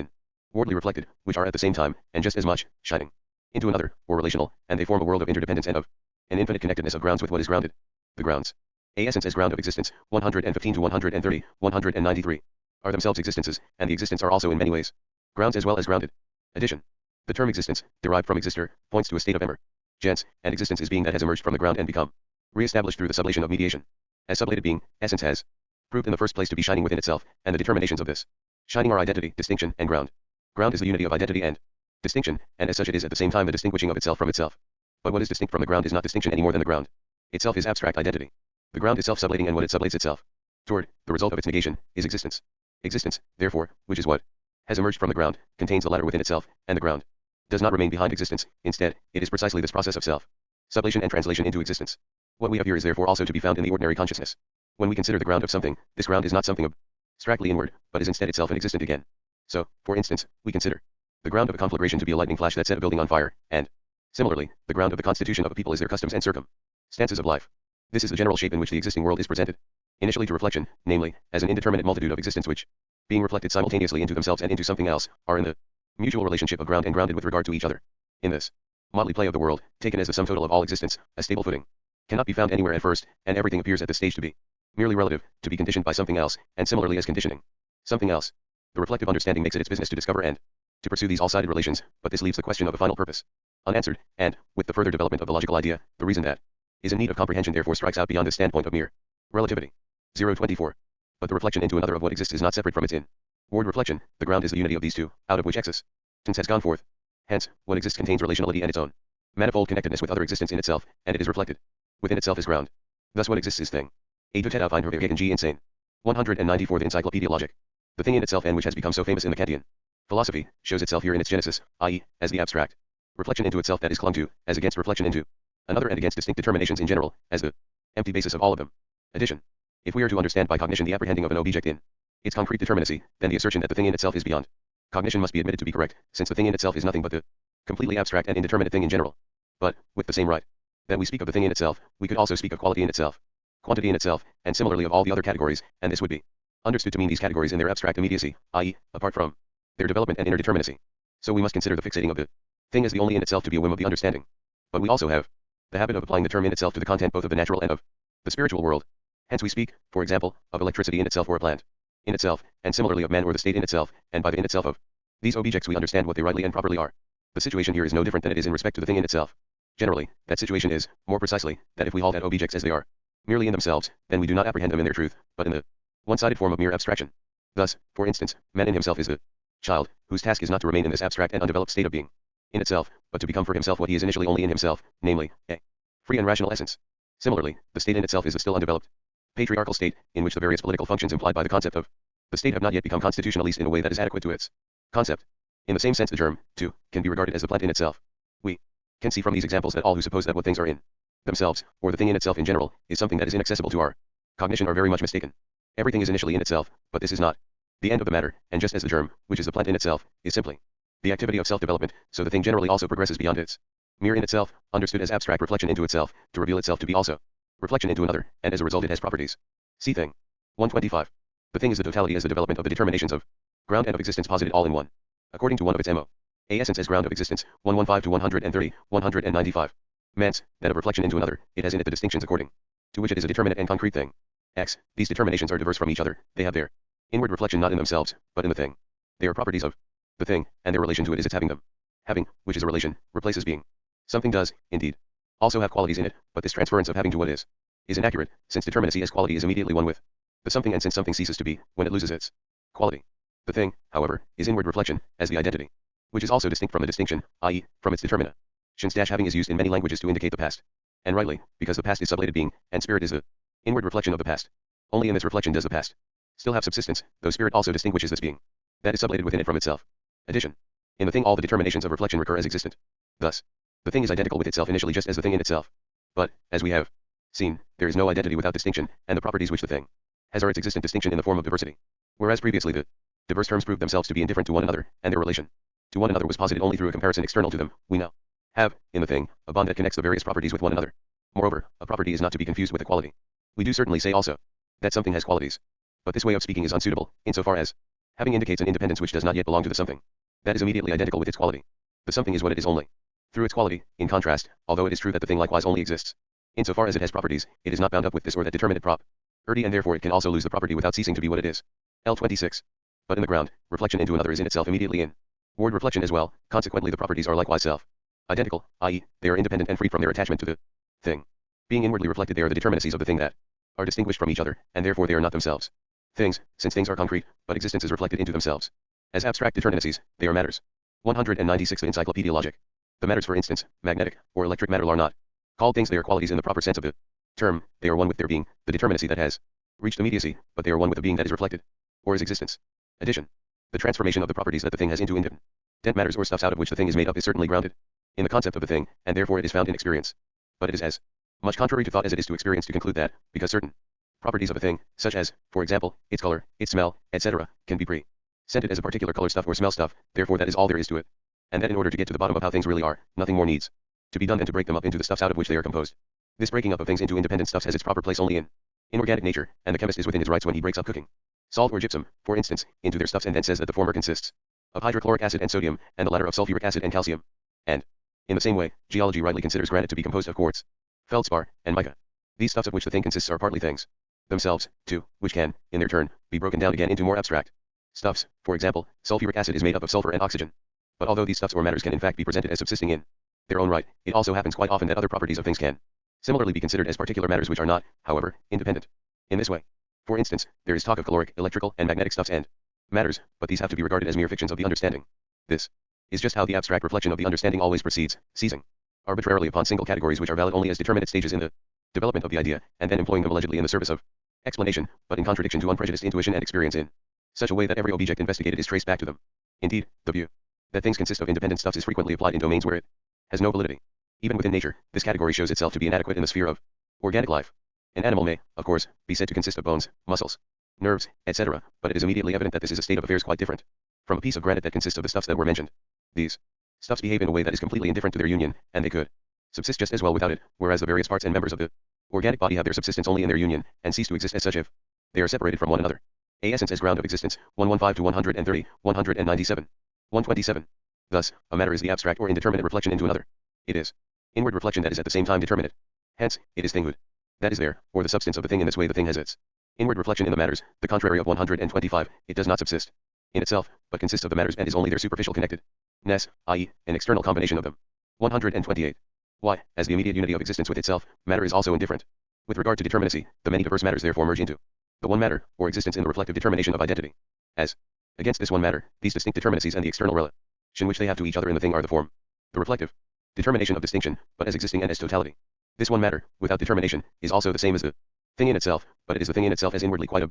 inwardly reflected, which are at the same time, and just as much, shining into another, or relational, and they form a world of interdependence and of an infinite connectedness of grounds with what is grounded. The grounds, a essence as ground of existence, 115 to 130, 193, are themselves existences, and the existents are also in many ways grounds as well as grounded. Addition. The term existence, derived from exister, points to a state of emergence, and existence is being that has emerged from the ground and become re-established through the sublation of mediation. As sublated being, essence has proved in the first place to be shining within itself, and the determinations of this shining are identity, distinction, and ground. Ground is the unity of identity and distinction, and as such it is at the same time the distinguishing of itself from itself. But what is distinct from the ground is not distinction any more than the ground itself is abstract identity. The ground is self-sublating, and what it sublates itself toward, the result of its negation, is existence. Existence, therefore, which is what has emerged from the ground, contains the latter within itself, and the ground does not remain behind existence. Instead, it is precisely this process of self-sublation and translation into existence. What we have here is therefore also to be found in the ordinary consciousness. When we consider the ground of something, this ground is not something abstractly inward, but is instead itself and existent again. So, for instance, we consider the ground of a conflagration to be a lightning flash that set a building on fire, and, similarly, the ground of the constitution of a people is their customs and circumstances of life. This is the general shape in which the existing world is presented. Initially to reflection, namely, as an indeterminate multitude of existence which, being reflected simultaneously into themselves and into something else, are in the mutual relationship of ground and grounded with regard to each other. In this motley play of the world, taken as the sum total of all existence, a stable footing cannot be found anywhere at first, and everything appears at this stage to be merely relative, to be conditioned by something else, and similarly as conditioning something else. The reflective understanding makes it its business to discover and to pursue these all-sided relations, but this leaves the question of a final purpose unanswered, and, with the further development of the logical idea, the reason that is in need of comprehension therefore strikes out beyond the standpoint of mere relativity. 024. But the reflection into another of what exists is not separate from its inward reflection. The ground is the unity of these two, out of which existence has gone forth. Hence, what exists contains relationality and its own manifold connectedness with other existence in itself, and it is reflected within itself as ground. Thus what exists is thing. A tout auf ein G insane. 194 The Encyclopaedia Logic. The thing in itself and which has become so famous in the Kantian philosophy, shows itself here in its genesis, i.e., as the abstract reflection into itself that is clung to, as against reflection into another and against distinct determinations in general, as the empty basis of all of them. Addition. If we are to understand by cognition the apprehending of an object in its concrete determinacy, then the assertion that the thing in itself is beyond cognition must be admitted to be correct, since the thing in itself is nothing but the completely abstract and indeterminate thing in general. But, with the same right that we speak of the thing in itself, we could also speak of quality in itself, quantity in itself, and similarly of all the other categories, and this would be understood to mean these categories in their abstract immediacy, i.e., apart from their development and inner determinacy. So we must consider the fixating of the thing as the only in itself to be a whim of the understanding. But we also have the habit of applying the term in itself to the content both of the natural and of the spiritual world. Hence we speak, for example, of electricity in itself or a plant in itself, and similarly of man or the state in itself, and by the in itself of these objects we understand what they rightly and properly are. The situation here is no different than it is in respect to the thing in itself. Generally, that situation is, more precisely, that if we halt at objects as they are, merely in themselves, then we do not apprehend them in their truth, but in the one-sided form of mere abstraction. Thus, for instance, man in himself is the child, whose task is not to remain in this abstract and undeveloped state of being in itself, but to become for himself what he is initially only in himself, namely, a free and rational essence. Similarly, the state in itself is the still undeveloped patriarchal state, in which the various political functions implied by the concept of the state have not yet become constitutional, at least in a way that is adequate to its concept. In the same sense the germ, too, can be regarded as the plant in itself. We can see from these examples that all who suppose that what things are in themselves, or the thing in itself in general, is something that is inaccessible to our cognition are very much mistaken. Everything is initially in itself, but this is not the end of the matter, and just as the germ, which is the plant in itself, is simply the activity of self-development, so the thing generally also progresses beyond its mere in itself, understood as abstract reflection into itself, to reveal itself to be also reflection into another, and as a result it has properties. See thing. 125. The thing is the totality as the development of the determinations of ground and of existence posited all in one. According to one of its MO. A essence as ground of existence, 115 to 130, 195. Mance, that of reflection into another, it has in it the distinctions according to which it is a determinate and concrete thing. X, these determinations are diverse from each other, they have their inward reflection not in themselves, but in the thing. They are properties of the thing, and their relation to it is its having them. Having, which is a relation, replaces being. Something does, indeed, also have qualities in it, but this transference of having to what is inaccurate, since determinacy as quality is immediately one with the something, and since something ceases to be, when it loses its quality. The thing, however, is inward reflection, as the identity, which is also distinct from the distinction, i.e., from its determinate. Having is used in many languages to indicate the past. And rightly, because the past is sublated being, and spirit is the inward reflection of the past. Only in this reflection does the past still have subsistence, though spirit also distinguishes this being that is sublated within it from itself. Addition. In the thing all the determinations of reflection recur as existent. Thus, the thing is identical with itself initially just as the thing in itself. But, as we have seen, there is no identity without distinction, and the properties which the thing has are its existent distinction in the form of diversity. Whereas previously the diverse terms proved themselves to be indifferent to one another, and their relation to one another was posited only through a comparison external to them, we now have, in the thing, a bond that connects the various properties with one another. Moreover, a property is not to be confused with a quality. We do certainly say also that something has qualities. But this way of speaking is unsuitable, insofar as having indicates an independence which does not yet belong to the something that is immediately identical with its quality. The something is what it is only through its quality. In contrast, although it is true that the thing likewise only exists insofar as it has properties, it is not bound up with this or that determinate property, and therefore it can also lose the property without ceasing to be what it is. L26. But in the ground, reflection into another is in itself immediately in word reflection as well, consequently the properties are likewise self-identical, i.e., they are independent and free from their attachment to the thing. Being inwardly reflected, they are the determinacies of the thing that are distinguished from each other, and therefore they are not themselves things, since things are concrete, but existence is reflected into themselves. As abstract determinacies, they are matters. 196 of Encyclopaedia Logic. The matters, for instance, magnetic or electric matter, are not called things. They are qualities in the proper sense of the term. They are one with their being, the determinacy that has reached immediacy, but they are one with the being that is reflected, or is existence. Addition. The transformation of the properties that the thing has into independent matters or stuffs out of which the thing is made up is certainly grounded in the concept of the thing, and therefore it is found in experience. But it is as much contrary to thought as it is to experience to conclude that, because certain properties of a thing, such as, for example, its color, its smell, etc., can be presented as a particular color stuff or smell stuff, therefore that is all there is to it. And that in order to get to the bottom of how things really are, nothing more needs to be done than to break them up into the stuffs out of which they are composed. This breaking up of things into independent stuffs has its proper place only in inorganic nature, and the chemist is within his rights when he breaks up cooking salt or gypsum, for instance, into their stuffs and then says that the former consists of hydrochloric acid and sodium, and the latter of sulfuric acid and calcium. And, in the same way, geology rightly considers granite to be composed of quartz, feldspar, and mica. These stuffs of which the thing consists are partly things themselves, too, which can, in their turn, be broken down again into more abstract stuffs. For example, sulfuric acid is made up of sulfur and oxygen. But although these stuffs or matters can in fact be presented as subsisting in their own right, it also happens quite often that other properties of things can similarly be considered as particular matters which are not, however, independent. In this way, for instance, there is talk of caloric, electrical, and magnetic stuffs and matters, but these have to be regarded as mere fictions of the understanding. This is just how the abstract reflection of the understanding always proceeds, seizing arbitrarily upon single categories which are valid only as determinate stages in the development of the idea, and then employing them allegedly in the service of explanation, but in contradiction to unprejudiced intuition and experience in such a way that every object investigated is traced back to them. Indeed, the view that things consist of independent stuffs is frequently applied in domains where it has no validity. Even within nature, this category shows itself to be inadequate in the sphere of organic life. An animal may, of course, be said to consist of bones, muscles, nerves, etc., but it is immediately evident that this is a state of affairs quite different from a piece of granite that consists of the stuffs that were mentioned. These stuffs behave in a way that is completely indifferent to their union, and they could subsist just as well without it, whereas the various parts and members of the organic body have their subsistence only in their union, and cease to exist as such if they are separated from one another. A essence as ground of existence, 115 to 130, 197. 127. Thus, a matter is the abstract or indeterminate reflection into another. It is inward reflection that is at the same time determinate. Hence, it is thinghood. That is there, or the substance of the thing. In this way the thing has its inward reflection in the matters, the contrary of 125, it does not subsist in itself, but consists of the matters and is only their superficial connectedness, i.e., an external combination of them. 128. Why, as the immediate unity of existence with itself, matter is also indifferent. With regard to determinacy, the many diverse matters therefore merge into the one matter, or existence in the reflective determination of identity. As against this one matter, these distinct determinacies and the external relation which they have to each other in the thing are the form, the reflective determination of distinction, but as existing and as totality. This one matter, without determination, is also the same as the thing in itself, but it is the thing in itself as inwardly quite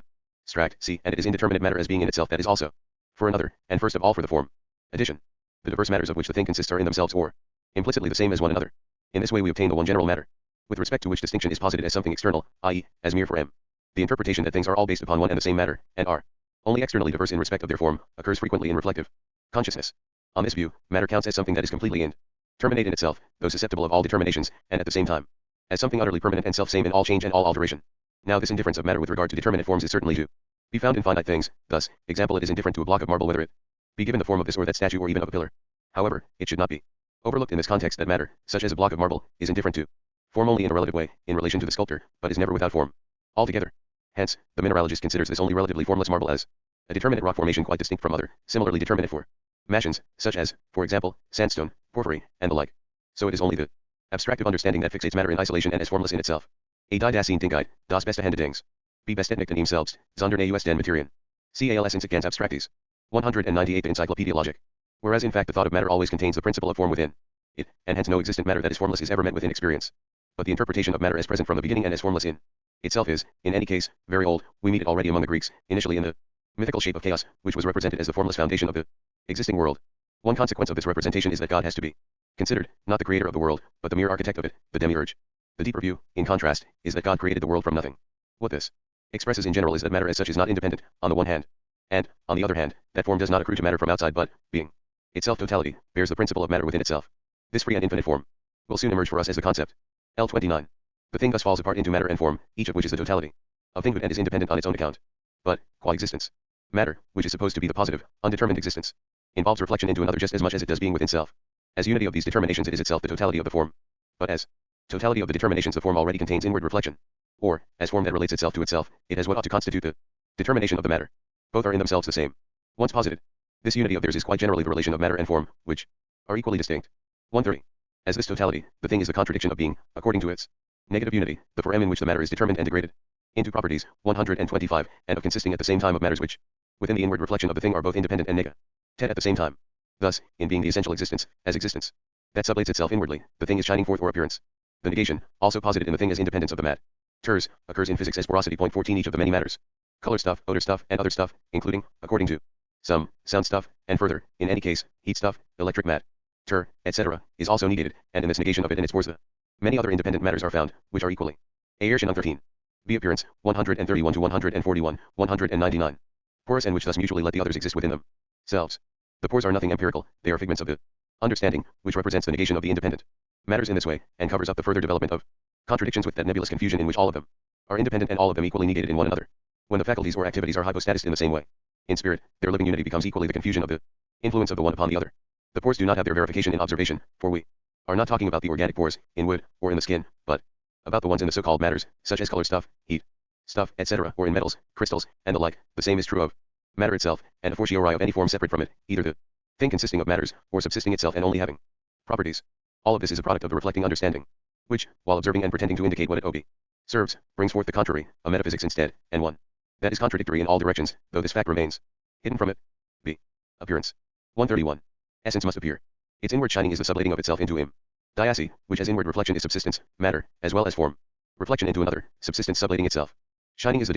abstract, see, and it is indeterminate matter as being in itself that is also, for another, and first of all for the form. Addition. The diverse matters of which the thing consists are in themselves or implicitly the same as one another. In this way we obtain the one general matter, with respect to which distinction is posited as something external, i.e., as mere for m. The interpretation that things are all based upon one and the same matter, and are only externally diverse in respect of their form, occurs frequently in reflective consciousness. On this view, matter counts as something that is completely terminate in itself, though susceptible of all determinations, and at the same time as something utterly permanent and self-same in all change and all alteration. Now this indifference of matter with regard to determinate forms is certainly to be found in finite things. Thus, example, it is indifferent to a block of marble whether it be given the form of this or that statue or even of a pillar. However, it should not be overlooked in this context that matter, such as a block of marble, is indifferent to form only in a relative way, in relation to the sculptor, but is never without form altogether. Hence, the mineralogist considers this only relatively formless marble as a determinate rock formation quite distinct from other, similarly determinate formations, such as, for example, sandstone, porphyry, and the like. So it is only the abstractive understanding that fixates matter in isolation and as formless in itself. A die das sehen Dingheit, das beste Händedings. Be best nicht an ihm selbst, sondern aus den Materien. Cals in ganz abstractis. 198 Encyclopaedia Logic. Whereas in fact the thought of matter always contains the principle of form within it, and hence no existent matter that is formless is ever met within experience. But the interpretation of matter as present from the beginning and as formless in itself is, in any case, very old. We meet it already among the Greeks, initially in the mythical shape of chaos, which was represented as the formless foundation of the existing world. One consequence of this representation is that God has to be considered, not the creator of the world, but the mere architect of it, the demiurge. The deeper view, in contrast, is that God created the world from nothing. What this expresses in general is that matter as such is not independent, on the one hand, and, on the other hand, that form does not accrue to matter from outside but, being itself totality, bears the principle of matter within itself. This free and infinite form will soon emerge for us as the concept. L29. The thing thus falls apart into matter and form, each of which is the totality of thinghood and is independent on its own account. But, qua existence, matter, which is supposed to be the positive, undetermined existence, involves reflection into another just as much as it does being within self. As unity of these determinations it is itself the totality of the form. But as totality of the determinations the form already contains inward reflection. Or, as form that relates itself to itself, it has what ought to constitute the determination of the matter. Both are in themselves the same. Once posited, this unity of theirs is quite generally the relation of matter and form, which are equally distinct. 130. As this totality, the thing is the contradiction of being, according to its negative unity, the form in which the matter is determined and degraded into properties, 125, and of consisting at the same time of matters which, within the inward reflection of the thing are both independent and negative at the same time. Thus, in being the essential existence, as existence, that sublates itself inwardly, the thing is shining forth or appearance. The negation, also posited in the thing as independence of the matters, occurs in physics as porosity. 14 Each of the many matters, color stuff, odor stuff, and other stuff, including, according to some, sound stuff, and further, in any case, heat stuff, electric matter, etc., is also negated, and in this negation of it and its force many other independent matters are found, which are equally. Aerschian 13. The appearance, 131 to 141, 199. Porous and which thus mutually let the others exist within themselves. The pores are nothing empirical, they are figments of the understanding, which represents the negation of the independent matters in this way, and covers up the further development of contradictions with that nebulous confusion in which all of them are independent and all of them equally negated in one another. When the faculties or activities are hypostaticed in the same way, in spirit, their living unity becomes equally the confusion of the influence of the one upon the other. The pores do not have their verification in observation, for we are not talking about the organic pores, in wood, or in the skin, but about the ones in the so-called matters, such as color stuff, heat stuff, etc., or in metals, crystals, and the like. The same is true of matter itself, and a fortiori of any form separate from it, either the thing consisting of matters, or subsisting itself and only having properties. All of this is a product of the reflecting understanding, which, while observing and pretending to indicate what it serves, brings forth the contrary, a metaphysics instead, and one that is contradictory in all directions, though this fact remains hidden from it. B. Appearance. 131. Essence must appear. Its inward shining is the sublating of itself into diacy, which has inward reflection is subsistence, matter, as well as form. Reflection into another, subsistence sublating itself. Shining is the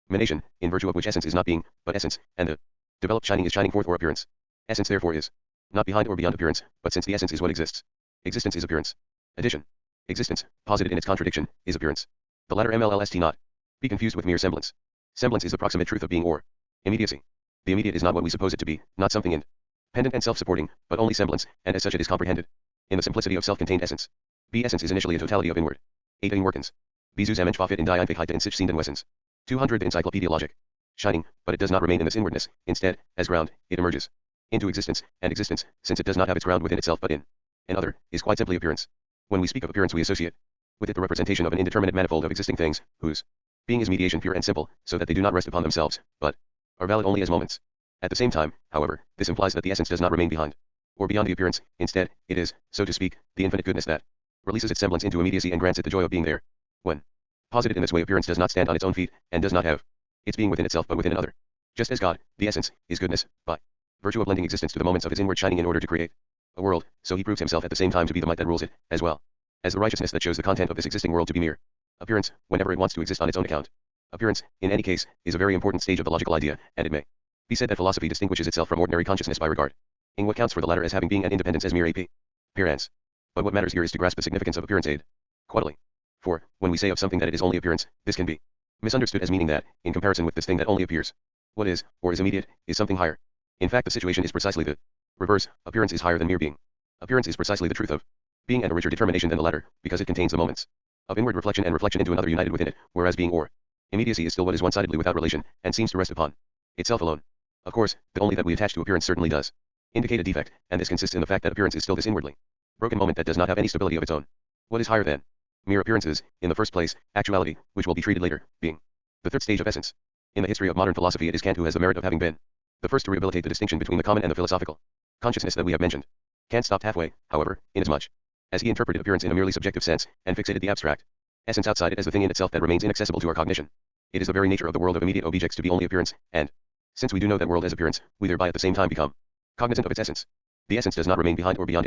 determination, in virtue of which essence is not being, but essence, and the developed shining is shining forth or appearance. Essence therefore is not behind or beyond appearance, but since the essence is what exists, existence is appearance. Addition. Existence, posited in its contradiction, is appearance. The latter mlst not be confused with mere semblance. Semblance is the proximate truth of being or immediacy. The immediate is not what we suppose it to be, not something independent and self-supporting, but only semblance, and as such it is comprehended in the simplicity of self-contained essence. B. Essence is initially a totality of inward 8 inworkens. B. Zusammenschwafit in die Einfigkeit in sich ziehenden Wessens. 200 The Encyclopaedia Logic. Shining, but it does not remain in this inwardness. Instead, as ground, it emerges into existence, and existence, since it does not have its ground within itself but in another, is quite simply appearance. When we speak of appearance we associate with it the representation of an indeterminate manifold of existing things, whose being is mediation pure and simple, so that they do not rest upon themselves, but are valid only as moments. At the same time, however, this implies that the essence does not remain behind or beyond the appearance. Instead, it is, so to speak, the infinite goodness that releases its semblance into immediacy and grants it the joy of being there. When posited in this way, appearance does not stand on its own feet, and does not have its being within itself but within another. Just as God, the essence, is goodness, by virtue of lending existence to the moments of his inward shining in order to create a world, so he proves himself at the same time to be the might that rules it, as well as the righteousness that shows the content of this existing world to be mere appearance, whenever it wants to exist on its own account. Appearance, in any case, is a very important stage of the logical idea, and it may be said that philosophy distinguishes itself from ordinary consciousness by regard in what counts for the latter as having being and independence as mere appearance. But what matters here is to grasp the significance of appearance aid. Quaddly. For, when we say of something that it is only appearance, this can be misunderstood as meaning that, in comparison with this thing that only appears, what is, or is immediate, is something higher. In fact, the situation is precisely the reverse. Appearance is higher than mere being. Appearance is precisely the truth of being and a richer determination than the latter, because it contains the moments of inward reflection and reflection into another united within it, whereas being or immediacy is still what is one-sidedly without relation, and seems to rest upon itself alone. Of course, the only that we attach to appearance certainly does indicate a defect, and this consists in the fact that appearance is still this inwardly broken moment that does not have any stability of its own. What is higher than mere appearances, in the first place, actuality, which will be treated later, being the third stage of essence. In the history of modern philosophy, it is Kant who has the merit of having been the first to rehabilitate the distinction between the common and the philosophical consciousness that we have mentioned. Kant stopped halfway, however, inasmuch as he interpreted appearance in a merely subjective sense, and fixated the abstract essence outside it as the thing in itself that remains inaccessible to our cognition. It is the very nature of the world of immediate objects to be only appearance, and since we do know that world as appearance, we thereby at the same time become cognizant of its essence. The essence does not remain behind or beyond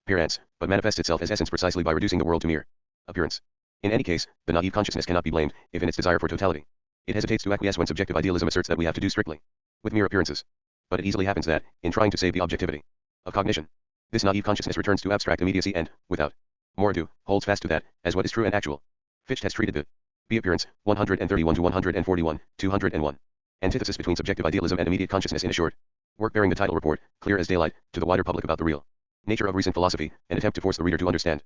appearance, but manifests itself as essence precisely by reducing the world to mere appearance. In any case, the naive consciousness cannot be blamed, if in its desire for totality it hesitates to acquiesce when subjective idealism asserts that we have to do strictly with mere appearances. But it easily happens that, in trying to save the objectivity of cognition, this naive consciousness returns to abstract immediacy and, without more ado, holds fast to that, as what is true and actual. Fichte has treated the appearance, 131 to 141, 201. Antithesis between subjective idealism and immediate consciousness in a short work bearing the title Report, clear as daylight, to the wider public about the real nature of recent philosophy, an attempt to force the reader to understand.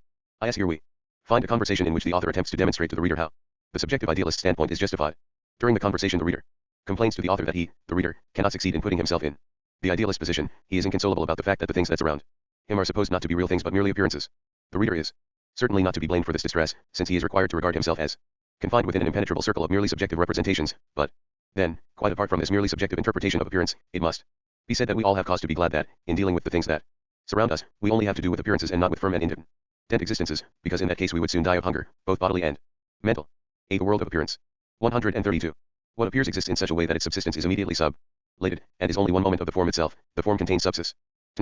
Here we find a conversation in which the author attempts to demonstrate to the reader how the subjective idealist standpoint is justified. During the conversation, the reader complains to the author that he, the reader, cannot succeed in putting himself in the idealist position. He is inconsolable about the fact that the things that surround him are supposed not to be real things but merely appearances. The reader is certainly not to be blamed for this distress, since he is required to regard himself as confined within an impenetrable circle of merely subjective representations, but then, quite apart from this merely subjective interpretation of appearance, it must be said that we all have cause to be glad that, in dealing with the things that surround us, we only have to do with appearances and not with firm and independent existences, because in that case we would soon die of hunger, both bodily and mental. The world of appearance. 132. What appears exists in such a way that its subsistence is immediately sub-lated, and is only one moment of the form itself. The form contains subsistence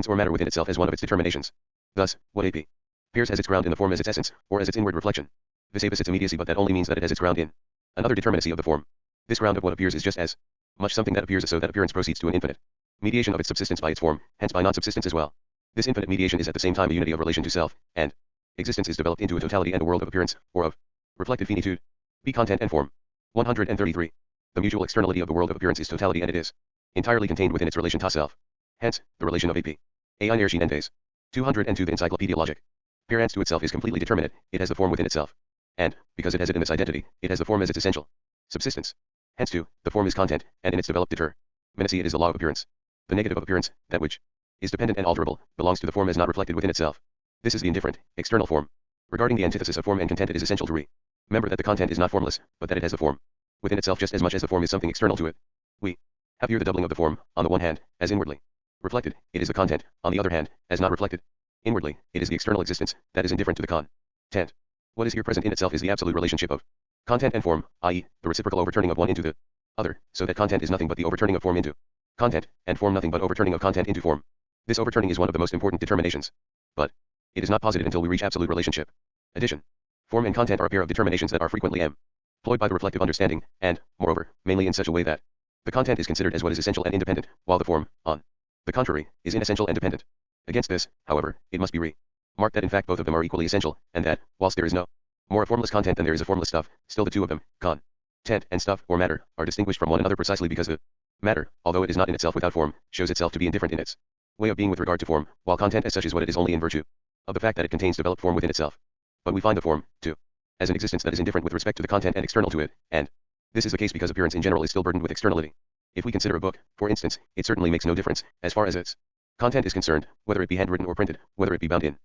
or matter within itself as one of its determinations. Thus, what appears has its ground in the form as its essence, or as its inward reflection. Vis apes its immediacy, but that only means that it has its ground in another determinacy of the form. This ground of what appears is just as much something that appears as so that appearance proceeds to an infinite mediation of its subsistence by its form, hence by non-subsistence as well. This infinite mediation is at the same time a unity of relation to self, and existence is developed into a totality and a world of appearance, or of reflected finitude. Be content and form. 133. The mutual externality of the world of appearance is totality, and it is entirely contained within its relation to self. Hence, the relation of AP. Inertion and phase. 202. The Encyclopaedia Logic. Appearance to itself is completely determinate, it has the form within itself. And, because it has it in this identity, it has the form as its essential subsistence. Hence too, the form is content, and in its developed determinacy it is the law of appearance. The negative of appearance, that which is dependent and alterable, belongs to the form as not reflected within itself. This is the indifferent, external form. Regarding the antithesis of form and content, it is essential to remember that the content is not formless, but that it has a form within itself just as much as the form is something external to it. We have here the doubling of the form, on the one hand, as inwardly reflected, it is the content, on the other hand, as not reflected inwardly, it is the external existence, that is indifferent to the content. What is here present in itself is the absolute relationship of content and form, i.e., the reciprocal overturning of one into the other, so that content is nothing but the overturning of form into content, and form nothing but overturning of content into form. This overturning is one of the most important determinations, but it is not posited until we reach absolute relationship. Addition. Form and content are a pair of determinations that are frequently employed by the reflective understanding, and, moreover, mainly in such a way that the content is considered as what is essential and independent, while the form, on the contrary, is inessential and dependent. Against this, however, it must be remarked that in fact both of them are equally essential, and that, whilst there is no more a formless content than there is a formless stuff, still the two of them, content and stuff, or matter, are distinguished from one another precisely because the matter, although it is not in itself without form, shows itself to be indifferent in its way of being with regard to form, while content as such is what it is only in virtue of the fact that it contains developed form within itself. But we find the form, too, as an existence that is indifferent with respect to the content and external to it, and this is the case because appearance in general is still burdened with externality. If we consider a book, for instance, it certainly makes no difference, as far as its content is concerned, whether it be handwritten or printed, whether it be bound in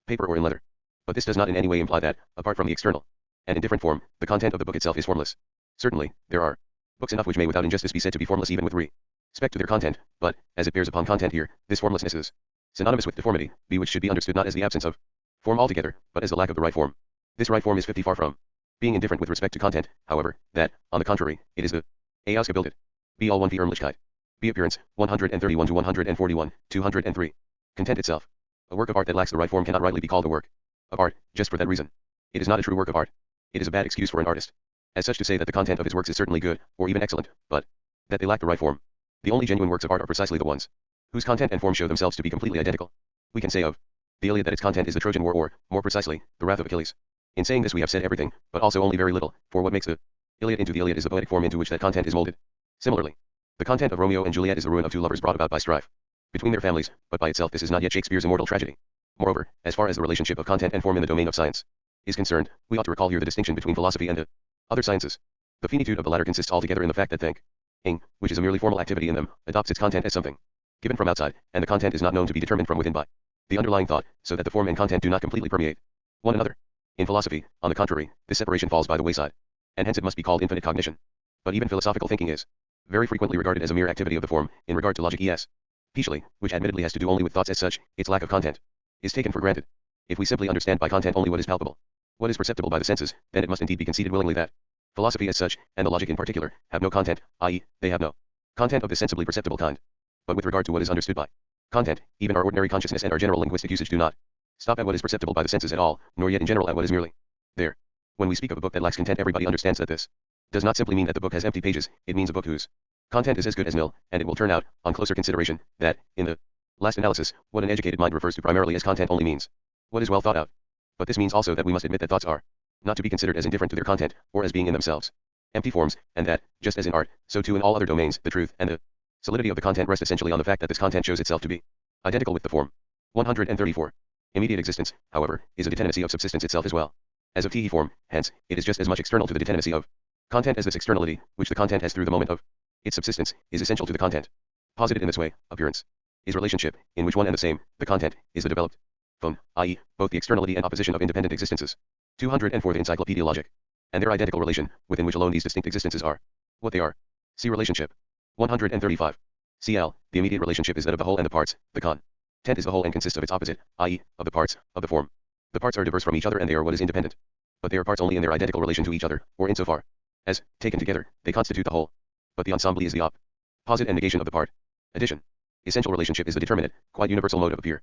paper or in leather. But this does not in any way imply that, apart from the external and indifferent form, the content of the book itself is formless. Certainly, there are books enough which may without injustice be said to be formless even with respect to their content, but, as it bears upon content here, this formlessness is synonymous with deformity, which should be understood not as the absence of form altogether, but as the lack of the right form. This right form is 50 far from being indifferent with respect to content, however, that, on the contrary, it is the Ausgebildet. Be all one the Ermlichkeit. Be appearance, 131 to 141, 203. Content itself. A work of art that lacks the right form cannot rightly be called a work of art, just for that reason. It is not a true work of art. It is a bad excuse for an artist, as such, to say that the content of his works is certainly good, or even excellent, but that they lack the right form. The only genuine works of art are precisely the ones whose content and form show themselves to be completely identical. We can say of the Iliad that its content is the Trojan War, or, more precisely, the wrath of Achilles. In saying this we have said everything, but also only very little, for what makes the Iliad into the Iliad is the poetic form into which that content is molded. Similarly, the content of Romeo and Juliet is the ruin of two lovers brought about by strife between their families, but by itself this is not yet Shakespeare's immortal tragedy. Moreover, as far as the relationship of content and form in the domain of science is concerned, we ought to recall here the distinction between philosophy and the other sciences. The finitude of the latter consists altogether in the fact that thinking, which is a merely formal activity in them, adopts its content as something given from outside, and the content is not known to be determined from within by the underlying thought, so that the form and content do not completely permeate one another. In philosophy, on the contrary, this separation falls by the wayside, and hence it must be called infinite cognition. But even philosophical thinking is very frequently regarded as a mere activity of the form, in regard to logic especially, which admittedly has to do only with thoughts as such, its lack of content is taken for granted. If we simply understand by content only what is palpable, what is perceptible by the senses, then it must indeed be conceded willingly that philosophy as such, and the logic in particular, have no content, i.e., they have no content of the sensibly perceptible kind. But with regard to what is understood by content, even our ordinary consciousness and our general linguistic usage do not stop at what is perceptible by the senses at all, nor yet in general at what is merely there. When we speak of a book that lacks content, everybody understands that this does not simply mean that the book has empty pages, it means a book whose content is as good as nil, and it will turn out, on closer consideration, that, in the last analysis, what an educated mind refers to primarily as content only means what is well thought out. But this means also that we must admit that thoughts are not to be considered as indifferent to their content, or as being in themselves empty forms, and that, just as in art, so too in all other domains, the truth and the solidity of the content rest essentially on the fact that this content shows itself to be identical with the form. 134. Immediate existence, however, is a determinacy of subsistence itself as well as of the form, hence, it is just as much external to the determinacy of content as this externality, which the content has through the moment of its subsistence, is essential to the content. Posited in this way, appearance is relationship, in which one and the same, the content, is the developed form, i.e., both the externality and opposition of independent existences. 204. The Encyclopaedia Logic, and their identical relation, within which alone these distinct existences are what they are. See relationship. 135. Cl. The immediate relationship is that of the whole and the parts, the content is the whole and consists of its opposite, i.e., of the parts, of the form. The parts are diverse from each other and they are what is independent. But they are parts only in their identical relation to each other, or insofar as, taken together, they constitute the whole. But the ensemble is the opposite and negation of the part. Addition. Essential relationship is the determinate, quite universal mode of appearing.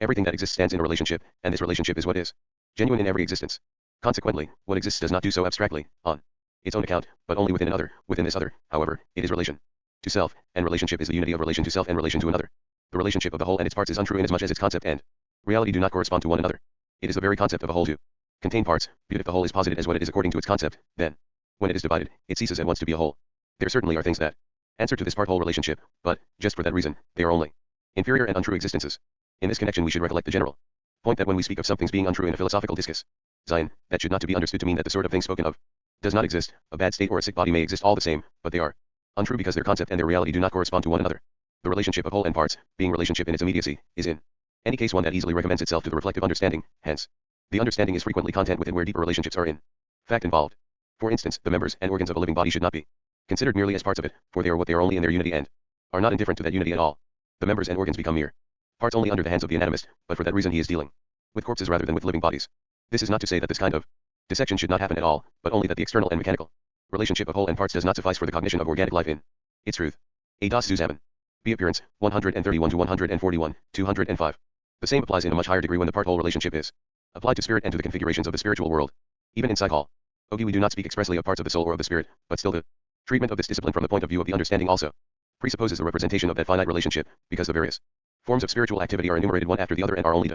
Everything that exists stands in a relationship, and this relationship is what is genuine in every existence. Consequently, what exists does not do so abstractly, on its own account, but only within another. Within this other, however, it is relation to self, and relationship is the unity of relation to self and relation to another. The relationship of the whole and its parts is untrue inasmuch as its concept and reality do not correspond to one another. It is the very concept of a whole to contain parts, but if the whole is posited as what it is according to its concept, then, when it is divided, it ceases at once to be a whole. There certainly are things that answer to this part-whole relationship, but, just for that reason, they are only inferior and untrue existences. In this connection we should recollect the general point that when we speak of something's being untrue in a philosophical discourse, that should not to be understood to mean that the sort of thing spoken of does not exist. A bad state or a sick body may exist all the same, but they are untrue because their concept and their reality do not correspond to one another. The relationship of whole and parts, being relationship in its immediacy, is in any case one that easily recommends itself to the reflective understanding, hence, the understanding is frequently content with it where deeper relationships are in fact involved. For instance, the members and organs of a living body should not be considered merely as parts of it, for they are what they are only in their unity and are not indifferent to that unity at all. The members and organs become mere parts only under the hands of the anatomist, but for that reason he is dealing with corpses rather than with living bodies. This is not to say that this kind of dissection should not happen at all, but only that the external and mechanical relationship of whole and parts does not suffice for the cognition of organic life in its truth. A das Zusammen. B appearance, 131 to 141, 205. The same applies in a much higher degree when the part-whole relationship is applied to spirit and to the configurations of the spiritual world. Even in psychology, we do not speak expressly of parts of the soul or of the spirit, but still the treatment of this discipline from the point of view of the understanding also presupposes the representation of that finite relationship, because the various forms of spiritual activity are enumerated one after the other and are only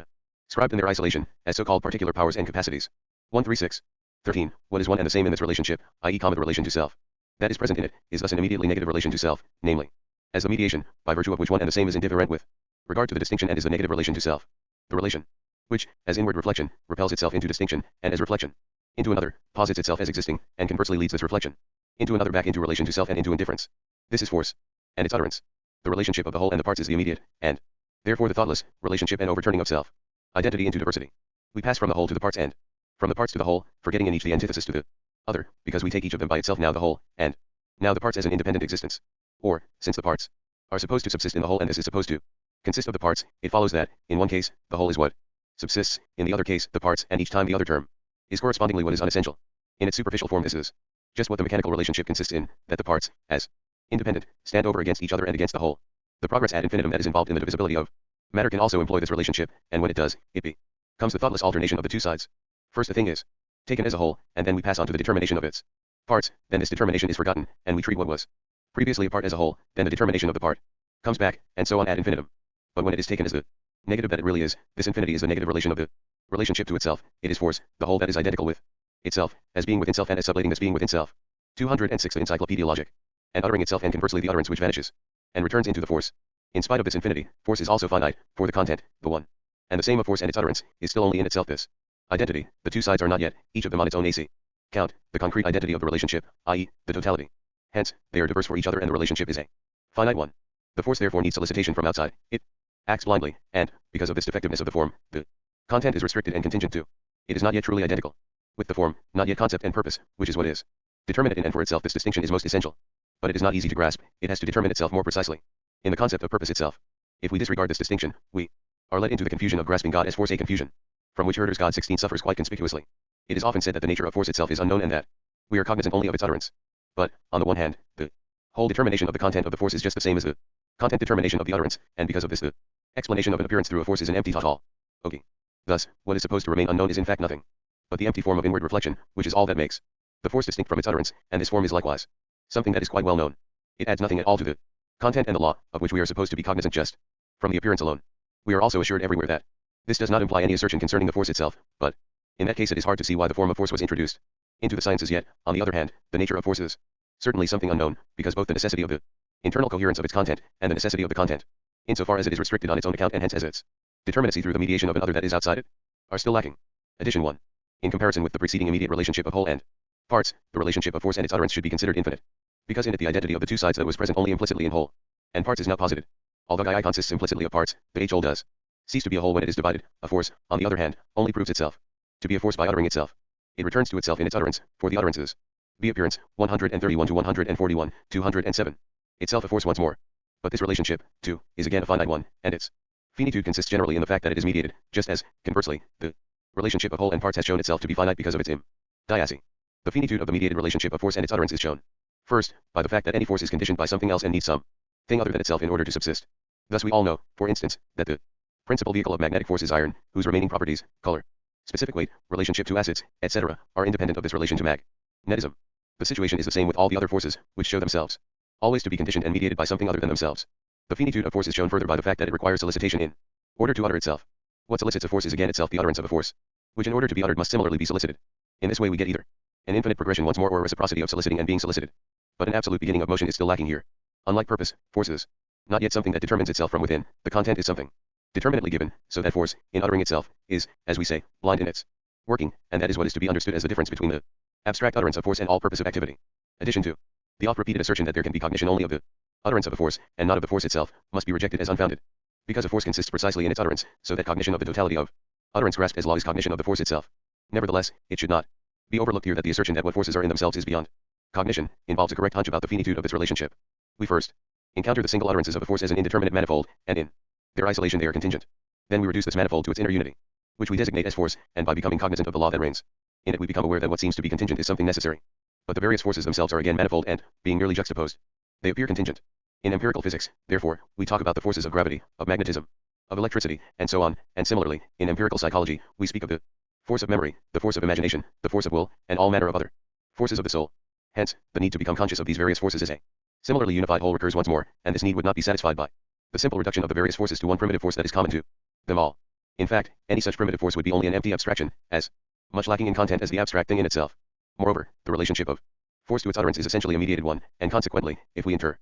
described in their isolation, as so-called particular powers and capacities. 136. 13. What is one and the same in this relationship, i.e. the relation to self, that is present in it, is thus an immediately negative relation to self, namely, as the mediation, by virtue of which one and the same is indifferent with regard to the distinction and is the negative relation to self. The relation, which, as inward reflection, repels itself into distinction, and as reflection into another, posits itself as existing, and conversely leads this reflection into another back into relation to self and into indifference. This is force, and its utterance. The relationship of the whole and the parts is the immediate, and therefore the thoughtless, relationship and overturning of self identity into diversity. We pass from the whole to the parts and from the parts to the whole, forgetting in each the antithesis to the other, because we take each of them by itself, now the whole, and now the parts as an independent existence. Or, since the parts are supposed to subsist in the whole and this is supposed to consist of the parts, it follows that, in one case, the whole is what subsists, in the other case, the parts, and each time the other term is correspondingly what is unessential. In its superficial form this is just what the mechanical relationship consists in, that the parts, as independent, stand over against each other and against the whole. The progress ad infinitum that is involved in the divisibility of matter can also employ this relationship, and when it does, it becomes the thoughtless alternation of the two sides. First a thing is taken as a whole, and then we pass on to the determination of its parts, then this determination is forgotten, and we treat what was previously a part as a whole, then the determination of the part comes back, and so on ad infinitum. But when it is taken as the negative that it really is, this infinity is the negative relation of the relationship to itself, it is force, the whole that is identical with itself, as being within self and as sublating this being within self. 206. The Encyclopaedia Logic, and uttering itself and conversely the utterance which vanishes and returns into the force. In spite of this infinity, force is also finite, for the content, the one and the same of force and its utterance, is still only in itself this Identity, the two sides are not yet, each of them on its own AC. Count, the concrete identity of the relationship, i.e., the totality. Hence, they are diverse for each other and the relationship is a finite one. The force therefore needs solicitation from outside. It acts blindly, and, because of this defectiveness of the form, the content is restricted and contingent to. It is not yet truly identical with the form, not yet concept and purpose, which is what is determinate in and for itself. This distinction is most essential. But it is not easy to grasp, it has to determine itself more precisely. In the concept of purpose itself. If we disregard this distinction, we are led into the confusion of grasping God as force, a confusion from which Herder's God 16 suffers quite conspicuously. It is often said that the nature of force itself is unknown and that we are cognizant only of its utterance. But, on the one hand, the whole determination of the content of the force is just the same as the content determination of the utterance, and because of this the explanation of an appearance through a force is an empty tautology. Okay. Thus, what is supposed to remain unknown is in fact nothing but the empty form of inward reflection, which is all that makes the force distinct from its utterance, and this form is likewise something that is quite well known. It adds nothing at all to the content and the law, of which we are supposed to be cognizant just from the appearance alone. We are also assured everywhere that this does not imply any assertion concerning the force itself, but in that case it is hard to see why the form of force was introduced into the sciences. Yet, on the other hand, the nature of force is certainly something unknown, because both the necessity of the internal coherence of its content, and the necessity of the content, insofar as it is restricted on its own account and hence as its determinacy through the mediation of an other that is outside it, are still lacking. Addition 1. In comparison with the preceding immediate relationship of whole and parts, the relationship of force and its utterance should be considered infinite, because in it the identity of the two sides that was present only implicitly in whole and parts is now posited. Although I consists implicitly of parts, the whole does cease to be a whole when it is divided. A force, on the other hand, only proves itself to be a force by uttering itself. It returns to itself in its utterance, for the utterances. The appearance, 131 to 141, 207. Itself a force once more. But this relationship, too, is again a finite one, and its finitude consists generally in the fact that it is mediated, just as, conversely, the relationship of whole and parts has shown itself to be finite because of its imdiacy. The finitude of the mediated relationship of force and its utterance is shown, first, by the fact that any force is conditioned by something else and needs some thing other than itself in order to subsist. Thus we all know, for instance, that the principal vehicle of magnetic force is iron, whose remaining properties, color, specific weight, relationship to acids, etc., are independent of this relation to magnetism. The situation is the same with all the other forces, which show themselves always to be conditioned and mediated by something other than themselves. The finitude of force is shown further by the fact that it requires solicitation in order to utter itself. What solicits a force is again itself the utterance of a force, which in order to be uttered must similarly be solicited. In this way we get either an infinite progression once more or a reciprocity of soliciting and being solicited. But an absolute beginning of motion is still lacking here. Unlike purpose, force is not yet something that determines itself from within, the content is something determinately given, so that force, in uttering itself, is, as we say, blind in its working, and that is what is to be understood as the difference between the abstract utterance of force and all purposive activity. Addition to the oft-repeated assertion that there can be cognition only of the utterance of a force, and not of the force itself, must be rejected as unfounded. Because a force consists precisely in its utterance, so that cognition of the totality of utterance grasped as law is cognition of the force itself. Nevertheless, it should not be overlooked here that the assertion that what forces are in themselves is beyond cognition involves a correct hunch about the finitude of its relationship. We first encounter the single utterances of a force as an indeterminate manifold, and in their isolation they are contingent. Then we reduce this manifold to its inner unity, which we designate as force, and by becoming cognizant of the law that reigns in it we become aware that what seems to be contingent is something necessary. But the various forces themselves are again manifold and, being merely juxtaposed, they appear contingent. In empirical physics, therefore, we talk about the forces of gravity, of magnetism, of electricity, and so on, and similarly, in empirical psychology, we speak of the force of memory, the force of imagination, the force of will, and all manner of other forces of the soul. Hence, the need to become conscious of these various forces as a similarly unified whole recurs once more, and this need would not be satisfied by the simple reduction of the various forces to one primitive force that is common to them all. In fact, any such primitive force would be only an empty abstraction, as much lacking in content as the abstract thing in itself. Moreover, the relationship of force to its utterance is essentially a mediated one, and consequently, if we interpret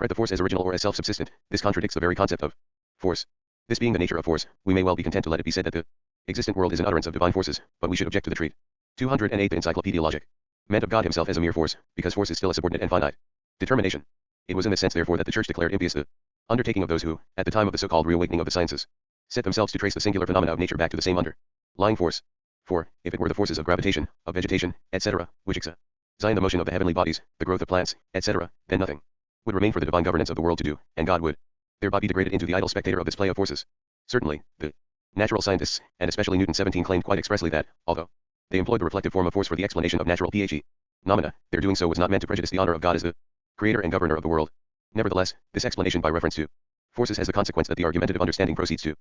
the force as original or as self-subsistent, this contradicts the very concept of force. This being the nature of force, we may well be content to let it be said that the existent world is an utterance of divine forces, but we should object to the treat. 208 Encyclopaedia Logic meant of God himself as a mere force, because force is still a subordinate and finite determination. It was in this sense therefore that the Church declared impious the undertaking of those who, at the time of the so-called reawakening of the sciences, set themselves to trace the singular phenomena of nature back to the same underlying force. For, if it were the forces of gravitation, of vegetation, etc., which explain the motion of the heavenly bodies, the growth of plants, etc., then nothing would remain for the divine governance of the world to do, and God would thereby be degraded into the idle spectator of this play of forces. Certainly, the natural scientists, and especially Newton 17 claimed quite expressly that, although they employed the reflective form of force for the explanation of natural phenomena, their doing so was not meant to prejudice the honor of God as the creator and governor of the world. Nevertheless, this explanation by reference to forces has the consequence that the argumentative understanding proceeds to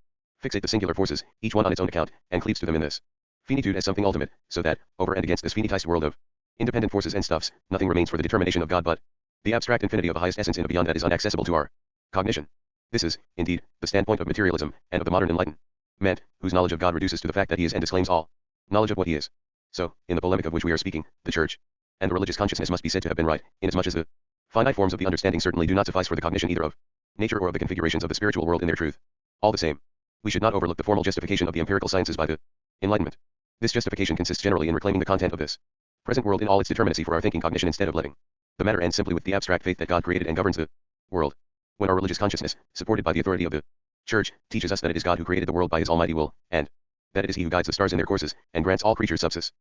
fixate the singular forces, each one on its own account, and cleaves to them in this finitude as something ultimate, so that, over and against this finitized world of independent forces and stuffs, nothing remains for the determination of God but the abstract infinity of the highest essence in a beyond that is inaccessible to our cognition. This is, indeed, the standpoint of materialism, and of the modern enlightenment, whose knowledge of God reduces to the fact that he is and disclaims all knowledge of what he is. So, in the polemic of which we are speaking, the Church and the religious consciousness must be said to have been right, inasmuch as the finite forms of the understanding certainly do not suffice for the cognition either of nature or of the configurations of the spiritual world in their truth. All the same, we should not overlook the formal justification of the empirical sciences by the Enlightenment. This justification consists generally in reclaiming the content of this present world in all its determinacy for our thinking cognition instead of letting the matter end simply with the abstract faith that God created and governs the world. When our religious consciousness, supported by the authority of the Church, teaches us that it is God who created the world by his almighty will, and that it is he who guides the stars in their courses, and grants all creatures subsistence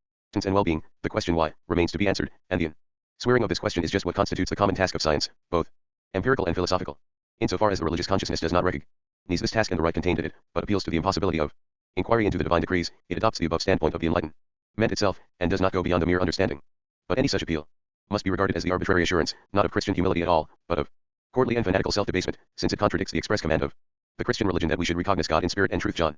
and well-being, the question why remains to be answered, and the swearing of this question is just what constitutes the common task of science, both empirical and philosophical. Insofar as the religious consciousness does not recognize this task and the right contained in it, but appeals to the impossibility of inquiry into the divine decrees, it adopts the above standpoint of the enlightenment itself, and does not go beyond the mere understanding. But any such appeal must be regarded as the arbitrary assurance, not of Christian humility at all, but of courtly and fanatical self-debasement, since it contradicts the express command of the Christian religion that we should recognize God in spirit and truth. John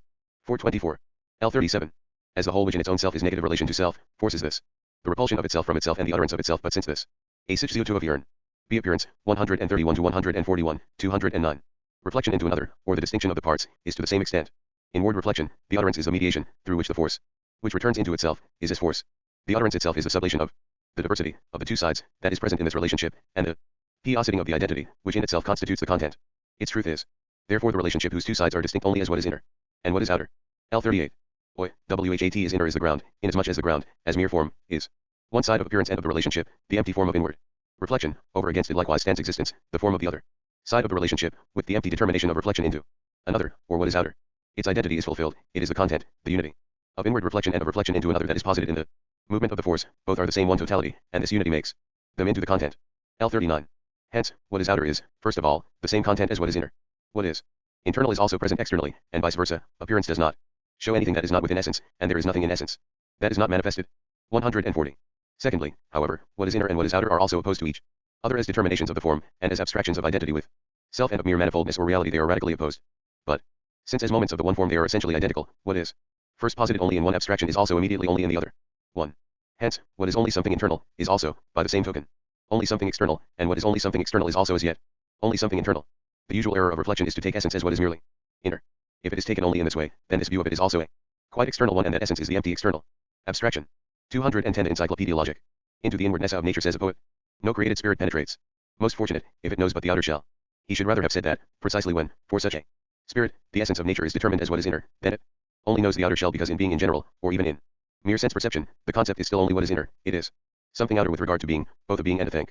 4:24. L37. As the whole which in its own self is negative relation to self, forces this, the repulsion of itself from itself and the utterance of itself, but since this, a sich zu of urn, B appearance, 131 to 141, 209. Reflection into another, or the distinction of the parts, is to the same extent. In word reflection, the utterance is a mediation, through which the force, which returns into itself, is as force. The utterance itself is a sublation of the diversity of the two sides that is present in this relationship, and the p-osity of the identity, which in itself constitutes the content. Its truth is, therefore, the relationship whose two sides are distinct only as what is inner, and what is outer. L38. Oi, what is inner is the ground, inasmuch as the ground, as mere form, is one side of appearance and of the relationship, the empty form of inward reflection. Over against it likewise stands existence, the form of the other side of the relationship, with the empty determination of reflection into another, or what is outer. Its identity is fulfilled, it is the content, the unity of inward reflection and of reflection into another that is posited in the movement of the force, both are the same one totality, and this unity makes them into the content. L39. Hence, what is outer is, first of all, the same content as what is inner. What is internal is also present externally, and vice versa. Appearance does not show anything that is not within essence, and there is nothing in essence that is not manifested. 140. Secondly, however, what is inner and what is outer are also opposed to each other as determinations of the form, and as abstractions of identity with self and of mere manifoldness or reality they are radically opposed. But, since as moments of the one form they are essentially identical, what is first posited only in one abstraction is also immediately only in the other. 1. Hence, what is only something internal, is also, by the same token, only something external, and what is only something external is also as yet only something internal. The usual error of reflection is to take essence as what is merely inner. If it is taken only in this way, then this view of it is also a quite external one, and that essence is the empty external abstraction. 210 Encyclopaedia Logic. Into the inwardness of nature, says a poet, no created spirit penetrates. Most fortunate, if it knows but the outer shell. He should rather have said that, precisely when, for such a spirit, the essence of nature is determined as what is inner, then it only knows the outer shell, because in being in general, or even in mere sense perception, the concept is still only what is inner. It is something outer with regard to being, both a being and a thing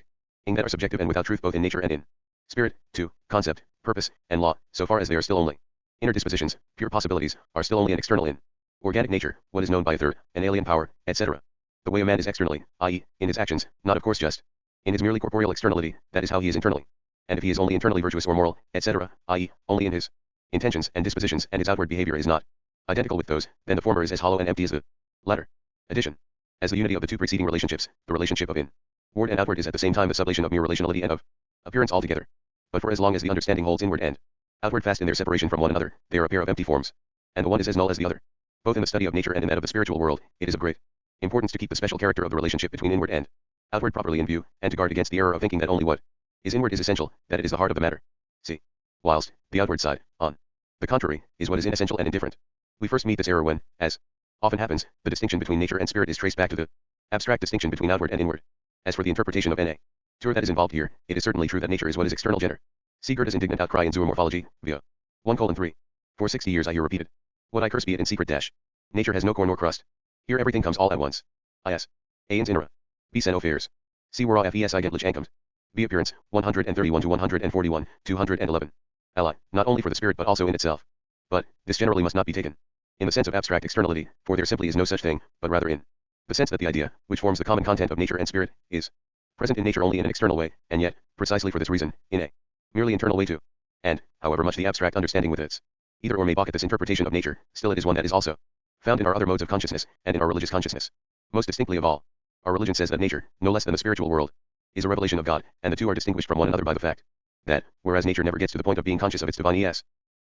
that are subjective and without truth both in nature and in spirit. 2. Concept, purpose, and law, so far as they are still only inner dispositions, pure possibilities, are still only an external in organic nature, what is known by a third, an alien power, etc. The way a man is externally, i.e., in his actions, not of course just in his merely corporeal externality, that is how he is internally. And if he is only internally virtuous or moral, etc., i.e., only in his intentions and dispositions, and his outward behavior is not identical with those, then the former is as hollow and empty as the latter. Addition. As the unity of the two preceding relationships, the relationship of inward and outward is at the same time the sublation of mere relationality and of appearance altogether. But for as long as the understanding holds inward and outward fast in their separation from one another, they are a pair of empty forms, and the one is as null as the other. Both in the study of nature and in that of the spiritual world, it is of great importance to keep the special character of the relationship between inward and outward properly in view, and to guard against the error of thinking that only what is inward is essential, that it is the heart of the matter. See. Whilst the outward side, on the contrary, is what is inessential and indifferent. We first meet this error when, as often happens, the distinction between nature and spirit is traced back to the abstract distinction between outward and inward. As for the interpretation of N.A. Tour that is involved here, it is certainly true that nature is what is external gender. See Goethe's indignant outcry in Zoomorphology, via 1:3. For 60 years I hear repeated, what I curse be it in secret dash. Nature has no core nor crust. Here everything comes all at once. Is. A ins inera. B sen affairs. C wara fes I get lich ancomed. B appearance, 131 to 141, 211. Li, not only for the spirit but also in itself. But, this generally must not be taken in the sense of abstract externality, for there simply is no such thing, but rather in the sense that the idea, which forms the common content of nature and spirit, is present in nature only in an external way, and yet, precisely for this reason, in a merely internal way too. And, however much the abstract understanding with its either or may balk at this interpretation of nature, still it is one that is also found in our other modes of consciousness, and in our religious consciousness. Most distinctly of all, our religion says that nature, no less than the spiritual world, is a revelation of God, and the two are distinguished from one another by the fact that, whereas nature never gets to the point of being conscious of its divine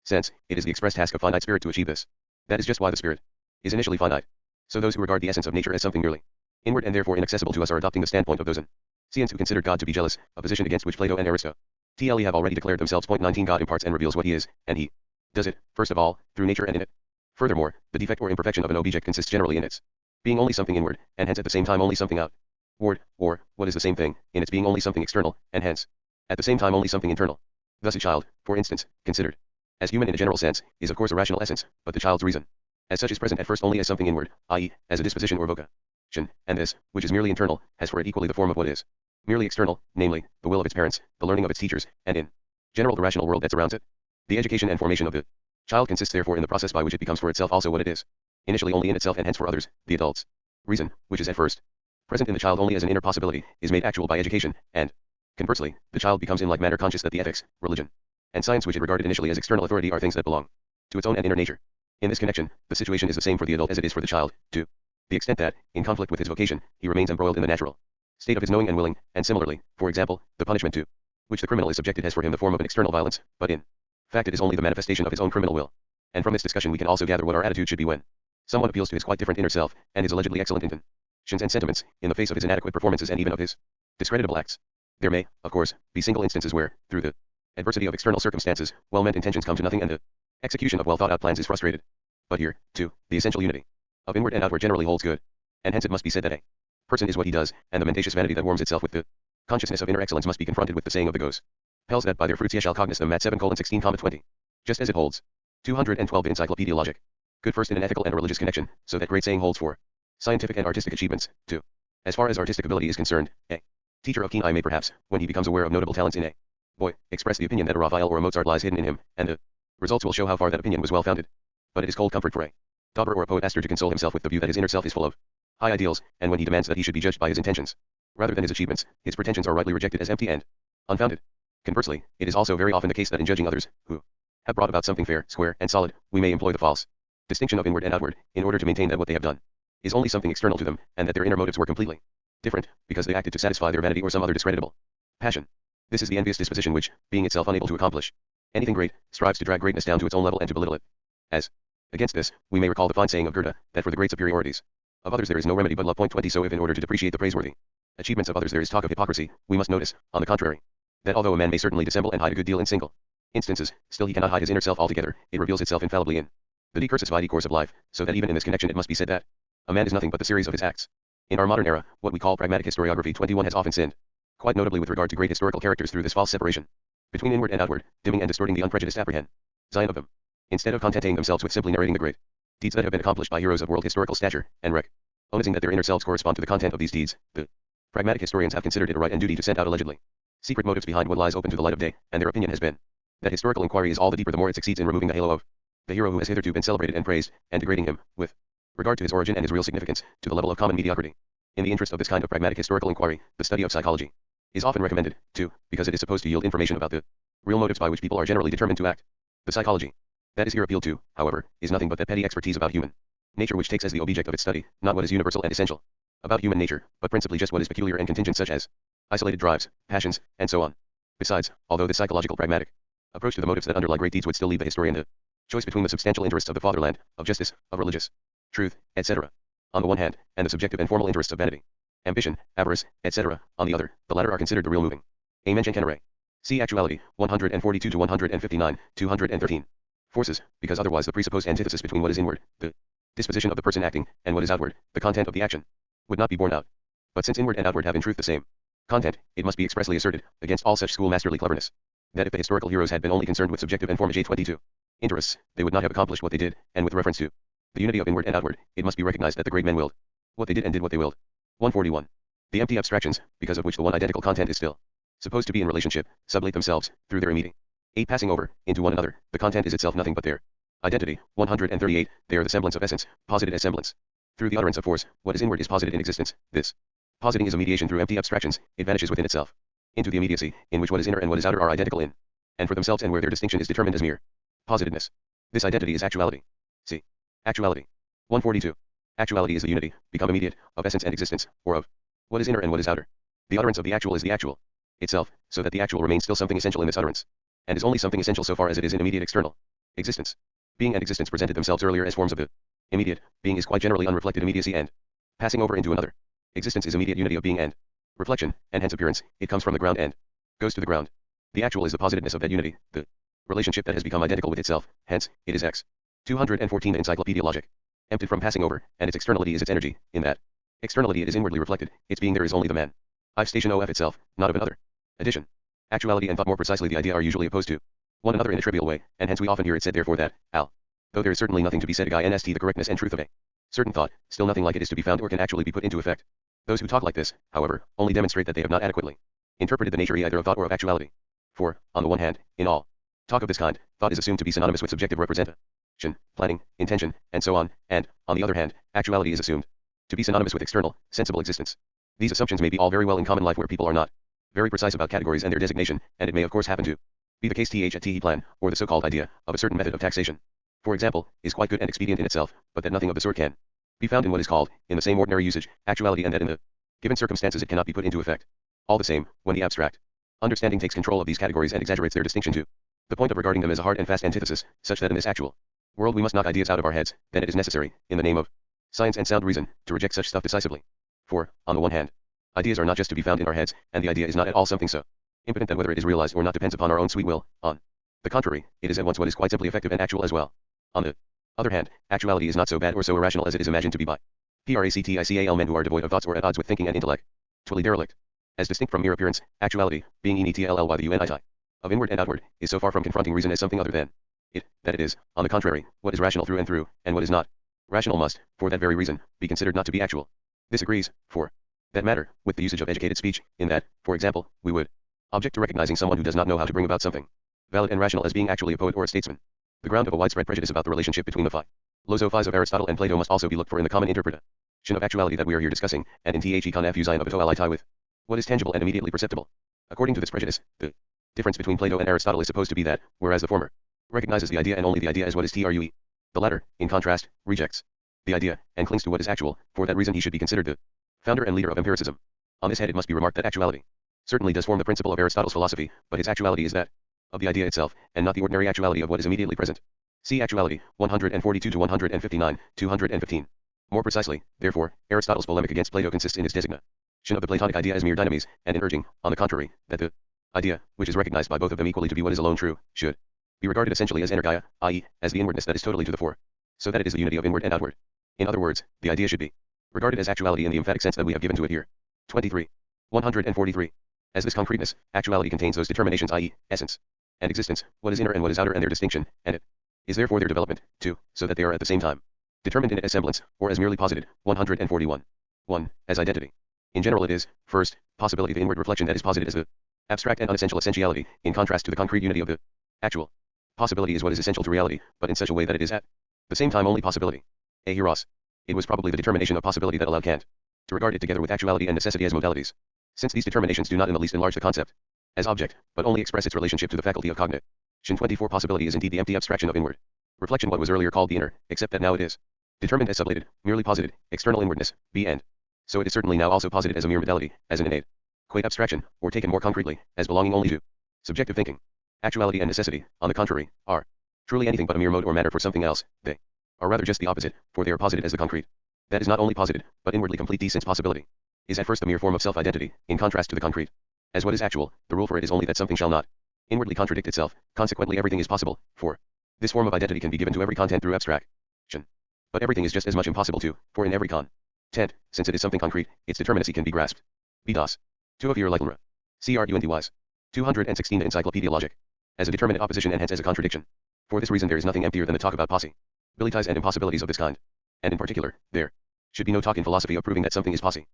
sense, it is the express task of finite spirit to achieve this. That is just why the spirit is initially finite. So those who regard the essence of nature as something merely inward and therefore inaccessible to us are adopting the standpoint of those ancients who considered God to be jealous, a position against which Plato and Aristotle have already declared themselves. 19 God imparts and reveals what he is, and he does it, first of all, through nature and in it. Furthermore, the defect or imperfection of an object consists generally in its being only something inward, and hence at the same time only something outward, or, what is the same thing, in its being only something external, and hence, at the same time only something internal. Thus a child, for instance, considered as human in a general sense, is of course a rational essence, but the child's reason as such is present at first only as something inward, i.e., as a disposition or vocation, and this, which is merely internal, has for it equally the form of what is merely external, namely, the will of its parents, the learning of its teachers, and in general the rational world that surrounds it. The education and formation of the child consists therefore in the process by which it becomes for itself also what it is, initially only in itself and hence for others, the adults. Reason, which is at first present in the child only as an inner possibility, is made actual by education, and, conversely, the child becomes in like manner conscious that the ethics, religion, and science which it regarded initially as external authority are things that belong to its own and inner nature. In this connection, the situation is the same for the adult as it is for the child, to the extent that, in conflict with his vocation, he remains embroiled in the natural state of his knowing and willing, and similarly, for example, the punishment to which the criminal is subjected has for him the form of an external violence, but in fact it is only the manifestation of his own criminal will. And from this discussion we can also gather what our attitude should be when someone appeals to his quite different inner self, and his allegedly excellent intentions and sentiments, in the face of his inadequate performances and even of his discreditable acts. There may, of course, be single instances where, through the adversity of external circumstances, well-meant intentions come to nothing and the execution of well-thought-out plans is frustrated. But here, too, the essential unity of inward and outward generally holds good, and hence it must be said that a person is what he does, and the mendacious vanity that warms itself with the consciousness of inner excellence must be confronted with the saying of the Goes. Pels that by their fruits ye shall cognize them, Matt 7:16,20. Just as it holds. 212 Encyclopaedia Logic. Good first in an ethical and religious connection, so that great saying holds for scientific and artistic achievements, too. As far as artistic ability is concerned, a teacher of keen eye may perhaps, when he becomes aware of notable talents in a boy, express the opinion that a Raphael or a Mozart lies hidden in him, and the results will show how far that opinion was well founded. But it is cold comfort for a dauber or a poetaster to console himself with the view that his inner self is full of high ideals, and when he demands that he should be judged by his intentions, rather than his achievements, his pretensions are rightly rejected as empty and unfounded. Conversely, it is also very often the case that in judging others, who have brought about something fair, square, and solid, we may employ the false distinction of inward and outward, in order to maintain that what they have done is only something external to them, and that their inner motives were completely different, because they acted to satisfy their vanity or some other discreditable passion. This is the envious disposition which, being itself unable to accomplish anything great, strives to drag greatness down to its own level and to belittle it. As against this, we may recall the fine saying of Goethe, that for the great superiorities of others there is no remedy but love. 20. So if in order to depreciate the praiseworthy achievements of others there is talk of hypocrisy, we must notice, on the contrary, that although a man may certainly dissemble and hide a good deal in single instances, still he cannot hide his inner self altogether. It reveals itself infallibly in the decursus vitae course of life, so that even in this connection it must be said that a man is nothing but the series of his acts. In our modern era, what we call pragmatic historiography 21 has often sinned, quite notably with regard to great historical characters, through this false separation between inward and outward, dimming and distorting the unprejudiced apprehension of them. Instead of contenting themselves with simply narrating the great deeds that have been accomplished by heroes of world historical stature, and recognizing that their inner selves correspond to the content of these deeds, the pragmatic historians have considered it a right and duty to send out allegedly secret motives behind what lies open to the light of day, and their opinion has been that historical inquiry is all the deeper the more it succeeds in removing the halo of the hero who has hitherto been celebrated and praised, and degrading him, with regard to his origin and his real significance, to the level of common mediocrity. In the interest of this kind of pragmatic historical inquiry, the study of psychology is often recommended, too, because it is supposed to yield information about the real motives by which people are generally determined to act. The psychology that is here appealed to, however, is nothing but that petty expertise about human nature which takes as the object of its study, not what is universal and essential about human nature, but principally just what is peculiar and contingent, such as isolated drives, passions, and so on. Besides, although the psychological pragmatic approach to the motives that underlie great deeds would still leave the historian the choice between the substantial interests of the fatherland, of justice, of religious truth, etc., on the one hand, and the subjective and formal interests of vanity, ambition, avarice, etc., on the other, the latter are considered the real moving amen genere. See Actuality, 142 to 159, 213. Forces, because otherwise the presupposed antithesis between what is inward, the disposition of the person acting, and what is outward, the content of the action, would not be borne out. But since inward and outward have in truth the same content, it must be expressly asserted, against all such schoolmasterly cleverness, that if the historical heroes had been only concerned with subjective and form J22 interests, they would not have accomplished what they did, and with reference to the unity of inward and outward, it must be recognized that the great men willed what they did and did what they willed. 141. The empty abstractions, because of which the one identical content is still supposed to be in relationship, sublate themselves, through their immediate 8 passing over, into one another, the content is itself nothing but their identity. 138. They are the semblance of essence, posited as semblance. Through the utterance of force, what is inward is posited in existence. This positing is a mediation through empty abstractions, it vanishes within itself into the immediacy, in which what is inner and what is outer are identical in and for themselves, and where their distinction is determined as mere positedness. This identity is actuality. See Actuality. 142. Actuality is the unity, become immediate, of essence and existence, or of what is inner and what is outer. The utterance of the actual is the actual itself, so that the actual remains still something essential in this utterance, and is only something essential so far as it is in immediate external existence. Being and existence presented themselves earlier as forms of the immediate. Being is quite generally unreflected immediacy, and passing over into another existence is immediate unity of being and reflection, and hence appearance. It comes from the ground and goes to the ground. The actual is the positedness of that unity, the relationship that has become identical with itself, hence, it is X. 214 Encyclopaedia Logic. Emptied from passing over, and its externality is its energy, in that externality it is inwardly reflected, its being there is only the man. I've station OF itself, not of another. Addition. Actuality and thought, more precisely the idea, are usually opposed to one another in a trivial way, and hence we often hear it said therefore that, al. Though there is certainly nothing to be said against the correctness and truth of a certain thought, still nothing like it is to be found or can actually be put into effect. Those who talk like this, however, only demonstrate that they have not adequately interpreted the nature either of thought or of actuality. For, on the one hand, in all talk of this kind, thought is assumed to be synonymous with subjective representation, planning, intention, and so on, and, on the other hand, actuality is assumed to be synonymous with external, sensible existence. These assumptions may be all very well in common life where people are not very precise about categories and their designation, and it may of course happen to be the case the plan, or the so-called idea, of a certain method of taxation, for example, is quite good and expedient in itself, but that nothing of the sort can be found in what is called, in the same ordinary usage, actuality, and that in the given circumstances it cannot be put into effect. All the same, when the abstract understanding takes control of these categories and exaggerates their distinction to the point of regarding them as a hard and fast antithesis, such that in this actual world we must knock ideas out of our heads, then it is necessary, in the name of science and sound reason, to reject such stuff decisively. For, on the one hand, ideas are not just to be found in our heads, and the idea is not at all something so impotent that whether it is realized or not depends upon our own sweet will. On the contrary, it is at once what is quite simply effective and actual as well. On the other hand, actuality is not so bad or so irrational as it is imagined to be by practical men who are devoid of thoughts or at odds with thinking and intellect. Totally derelict. As distinct from mere appearance, actuality, being the of inward and outward, is so far from confronting reason as something other than it, that it is, on the contrary, what is rational through and through, and what is not rational must, for that very reason, be considered not to be actual. This agrees, for that matter, with the usage of educated speech, in that, for example, we would object to recognizing someone who does not know how to bring about something valid and rational as being actually a poet or a statesman. The ground of a widespread prejudice about the relationship between the philosophies of Aristotle and Plato must also be looked for in the common interpretation of actuality that we are here discussing, and in the con fusion of it with what is tangible and immediately perceptible. According to this prejudice, the difference between Plato and Aristotle is supposed to be that, whereas the former recognizes the idea and only the idea as what is true, the latter, in contrast, rejects the idea and clings to what is actual. For that reason he should be considered the founder and leader of empiricism. On this head it must be remarked that actuality certainly does form the principle of Aristotle's philosophy, but his actuality is that of the idea itself, and not the ordinary actuality of what is immediately present. See Actuality, 142 to 159, 215. More precisely, therefore, Aristotle's polemic against Plato consists in his designation of the Platonic idea as mere dynamis, and in urging, on the contrary, that the idea, which is recognized by both of them equally to be what is alone true, should be regarded essentially as energia, i.e., as the inwardness that is totally to the fore, so that it is the unity of inward and outward. In other words, the idea should be regarded as actuality in the emphatic sense that we have given to it here. 23. 143. As this concreteness, actuality contains those determinations, i.e., essence and existence, what is inner and what is outer, and their distinction, and it is therefore their development, too, so that they are at the same time determined in it as semblance, or as merely posited. 141. 1. As identity. In general it is, first, possibility, the inward reflection that is posited as the abstract and unessential essentiality, in contrast to the concrete unity of the actual. Possibility is what is essential to reality, but in such a way that it is at the same time only possibility. A heros. It was probably the determination of possibility that allowed Kant to regard it together with actuality and necessity as modalities, since these determinations do not in the least enlarge the concept as object, but only express its relationship to the faculty of cognition. 24. Possibility is indeed the empty abstraction of inward reflection, what was earlier called the inner, except that now it is determined as sublated, merely posited, external inwardness, and so it is certainly now also posited as a mere modality, as an innate quaint abstraction, or taken more concretely, as belonging only to subjective thinking. Actuality and necessity, on the contrary, are truly anything but a mere mode or matter for something else. They are rather just the opposite, for they are posited as the concrete. That is not only posited, but inwardly complete, since possibility is at first a mere form of self-identity, in contrast to the concrete. As what is actual, the rule for it is only that something shall not inwardly contradict itself, consequently everything is possible, for this form of identity can be given to every content through abstraction. But everything is just as much impossible to, for in every content, since it is something concrete, its determinacy can be grasped. B. Das. 2 of your Leitenra. C. Argumentwise. 216 Encyclopaedia Logic. As a determinate opposition and hence as a contradiction. For this reason there is nothing emptier than the talk about possibilities and impossibilities of this kind. And in particular, there should be no talk in philosophy of proving that something is possible,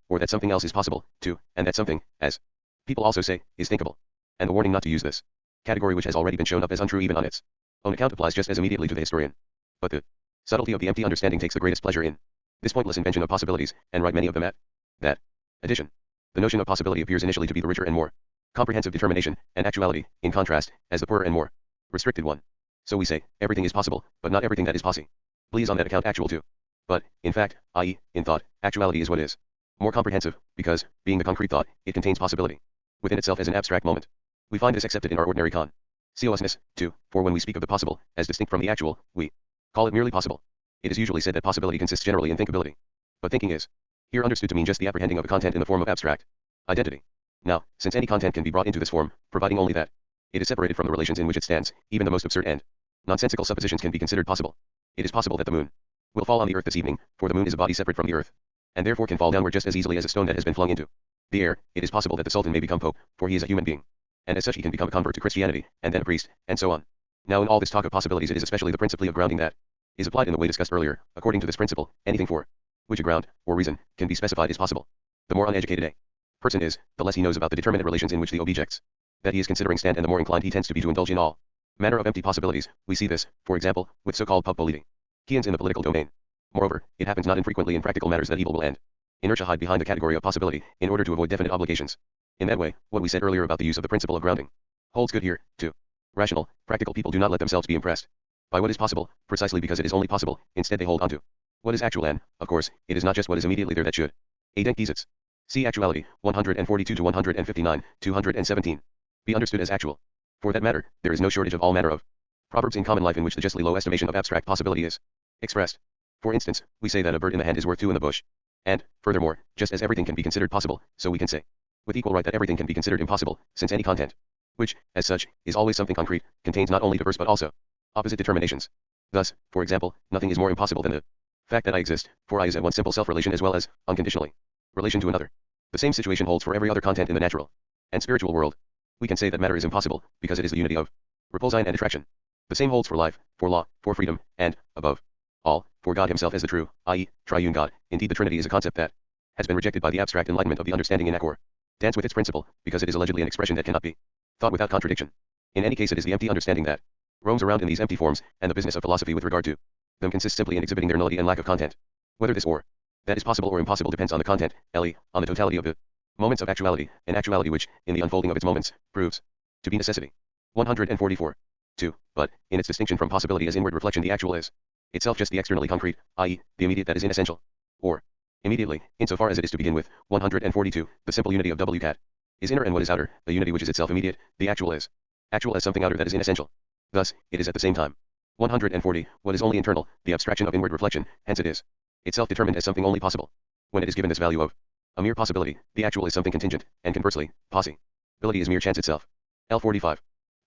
or that something else is possible, too, and that something, as people also say, is thinkable. And the warning not to use this category, which has already been shown up as untrue even on its own account, applies just as immediately to the historian. But the subtlety of the empty understanding takes the greatest pleasure in this pointless invention of possibilities, and write many of them at that addition. The notion of possibility appears initially to be the richer and more comprehensive determination, and actuality, in contrast, as the poorer and more restricted one. So we say, everything is possible, but not everything that is possible is on that account actual too. But, in fact, i.e., in thought, actuality is what is more comprehensive, because, being the concrete thought, it contains possibility within itself as an abstract moment. We find this accepted in our ordinary consciousness, too, for when we speak of the possible, as distinct from the actual, we call it merely possible. It is usually said that possibility consists generally in thinkability. But thinking is here understood to mean just the apprehending of a content in the form of abstract identity. Now, since any content can be brought into this form, providing only that it is separated from the relations in which it stands, even the most absurd and nonsensical suppositions can be considered possible. It is possible that the moon will fall on the earth this evening, for the moon is a body separate from the earth, and therefore can fall downward just as easily as a stone that has been flung into the air. It is possible that the Sultan may become pope, for he is a human being, and as such he can become a convert to Christianity, and then a priest, and so on. Now in all this talk of possibilities, it is especially the principle of grounding that is applied in the way discussed earlier. According to this principle, anything for which a ground, or reason, can be specified is possible. The more uneducated a person is, the less he knows about the determinate relations in which the objects that he is considering stand, and the more inclined he tends to be to indulge in all manner of empty possibilities. We see this, for example, with so-called Keans in the political domain. Moreover, it happens not infrequently in practical matters that evil will and inertia hide behind the category of possibility, in order to avoid definite obligations. In that way, what we said earlier about the use of the principle of grounding holds good here, too. Rational, practical people do not let themselves be impressed by what is possible, precisely because it is only possible. Instead they hold on to what is actual, and, of course, it is not just what is immediately there that should Gesetz. See Actuality, 142 to 159, 217. Be understood as actual. For that matter, there is no shortage of all manner of proverbs in common life in which the justly low estimation of abstract possibility is expressed. For instance, we say that a bird in the hand is worth two in the bush. And, furthermore, just as everything can be considered possible, so we can say, with equal right, that everything can be considered impossible, since any content, which, as such, is always something concrete, contains not only diverse but also opposite determinations. Thus, for example, nothing is more impossible than the fact that I exist, for I is at once simple self-relation as well as, unconditionally, relation to another. The same situation holds for every other content in the natural and spiritual world. We can say that matter is impossible, because it is the unity of repulsion and attraction. The same holds for life, for law, for freedom, and, above all, for God himself as the true, i.e., triune God. Indeed, the Trinity is a concept that has been rejected by the abstract enlightenment of the understanding in accord dance with its principle, because it is allegedly an expression that cannot be thought without contradiction. In any case, it is the empty understanding that roams around in these empty forms, and the business of philosophy with regard to them consists simply in exhibiting their nullity and lack of content. Whether this or that is possible or impossible depends on the content, on the totality of the moments of actuality, an actuality which, in the unfolding of its moments, proves to be necessity. 144. 2. But, in its distinction from possibility as inward reflection, the actual is itself just the externally concrete, i.e., the immediate that is inessential. Or, immediately, insofar as it is to begin with. 142. The simple unity of W cat is inner, and what is outer, a unity which is itself immediate. The actual is actual as something outer that is inessential. Thus, it is at the same time. 140. What is only internal, the abstraction of inward reflection, hence it is itself determined as something only possible. When it is given this value of a mere possibility, the actual is something contingent, and conversely, possibility is mere chance itself. L45.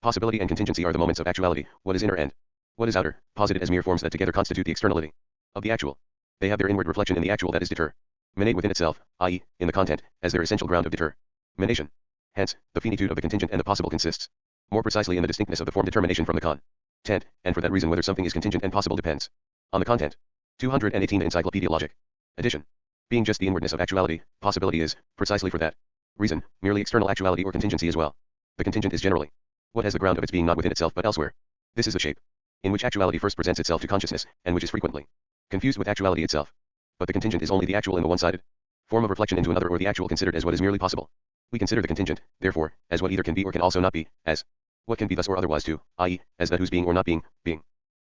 Possibility and contingency are the moments of actuality, what is inner and what is outer, posited as mere forms that together constitute the externality of the actual. They have their inward reflection in the actual that is determinate within itself, i.e., in the content, as their essential ground of determination. Hence, the finitude of the contingent and the possible consists more precisely in the distinctness of the form determination from the content, and for that reason whether something is contingent and possible depends on the content. 218 Encyclopaedia Logic. Edition. Being just the inwardness of actuality, possibility is, precisely for that reason, merely external actuality or contingency as well. The contingent is generally what has the ground of its being not within itself but elsewhere. This is the shape in which actuality first presents itself to consciousness, and which is frequently confused with actuality itself. But the contingent is only the actual in the one-sided form of reflection into another, or the actual considered as what is merely possible. We consider the contingent, therefore, as what either can be or can also not be, as what can be thus or otherwise too, i.e., as that whose being or not being,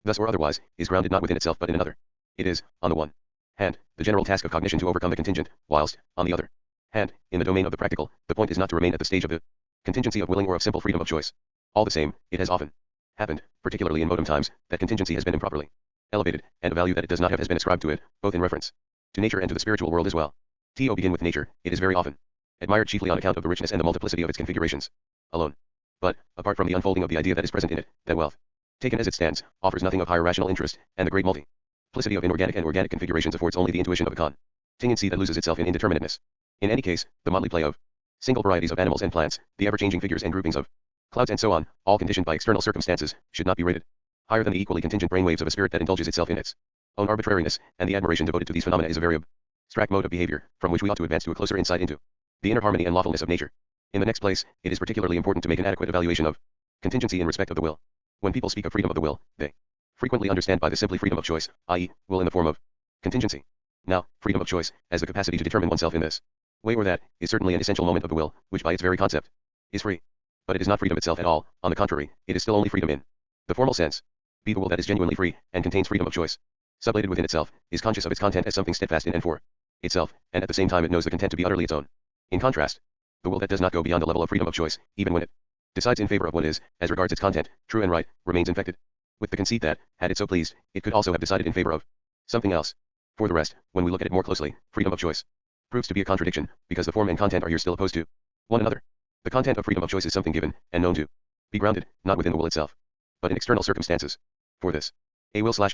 thus or otherwise, is grounded not within itself but in another. It is, on the one hand, the general task of cognition to overcome the contingent, whilst, on the other hand, in the domain of the practical, the point is not to remain at the stage of the contingency of willing or of simple freedom of choice. All the same, it has often happened, particularly in modern times, that contingency has been improperly elevated, and a value that it does not have has been ascribed to it, both in reference to nature and to the spiritual world as well. To begin with nature, it is very often admired chiefly on account of the richness and the multiplicity of its configurations alone. But, apart from the unfolding of the idea that is present in it, that wealth, taken as it stands, offers nothing of higher rational interest, and the great multiplicity of inorganic and organic configurations affords only the intuition of a contingency that loses itself in indeterminateness. In any case, the motley play of single varieties of animals and plants, the ever-changing figures and groupings of clouds and so on, all conditioned by external circumstances, should not be rated higher than the equally contingent brainwaves of a spirit that indulges itself in its own arbitrariness, and the admiration devoted to these phenomena is a very abstract mode of behavior, from which we ought to advance to a closer insight into the inner harmony and lawfulness of nature. In the next place, it is particularly important to make an adequate evaluation of contingency in respect of the will. When people speak of freedom of the will, they frequently understand by this simply freedom of choice, i.e., will in the form of contingency. Now, freedom of choice, as the capacity to determine oneself in this way or that, is certainly an essential moment of the will, which by its very concept is free. But it is not freedom itself at all, on the contrary, it is still only freedom in the formal sense. The will that is genuinely free, and contains freedom of choice, sublated within itself, is conscious of its content as something steadfast in and for itself, and at the same time it knows the content to be utterly its own. In contrast, the will that does not go beyond the level of freedom of choice, even when it decides in favor of what is, as regards its content, true and right, remains infected with the conceit that, had it so pleased, it could also have decided in favor of something else. For the rest, when we look at it more closely, freedom of choice proves to be a contradiction, because the form and content are here still opposed to one another. The content of freedom of choice is something given, and known to be grounded, not within the will itself, but in external circumstances. For this, a will /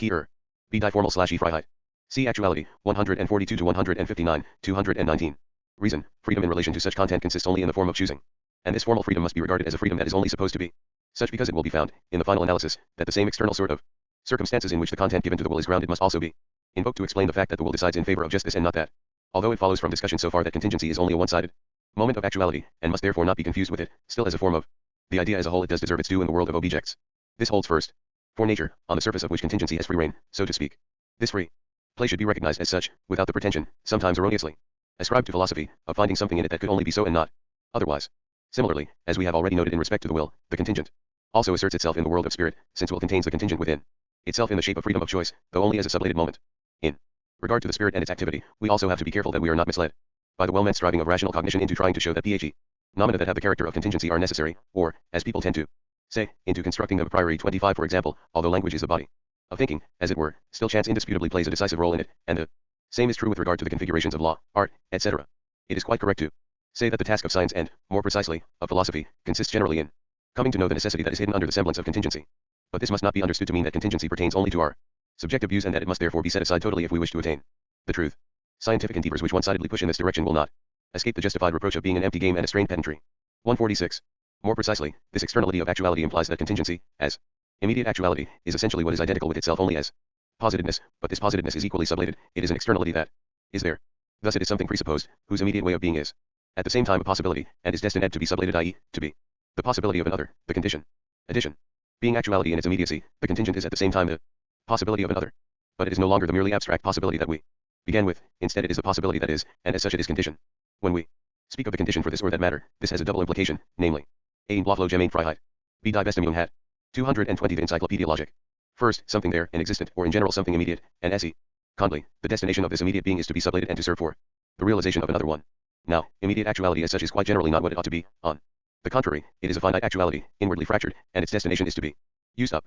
be diformal / Freiheit. See Actuality, 142 to 159, 219. Reason, freedom in relation to such content consists only in the form of choosing. And this formal freedom must be regarded as a freedom that is only supposed to be Such because it will be found, in the final analysis, that the same external sort of circumstances in which the content given to the will is grounded must also be invoked to explain the fact that the will decides in favor of just this and not that. Although it follows from discussion so far that contingency is only a one-sided moment of actuality, and must therefore not be confused with it, still as a form of the idea as a whole it does deserve its due in the world of objects. This holds first for nature, on the surface of which contingency has free reign, so to speak. This free play should be recognized as such, without the pretension, sometimes erroneously ascribed to philosophy, of finding something in it that could only be so and not otherwise. Similarly, as we have already noted in respect to the will, the contingent also asserts itself in the world of spirit, since will contains the contingent within itself in the shape of freedom of choice, though only as a sublated moment. In regard to the spirit and its activity, we also have to be careful that we are not misled by the well-meant striving of rational cognition into trying to show that the phenomena that have the character of contingency are necessary, or, as people tend to say, into constructing a priori 25 for example, although language is the body of thinking, as it were, still chance indisputably plays a decisive role in it, and the same is true with regard to the configurations of law, art, etc. It is quite correct to say that the task of science and, more precisely, of philosophy, consists generally in coming to know the necessity that is hidden under the semblance of contingency. But this must not be understood to mean that contingency pertains only to our subjective views and that it must therefore be set aside totally if we wish to attain the truth. Scientific endeavors which one-sidedly push in this direction will not escape the justified reproach of being an empty game and a strained pedantry. 146. More precisely, this externality of actuality implies that contingency, as immediate actuality, is essentially what is identical with itself only as positiveness, but this positiveness is equally sublated, it is an externality that is there. Thus it is something presupposed, whose immediate way of being is at the same time a possibility, and is destined to be sublated, i.e., to be the possibility of another, the condition. Addition. Being actuality in its immediacy, the contingent is at the same time the possibility of another. But it is no longer the merely abstract possibility that we began with, instead it is the possibility that is, and as such it is condition. When we speak of the condition for this or that matter, this has a double implication, namely, a Blaflo Gemein Freiheit. B. Die Bestimmungung hat. 220 The Encyclopaedia Logic. First, something there, and existent, or in general something immediate, and se. Conly, the destination of this immediate being is to be sublated and to serve for the realization of another one. Now, immediate actuality as such is quite generally not what it ought to be, on the contrary, it is a finite actuality, inwardly fractured, and its destination is to be used up.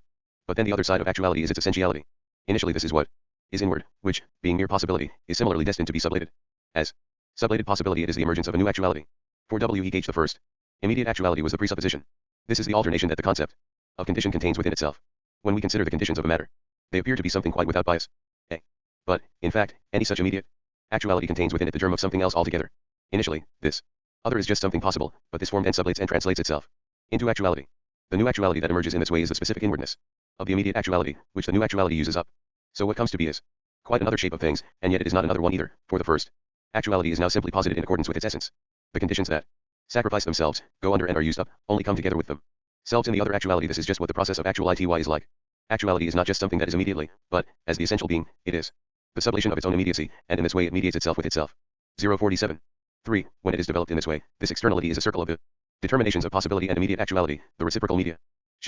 But then the other side of actuality is its essentiality. Initially this is what is inward, which, being mere possibility, is similarly destined to be sublated. As sublated possibility it is the emergence of a new actuality. For W. E. Gage the first, immediate actuality was the presupposition. This is the alternation that the concept of condition contains within itself. When we consider the conditions of a matter, they appear to be something quite without bias. A. But, in fact, any such immediate actuality contains within it the germ of something else altogether. Initially, this other is just something possible, but this form then sublates and translates itself into actuality. The new actuality that emerges in this way is the specific inwardness of the immediate actuality, which the new actuality uses up. So what comes to be is quite another shape of things, and yet it is not another one either, for the first actuality is now simply posited in accordance with its essence. The conditions that sacrifice themselves, go under and are used up, only come together with them selves in the other actuality. This is just what the process of actuality is like. Actuality is not just something that is immediately, but, as the essential being, it is the sublation of its own immediacy, and in this way it mediates itself with itself. 047. 3. When it is developed in this way, this externality is a circle of the determinations of possibility and immediate actuality. The reciprocal mediation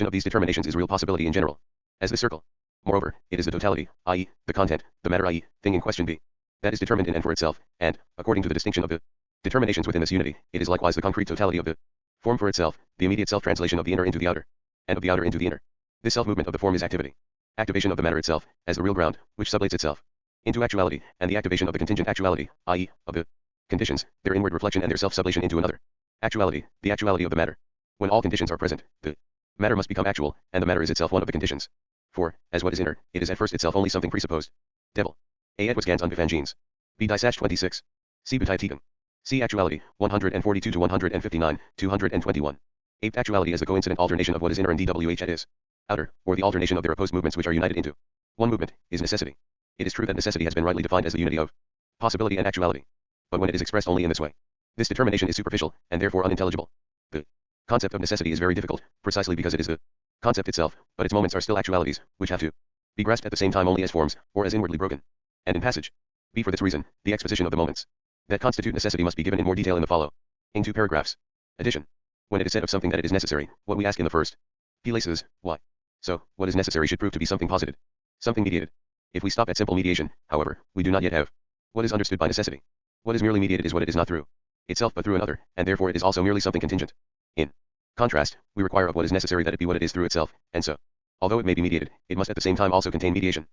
of these determinations is real possibility in general, as this circle. Moreover, it is the totality, i.e., the content, the matter, i.e., thing in question be, that is determined in and for itself, and, according to the distinction of the determinations within this unity, it is likewise the concrete totality of the form for itself, the immediate self-translation of the inner into the outer, and of the outer into the inner. This self-movement of the form is activity. Activation of the matter itself, as the real ground, which sublates itself into actuality, and the activation of the contingent actuality, i.e., of the conditions, their inward reflection and their self-sublation into another actuality, the actuality of the matter. When all conditions are present, the matter must become actual, and the matter is itself one of the conditions. For, as what is inner, it is at first itself only something presupposed. Devil. A. Edwards Gans Unbefangens. B. Die 26. C. Betätigung. C. Actuality, 142 to 159, 221. Aped actuality is the coincident alternation of what is inner and dwh that is outer, or the alternation of their opposed movements which are united into one movement, is necessity. It is true that necessity has been rightly defined as the unity of possibility and actuality. But when it is expressed only in this way, this determination is superficial, and therefore unintelligible. The concept of necessity is very difficult, precisely because it is the concept itself, but its moments are still actualities, which have to be grasped at the same time only as forms, or as inwardly broken, and in passage. B. For this reason, the exposition of the moments that constitute necessity must be given in more detail in the following 2 paragraphs. Addition. When it is said of something that it is necessary, what we ask in the first place is, why? So, what is necessary should prove to be something posited, something mediated. If we stop at simple mediation, however, we do not yet have what is understood by necessity. What is merely mediated is what it is not through itself but through another, and therefore it is also merely something contingent. In contrast, we require of what is necessary that it be what it is through itself, and so, although it may be mediated, it must at the same time also contain mediation,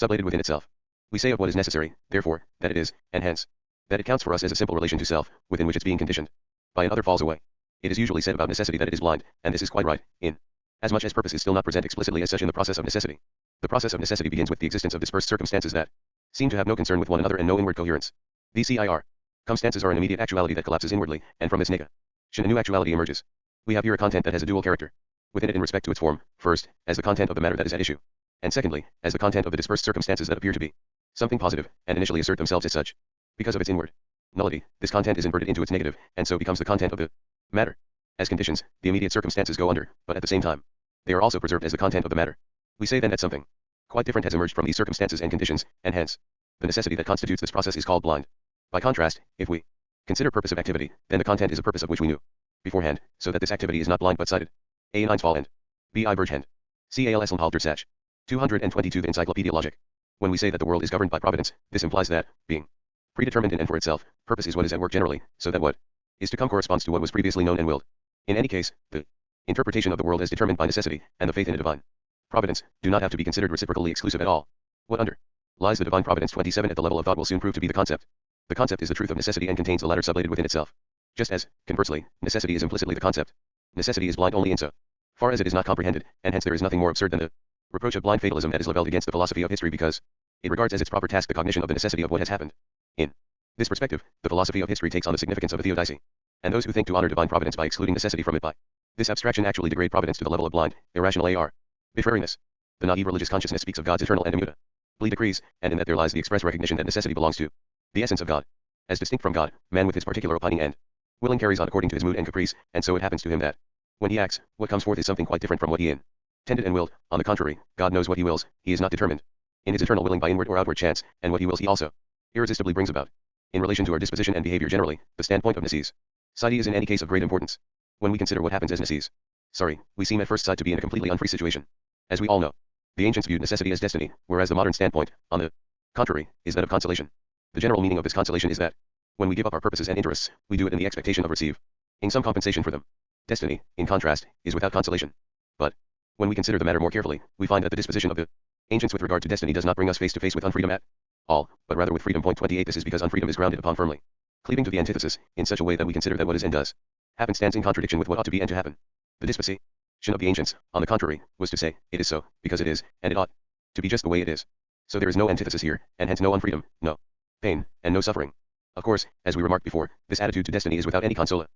sublated within itself. We say of what is necessary, therefore, that it is, and hence, that it counts for us as a simple relation to self, within which its being conditioned by another falls away. It is usually said about necessity that it is blind, and this is quite right, in as much as purpose is still not present explicitly as such in the process of necessity. The process of necessity begins with the existence of dispersed circumstances that seem to have no concern with one another and no inward coherence. These circumstances are an immediate actuality that collapses inwardly, and from this negation a new actuality emerges. We have here a content that has a dual character. within it in respect to its form, first, as the content of the matter that is at issue, and secondly, as the content of the dispersed circumstances that appear to be something positive, and initially assert themselves as such. Because of its inward nullity, this content is inverted into its negative, and so becomes the content of the matter. As conditions, the immediate circumstances go under, but at the same time, they are also preserved as the content of the matter. We say then that something quite different has emerged from these circumstances and conditions, and hence, the necessity that constitutes this process is called blind. By contrast, if we consider purpose of activity, then the content is a purpose of which we knew beforehand, so that this activity is not blind but sighted. A. Einsfall and B. I. Berghand. Cals Helmholtz Sach. 222 The Encyclopaedia Logic. When we say that the world is governed by providence, this implies that, being predetermined in and for itself, purpose is what is at work generally, so that what is to come corresponds to what was previously known and willed. In any case, the interpretation of the world as determined by necessity, and the faith in a divine providence, do not have to be considered reciprocally exclusive at all. What under lies the divine providence 27 at the level of thought will soon prove to be the concept. The concept is the truth of necessity and contains the latter sublated within itself. Just as, conversely, necessity is implicitly the concept. Necessity is blind only in so far as it is not comprehended, and hence there is nothing more absurd than the reproach of blind fatalism that is leveled against the philosophy of history because it regards as its proper task the cognition of the necessity of what has happened. In this perspective, the philosophy of history takes on the significance of a theodicy, and those who think to honor divine providence by excluding necessity from it by this abstraction actually degrade providence to the level of blind, irrational arbitrariness. The naive religious consciousness speaks of God's eternal and immutable decrees, and in that there lies the express recognition that necessity belongs to the essence of God. As distinct from God, man with his particular opining and willing carries on according to his mood and caprice, and so it happens to him that, when he acts, what comes forth is something quite different from what he intended and willed. On the contrary, God knows what he wills, he is not determined in his eternal willing by inward or outward chance, and what he wills he also irresistibly brings about. In relation to our disposition and behavior generally, the standpoint of necessity is in any case of great importance. When we consider what happens as necessary, we seem at first sight to be in a completely unfree situation. As we all know, the ancients viewed necessity as destiny, whereas the modern standpoint, on the contrary, is that of consolation. The general meaning of this consolation is that, when we give up our purposes and interests, we do it in the expectation of receiving some compensation for them. Destiny, in contrast, is without consolation. But, when we consider the matter more carefully, we find that the disposition of the ancients with regard to destiny does not bring us face to face with unfreedom at all, but rather with freedom. 28 This is because unfreedom is grounded upon firmly cleaving to the antithesis, in such a way that we consider that what is and does happen stands in contradiction with what ought to be and to happen. The disposition of the ancients, on the contrary, was to say, it is so, because it is, and it ought to be just the way it is. So there is no antithesis here, and hence no unfreedom, no pain, and no suffering. Of course, as we remarked before, this attitude to destiny is without any consolation,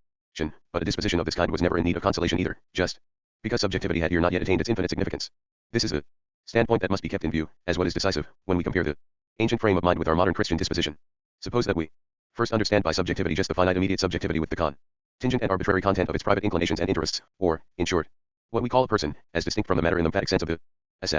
but a disposition of this kind was never in need of consolation either, just because subjectivity had here not yet attained its infinite significance. This is a standpoint that must be kept in view, as what is decisive, when we compare the ancient frame of mind with our modern Christian disposition. Suppose that we first understand by subjectivity just the finite immediate subjectivity with the contingent and arbitrary content of its private inclinations and interests, or, in short, what we call a person, as distinct from the matter in the emphatic sense of the as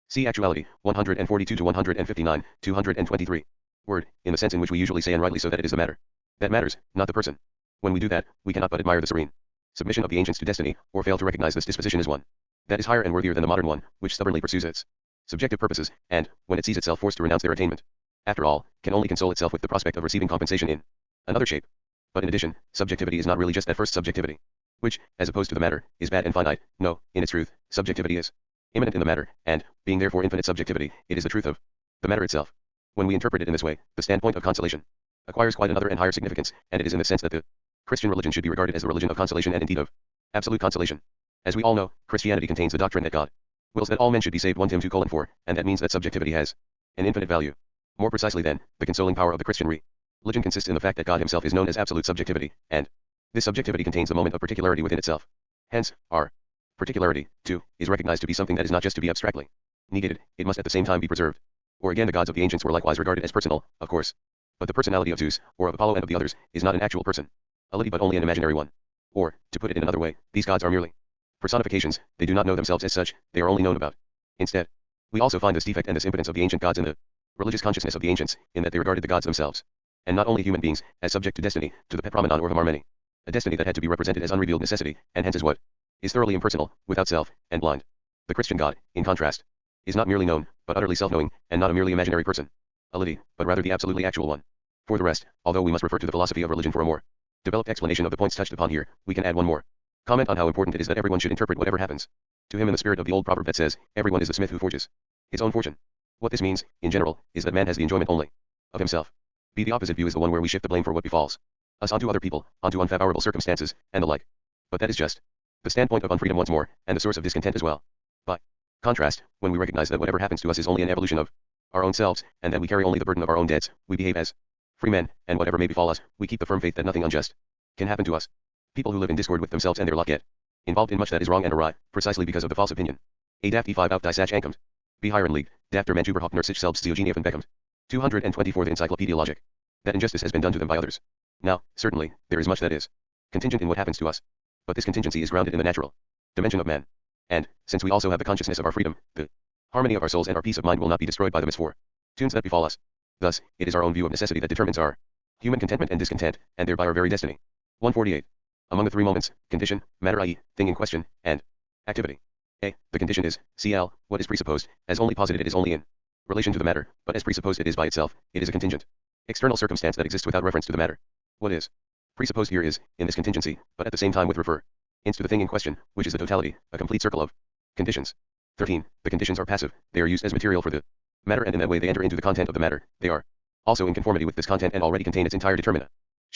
see Actuality, 142 to 159, 223. Word, in the sense in which we usually say, and rightly so, that it is the matter that matters, not the person. When we do that, we cannot but admire the serene submission of the ancients to destiny, or fail to recognize this disposition as one that is higher and worthier than the modern one, which stubbornly pursues its subjective purposes, and, when it sees itself forced to renounce their attainment, after all, can only console itself with the prospect of receiving compensation in another shape. But in addition, subjectivity is not really just at first subjectivity, which, as opposed to the matter, is bad and finite. No, in its truth, subjectivity is immanent in the matter, and, being therefore infinite subjectivity, it is the truth of the matter itself. When we interpret it in this way, the standpoint of consolation acquires quite another and higher significance, and it is in the sense that the Christian religion should be regarded as the religion of consolation and indeed of absolute consolation. As we all know, Christianity contains the doctrine that God wills that all men should be saved. 1 Tim 2:4, and that means that subjectivity has an infinite value. More precisely then, the consoling power of the Christian religion consists in the fact that God himself is known as absolute subjectivity, and this subjectivity contains the moment of particularity within itself. Hence, our particularity, too, is recognized to be something that is not just to be abstractly negated, it must at the same time be preserved. Or again, the gods of the ancients were likewise regarded as personal, of course. But the personality of Zeus, or of Apollo and of the others, is not an actual person, but only an imaginary one. Or, to put it in another way, these gods are merely personifications, they do not know themselves as such, they are only known about. Instead, we also find this defect and this impotence of the ancient gods in the religious consciousness of the ancients, in that they regarded the gods themselves, and not only human beings, as subject to destiny, to the Petromenon or the Marmeni, a destiny that had to be represented as unrevealed necessity, and hence is what is thoroughly impersonal, without self, and blind. The Christian God, in contrast, is not merely known, but utterly self-knowing, and not a merely imaginary person, but rather the absolutely actual one. For the rest, although we must refer to the philosophy of religion for a more developed explanation of the points touched upon here, we can add one more comment on how important it is that everyone should interpret whatever happens to him in the spirit of the old proverb that says, everyone is the smith who forges his own fortune. What this means, in general, is that man has the enjoyment only of himself. The opposite view is the one where we shift the blame for what befalls us onto other people, onto unfavorable circumstances, and the like. But that is just the standpoint of unfreedom once more, and the source of discontent as well. By contrast, when we recognize that whatever happens to us is only an evolution of our own selves, and that we carry only the burden of our own debts, we behave as free men, and whatever may befall us, we keep the firm faith that nothing unjust can happen to us. People who live in discord with themselves and their lot get involved in much that is wrong and awry, precisely because of the false opinion. A daft E5 out die Sach ankommt. Be hiren liegt, daft der Mensch überhaupt nur sich selbst zu Eugenie bekommt. 224 The Encyclopaedia Logic. That injustice has been done to them by others. Now, certainly, there is much that is contingent in what happens to us. But this contingency is grounded in the natural dimension of man. And, since we also have the consciousness of our freedom, the harmony of our souls and our peace of mind will not be destroyed by the misfortunes that befall us. Thus, it is our own view of necessity that determines our human contentment and discontent, and thereby our very destiny. 148. Among the three moments, condition, matter i.e., thing in question, and activity. A. The condition is, cl, what is presupposed, as only posited it is only in relation to the matter, but as presupposed it is by itself, it is a contingent external circumstance that exists without reference to the matter. What is presupposed here is, in this contingency, but at the same time with reference to the thing in question, which is the totality, a complete circle of conditions. 13. The conditions are passive, they are used as material for the matter, and in that way they enter into the content of the matter. They are also in conformity with this content and already contain its entire determination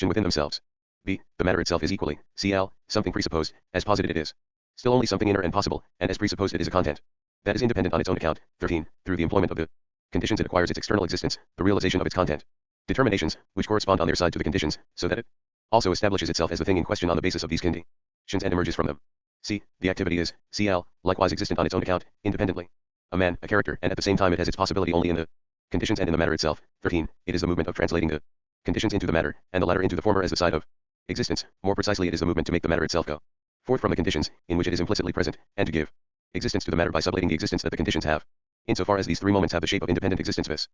within themselves. B. The matter itself is equally, cl, something presupposed, as posited it is still only something inner and possible, and as presupposed it is a content that is independent on its own account. 13. Through the employment of the conditions it acquires its external existence, the realization of its content determinations, which correspond on their side to the conditions, so that it also establishes itself as the thing in question on the basis of these conditions and emerges from them. C. The activity is, cl, likewise existent on its own account, independently. A man, a character, and at the same time it has its possibility only in the conditions and in the matter itself. 13. It is the movement of translating the conditions into the matter, and the latter into the former as the side of existence. More precisely, it is the movement to make the matter itself go forth from the conditions, in which it is implicitly present, and to give existence to the matter by sublating the existence that the conditions have. Insofar as these three moments have the shape of independent existence vis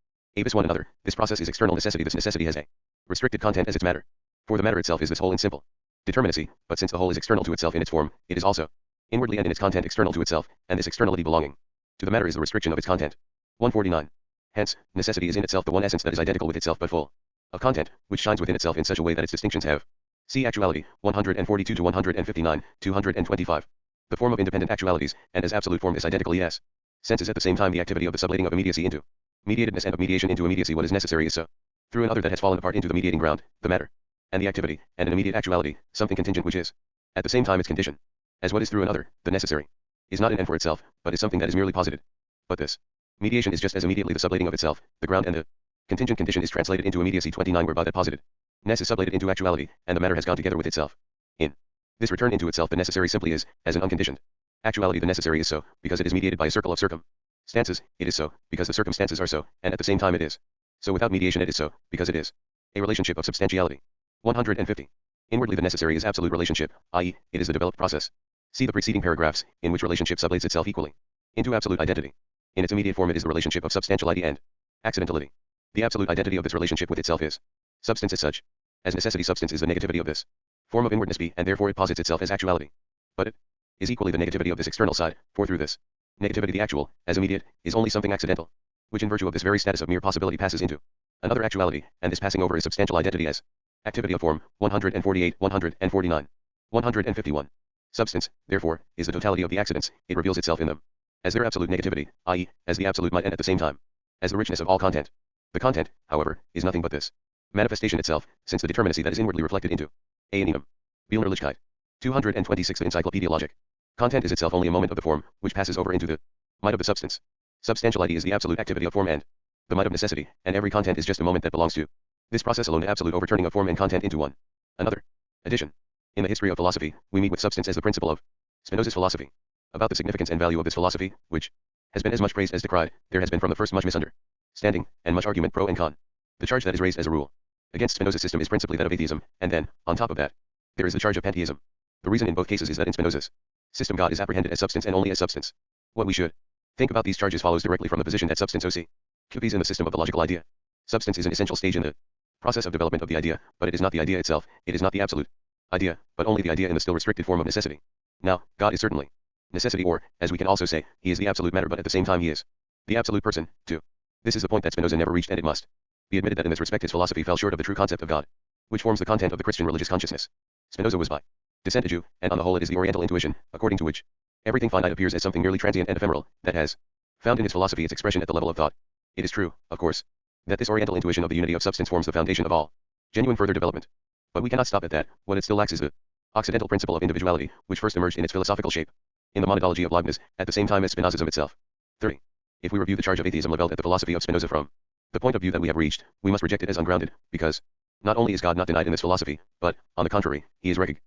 one another, this process is external necessity. This necessity has a restricted content as its matter. For the matter itself is this whole in simple determinacy, but since the whole is external to itself in its form, it is also inwardly and in its content external to itself, and this externality belonging to the matter is the restriction of its content. 149. Hence, necessity is in itself the one essence that is identical with itself but full of content, which shines within itself in such a way that its distinctions have. See Actuality, 142 to 159, 225. The form of independent actualities, and as absolute form is identical yes. Sense is at the same time the activity of the sublating of immediacy into mediatedness and of mediation into immediacy. What is necessary is so through another that has fallen apart into the mediating ground, the matter, and the activity, and an immediate actuality, something contingent which is at the same time its condition. As what is through another, the necessary, is not an end for itself, but is something that is merely posited. But this mediation is just as immediately the sublating of itself, the ground, and the contingent condition is translated into immediacy. 29. Whereby that posited ness is sublated into actuality, and the matter has gone together with itself. In this return into itself, the necessary simply is, as an unconditioned actuality. The necessary is so, because it is mediated by a circle of circumstances. It is so, because the circumstances are so, and at the same time it is so without mediation. It is so, because it is a relationship of substantiality. 150. Inwardly the necessary is absolute relationship, i.e., it is the developed process. See the preceding paragraphs, in which relationship sublates itself equally into absolute identity. In its immediate form it is the relationship of substantiality and accidentality. The absolute identity of this relationship with itself is substance as such. As necessity, substance is the negativity of this form of inwardness b, and therefore it posits itself as actuality. But it is equally the negativity of this external side, for through this negativity the actual, as immediate, is only something accidental, which in virtue of this very status of mere possibility passes into another actuality, and this passing over is substantial identity as activity of form. 148, 149, 151. Substance, therefore, is the totality of the accidents, it reveals itself in them as their absolute negativity, i.e., as the absolute might, and at the same time as the richness of all content. The content, however, is nothing but this manifestation itself, since the determinacy that is inwardly reflected into a and enum. Wienerlichkeit. 226 Encyclopaedia Logic. Content is itself only a moment of the form, which passes over into the might of the substance. Substantiality is the absolute activity of form and the might of necessity, and every content is just a moment that belongs to this process alone, absolute overturning of form and content into one another. Addition. In the history of philosophy, we meet with substance as the principle of Spinoza's philosophy. About the significance and value of this philosophy, which has been as much praised as decried, there has been from the first much misunderstanding, and much argument pro and con. The charge that is raised as a rule against Spinoza's system is principally that of atheism, and then, on top of that, there is the charge of pantheism. The reason in both cases is that in Spinoza's system God is apprehended as substance and only as substance. What we should think about these charges follows directly from the position that substance occupies in the system of the logical idea. Substance is an essential stage in the process of development of the idea, but it is not the idea itself, it is not the absolute idea, but only the idea in the still restricted form of necessity. Now, God is certainly necessity, or, as we can also say, he is the absolute matter, but at the same time he is the absolute person, too. This is the point that Spinoza never reached, and it must be admitted that in this respect his philosophy fell short of the true concept of God, which forms the content of the Christian religious consciousness. Spinoza was by descent a Jew, and on the whole it is the Oriental intuition, according to which everything finite appears as something merely transient and ephemeral, that has found in his philosophy its expression at the level of thought. It is true, of course, that this Oriental intuition of the unity of substance forms the foundation of all genuine further development. But we cannot stop at that. What it still lacks is the Occidental principle of individuality, which first emerged in its philosophical shape in the monadology of Leibniz, at the same time as Spinozism itself. 30. If we review the charge of atheism leveled at the philosophy of Spinoza from the point of view that we have reached, we must reject it as ungrounded, because not only is God not denied in this philosophy, but, on the contrary, he is recognized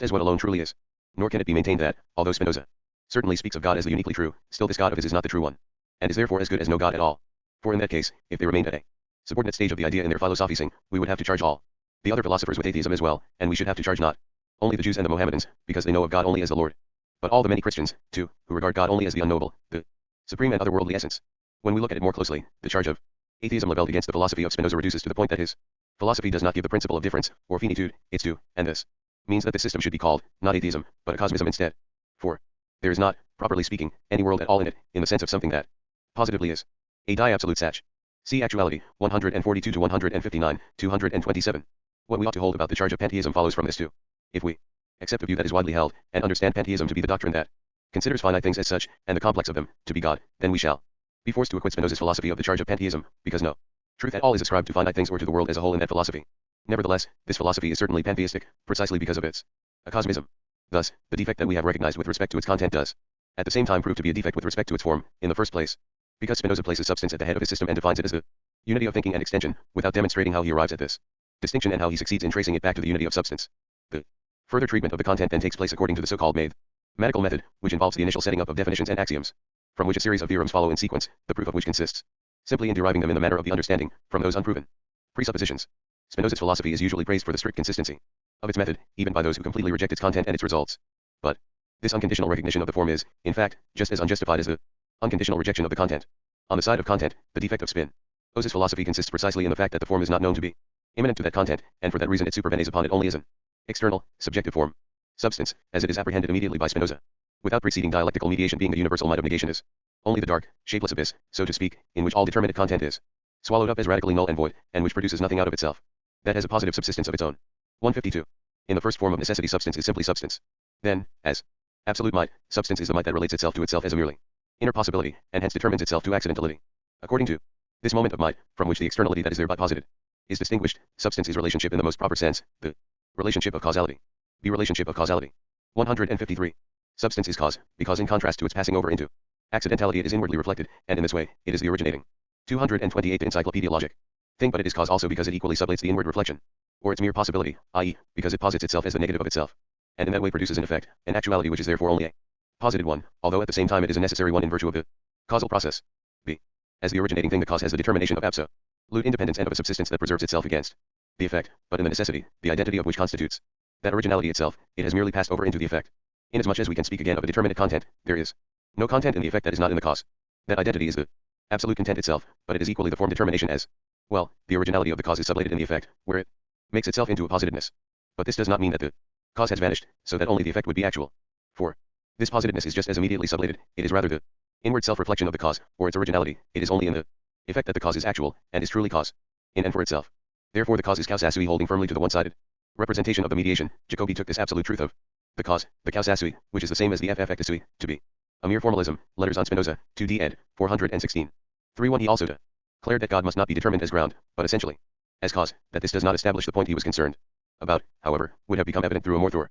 as what alone truly is Nor can it be maintained that, although Spinoza certainly speaks of God as the uniquely true, still this God of his is not the true one, and is therefore as good as no God at all. For in that case, if they remained at a subordinate stage of the idea in their philosophizing, we would have to charge all the other philosophers with atheism as well, and we should have to charge not only the Jews and the Mohammedans, because they know of God only as the Lord, but all the many Christians, too, who regard God only as the unknowable, the supreme and otherworldly essence. When we look at it more closely, the charge of atheism leveled against the philosophy of Spinoza reduces to the point that his philosophy does not give the principle of difference, or finitude, its due, and this means that the system should be called, not atheism, but a cosmism instead. For there is not, properly speaking, any world at all in it, in the sense of something that positively is a die-absolute sach. See Actuality, 142 to 159, 227. What we ought to hold about the charge of pantheism follows from this too. If we accept a view that is widely held, and understand pantheism to be the doctrine that considers finite things as such, and the complex of them, to be God, then we shall be forced to acquit Spinoza's philosophy of the charge of pantheism, because no truth at all is ascribed to finite things or to the world as a whole in that philosophy. Nevertheless, this philosophy is certainly pantheistic, precisely because of its acosmism. Thus, the defect that we have recognized with respect to its content does, at the same time, prove to be a defect with respect to its form, in the first place, because Spinoza places substance at the head of his system and defines it as the unity of thinking and extension, without demonstrating how he arrives at this distinction and how he succeeds in tracing it back to the unity of substance. The further treatment of the content then takes place according to the so-called mathematical method, which involves the initial setting up of definitions and axioms, from which a series of theorems follow in sequence, the proof of which consists simply in deriving them in the manner of the understanding, from those unproven presuppositions. Spinoza's philosophy is usually praised for the strict consistency of its method, even by those who completely reject its content and its results. But this unconditional recognition of the form is, in fact, just as unjustified as the unconditional rejection of the content. On the side of content, the defect of Spinoza's philosophy consists precisely in the fact that the form is not known to be immanent to that content, and for that reason it supervenes upon it only as an external, subjective form. Substance, as it is apprehended immediately by Spinoza, without preceding dialectical mediation being the universal might of negation, is only the dark, shapeless abyss, so to speak, in which all determinate content is swallowed up as radically null and void, and which produces nothing out of itself. That has a positive subsistence of its own. 152. In the first form of necessity, substance is simply substance. Then, as absolute might, substance is the might that relates itself to itself as a merely inner possibility, and hence determines itself to accidentality. According to this moment of might, from which the externality that is thereby posited is distinguished, substance is relationship in the most proper sense, the relationship of causality. The relationship of causality. 153. Substance is cause, because in contrast to its passing over into accidentality it is inwardly reflected, and in this way, it is the originating 228 Encyclopaedia Logic thing, but it is cause also because it equally sublates the inward reflection, or its mere possibility, i.e., because it posits itself as the negative of itself, and in that way produces an effect, an actuality which is therefore only a posited one, although at the same time it is a necessary one in virtue of the causal process. B. As the originating thing, the cause has the determination of absolute independence and of a subsistence that preserves itself against the effect, but in the necessity, the identity of which constitutes that originality itself, it has merely passed over into the effect. Inasmuch as we can speak again of a determinate content, there is no content in the effect that is not in the cause. That identity is the absolute content itself, but it is equally the form determination as well. The originality of the cause is sublated in the effect, where it makes itself into a positedness. But this does not mean that the cause has vanished, so that only the effect would be actual. For this positedness is just as immediately sublated, it is rather the inward self-reflection of the cause, or its originality. It is only in the effect that the cause is actual, and is truly cause, in and for itself. Therefore the cause is causasui, holding firmly to the one-sided representation of the mediation. Jacobi took this absolute truth of the cause, the causasui, which is the same as the ffectasui, to be a mere formalism. Letters on Spinoza, 2d ed. 416. 3.1. He also declared that God must not be determined as ground, but essentially as cause. That this does not establish the point he was concerned about, however, would have become evident through a more thorough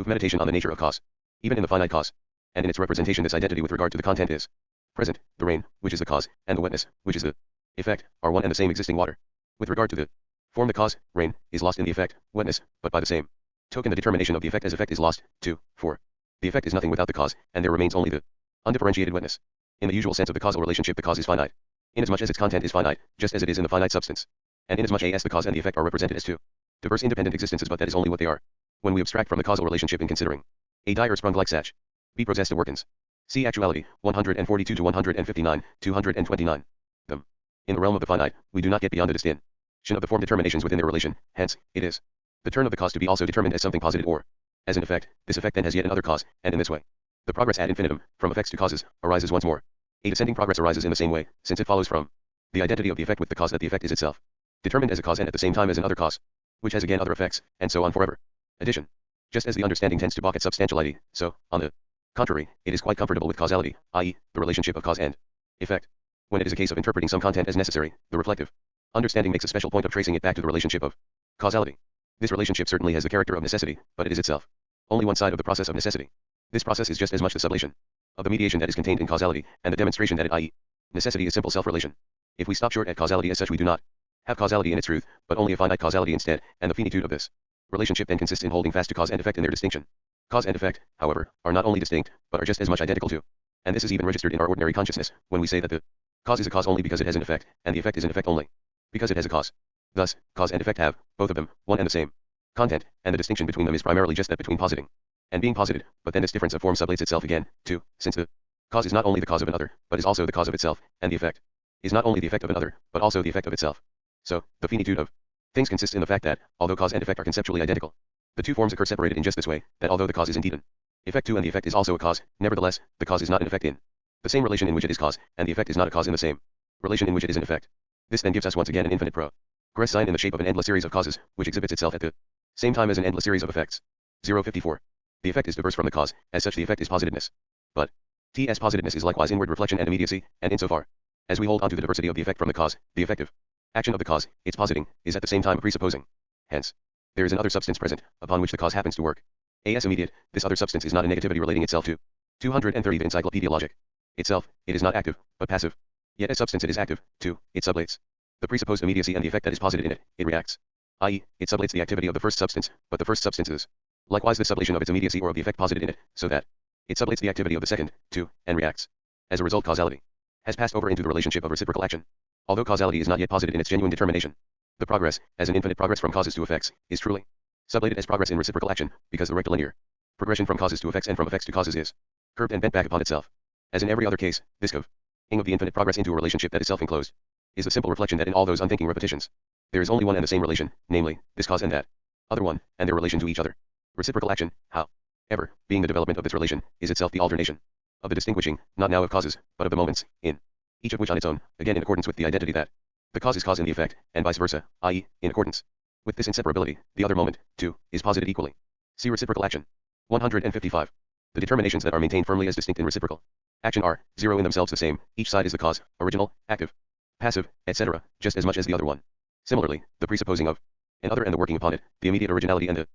meditation on the nature of cause, even in the finite cause. And in its representation this identity with regard to the content is present. The rain, which is the cause, and the wetness, which is the effect, are one and the same existing water. With regard to the form, the cause, rain, is lost in the effect, wetness, but by the same token the determination of the effect as effect is lost, too, for the effect is nothing without the cause, and there remains only the undifferentiated wetness. In the usual sense of the causal relationship, the cause is finite, inasmuch as its content is finite, just as it is in the finite substance, and inasmuch as the cause and the effect are represented as two diverse independent existences, but that is only what they are. When we abstract from the causal relationship in considering a die sprung like sach, b process workens. See Actuality, 142 to 159, 229. Them. In the realm of the finite, we do not get beyond the distinction of the form determinations within their relation, hence, it is the turn of the cause to be also determined as something posited or as an effect. This effect then has yet another cause, and in this way, the progress ad infinitum, from effects to causes, arises once more. A descending progress arises in the same way, since it follows from the identity of the effect with the cause that the effect is itself determined as a cause and at the same time as another cause, which has again other effects, and so on forever. Addition. Just as the understanding tends to balk at substantiality, so, on the contrary, it is quite comfortable with causality, i.e., the relationship of cause and effect. When it is a case of interpreting some content as necessary, the reflective understanding makes a special point of tracing it back to the relationship of causality. This relationship certainly has the character of necessity, but it is itself only one side of the process of necessity. This process is just as much the sublation of the mediation that is contained in causality, and the demonstration that it, i.e., necessity, is simple self-relation. If we stop short at causality as such, we do not have causality in its truth, but only a finite causality instead, and the finitude of this relationship then consists in holding fast to cause and effect in their distinction. Cause and effect, however, are not only distinct, but are just as much identical to. And this is even registered in our ordinary consciousness, when we say that the cause is a cause only because it has an effect, and the effect is an effect only because it has a cause. Thus, cause and effect have, both of them, one and the same content, and the distinction between them is primarily just that between positing and being posited, but then this difference of form sublates itself again, too, since the cause is not only the cause of another, but is also the cause of itself, and the effect is not only the effect of another, but also the effect of itself. So, the finitude of things consists in the fact that, although cause and effect are conceptually identical, the two forms occur separated in just this way, that although the cause is indeed an effect too and the effect is also a cause, nevertheless, the cause is not an effect in the same relation in which it is cause, and the effect is not a cause in the same relation in which it is an effect. This then gives us once again an infinite progress sign in the shape of an endless series of causes, which exhibits itself at the same time as an endless series of effects. 054. The effect is diverse from the cause, as such the effect is positedness. But T.S. positedness is likewise inward reflection and immediacy, and insofar as we hold on to the diversity of the effect from the cause, the effective action of the cause, its positing, is at the same time a presupposing. Hence, there is an other substance present, upon which the cause happens to work. As immediate, this other substance is not a negativity relating itself to 230 the Encyclopaedia Logic. Itself, it is not active, but passive. Yet as substance it is active, too, it sublates the presupposed immediacy and the effect that is posited in it, it reacts. I.e., it sublates the activity of the first substance, but the first substance is likewise the sublation of its immediacy or of the effect posited in it, so that it sublates the activity of the second, too, and reacts. As a result, causality has passed over into the relationship of reciprocal action. Although causality is not yet posited in its genuine determination, the progress, as an infinite progress from causes to effects, is truly sublated as progress in reciprocal action, because the rectilinear progression from causes to effects and from effects to causes is curved and bent back upon itself. As in every other case, this curve of the infinite progress into a relationship that is self-enclosed is the simple reflection that in all those unthinking repetitions, there is only one and the same relation, namely, this cause and that other one, and their relation to each other. Reciprocal action, however, being the development of this relation, is itself the alternation of the distinguishing, not now of causes, but of the moments, in each of which on its own, again in accordance with the identity that the cause is cause in the effect, and vice versa, i.e., in accordance with this inseparability, the other moment, too, is posited equally. See reciprocal action. 155. The determinations that are maintained firmly as distinct in reciprocal action are, zero in themselves the same, each side is the cause, original, active, passive, etc., just as much as the other one. Similarly, the presupposing of an other and the working upon it, the immediate originality and the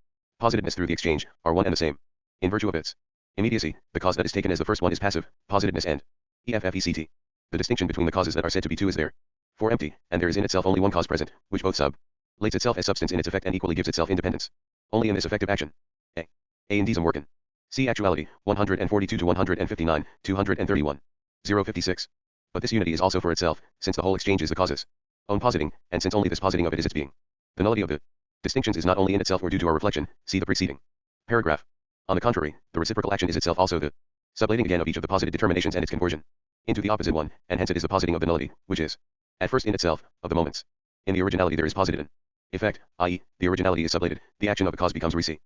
positedness through the exchange, are one and the same. In virtue of its immediacy, the cause that is taken as the first one is passive, positedness and effect. The distinction between the causes that are said to be two is there for empty, and there is in itself only one cause present, which both sublates itself as substance in its effect and equally gives itself independence. Only in this effective action. A in diesem worken. See actuality, 142 to 159, 231. 056. But this unity is also for itself, since the whole exchange is the cause's own positing, and since only this positing of it is its being. The nullity of the distinctions is not only in itself or due to our reflection, see the preceding paragraph. On the contrary, the reciprocal action is itself also the sublating again of each of the posited determinations and its conversion into the opposite one, and hence it is the positing of the nullity, which is, at first in itself, of the moments. In the originality there is posited an effect, i.e., the originality is sublated, the action of a cause becomes recession,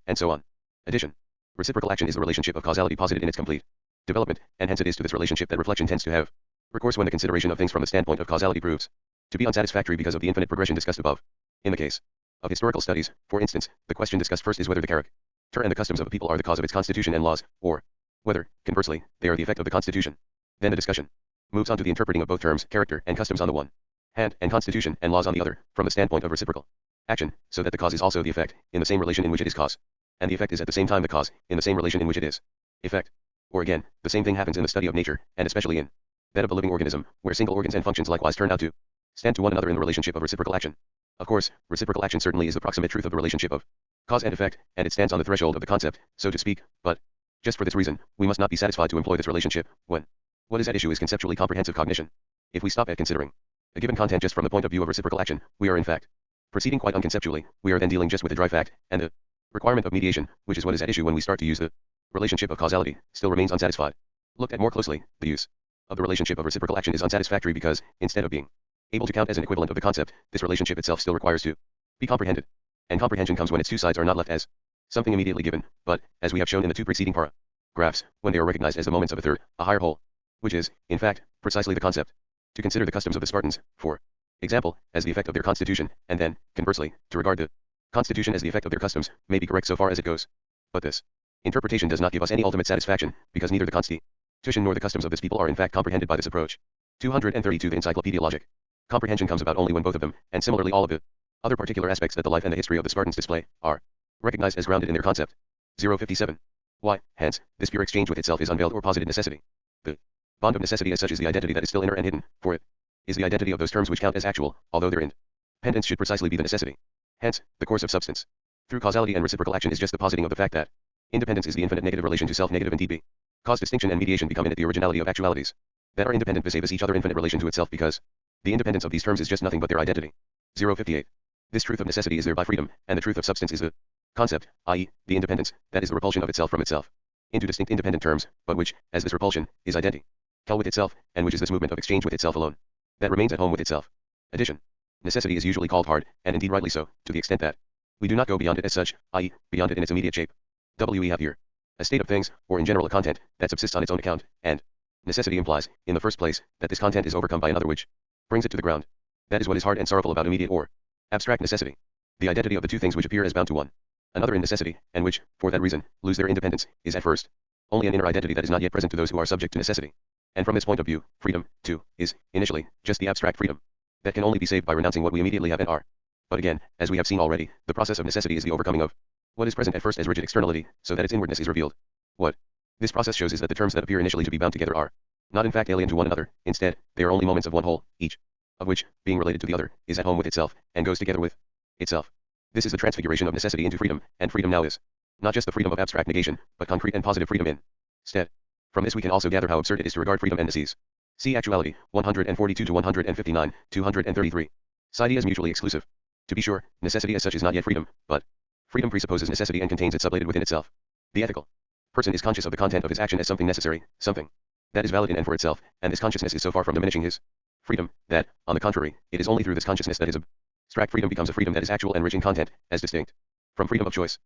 and so on. Addition. Reciprocal action is the relationship of causality posited in its complete development, and hence it is to this relationship that reflection tends to have recourse when the consideration of things from the standpoint of causality proves to be unsatisfactory because of the infinite progression discussed above. In the case of historical studies, for instance, the question discussed first is whether the character and the customs of a people are the cause of its constitution and laws, or whether, conversely, they are the effect of the constitution. Then the discussion moves on to the interpreting of both terms, character and customs on the one hand, and constitution and laws on the other, from the standpoint of reciprocal action, so that the cause is also the effect, in the same relation in which it is cause, and the effect is at the same time the cause, in the same relation in which it is effect. Or again, the same thing happens in the study of nature, and especially in that of the living organism, where single organs and functions likewise turn out to stand to one another in the relationship of reciprocal action. Of course, reciprocal action certainly is the proximate truth of the relationship of cause and effect, and it stands on the threshold of the concept, so to speak, but, just for this reason, we must not be satisfied to employ this relationship, when what is at issue is conceptually comprehensive cognition. If we stop at considering a given content just from the point of view of reciprocal action, we are in fact proceeding quite unconceptually, we are then dealing just with a dry fact, and the requirement of mediation, which is what is at issue when we start to use the relationship of causality, still remains unsatisfied. Looked at more closely, the use of the relationship of reciprocal action is unsatisfactory because, instead of being able to count as an equivalent of the concept, this relationship itself still requires to be comprehended. And comprehension comes when its two sides are not left as something immediately given, but, as we have shown in the two preceding paragraphs, when they are recognized as the moments of a third, a higher whole, which is, in fact, precisely the concept. To consider the customs of the Spartans, for example, as the effect of their constitution, and then, conversely, to regard the constitution as the effect of their customs, may be correct so far as it goes. But this interpretation does not give us any ultimate satisfaction, because neither the constitution nor the customs of this people are in fact comprehended by this approach. 232 The Encyclopaedia Logic. Comprehension comes about only when both of them, and similarly all of the other particular aspects that the life and the history of the Spartans display, are recognized as grounded in their concept. 057. Why, hence, this pure exchange with itself is unveiled or posited necessity. The bond of necessity as such is the identity that is still inner and hidden, for it is the identity of those terms which count as actual, although their independence should precisely be the necessity. Hence, the course of substance through causality and reciprocal action is just the positing of the fact that, Independence is the infinite negative relation to self, negative indeed be. Cause distinction and mediation become in it the originality of actualities that are independent vis each other infinite relation to itself because the independence of these terms is just nothing but their identity. 058. This truth of necessity is thereby freedom, and the truth of substance is the concept, i.e., the independence, that is the repulsion of itself from itself, into distinct independent terms, but which, as this repulsion, is identity. Hell with itself, and which is this movement of exchange with itself alone, that remains at home with itself. Addition. Necessity is usually called hard, and indeed rightly so, to the extent that we do not go beyond it as such, i.e., beyond it in its immediate shape. We have here a state of things, or in general a content, that subsists on its own account, and necessity implies, in the first place, that this content is overcome by another which brings it to the ground. That is what is hard and sorrowful about immediate or abstract necessity. The identity of the two things which appear as bound to one another in necessity, and which, for that reason, lose their independence, is at first only an inner identity that is not yet present to those who are subject to necessity. And from this point of view, freedom, too, is, initially, just the abstract freedom that can only be saved by renouncing what we immediately have and are. But again, as we have seen already, the process of necessity is the overcoming of what is present at first as rigid externality, so that its inwardness is revealed. What this process shows is that the terms that appear initially to be bound together are not in fact alien to one another, instead, they are only moments of one whole, each of which, being related to the other, is at home with itself, and goes together with itself. This is the transfiguration of necessity into freedom, and freedom now is not just the freedom of abstract negation, but concrete and positive freedom in stead. From this we can also gather how absurd it is to regard freedom and necessities. See Actuality, 142 to 159, 233. Side as mutually exclusive. To be sure, necessity as such is not yet freedom, but freedom presupposes necessity and contains it sublated within itself. The ethical person is conscious of the content of his action as something necessary, something that is valid in and for itself, and this consciousness is so far from diminishing his freedom, that, on the contrary, it is only through this consciousness that his abstract freedom becomes a freedom that is actual and rich in content, as distinct from freedom of choice.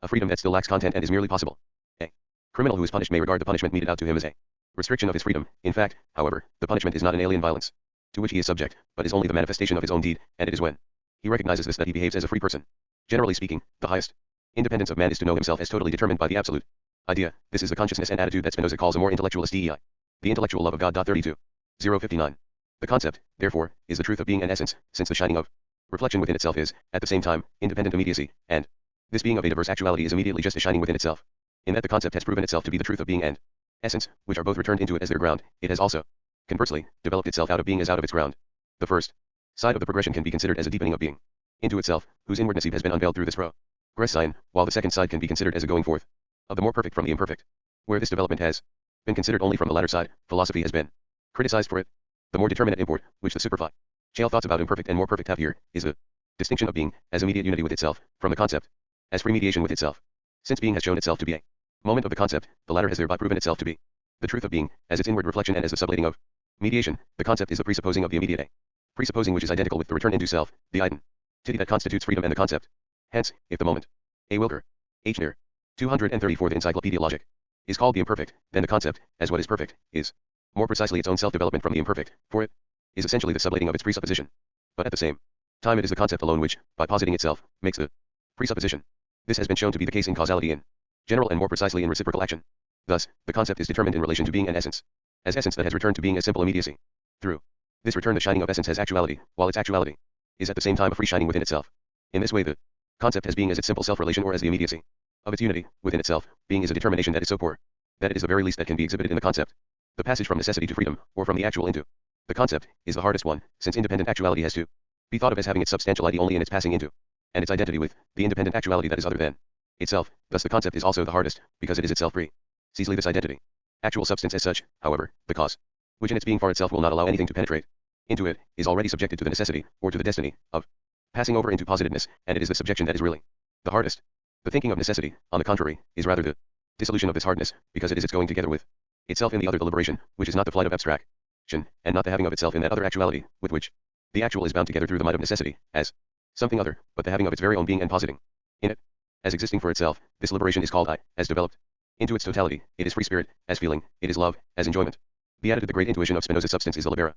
A freedom that still lacks content and is merely possible. A criminal who is punished may regard the punishment meted out to him as a restriction of his freedom. In fact, however, the punishment is not an alien violence to which he is subject, but is only the manifestation of his own deed, and it is when he recognizes this that he behaves as a free person. Generally speaking, the highest independence of man is to know himself as totally determined by the absolute idea. This is the consciousness and attitude that Spinoza calls a more intellectualist DEI. The intellectual love of God. 32. 059. The concept, therefore, is the truth of being and essence, since the shining of reflection within itself is, at the same time, independent immediacy, and this being of a diverse actuality is immediately just a shining within itself. In that the concept has proven itself to be the truth of being and essence, which are both returned into it as their ground, it has also, conversely, developed itself out of being as out of its ground. The first side of the progression can be considered as a deepening of being into itself, whose inwardness has been unveiled through this progress sign, while the second side can be considered as a going forth of the more perfect from the imperfect. Where this development has been considered only from the latter side, philosophy has been criticized for it. The more determinate import, which the superficial thoughts about imperfect and more perfect have here, is the distinction of being, as immediate unity with itself, from the concept, as free mediation with itself. Since being has shown itself to be a moment of the concept, the latter has thereby proven itself to be the truth of being, as its inward reflection and as the sublating of mediation. The concept is the presupposing of the immediate, a presupposing which is identical with the return into self, the identity that constitutes freedom and the concept. Hence, if the moment, A. Wilker, H. Near, 234 the Encyclopaedia Logic, is called the imperfect, then the concept, as what is perfect, is more precisely its own self-development from the imperfect, for it is essentially the sublating of its presupposition. But at the same time it is the concept alone which, by positing itself, makes the presupposition. This has been shown to be the case in causality in general and more precisely in reciprocal action. Thus, the concept is determined in relation to being and essence, as essence that has returned to being as simple immediacy. Through this return the shining of essence has actuality, while its actuality is at the same time a free shining within itself. In this way the concept has being as its simple self-relation or as the immediacy of its unity within itself. Being is a determination that is so poor that it is the very least that can be exhibited in the concept. The passage from necessity to freedom, or from the actual into the concept, is the hardest one, since independent actuality has to be thought of as having its substantiality only in its passing into, and its identity with, the independent actuality that is other than itself. Thus the concept is also the hardest, because it is itself free. Seizely this identity. Actual substance as such, however, the cause, which in its being far itself will not allow anything to penetrate into it, is already subjected to the necessity, or to the destiny, of passing over into positiveness, and it is the subjection that is really the hardest. The thinking of necessity, on the contrary, is rather the dissolution of this hardness, because it is its going together with itself in the other deliberation, which is not the flight of abstraction, and not the having of itself in that other actuality, with which the actual is bound together through the might of necessity, as something other, but the having of its very own being and positing in it, as existing for itself. This liberation is called I, as developed into its totality. It is free spirit, as feeling, it is love, as enjoyment. Be added to the great intuition of Spinoza's substance is the liberation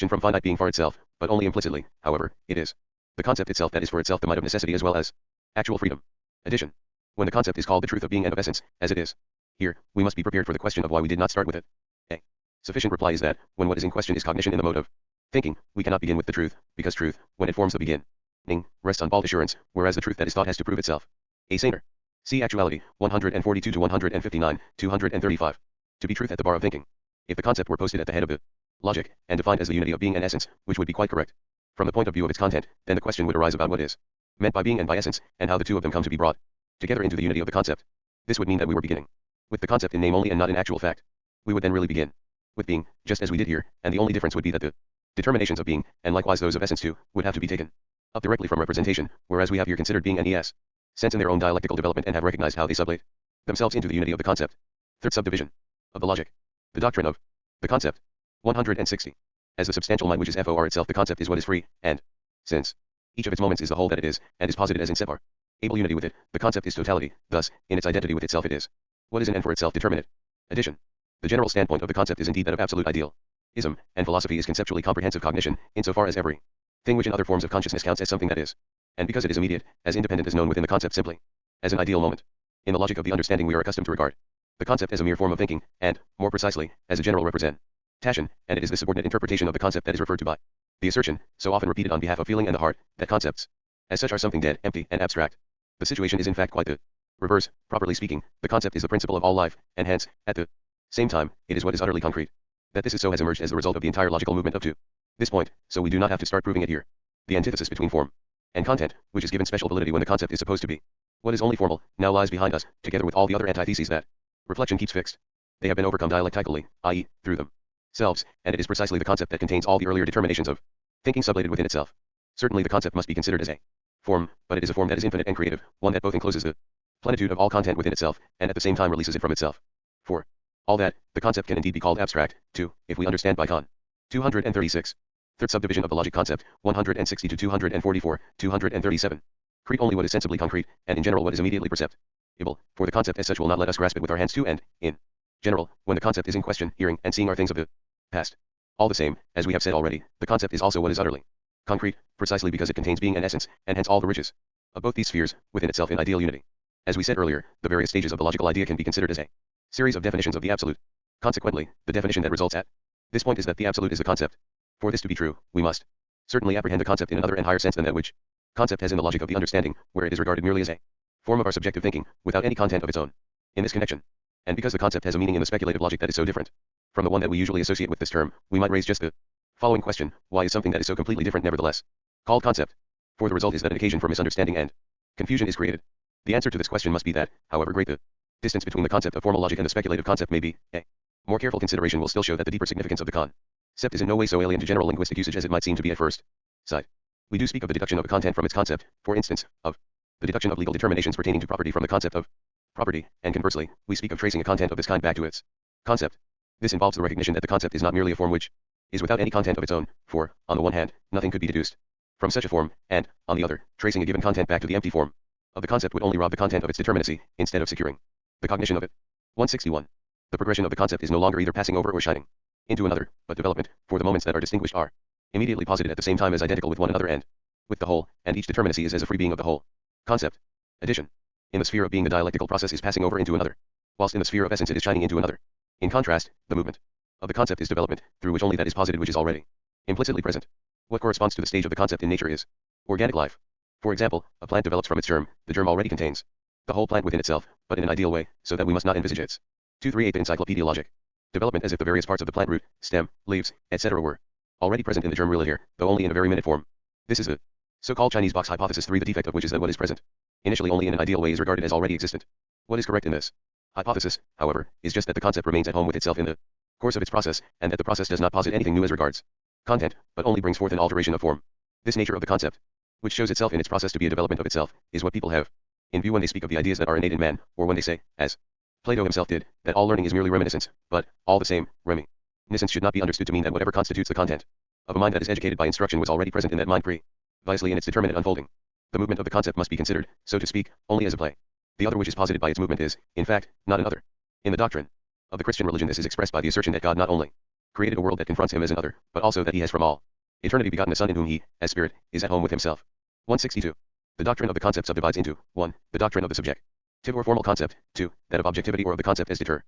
from finite being for itself, but only implicitly, however, it is the concept itself that is for itself the might of necessity as well as actual freedom. Addition. When the concept is called the truth of being and of essence, as it is here, we must be prepared for the question of why we did not start with it. A sufficient reply is that, when what is in question is cognition in the mode of thinking, we cannot begin with the truth, because truth, when it forms the beginning, rests on bald assurance, whereas the truth that is thought has to prove itself. A saner. See Actuality, 142 to 159, 235. To be truth at the bar of thinking. If the concept were posted at the head of the logic, and defined as the unity of being and essence, which would be quite correct from the point of view of its content, then the question would arise about what is meant by being and by essence, and how the two of them come to be brought together into the unity of the concept. This would mean that we were beginning with the concept in name only and not in actual fact. We would then really begin with being, just as we did here, and the only difference would be that the determinations of being, and likewise those of essence too, would have to be taken up directly from representation, whereas we have here considered being and es sense in their own dialectical development and have recognized how they sublate themselves into the unity of the concept. Third subdivision of the logic. The doctrine of the concept. 160. As the substantial mind which is for itself, the concept is what is free, and since each of its moments is the whole that it is, and is posited as in separ able unity with it, the concept is totality. Thus, in its identity with itself, it is what is in and for itself determinate. Addition. The general standpoint of the concept is indeed that of absolute idealism, and philosophy is conceptually comprehensive cognition, insofar as every thing which in other forms of consciousness counts as something that is, and because it is immediate, as independent is known within the concept simply as an ideal moment. In the logic of the understanding we are accustomed to regard the concept as a mere form of thinking, and, more precisely, as a general representation, and it is the subordinate interpretation of the concept that is referred to by the assertion, so often repeated on behalf of feeling and the heart, that concepts, as such, are something dead, empty, and abstract. The situation is in fact quite the reverse. Properly speaking, the concept is the principle of all life, and hence, at the same time, it is what is utterly concrete. That this is so has emerged as the result of the entire logical movement up to this point, so we do not have to start proving it here. The antithesis between form and content, which is given special validity when the concept is supposed to be what is only formal, now lies behind us, together with all the other antitheses that reflection keeps fixed. They have been overcome dialectically, i.e., through themselves, and it is precisely the concept that contains all the earlier determinations of thinking sublated within itself. Certainly the concept must be considered as a form, but it is a form that is infinite and creative, one that both encloses the plenitude of all content within itself, and at the same time releases it from itself. For all that, the concept can indeed be called abstract, too, if we understand by con. 236. Third subdivision of the logic concept, 160 to 244, 237. Create only what is sensibly concrete, and in general what is immediately perceptible, for the concept as such will not let us grasp it with our hands too, and, in general, when the concept is in question, hearing and seeing are things of the past. All the same, as we have said already, the concept is also what is utterly concrete, precisely because it contains being and essence, and hence all the riches of both these spheres, within itself in ideal unity. As we said earlier, the various stages of the logical idea can be considered as a series of definitions of the absolute. Consequently, the definition that results at this point is that the absolute is the concept. For this to be true, we must certainly apprehend the concept in another and higher sense than that which concept has in the logic of the understanding, where it is regarded merely as a form of our subjective thinking, without any content of its own. In this connection, and because the concept has a meaning in the speculative logic that is so different from the one that we usually associate with this term, we might raise just the following question: why is something that is so completely different nevertheless called concept? For the result is that an occasion for misunderstanding and confusion is created. The answer to this question must be that, however great the distance between the concept of formal logic and the speculative concept may be, a more careful consideration will still show that the deeper significance of the concept is in no way so alien to general linguistic usage as it might seem to be at first sight. We do speak of the deduction of a content from its concept, for instance, of the deduction of legal determinations pertaining to property from the concept of property, and conversely, we speak of tracing a content of this kind back to its concept. This involves the recognition that the concept is not merely a form which is without any content of its own, for, on the one hand, nothing could be deduced from such a form, and, on the other, tracing a given content back to the empty form of the concept would only rob the content of its determinacy, instead of securing the cognition of it. 161. The progression of the concept is no longer either passing over or shining into another, but development, for the moments that are distinguished are immediately posited at the same time as identical with one another and with the whole, and each determinacy is as a free being of the whole concept. Addition. In the sphere of being the dialectical process is passing over into another, whilst in the sphere of essence it is shining into another. In contrast, the movement of the concept is development, through which only that is posited which is already implicitly present. What corresponds to the stage of the concept in nature is organic life. For example, a plant develops from its germ, the germ already contains the whole plant within itself, but in an ideal way, so that we must not envisage its 238 Encyclopaedia logic development as if the various parts of the plant root, stem, leaves, etc. were already present in the germ here, though only in a very minute form. This is the so-called Chinese box hypothesis 3, the defect of which is that what is present initially only in an ideal way is regarded as already existent. What is correct in this hypothesis, however, is just that the concept remains at home with itself in the course of its process, and that the process does not posit anything new as regards content, but only brings forth an alteration of form. This nature of the concept, which shows itself in its process to be a development of itself, is what people have in view when they speak of the ideas that are innate in man, or when they say, as Plato himself did, that all learning is merely reminiscence, but, all the same, reminiscence should not be understood to mean that whatever constitutes the content of a mind that is educated by instruction was already present in that mind previously in its determinate unfolding. The movement of the concept must be considered, so to speak, only as a play. The other which is posited by its movement is, in fact, not an other. In the doctrine of the Christian religion this is expressed by the assertion that God not only created a world that confronts him as an other, but also that he has from all eternity begotten a Son in whom he, as Spirit, is at home with himself. 162. The doctrine of the concept subdivides into 1. The doctrine of the subjective or formal concept, 2. That of objectivity or of the concept as determined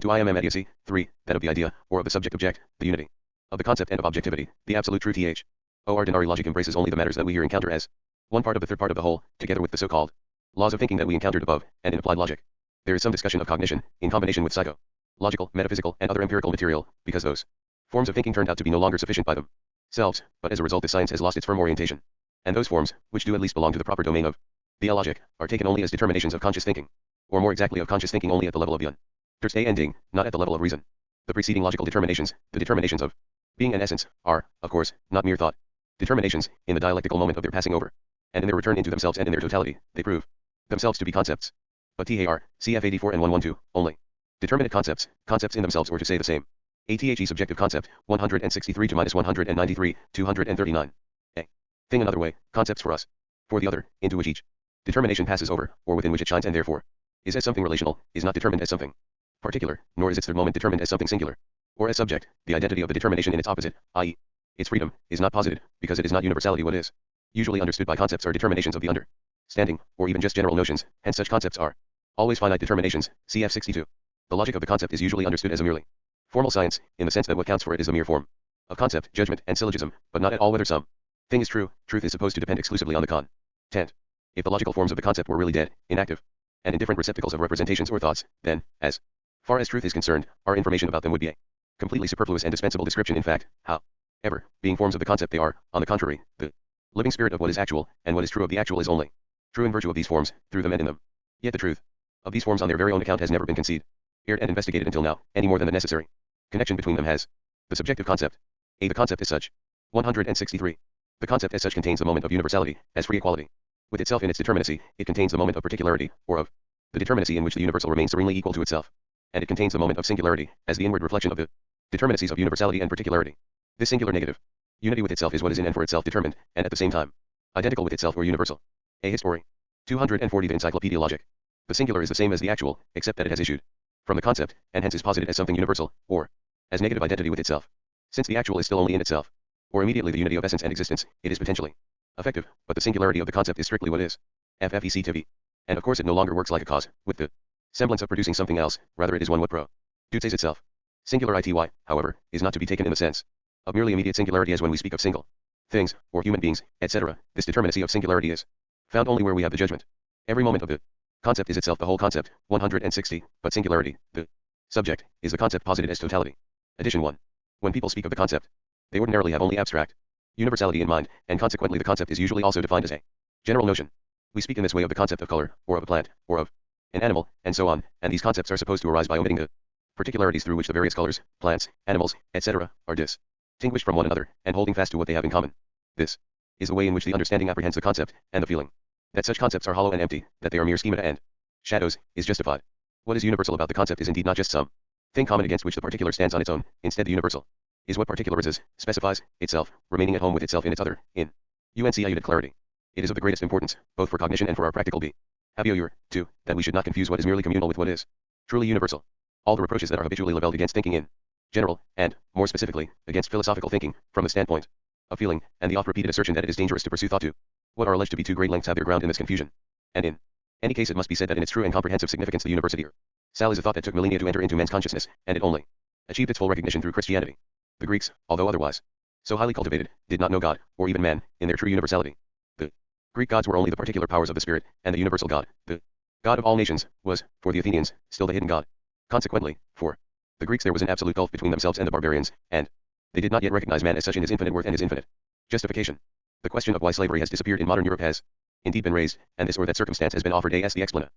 to immediacy, 3. That of the idea, or of the subject object, the unity of the concept and of objectivity, the absolute truth. Ordinary logic embraces only the matters that we here encounter as one part of the third part of the whole, together with the so-called laws of thinking that we encountered above, and in applied logic there is some discussion of cognition, in combination with psychological, metaphysical, and other empirical material, because those forms of thinking turned out to be no longer sufficient by themselves, but as a result this science has lost its firm orientation, and those forms, which do at least belong to the proper domain of the logic, are taken only as determinations of conscious thinking. or more exactly of conscious thinking only at the level of the understanding, not at the level of reason. The preceding logical determinations, the determinations of being and essence, are, of course, not mere thought determinations. In the dialectical moment of their passing over, and in their return into themselves and in their totality, they prove themselves to be concepts. But TAR, cf 84 and 112, only determinate concepts, concepts in themselves, or to say the same. ATHE subjective concept, 163 to -193, 239. A. Thing another way, concepts for us. For the other, into which each determination passes over, or within which it shines and therefore is as something relational, is not determined as something particular, nor is its third moment determined as something singular, or as subject. The identity of the determination in its opposite, i.e., its freedom, is not posited, because it is not universality. What is usually understood by concepts are determinations of the understanding, or even just general notions, hence such concepts are always finite determinations, cf 62. The logic of the concept is usually understood as a merely formal science, in the sense that what counts for it is a mere form of concept, judgment, and syllogism, but not at all whether some thing is true. Truth is supposed to depend exclusively on the content. If the logical forms of the concept were really dead, inactive, and in different receptacles of representations or thoughts, then, as far as truth is concerned, our information about them would be a completely superfluous and dispensable description. In fact, however, being forms of the concept, they are, on the contrary, the living spirit of what is actual, and what is true of the actual is only true in virtue of these forms, through them and in them. Yet the truth of these forms on their very own account has never been conceived and investigated until now, any more than the necessary connection between them has. The subjective concept. A. The concept as such. 163. The concept as such contains the moment of universality, as free equality with itself in its determinacy. It contains the moment of particularity, or of the determinacy in which the universal remains serenely equal to itself. And it contains the moment of singularity, as the inward reflection of the determinacies of universality and particularity. This singular negative unity with itself is what is in and for itself determined, and at the same time identical with itself or universal. A. History. 240. The Encyclopaedia Logic. The singular is the same as the actual, except that it has issued from the concept, and hence is posited as something universal, or as negative identity with itself. Since the actual is still only in itself, or immediately the unity of essence and existence, it is potentially effective, but the singularity of the concept is strictly what is FFEC to be. And of course it no longer works like a cause, with the semblance of producing something else, rather it is one what produces itself. Singular ity, however, is not to be taken in the sense of merely immediate singularity as when we speak of single things, or human beings, etc. This determinacy of singularity is found only where we have the judgment. Every moment of the concept is itself the whole concept, 160, but singularity, the subject, is the concept posited as totality. Addition 1. When people speak of the concept, they ordinarily have only abstract universality in mind, and consequently the concept is usually also defined as a general notion. We speak in this way of the concept of color, or of a plant, or of an animal, and so on, and these concepts are supposed to arise by omitting the particularities through which the various colors, plants, animals, etc., are distinguished from one another, and holding fast to what they have in common. This is the way in which the understanding apprehends the concept, and the feeling that such concepts are hollow and empty, that they are mere schemata and shadows, is justified. What is universal about the concept is indeed not just some thing common against which the particular stands on its own. Instead, the universal is what particularizes, specifies, itself, remaining at home with itself in its other, in unc clarity. It is of the greatest importance, both for cognition and for our practical behavior, too, that we should not confuse what is merely communal with what is truly universal. All the reproaches that are habitually leveled against thinking in general, and, more specifically, against philosophical thinking, from the standpoint of feeling, and the oft-repeated assertion that it is dangerous to pursue thought to what are alleged to be too great lengths have their ground in this confusion. And in any case it must be said that in its true and comprehensive significance the university or Sal is a thought that took millennia to enter into man's consciousness, and it only achieved its full recognition through Christianity. The Greeks, although otherwise so highly cultivated, did not know God, or even man, in their true universality. The Greek gods were only the particular powers of the spirit, and the universal God, the God of all nations, was, for the Athenians, still the hidden God. Consequently, for the Greeks there was an absolute gulf between themselves and the barbarians, and they did not yet recognize man as such in his infinite worth and his infinite justification. The question of why slavery has disappeared in modern Europe has indeed been raised, and this or that circumstance has been offered as the explanation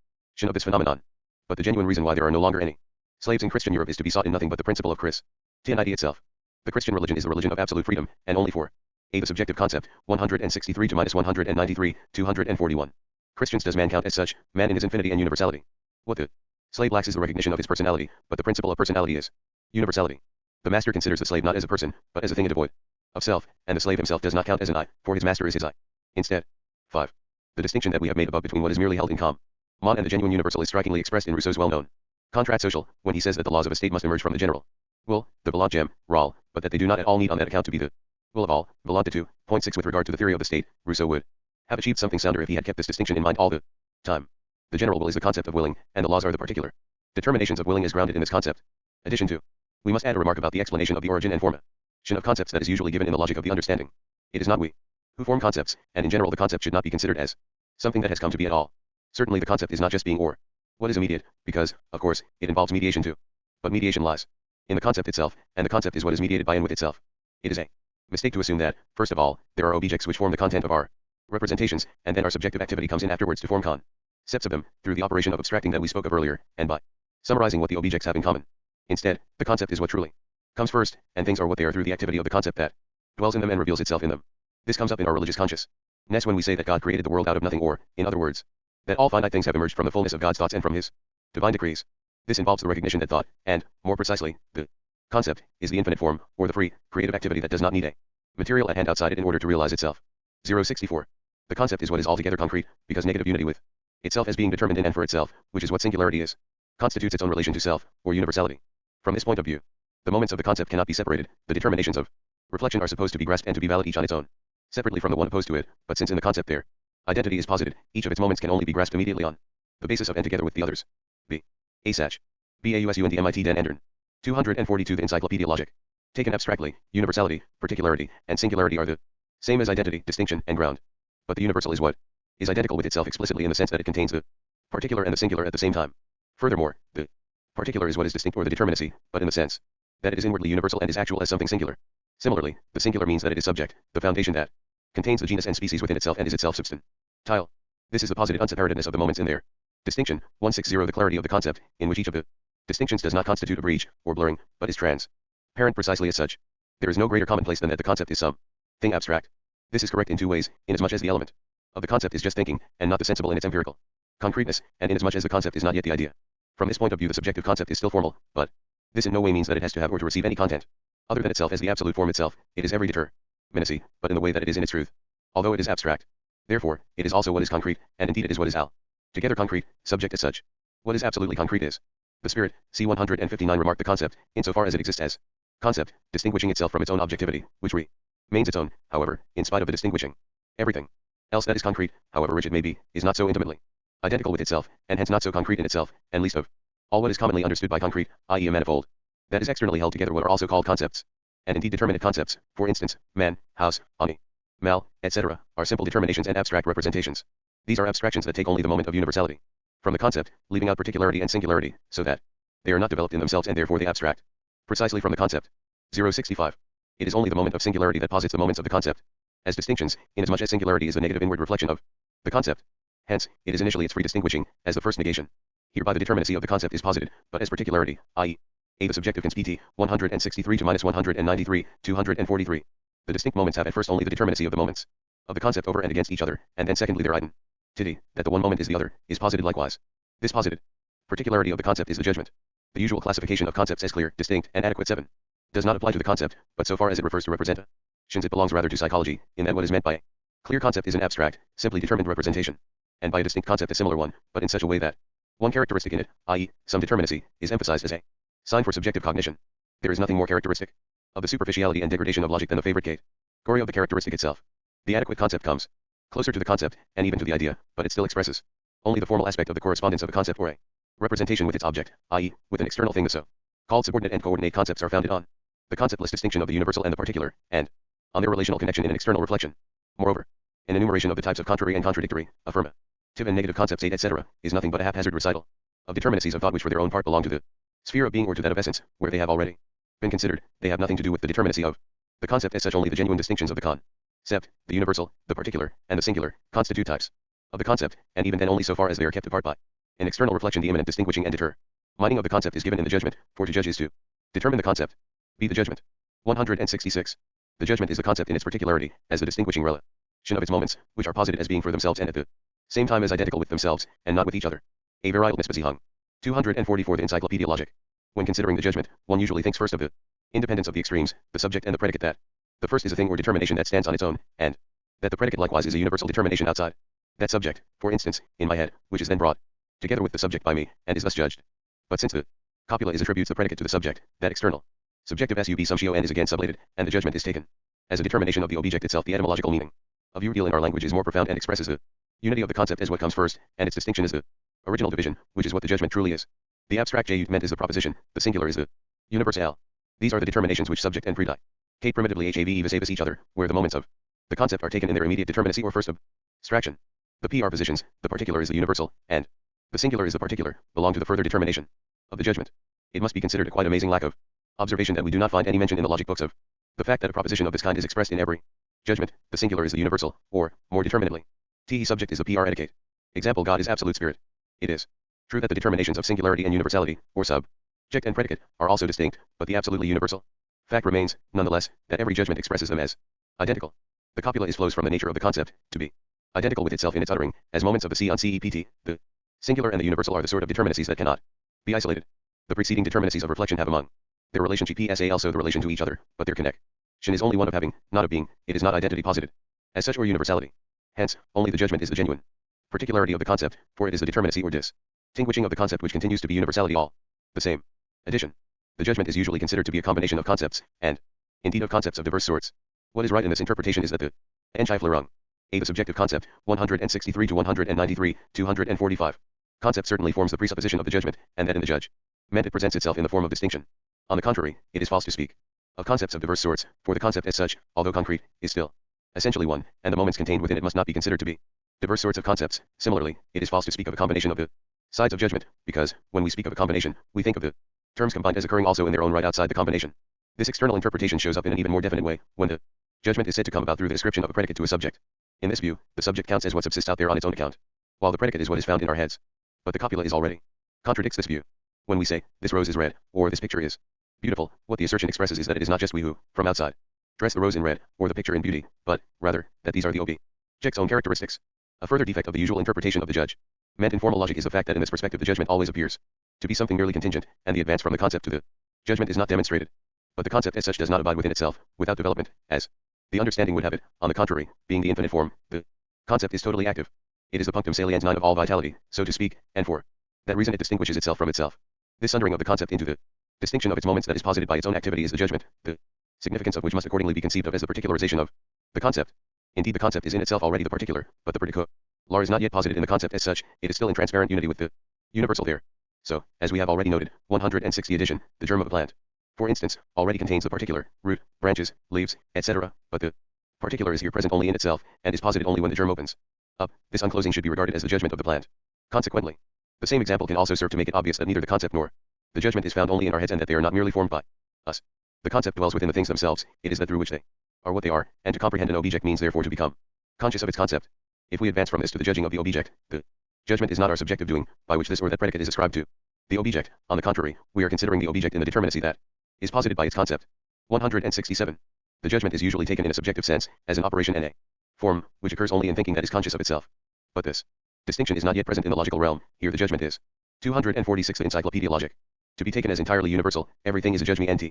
of this phenomenon. But the genuine reason why there are no longer any slaves in Christian Europe is to be sought in nothing but the principle of Christianity itself. The Christian religion is the religion of absolute freedom, and only for A. The subjective concept, 163 to -193, 241. Christians does man count as such, man in his infinity and universality. What the slave lacks is the recognition of his personality, but the principle of personality is universality. The master considers the slave not as a person, but as a thing devoid of self, and the slave himself does not count as an I, for his master is his I. Instead. 5. The distinction that we have made above between what is merely held in common and the genuine universal is strikingly expressed in Rousseau's well-known Contrat Social, when he says that the laws of a state must emerge from the general will, the Belant gem, Ral, but that they do not at all need on that account to be the will of all, Belant 2.6. With regard to the theory of the state, Rousseau would have achieved something sounder if he had kept this distinction in mind all the time. The general will is the concept of willing, and the laws are the particular determinations of willing as grounded in this concept. Addition 2. We must add a remark about the explanation of the origin and formation of concepts that is usually given in the logic of the understanding. It is not we who form concepts, and in general the concept should not be considered as something that has come to be at all. Certainly the concept is not just being or what is immediate, because, of course, it involves mediation too. But mediation lies in the concept itself, and the concept is what is mediated by and with itself. It is a mistake to assume that, first of all, there are objects which form the content of our representations, and then our subjective activity comes in afterwards to form sets of them, through the operation of abstracting that we spoke of earlier, and by summarizing what the objects have in common. Instead, the concept is what truly comes first, and things are what they are through the activity of the concept that dwells in them and reveals itself in them. This comes up in our religious consciousness when we say that God created the world out of nothing, or, in other words, that all finite things have emerged from the fullness of God's thoughts and from his divine decrees. This involves the recognition that thought, and, more precisely, the concept, is the infinite form, or the free, creative activity that does not need a material at hand outside it in order to realize itself. 064. The concept is what is altogether concrete, because negative unity with itself as being determined in and for itself, which is what singularity is, constitutes its own relation to self, or universality. From this point of view, the moments of the concept cannot be separated, the determinations of reflection are supposed to be grasped and to be valid each on its own, separately from the one opposed to it, but since in the concept their identity is posited, each of its moments can only be grasped immediately on the basis of and together with the others. B. Asach. BAUSUND MIT Den Endern. 242. The Encyclopaedia Logic. Taken abstractly, universality, particularity, and singularity are the same as identity, distinction, and ground. But the universal is what is identical with itself explicitly in the sense that it contains the particular and the singular at the same time. Furthermore, the particular is what is distinct or the determinacy, but in the sense that it is inwardly universal and is actual as something singular. Similarly, the singular means that it is subject, the foundation that contains the genus and species within itself and is itself substantial. This is the posited unseparatedness of the moments in their distinction. 160. The clarity of the concept, in which each of the distinctions does not constitute a breach, or blurring, but is transparent precisely as such. There is no greater commonplace than that the concept is some thing abstract. This is correct in two ways, inasmuch as the element of the concept is just thinking, and not the sensible in its empirical concreteness, and inasmuch as the concept is not yet the idea. From this point of view the subjective concept is still formal, but this in no way means that it has to have or to receive any content other than itself as the absolute form itself. It is every determinacy, but in the way that it is in its truth. Although it is abstract, therefore, it is also what is concrete, and indeed it is what is altogether concrete, subject as such. What is absolutely concrete is the spirit. C. 159. Remark the concept, insofar as it exists as concept, distinguishing itself from its own objectivity, which remains its own, however, in spite of the distinguishing. Everything else that is concrete, however rich it may be, is not so intimately identical with itself, and hence not so concrete in itself, and least of all what is commonly understood by concrete, i.e. a manifold that is externally held together, what are also called concepts, and indeed determinate concepts. For instance, man, house, animal, etc., are simple determinations and abstract representations. These are abstractions that take only the moment of universality from the concept, leaving out particularity and singularity, so that they are not developed in themselves and therefore they abstract precisely from the concept. 065. It is only the moment of singularity that posits the moments of the concept as distinctions, inasmuch as singularity is the negative inward reflection of the concept. Hence, it is initially its free distinguishing, as the first negation. Hereby the determinacy of the concept is posited, but as particularity, i.e. A. The subjective cons. pt. 163 to -193, 243. The distinct moments have at first only the determinacy of the moments of the concept over and against each other, and then secondly their identity, that the one moment is the other, is posited likewise. This posited particularity of the concept is the judgment. The usual classification of concepts as clear, distinct, and adequate 7 does not apply to the concept, but so far as it refers to representations it belongs rather to psychology, in that what is meant by a clear concept is an abstract, simply determined representation, and by a distinct concept a similar one, but in such a way that one characteristic in it, i.e., some determinacy, is emphasized as a sign for subjective cognition. There is nothing more characteristic of the superficiality and degradation of logic than the favorite category of the characteristic itself. The adequate concept comes closer to the concept, and even to the idea, but it still expresses only the formal aspect of the correspondence of the concept or a representation with its object, i.e., with an external thing. The so-called subordinate and coordinate concepts are founded on the conceptless distinction of the universal and the particular, and on their relational connection in an external reflection. Moreover, an enumeration of the types of contrary and contradictory, affirmative and negative concepts, etc., is nothing but a haphazard recital of determinacies of thought which for their own part belong to the sphere of being or to that of essence, where they have already been considered. They have nothing to do with the determinacy of the concept as such. Only the genuine distinctions of the concept, the universal, the particular, and the singular, constitute types of the concept, and even then only so far as they are kept apart by an external reflection. The immanent distinguishing and determining of the concept is given in the judgment, for to judge is to determine the concept. B. The judgment. 166. The judgment is the concept in its particularity, as the distinguishing relation of its moments, which are posited as being for themselves and at the same time as identical with themselves, and not with each other. A. Variableness hung. 244. The Encyclopaedia Logic. When considering the judgment, one usually thinks first of the independence of the extremes, the subject and the predicate, that the first is a thing or determination that stands on its own, and that the predicate likewise is a universal determination outside that subject, for instance, in my head, which is then brought together with the subject by me, and is thus judged. But since the copula is attributes the predicate to the subject, that external subjective subsumptio n is again sublated, and the judgment is taken as a determination of the object itself. The etymological meaning of ureal in our language is more profound and expresses the unity of the concept as what comes first, and its distinction is the original division, which is what the judgment truly is. The abstract jut meant is the proposition, the singular is the universal. These are the determinations which subject and predicate primitively have vis each other, where the moments of the concept are taken in their immediate determinacy or first abstraction. The p are positions, the particular is the universal, and the singular is the particular, belong to the further determination of the judgment. It must be considered a quite amazing lack of observation that we do not find any mention in the logic books of the fact that a proposition of this kind is expressed in every judgment. The singular is the universal, or, more determinately, t subject is the pr edicate. Example: God is absolute spirit. It is true that the determinations of singularity and universality, or subject and predicate, are also distinct, but the absolutely universal fact remains, nonetheless, that every judgment expresses them as identical. The copula is flows from the nature of the concept, to be identical with itself in its uttering, as moments of the C on CEPT. The singular and the universal are the sort of determinacies that cannot be isolated. The preceding determinacies of reflection have among their relation GPSA also the relation to each other, but their connection is only one of having, not of being. It is not identity posited as such or universality. Hence, only the judgment is the genuine particularity of the concept, for it is the determinacy or distinguishing of the concept which continues to be universality all the same. Addition. The judgment is usually considered to be a combination of concepts, and indeed of concepts of diverse sorts. What is right in this interpretation is that the Encyclopaedia, the subjective concept, 163 to 193, 245. Concept certainly forms the presupposition of the judgment, and that in the judgment it presents itself in the form of distinction. On the contrary, it is false to speak of concepts of diverse sorts, for the concept as such, although concrete, is still essentially one, and the moments contained within it must not be considered to be diverse sorts of concepts. Similarly, it is false to speak of a combination of the sides of judgment, because, when we speak of a combination, we think of the terms combined as occurring also in their own right outside the combination. This external interpretation shows up in an even more definite way, when the judgment is said to come about through the ascription of a predicate to a subject. In this view, the subject counts as what subsists out there on its own account, while the predicate is what is found in our heads. But the copula is already contradicts this view. When we say, this rose is red, or this picture is beautiful, what the assertion expresses is that it is not just we who, from outside, dress the rose in red, or the picture in beauty, but, rather, that these are the object's own characteristics. A further defect of the usual interpretation of the judge meant in formal logic is the fact that in this perspective the judgment always appears to be something merely contingent, and the advance from the concept to the judgment is not demonstrated. But the concept as such does not abide within itself, without development, as the understanding would have it. On the contrary, being the infinite form, the concept is totally active. It is the punctum saliens of all vitality, so to speak, and for that reason it distinguishes itself from itself. This sundering of the concept into the distinction of its moments that is posited by its own activity is the judgment, the significance of which must accordingly be conceived of as the particularization of the concept. Indeed, the concept is in itself already the particular, but the particular is not yet posited in the concept as such. It is still in transparent unity with the universal there. So, as we have already noted, 160 edition, the germ of a plant, for instance, already contains the particular, root, branches, leaves, etc., but the particular is here present only in itself, and is posited only when the germ opens up. This unclosing should be regarded as the judgment of the plant. Consequently, the same example can also serve to make it obvious that neither the concept nor the judgment is found only in our heads, and that they are not merely formed by us. The concept dwells within the things themselves. It is that through which they are what they are, and to comprehend an object means therefore to become conscious of its concept. If we advance from this to the judging of the object, the judgment is not our subjective doing, by which this or that predicate is ascribed to the object. On the contrary, we are considering the object in the determinacy that is posited by its concept. 167. The judgment is usually taken in a subjective sense, as an operation and a form, which occurs only in thinking that is conscious of itself. But this distinction is not yet present in the logical realm. Here the judgment is 246. The Encyclopaedia Logic. To be taken as entirely universal, everything is a judgment.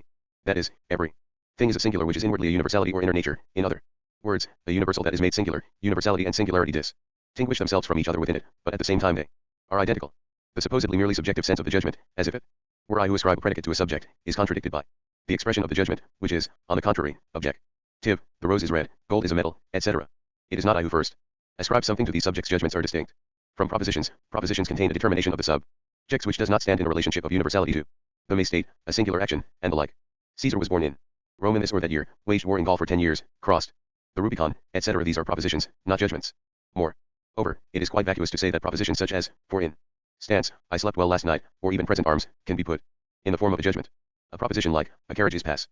That is, every thing is a singular which is inwardly a universality or inner nature. In other words, a universal that is made singular. Universality and singularity distinguish themselves from each other within it, but at the same time they are identical. The supposedly merely subjective sense of the judgment, as if it were I who ascribe a predicate to a subject, is contradicted by the expression of the judgment, which is, on the contrary, objective. The rose is red, gold is a metal, etc. It is not I who first ascribe something to these subjects. Judgments are distinct from propositions. Propositions contain a determination of the subjects which does not stand in a relationship of universality to the may state, a singular action, and the like. Caesar was born in Rome in this or that year, waged war in Gaul for 10 years, crossed the Rubicon, etc. These are propositions, not judgments. Moreover, it is quite vacuous to say that propositions such as, for instance, I slept well last night, or even present arms, can be put in the form of a judgment. A proposition like, a carriage is passing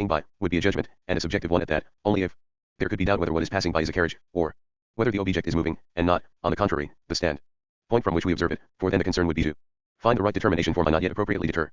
by, would be a judgment, and a subjective one at that, only if there could be doubt whether what is passing by is a carriage, or whether the object is moving, and not, on the contrary, the stand point from which we observe it, for then the concern would be to find the right determination for my not yet appropriately determined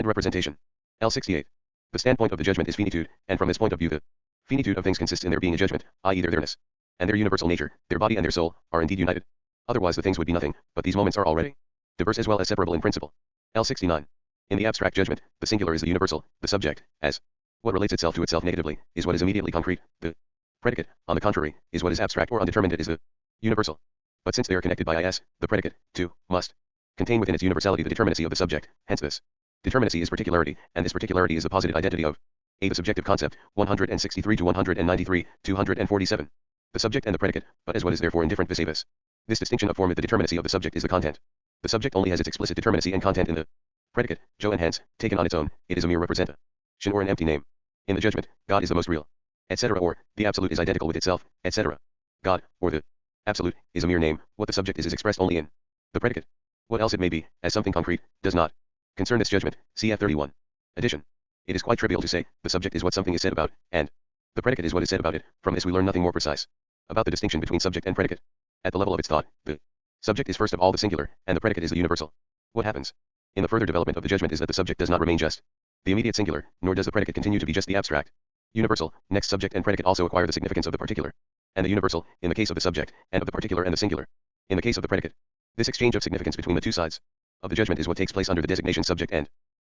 representation. L68. The standpoint of the judgment is finitude, and from this point of view the finitude of things consists in their being a judgment, i.e. their there-ness, and their universal nature, their body and their soul, are indeed united. Otherwise the things would be nothing, but these moments are already diverse as well as separable in principle. L69. In the abstract judgment, the singular is the universal, the subject, as what relates itself to itself negatively, is what is immediately concrete. The predicate, on the contrary, is what is abstract or undetermined. It is the universal. But since they are connected by is, the predicate, too, must contain within its universality the determinacy of the subject. Hence this determinacy is particularity, and this particularity is the posited identity of the subjective concept. 163 to 193, 247. The subject and the predicate, but as what is therefore indifferent vis a vis. This distinction of form with the determinacy of the subject is the content. The subject only has its explicit determinacy and content in the predicate, and hence, taken on its own, it is a mere representation or an empty name. In the judgment, God is the most real, etc. or, the absolute is identical with itself, etc. God, or the absolute, is a mere name. What the subject is expressed only in the predicate. What else it may be, as something concrete, does not concern this judgment. Cf. 31. Addition. It is quite trivial to say, the subject is what something is said about, and the predicate is what is said about it. From this we learn nothing more precise about the distinction between subject and predicate. At the level of its thought, the Subject is first of all the singular, and the predicate is the universal. What happens in the further development of the judgment is that the subject does not remain just the immediate singular, nor does the predicate continue to be just the abstract universal. Next, subject and predicate also acquire the significance of the particular and the universal, in the case of the subject, and of the particular and the singular, in the case of the predicate. This exchange of significance between the two sides of the judgment is what takes place under the designation subject and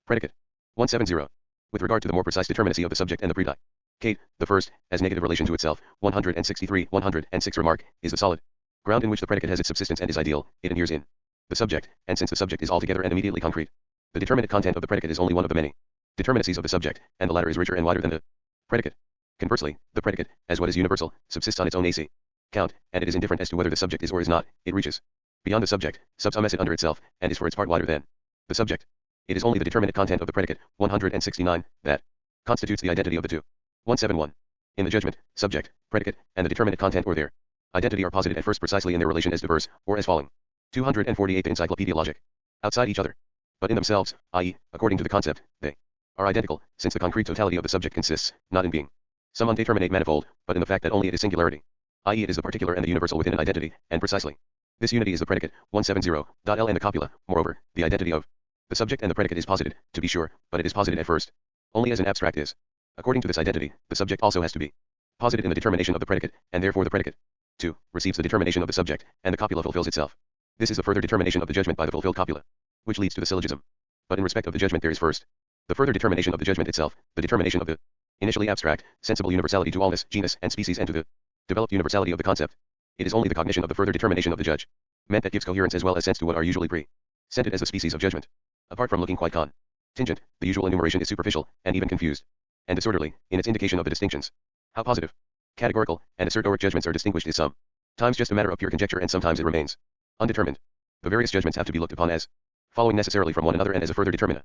predicate. 170. With regard to the more precise determinacy of the subject and the predicate, the first, as negative relation to itself, 163, 106 remark, is the solid ground in which the predicate has its subsistence and is ideal, it inheres in the subject, and since the subject is altogether and immediately concrete, the determinate content of the predicate is only one of the many determinacies of the subject, and the latter is richer and wider than the predicate. Conversely, the predicate, as what is universal, subsists on its own AC count, and it is indifferent as to whether the subject is or is not, it reaches beyond the subject, subsumes it under itself, and is for its part wider than the subject. It is only the determinate content of the predicate, 169, that constitutes the identity of the two. 171. In the judgment, subject, predicate, and the determinate content or their identity are posited at first precisely in their relation as diverse, or as following. 248 The Encyclopaedia Logic. Outside each other. But in themselves, i.e., according to the concept, they are identical, since the concrete totality of the subject consists, not in being some undeterminate manifold, but in the fact that only it is singularity, i.e. it is the particular and the universal within an identity, and precisely. This unity is the predicate, 170, L and the copula. Moreover, the identity of the subject and the predicate is posited, to be sure, but it is posited at first only as an abstract is. According to this identity, the subject also has to be posited in the determination of the predicate, and therefore the predicate, 2, receives the determination of the subject, and the copula fulfills itself. This is the further determination of the judgment by the fulfilled copula, which leads to the syllogism. But in respect of the judgment there is first the further determination of the judgment itself, the determination of the initially abstract, sensible universality to allness, genus, and species, and to the developed universality of the concept. It is only the cognition of the further determination of the judgment that gives coherence as well as sense to what are usually presented as the species of judgment. Apart from looking quite contingent, the usual enumeration is superficial, and even confused, and disorderly, in its indication of the distinctions. How positive, categorical, and assertoric judgments are distinguished is sometimes just a matter of pure conjecture, and sometimes it remains undetermined. The various judgments have to be looked upon as following necessarily from one another and as a further determination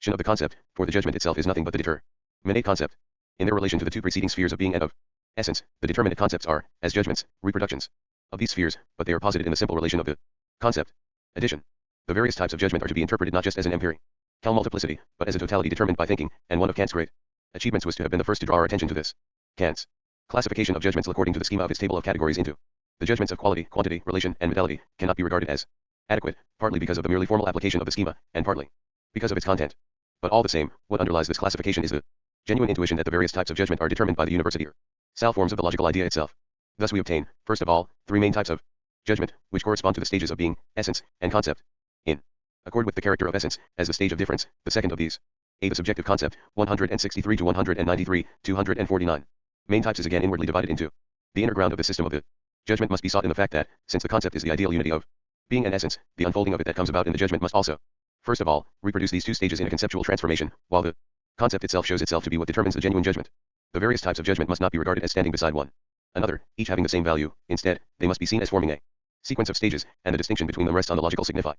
of the concept, for the judgment itself is nothing but the determinate concept. In their relation to the two preceding spheres of being and of essence, the determinate concepts are, as judgments, reproductions of these spheres, but they are posited in the simple relation of the concept. Addition. The various types of judgment are to be interpreted not just as an empirical multiplicity, but as a totality determined by thinking, and one of Kant's great achievements was to have been the first to draw our attention to this. Kant's classification of judgments according to the schema of his table of categories into the judgments of quality, quantity, relation, and modality cannot be regarded as adequate, partly because of the merely formal application of the schema, and partly because of its content. But all the same, what underlies this classification is the genuine intuition that the various types of judgment are determined by the university or sal forms of the logical idea itself. Thus we obtain, first of all, three main types of judgment, which correspond to the stages of being, essence, and concept. In accord with the character of essence, as the stage of difference, the second of these, A. The subjective concept, 163 to 193, 249. Main types is again inwardly divided into the inner ground of the system of the judgment must be sought in the fact that, since the concept is the ideal unity of being and essence, the unfolding of it that comes about in the judgment must also, first of all, reproduce these two stages in a conceptual transformation, while the concept itself shows itself to be what determines the genuine judgment. The various types of judgment must not be regarded as standing beside one another, each having the same value. Instead, they must be seen as forming a sequence of stages, and the distinction between them rests on the logical significance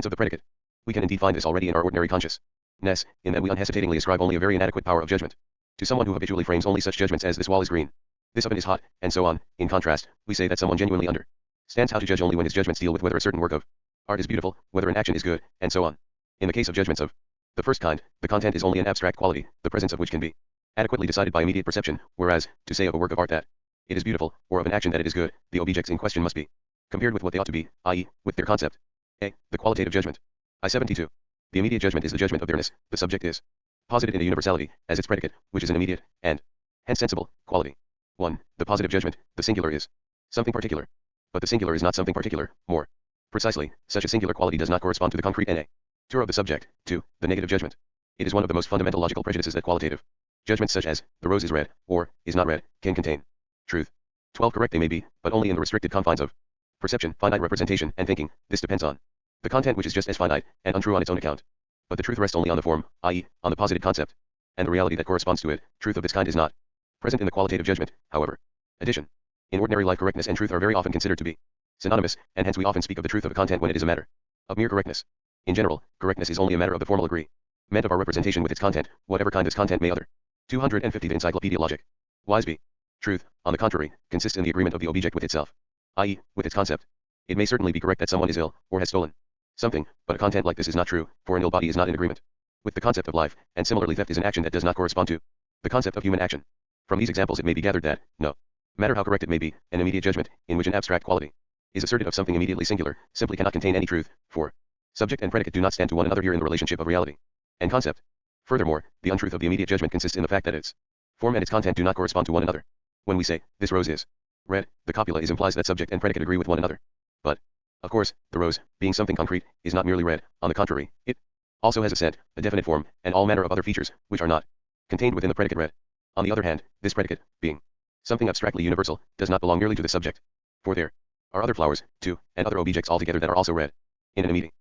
of the predicate. We can indeed find this already in our ordinary consciousness, in that we unhesitatingly ascribe only a very inadequate power of judgment to someone who habitually frames only such judgments as this wall is green, this oven is hot, and so on. In contrast, we say that someone genuinely understands how to judge only when his judgments deal with whether a certain work of art is beautiful, whether an action is good, and so on. In the case of judgments of the first kind, the content is only an abstract quality, the presence of which can be adequately decided by immediate perception, whereas, to say of a work of art that it is beautiful, or of an action that it is good, the objects in question must be compared with what they ought to be, i.e., with their concept. A. The qualitative judgment. I-72. The immediate judgment is the judgment of theirness. The subject is posited in a universality, as its predicate, which is an immediate, and hence sensible, quality. 1. The positive judgment. The singular is something particular. But the singular is not something particular. More precisely, such a singular quality does not correspond to the concrete nature of the subject. 2. The negative judgment. It is one of the most fundamental logical prejudices that qualitative judgments such as, the rose is red, or, is not red, can contain truth. 12. Correct they may be, but only in the restricted confines of perception, finite representation, and thinking. This depends on the content, which is just as finite, and untrue on its own account. But the truth rests only on the form, i.e., on the posited concept, and the reality that corresponds to it. Truth of this kind is not present in the qualitative judgment, however. Addition. In ordinary life, correctness and truth are very often considered to be synonymous, and hence we often speak of the truth of a content when it is a matter of mere correctness. In general, correctness is only a matter of the formal agreement of our representation with its content, whatever kind this content may other. 250 The Encyclopaedia Logic. Wise be. Truth, on the contrary, consists in the agreement of the object with itself, i.e., with its concept. It may certainly be correct that someone is ill, or has stolen something, but a content like this is not true, for an ill body is not in agreement with the concept of life, and similarly theft is an action that does not correspond to the concept of human action. From these examples it may be gathered that, no matter how correct it may be, an immediate judgment, in which an abstract quality is asserted of something immediately singular, simply cannot contain any truth, for subject and predicate do not stand to one another here in the relationship of reality and concept. Furthermore, the untruth of the immediate judgment consists in the fact that its form and its content do not correspond to one another. When we say, this rose is red, the copula is implies that subject and predicate agree with one another. But, of course, the rose, being something concrete, is not merely red. On the contrary, it also has a scent, a definite form, and all manner of other features, which are not contained within the predicate red. On the other hand, this predicate, being something abstractly universal, does not belong merely to the subject. For there are other flowers, too, and other objects altogether that are also red. In an immediate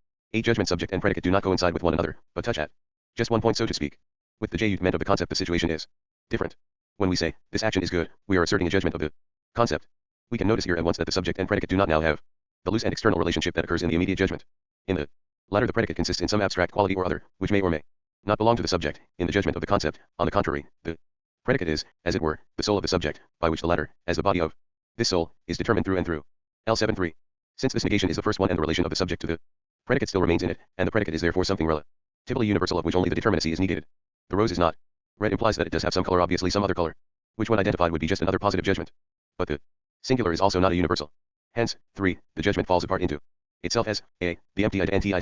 judgment, subject and predicate do not coincide with one another, but touch at just one point, so to speak. With the judgment of the concept, the situation is different. When we say, this action is good, we are asserting a judgment of the concept. We can notice here at once that the subject and predicate do not now have the loose and external relationship that occurs in the immediate judgment. In the latter, the predicate consists in some abstract quality or other, which may or may not belong to the subject. In the judgment of the concept, on the contrary, the predicate is, as it were, the soul of the subject, by which the latter, as the body of this soul, is determined through and through. L7.3. Since this negation is the first one and the relation of the subject to the predicate still remains in it, and the predicate is therefore something relatively universal of which only the determinacy is negated. The rose is not red implies that it does have some color, obviously some other color, which when identified would be just another positive judgment. But the singular is also not a universal. Hence, 3, the judgment falls apart into itself as a, the empty id anti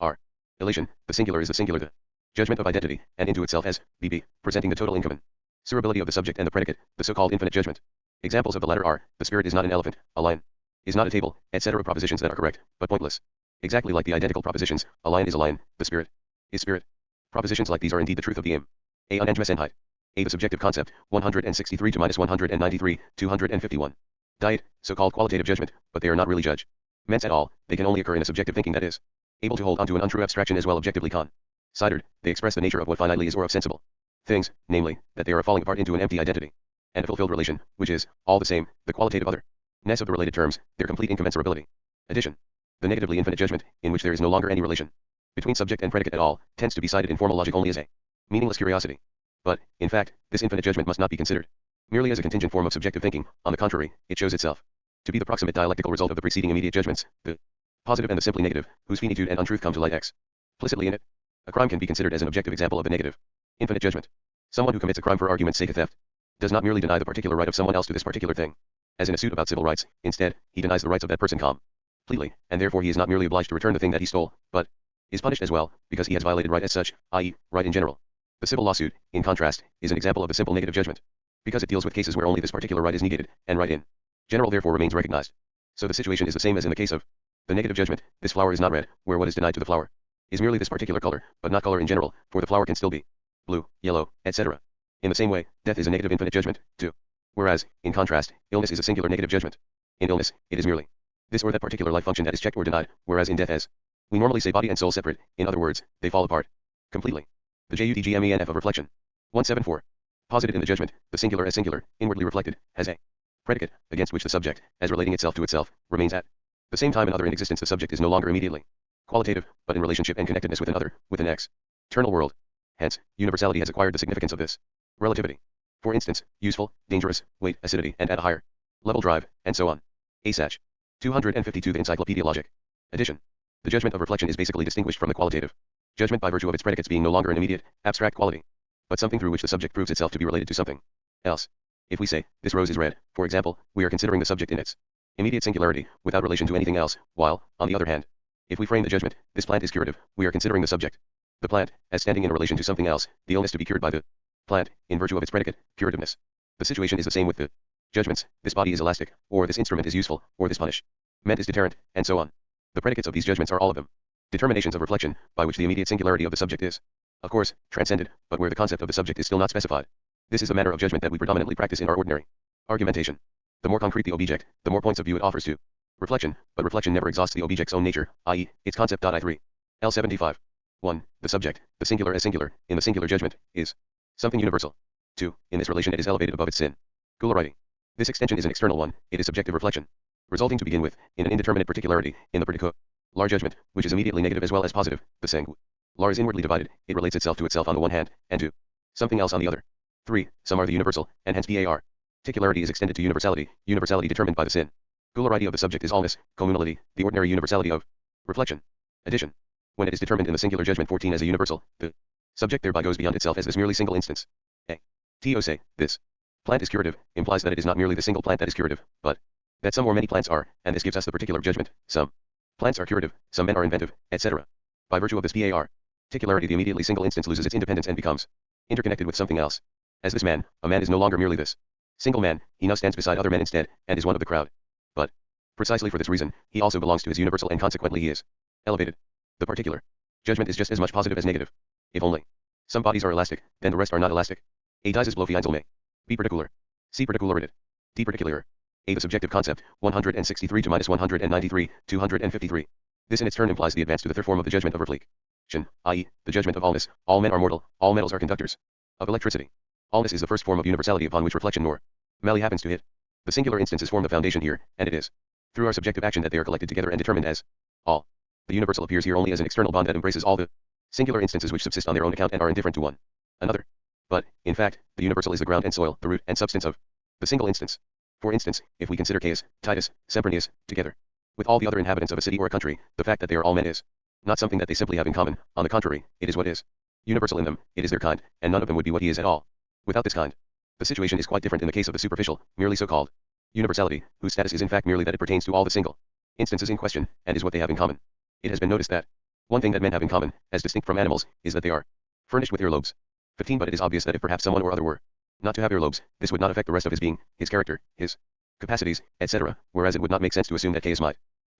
r. Elation, the singular is the singular, the judgment of identity, and into itself as bb, presenting the total incommensurability of the subject and the predicate, the so-called infinite judgment. Examples of the latter are, the spirit is not an elephant, a lion is not a table, etc. Propositions that are correct, but pointless. Exactly like the identical propositions, a lion is a lion, the spirit is spirit. Propositions like these are indeed the truth of the aim. A unendlessheit. A the subjective concept, 163 to -193, 251. Diet, so-called qualitative judgment, but they are not really judgments at all, they can only occur in a subjective thinking that is able to hold onto an untrue abstraction as well objectively considered. They express the nature of what finitely is or of sensible things, namely, that they are falling apart into an empty identity and a fulfilled relation, which is, all the same, the qualitative otherness of the related terms, their complete incommensurability. Addition. The negatively infinite judgment, in which there is no longer any relation between subject and predicate at all, tends to be cited in formal logic only as a meaningless curiosity. But, in fact, this infinite judgment must not be considered merely as a contingent form of subjective thinking. On the contrary, it shows itself to be the proximate dialectical result of the preceding immediate judgments, the positive and the simply negative, whose finitude and untruth come to light explicitly in it. A crime can be considered as an objective example of the negative infinite judgment. Someone who commits a crime for argument's sake, a theft, does not merely deny the particular right of someone else to this particular thing, as in a suit about civil rights. Instead, he denies the rights of that person completely, and therefore he is not merely obliged to return the thing that he stole, but is punished as well, because he has violated right as such, i.e., right in general. The civil lawsuit, in contrast, is an example of the simple negative judgment, because it deals with cases where only this particular right is negated, and right in general therefore remains recognized. So the situation is the same as in the case of the negative judgment. This flower is not red, where what is denied to the flower is merely this particular color, but not color in general, for the flower can still be blue, yellow, etc. In the same way, death is a negative infinite judgment, too. Whereas, in contrast, illness is a singular negative judgment. In illness, it is merely this or that particular life function that is checked or denied, whereas in death, as we normally say, body and soul separate, in other words, they fall apart completely. The JUDGMENF of reflection. 174. Posited in the judgment, the singular as singular, inwardly reflected, has a predicate, against which the subject, as relating itself to itself, remains at the same time another in existence. The subject is no longer immediately qualitative, but in relationship and connectedness with another, with an external world. Hence, universality has acquired the significance of this relativity. For instance, useful, dangerous, weight, acidity, and at a higher level drive, and so on. Asach. 252. The Encyclopaedia Logic. Addition. The judgment of reflection is basically distinguished from the qualitative judgment by virtue of its predicates being no longer an immediate, abstract quality, but something through which the subject proves itself to be related to something else. If we say, this rose is red, for example, we are considering the subject in its immediate singularity, without relation to anything else, while, on the other hand, if we frame the judgment, this plant is curative, we are considering the subject, the plant, as standing in a relation to something else, the illness to be cured by the plant, in virtue of its predicate, curativeness. The situation is the same with the judgments. This body is elastic, or this instrument is useful, or this punishment is deterrent, and so on. The predicates of these judgments are all of them determinations of reflection, by which the immediate singularity of the subject is, of course, transcended, but where the concept of the subject is still not specified. This is the manner of judgment that we predominantly practice in our ordinary argumentation. The more concrete the object, the more points of view it offers to reflection, but reflection never exhausts the object's own nature, i.e., its concept. I3. L75. 1. The subject, the singular as singular, in the singular judgment, is something universal. 2. In this relation it is elevated above its singularity. This extension is an external one, it is subjective reflection, resulting to begin with, in an indeterminate particularity, in the particular judgment, which is immediately negative as well as positive. The singular is inwardly divided, it relates itself to itself on the one hand, and to something else on the other. 3. Some are the universal, and hence par. Particularity is extended to universality, universality determined by the singularity of the subject is allness, communality, the ordinary universality of reflection. Addition. When it is determined in the singular judgment 14 as a universal, the subject thereby goes beyond itself as this merely single instance. A. To say, this plant is curative, implies that it is not merely the single plant that is curative, but That some or many plants are, and this gives us the particular judgment, some plants are curative, some men are inventive, etc. By virtue of this particularity, the immediately single instance loses its independence and becomes interconnected with something else. As this man, a man is no longer merely this single man, he now stands beside other men instead, and is one of the crowd. But, precisely for this reason, he also belongs to his universal and consequently he is elevated. The particular judgment is just as much positive as negative. If only some bodies are elastic, then the rest are not elastic. A dieses Blofieinzelme. B particular. C particularität. D particular. A the subjective concept, 163 to -193, 253. This in its turn implies the advance to the third form of the judgment of reflection, i.e., the judgment of allness, all men are mortal, all metals are conductors of electricity. Allness is the first form of universality upon which reflection normally happens to hit. The singular instances form the foundation here, and it is through our subjective action that they are collected together and determined as all. The universal appears here only as an external bond that embraces all the singular instances which subsist on their own account and are indifferent to one another. But, in fact, the universal is the ground and soil, the root and substance of the single instance. For instance, if we consider Caius, Titus, Sempronius, together with all the other inhabitants of a city or a country, the fact that they are all men is not something that they simply have in common. On the contrary, it is what is universal in them, it is their kind, and none of them would be what he is at all without this kind. The situation is quite different in the case of the superficial, merely so-called universality, whose status is in fact merely that it pertains to all the single instances in question, and is what they have in common. It has been noticed that one thing that men have in common, as distinct from animals, is that they are furnished with earlobes. 15 But it is obvious that if perhaps someone or other were not to have earlobes, this would not affect the rest of his being, his character, his capacities, etc., whereas it would not make sense to assume that Caius might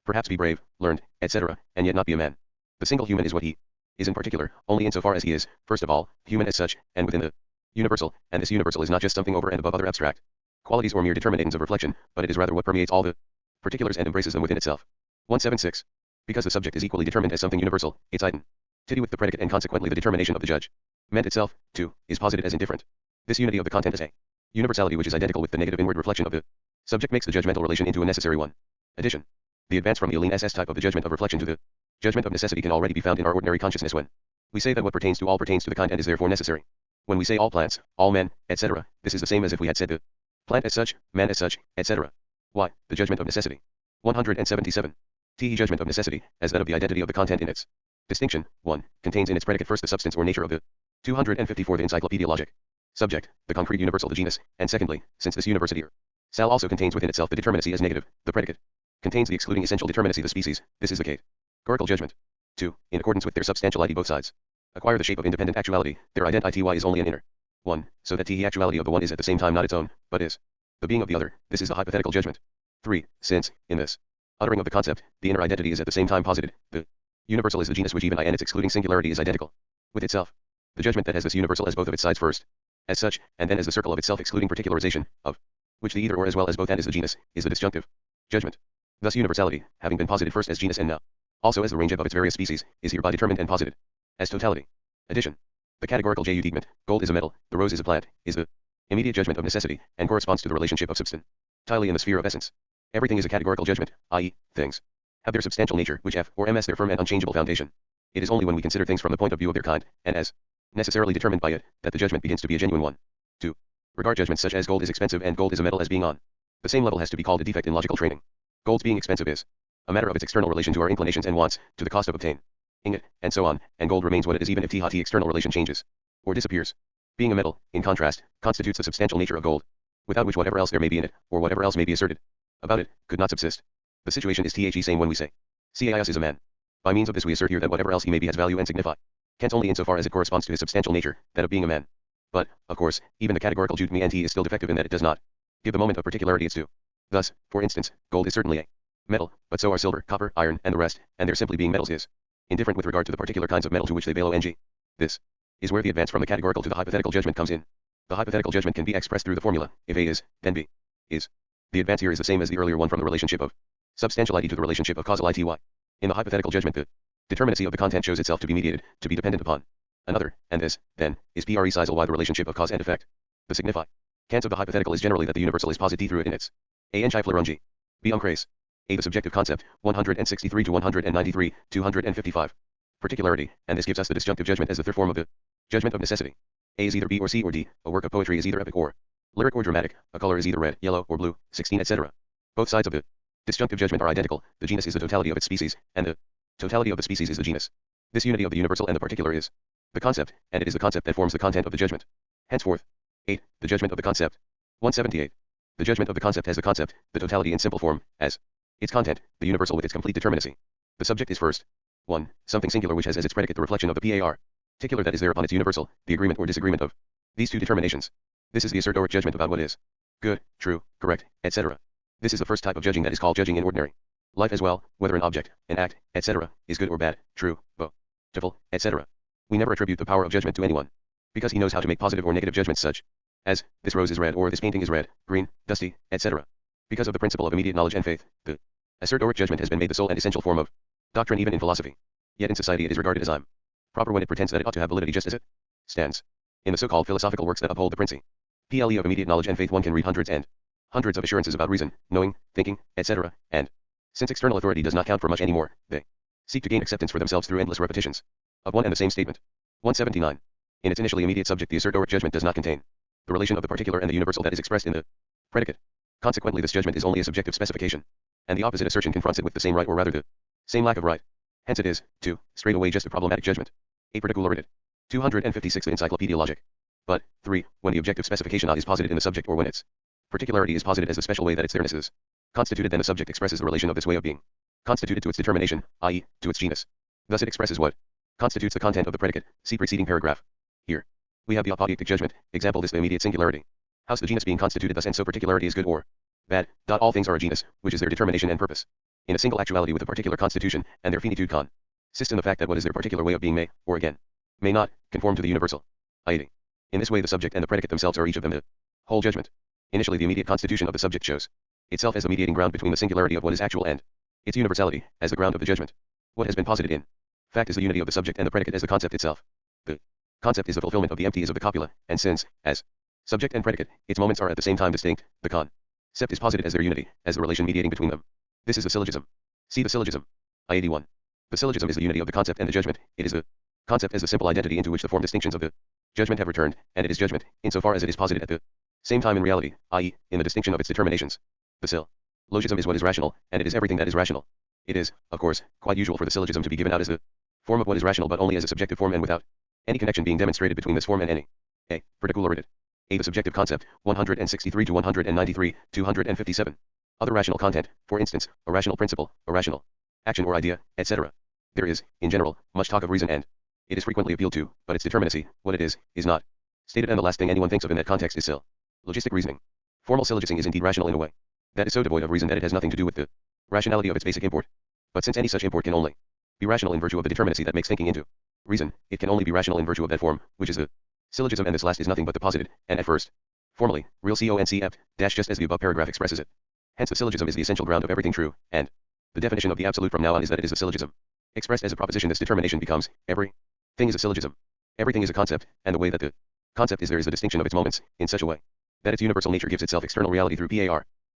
perhaps be brave, learned, etc., and yet not be a man. The single human is what he is in particular, only insofar as he is, first of all, human as such, and within the universal, and this universal is not just something over and above other abstract qualities or mere determinations of reflection, but it is rather what permeates all the particulars and embraces them within itself. 176. Because the subject is equally determined as something universal, its identity with the predicate and consequently the determination of the judge meant itself, too, is posited as indifferent. This unity of the content is a universality which is identical with the negative inward reflection of the subject makes the judgmental relation into a necessary one. Addition. The advance from the Alene SS type of the judgment of reflection to the judgment of necessity can already be found in our ordinary consciousness when we say that what pertains to all pertains to the kind and is therefore necessary. When we say all plants, all men, etc., this is the same as if we had said the plant as such, man as such, etc. Why, the judgment of necessity. 177. The judgment of necessity, as that of the identity of the content in its distinction, 1, contains in its predicate first the substance or nature of the 254 the Encyclopaedia logic. Subject, the concrete universal the genus, and secondly, since this university or sal also contains within itself the determinacy as negative, the predicate contains the excluding essential determinacy the species, this is the categorical judgment. 2, in accordance with their substantiality both sides acquire the shape of independent actuality, their identity is only an inner one, so that the actuality of the one is at the same time not its own, but is the being of the other, this is the hypothetical judgment. 3, since, in this uttering of the concept, the inner identity is at the same time posited, the universal is the genus which even and its excluding singularity is identical with itself. The judgment that has this universal as both of its sides first, as such, and then as the circle of itself excluding particularization, of which the either or as well as both and is the genus, is the disjunctive judgment. Thus universality, having been posited first as genus and now also as the range of its various species, is hereby determined and posited as totality. Addition. The categorical judgment, gold is a metal, the rose is a plant, is the immediate judgment of necessity, and corresponds to the relationship of substance entirely in the sphere of essence. Everything is a categorical judgment, i.e., things have their substantial nature, which F or MS their firm and unchangeable foundation. It is only when we consider things from the point of view of their kind, and as necessarily determined by it, that the judgment begins to be a genuine one. 2. Regard judgments such as gold is expensive and gold is a metal as being on the same level has to be called a defect in logical training. Gold's being expensive is a matter of its external relation to our inclinations and wants, to the cost of obtaining it, and so on, and gold remains what it is even if the external relation changes or disappears. Being a metal, in contrast, constitutes the substantial nature of gold, without which whatever else there may be in it, or whatever else may be asserted about it, could not subsist. The situation is the same when we say Caius is a man. By means of this we assert here that whatever else he may be has value and signify Kant only insofar as it corresponds to his substantial nature, that of being a man. But, of course, even the categorical Jude me and he is still defective in that it does not give the moment of particularity its due. Thus, for instance, gold is certainly a metal, but so are silver, copper, iron, and the rest, and their simply being metals is indifferent with regard to the particular kinds of metal to which they belong. This is where the advance from the categorical to the hypothetical judgment comes in. The hypothetical judgment can be expressed through the formula, if A is, then B is. The advance here is the same as the earlier one from the relationship of substantiality to the relationship of causality. In the hypothetical judgment the determinacy of the content shows itself to be mediated, to be dependent upon another, and this, then, is precisely why the relationship of cause and effect. The signify Kant of the hypothetical is generally that the universal is posited through it in its A. Encyclopaedia. B. Uncrace. A. The subjective concept, 163 to 193, 255. Particularity, and this gives us the disjunctive judgment as the third form of the judgment of necessity. A is either B or C or D, a work of poetry is either epic or lyric or dramatic, a color is either red, yellow, or blue, 16 etc. Both sides of the disjunctive judgment are identical, the genus is the totality of its species, and the totality of the species is the genus. This unity of the universal and the particular is the concept, and it is the concept that forms the content of the judgment. Henceforth. 8. The judgment of the concept. 178. The judgment of the concept as the concept, the totality in simple form, as its content, the universal with its complete determinacy. The subject is first 1. Something singular which has as its predicate the reflection of the particular that is there upon its universal, the agreement or disagreement of these two determinations. This is the assertoric judgment about what is good, true, correct, etc. This is the first type of judging that is called judging in ordinary life as well, whether an object, an act, etc., is good or bad, true, beautiful, etc. We never attribute the power of judgment to anyone, because he knows how to make positive or negative judgments such as, this rose is red or this painting is red, green, dusty, etc. Because of the principle of immediate knowledge and faith, the assertoric judgment has been made the sole and essential form of doctrine even in philosophy. Yet in society it is regarded as proper when it pretends that it ought to have validity just as it stands. In the so-called philosophical works that uphold the principle of immediate knowledge and faith one can read hundreds and hundreds of assurances about reason, knowing, thinking, etc. And, since external authority does not count for much anymore, they seek to gain acceptance for themselves through endless repetitions of one and the same statement. 179. In its initially immediate subject the assertoric judgment does not contain the relation of the particular and the universal that is expressed in the predicate. Consequently this judgment is only a subjective specification, and the opposite assertion confronts it with the same right or rather the same lack of right. Hence it is, too, straight away just a problematic judgment. A particularity. 256 of Encyclopaedia Logic. But, 3. When the objective specification is posited in the subject or when its particularity is posited as the special way that its there-ness is constituted, then the subject expresses the relation of this way of being constituted to its determination, i.e., to its genus. Thus it expresses what constitutes the content of the predicate, see preceding paragraph. Here, we have the apodeictic judgment, example this the immediate singularity. How's the genus being constituted thus and so particularity is good or bad, all things are a genus, which is their determination and purpose. In a single actuality with a particular constitution, and their finitude consists in the fact that what is their particular way of being may, or again, may not, conform to the universal. i.e. in this way the subject and the predicate themselves are each of them the whole judgment. Initially the immediate constitution of the subject shows itself as the mediating ground between the singularity of what is actual and its universality, as the ground of the judgment. What has been posited in fact is the unity of the subject and the predicate as the concept itself. The concept is the fulfillment of the empties of the copula, and since, as subject and predicate, its moments are at the same time distinct, the concept is posited as their unity, as the relation mediating between them. This is the syllogism. See the syllogism. I-81. The syllogism is the unity of the concept and the judgment. It is the concept as the simple identity into which the form distinctions of the judgment have returned, and it is judgment, insofar as it is posited at the same time in reality, i.e., in the distinction of its determinations. The syllogism is what is rational, and it is everything that is rational. It is, of course, quite usual for the syllogism to be given out as the form of what is rational but only as a subjective form and without any connection being demonstrated between this form and any particularity. A. The subjective concept, 163 to 193, 257. Other rational content, for instance, a rational principle, a rational action or idea, etc. There is, in general, much talk of reason and it is frequently appealed to, but its determinacy, what it is not stated, and the last thing anyone thinks of in that context is syllogistic reasoning. Formal syllogism is indeed rational in a way that is so devoid of reason that it has nothing to do with the rationality of its basic import. But since any such import can only be rational in virtue of the determinacy that makes thinking into reason, it can only be rational in virtue of that form, which is the syllogism, and this last is nothing but the posited, and at first, formally, real concept, just as the above paragraph expresses it. Hence the syllogism is the essential ground of everything true, and the definition of the absolute from now on is that it is a syllogism. Expressed as a proposition, this determination becomes, everything is a syllogism. Everything is a concept, and the way that the concept is there is the distinction of its moments, in such a way that its universal nature gives itself external reality through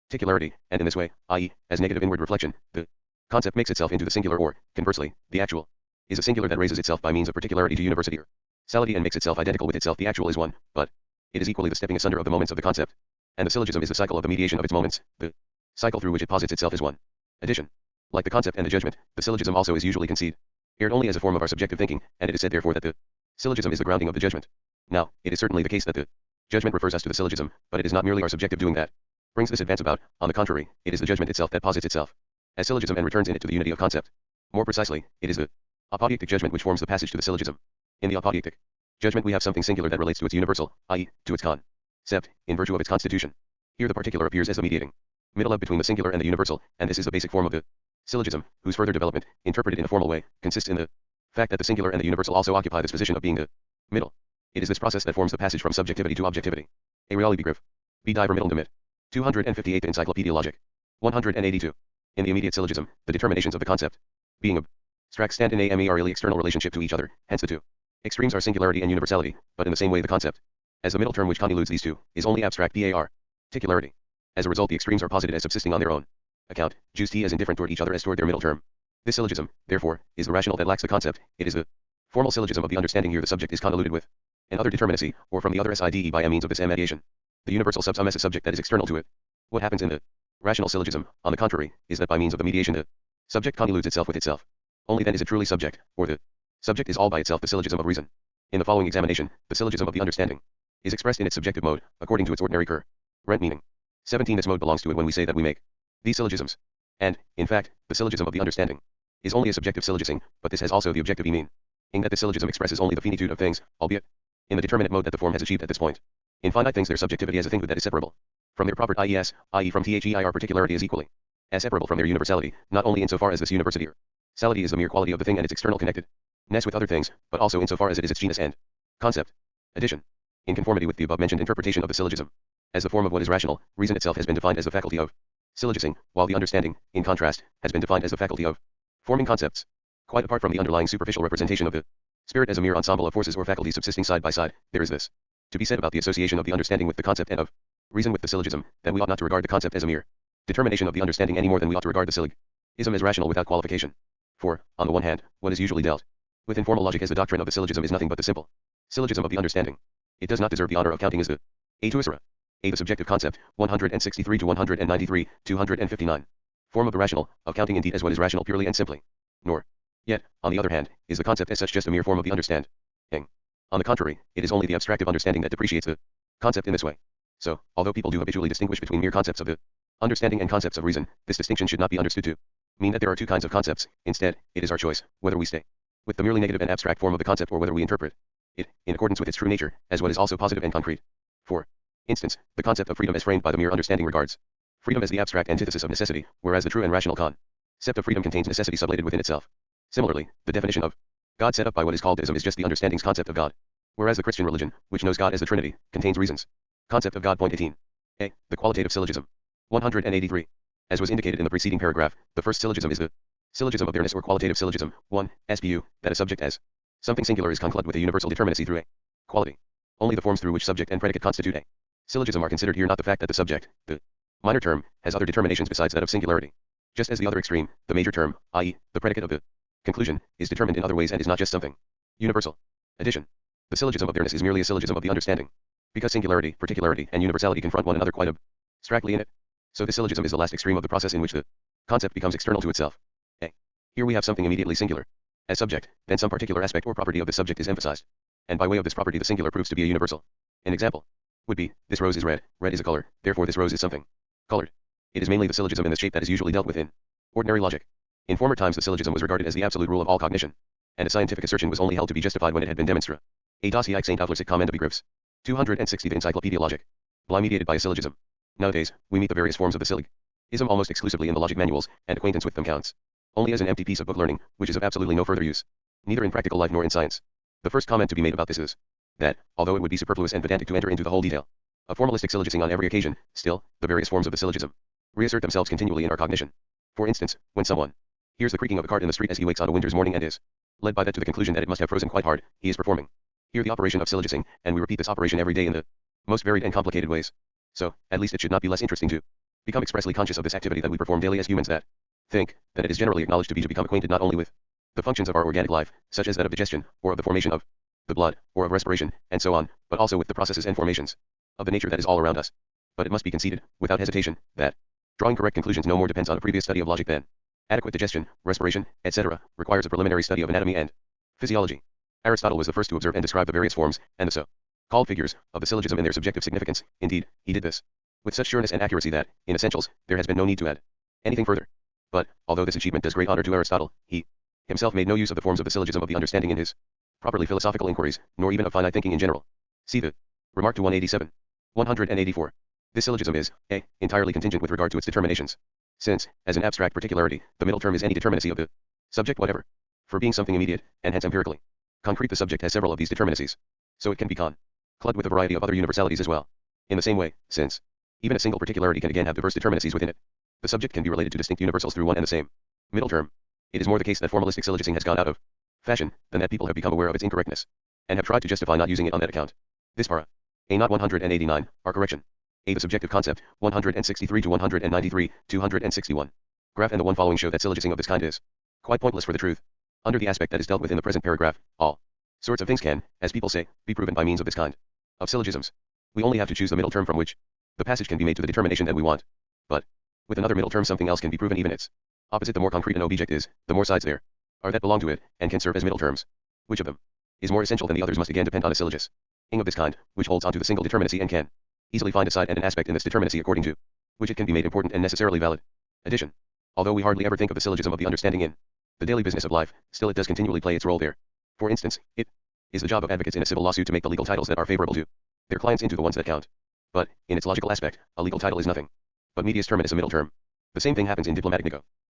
particularity, and in this way, i.e., as negative inward reflection, the concept makes itself into the singular, or, conversely, the actual is a singular that raises itself by means of particularity to universality or sality and makes itself identical with itself. The actual is one, but it is equally the stepping asunder of the moments of the concept, and the syllogism is the cycle of the mediation of its moments, the cycle through which it posits itself as one addition. Like the concept and the judgment, the syllogism also is usually conceived only as a form of our subjective thinking, and it is said therefore that the syllogism is the grounding of the judgment. Now, it is certainly the case that the judgment refers us to the syllogism, but it is not merely our subjective doing that brings this advance about. On the contrary, it is the judgment itself that posits itself as syllogism and returns in it to the unity of concept. More precisely, it is the apodeictic judgment which forms the passage to the syllogism. In the apodeictic judgment we have something singular that relates to its universal, i.e., to its concept, in virtue of its constitution. Here the particular appears as the mediating middle of between the singular and the universal, and this is the basic form of the syllogism, whose further development, interpreted in a formal way, consists in the fact that the singular and the universal also occupy this position of being the middle. It is this process that forms the passage from subjectivity to objectivity. A reality begriff. B. Die Vermitteln mit. 258 Encyclopaedia Logic. 182. In the immediate syllogism, the determinations of the concept, being abstract, stand in a merely external relationship to each other, hence the two extremes are singularity and universality, but in the same way the concept, as the middle term which convolutes these two, is only abstract particularity. As a result the extremes are posited as subsisting on their own account, just as indifferent toward each other as toward their middle term. This syllogism, therefore, is the rational that lacks the concept. It is the formal syllogism of the understanding. Here the subject is convoluted with an other determinacy, or from the other side by a means of this mediation. The universal sub sum as a subject that is external to it. What happens in the rational syllogism, on the contrary, is that by means of the mediation the subject convolutes itself with itself. Only then is it truly subject, or the subject is all by itself the syllogism of reason. In the following examination, the syllogism of the understanding is expressed in its subjective mode, according to its ordinary current meaning. 17. This mode belongs to it when we say that we make these syllogisms. And, in fact, the syllogism of the understanding is only a subjective syllogism, but this has also the objective meaning, in that the syllogism expresses only the finitude of things, albeit in the determinate mode that the form has achieved at this point. In finite things their subjectivity as a thinghood that is separable from their proper IES, i.e. from their particularity is equally as separable from their universality, not only insofar as this universality is the mere quality of the thing and its external connectedness with other things, but also insofar as it is its genus and concept. Addition. In conformity with the above-mentioned interpretation of the syllogism, as the form of what is rational, reason itself has been defined as the faculty of syllogising, while the understanding, in contrast, has been defined as the faculty of forming concepts. Quite apart from the underlying superficial representation of the spirit as a mere ensemble of forces or faculties subsisting side by side, there is this to be said about the association of the understanding with the concept and of reason with the syllogism, that we ought not to regard the concept as a mere determination of the understanding any more than we ought to regard the syllogism as rational without qualification. For, on the one hand, what is usually dealt with in formal logic as the doctrine of the syllogism is nothing but the simple syllogism of the understanding. It does not deserve the honor of counting as the a to isra. A the subjective concept, 163 to 193, 259. Form of the rational, of counting indeed as what is rational purely and simply. Nor, yet, on the other hand, is the concept as such just a mere form of the understanding. On the contrary, it is only the abstractive understanding that depreciates the concept in this way. So, although people do habitually distinguish between mere concepts of the understanding and concepts of reason, this distinction should not be understood to mean that there are two kinds of concepts. Instead, it is our choice, whether we stay with the merely negative and abstract form of the concept or whether we interpret it, in accordance with its true nature, as what is also positive and concrete. For instance, the concept of freedom as framed by the mere understanding regards freedom as the abstract antithesis of necessity, whereas the true and rational concept of freedom contains necessity sublated within itself. Similarly, the definition of God set up by what is called deism is just the understanding's concept of God, whereas the Christian religion, which knows God as the Trinity, contains reason's concept of God. Point 18. A. The qualitative syllogism. 183. As was indicated in the preceding paragraph, the first syllogism is the syllogism of bareness or qualitative syllogism. 1. SPU, that a subject as something singular is concluded with a universal determinacy through a quality. Only the forms through which subject and predicate constitute a syllogism are considered here, not the fact that the subject, the minor term, has other determinations besides that of singularity. Just as the other extreme, the major term, i.e., the predicate of the conclusion, is determined in other ways and is not just something universal. Addition. The syllogism of bareness is merely a syllogism of the understanding, because singularity, particularity, and universality confront one another quite abstractly in it. So this syllogism is the last extreme of the process in which the concept becomes external to itself. A. Here we have something immediately singular as subject, then some particular aspect or property of the subject is emphasized, and by way of this property the singular proves to be a universal. An example would be, this rose is red is a color, therefore this rose is something colored. It is mainly the syllogism in this shape that is usually dealt with in ordinary logic. In former times the syllogism was regarded as the absolute rule of all cognition, and a scientific assertion was only held to be justified when it had been demonstrated. A dossier Saint Outlersic comment of Griff's 260 The Encyclopaedia Logic. Bly mediated by a syllogism. Nowadays, we meet the various forms of the syllogism almost exclusively in the logic manuals, and acquaintance with them counts only as an empty piece of book learning, which is of absolutely no further use, neither in practical life nor in science. The first comment to be made about this is that, although it would be superfluous and pedantic to enter into the whole detail of formalistic syllogising on every occasion, still, the various forms of the syllogism reassert themselves continually in our cognition. For instance, when someone hears the creaking of a cart in the street as he wakes on a winter's morning and is led by that to the conclusion that it must have frozen quite hard, he is performing here the operation of syllogising, and we repeat this operation every day in the most varied and complicated ways. So, at least it should not be less interesting to become expressly conscious of this activity that we perform daily as humans that think that it is generally acknowledged to be to become acquainted not only with the functions of our organic life, such as that of digestion, or of the formation of the blood, or of respiration, and so on, but also with the processes and formations of the nature that is all around us. But it must be conceded, without hesitation, that drawing correct conclusions no more depends on a previous study of logic than adequate digestion, respiration, etc., requires a preliminary study of anatomy and physiology. Aristotle was the first to observe and describe the various forms, and the so-called figures, of the syllogism in their subjective significance. Indeed, he did this with such sureness and accuracy that, in essentials, there has been no need to add anything further. But, although this achievement does great honor to Aristotle, he himself made no use of the forms of the syllogism of the understanding in his properly philosophical inquiries, nor even of finite thinking in general. See the remark to 187. 184. This syllogism is, a, entirely contingent with regard to its determinations, since, as an abstract particularity, the middle term is any determinacy of the subject whatever. For being something immediate, and hence empirically concrete, the subject has several of these determinacies, so it can be concluded with a variety of other universalities as well. In the same way, since even a single particularity can again have diverse determinacies within it, the subject can be related to distinct universals through one and the same middle term. It is more the case that formalistic syllogising has gone out of fashion, than that people have become aware of its incorrectness, and have tried to justify not using it on that account. This para. A. Not 189, our correction. A. The subjective concept, 163 to 193, 261. Graph and the one following show that syllogising of this kind is quite pointless for the truth. Under the aspect that is dealt with in the present paragraph, all sorts of things can, as people say, be proven by means of this kind of syllogisms. We only have to choose the middle term from which the passage can be made to the determination that we want. But with another middle term something else can be proven, even its opposite. The more concrete an object is, the more sides there are that belong to it, and can serve as middle terms. Which of them is more essential than the others must again depend on a syllogism of this kind, which holds on to the single determinacy and can easily find a side and an aspect in this determinacy according to which it can be made important and necessarily valid. Addition. Although we hardly ever think of the syllogism of the understanding in the daily business of life, still it does continually play its role there. For instance, it is the job of advocates in a civil lawsuit to make the legal titles that are favorable to their clients into the ones that count. But, in its logical aspect, a legal title is nothing but medius terminus, a middle term. The same thing happens in diplomatic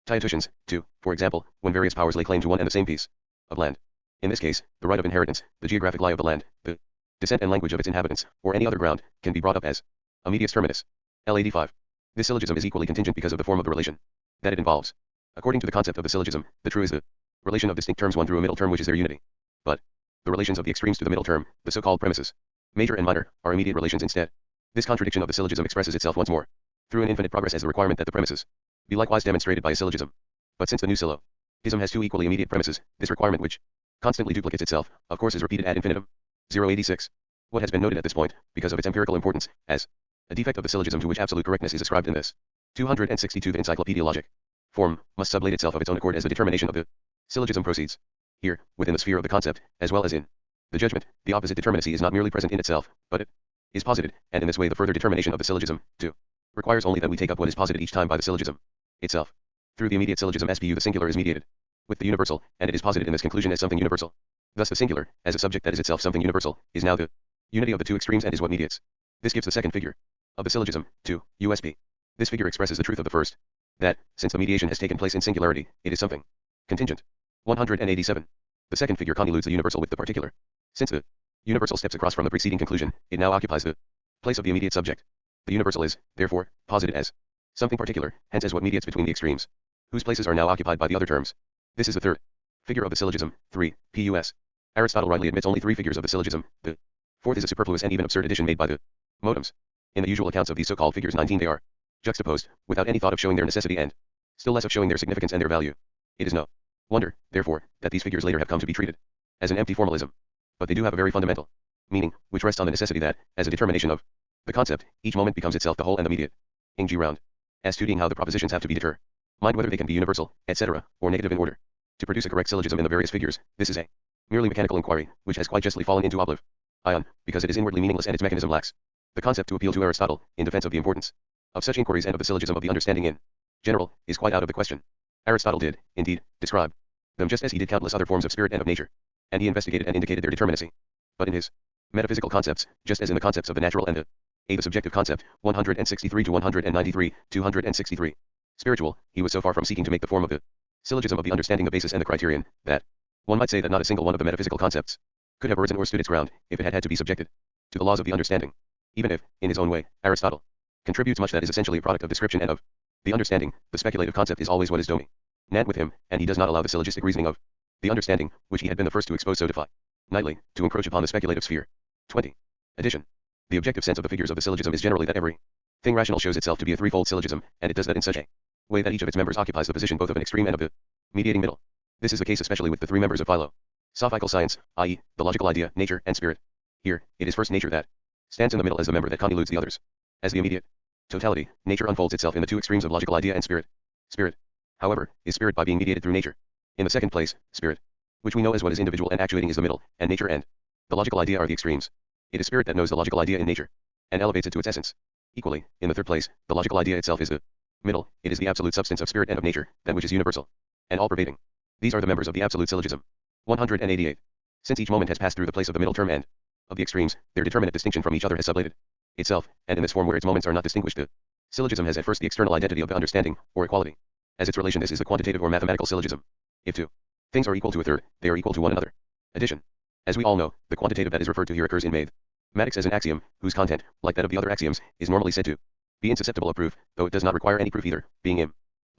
negotiations, too, for example, when various powers lay claim to one and the same piece of land. In this case, the right of inheritance, the geographic lie of the land, the descent and language of its inhabitants, or any other ground, can be brought up as a medius terminus. L85. This syllogism is equally contingent because of the form of the relation that it involves. According to the concept of the syllogism, the true is the relation of distinct terms one through a middle term which is their unity. But the relations of the extremes to the middle term, the so-called premises, major and minor, are immediate relations instead. This contradiction of the syllogism expresses itself once more through an infinite progress as the requirement that the premises be likewise demonstrated by a syllogism. But since the new syllogism has two equally immediate premises, this requirement, which constantly duplicates itself, of course is repeated ad infinitum. 086. What has been noted at this point, because of its empirical importance, as a defect of the syllogism to which absolute correctness is ascribed in this 262 the Encyclopaedia Logic form, must sublate itself of its own accord as the determination of the syllogism proceeds. Here, within the sphere of the concept, as well as in the judgment, the opposite determinacy is not merely present in itself, but it is posited, and in this way the further determination of the syllogism, too, requires only that we take up what is posited each time by the syllogism itself. Through the immediate syllogism SPU the singular is mediated with the universal, and it is posited in this conclusion as something universal. Thus the singular, as a subject that is itself something universal, is now the unity of the two extremes and is what mediates. This gives the second figure of the syllogism, 2, USP. This figure expresses the truth of the first, that, since the mediation has taken place in singularity, it is something contingent. 187. The second figure convolutes the universal with the particular. Since the universal steps across from the preceding conclusion, it now occupies the place of the immediate subject. The universal is, therefore, posited as something particular, hence as what mediates between the extremes, whose places are now occupied by the other terms. This is the third figure of the syllogism, 3, PUS. Aristotle rightly admits only 3 figures of the syllogism. The fourth is a superfluous and even absurd addition made by the modems. In the usual accounts of these so-called figures 19 they are juxtaposed, without any thought of showing their necessity and still less of showing their significance and their value. It is no wonder, therefore, that these figures later have come to be treated as an empty formalism. But they do have a very fundamental meaning, which rests on the necessity that, as a determination of the concept, each moment becomes itself the whole and immediate. Ing G round. As studying how the propositions have to be determined, whether they can be universal, etc., or negative in order to produce a correct syllogism in the various figures, this is a merely mechanical inquiry, which has quite justly fallen into oblivion, because it is inwardly meaningless and its mechanism lacks the concept to appeal to Aristotle, in defense of the importance of such inquiries and of the syllogism of the understanding in general, is quite out of the question. Aristotle did, indeed, describe them just as he did countless other forms of spirit and of nature, and he investigated and indicated their determinacy. But in his metaphysical concepts, just as in the concepts of the natural and the subjective concept, 163 to 193, 263. Spiritual, he was so far from seeking to make the form of the syllogism of the understanding the basis and the criterion, that one might say that not a single one of the metaphysical concepts could have arisen or stood its ground, if it had had to be subjected to the laws of the understanding. Even if, in his own way, Aristotle contributes much that is essentially a product of description and of the understanding, the speculative concept is always what is dominant with him, and he does not allow the syllogistic reasoning of the understanding, which he had been the first to expose so definitely, to encroach upon the speculative sphere. 20. Addition. The objective sense of the figures of the syllogism is generally that every thing rational shows itself to be a threefold syllogism, and it does that in such a way that each of its members occupies the position both of an extreme and of the mediating middle. This is the case especially with the three members of philosophical science, i.e., the logical idea, nature, and spirit. Here, it is first nature that stands in the middle as the member that convolutes the others. As the immediate totality, nature unfolds itself in the two extremes of logical idea and spirit. Spirit, however, is spirit by being mediated through nature. In the second place, spirit, which we know as what is individual and actuating, is the middle, and nature and the logical idea are the extremes. It is spirit that knows the logical idea in nature and elevates it to its essence. Equally, in the third place, the logical idea itself is the middle, it is the absolute substance of spirit and of nature, that which is universal and all-pervading. These are the members of the absolute syllogism. 188. Since each moment has passed through the place of the middle term and of the extremes, their determinate distinction from each other has sublated itself, and in this form where its moments are not distinguished, the syllogism has at first the external identity of the understanding, or equality. As its relation, this is the quantitative or mathematical syllogism. If two things are equal to a third, they are equal to one another. Addition. As we all know, the quantitative that is referred to here occurs in mathematics as an axiom, whose content, like that of the other axioms, is normally said to be insusceptible of proof, though it does not require any proof either, being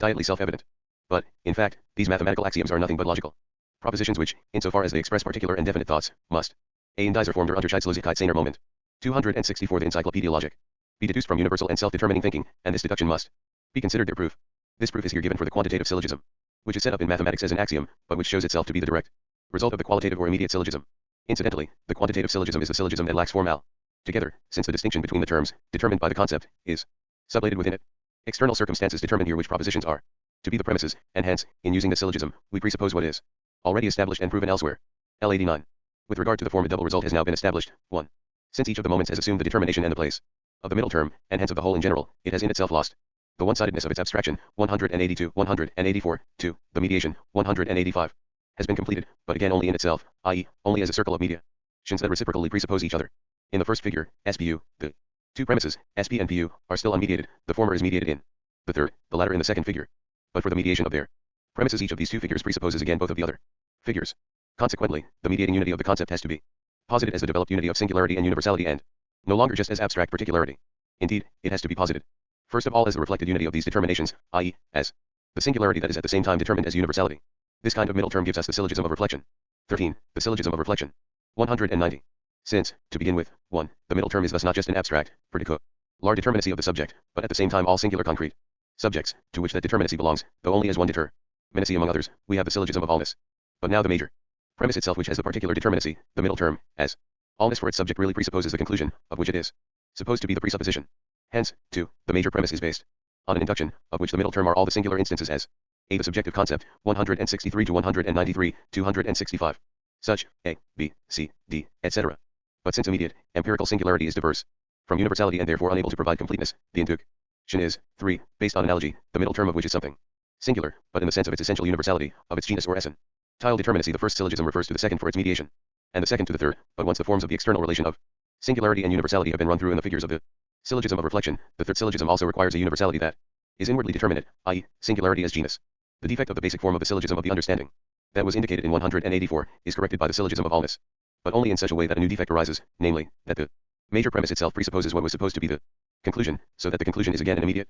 immediately self-evident. But, in fact, these mathematical axioms are nothing but logical propositions which, insofar as they express particular and definite thoughts, must A in dieser Form der Unterscheidslosigkeit seiner Moment. 264 the Encyclopaedia Logic. Be deduced from universal and self-determining thinking, and this deduction must be considered their proof. This proof is here given for the quantitative syllogism, which is set up in mathematics as an axiom, but which shows itself to be the direct result of the qualitative or immediate syllogism. Incidentally, the quantitative syllogism is the syllogism that lacks form together, since the distinction between the terms, determined by the concept, is sublated within it. External circumstances determine here which propositions are to be the premises, and hence, in using the syllogism, we presuppose what is already established and proven elsewhere. L89. With regard to the form, a double result has now been established. 1. Since each of the moments has assumed the determination and the place of the middle term, and hence of the whole in general, it has in itself lost the one-sidedness of its abstraction. 182, 184, 2. The mediation. 185. Has been completed, but again only in itself, i.e., only as a circle of media that reciprocally presuppose each other. In the first figure, SPU, the two premises, SP and PU, are still unmediated. The former is mediated in the third, the latter in the second figure. But for the mediation of their premises, each of these two figures presupposes again both of the other figures. Consequently, the mediating unity of the concept has to be posited as the developed unity of singularity and universality, and no longer just as abstract particularity. Indeed, it has to be posited first of all as the reflected unity of these determinations, i.e., as the singularity that is at the same time determined as universality. This kind of middle term gives us the syllogism of reflection. 13. The syllogism of reflection. 190. Since, to begin with, 1. The middle term is thus not just an abstract, particular determinacy of the subject, but at the same time all singular concrete subjects, to which that determinacy belongs, though only as one determinacy among others, we have the syllogism of allness. But now the major premise itself, which has the particular determinacy, the middle term, as allness for its subject, really presupposes the conclusion, of which it is supposed to be the presupposition. Hence, 2. The major premise is based on an induction, of which the middle term are all the singular instances as a. The subjective concept, 163 to 193, 265. Such, A, B, C, D, etc. But since immediate, empirical singularity is diverse from universality and therefore unable to provide completeness, the induction is, 3, based on analogy, the middle term of which is something singular, but in the sense of its essential universality, of its genus or essence. Tile determinacy. The first syllogism refers to the second for its mediation, and the second to the third, but once the forms of the external relation of singularity and universality have been run through in the figures of the syllogism of reflection, the third syllogism also requires a universality that is inwardly determinate, i.e., singularity as genus. The defect of the basic form of the syllogism of the understanding that was indicated in 184 is corrected by the syllogism of allness, but only in such a way that a new defect arises, namely, that the major premise itself presupposes what was supposed to be the conclusion, so that the conclusion is again an immediate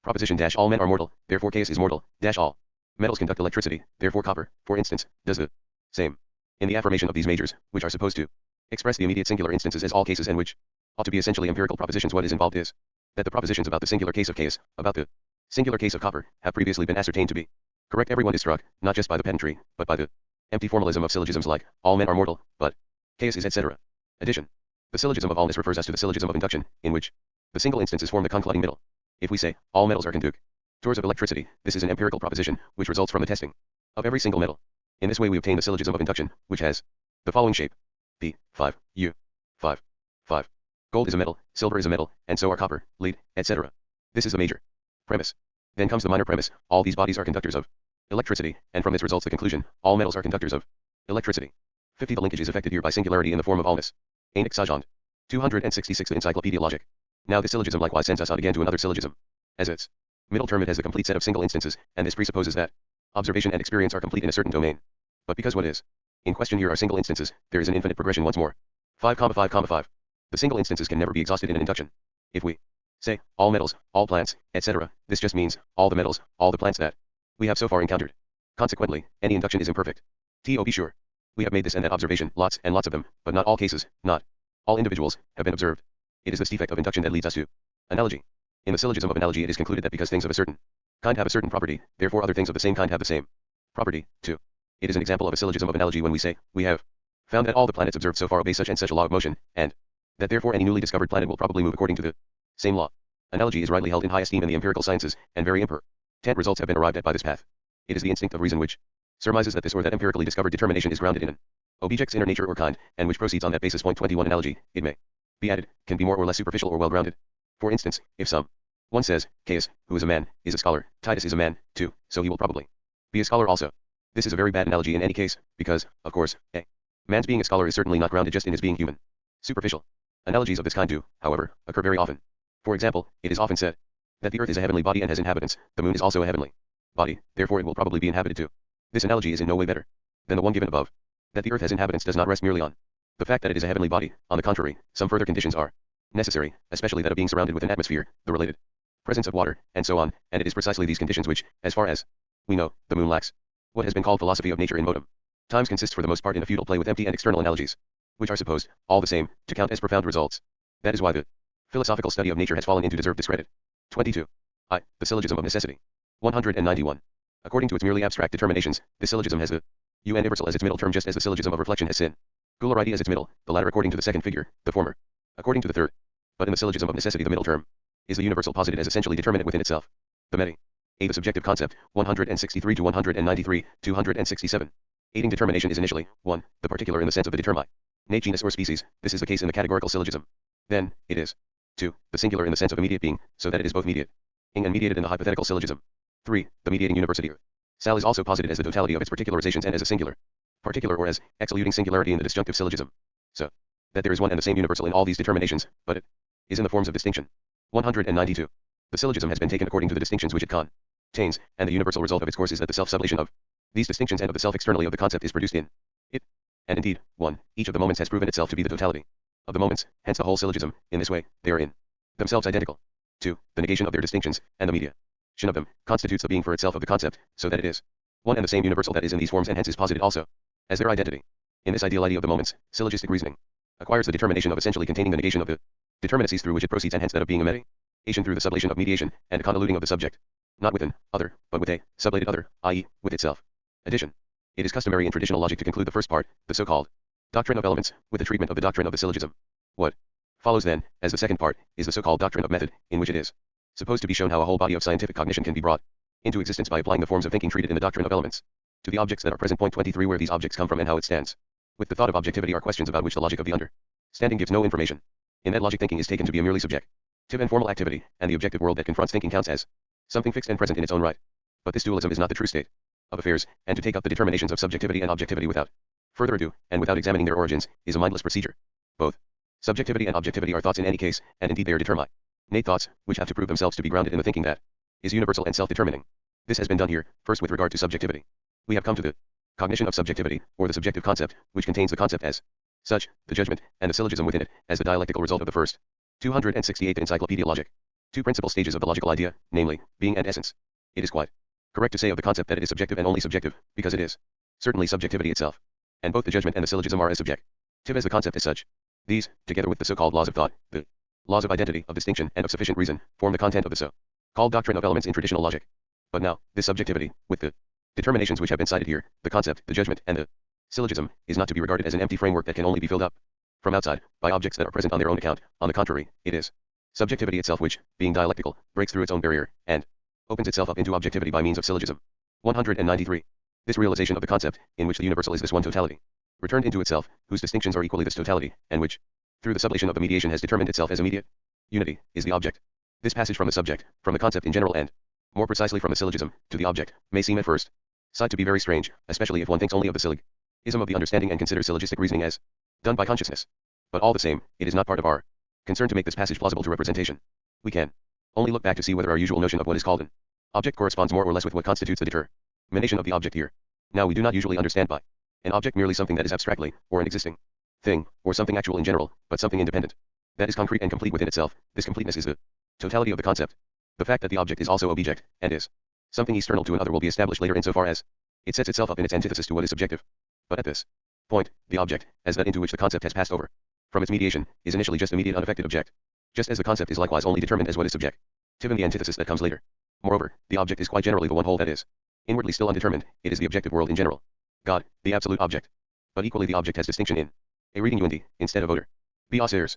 proposition. All men are mortal, therefore chaos is mortal. All metals conduct electricity, therefore copper, for instance, does the same. In the affirmation of these majors, which are supposed to express the immediate singular instances as all cases and which ought to be essentially empirical propositions, what is involved is that the propositions about the singular case of chaos, about the singular case of copper, have previously been ascertained to be correct. Everyone is struck, not just by the pedantry, but by the empty formalism of syllogisms like, all men are mortal, but chaos is, etc. Addition. The syllogism of allness refers us to the syllogism of induction, in which the single instances form the concluding middle. If we say, all metals are conductors of electricity, this is an empirical proposition, which results from the testing of every single metal. In this way we obtain the syllogism of induction, which has the following shape. P, 5, U, 5, 5. Gold is a metal, silver is a metal, and so are copper, lead, etc. This is the major premise. Then comes the minor premise, all these bodies are conductors of electricity, and from this results the conclusion, all metals are conductors of electricity. 50. The linkage is effected here by singularity in the form of allness. Ain't 266. The Encyclopaedia Logic. Now this syllogism likewise sends us on again to another syllogism. As its middle term it has the complete set of single instances, and this presupposes that observation and experience are complete in a certain domain. But because what is in question here are single instances, there is an infinite progression once more. 5,5,5. The single instances can never be exhausted in an induction. If we say, all metals, all plants, etc., this just means, all the metals, all the plants that we have so far encountered. Consequently, any induction is imperfect. Be sure. We have made this and that observation, lots and lots of them, but not all cases, not all individuals, have been observed. It is this defect of induction that leads us to analogy. In the syllogism of analogy it is concluded that because things of a certain kind have a certain property, therefore other things of the same kind have the same property, too. It is an example of a syllogism of analogy when we say, we have found that all the planets observed so far obey such and such a law of motion, and that therefore any newly discovered planet will probably move according to the same law. Analogy is rightly held in high esteem in the empirical sciences, and very important results have been arrived at by this path. It is the instinct of reason which surmises that this or that empirically discovered determination is grounded in an object's inner nature or kind, and which proceeds on that basis. Point 21. Analogy, it may be added, can be more or less superficial or well-grounded. For instance, if one says, Caius, who is a man, is a scholar, Titus is a man, too, so he will probably be a scholar also. This is a very bad analogy in any case, because, of course, a man's being a scholar is certainly not grounded just in his being human. Superficial analogies of this kind do, however, occur very often. For example, it is often said that the earth is a heavenly body and has inhabitants, the moon is also a heavenly body, therefore it will probably be inhabited too. This analogy is in no way better than the one given above. That the earth has inhabitants does not rest merely on the fact that it is a heavenly body. On the contrary, some further conditions are necessary, especially that of being surrounded with an atmosphere, the related presence of water, and so on, and it is precisely these conditions which, as far as we know, the moon lacks. What has been called philosophy of nature in modem times consists for the most part in a futile play with empty and external analogies, which are supposed, all the same, to count as profound results. That is why the philosophical study of nature has fallen into deserved discredit. 22. The syllogism of necessity. 191. According to its merely abstract determinations, this syllogism has the universal as its middle term, just as the syllogism of reflection has singularity as its middle, the latter according to the second figure, the former according to the third. But in the syllogism of necessity the middle term is the universal posited as essentially determinate within itself. The meti. The subjective concept, 163 to 193, 267. Aiding determination is initially, 1. The particular in the sense of the determinate genus or species. This is the case in the categorical syllogism. Then, it is 2. The singular in the sense of immediate being, so that it is both mediate ing and mediated in the hypothetical syllogism. 3. The mediating university. Sal is also posited as the totality of its particularizations and as a singular particular or as excluding singularity in the disjunctive syllogism. So that there is one and the same universal in all these determinations, but it is in the forms of distinction. 192. The syllogism has been taken according to the distinctions which it contains, and the universal result of its course is that the self-sublation of these distinctions and of the self externally of the concept is produced in it. And indeed, 1. Each of the moments has proven itself to be the totality of the moments, hence the whole syllogism. In this way, they are in themselves identical. 2. The negation of their distinctions, and the mediation of them, constitutes the being for itself of the concept, so that it is one and the same universal that is in these forms and hence is posited also as their identity. In this ideality of the moments, syllogistic reasoning acquires the determination of essentially containing the negation of the determinacies through which it proceeds, and hence that of being a mediation through the sublation of mediation, and a convoluting of the subject, not with an other, but with a sublated other, i.e., with itself. Addition. It is customary in traditional logic to conclude the first part, the so-called doctrine of elements, with the treatment of the doctrine of the syllogism. What follows then, as the second part, is the so-called doctrine of method, in which it is supposed to be shown how a whole body of scientific cognition can be brought into existence by applying the forms of thinking treated in the doctrine of elements to the objects that are present. Point 23. Where these objects come from and how it stands with the thought of objectivity are questions about which the logic of the understanding gives no information. In that logic, thinking is taken to be a merely subjective and formal activity, and the objective world that confronts thinking counts as something fixed and present in its own right. But this dualism is not the true state of affairs, and to take up the determinations of subjectivity and objectivity without further ado, and without examining their origins, is a mindless procedure. Both subjectivity and objectivity are thoughts in any case, and indeed they are determinate thoughts, which have to prove themselves to be grounded in the thinking that is universal and self-determining. This has been done here, first with regard to subjectivity. We have come to the cognition of subjectivity, or the subjective concept, which contains the concept as such, the judgment, and the syllogism within it, as the dialectical result of the first 268th Encyclopaedia Logic. Two principal stages of the logical idea, namely, being and essence. It is quite correct to say of the concept that it is subjective and only subjective, because it is certainly subjectivity itself. And both the judgment and the syllogism are as subjective as the concept as such. These, together with the so-called laws of thought, the laws of identity, of distinction, and of sufficient reason, form the content of the so-called doctrine of elements in traditional logic. But now, this subjectivity, with the determinations which have been cited here, the concept, the judgment, and the syllogism, is not to be regarded as an empty framework that can only be filled up from outside by objects that are present on their own account. On the contrary, it is subjectivity itself which, being dialectical, breaks through its own barrier, and opens itself up into objectivity by means of syllogism. 193. This realization of the concept, in which the universal is this one totality, returned into itself, whose distinctions are equally this totality, and which, through the sublation of the mediation has determined itself as immediate unity, is the object. This passage from the subject, from the concept in general and, more precisely from the syllogism, to the object, may seem at first sight to be very strange, especially if one thinks only of the syllogism of the understanding and considers syllogistic reasoning as done by consciousness. But all the same, it is not part of our concern to make this passage plausible to representation. We can only look back to see whether our usual notion of what is called an object corresponds more or less with what constitutes the determination of the object here. Now we do not usually understand by an object merely something that is abstractly, or an existing thing, or something actual in general, but something independent, that is concrete and complete within itself. This completeness is the totality of the concept. The fact that the object is also object, and is something external to another will be established later insofar as it sets itself up in its antithesis to what is subjective. But at this point, the object, as that into which the concept has passed over from its mediation, is initially just immediate unaffected object, just as the concept is likewise only determined as what is subjective in the antithesis that comes later. Moreover, the object is quite generally the one whole that is inwardly still undetermined. It is the objective world in general, God, the absolute object. But equally the object has distinction in a reading unity, instead of odor. B. Auxerre.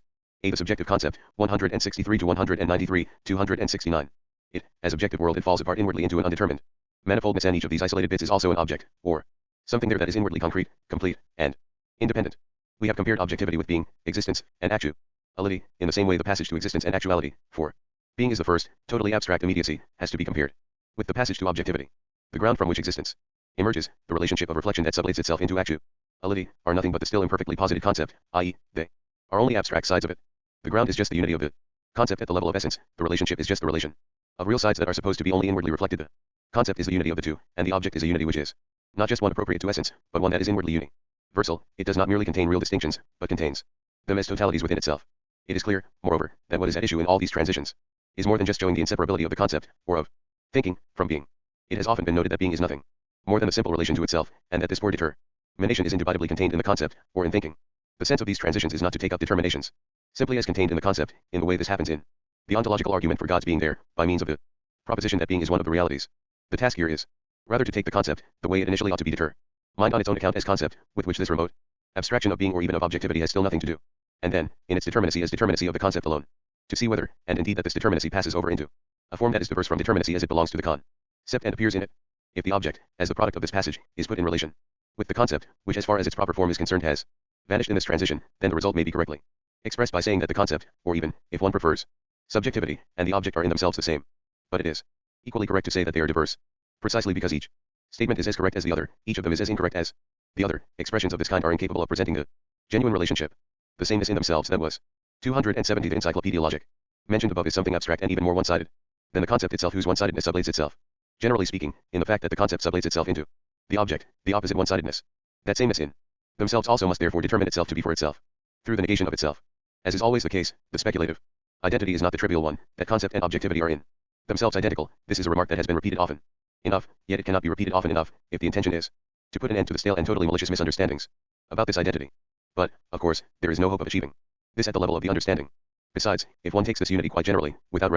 A. The subjective concept, 163 to 193, 269. It, as objective world, it falls apart inwardly into an undetermined manifoldness, and each of these isolated bits is also an object, or something there that is inwardly concrete, complete, and independent. We have compared objectivity with being, existence, and actuality, in the same way the passage to existence and actuality, for being is the first, totally abstract immediacy, has to be compared with the passage to objectivity. The ground from which existence emerges, the relationship of reflection that sublates itself into actuality, are nothing but the still imperfectly posited concept, i.e., they are only abstract sides of it. The ground is just the unity of the concept at the level of essence, the relationship is just the relation of real sides that are supposed to be only inwardly reflected. The concept is the unity of the two, and the object is a unity which is not just one appropriate to essence, but one that is inwardly universal. It does not merely contain real distinctions, but contains them as totalities within itself. It is clear, moreover, that what is at issue in all these transitions is more than just showing the inseparability of the concept, or of thinking, from being. It has often been noted that being is nothing more than a simple relation to itself, and that this poor determination is indubitably contained in the concept, or in thinking. The sense of these transitions is not to take up determinations simply as contained in the concept, in the way this happens in the ontological argument for God's being there, by means of the proposition that being is one of the realities. The task here is rather to take the concept, the way it initially ought to be determined on its own account as concept, with which this remote abstraction of being or even of objectivity has still nothing to do, and then, in its determinacy as determinacy of the concept alone, to see whether, and indeed that this determinacy passes over into a form that is diverse from determinacy as it belongs to the concept and appears in it. If the object, as the product of this passage, is put in relation with the concept, which as far as its proper form is concerned has vanished in this transition, then the result may be correctly expressed by saying that the concept, or even, if one prefers, subjectivity, and the object are in themselves the same. But it is equally correct to say that they are diverse. Precisely because each statement is as correct as the other, each of them is as incorrect as the other. Expressions of this kind are incapable of presenting the genuine relationship, the sameness in themselves that was 270. The Encyclopaedia logic mentioned above is something abstract and even more one-sided than the concept itself, whose one-sidedness sublates itself, generally speaking, in the fact that the concept sublates itself into the object, the opposite one-sidedness. That sameness in themselves also must therefore determine itself to be for itself, through the negation of itself. As is always the case, the speculative identity is not the trivial one, that concept and objectivity are in themselves identical. This is a remark that has been repeated often enough, yet it cannot be repeated often enough, if the intention is to put an end to the stale and totally malicious misunderstandings about this identity. But, of course, there is no hope of achieving this at the level of the understanding. Besides, if one takes this unity quite generally, without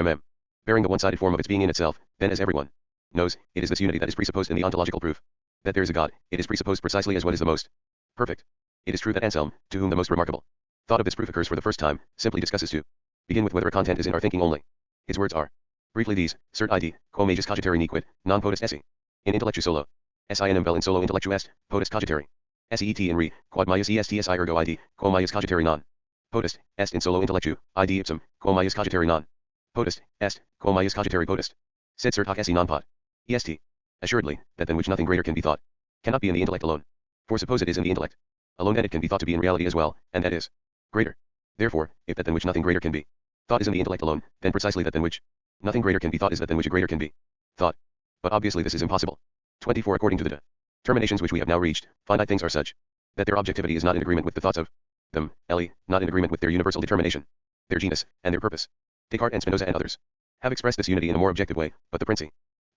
bearing the one-sided form of its being in itself, then as everyone knows, it is this unity that is presupposed in the ontological proof that there is a God. It is presupposed precisely as what is the most perfect. It is true that Anselm, to whom the most remarkable thought of this proof occurs for the first time, simply discusses to begin with whether a content is in our thinking only. His words are briefly these: cert id, quo magis cogitari nequid, non potest esse. In intellectu solo. Sinem vel in solo intellectu est, potest cogitari. Seet in re, quod maius estsi ergo id, quo maius cogitari non potest, est in solo intellectu, id ipsum, quo maius cogitari non potest, est, quo maius cogitari potest. Sed cert hoc esse non pot. Est. Assuredly, that than which nothing greater can be thought, cannot be in the intellect alone. For suppose it is in the intellect alone that it can be thought to be in reality as well, and that is greater. Therefore, if that than which nothing greater can be thought is in the intellect alone, then precisely that than which nothing greater can be thought is that than which a greater can be thought. But obviously this is impossible. 24. According to the determinations which we have now reached, finite things are such that their objectivity is not in agreement with the thoughts of them, not in agreement with their universal determination, their genus, and their purpose. Descartes and Spinoza and others have expressed this unity in a more objective way, but the principle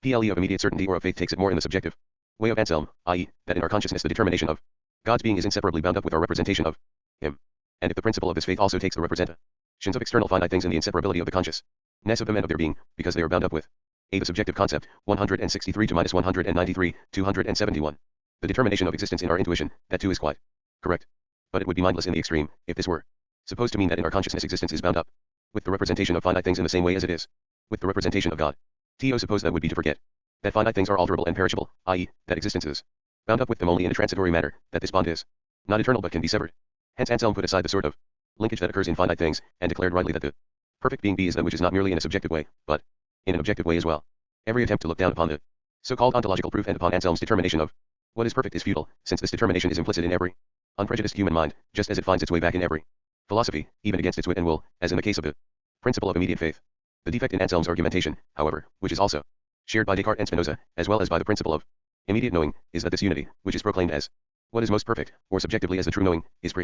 of immediate certainty or of faith takes it more in the subjective way of Anselm, i.e., that in our consciousness the determination of God's being is inseparably bound up with our representation of Him. And if the principle of this faith also takes the representations of external finite things in the inseparability of the consciousness of them and of their being, because they are bound up with the subjective concept, 163 to -193, 271. The determination of existence in our intuition, that too is quite correct. But it would be mindless in the extreme, if this were supposed to mean that in our consciousness existence is bound up with the representation of finite things in the same way as it is with the representation of God. To suppose that would be to forget that finite things are alterable and perishable, i.e., that existence is bound up with them only in a transitory manner, that this bond is not eternal but can be severed. Hence Anselm put aside the sort of linkage that occurs in finite things, and declared rightly that the perfect being is that which is not merely in a subjective way, but in an objective way as well. Every attempt to look down upon the so-called ontological proof and upon Anselm's determination of what is perfect is futile, since this determination is implicit in every unprejudiced human mind, just as it finds its way back in every philosophy, even against its wit and will, as in the case of the principle of immediate faith. The defect in Anselm's argumentation, however, which is also shared by Descartes and Spinoza, as well as by the principle of immediate knowing, is that this unity, which is proclaimed as what is most perfect, or subjectively as the true knowing, is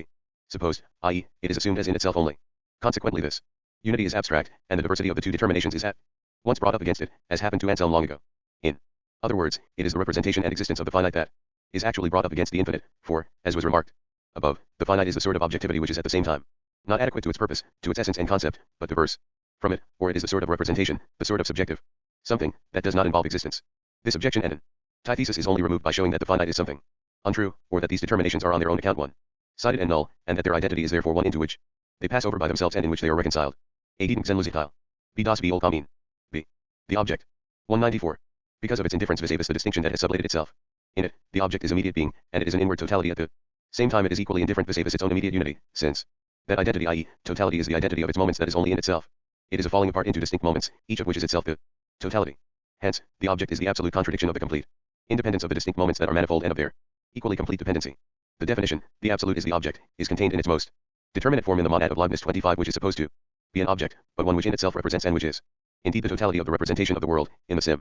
supposed, i.e., it is assumed as in itself only. Consequently this unity is abstract, and the diversity of the two determinations is at once brought up against it, as happened to Anselm long ago. In other words, it is the representation and existence of the finite that is actually brought up against the infinite, for, as was remarked above, the finite is the sort of objectivity which is at the same time not adequate to its purpose, to its essence and concept, but diverse from it, or it is the sort of representation, the sort of subjective something, that does not involve existence. This objection and antithesis is only removed by showing that the finite is something untrue, or that these determinations are on their own account one-sided and null, and that their identity is therefore one into which they pass over by themselves and in which they are reconciled. B. Das B. Ol Kamin. B. The object. 194. Because of its indifference vis-a-vis the distinction that has sublated itself in it, the object is immediate being, and it is an inward totality at the same time it is equally indifferent vis-a-vis its own immediate unity, since that identity, i.e., totality, is the identity of its moments that is only in itself. It is a falling apart into distinct moments, each of which is itself the totality. Hence, the object is the absolute contradiction of the complete independence of the distinct moments that are manifold and of their equally complete dependency. The definition, the absolute is the object, is contained in its most determinate form in the monad of Leibniz 25, which is supposed to be an object, but one which in itself represents and which is indeed the totality of the representation of the world. In the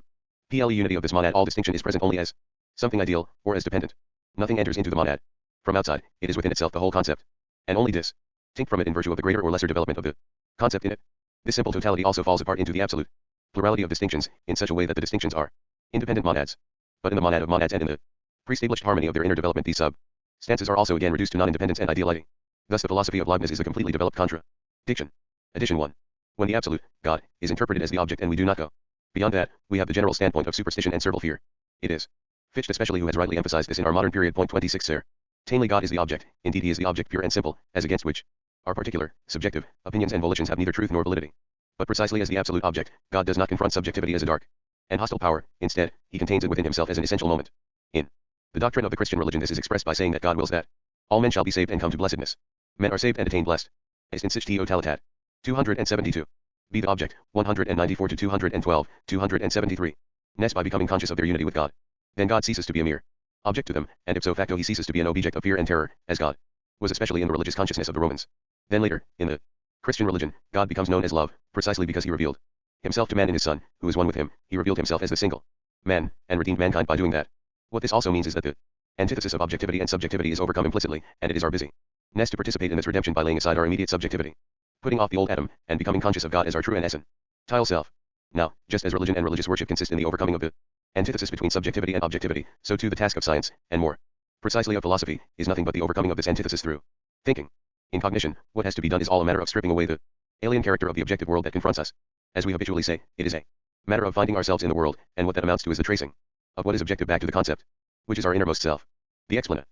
unity of this monad, all distinction is present only as something ideal, or as dependent. Nothing enters into the monad from outside, it is within itself the whole concept, and only distinct from it in virtue of the greater or lesser development of the concept in it. This simple totality also falls apart into the absolute plurality of distinctions, in such a way that the distinctions are independent monads. But in the monad of monads and in the pre-established harmony of their inner development, these substances are also again reduced to non-independence and ideality. Thus the philosophy of Leibniz is a completely developed contradiction. Addition 1. When the absolute, God, is interpreted as the object and we do not go beyond that, we have the general standpoint of superstition and servile fear. It is Fichte especially who has rightly emphasized this in our modern period. Point 26. Certainly God is the object, indeed he is the object pure and simple, as against which our particular, subjective, opinions and volitions have neither truth nor validity. But precisely as the absolute object, God does not confront subjectivity as a dark and hostile power, instead, he contains it within himself as an essential moment. In the doctrine of the Christian religion this is expressed by saying that God wills that all men shall be saved and come to blessedness. Men are saved and attain blessed Est in sich die totalitat. 272. Be the object, 194 to 212, 273. Nest by becoming conscious of their unity with God. Then God ceases to be a mere object to them, and ipso facto he ceases to be an object of fear and terror, as God was especially in the religious consciousness of the Romans. Then later, in the Christian religion, God becomes known as love, precisely because he revealed himself to man in his Son, who is one with him. He revealed himself as the single man, and redeemed mankind by doing that. What this also means is that the antithesis of objectivity and subjectivity is overcome implicitly, and it is our busy nest to participate in this redemption by laying aside our immediate subjectivity, putting off the old Adam, and becoming conscious of God as our true and essential self. Now, just as religion and religious worship consist in the overcoming of the antithesis between subjectivity and objectivity, so too the task of science, and more precisely of philosophy, is nothing but the overcoming of this antithesis through thinking. In cognition, what has to be done is all a matter of stripping away the alien character of the objective world that confronts us. As we habitually say, it is a matter of finding ourselves in the world, and what that amounts to is the tracing of what is objective back to the concept, which is our innermost self. The explanation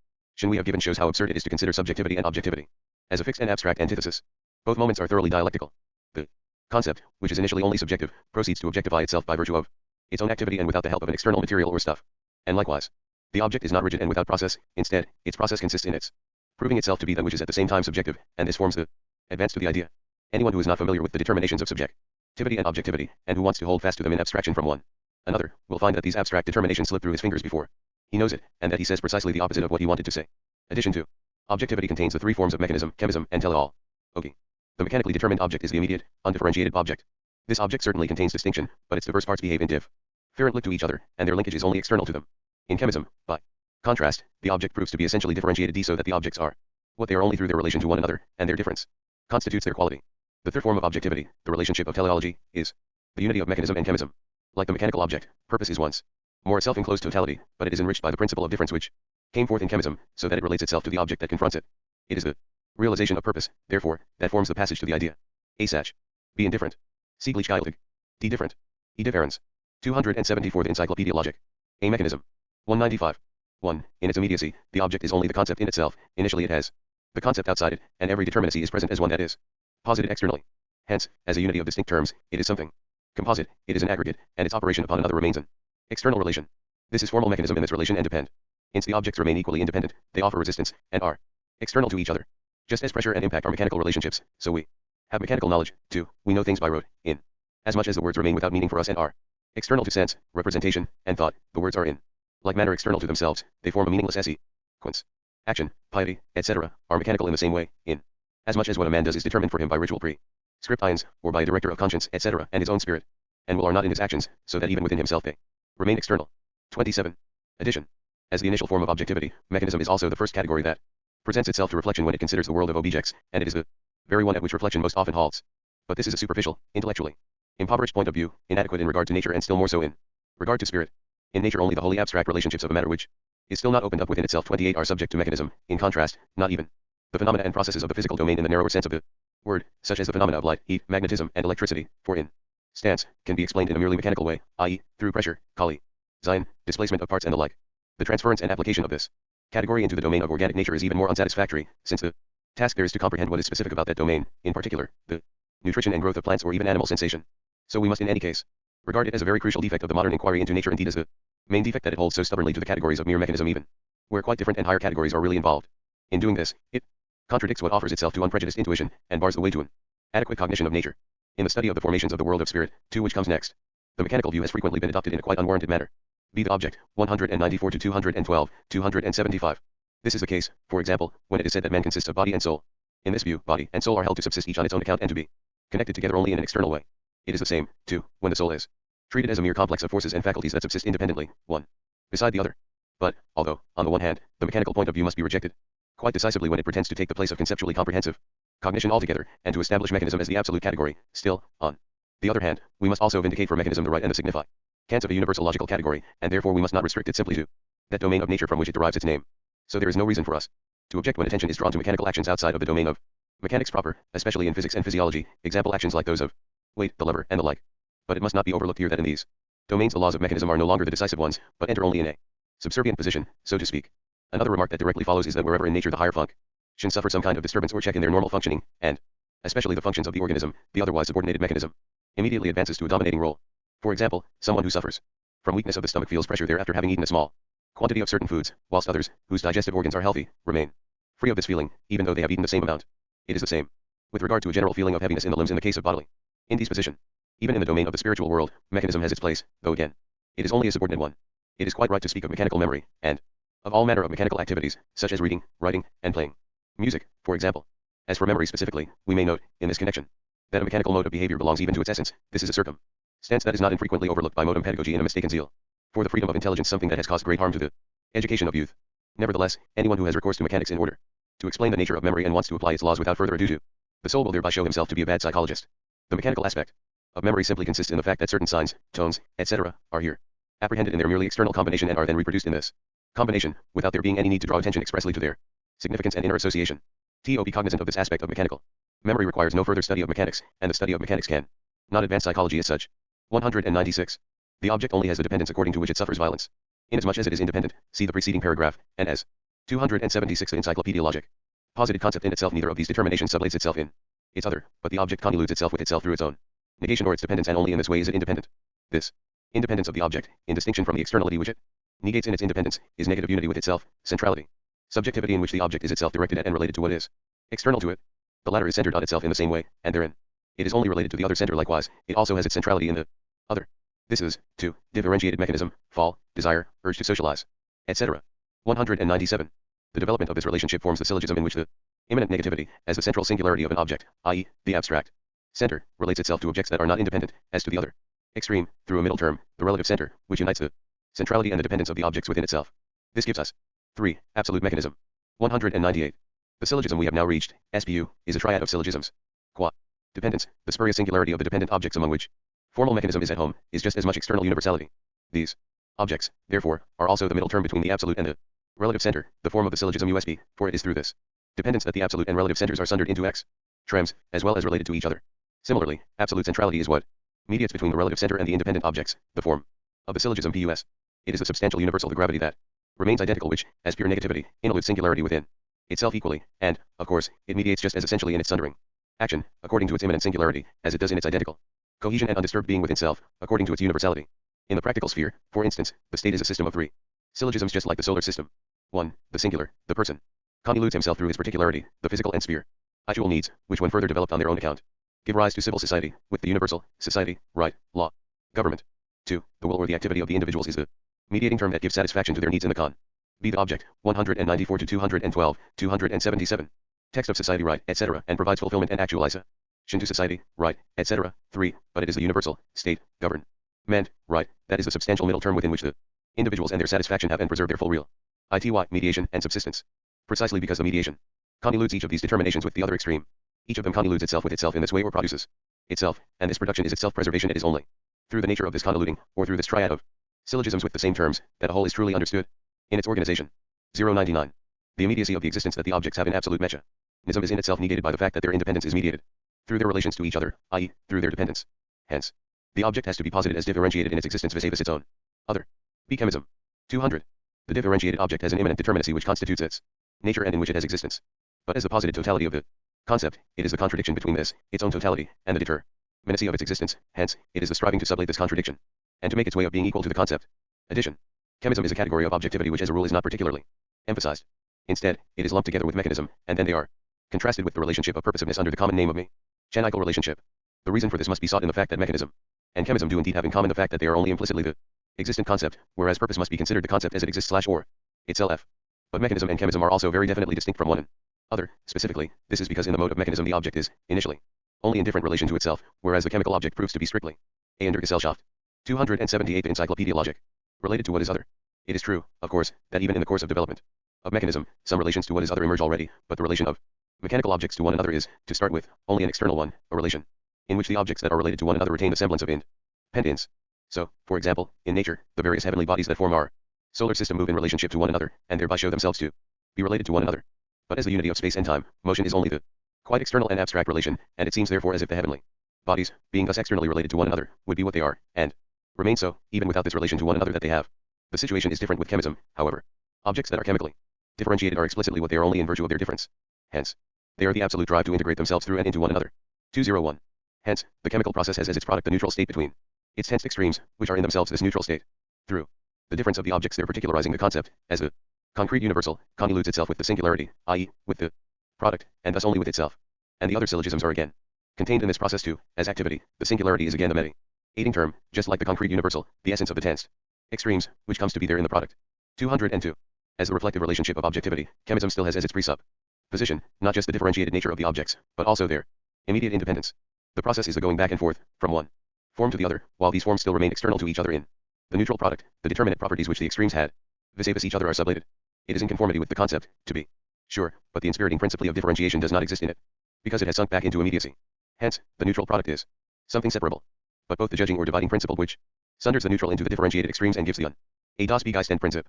we have given shows how absurd it is to consider subjectivity and objectivity as a fixed and abstract antithesis. Both moments are thoroughly dialectical. The concept, which is initially only subjective, proceeds to objectify itself by virtue of its own activity and without the help of an external material or stuff. And likewise, the object is not rigid and without process. Instead, its process consists in its proving itself to be that which is at the same time subjective, and this forms the advance to the idea. Anyone who is not familiar with the determinations of subjectivity and objectivity, and who wants to hold fast to them in abstraction from one another, will find that these abstract determinations slip through his fingers before he knows it, and that he says precisely the opposite of what he wanted to say. Addition to objectivity contains the three forms of mechanism, chemism, and teleol. Okay. The mechanically determined object is the immediate, undifferentiated object. This object certainly contains distinction, but its diverse parts behave in different look to each other, and their linkage is only external to them. In chemism, by contrast, the object proves to be essentially differentiated so that the objects are what they are only through their relation to one another, and their difference constitutes their quality. The third form of objectivity, the relationship of teleology, is the unity of mechanism and chemism. Like the mechanical object, purpose is once more a self-enclosed totality, but it is enriched by the principle of difference which came forth in chemism, so that it relates itself to the object that confronts it. It is the realization of purpose, therefore, that forms the passage to the idea. Asach. Be indifferent. See Gleichgültig. D different. E difference. 274 The Encyclopaedia Logic. A mechanism. 195. 1. In its immediacy, the object is only the concept in itself. Initially it has the concept outside it, and every determinacy is present as one that is posited externally. Hence, as a unity of distinct terms, it is something composite, it is an aggregate, and its operation upon another remains an external relation. This is formal mechanism in this relation and depend. Hence the objects remain equally independent, they offer resistance, and are external to each other. Just as pressure and impact are mechanical relationships, so we have mechanical knowledge, too. We know things by rote, in as much as the words remain without meaning for us and are external to sense, representation, and thought, the words are in like manner external to themselves, they form a meaningless sequence. Action, piety, etc., are mechanical in the same way, in as much as what a man does is determined for him by ritual prescriptions, or by a director of conscience, etc., and his own spirit, and will are not in his actions, so that even within himself they remain external. 27. Addition. As the initial form of objectivity, mechanism is also the first category that presents itself to reflection when it considers the world of objects, and it is the very one at which reflection most often halts. But this is a superficial, intellectually impoverished point of view, inadequate in regard to nature and still more so in regard to spirit. In nature only the wholly abstract relationships of a matter which is still not opened up within itself 28 are subject to mechanism. In contrast, not even the phenomena and processes of the physical domain in the narrower sense of the word, such as the phenomena of light, heat, magnetism, and electricity, for instance, can be explained in a merely mechanical way, i.e., through pressure, Kali, Zion, displacement of parts and the like. The transference and application of this category into the domain of organic nature is even more unsatisfactory, since the task there is to comprehend what is specific about that domain, in particular, the nutrition and growth of plants or even animal sensation. So we must in any case regard it as a very crucial defect of the modern inquiry into nature, indeed as the main defect that it holds so stubbornly to the categories of mere mechanism even where quite different and higher categories are really involved. In doing this, it contradicts what offers itself to unprejudiced intuition, and bars the way to an adequate cognition of nature. In the study of the formations of the world of spirit, to which comes next, the mechanical view has frequently been adopted in a quite unwarranted manner. Be the object, 194 to 212, 275. This is the case, for example, when it is said that man consists of body and soul. In this view, body and soul are held to subsist each on its own account and to be connected together only in an external way. It is the same, too, when the soul is treated as a mere complex of forces and faculties that subsist independently, one beside the other. But, although, on the one hand, the mechanical point of view must be rejected quite decisively when it pretends to take the place of conceptually comprehensive cognition altogether, and to establish mechanism as the absolute category, still, on the other hand, we must also vindicate for mechanism the right and the significance of a universal logical category, and therefore we must not restrict it simply to that domain of nature from which it derives its name. So there is no reason for us to object when attention is drawn to mechanical actions outside of the domain of mechanics proper, especially in physics and physiology, example actions like those of weight, the lever, and the like. But it must not be overlooked here that in these domains the laws of mechanism are no longer the decisive ones, but enter only in a subservient position, so to speak. Another remark that directly follows is that wherever in nature the higher functions suffer some kind of disturbance or check in their normal functioning, and especially the functions of the organism, the otherwise subordinated mechanism immediately advances to a dominating role. For example, someone who suffers from weakness of the stomach feels pressure there after having eaten a small quantity of certain foods, whilst others, whose digestive organs are healthy, remain free of this feeling, even though they have eaten the same amount. It is the same with regard to a general feeling of heaviness in the limbs in the case of bodily indisposition. Even in the domain of the spiritual world, mechanism has its place, though again, it is only a subordinate one. It is quite right to speak of mechanical memory, and of all manner of mechanical activities, such as reading, writing, and playing music, for example. As for memory specifically, we may note, in this connection, that a mechanical mode of behavior belongs even to its essence. This is a circumstance that is not infrequently overlooked by modern pedagogy in a mistaken zeal for the freedom of intelligence, something that has caused great harm to the education of youth. Nevertheless, anyone who has recourse to mechanics in order to explain the nature of memory and wants to apply its laws without further ado to the soul will thereby show himself to be a bad psychologist. The mechanical aspect of memory simply consists in the fact that certain signs, tones, etc., are here apprehended in their merely external combination and are then reproduced in this combination, without there being any need to draw attention expressly to their significance and inner association. To be cognizant of this aspect of mechanical memory requires no further study of mechanics, and the study of mechanics can not advance psychology as such. 196. The object only has the dependence according to which it suffers violence. Inasmuch as it is independent, see the preceding paragraph, and as 276 the Encyclopaedia Logic. Posited concept in itself, neither of these determinations sublates itself in its other, but the object convolutes itself with itself through its own negation or its dependence, and only in this way is it independent. This independence of the object, in distinction from the externality which it negates in its independence, is negative unity with itself, centrality, subjectivity in which the object is itself directed at and related to what is external to it. The latter is centered on itself in the same way, and therein it is only related to the other center. Likewise, it also has its centrality in the other. This is, 2. Differentiated mechanism, fall, desire, urge to socialize, etc. 197. The development of this relationship forms the syllogism in which the immanent negativity, as the central singularity of an object, i.e., the abstract center, relates itself to objects that are not independent, as to the other extreme, through a middle term, the relative center, which unites the centrality and the dependence of the objects within itself. This gives us 3. Absolute mechanism. 198. The syllogism we have now reached, SPU, is a triad of syllogisms. Qua dependence, the spurious singularity of the dependent objects among which formal mechanism is at home, is just as much external universality. These objects, therefore, are also the middle term between the absolute and the relative center, the form of the syllogism USB, for it is through this dependence that the absolute and relative centers are sundered into extremes, as well as related to each other. Similarly, absolute centrality is what mediates between the relative center and the independent objects, the form of the syllogism PUS. It is the substantial universal, the gravity that remains identical, which, as pure negativity, involutes singularity within itself equally, and, of course, it mediates just as essentially in its sundering action, according to its immanent singularity, as it does in its identical cohesion and undisturbed being within self, according to its universality. In the practical sphere, for instance, the state is a system of 3 syllogisms, just like the solar system. 1. The singular, the person, convolutes himself through his particularity, the physical and spiritual needs, which when further developed on their own account, give rise to civil society, with the universal society, right, law, government. 2. The will or the activity of the individuals is the mediating term that gives satisfaction to their needs in the con. Be the object, 194 to 212, 277. Text of society, right, etc., and provides fulfillment and actualization to society, right, etc. 3. But it is the universal, state, government, right, that is the substantial middle term within which the individuals and their satisfaction have and preserve their full real ity, mediation, and subsistence. Precisely because the mediation convolutes each of these determinations with the other extreme, each of them convolutes itself with itself in this way or produces itself, and this production is its self-preservation. It is only through the nature of this convoluting, or through this triad of syllogisms with the same terms, that a whole is truly understood in its organization. 099. The immediacy of the existence that the objects have in absolute mechanism is in itself negated by the fact that their independence is mediated through their relations to each other, i.e., through their dependence. Hence, the object has to be posited as differentiated in its existence vis-a-vis its own other bechemism. 200. The differentiated object has an immanent determinacy which constitutes its nature and in which it has existence. But as the posited totality of the concept, it is the contradiction between this, its own totality, and the determinacy of its existence. Hence, it is the striving to sublate this contradiction, and to make its way of being equal to the concept. Addition. Chemism is a category of objectivity which as a rule is not particularly emphasized. Instead, it is lumped together with mechanism, and then they are contrasted with the relationship of purposiveness under the common name of mechanical relationship. The reason for this must be sought in the fact that mechanism and chemism do indeed have in common the fact that they are only implicitly the existent concept, whereas purpose must be considered the concept as it exists or itself. But mechanism and chemism are also very definitely distinct from one another. Specifically, this is because in the mode of mechanism the object is, initially, only in different relation to itself, whereas the chemical object proves to be strictly a under Gesellschaft. 278 The Encyclopaedia Logic. Related to what is other. It is true, of course, that even in the course of development of mechanism, some relations to what is other emerge already, but the relation of mechanical objects to one another is, to start with, only an external one, a relation in which the objects that are related to one another retain the semblance of independence. So, for example, in nature, the various heavenly bodies that form our solar system move in relationship to one another, and thereby show themselves to be related to one another. But as the unity of space and time, motion is only the quite external and abstract relation, and it seems therefore as if the heavenly bodies, being thus externally related to one another, would be what they are, and remain so, even without this relation to one another that they have. The situation is different with chemism, however. Objects that are chemically differentiated are explicitly what they are only in virtue of their difference. Hence, they are the absolute drive to integrate themselves through and into one another. 201. Hence, the chemical process has as its product the neutral state between its tensed extremes, which are in themselves this neutral state. Through the difference of the objects there particularizing the concept, as the concrete universal, convolutes itself with the singularity, i.e., with the product, and thus only with itself. and the other syllogisms are again contained in this process too, as activity. The singularity is again the mediating term, just like the concrete universal, the essence of the tensed extremes, which comes to be there in the product. 202. As the reflective relationship of objectivity, chemism still has as its presupposition, not just the differentiated nature of the objects, but also their immediate independence. The process is the going back and forth, from one form to the other, while these forms still remain external to each other in the neutral product. The determinate properties which the extremes had vis-a-vis each other are sublated. It is in conformity with the concept, to be sure, but the inspiriting principle of differentiation does not exist in it, because it has sunk back into immediacy. Hence, the neutral product is something separable, but both the judging or dividing principle which sunders the neutral into the differentiated extremes and gives the A das Begeisternprinzip,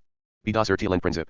B das Urteilenprinzip,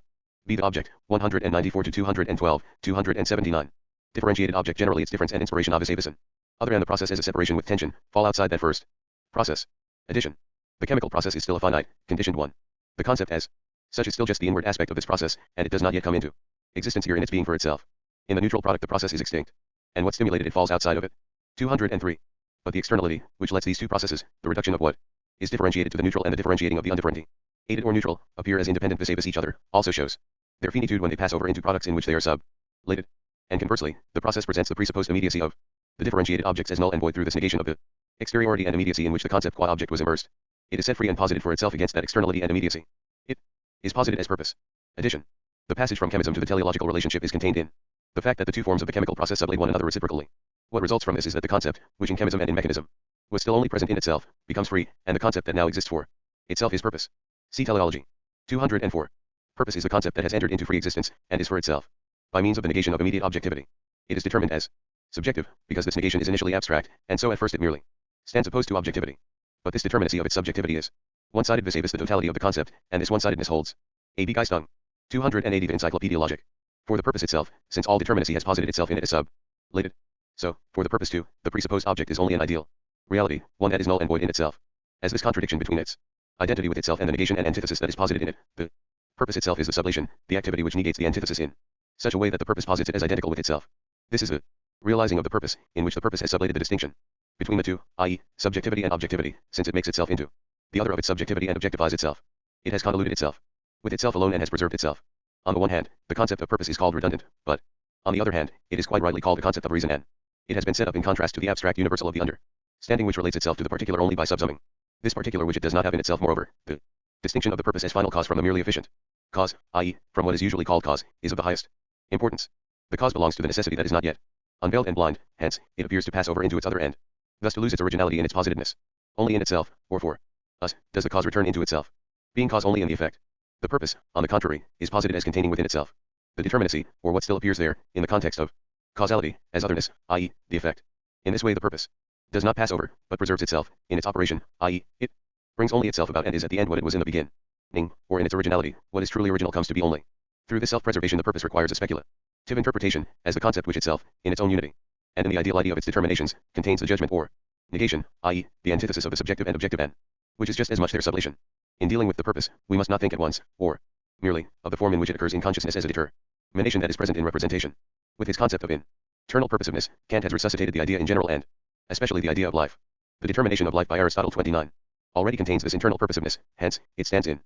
B the object, 194 to 212, 279. Differentiated object generally its difference and inspiration of vis-a-vis an other, and the process as a separation with tension, fall outside that first process. Addition. The chemical process is still a finite, conditioned one. The concept as such is still just the inward aspect of this process, and it does not yet come into existence here in its being for itself. In the neutral product the process is extinct, and what stimulated it falls outside of it. 203. But the externality, which lets these two processes, the reduction of what is differentiated to the neutral and the differentiating of the undifferentiated or neutral, appear as independent vis-a-vis each other, also shows their finitude when they pass over into products in which they are sublated. And conversely, the process presents the presupposed immediacy of the differentiated objects as null and void through this negation of the exteriority and immediacy in which the concept qua object was immersed. It is set free and posited for itself against that externality and immediacy. It is posited as purpose. Addition. The passage from chemism to the teleological relationship is contained in the fact that the two forms of the chemical process sublate one another reciprocally. What results from this is that the concept, which in chemism and in mechanism was still only present in itself, becomes free, and the concept that now exists for itself is purpose. See teleology. 204. Purpose is the concept that has entered into free existence, and is for itself, by means of the negation of immediate objectivity. It is determined as subjective, because this negation is initially abstract, and so at first it merely stands opposed to objectivity. But this determinacy of its subjectivity is one-sided vis-a-vis the totality of the concept, and this one-sidedness holds a Begeistung. 280. The Encyclopaedia Logic. For the purpose itself, since all determinacy has posited itself in it as sublated. So, for the purpose too, the presupposed object is only an ideal reality, one that is null and void in itself. As this contradiction between its identity with itself and the negation and antithesis that is posited in it, the purpose itself is the sublation, the activity which negates the antithesis in such a way that the purpose posits it as identical with itself. This is the realizing of the purpose, in which the purpose has sublated the distinction between the two, i.e., subjectivity and objectivity, since it makes itself into the other of its subjectivity and objectifies itself. It has convoluted itself with itself alone and has preserved itself. On the one hand, the concept of purpose is called redundant, but, on the other hand, it is quite rightly called the concept of reason, and it has been set up in contrast to the abstract universal of the understanding which relates itself to the particular only by subsuming this particular which it does not have in itself. Moreover, the distinction of the purpose as final cause from the merely efficient cause, i.e., from what is usually called cause, is of the highest importance. The cause belongs to the necessity that is not yet unveiled and blind, hence, it appears to pass over into its other end, thus to lose its originality in its positedness. Only in itself, or for us, does the cause return into itself, being cause only in the effect. The purpose, on the contrary, is posited as containing within itself the determinacy, or what still appears there, in the context of causality, as otherness, i.e., the effect. In this way the purpose does not pass over, but preserves itself, in its operation, i.e., it brings only itself about and is at the end what it was in the beginning, or in its originality, what is truly original comes to be only. Through this self-preservation the purpose requires a speculative interpretation, as the concept which itself, in its own unity, and in the ideal idea of its determinations, contains the judgment or negation, i.e., the antithesis of the subjective and objective and, which is just as much their sublation. In dealing with the purpose, we must not think at once, or merely, of the form in which it occurs in consciousness as a determination that is present in representation. With his concept of internal purposiveness, Kant has resuscitated the idea in general and, especially the idea of life. The determination of life by Aristotle 29 already contains this internal purposiveness, hence, it stands in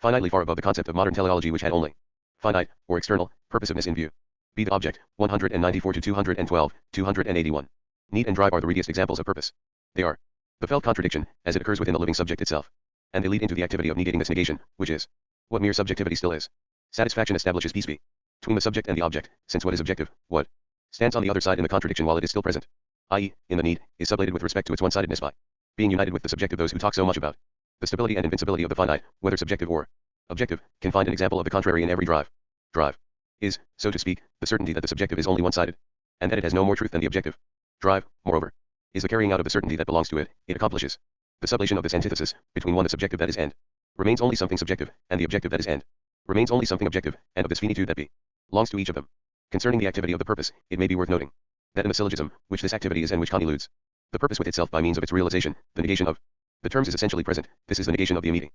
finitely far above the concept of modern teleology which had only finite, or external, purposiveness in view. Be the object, 194 to 212, 281. Need and drive are the readiest examples of purpose. They are the felt contradiction, as it occurs within the living subject itself, and they lead into the activity of negating this negation, which is what mere subjectivity still is. Satisfaction establishes peace between the subject and the object, since what is objective, what stands on the other side in the contradiction while it is still present, i.e., in the need, is sublated with respect to its one-sidedness by being united with the subjective. Those who talk so much about the stability and invincibility of the finite, whether subjective or objective, can find an example of the contrary in every drive. Drive is, so to speak, the certainty that the subjective is only one-sided, and that it has no more truth than the objective. Drive, moreover, is the carrying out of the certainty that belongs to it. It accomplishes the sublation of this antithesis between one the subjective that is and remains only something subjective, and the objective that is and remains only something objective, and of this finitude that belongs to each of them. Concerning the activity of the purpose, it may be worth noting that in the syllogism, which this activity is and which conneludes the purpose with itself by means of its realization, the negation of the terms is essentially present. This is the negation of the immediate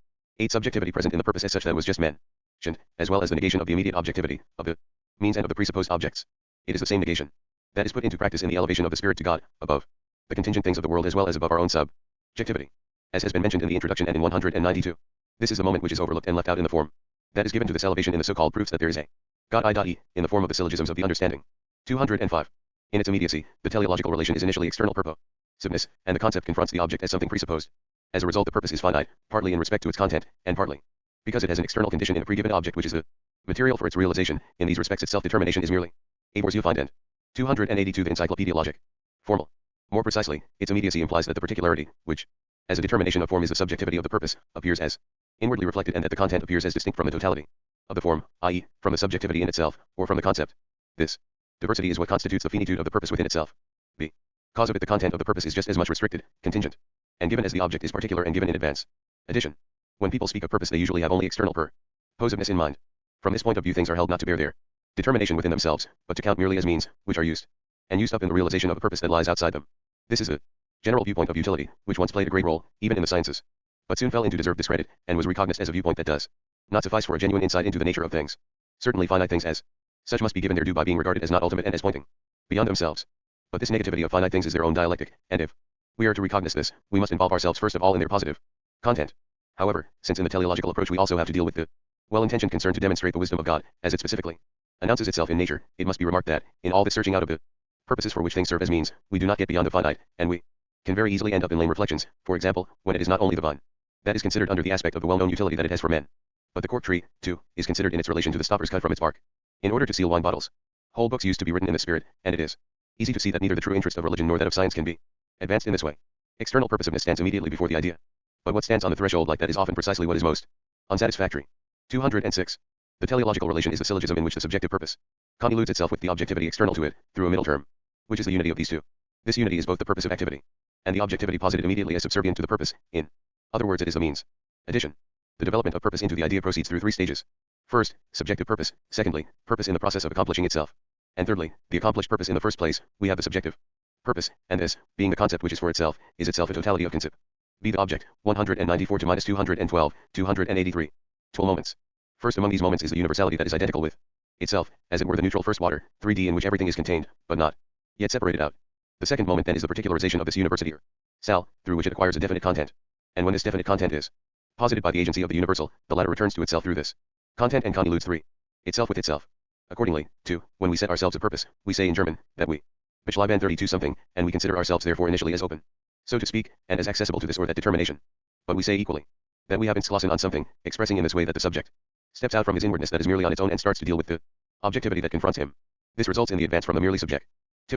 subjectivity present in the purpose as such that was just mentioned, as well as the negation of the immediate objectivity of the means and of the presupposed objects. It is the same negation that is put into practice in the elevation of the spirit to God, above the contingent things of the world as well as above our own subjectivity, as has been mentioned in the introduction and in 192. This is the moment which is overlooked and left out in the form that is given to this elevation in the so-called proofs that there is a God I.E. in the form of the syllogisms of the understanding. 205. In its immediacy, the teleological relation is initially external purposiveness, and the concept confronts the object as something presupposed. As a result, the purpose is finite, partly in respect to its content, and partly because it has an external condition in a pre-given object which is the material for its realization. In these respects, its self-determination is merely a Vorzufind end. 282 The Encyclopaedia Logic. Formal. More precisely, its immediacy implies that the particularity, which, as a determination of form is the subjectivity of the purpose, appears as inwardly reflected, and that the content appears as distinct from the totality of the form, i.e., from the subjectivity in itself, or from the concept. This diversity is what constitutes the finitude of the purpose within itself. Because of it, the content of the purpose is just as much restricted, contingent, and given as the object is particular and given in advance. Addition. When people speak of purpose, they usually have only external purposiveness in mind. From this point of view, things are held not to bear their determination within themselves, but to count merely as means, which are used and used up in the realization of a purpose that lies outside them. This is a general viewpoint of utility, which once played a great role, even in the sciences, but soon fell into deserved discredit, and was recognized as a viewpoint that does not suffice for a genuine insight into the nature of things. Certainly finite things as such must be given their due by being regarded as not ultimate and as pointing beyond themselves. But this negativity of finite things is their own dialectic, and if we are to recognize this, we must involve ourselves first of all in their positive content. However, since in the teleological approach we also have to deal with the well-intentioned concern to demonstrate the wisdom of God, as it specifically announces itself in nature, it must be remarked that, in all this searching out of the purposes for which things serve as means, we do not get beyond the finite, and we can very easily end up in lame reflections, for example, when it is not only the vine that is considered under the aspect of the well-known utility that it has for men, but the cork tree, too, is considered in its relation to the stoppers cut from its bark in order to seal wine bottles. Whole books used to be written in this spirit, and it is easy to see that neither the true interest of religion nor that of science can be advanced in this way. External purposiveness stands immediately before the idea, but what stands on the threshold like that is often precisely what is most unsatisfactory. 206. The teleological relation is the syllogism in which the subjective purpose convolutes itself with the objectivity external to it, through a middle term, which is the unity of these two. This unity is both the purposive activity and the objectivity posited immediately as subservient to the purpose. In other words, it is the means. Addition. The development of purpose into the idea proceeds through three stages. First, subjective purpose. Secondly, purpose in the process of accomplishing itself. And thirdly, the accomplished purpose. In the first place, we have the subjective purpose, and this, being the concept which is for itself, is itself a totality of concept. Be the object. 194 to minus 212, 283. 12 moments. First among these moments is the universality that is identical with itself, as it were the neutral first water, 3D, in which everything is contained, but not yet separated out. The second moment then is the particularization of this universality, or sal, through which it acquires a definite content. And when this definite content is posited by the agency of the universal, the latter returns to itself through this content and convolutes itself with itself. Accordingly, too, when we set ourselves a purpose, we say in German that we beschreiben 32 something, and we consider ourselves therefore initially as open, so to speak, and as accessible to this or that determination. But we say equally that we have entschlossen on something, expressing in this way that the subject steps out from his inwardness that is merely on its own and starts to deal with the objectivity that confronts him. This results in the advance from the merely subjective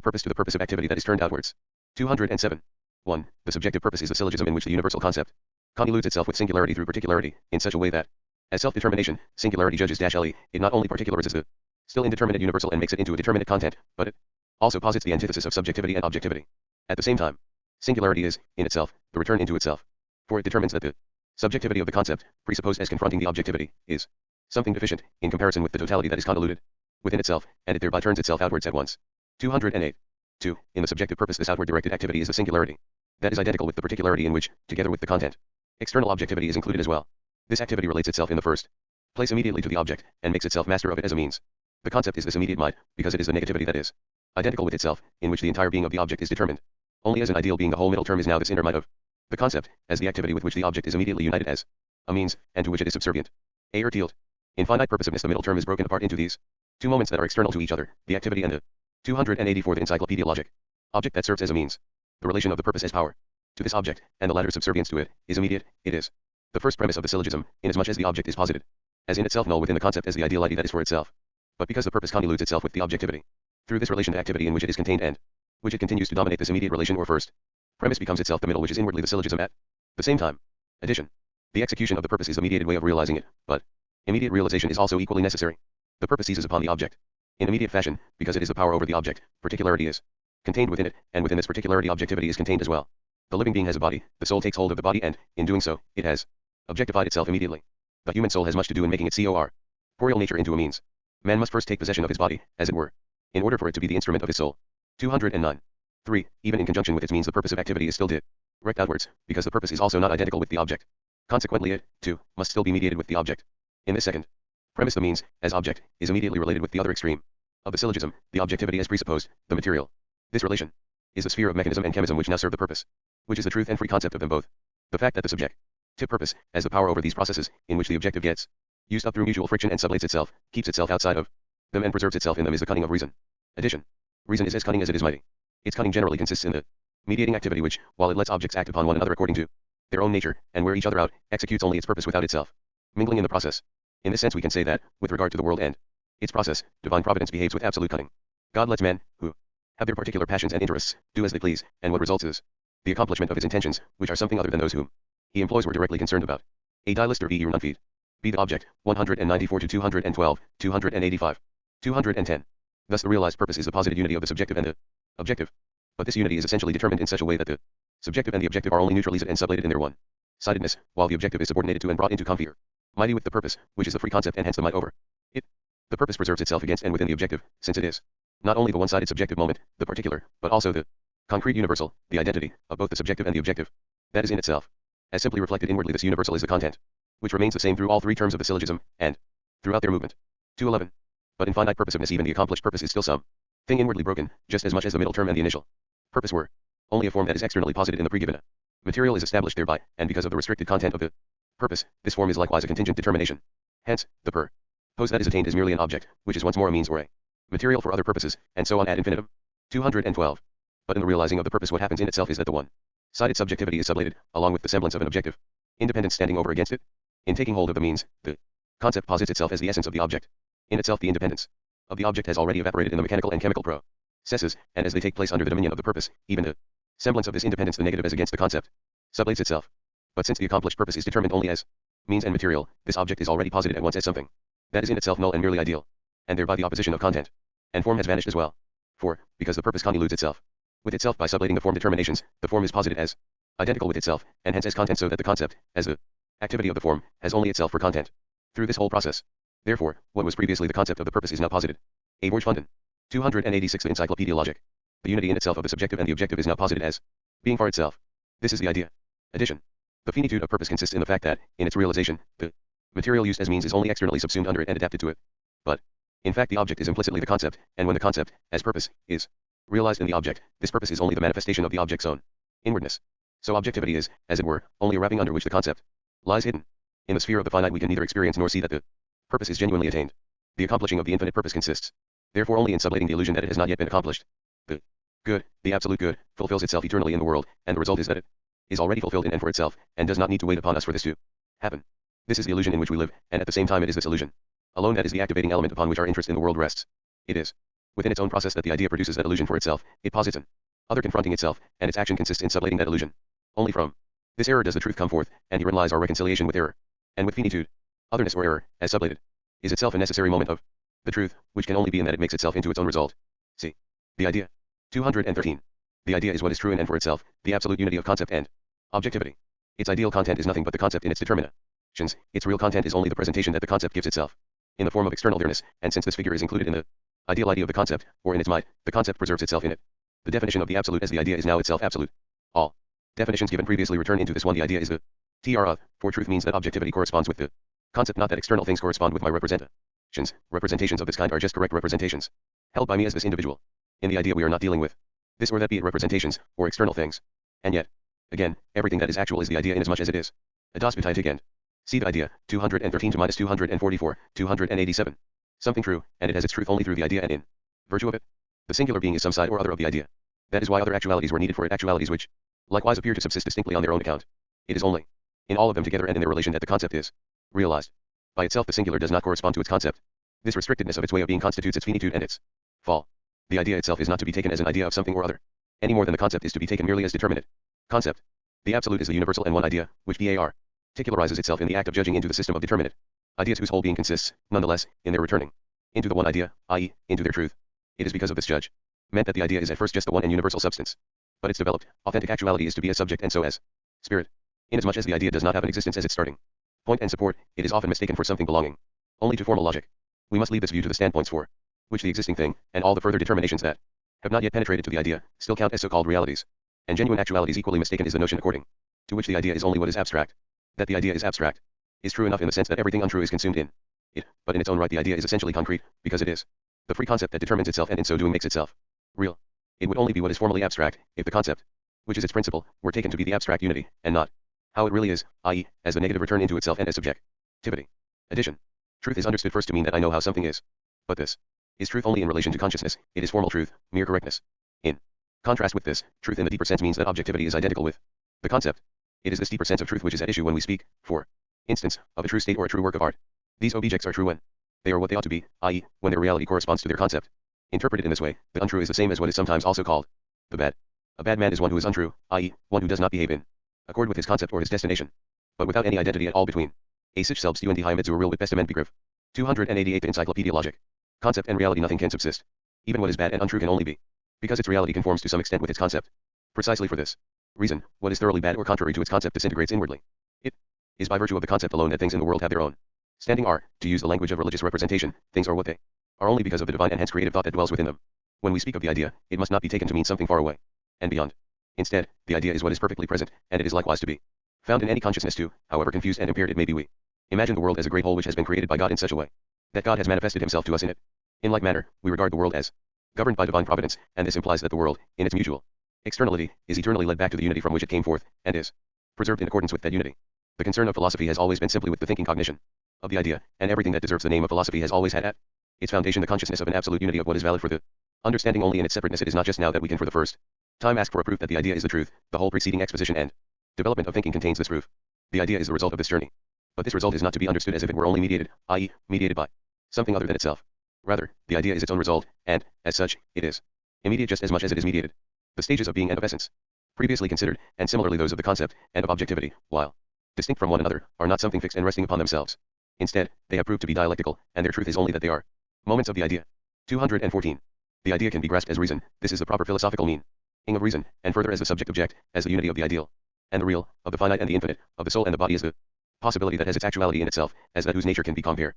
purpose to the purposive activity that is turned outwards. 207. 1. The subjective purpose is the syllogism in which the universal concept convolutes itself with singularity through particularity, in such a way that, as self-determination, singularity judges -le, it not only particularizes the still indeterminate universal and makes it into a determinate content, but it also posits the antithesis of subjectivity and objectivity. At the same time, singularity is, in itself, the return into itself. For it determines that the subjectivity of the concept, presupposed as confronting the objectivity, is something deficient, in comparison with the totality that is convoluted within itself, and it thereby turns itself outwards at once. 208. 2. In the subjective purpose, this outward directed activity is the singularity that is identical with the particularity in which, together with the content, external objectivity is included as well. This activity relates itself in the first place immediately to the object, and makes itself master of it as a means. The concept is this immediate might, because it is the negativity that is identical with itself, in which the entire being of the object is determined. Only as an ideal being the whole middle term is now this inner might of the concept, as the activity with which the object is immediately united as a means, and to which it is subservient. A Ertielt. In finite purposiveness, the middle term is broken apart into these two moments that are external to each other, the activity and the 284 The Encyclopaedia Logic. Object that serves as a means. The relation of the purpose as power to this object, and the latter subservience to it, is immediate. It is the first premise of the syllogism, inasmuch as the object is posited as in itself null within the concept as the ideality that is for itself. But because the purpose convolutes itself with the objectivity, through this relation to activity in which it is contained and which it continues to dominate, this immediate relation or first premise becomes itself the middle which is inwardly the syllogism at the same time. Addition. The execution of the purpose is the mediated way of realizing it, but immediate realization is also equally necessary. The purpose seizes upon the object in immediate fashion, because it is the power over the object. Particularity is contained within it, and within this particularity objectivity is contained as well. The living being has a body, the soul takes hold of the body, and, in doing so, it has objectified itself immediately. The human soul has much to do in making its corporeal nature into a means. Man must first take possession of his body, as it were, in order for it to be the instrument of his soul. 209. 3. Even in conjunction with its means, the purposive activity is still direct outwards, because the purpose is also not identical with the object. Consequently it, too, must still be mediated with the object. In this second premise, the means, as object, is immediately related with the other extreme of the syllogism, the objectivity as presupposed, the material. This relation is the sphere of mechanism and chemism which now serve the purpose, which is the truth and free concept of them both. The fact that the subjective purpose, as the power over these processes, in which the objective gets used up through mutual friction and sublates itself, keeps itself outside of them and preserves itself in them, is the cunning of reason. Addition. Reason is as cunning as it is mighty. Its cunning generally consists in the mediating activity which, while it lets objects act upon one another according to their own nature, and wear each other out, executes only its purpose without itself mingling in the process. In this sense we can say that, with regard to the world and its process, divine providence behaves with absolute cunning. God lets men, who have their particular passions and interests, do as they please, and what results is the accomplishment of his intentions, which are something other than those whom he employs were directly concerned about. A die lister v. Feed. Be the object, 194 to 212, 285, 210. Thus the realized purpose is the posited unity of the subjective and the objective. But this unity is essentially determined in such a way that the subjective and the objective are only neutralized and sublated in their one-sidedness, while the objective is subordinated to and brought into comfy or mighty with the purpose, which is the free concept and hence the might over it. The purpose preserves itself against and within the objective, since it is not only the one-sided subjective moment, the particular, but also the concrete universal, the identity, of both the subjective and the objective. That is in itself. As simply reflected inwardly, this universal is the content, which remains the same through all three terms of the syllogism, and throughout their movement. 211. But in finite purposiveness even the accomplished purpose is still some thing inwardly broken, just as much as the middle term and the initial purpose were only a form that is externally posited in the pre-given material is established thereby, and because of the restricted content of the purpose, this form is likewise a contingent determination. Hence, the purpose that is attained is merely an object, which is once more a means or a material for other purposes, and so on ad infinitum. 212. But in the realizing of the purpose what happens in itself is that the one-sided subjectivity is sublated, along with the semblance of an objective independence standing over against it. In taking hold of the means, the concept posits itself as the essence of the object. In itself the independence of the object has already evaporated in the mechanical and chemical processes, and as they take place under the dominion of the purpose, even the semblance of this independence, the negative as against the concept, sublates itself. But since the accomplished purpose is determined only as means and material, this object is already posited at once as something that is in itself null and merely ideal, and thereby the opposition of content and form has vanished as well. For, because the purpose conneludes itself with itself by sublating the form determinations, the form is posited as identical with itself, and hence as content, so that the concept, as the activity of the form, has only itself for content. Through this whole process, therefore, what was previously the concept of the purpose is now posited. A. Funden. 286. The Encyclopaedia Logic. The unity in itself of the subjective and the objective is now posited as being for itself. This is the idea. Addition. The finitude of purpose consists in the fact that, in its realization, the material used as means is only externally subsumed under it and adapted to it. But, in fact, the object is implicitly the concept, and when the concept, as purpose, is realized in the object, this purpose is only the manifestation of the object's own inwardness. So objectivity is, as it were, only a wrapping under which the concept lies hidden. In the sphere of the finite we can neither experience nor see that the purpose is genuinely attained. The accomplishing of the infinite purpose consists, therefore, only in sublating the illusion that it has not yet been accomplished. The good, the absolute good, fulfills itself eternally in the world, and the result is that it is already fulfilled in and for itself, and does not need to wait upon us for this to happen. This is the illusion in which we live, and at the same time it is this illusion alone that is the activating element upon which our interest in the world rests. It is within its own process that the idea produces that illusion for itself, it posits an other confronting itself, and its action consists in sublating that illusion. Only from this error does the truth come forth, and herein lies our reconciliation with error, and with finitude. Otherness or error, as sublated, is itself a necessary moment of the truth, which can only be in that it makes itself into its own result. See. The idea. 213. The idea is what is true in and for itself, the absolute unity of concept and objectivity. Its ideal content is nothing but the concept in its determinations. Its real content is only the presentation that the concept gives itself, in the form of external nearness, and since this figure is included in the ideal idea of the concept, or in its might, the concept preserves itself in it. The definition of the absolute as the idea is now itself absolute. All definitions given previously return into this one. The idea is the TR for truth means that objectivity corresponds with the concept, not that external things correspond with my representations. Representations of this kind are just correct representations, held by me as this individual. In the idea we are not dealing with this or that, be it representations, or external things. And yet, again, everything that is actual is the idea inasmuch as it is a das Betätig and see the idea, 213 to minus 244, 287. Something true, and it has its truth only through the idea and in virtue of it. The singular being is some side or other of the idea. That is why other actualities were needed for it, actualities which likewise appear to subsist distinctly on their own account. It is only in all of them together and in their relation that the concept is realized. By itself the singular does not correspond to its concept. This restrictedness of its way of being constitutes its finitude and its fall. The idea itself is not to be taken as an idea of something or other, any more than the concept is to be taken merely as determinate concept. The absolute is the universal and one idea, which particularizes itself in the act of judging into the system of determinate ideas whose whole being consists, nonetheless, in their returning into the one idea, i.e., into their truth. It is because of this judge meant that the idea is at first just the one and universal substance. But its developed, authentic actuality is to be as subject and so as spirit. Inasmuch as the idea does not have an existence as its starting point and support, it is often mistaken for something belonging only to formal logic. We must leave this view to the standpoints for which the existing thing, and all the further determinations that have not yet penetrated to the idea, still count as so-called realities. And genuine actualities equally mistaken is the notion according to which the idea is only what is abstract. That the idea is abstract is true enough in the sense that everything untrue is consumed in it, but in its own right the idea is essentially concrete, because it is the free concept that determines itself and in so doing makes itself real. It would only be what is formally abstract, if the concept, which is its principle, were taken to be the abstract unity, and not how it really is, i.e., as the negative return into itself and as subjectivity. Addition. Truth is understood first to mean that I know how something is. But this is truth only in relation to consciousness, it is formal truth, mere correctness. In contrast with this, truth in the deeper sense means that objectivity is identical with the concept. It is this deeper sense of truth which is at issue when we speak, for instance, of a true state or a true work of art. These objects are true when they are what they ought to be, i.e., when their reality corresponds to their concept. Interpreted in this way, the untrue is the same as what is sometimes also called the bad. A bad man is one who is untrue, i.e., one who does not behave in accord with his concept or his destination, but without any identity at all between. A sich selbst und die Heimat zur Real with Bestament Begriff. 288 The Encyclopaedia Logic. Concept and reality nothing can subsist. Even what is bad and untrue can only be because its reality conforms to some extent with its concept. Precisely for this reason, what is thoroughly bad or contrary to its concept disintegrates inwardly. It is by virtue of the concept alone that things in the world have their own standing are, to use the language of religious representation, things are what they are only because of the divine and hence creative thought that dwells within them. When we speak of the idea, it must not be taken to mean something far away and beyond. Instead, the idea is what is perfectly present, and it is likewise to be found in any consciousness too, however confused and impaired it may be. We imagine the world as a great whole which has been created by God in such a way that God has manifested himself to us in it. In like manner, we regard the world as governed by divine providence, and this implies that the world, in its mutual externality, is eternally led back to the unity from which it came forth, and is preserved in accordance with that unity. The concern of philosophy has always been simply with the thinking cognition of the idea, and everything that deserves the name of philosophy has always had at its foundation the consciousness of an absolute unity of what is valid for the understanding only in its separateness. It is not just now that we can for the first time ask for a proof that the idea is the truth. The whole preceding exposition and development of thinking contains this proof. The idea is the result of this journey. But this result is not to be understood as if it were only mediated, i.e., mediated by something other than itself. Rather, the idea is its own result, and, as such, it is immediate just as much as it is mediated. The stages of being and of essence, previously considered, and similarly those of the concept, and of objectivity, while distinct from one another, are not something fixed and resting upon themselves. Instead, they have proved to be dialectical, and their truth is only that they are moments of the idea. 214. The idea can be grasped as reason. This is the proper philosophical meaning of reason, and further as the subject object, as the unity of the ideal, and the real, of the finite and the infinite, of the soul and the body is the possibility that has its actuality in itself, as that whose nature can be comprehended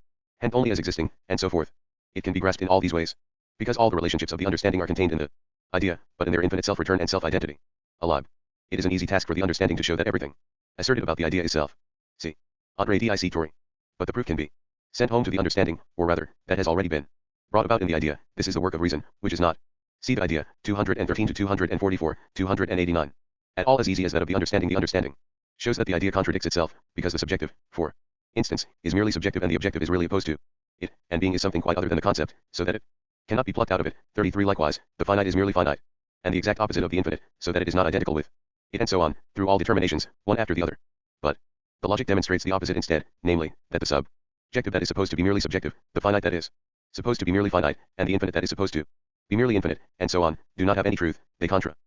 only as existing, and so forth. It can be grasped in all these ways, because all the relationships of the understanding are contained in the idea, but in their infinite self-return and self-identity. Alive. It is an easy task for the understanding to show that everything asserted about the idea is self. See Andre Dic Tori. But the proof can be sent home to the understanding, or rather, that has already been brought about in the idea. This is the work of reason, which is not, see the idea, 213 to 244, 289. At all as easy as that of the understanding. The understanding shows that the idea contradicts itself, because the subjective, for instance, is merely subjective and the objective is really opposed to it, and being is something quite other than the concept, so that it cannot be plucked out of it. 33 Likewise, the finite is merely finite, and the exact opposite of the infinite, so that it is not identical with it, and so on, through all determinations, one after the other. But the logic demonstrates the opposite instead, namely, that the subjective that is supposed to be merely subjective, the finite that is supposed to be merely finite, and the infinite that is supposed to be merely infinite, and so on, do not have any truth. They contradict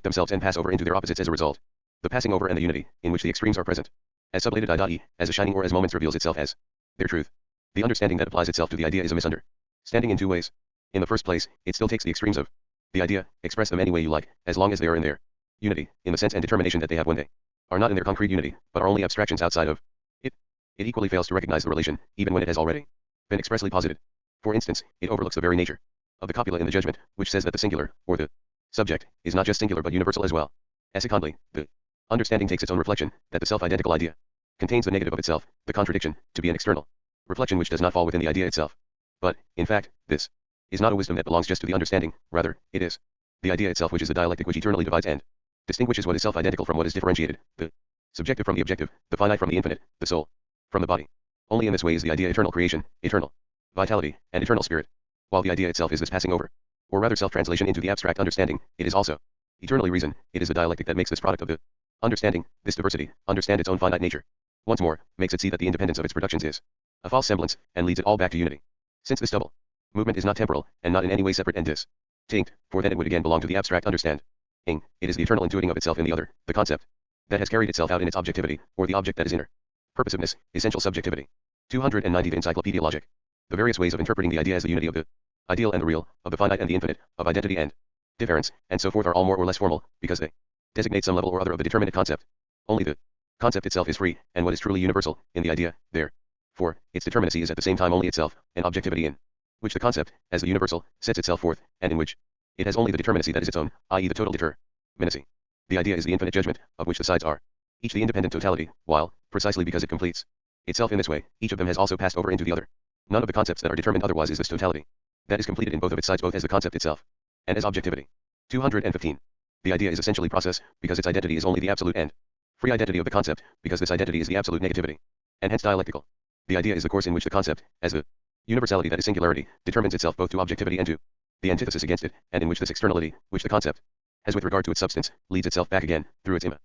themselves and pass over into their opposites as a result. The passing over and the unity, in which the extremes are present, as sublated I.e., as a shining or as moments reveals itself as their truth. The understanding that applies itself to the idea is a misunderstanding in two ways. In the first place, it still takes the extremes of the idea, express them any way you like, as long as they are in their unity, in the sense and determination that they have when they are not in their concrete unity, but are only abstractions outside of it. It equally fails to recognize the relation, even when it has already been expressly posited. For instance, it overlooks the very nature of the copula in the judgment, which says that the singular, or the subject, is not just singular but universal as well. Secondly, the understanding takes its own reflection, that the self-identical idea contains the negative of itself, the contradiction, to be an external reflection which does not fall within the idea itself. But, in fact, this is not a wisdom that belongs just to the understanding, rather, it is the idea itself which is the dialectic which eternally divides and distinguishes what is self-identical from what is differentiated, the subjective from the objective, the finite from the infinite, the soul from the body. Only in this way is the idea eternal creation, eternal vitality, and eternal spirit. While the idea itself is this passing over, or rather self-translation into the abstract understanding, it is also eternally reason. It is the dialectic that makes this product of the understanding, this diversity, understand its own finite nature. Once more, makes it see that the independence of its productions is a false semblance, and leads it all back to unity. Since this double movement is not temporal, and not in any way separate and distinct, for then it would again belong to the abstract understanding. It is the eternal intuiting of itself in the other, the concept, that has carried itself out in its objectivity, or the object that is inner purposiveness, essential subjectivity. 290 The Encyclopaedia Logic. The various ways of interpreting the idea as the unity of the ideal and the real, of the finite and the infinite, of identity and difference, and so forth are all more or less formal, because they designate some level or other of the determinate concept. Only the concept itself is free, and what is truly universal, in the idea, therefore, its determinacy is at the same time only itself, and objectivity in which the concept, as the universal, sets itself forth, and in which it has only the determinacy that is its own, i.e. the total determinacy. The idea is the infinite judgment, of which the sides are each the independent totality, while, precisely because it completes itself in this way, each of them has also passed over into the other. None of the concepts that are determined otherwise is this totality that is completed in both of its sides, both as the concept itself and as objectivity. 215. The idea is essentially process, because its identity is only the absolute and free identity of the concept, because this identity is the absolute negativity, and hence dialectical. The idea is the course in which the concept, as the Universality, that is singularity, determines itself both to objectivity and to the antithesis against it, and in which this externality, which the concept has with regard to its substance, leads itself back again, through its immanent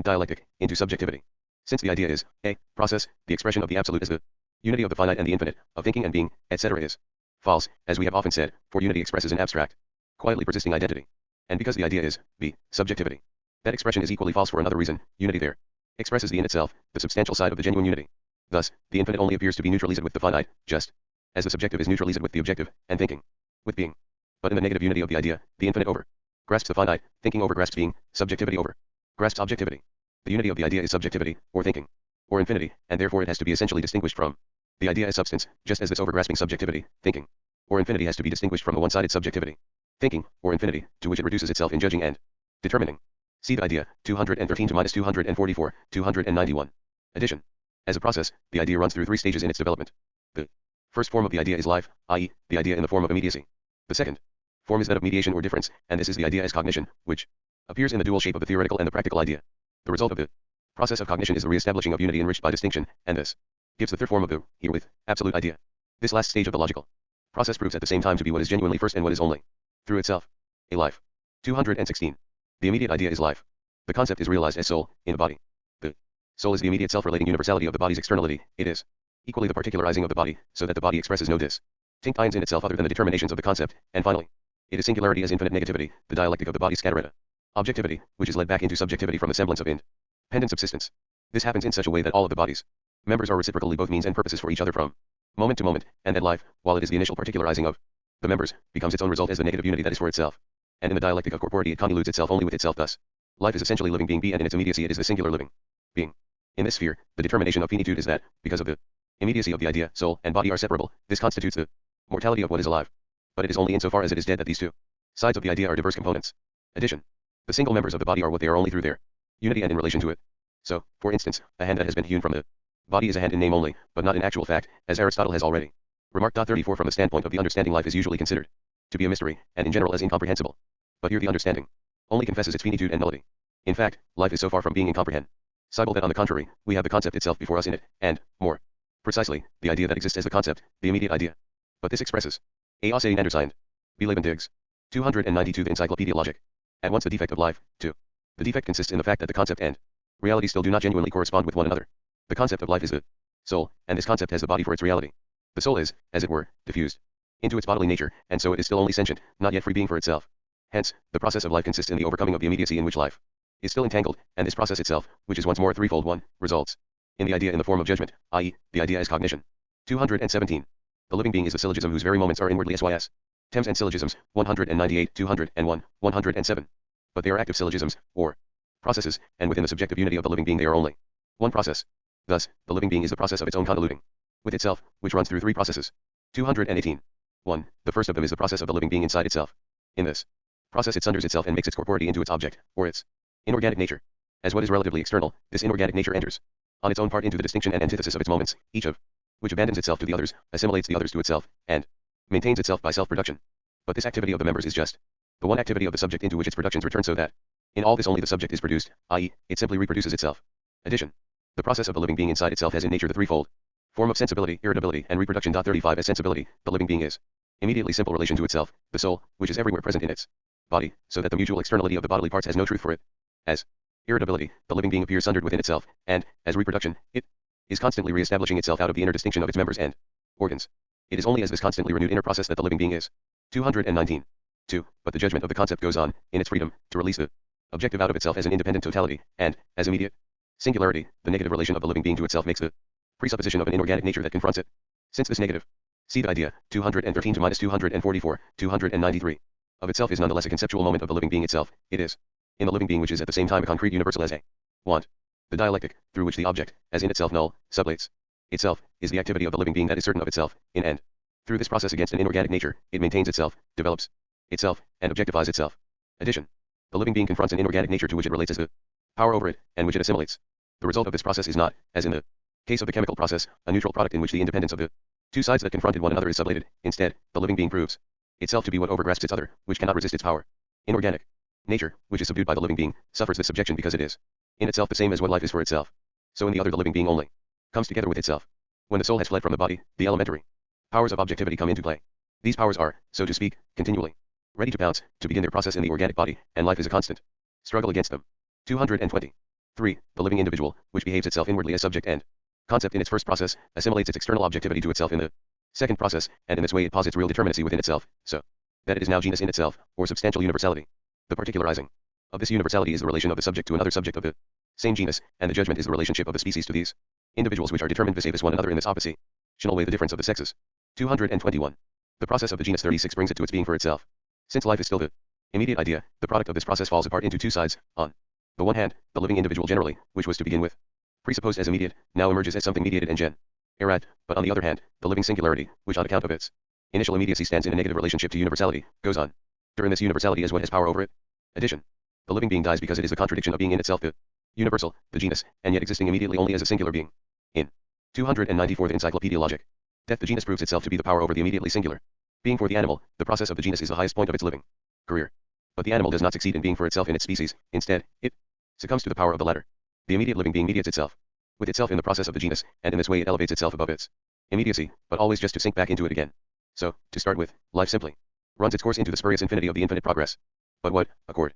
dialectic, into subjectivity. Since the idea is a process, the expression of the absolute is the unity of the finite and the infinite, of thinking and being, etc. is false, as we have often said, for unity expresses an abstract, quietly persisting identity. And because the idea is b subjectivity, that expression is equally false for another reason. Unity there expresses the in itself, the substantial side of the genuine unity. Thus, the infinite only appears to be neutralized with the finite, just as the subjective is neutralized with the objective, and thinking with being. But in the negative unity of the idea, the infinite over grasps the finite, thinking over grasps being, subjectivity over grasps objectivity. The unity of the idea is subjectivity, or thinking, or infinity, and therefore it has to be essentially distinguished from the idea as substance, just as this overgrasping subjectivity, thinking, or infinity has to be distinguished from the one-sided subjectivity, thinking, or infinity, to which it reduces itself in judging and determining. See the idea, 213-244, 291. Addition. As a process, the idea runs through three stages in its development. The first form of the idea is life, i.e., the idea in the form of immediacy. The second form is that of mediation or difference, and this is the idea as cognition, which appears in the dual shape of the theoretical and the practical idea. The result of the process of cognition is the re-establishing of unity enriched by distinction, and this gives the third form of the herewith absolute idea. This last stage of the logical process proves at the same time to be what is genuinely first and what is only through itself a life. 216. The immediate idea is life. The concept is realized as soul, in the body. The soul is the immediate self-relating universality of the body's externality. It is equally the particularizing of the body, so that the body expresses no distinct kinds in itself other than the determinations of the concept, and finally, it is singularity as infinite negativity, the dialectic of the body's scatteretta. Objectivity, which is led back into subjectivity from the semblance of independent subsistence. This happens in such a way that all of the body's members are reciprocally both means and purposes for each other from moment to moment, and that life, while it is the initial particularizing of the members, becomes its own result as the negative unity that is for itself. And in the dialectic of corporeity it convolutes itself only with itself. Thus, life is essentially living being B, and in its immediacy it is the singular living being. In this sphere, the determination of finitude is that, because of the immediacy of the idea, soul and body are separable, this constitutes the mortality of what is alive. But it is only insofar as it is dead that these two sides of the idea are diverse components. Addition. The single members of the body are what they are only through their unity and in relation to it. So, for instance, a hand that has been hewn from the body is a hand in name only, but not in actual fact, as Aristotle has already remarked. 34 From the standpoint of the understanding, life is usually considered to be a mystery, and in general as incomprehensible. But here the understanding only confesses its finitude and nullity. In fact, life is so far from being incomprehensible that on the contrary, we have the concept itself before us in it, and, more precisely, the idea that exists as the concept, the immediate idea. But this expresses a Aussage undersigned. B. Diggs. 292 The Encyclopaedia Logic. At once the defect of life, 2. The defect consists in the fact that the concept and reality still do not genuinely correspond with one another. The concept of life is the soul, and this concept has the body for its reality. The soul is, as it were, diffused into its bodily nature, and so it is still only sentient, not yet free being for itself. Hence, the process of life consists in the overcoming of the immediacy in which life is still entangled, and this process itself, which is once more a threefold one, results in the idea in the form of judgment, i.e., the idea as cognition. 217. The living being is the syllogism whose very moments are inwardly sys. Tems and syllogisms, 198, 201, 107. But they are active syllogisms, or processes, and within the subjective unity of the living being they are only one process. Thus, the living being is the process of its own convoluting with itself, which runs through three processes. 218. 1. The first of them is the process of the living being inside itself. In this process it sunders itself and makes its corporeity into its object, or its inorganic nature. As what is relatively external, this inorganic nature enters on its own part into the distinction and antithesis of its moments, each of which abandons itself to the others, assimilates the others to itself, and maintains itself by self-production. But this activity of the members is just the one activity of the subject into which its productions return, so that in all this only the subject is produced, i.e., it simply reproduces itself. Addition. The process of the living being inside itself has in nature the threefold form of sensibility, irritability, and reproduction. 35 As sensibility, the living being is immediately simple relation to itself, the soul, which is everywhere present in its body, so that the mutual externality of the bodily parts has no truth for it. As irritability, the living being appears sundered within itself, and, as reproduction, it is constantly re-establishing itself out of the inner distinction of its members and organs. It is only as this constantly renewed inner process that the living being is. 219. 2. But the judgment of the concept goes on, in its freedom, to release the objective out of itself as an independent totality, and, as immediate singularity, the negative relation of the living being to itself makes the presupposition of an inorganic nature that confronts it. Since this negative, see the idea, 213-244, 293, of itself is nonetheless a conceptual moment of the living being itself, it is, in the living being which is at the same time a concrete universal as a want. The dialectic, through which the object, as in itself null, sublates itself, is the activity of the living being that is certain of itself, in and. Through this process against an inorganic nature, it maintains itself, develops itself, and objectifies itself. Addition. The living being confronts an inorganic nature to which it relates as the power over it, and which it assimilates. The result of this process is not, as in the case of the chemical process, a neutral product in which the independence of the two sides that confronted one another is sublated. Instead, the living being proves itself to be what overgrasps its other, which cannot resist its power. Inorganic nature, which is subdued by the living being, suffers this subjection because it is in itself the same as what life is for itself. So in the other the living being only comes together with itself. When the soul has fled from the body, the elementary Powers of objectivity come into play. These powers are, so to speak, continually ready to pounce, to begin their process in the organic body, and life is a constant struggle against them. 220. 3. The living individual, which behaves itself inwardly as subject and concept in its first process, assimilates its external objectivity to itself in the second process, and in this way it posits real determinacy within itself, so that it is now genus in itself, or substantial universality. The particularizing of this universality is the relation of the subject to another subject of the same genus, and the judgment is the relationship of the species to these individuals which are determined vis-a-vis one another in this oppositional way the difference of the sexes. 221. The process of the genus 36 brings it to its being for itself. Since life is still the immediate idea, the product of this process falls apart into two sides. On the one hand, the living individual generally, which was to begin with presupposed as immediate, now emerges as something mediated and erat, but on the other hand, the living singularity, which on account of its initial immediacy stands in a negative relationship to universality, goes on. During this universality is what has power over it. Addition. The living being dies because it is a contradiction of being in itself the universal, the genus, and yet existing immediately only as a singular being. In 294 the Encyclopaedia Logic. Death the genus proves itself to be the power over the immediately singular being for the animal. The process of the genus is the highest point of its living career. But the animal does not succeed in being for itself in its species, instead, it succumbs to the power of the latter. The immediate living being mediates itself with itself in the process of the genus, and in this way it elevates itself above its immediacy, but always just to sink back into it again. So, to start with, life simply runs its course into the spurious infinity of the infinite progress. But what, according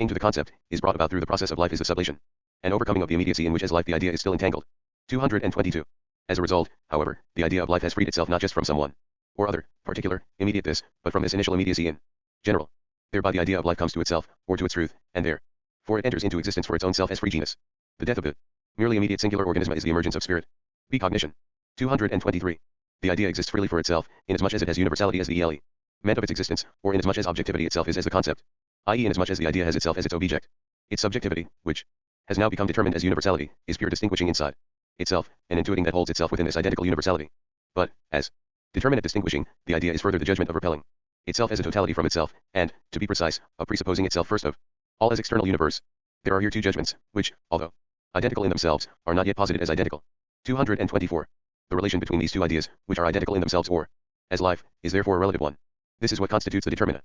to the concept, is brought about through the process of life is the sublation and overcoming of the immediacy in which as life the idea is still entangled. 222. As a result, however, the idea of life has freed itself not just from someone or other, particular, immediate this, but from this initial immediacy in general. Thereby the idea of life comes to itself, or to its truth, and for it enters into existence for its own self as free genus. The death of the merely immediate singular organism is the emergence of spirit. B. Cognition. 223. The idea exists freely for itself, inasmuch as it has universality as the element of its existence, or inasmuch as objectivity itself is as the concept, i.e. inasmuch as the idea has itself as its object. Its subjectivity, which has now become determined as universality, is pure distinguishing inside itself, and intuiting that holds itself within this identical universality. But, as determinate distinguishing, the idea is further the judgment of repelling itself as a totality from itself, and, to be precise, of presupposing itself first of all as external universe. There are here two judgments, which, although identical in themselves, are not yet posited as identical. 224. The relation between these two ideas, which are identical in themselves or as life, is therefore a relative one. This is what constitutes the determination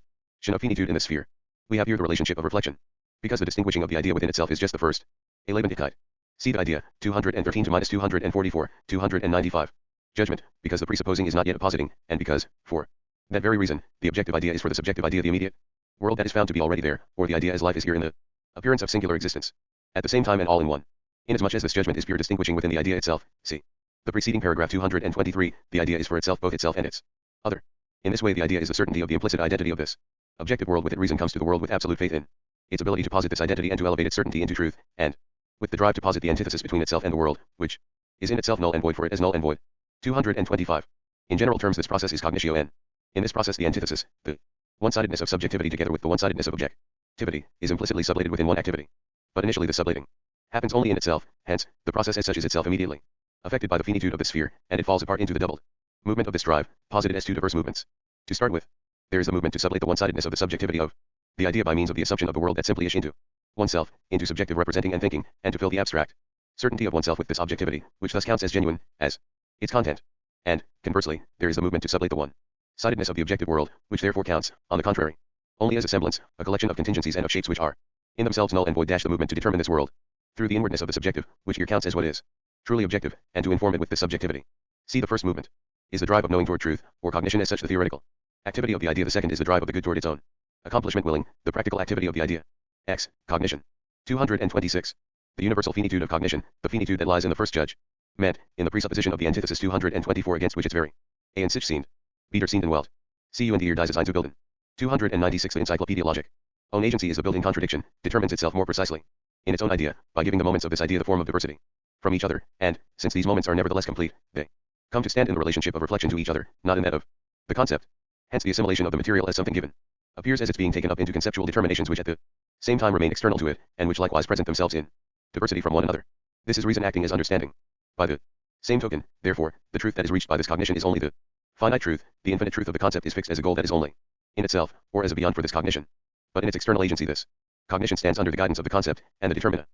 of finitude in this sphere. We have here the relationship of reflection, because the distinguishing of the idea within itself is just the first Lebendigkeit. See the idea, 213-244, 295. Judgment, because the presupposing is not yet appositing, and because, for that very reason, the objective idea is for the subjective idea the immediate world that is found to be already there, or the idea as life is here in the appearance of singular existence, at the same time and all in one. Inasmuch as this judgment is pure distinguishing within the idea itself, see the preceding paragraph 223, the idea is for itself both itself and its other. In this way the idea is the certainty of the implicit identity of this objective world with it. Reason comes to the world with absolute faith in its ability to posit this identity and to elevate its certainty into truth, and with the drive to posit the antithesis between itself and the world, which is in itself null and void for it as null and void. 225. In general terms this process is cognitio, and in this process the antithesis, the one-sidedness of subjectivity together with the one-sidedness of objectivity, is implicitly sublated within one activity. But initially the sublating happens only in itself, hence, the process as such is itself immediately affected by the finitude of the sphere, and it falls apart into the doubled movement of this drive, posited as two diverse movements. To start with, there is a movement to sublate the one-sidedness of the subjectivity of the idea by means of the assumption of the world that simply ish into oneself, into subjective representing and thinking, and to fill the abstract certainty of oneself with this objectivity, which thus counts as genuine, as its content. And, conversely, there is a movement to sublate the one-sidedness of the objective world, which therefore counts, on the contrary, only as a semblance, a collection of contingencies and of shapes which are, in themselves null and void. The movement to determine this world, through the inwardness of the subjective, which here counts as what is truly objective, and to inform it with this subjectivity. See the first movement is the drive of knowing toward truth, or cognition as such the theoretical activity of the idea. The second is the drive of the good toward its own accomplishment willing, the practical activity of the idea. X. Cognition. 226. The universal finitude of cognition, the finitude that lies in the first judgment, in the presupposition of the antithesis 224 against which its very A and sich sind. Peter Sinden Welt. See you in the ear design zu bilden. 296 The Encyclopaedia Logic. Own agency is a building contradiction, determines itself more precisely in its own idea, by giving the moments of this idea the form of diversity from each other, and, since these moments are nevertheless complete, they come to stand in the relationship of reflection to each other, not in that of the concept. Hence the assimilation of the material as something given appears as its being taken up into conceptual determinations which at the same time remain external to it, and which likewise present themselves in diversity from one another. This is reason acting as understanding. By the same token, therefore, the truth that is reached by this cognition is only the finite truth. The infinite truth of the concept is fixed as a goal that is only in itself, or as a beyond for this cognition. But in its external agency this cognition stands under the guidance of the concept, and the determinations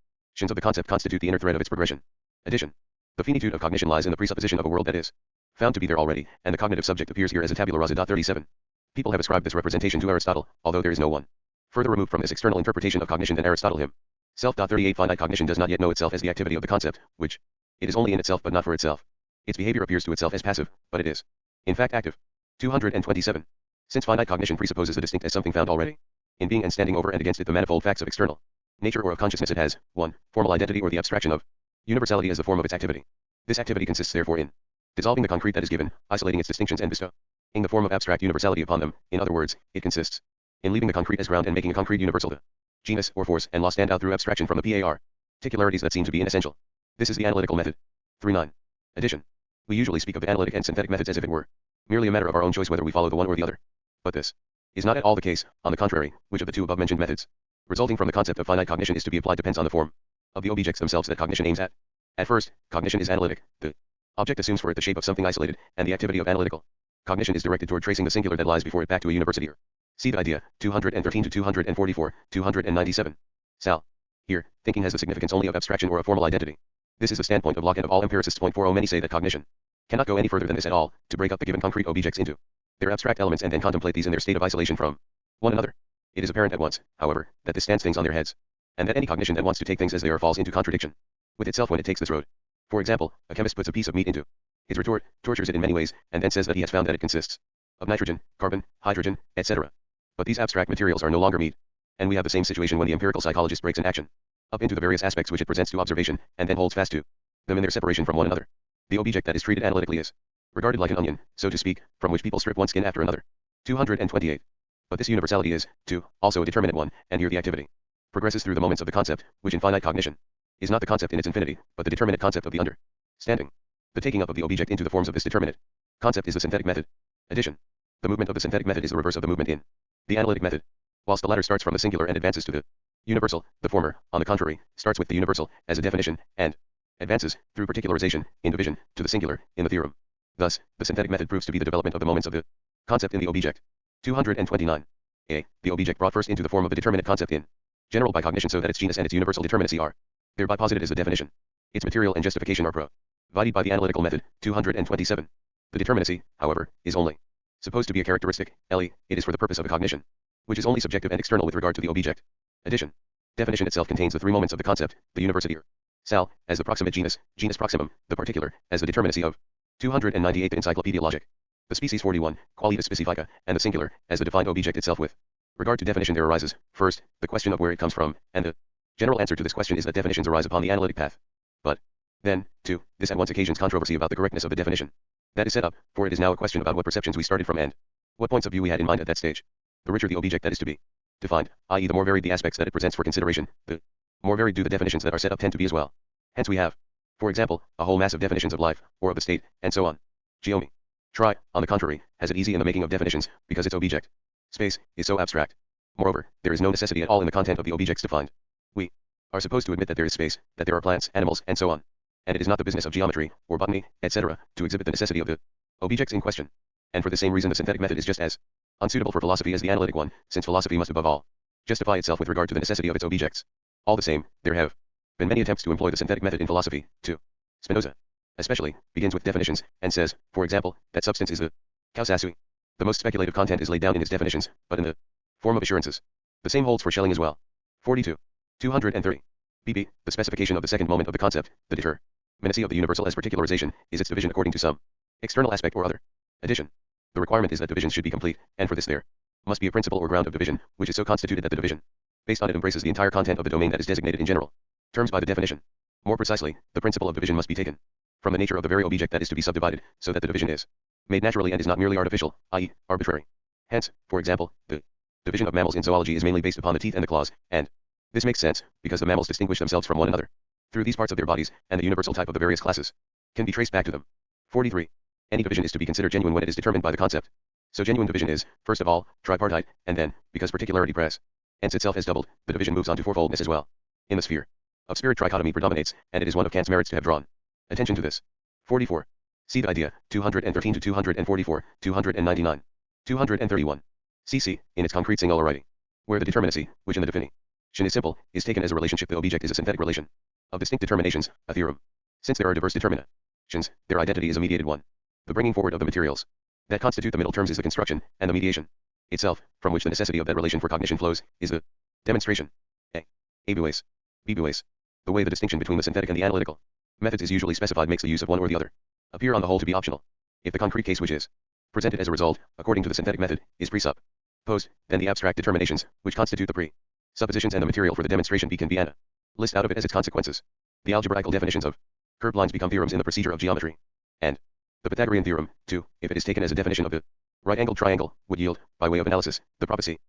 of the concept constitute the inner thread of its progression. Addition. The finitude of cognition lies in the presupposition of a world that is found to be there already, and the cognitive subject appears here as a tabula rasa. 37. People have ascribed this representation to Aristotle, although there is no one further removed from this external interpretation of cognition than Aristotle himself. 38. Finite cognition does not yet know itself as the activity of the concept, which it is only in itself but not for itself. Its behavior appears to itself as passive, but it is In fact active. 227. Since finite cognition presupposes the distinct as something found already in being and standing over and against it the manifold facts of external nature or of consciousness, it has 1. Formal identity or the abstraction of universality as the form of its activity. This activity consists therefore in dissolving the concrete that is given, isolating its distinctions and bestowing the form of abstract universality upon them. In other words, it consists in leaving the concrete as ground and making a concrete universal the genus or force and law stand out through abstraction from the particularities that seem to be inessential. This is the analytical method. 3.9. Addition. We usually speak of the analytic and synthetic methods as if it were merely a matter of our own choice whether we follow the one or the other. But this is not at all the case. On the contrary, which of the two above-mentioned methods resulting from the concept of finite cognition is to be applied depends on the form of the objects themselves that cognition aims at. At first, cognition is analytic. The object assumes for it the shape of something isolated, and the activity of analytical cognition is directed toward tracing the singular that lies before it back to a university or see the idea. 213 to 244, 297. Sal. Here, thinking has the significance only of abstraction or of formal identity. This is the standpoint of Locke and of all empiricists. 40 Many say that cognition cannot go any further than this at all, to break up the given concrete objects into their abstract elements and then contemplate these in their state of isolation from one another. It is apparent at once, however, that this stands things on their heads, and that any cognition that wants to take things as they are falls into contradiction with itself when it takes this road. For example, a chemist puts a piece of meat into his retort, tortures it in many ways, and then says that he has found that it consists of nitrogen, carbon, hydrogen, etc. But these abstract materials are no longer meat, and we have the same situation when the empirical psychologist breaks an action up into the various aspects which it presents to observation, and then holds fast to them in their separation from one another. The object that is treated analytically is regarded like an onion, so to speak, from which people strip one skin after another. 228. But this universality is, too, also a determinate one, and here the activity progresses through the moments of the concept, which in finite cognition is not the concept in its infinity, but the determinate concept of the understanding. The taking up of the object into the forms of this determinate concept is the synthetic method. Addition. The movement of the synthetic method is the reverse of the movement in the analytic method. Whilst the latter starts from the singular and advances to the universal, the former, on the contrary, starts with the universal as a definition, and advances, through particularization, in division, to the singular, in the theorem. Thus, the synthetic method proves to be the development of the moments of the concept in the object. 229. A. The object brought first into the form of the determinate concept in general by cognition so that its genus and its universal determinacy are thereby posited as the definition. Its material and justification are provided by the analytical method. 227. The determinacy, however, is only supposed to be a characteristic, it is for the purpose of a cognition, which is only subjective and external with regard to the object. Addition. Definition itself contains the three moments of the concept, the university or sal, as the proximate genus, genus proximum, the particular, as the determinacy of 298 the Encyclopaedia Logic. The species 41, qualitas specifica, and the singular, as the defined object itself with regard to definition there arises, first, the question of where it comes from, and the general answer to this question is that definitions arise upon the analytic path. But, then, too, this at once occasions controversy about the correctness of the definition that is set up, for it is now a question about what perceptions we started from and what points of view we had in mind at that stage. The richer the object that is to be defined, i.e. the more varied the aspects that it presents for consideration, the more varied do the definitions that are set up tend to be as well. Hence we have, for example, a whole mass of definitions of life, or of the state, and so on. Geomy. Try, on the contrary, has it easy in the making of definitions, because its object space is so abstract. Moreover, there is no necessity at all in the content of the objects defined. We are supposed to admit that there is space, that there are plants, animals, and so on. And it is not the business of geometry, or botany, etc., to exhibit the necessity of the objects in question. And for the same reason the synthetic method is just as unsuitable for philosophy as the analytic one, since philosophy must above all justify itself with regard to the necessity of its objects. All the same, there have been many attempts to employ the synthetic method in philosophy, too. Spinoza, especially, begins with definitions, and says, for example, that substance is the causa sui. The most speculative content is laid down in his definitions, but in the form of assurances. The same holds for Schelling as well. 42. 230. bb. The specification of the second moment of the concept, the determinacy of the universal as particularization, is its division according to some external aspect or other. Addition. The requirement is that divisions should be complete, and for this there must be a principle or ground of division, which is so constituted that the division based on it embraces the entire content of the domain that is designated in general terms by the definition. More precisely, the principle of division must be taken from the nature of the very object that is to be subdivided, so that the division is made naturally and is not merely artificial, i.e., arbitrary. Hence, for example, the division of mammals in zoology is mainly based upon the teeth and the claws, and this makes sense, because the mammals distinguish themselves from one another through these parts of their bodies, and the universal type of the various classes can be traced back to them. 43. Any division is to be considered genuine when it is determined by the concept. So genuine division is, first of all, tripartite, and then, because particularity presents itself as doubled, the division moves on to fourfoldness as well. In the sphere of spirit trichotomy predominates, and it is one of Kant's merits to have drawn attention to this. 44. See the idea, 213 to 244, 299. 231. cc, in its concrete singularity, where the determinacy, which in the definition is simple, is taken as a relationship. The object is a synthetic relation of distinct determinations, a theorem. Since there are diverse determinations, their identity is a mediated one. The bringing forward of the materials that constitute the middle terms is the construction, and the mediation itself, from which the necessity of that relation for cognition flows, is the demonstration. A. Abues. Bbues. The way the distinction between the synthetic and the analytical methods is usually specified makes the use of one or the other appear on the whole to be optional. If the concrete case which is presented as a result, according to the synthetic method, is presupposed, then the abstract determinations, which constitute the presuppositions and the material for the demonstration can be a list out of it as its consequences. The algebraical definitions of curved lines become theorems in the procedure of geometry. And the Pythagorean theorem, too, if it is taken as a definition of the right-angled triangle, would yield, by way of analysis, the propositions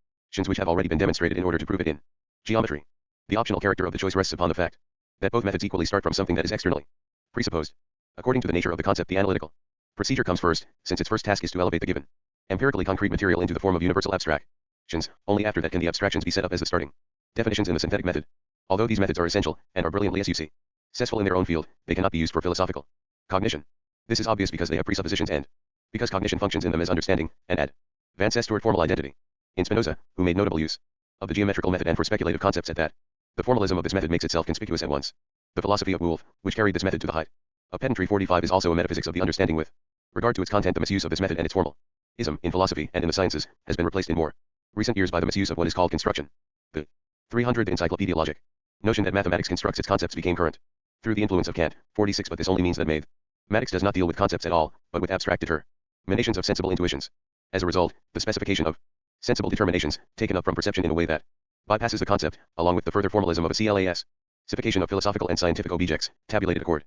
which have already been demonstrated in order to prove it in geometry. The optional character of the choice rests upon the fact that both methods equally start from something that is externally presupposed. According to the nature of the concept, the analytical procedure comes first, since its first task is to elevate the given empirically concrete material into the form of universal abstractions. Only after that can the abstractions be set up as the starting definitions in the synthetic method. Although these methods are essential, and are brilliantly successful in their own field, they cannot be used for philosophical cognition. This is obvious because they have presuppositions and because cognition functions in them as understanding, and advances toward formal identity. In Spinoza, who made notable use of the geometrical method and for speculative concepts at that, the formalism of this method makes itself conspicuous at once. The philosophy of Wolff, which carried this method to the height of pedantry 45, is also a metaphysics of the understanding with regard to its content. The misuse of this method and its formalism in philosophy and in the sciences has been replaced in more recent years by the misuse of what is called construction. The 300 Encyclopaedia Logic notion that mathematics constructs its concepts became current through the influence of Kant, 46, but this only means that mathematics does not deal with concepts at all, but with abstract determinations of sensible intuitions. As a result, the specification of sensible determinations, taken up from perception in a way that bypasses the concept, along with the further formalism of a classification of philosophical and scientific objects, tabulated according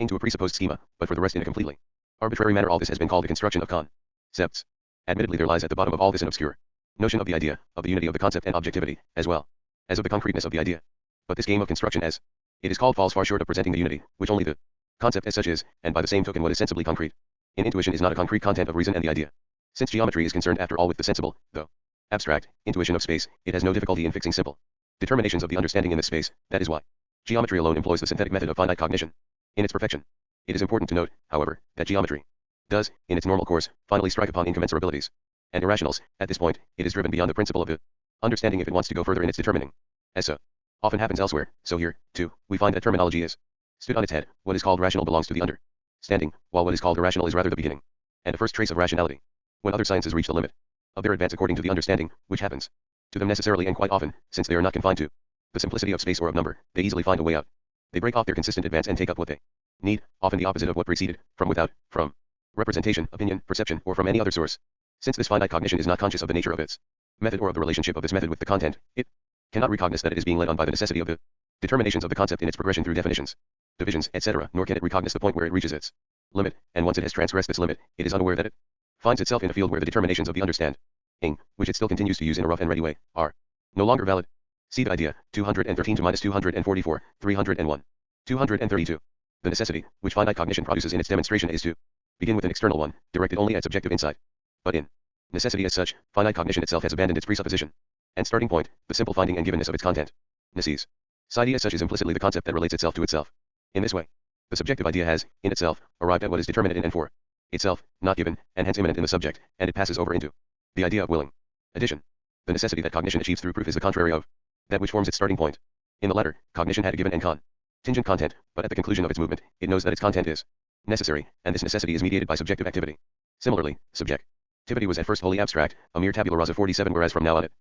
to a presupposed schema, but for the rest in a completely arbitrary manner. All this has been called the construction of concepts. Admittedly, there lies at the bottom of all this an obscure notion of the idea, of the unity of the concept and objectivity, as well as of the concreteness of the idea. But this game of construction, as it is called, falls far short of presenting the unity, which only the concept as such is, and by the same token what is sensibly concrete in intuition is not a concrete content of reason and the idea. Since geometry is concerned after all with the sensible, though abstract, intuition of space, it has no difficulty in fixing simple determinations of the understanding in this space. That is why geometry alone employs the synthetic method of finite cognition in its perfection. It is important to note, however, that geometry does, in its normal course, finally strike upon incommensurabilities and irrationals. At this point, it is driven beyond the principle of the understanding if it wants to go further in its determining. As so often happens elsewhere, so here, too, we find that terminology is stood on its head. What is called rational belongs to the understanding, while what is called irrational is rather the beginning and a first trace of rationality. When other sciences reach the limit of their advance according to the understanding, which happens to them necessarily and quite often, since they are not confined to the simplicity of space or of number, they easily find a way out. They break off their consistent advance and take up what they need, often the opposite of what preceded, from without, from representation, opinion, perception, or from any other source. Since this finite cognition is not conscious of the nature of its method or of the relationship of this method with the content, it cannot recognize that it is being led on by the necessity of the determinations of the concept in its progression through definitions, divisions, etc., nor can it recognize the point where it reaches its limit, and once it has transgressed this limit, it is unaware that it finds itself in a field where the determinations of the understanding, which it still continues to use in a rough and ready way, are no longer valid. See the idea, 213-244, 301. 232. The necessity, which finite cognition produces in its demonstration, is to begin with an external one, directed only at subjective insight. But in necessity as such, finite cognition itself has abandoned its presupposition and starting point, the simple finding and givenness of its content. Necessity as such is implicitly the concept that relates itself to itself. In this way, the subjective idea has, in itself, arrived at what is determinate in and for itself, not given, and hence immanent in the subject, and it passes over into the idea of willing addition. The necessity that cognition achieves through proof is the contrary of that which forms its starting point. In the latter, cognition had a given and contingent content, but at the conclusion of its movement, it knows that its content is necessary, and this necessity is mediated by subjective activity. Similarly, subjectivity was at first wholly abstract, a mere tabula rasa 47, whereas from now on it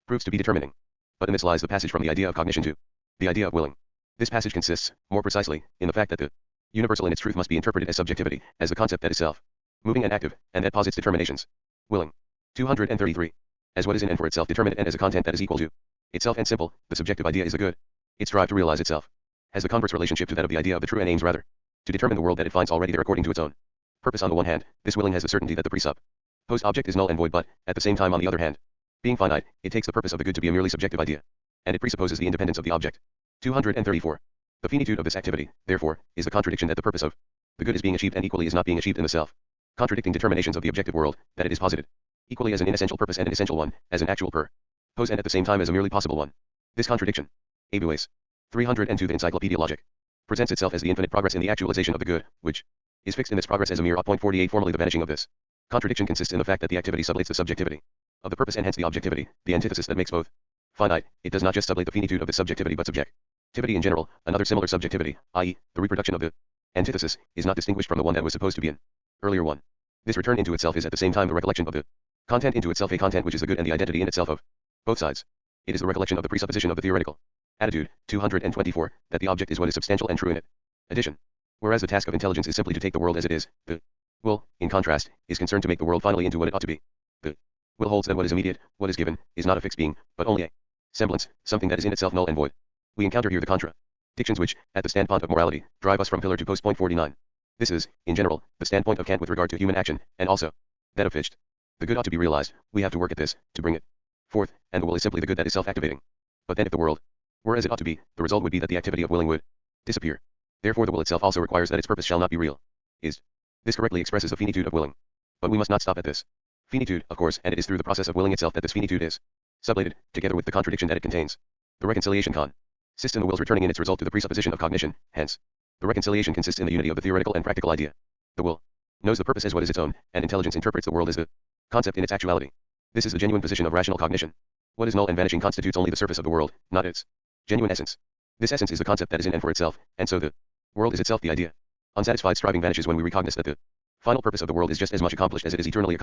proves to be determining. But in this lies the passage from the idea of cognition to the idea of willing. This passage consists, more precisely, in the fact that the universal in its truth must be interpreted as subjectivity, as the concept that is self, moving and active, and that posits determinations. Willing. 233. As what is in and for itself determinate, and as a content that is equal to itself and simple, the subjective idea is the good. It strives to realize itself. Has the converse relationship to that of the idea of the true, and aims rather to determine the world that it finds already there according to its own purpose. On the one hand, this willing has the certainty that the presupposed object is null and void, but, at the same time, on the other hand, being finite, it takes the purpose of the good to be a merely subjective idea, and it presupposes the independence of the object. 234. The finitude of this activity, therefore, is the contradiction that the purpose of the good is being achieved and equally is not being achieved in the self-contradicting determinations of the objective world, that it is posited equally as an inessential purpose and an essential one, as an actual purpose and at the same time as a merely possible one. This contradiction, Abues. 302. The Encyclopaedia Logic presents itself as the infinite progress in the actualization of the good, which is fixed in this progress as a mere 0.48. Formally, the vanishing of this contradiction consists in the fact that the activity sublates the subjectivity of the purpose and hence the objectivity, the antithesis that makes both finite. It does not just sublate the finitude of its subjectivity but subjectivity in general. Another similar subjectivity, i.e., the reproduction of the antithesis, is not distinguished from the one that was supposed to be an earlier one. This return into itself is at the same time the recollection of the content into itself, a content which is the good and the identity in itself of both sides. It is the recollection of the presupposition of the theoretical attitude, 224, that the object is what is substantial and true in it. Addition. Whereas the task of intelligence is simply to take the world as it is, the Will, in contrast, is concerned to make the world finally into what it ought to be. The will holds that what is immediate, what is given, is not a fixed being, but only a semblance, something that is in itself null and void. We encounter here the contradictions which, at the standpoint of morality, drive us from pillar to post. Point 49. This is, in general, the standpoint of Kant with regard to human action, and also that of Fichte. The good ought to be realized, we have to work at this, to bring it forth, and the will is simply the good that is self-activating. But then if the world were as it ought to be, the result would be that the activity of willing would disappear. Therefore the will itself also requires that its purpose shall not be real. This correctly expresses the finitude of willing. But we must not stop at this finitude, of course, and it is through the process of willing itself that this finitude is sublated, together with the contradiction that it contains. The reconciliation consists in the will's returning in its result to the presupposition of cognition, hence, the reconciliation consists in the unity of the theoretical and practical idea. The will knows the purpose as what is its own, and intelligence interprets the world as the concept in its actuality. This is the genuine position of rational cognition. What is null and vanishing constitutes only the surface of the world, not its genuine essence. This essence is the concept that is in and for itself, and so the world is itself the idea. Unsatisfied striving vanishes when we recognize that the final purpose of the world is just as much accomplished as it is eternally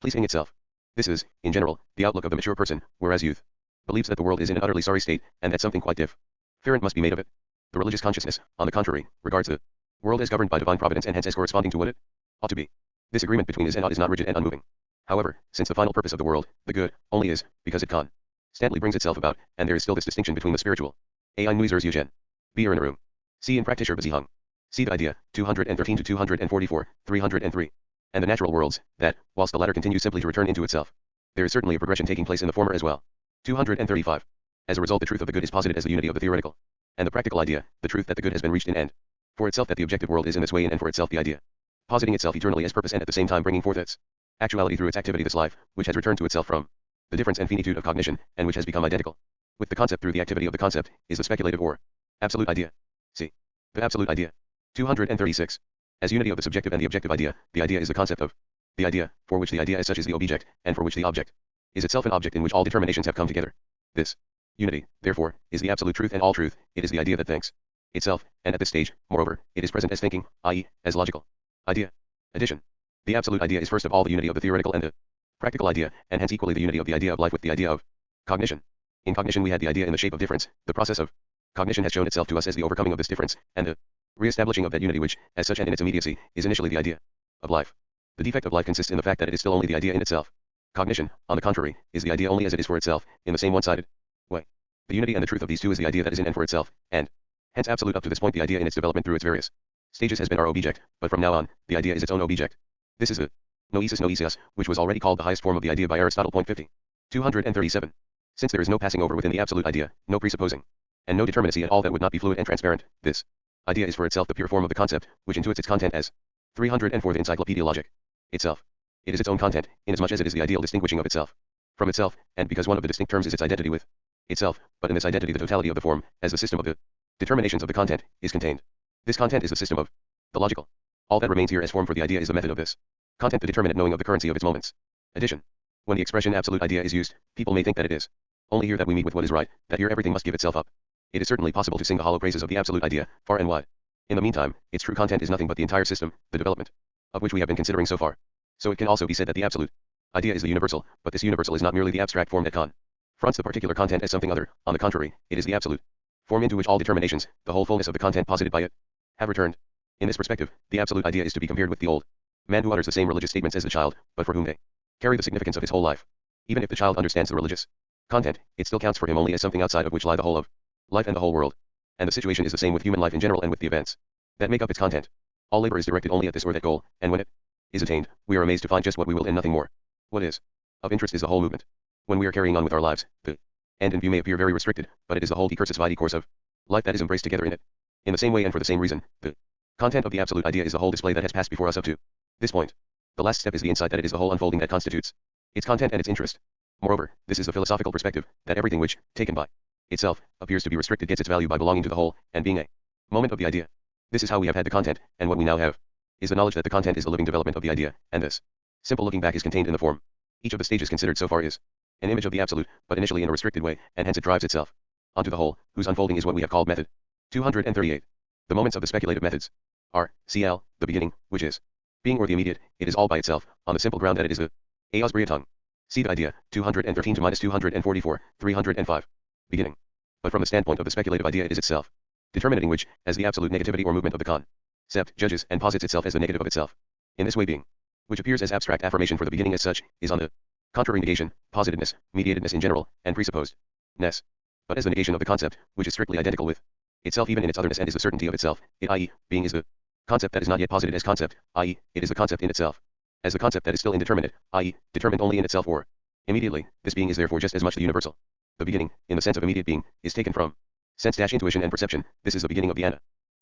pleasing itself. This is, in general, the outlook of the mature person, whereas youth believes that the world is in an utterly sorry state, and that something quite different must be made of it. The religious consciousness, on the contrary, regards the world as governed by divine providence and hence as corresponding to what it ought to be. This agreement between is and ought is not rigid and unmoving. However, since the final purpose of the world, the good, only is, because it constantly brings itself about, and there is still this distinction between the spiritual A ein Nuisers Eugen B in a room C in Praktischer Beziehung See the idea, 213 to 244, 303. And the natural worlds, that, whilst the latter continues simply to return into itself, there is certainly a progression taking place in the former as well. 235. As a result the truth of the good is posited as the unity of the theoretical and the practical idea, the truth that the good has been reached in and for itself that the objective world is in this way in and for itself the idea, positing itself eternally as purpose and at the same time bringing forth its actuality through its activity this life, which has returned to itself from the difference and finitude of cognition, and which has become identical with the concept through the activity of the concept, is the speculative or absolute idea. See the absolute idea. 236. As unity of the subjective and the objective idea, the idea is the concept of the idea, for which the idea as such is the object, and for which the object is itself an object in which all determinations have come together. This unity, therefore, is the absolute truth and all truth. It is the idea that thinks itself, and at this stage, moreover, it is present as thinking, i.e., as logical idea. Addition. The absolute idea is first of all the unity of the theoretical and the practical idea, and hence equally the unity of the idea of life with the idea of cognition. In cognition we had the idea in the shape of difference. The process of cognition has shown itself to us as the overcoming of this difference, and the re-establishing of that unity which, as such and in its immediacy, is initially the idea of life. The defect of life consists in the fact that it is still only the idea in itself. Cognition, on the contrary, is the idea only as it is for itself, in the same one-sided way. The unity and the truth of these two is the idea that is in and for itself, and hence absolute. Up to this point the idea in its development through its various stages has been our object, but from now on, the idea is its own object. This is the noesis noesias, which was already called the highest form of the idea by Aristotle. Point 50. 237. Since there is no passing over within the absolute idea, no presupposing, and no determinacy at all that would not be fluid and transparent, this idea is for itself the pure form of the concept, which intuits its content as 304 the Encyclopaedia Logic. Itself. It is its own content, inasmuch as it is the ideal distinguishing of itself from itself, and because one of the distinct terms is its identity with itself, but in this identity the totality of the form, as the system of the determinations of the content, is contained. This content is the system of the logical. All that remains here as form for the idea is the method of this content, the determinate knowing of the currency of its moments. Addition. When the expression absolute idea is used, people may think that it is only here that we meet with what is right, that here everything must give itself up. It is certainly possible to sing the hollow praises of the absolute idea, far and wide. In the meantime, its true content is nothing but the entire system, the development of which we have been considering so far. So it can also be said that the absolute idea is the universal, but this universal is not merely the abstract form that confronts the particular content as something other. On the contrary, it is the absolute form into which all determinations, the whole fullness of the content posited by it, have returned. In this perspective, the absolute idea is to be compared with the old man who utters the same religious statements as the child, but for whom they carry the significance of his whole life. Even if the child understands the religious content, it still counts for him only as something outside of which lie the whole of life and the whole world. And the situation is the same with human life in general and with the events that make up its content. All labor is directed only at this or that goal, and when it is attained, we are amazed to find just what we will and nothing more. What is of interest is the whole movement. When we are carrying on with our lives, the end in view may appear very restricted, but it is the whole decursus vitae course of life that is embraced together in it. In the same way and for the same reason, the content of the absolute idea is the whole display that has passed before us up to this point. The last step is the insight that it is the whole unfolding that constitutes its content and its interest. Moreover, this is the philosophical perspective, that everything which, taken by itself, appears to be restricted gets its value by belonging to the whole, and being a moment of the idea. This is how we have had the content, and what we now have is the knowledge that the content is the living development of the idea, and this simple looking back is contained in the form. Each of the stages considered so far is an image of the absolute, but initially in a restricted way, and hence it drives itself onto the whole, whose unfolding is what we have called method. 238. The moments of the speculative methods are, cl, the beginning, which is being or the immediate, it is all by itself, on the simple ground that it is the Ausbreitung. See the idea, 213 to minus 244, 305. Beginning. But from the standpoint of the speculative idea it is itself, determinating which, as the absolute negativity or movement of the concept, judges and posits itself as the negative of itself. In this way being, which appears as abstract affirmation for the beginning as such, is on the contrary negation, positedness, mediatedness in general, and presupposedness. But as the negation of the concept, which is strictly identical with itself even in its otherness and is the certainty of itself, it i.e., being is the concept that is not yet posited as concept, i.e., it is the concept in itself. As the concept that is still indeterminate, i.e., determined only in itself or immediately, this being is therefore just as much the universal. The beginning, in the sense of immediate being, is taken from sense-intuition and perception. This is the beginning of the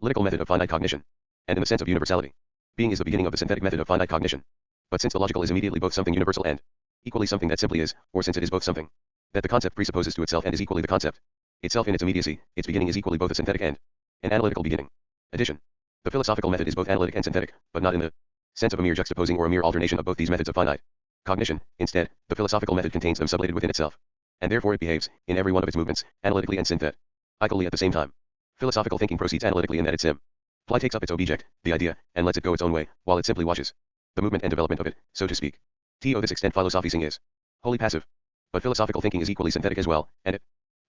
analytical method of finite cognition. And in the sense of universality, being is the beginning of the synthetic method of finite cognition. But since the logical is immediately both something universal and equally something that simply is, or since it is both something that the concept presupposes to itself and is equally the concept itself in its immediacy, its beginning is equally both a synthetic and an analytical beginning. Addition. The philosophical method is both analytic and synthetic, but not in the sense of a mere juxtaposing or a mere alternation of both these methods of finite cognition. Instead, the philosophical method contains them sublated within itself, and therefore it behaves, in every one of its movements, analytically and synthetically at the same time. Philosophical thinking proceeds analytically in that its imply takes up its object, the idea, and lets it go its own way, while it simply watches the movement and development of it, so to speak. To this extent philosophizing is wholly passive. But philosophical thinking is equally synthetic as well, and it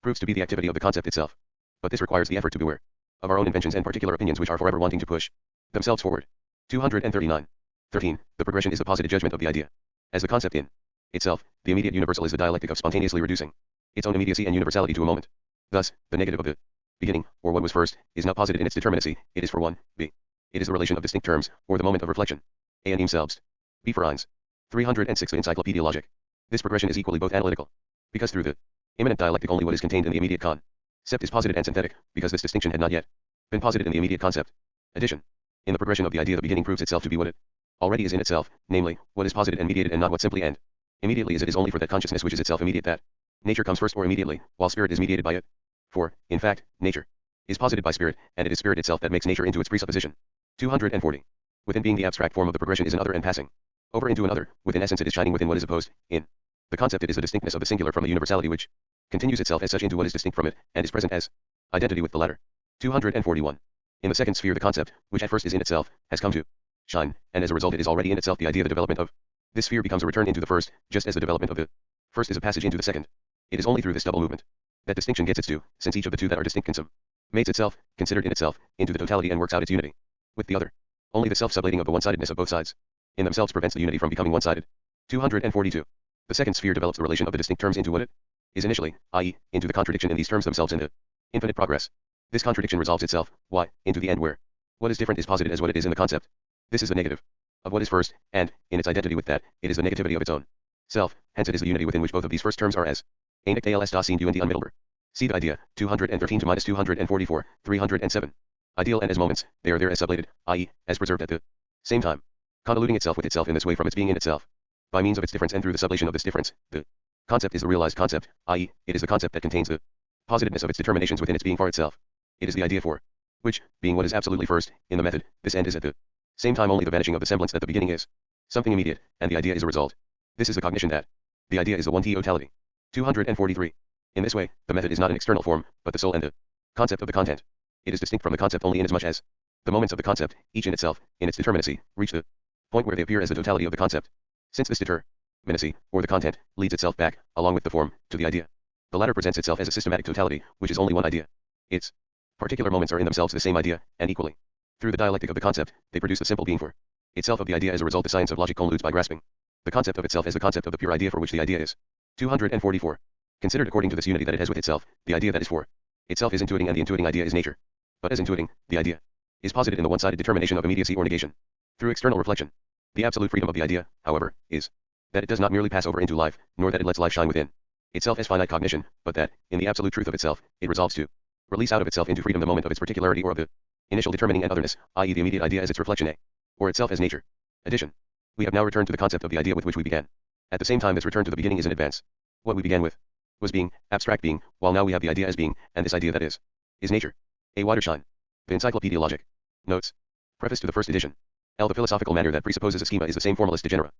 proves to be the activity of the concept itself. But this requires the effort to beware of our own inventions and particular opinions which are forever wanting to push themselves forward. 239. 13. The progression is the posited judgment of the idea. As the concept in itself, the immediate universal is the dialectic of spontaneously reducing its own immediacy and universality to a moment. Thus, the negative of the beginning, or what was first, is now posited in its determinacy. It is for 1, b. It is the relation of distinct terms, or the moment of reflection. A and themselves. B for eins. 306 of Encyclopaedia Logic. This progression is equally both analytical, because through the immanent dialectic only what is contained in the immediate concept is posited, and synthetic, because this distinction had not yet been posited in the immediate concept. Addition. In the progression of the idea the beginning proves itself to be what it already is in itself, namely, what is posited and mediated and not what simply and immediately is. It is only for that consciousness which is itself immediate that nature comes first or immediately, while spirit is mediated by it. For, in fact, nature is posited by spirit, and it is spirit itself that makes nature into its presupposition. 240. Within being the abstract form of the progression is an other and passing over into another. Within essence it is shining within what is opposed. In the concept it is the distinctness of the singular from the universality which continues itself as such into what is distinct from it, and is present as identity with the latter. 241. In the second sphere the concept, which at first is in itself, has come to shine, and as a result it is already in itself. The idea the development of this sphere becomes a return into the first, just as the development of the first is a passage into the second. It is only through this double movement that distinction gets its due, since each of the two that are distinct consummates itself, considered in itself, into the totality and works out its unity with the other. Only the self-sublating of the one-sidedness of both sides in themselves prevents the unity from becoming one-sided. 242. The second sphere develops the relation of the distinct terms into what it is initially, i.e., into the contradiction in these terms themselves in the infinite progress. This contradiction resolves itself, into the end where what is different is posited as what it is in the concept. This is the negative of what is first, and, in its identity with that, it is the negativity of its own self, hence it is the unity within which both of these first terms are as Einig als das sind und die unmittelbar. See the idea, 213 to minus 244, 307. Ideal and as moments, they are there as sublated, i.e., as preserved at the same time, convoluting itself with itself in this way from its being in itself. By means of its difference and through the sublation of this difference, the concept is the realized concept, i.e., it is the concept that contains the positiveness of its determinations within its being for itself. It is the idea for which, being what is absolutely first, in the method, this end is at the same time only the vanishing of the semblance that the beginning is something immediate, and the idea is a result. This is the cognition that the idea is the one totality. 243. In this way, the method is not an external form, but the soul and the concept of the content. It is distinct from the concept only inasmuch as the moments of the concept, each in itself, in its determinacy, reach the point where they appear as the totality of the concept. Since this determinacy, or the content, leads itself back, along with the form, to the idea. The latter presents itself as a systematic totality, which is only one idea. Its particular moments are in themselves the same idea, and equally. Through the dialectic of the concept, they produce the simple being for itself of the idea. As a result, the science of logic concludes by grasping the concept of itself as the concept of the pure idea for which the idea is. 244. Considered according to this unity that it has with itself, the idea that is for itself is intuiting, and the intuiting idea is nature. But as intuiting, the idea is posited in the one-sided determination of immediacy or negation. Through external reflection, the absolute freedom of the idea, however, is that it does not merely pass over into life, nor that it lets life shine within itself as finite cognition, but that, in the absolute truth of itself, it resolves to release out of itself into freedom the moment of its particularity or of the initial determining and otherness, i.e. the immediate idea as its reflection or itself as nature. Addition. We have now returned to the concept of the idea with which we began. At the same time this return to the beginning is an advance. What we began with was being, abstract being, while now we have the idea as being, and this idea that is nature. A wider shine. The Encyclopaedia Logic. Notes. Preface to the first edition. The philosophical manner that presupposes a schema is the same formalist degeneration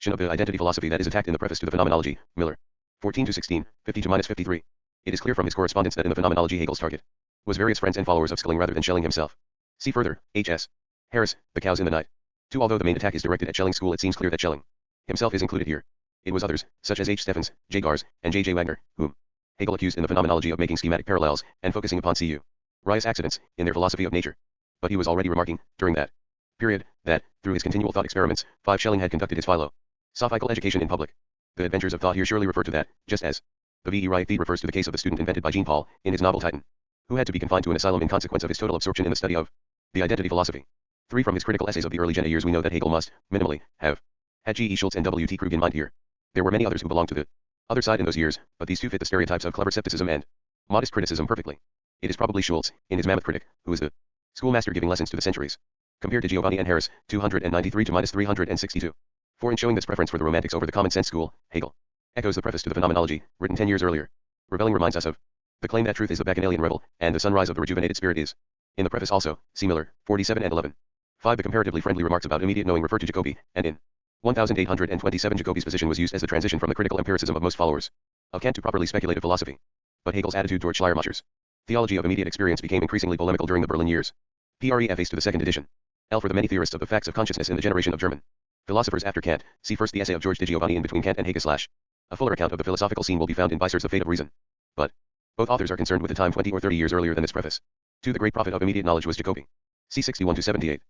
of the identity philosophy that is attacked in the preface to the Phenomenology, Miller. 14-16, 50-53. It is clear from his correspondence that in the Phenomenology Hegel's target was various friends and followers of Schelling rather than Schelling himself. See further, H.S. Harris, The Cows in the Night. 2. Although the main attack is directed at Schelling's school, it seems clear that Schelling himself is included here. It was others, such as H. Steffens, J. Gars, and J. J. Wagner, whom Hegel accused in the Phenomenology of making schematic parallels and focusing upon cu. Rius accidents in their philosophy of nature. But he was already remarking, during that Period. That, through his continual thought experiments, 5 Schelling had conducted his philosophical education in public. The adventures of thought here surely refer to that, just as the V.E. Wright theed refers to the case of the student invented by Jean Paul, in his novel Titan, who had to be confined to an asylum in consequence of his total absorption in the study of the identity philosophy. 3. From his critical essays of the early Jena years we know that Hegel must, minimally, have had G. E. Schultz and W. T. Krug in mind here. There were many others who belonged to the other side in those years, but these two fit the stereotypes of clever scepticism and modest criticism perfectly. It is probably Schultz, in his Mammoth Critic, who is the schoolmaster giving lessons to the centuries. Compared to Giovanni and Harris, 293 to 362. For in showing this preference for the Romantics over the common sense school, Hegel echoes the preface to the Phenomenology, written 10 years earlier. Reveling reminds us of the claim that truth is the Bacchanalian revel, and the sunrise of the rejuvenated spirit is. In the preface also, see Miller, 47 and 11. 5. The comparatively friendly remarks about immediate knowing refer to Jacobi, and in 1827 Jacobi's position was used as the transition from the critical empiricism of most followers of Kant to properly speculative philosophy. But Hegel's attitude toward Schleiermacher's theology of immediate experience became increasingly polemical during the Berlin years. Preface to the second edition. L. For the many theorists of the facts of consciousness in the generation of German philosophers after Kant, see first the essay of George de Giovanni in Between Kant and Hegel. A fuller account of the philosophical scene will be found in Beisser's The Fate of Reason. But both authors are concerned with the time 20 or 30 years earlier than this preface. 2. The great prophet of immediate knowledge was Jacobi. C. 61 to 78.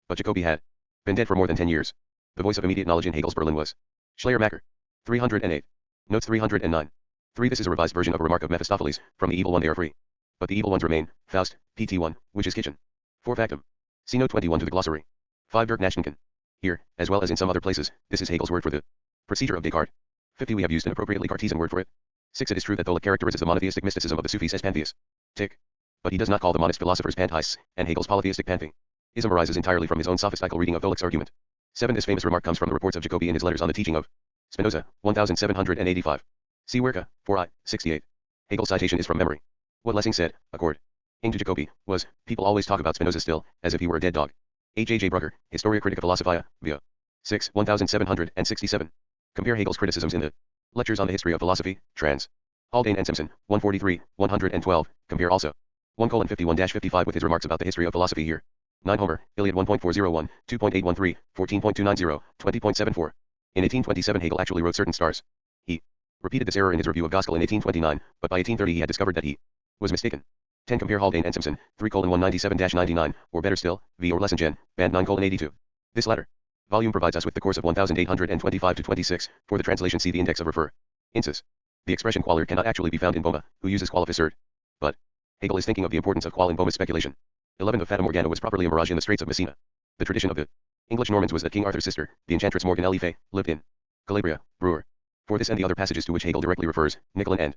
But Jacobi had been dead for more than 10 years. The voice of immediate knowledge in Hegel's Berlin was Schleiermacher. 308. Notes 309. 3. This is a revised version of a remark of Mephistopheles, from the evil one they are free. But the evil ones remain, Faust, pt. 1, which is kitchen. 4. Factum. See note 21 to the glossary. 5. Dirk Nachdenken. Here, as well as in some other places, this is Hegel's word for the procedure of Descartes. 50. We have used an appropriately Cartesian word for it. 6. It is true that Tholuck characterizes the monotheistic mysticism of the Sufis as pantheistic. But he does not call the monist philosophers pantheists, and Hegel's polytheistic pantheism arises entirely from his own sophistical reading of Tholuck's argument. 7. This famous remark comes from the reports of Jacobi in his letters on the teaching of Spinoza, 1785. See Werke, 4i, 68. Hegel's citation is from memory. What Lessing said, according to Jacobi, was, people always talk about Spinoza still, as if he were a dead dog. H.J. Brugger, Historia Critica Philosophia, via 6, 1767. Compare Hegel's criticisms in the Lectures on the History of Philosophy, trans. Haldane and Simpson, 143, 112. Compare also 1:51-55 with his remarks about the history of philosophy here. 9. Homer, Iliad 1.401, 2.813, 14.290, 20.74. In 1827 Hegel actually wrote certain stars. He repeated this error in his review of Gaskell in 1829, but by 1830 he had discovered that he was mistaken. 10. Compare Haldane and Simpson, 3:197-99, or better still, V. or Lessingen, band 9:82. This latter volume provides us with the course of 1825-26, for the translation see the index of refer. Insis. The expression qualir cannot actually be found in Boehme, who uses qualificert. But Hegel is thinking of the importance of qual in Boehme's speculation. 11. The Fata Morgana was properly a mirage in the Straits of Messina. The tradition of the English Normans was that King Arthur's sister, the enchantress Morgana le Fay, lived in Calabria, Brewer. For this and the other passages to which Hegel directly refers, Niccolin and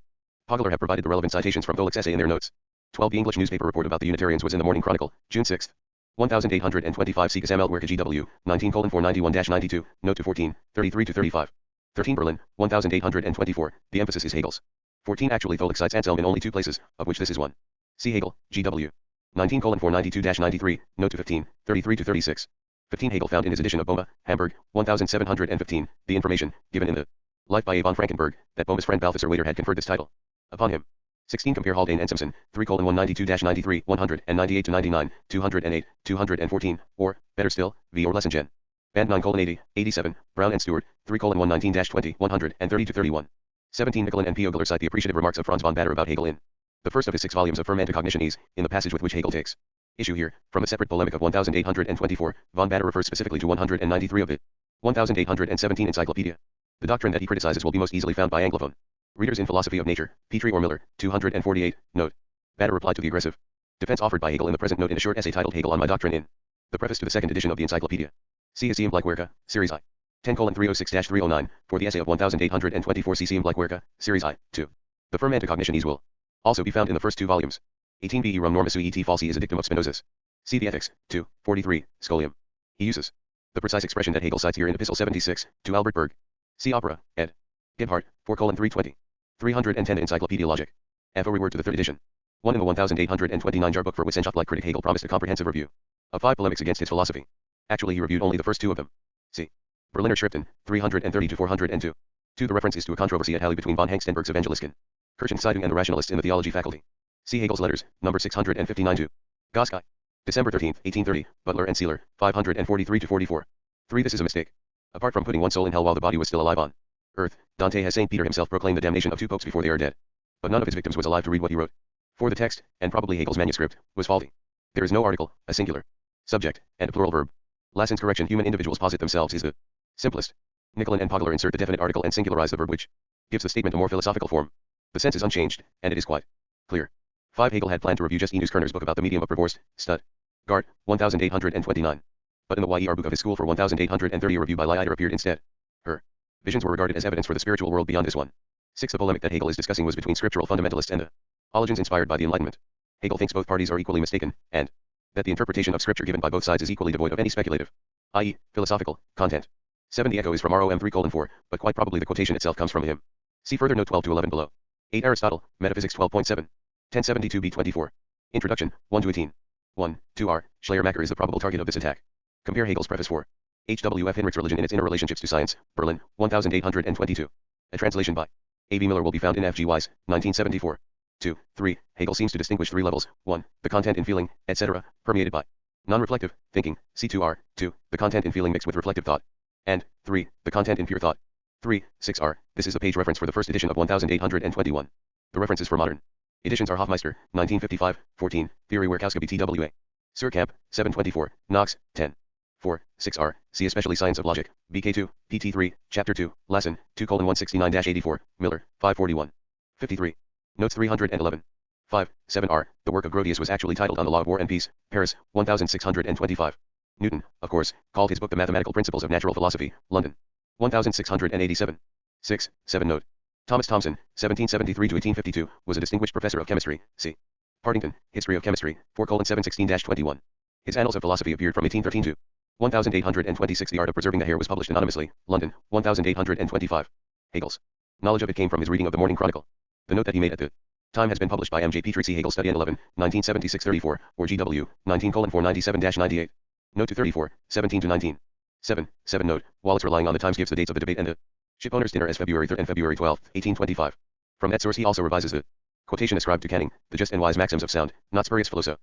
Pogler have provided the relevant citations from Tholuck's essay in their notes. 12. The English newspaper report about the Unitarians was in the Morning Chronicle, June 6. 1825 See Samuel Werke GW, 19:491-92, note to 14, 33-35. 13. Berlin, 1824, the emphasis is Hegel's. 14. Actually Tholuck cites Anselm in only 2 places, of which this is one. See Hegel, GW. 19:492-93, note to 15, 33-36. 15. Hegel found in his edition of Boehme, Hamburg, 1715, the information, given in the Life by A. von Frankenberg, that Boehme's friend Balthasar Waiter had conferred this title upon him. 16. Compare Haldane and Simpson, 3:192-93, 198-99, 208, 214, or, better still, V. or Lessingen. Band 9:80, 87, Brown and Stewart, 3:119-20, 130-31. 17. Niccolin and Pogler cite the appreciative remarks of Franz von Bader about Hegel in the first of his 6 volumes of Firm Anticognitiones, in the passage with which Hegel takes issue here, from a separate polemic of 1824, von Bader refers specifically to 193 of it. 1817 Encyclopaedia. The doctrine that he criticizes will be most easily found by Anglophone readers in Philosophy of Nature, Petrie or Miller, 248, note. Bader replied to the aggressive defense offered by Hegel in the present note in a short essay titled Hegel on My Doctrine in the preface to the second edition of the Encyclopedia. See His like Werke, Series I. 10:306-309, for the essay of 1824 See like Werke, Series I, 2. The Firm Anticognitiones will also be found in the first 2 volumes. 18. Be Rum Norma Sui et Falsi is a dictum of Spinoza's. See the Ethics, 2, 43, Scholium. He uses the precise expression that Hegel cites here in Epistle 76, to Albert Berg. See Opera, ed. Gebhardt, 4:320. 310 Encyclopedia Logic. F. A reword to the 3rd edition. 1. In the 1829 Jahrbuch for Wissenschaftliche Kritik Hegel promised a comprehensive review of 5 polemics against his philosophy. Actually he reviewed only the first 2 of them. See Berliner Schriften, 330-402. 2. The reference is to a controversy at Halle between von Hengstenberg's Evangelisten Kirchenzeitung and the rationalists in the theology faculty. See Hegel's letters, number 659-2. Goskei. December 13, 1830, Butler and Sealer, 543-44. 3. This is a mistake. Apart from putting one soul in hell while the body was still alive on earth, Dante has St. Peter himself proclaimed the damnation of 2 popes before they are dead. But none of his victims was alive to read what he wrote. For the text, and probably Hegel's manuscript, was faulty. There is no article, a singular subject, and a plural verb. Lassen's correction: human individuals posit themselves is the simplest. Nicolin and Pogler insert the definite article and singularize the verb, which gives the statement a more philosophical form. The sense is unchanged, and it is quite clear. 5. Hegel had planned to review just Enos Kerner's book about the medium of Vervorst, Stud. Gart, 1829. But in the YER book of his school for 1830 a review by Leider appeared instead. Her visions were regarded as evidence for the spiritual world beyond this one. 6. The polemic that Hegel is discussing was between scriptural fundamentalists and the Ologians inspired by the Enlightenment. Hegel thinks both parties are equally mistaken, and that the interpretation of scripture given by both sides is equally devoid of any speculative, i.e., philosophical, content. 7. The echo is from ROM 3:4, but quite probably the quotation itself comes from him. See further note 12 to 11 below. 8. Aristotle, Metaphysics 12.7. 1072b24. Introduction, 1-18. 1. 2r. Schleiermacher is the probable target of this attack. Compare Hegel's preface for H.W.F. Hinrich's Religion in its Interrelationships to Science, Berlin, 1822. A translation by A.B. Miller will be found in F.G. Weiss, 1974. 2. 3. Hegel seems to distinguish 3 levels. 1. The content in feeling, etc., permeated by non-reflective thinking, C2r. 2. The content in feeling mixed with reflective thought. And 3. The content in pure thought. 3. 6r. This is the page reference for the first edition of 1821. The references for modern editions are Hofmeister, 1955, 14, Theory Werkowska BTWA. Surkamp, 724, Knox, 10. 4. 6r. See especially Science of Logic, BK2, PT3, Chapter 2, Lassen, 2:169-84, Miller, 541. 53. Notes 311. 5. 7r. The work of Grotius was actually titled On the Law of War and Peace, Paris, 1625. Newton, of course, called his book The Mathematical Principles of Natural Philosophy, London, 1687. 6. 7 note. Thomas Thomson, 1773-1852, was a distinguished professor of chemistry, c. Partington, History of Chemistry, 4:716-21. His Annals of Philosophy appeared from 1813 to 1826. The Art of Preserving the Hair was published anonymously, London, 1825. Hegel's knowledge of it came from his reading of the Morning Chronicle. The note that he made at the time has been published by M.J. Petrie. See Hegel Study at 11, 1976-34, or G.W., 19:497-98. Note to 34, 17-19. 7. 7 note. Wallace, relying on the Times, gives the dates of the debate and the shipowners' dinner as February 3rd and February 12, 1825. From that source he also revises the quotation ascribed to Canning, the just and wise maxims of sound, not spurious philoso.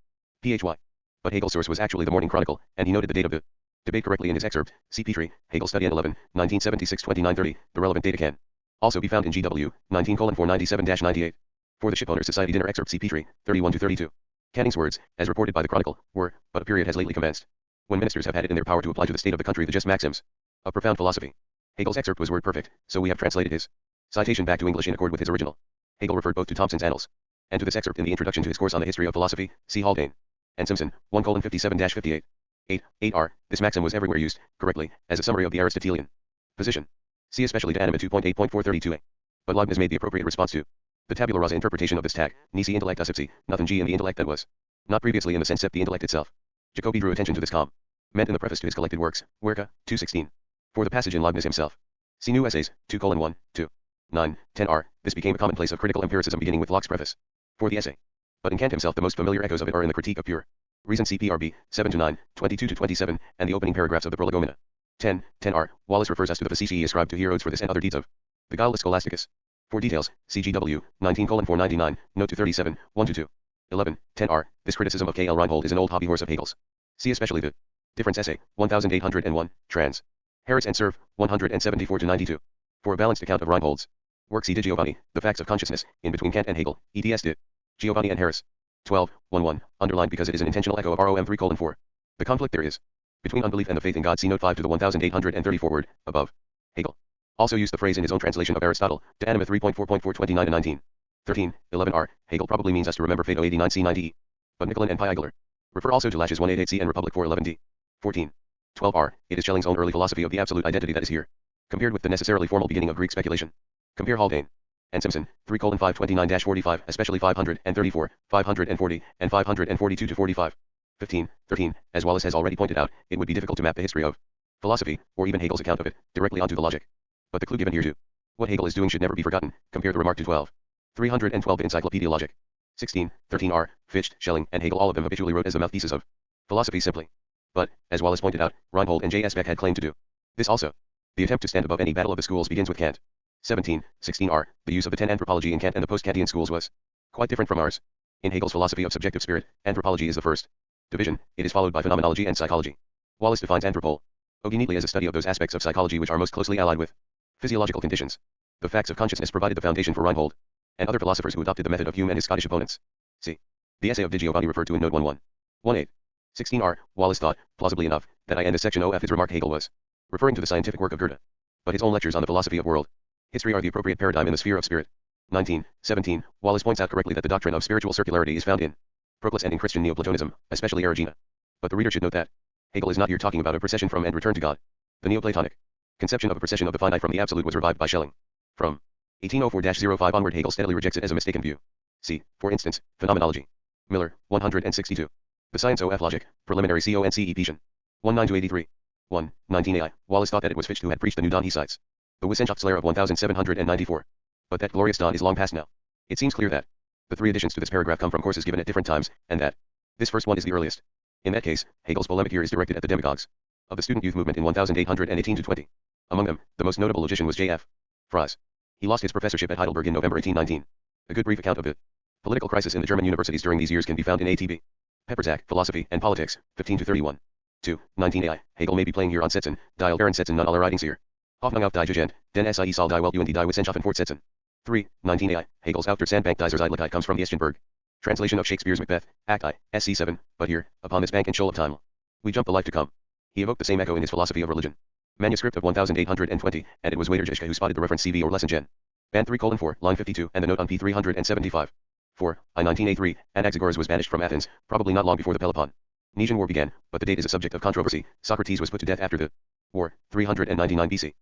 Phy. But Hegel's source was actually the Morning Chronicle, and he noted the date of the debate correctly in his excerpt. See Petrie, Hegel Study at 11, 1976-29-30. The relevant data can also be found in G.W., 19:497-98. For the Shipowners' Society dinner excerpt, see Petrie, 31-32. Canning's words, as reported by the Chronicle, were, but a period has lately commenced when ministers have had it in their power to apply to the state of the country the just maxims of profound philosophy. Hegel's excerpt was word perfect, so we have translated his citation back to English in accord with his original. Hegel referred both to Thomson's Annals and to this excerpt in the introduction to his course on the history of philosophy, see Haldane and Simpson, 1:57-58. 8. 8r. This maxim was everywhere used, correctly, as a summary of the Aristotelian position. See especially to Anima 2.8.432a. But Leibniz made the appropriate response to the tabula rasa interpretation of this tag, nisi intellect asipsi, nothing g in the intellect that was not previously in the sense that the intellect itself. Jacobi drew attention to this meant in the preface to his collected works, Werke, 2:16. For the passage in Leibniz himself. See New Essays, 2:1, 2. 9, 10r. This became a commonplace of critical empiricism beginning with Locke's preface for the essay. But in Kant himself the most familiar echoes of it are in the Critique of Pure Reason, CPRB, 7-9, 22-27, and the opening paragraphs of the Prolegomena. 10, 10r. Wallace refers us to the facetiae ascribed to Herodes for this and other deeds of the guileless Scholasticus. For details, CGW, 19:499, note to 37, 1-2. 11, 10r. This criticism of K.L. Reinhold is an old hobby horse of Hegel's. See especially the Difference Essay, 1801, trans. Harris and Serve, 174-92. For a balanced account of Reinhold's work, see De Giovanni, The Facts of Consciousness, in between Kant and Hegel, eds. De Giovanni and Harris. 12:11, underlined because it is an intentional echo of ROM 3:4. The conflict there is between unbelief and the faith in God. See note 5 to the 1834 word, above. Hegel also used the phrase in his own translation of Aristotle, De Anima 3.4.429 and 19. 13, 11r. Hegel probably means us to remember Phaedo 89c90e. But Nicolin and Pygler refer also to Lashes 188c and Republic 411d. 14. 12r. It is Schelling's own early philosophy of the absolute identity that is here compared with the necessarily formal beginning of Greek speculation. Compare Haldane and Simpson, 3:529-45, especially 534, 540, and 542-45. 15. 13. As Wallace has already pointed out, it would be difficult to map the history of philosophy, or even Hegel's account of it, directly onto the logic. But the clue given here to what Hegel is doing should never be forgotten. Compare the remark to 12. 312 Encyclopaedia Logic. 16. 13r. Fichte, Schelling, and Hegel all of them habitually wrote as the mouthpieces of philosophy simply. But, as Wallace pointed out, Reinhold and J. S. Beck had claimed to do this also. The attempt to stand above any battle of the schools begins with Kant. 17. 16r. The use of the 10 anthropology in Kant and the post-Kantian schools was quite different from ours. In Hegel's philosophy of subjective spirit, anthropology is the first division. It is followed by phenomenology and psychology. Wallace defines anthropology neatly as a study of those aspects of psychology which are most closely allied with physiological conditions. The facts of consciousness provided the foundation for Reinhold and other philosophers who adopted the method of Hume and his Scottish opponents. See the essay of De Giovanni referred to in note 11. 18. 16r. Wallace thought, plausibly enough, that I end this section of his remark Hegel was referring to the scientific work of Goethe. But his own lectures on the philosophy of world history are the appropriate paradigm in the sphere of spirit. 19. 17. Wallace points out correctly that the doctrine of spiritual circularity is found in Proclus and in Christian Neoplatonism, especially Erigena. But the reader should note that Hegel is not here talking about a procession from and return to God. The Neoplatonic conception of a procession of the finite from the absolute was revived by Schelling. From 1804-05 onward Hegel steadily rejects it as a mistaken view. See, for instance, Phenomenology. Miller, 162. The Science of Logic, Preliminary Conception. 19-83. 1. 19ai. Wallace thought that it was Fichte who had preached the new dawn he cites. The Wissenschaftslehre of 1794. But that glorious dawn is long past now. It seems clear that the three additions to this paragraph come from courses given at different times, and that this first one is the earliest. In that case, Hegel's polemic here is directed at the demagogues of the student youth movement in 1818-20. Among them, the most notable logician was J.F. Fries. He lost his professorship at Heidelberg in November 1819. A good brief account of the political crisis in the German universities during these years can be found in A.T.B. Pepperzak, Philosophy and Politics, 15-31. 2. 19ai. Hegel may be playing here on Setzen, die Algeren Setzen non aller Reitings Hoffnung auf die Jugend, denn sie soll die Welt und die Wissenschaften fortsetzen. 3. 19ai. Hegel's Auf der Sandbank dieser Zeitlichkeit comes from the Eschenberg. Translation of Shakespeare's Macbeth, Act I, SC 7, but here, upon this bank and shoal of time, we jump the life to come. He evoked the same echo in his Philosophy of Religion. Manuscript of 1820, and it was Waiter Jeschke who spotted the reference CV or lesson gen. Band 3:4, line 52, and the note on P375. 4. I 19a3, Anaxagoras was banished from Athens, probably not long before the Peloponnesian War began, but the date is a subject of controversy. Socrates was put to death after the war, 399 BC.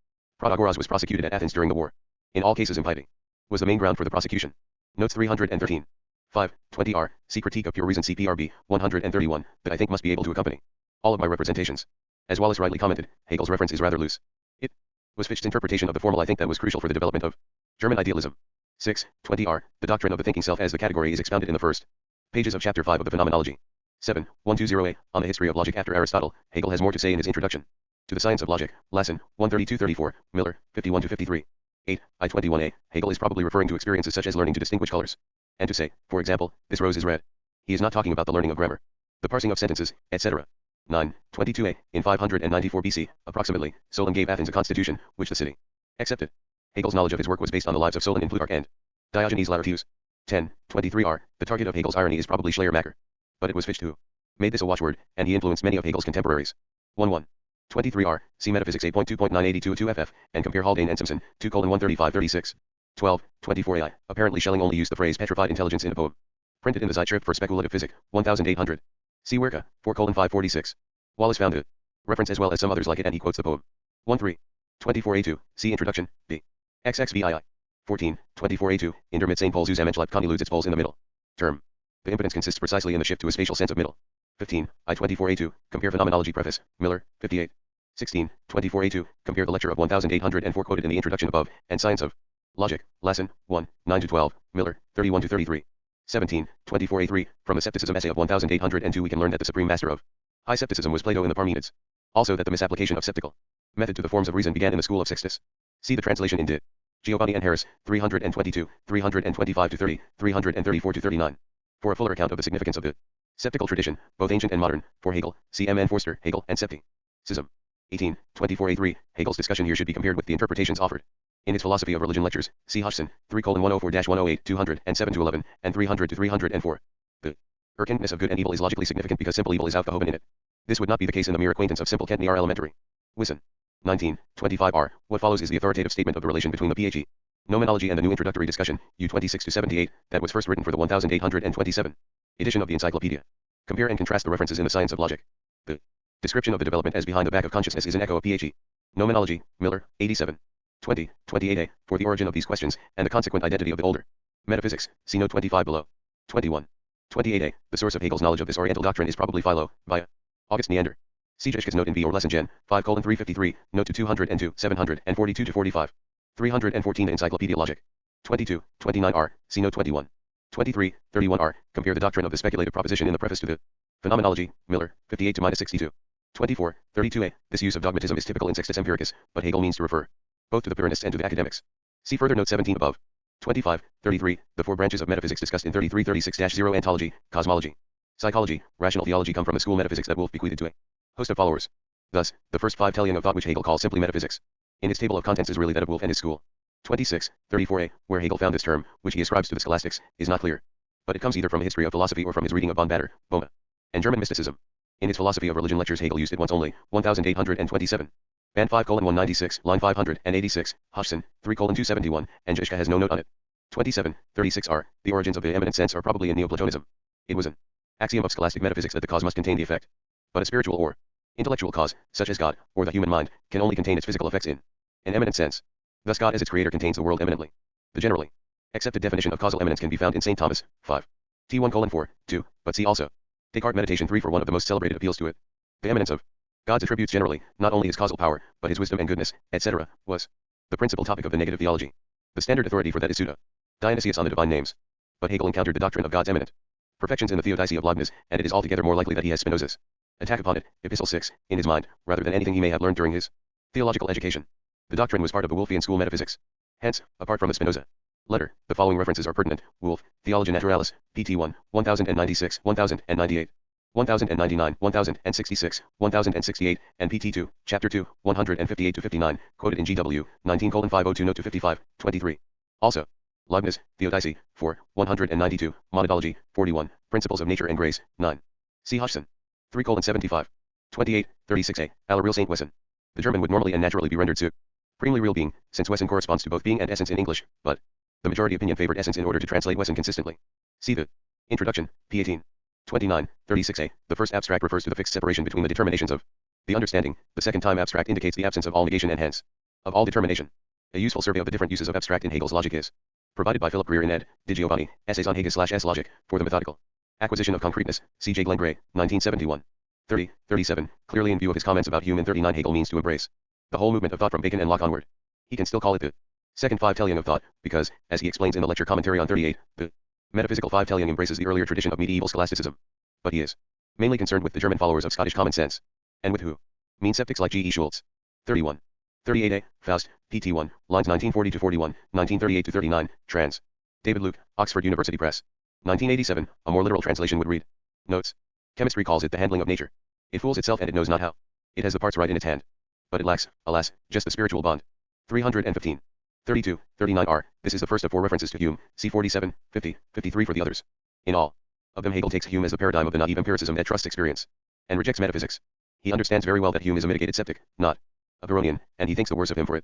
Protagoras was prosecuted at Athens during the war. In all cases impiety was the main ground for the prosecution. Notes 313. 5. 20r, see Critique of Pure Reason CPRB, 131, that I think must be able to accompany all of my representations. As Wallace rightly commented, Hegel's reference is rather loose. It was Fichte's interpretation of the formal I think that was crucial for the development of German idealism. 6. 20r, the doctrine of the thinking self as the category is expounded in the first pages of chapter 5 of the Phenomenology. 7. 120a, on the history of logic after Aristotle, Hegel has more to say in his introduction to the science of logic, Lassen, 132-34, Miller, 51-53. 8. I-21a, Hegel is probably referring to experiences such as learning to distinguish colors. And to say, for example, this rose is red. He is not talking about the learning of grammar, the parsing of sentences, etc. 9. 22a, in 594 BC, approximately, Solon gave Athens a constitution, which the city accepted. Hegel's knowledge of his work was based on the lives of Solon in Plutarch and Diogenes Laertius. 10. 23r, the target of Hegel's irony is probably Schleiermacher. But it was Fichte who made this a watchword, and he influenced many of Hegel's contemporaries. 1. 23r, see Metaphysics 8.2.982-2ff, and compare Haldane and Simpson, 2:135-36. 12. 24ai, apparently Schelling only used the phrase petrified intelligence in a poem printed in the Zeitschrift for Speculative Physics, 1800. See Werke, 4:546. Wallace found it reference as well as some others like it and he quotes the poem. 1.3. 24a2, see Introduction, b. XXVII. 14. 24a2, in der mit St. Paul Zusammenschleip eludes its poles in the middle term. The impotence consists precisely in the shift to a spatial sense of middle. 15. I-24a2, compare Phenomenology Preface, Miller, 58. 16. 24a2, compare the lecture of 1804 quoted in the introduction above, and Science of Logic, Lassen, 1, 9-12, Miller, 31-33. 17. 24a3, from the Scepticism essay of 1802 we can learn that the supreme master of high scepticism was Plato in the Parmenids. Also that the misapplication of sceptical method to the forms of reason began in the school of Sextus. See the translation in De Giovanni and Harris, 322, 325-30, 334-39. For a fuller account of the significance of the sceptical tradition, both ancient and modern, for Hegel, see M. N. Forster, Hegel, and Scepticism. 18. 24a3, Hegel's discussion here should be compared with the interpretations offered in his Philosophy of Religion lectures, see Hodgson, 3:104-108, 200, and 7-11, and 300-304. The erkenness of good and evil is logically significant because simple evil is aufgehoben in it. This would not be the case in the mere acquaintance of simple Kentni or elementary Wissen. 19. 25r, what follows is the authoritative statement of the relation between the PHE Nomenology and the new introductory discussion, U26-78, that was first written for the 1827 edition of the Encyclopaedia. Compare and contrast the references in the Science of Logic. The description of the development as behind the back of consciousness is an echo of PHE Nomenology, Miller, 87. 20, 28a, for the origin of these questions, and the consequent identity of the older metaphysics, see note 25 below. 21. 28a, the source of Hegel's knowledge of this Oriental doctrine is probably Philo, via August Neander. See Jeschke's note in B or lesson gen, 5:353, note to 202, 742-45. 314 Encyclopedia Logic. 22, 29r, see note 21. 23, 31r, compare the doctrine of the speculative proposition in the preface to the Phenomenology, Miller, 58-62. 24, 32a, this use of dogmatism is typical in Sextus Empiricus, but Hegel means to refer both to the Pyrrhonists and to the academics. See further note 17 above. 25, 33, the four branches of metaphysics discussed in 33-36-0 ontology, cosmology, psychology, rational theology come from the school metaphysics that Wolff bequeathed to a host of followers. Thus, the first 5 telling of thought which Hegel calls simply metaphysics in his table of contents is really that of Wolff and his school. 26, 34a, where Hegel found this term, which he ascribes to the scholastics, is not clear. But it comes either from a history of philosophy or from his reading of von Bader, Boma, and German mysticism. In his Philosophy of Religion lectures Hegel used it once only, 1827. Band 5:196, line 586, Hodgson, 3:271, and Zizka has no note on it. 27, 36r, the origins of the eminent sense are probably in Neoplatonism. It was an axiom of scholastic metaphysics that the cause must contain the effect. But a spiritual or intellectual cause, such as God, or the human mind, can only contain its physical effects in an eminent sense. Thus God as its creator contains the world eminently. The generally accepted definition of causal eminence can be found in St. Thomas, 5. T1:4, 2, but see also Descartes Meditation 3 for one of the most celebrated appeals to it. The eminence of God's attributes generally, not only his causal power, but his wisdom and goodness, etc., was the principal topic of the negative theology. The standard authority for that is Pseudo Dionysius on the divine names. But Hegel encountered the doctrine of God's eminent perfections in the Theodicy of Leibniz, and it is altogether more likely that he has Spinoza's attack upon it, Epistle 6, in his mind, rather than anything he may have learned during his theological education. The doctrine was part of the Wolffian school metaphysics. Hence, apart from the Spinoza letter, the following references are pertinent: Wolff, Theologia Naturalis, pt. 1, 1096, 1098, 1099, 1066, 1068, and pt. 2, chapter 2, 158-59, quoted in GW, 19:502 note to 55, 23. Also, Leibniz, Theodicy, 4, 192, Monadology, 41, Principles of Nature and Grace, 9. C. Hodgson, 3:75, 28, 36a, Aller real Saint Wesson. The German would normally and naturally be rendered supremely real being, since Wesson corresponds to both being and essence in English, but the majority opinion favored essence in order to translate Wesson consistently. See the Introduction, p. 18. 29, 36a. The first abstract refers to the fixed separation between the determinations of the understanding, the second time abstract indicates the absence of all negation and hence of all determination. A useful survey of the different uses of abstract in Hegel's logic is provided by Philip Greer in ed. Di Giovanni, Essays on Hegel/S Logic, for the Methodical Acquisition of Concreteness, C.J. Glenn Gray, 1971. 30, 37, clearly in view of his comments about Hume in 39 Hegel means to embrace the whole movement of thought from Bacon and Locke onward. He can still call it the second five-telling of thought, because, as he explains in the lecture commentary on 38, the metaphysical five-telling embraces the earlier tradition of medieval scholasticism. But he is mainly concerned with the German followers of Scottish common sense, and with who mean sceptics like G.E. Schultz. 31. 38a, Faust, pt. 1, lines 1940-41, 1938-39, trans. David Luke, Oxford University Press. 1987, a more literal translation would read. Notes. Chemistry calls it the handling of nature. It fools itself and it knows not how. It has the parts right in its hand. But it lacks, alas, just the spiritual bond. 315. 32, 39r, this is the first of four references to Hume, see 47, 50, 53 for the others. In all of them Hegel takes Hume as the paradigm of the naive empiricism that trusts experience, and rejects metaphysics. He understands very well that Hume is a mitigated sceptic, not a Pyrrhonian, and he thinks the worse of him for it.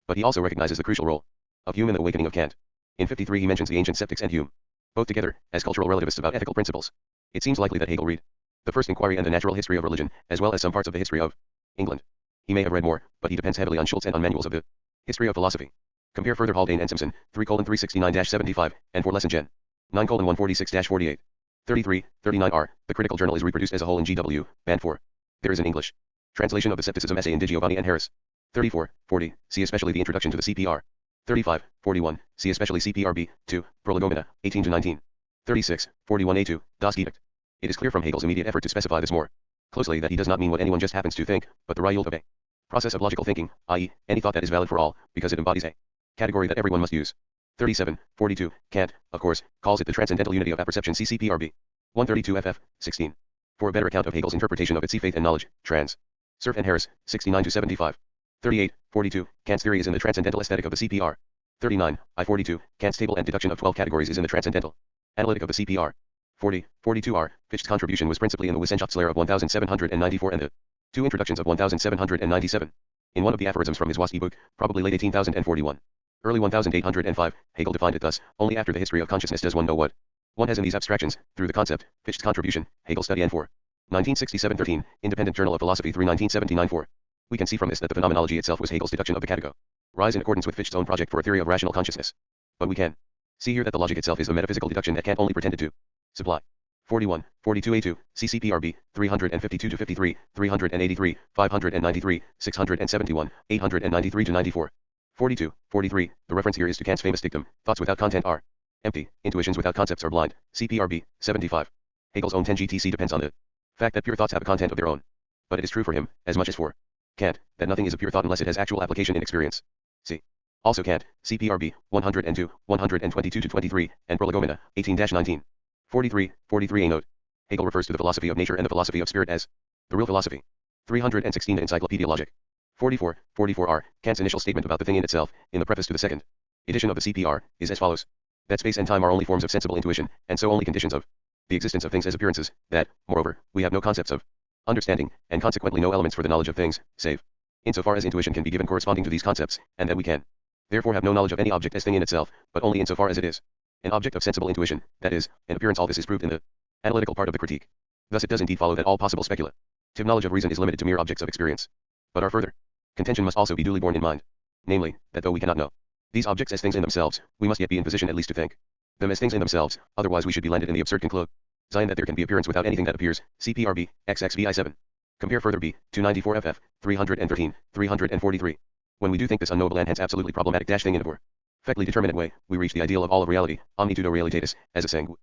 But he also recognizes the crucial role of Hume in the awakening of Kant. In 53 he mentions the ancient sceptics and Hume, both together, as cultural relativists about ethical principles. It seems likely that Hegel read the first inquiry and the natural history of religion, as well as some parts of the history of England. He may have read more, but he depends heavily on Schultz and on manuals of the history of philosophy. Compare further Haldane and Simpson, 3:369-75, and for lesson Gen. 9:146-48. 33, 39r, the critical journal is reproduced as a whole in GW, Band 4. There is an English translation of the Scepticism essay in Di Giovanni and Harris. 34, 40, see especially the introduction to the CPR. 35, 41, see especially CPRB, 2, Prolegomena, 18-19. 36, 41a2, Das Edict. It is clear from Hegel's immediate effort to specify this more closely that he does not mean what anyone just happens to think, but the result of a process of logical thinking, i.e., any thought that is valid for all, because it embodies a category that everyone must use. 37, 42, Kant, of course, calls it the transcendental unity of apperception CCPRB. 132 ff, 16. For a better account of Hegel's interpretation of it see Faith and Knowledge, trans. Cerf and Harris, 69-75. 38, 42, Kant's theory is in the transcendental aesthetic of the CPR. 39, I-42, Kant's table and deduction of 12 categories is in the transcendental analytic of the CPR. 40, 42r, Fichte's contribution was principally in the Wissenschaftslehre of 1794 and the two introductions of 1797. In one of the aphorisms from his Audiobook, probably late 18,041. Early 1805, Hegel defined it thus: only after the history of consciousness does one know what one has in these abstractions, through the concept. Fichte's contribution, Hegel Study N4. 1967-13, Independent Journal of Philosophy 3 1979-4. We can see from this that the phenomenology itself was Hegel's deduction of the categories in accordance with Fichte's own project for a theory of rational consciousness. But we can see here that the logic itself is the metaphysical deduction that Kant only pretended to supply. 41, 42a2, CCPRB, 352-53, 383, 593, 671, 893-94. 42, 43, the reference here is to Kant's famous dictum, thoughts without content are empty, intuitions without concepts are blind, CPRB, 75. Hegel's own 10 GTC depends on the fact that pure thoughts have a content of their own. But it is true for him, as much as for Kant, that nothing is a pure thought unless it has actual application in experience. See also Kant, CPRB, 102, 122-23, and Prolegomena, 18-19. 43, 43a note. Hegel refers to the philosophy of nature and the philosophy of spirit as the real philosophy. 316 Encyclopaedia Logic. 44, 44r, Kant's initial statement about the thing in itself, in the preface to the second edition of the CPR, is as follows: that space and time are only forms of sensible intuition, and so only conditions of the existence of things as appearances, that, moreover, we have no concepts of understanding, and consequently no elements for the knowledge of things, save insofar as intuition can be given corresponding to these concepts, and that we can therefore have no knowledge of any object as thing in itself, but only insofar as it is an object of sensible intuition, that is, an appearance. All this is proved in the analytical part of the critique. Thus it does indeed follow that all possible speculative knowledge of reason is limited to mere objects of experience. But our further contention must also be duly borne in mind, namely, that though we cannot know these objects as things in themselves, we must yet be in position at least to think them as things in themselves, otherwise we should be landed in the absurd conclusion that there can be appearance without anything that appears. CPRB, XXVI 7. Compare further B, 294 FF, 313, 343. When we do think this unknowable and hence absolutely problematic thing in a perfectly determinate way, we reach the ideal of all of reality, omnitudo realitatis, as a singular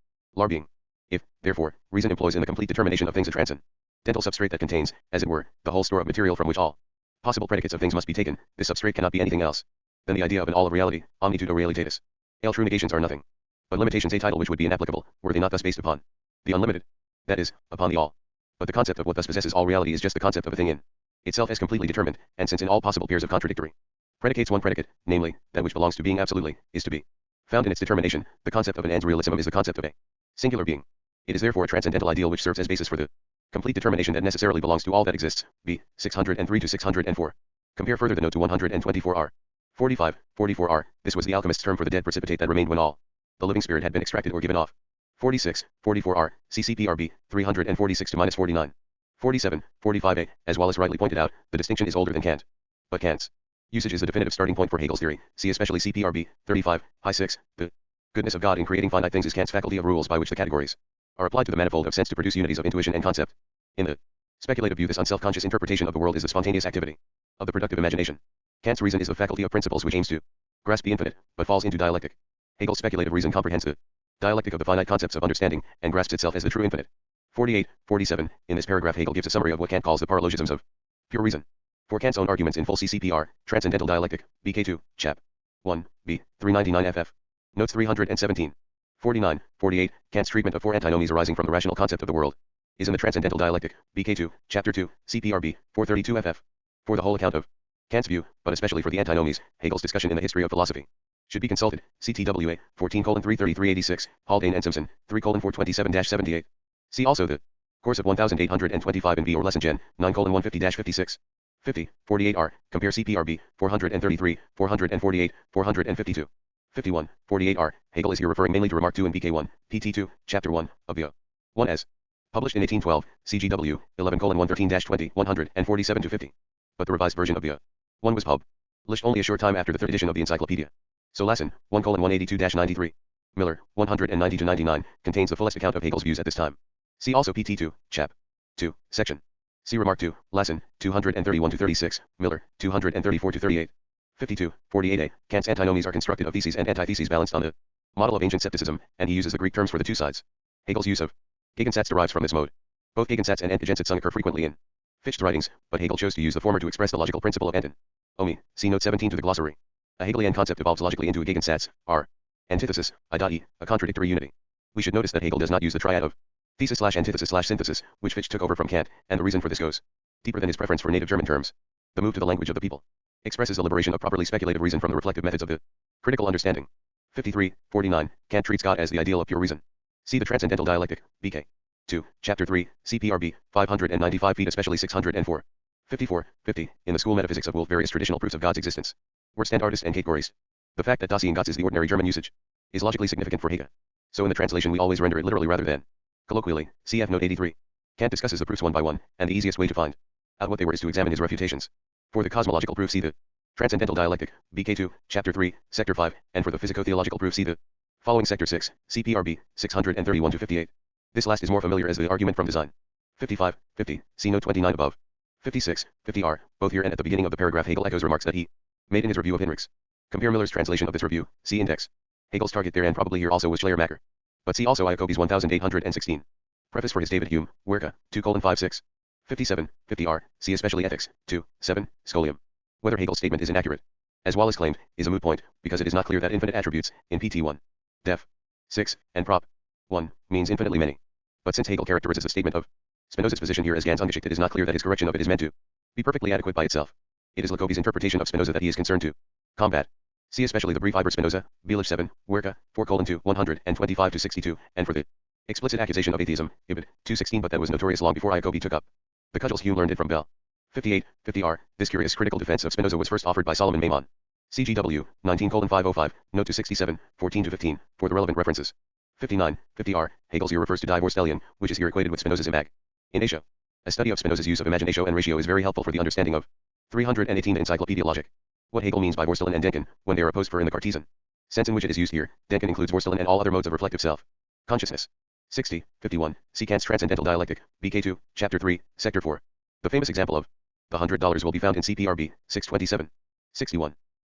being. If, therefore, reason employs in the complete determination of things a transcendental substrate that contains, as it were, the whole store of material from which all possible predicates of things must be taken, this substrate cannot be anything else than the idea of an all of reality, omnitudo realitatis. All true negations are nothing but limitations, a title which would be inapplicable, were they not thus based upon the unlimited, that is, upon the all. But the concept of what thus possesses all reality is just the concept of a thing in itself as completely determined, and since in all possible pairs of contradictory predicates one predicate, namely, that which belongs to being absolutely, is to be found in its determination, the concept of an ens realissimum is the concept of a singular being. It is therefore a transcendental ideal which serves as basis for the complete determination that necessarily belongs to all that exists. B. 603 to 604. Compare further the note to 124r. 45, 44r. This was the alchemist's term for the dead precipitate that remained when all the living spirit had been extracted or given off. 46, 44r. CCPRB, 346 to -49. 47, 45a. As Wallace rightly pointed out, the distinction is older than Kant. But Kant's usage is the definitive starting point for Hegel's theory. See especially CPRB, 35, high 6. The goodness of God in creating finite things is Kant's faculty of rules by which the categories are applied to the manifold of sense to produce unities of intuition and concept. In the speculative view, this unself-conscious interpretation of the world is the spontaneous activity of the productive imagination. Kant's reason is the faculty of principles which aims to grasp the infinite, but falls into dialectic. Hegel's speculative reason comprehends the dialectic of the finite concepts of understanding, and grasps itself as the true infinite. 48, 47. In this paragraph Hegel gives a summary of what Kant calls the paralogisms of pure reason. For Kant's own arguments in full CCPR, Transcendental Dialectic, BK2, Chap. 1, B, 399 FF. Notes 317. 49, 48. Kant's treatment of four antinomies arising from the rational concept of the world is in the Transcendental Dialectic, BK2, Chapter 2, CPRB, 432 FF. For the whole account of Kant's view, but especially for the antinomies, Hegel's discussion in the history of philosophy should be consulted. CTWA, 14:33386, Haldane and Simpson, 3:427-78. See also the course of 1825 in V or lesson Gen, 9:150-56. 50, 48R, compare CPRB, 433, 448, 452. 51, 48R, Hegel is here referring mainly to Remark 2 in BK1, PT2, Chapter 1, of the 1 as published in 1812, CGW, 11:113-20, 147-50. But the revised version of the 1 was published only a short time after the third edition of the Encyclopaedia. So Lassen, 1:182-93. Miller, 190-99, contains the fullest account of Hegel's views at this time. See also PT2, Chap. 2, Section. See Remark 2, Lassen, 231-36, Miller, 234-38. 52, 48a. Kant's antinomies are constructed of theses and antitheses balanced on the model of ancient scepticism, and he uses the Greek terms for the two sides. Hegel's use of Gegensatz derives from this mode. Both Gegensatz and Antigegensätze occur frequently in Fichte's writings, but Hegel chose to use the former to express the logical principle of antinomy. See note 17 to the glossary. A Hegelian concept evolves logically into a Gegensatz, r. Antithesis, I.e., a contradictory unity. We should notice that Hegel does not use the triad of thesis/antithesis/synthesis, which Fichte took over from Kant, and the reason for this goes deeper than his preference for native German terms. The move to the language of the people expresses a liberation of properly speculative reason from the reflective methods of the critical understanding. 53, 49. Kant treats God as the ideal of pure reason. See the Transcendental Dialectic, BK. 2, Chapter 3, CPRB, 595 feet especially 604. 54, 50. In the school metaphysics of Wolff, various traditional proofs of God's existence were Standardist and categorist. The fact that Das Sehen Gottes is the ordinary German usage is logically significant for Hegel. So in the translation we always render it literally rather than colloquially. Cf. Note 83. Kant discusses the proofs one by one, and the easiest way to find out what they were is to examine his refutations. For the cosmological proof see the Transcendental Dialectic, BK2, Chapter 3, Sector 5, and for the physico-theological proof see the following Sector 6, CPRB, 631-58. This last is more familiar as the argument from design. 55, 50, see note 29 above. 56, 50r, both here and at the beginning of the paragraph Hegel echoes remarks that he made in his review of Hinrichs. Compare Miller's translation of this review, see index. Hegel's target there and probably here also was Schleiermacher. But see also Iacobi's 1816. Preface for his David Hume, Werke, 2:56. 57, 50r, see especially Ethics, 2, 7, Scholium. Whether Hegel's statement is inaccurate, as Wallace claimed, is a moot point, because it is not clear that infinite attributes, in PT1, Def. 6, and Prop. 1, means infinitely many. But since Hegel characterizes the statement of Spinoza's position here as ganz ungeschickt, it is not clear that his correction of it is meant to be perfectly adequate by itself. It is Iacobi's interpretation of Spinoza that he is concerned to combat. See especially the brief Iber Spinoza, Belisch 7, Werke, 4:2, 125-62, and for the explicit accusation of atheism, Ibid. 2:16, but that was notorious long before Iacobi took up The cudgels Hume learned it from Bell. 58, 50R. This curious critical defense of Spinoza was first offered by Solomon Maimon. CGW, 19:505, note to 67, 14-15, for the relevant references. 59, 50R. Hegel's here refers to Die Vorstellung, which is here equated with Spinoza's Imag. In Asia. A study of Spinoza's use of imaginatio and ratio is very helpful for the understanding of 318 Encyclopaedia Logic. What Hegel means by Vorstellung and Denken, when they are opposed for in the Cartesian sense in which it is used here, Denken includes Vorstellung and all other modes of reflective self-consciousness. 60, 51, see Kant's Transcendental Dialectic, BK2, Chapter 3, Sector 4. The famous example of the $100 will be found in CPRB, 627. 61.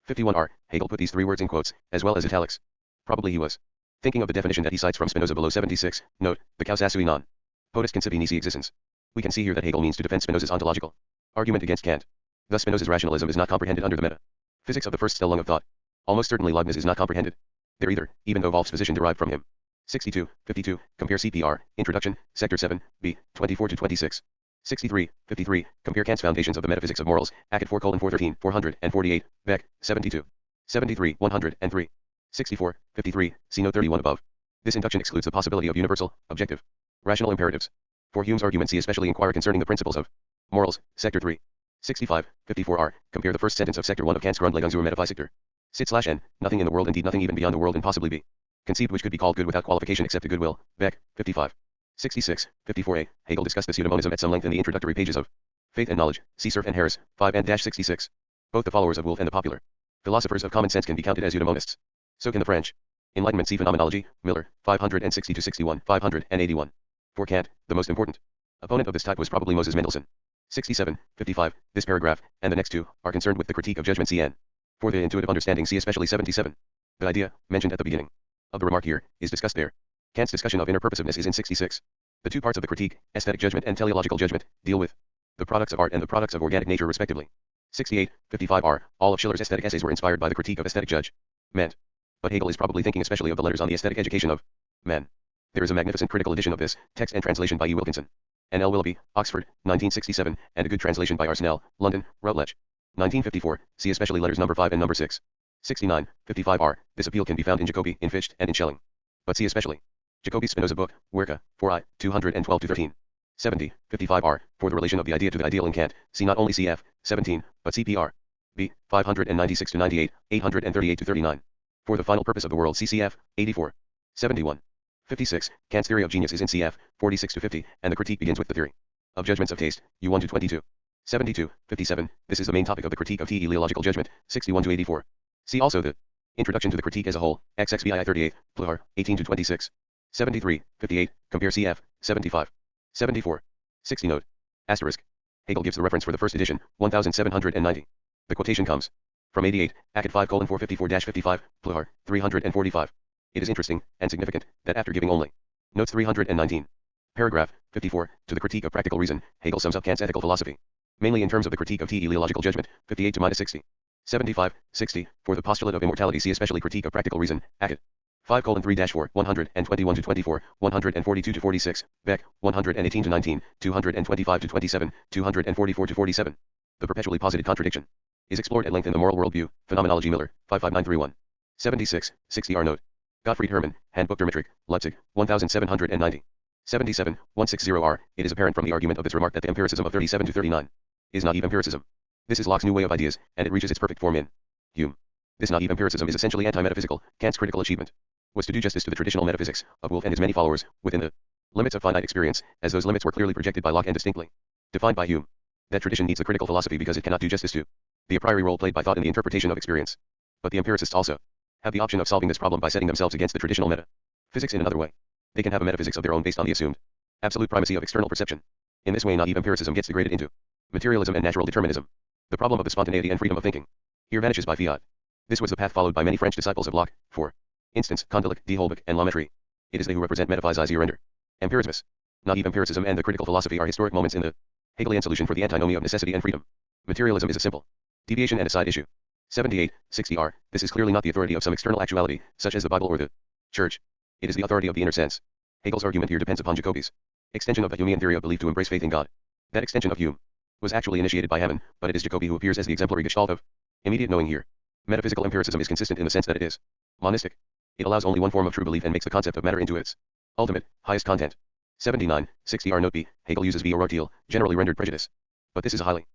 51R, Hegel put these three words in quotes, as well as italics. Probably he was thinking of the definition that he cites from Spinoza below 76, note, the causa sui non potest concebi nisi existens. We can see here that Hegel means to defend Spinoza's ontological argument against Kant. Thus Spinoza's rationalism is not comprehended under the metaphysics of the first Stellung of thought. Almost certainly Leibniz is not comprehended there either, even though Wolff's position derived from him. 62, 52, compare CPR, Introduction, Sector 7, B, 24-26. 63, 53, compare Kant's Foundations of the Metaphysics of Morals, Acad 4:413, 448, Beck, 72. 73, 103. 64, 53, see note 31 above. This induction excludes the possibility of universal, objective, rational imperatives. For Hume's argument see especially inquire concerning the principles of morals, Sector 3. 65, 54R, compare the first sentence of Sector 1 of Kant's Grundlegung zur Metaphysik. Sit/n, nothing in the world, indeed nothing even beyond the world and possibly be conceived which could be called good without qualification except a goodwill, Beck, 55. 66, 54a, Hegel discussed this eudaimonism at some length in the introductory pages of Faith and Knowledge, see Cerf and Harris, 5 and-66. Both the followers of Wolff and the popular philosophers of common sense can be counted as eudaimonists. So can the French. Enlightenment see Phenomenology, Miller, 560-61, 581. For Kant, the most important opponent of this type was probably Moses Mendelssohn. 67, 55, this paragraph, and the next two, are concerned with the critique of judgment cn. For the intuitive understanding see especially 77. The idea, mentioned at the beginning of the remark here, is discussed there. Kant's discussion of inner purposiveness is in 66. The two parts of the critique, aesthetic judgment and teleological judgment, deal with the products of art and the products of organic nature respectively. 68, 55R, all of Schiller's aesthetic essays were inspired by the critique of aesthetic judgment. But Hegel is probably thinking especially of the letters on the aesthetic education of man. There is a magnificent critical edition of this text and translation by E. Wilkinson and L. Willoughby, Oxford, 1967, and a good translation by R. Snell, London, Routledge, 1954, see especially letters number 5 and number 6. 69, 55R, this appeal can be found in Jacobi, in Fichte, and in Schelling. But see especially Jacobi's Spinoza book, Werke, 4i, 212-13. 70, 55R, for the relation of the idea to the ideal in Kant, see not only cf. 17, but CPR. B, 596-98, 838-39. For the final purpose of the world CCF, 84. 71. 56, Kant's theory of genius is in cf. 46-50, and the critique begins with the theory of judgments of taste, U1-22. 72, 57, this is the main topic of the critique of teleological judgment, 61-84. See also the introduction to the critique as a whole, XXBI 38, Pluhar, 18-26. 73, 58, compare cf. 75. 74. 60 note. Asterisk. Hegel gives the reference for the first edition, 1790. The quotation comes from 88, Acad 5:454-55, Pluhar, 345. It is interesting, and significant, that after giving only notes 319, paragraph 54, to the critique of practical reason, Hegel sums up Kant's ethical philosophy, mainly in terms of the critique of teleological judgment, 58-60. 75, 60, for the postulate of immortality see especially critique of practical reason, Acad 5:3-4, 121-24, 142-46, Beck, 118-19, 225-27, 244-47. The perpetually posited contradiction is explored at length in the moral worldview, Phenomenology Miller, 55931. 76, 60R note. Gottfried Hermann, Handbuch der Metrik, Leipzig, 1790. 77, 160R, it is apparent from the argument of this remark that the empiricism of 37-39 is naive empiricism. This is Locke's new way of ideas, and it reaches its perfect form in Hume. This naive empiricism is essentially anti-metaphysical. Kant's critical achievement was to do justice to the traditional metaphysics of Wolff and his many followers, within the limits of finite experience, as those limits were clearly projected by Locke and distinctly defined by Hume. That tradition needs a critical philosophy because it cannot do justice to the a priori role played by thought in the interpretation of experience. But the empiricists also have the option of solving this problem by setting themselves against the traditional metaphysics in another way. They can have a metaphysics of their own based on the assumed absolute primacy of external perception. In this way naive empiricism gets degraded into materialism and natural determinism. The problem of the spontaneity and freedom of thinking here vanishes by fiat. This was the path followed by many French disciples of Locke, for instance, Condillac, d'Holbach, and Lametrie. It is they who represent metaphysisia render empirismus. Naive empiricism and the critical philosophy are historic moments in the Hegelian solution for the antinomia of necessity and freedom. Materialism is a simple deviation and a side issue. 78, 60R, this is clearly not the authority of some external actuality, such as the Bible or the Church. It is the authority of the inner sense. Hegel's argument here depends upon Jacobi's extension of the Humean theory of belief to embrace faith in God. That extension of Hume was actually initiated by Hamann, but it is Jacobi who appears as the exemplary gestalt of immediate knowing here. Metaphysical empiricism is consistent in the sense that it is monistic. It allows only one form of true belief and makes the concept of matter into its ultimate, highest content. 79, 60 R. Note B. Hegel uses Vorurteil, generally rendered prejudice. But this is a highly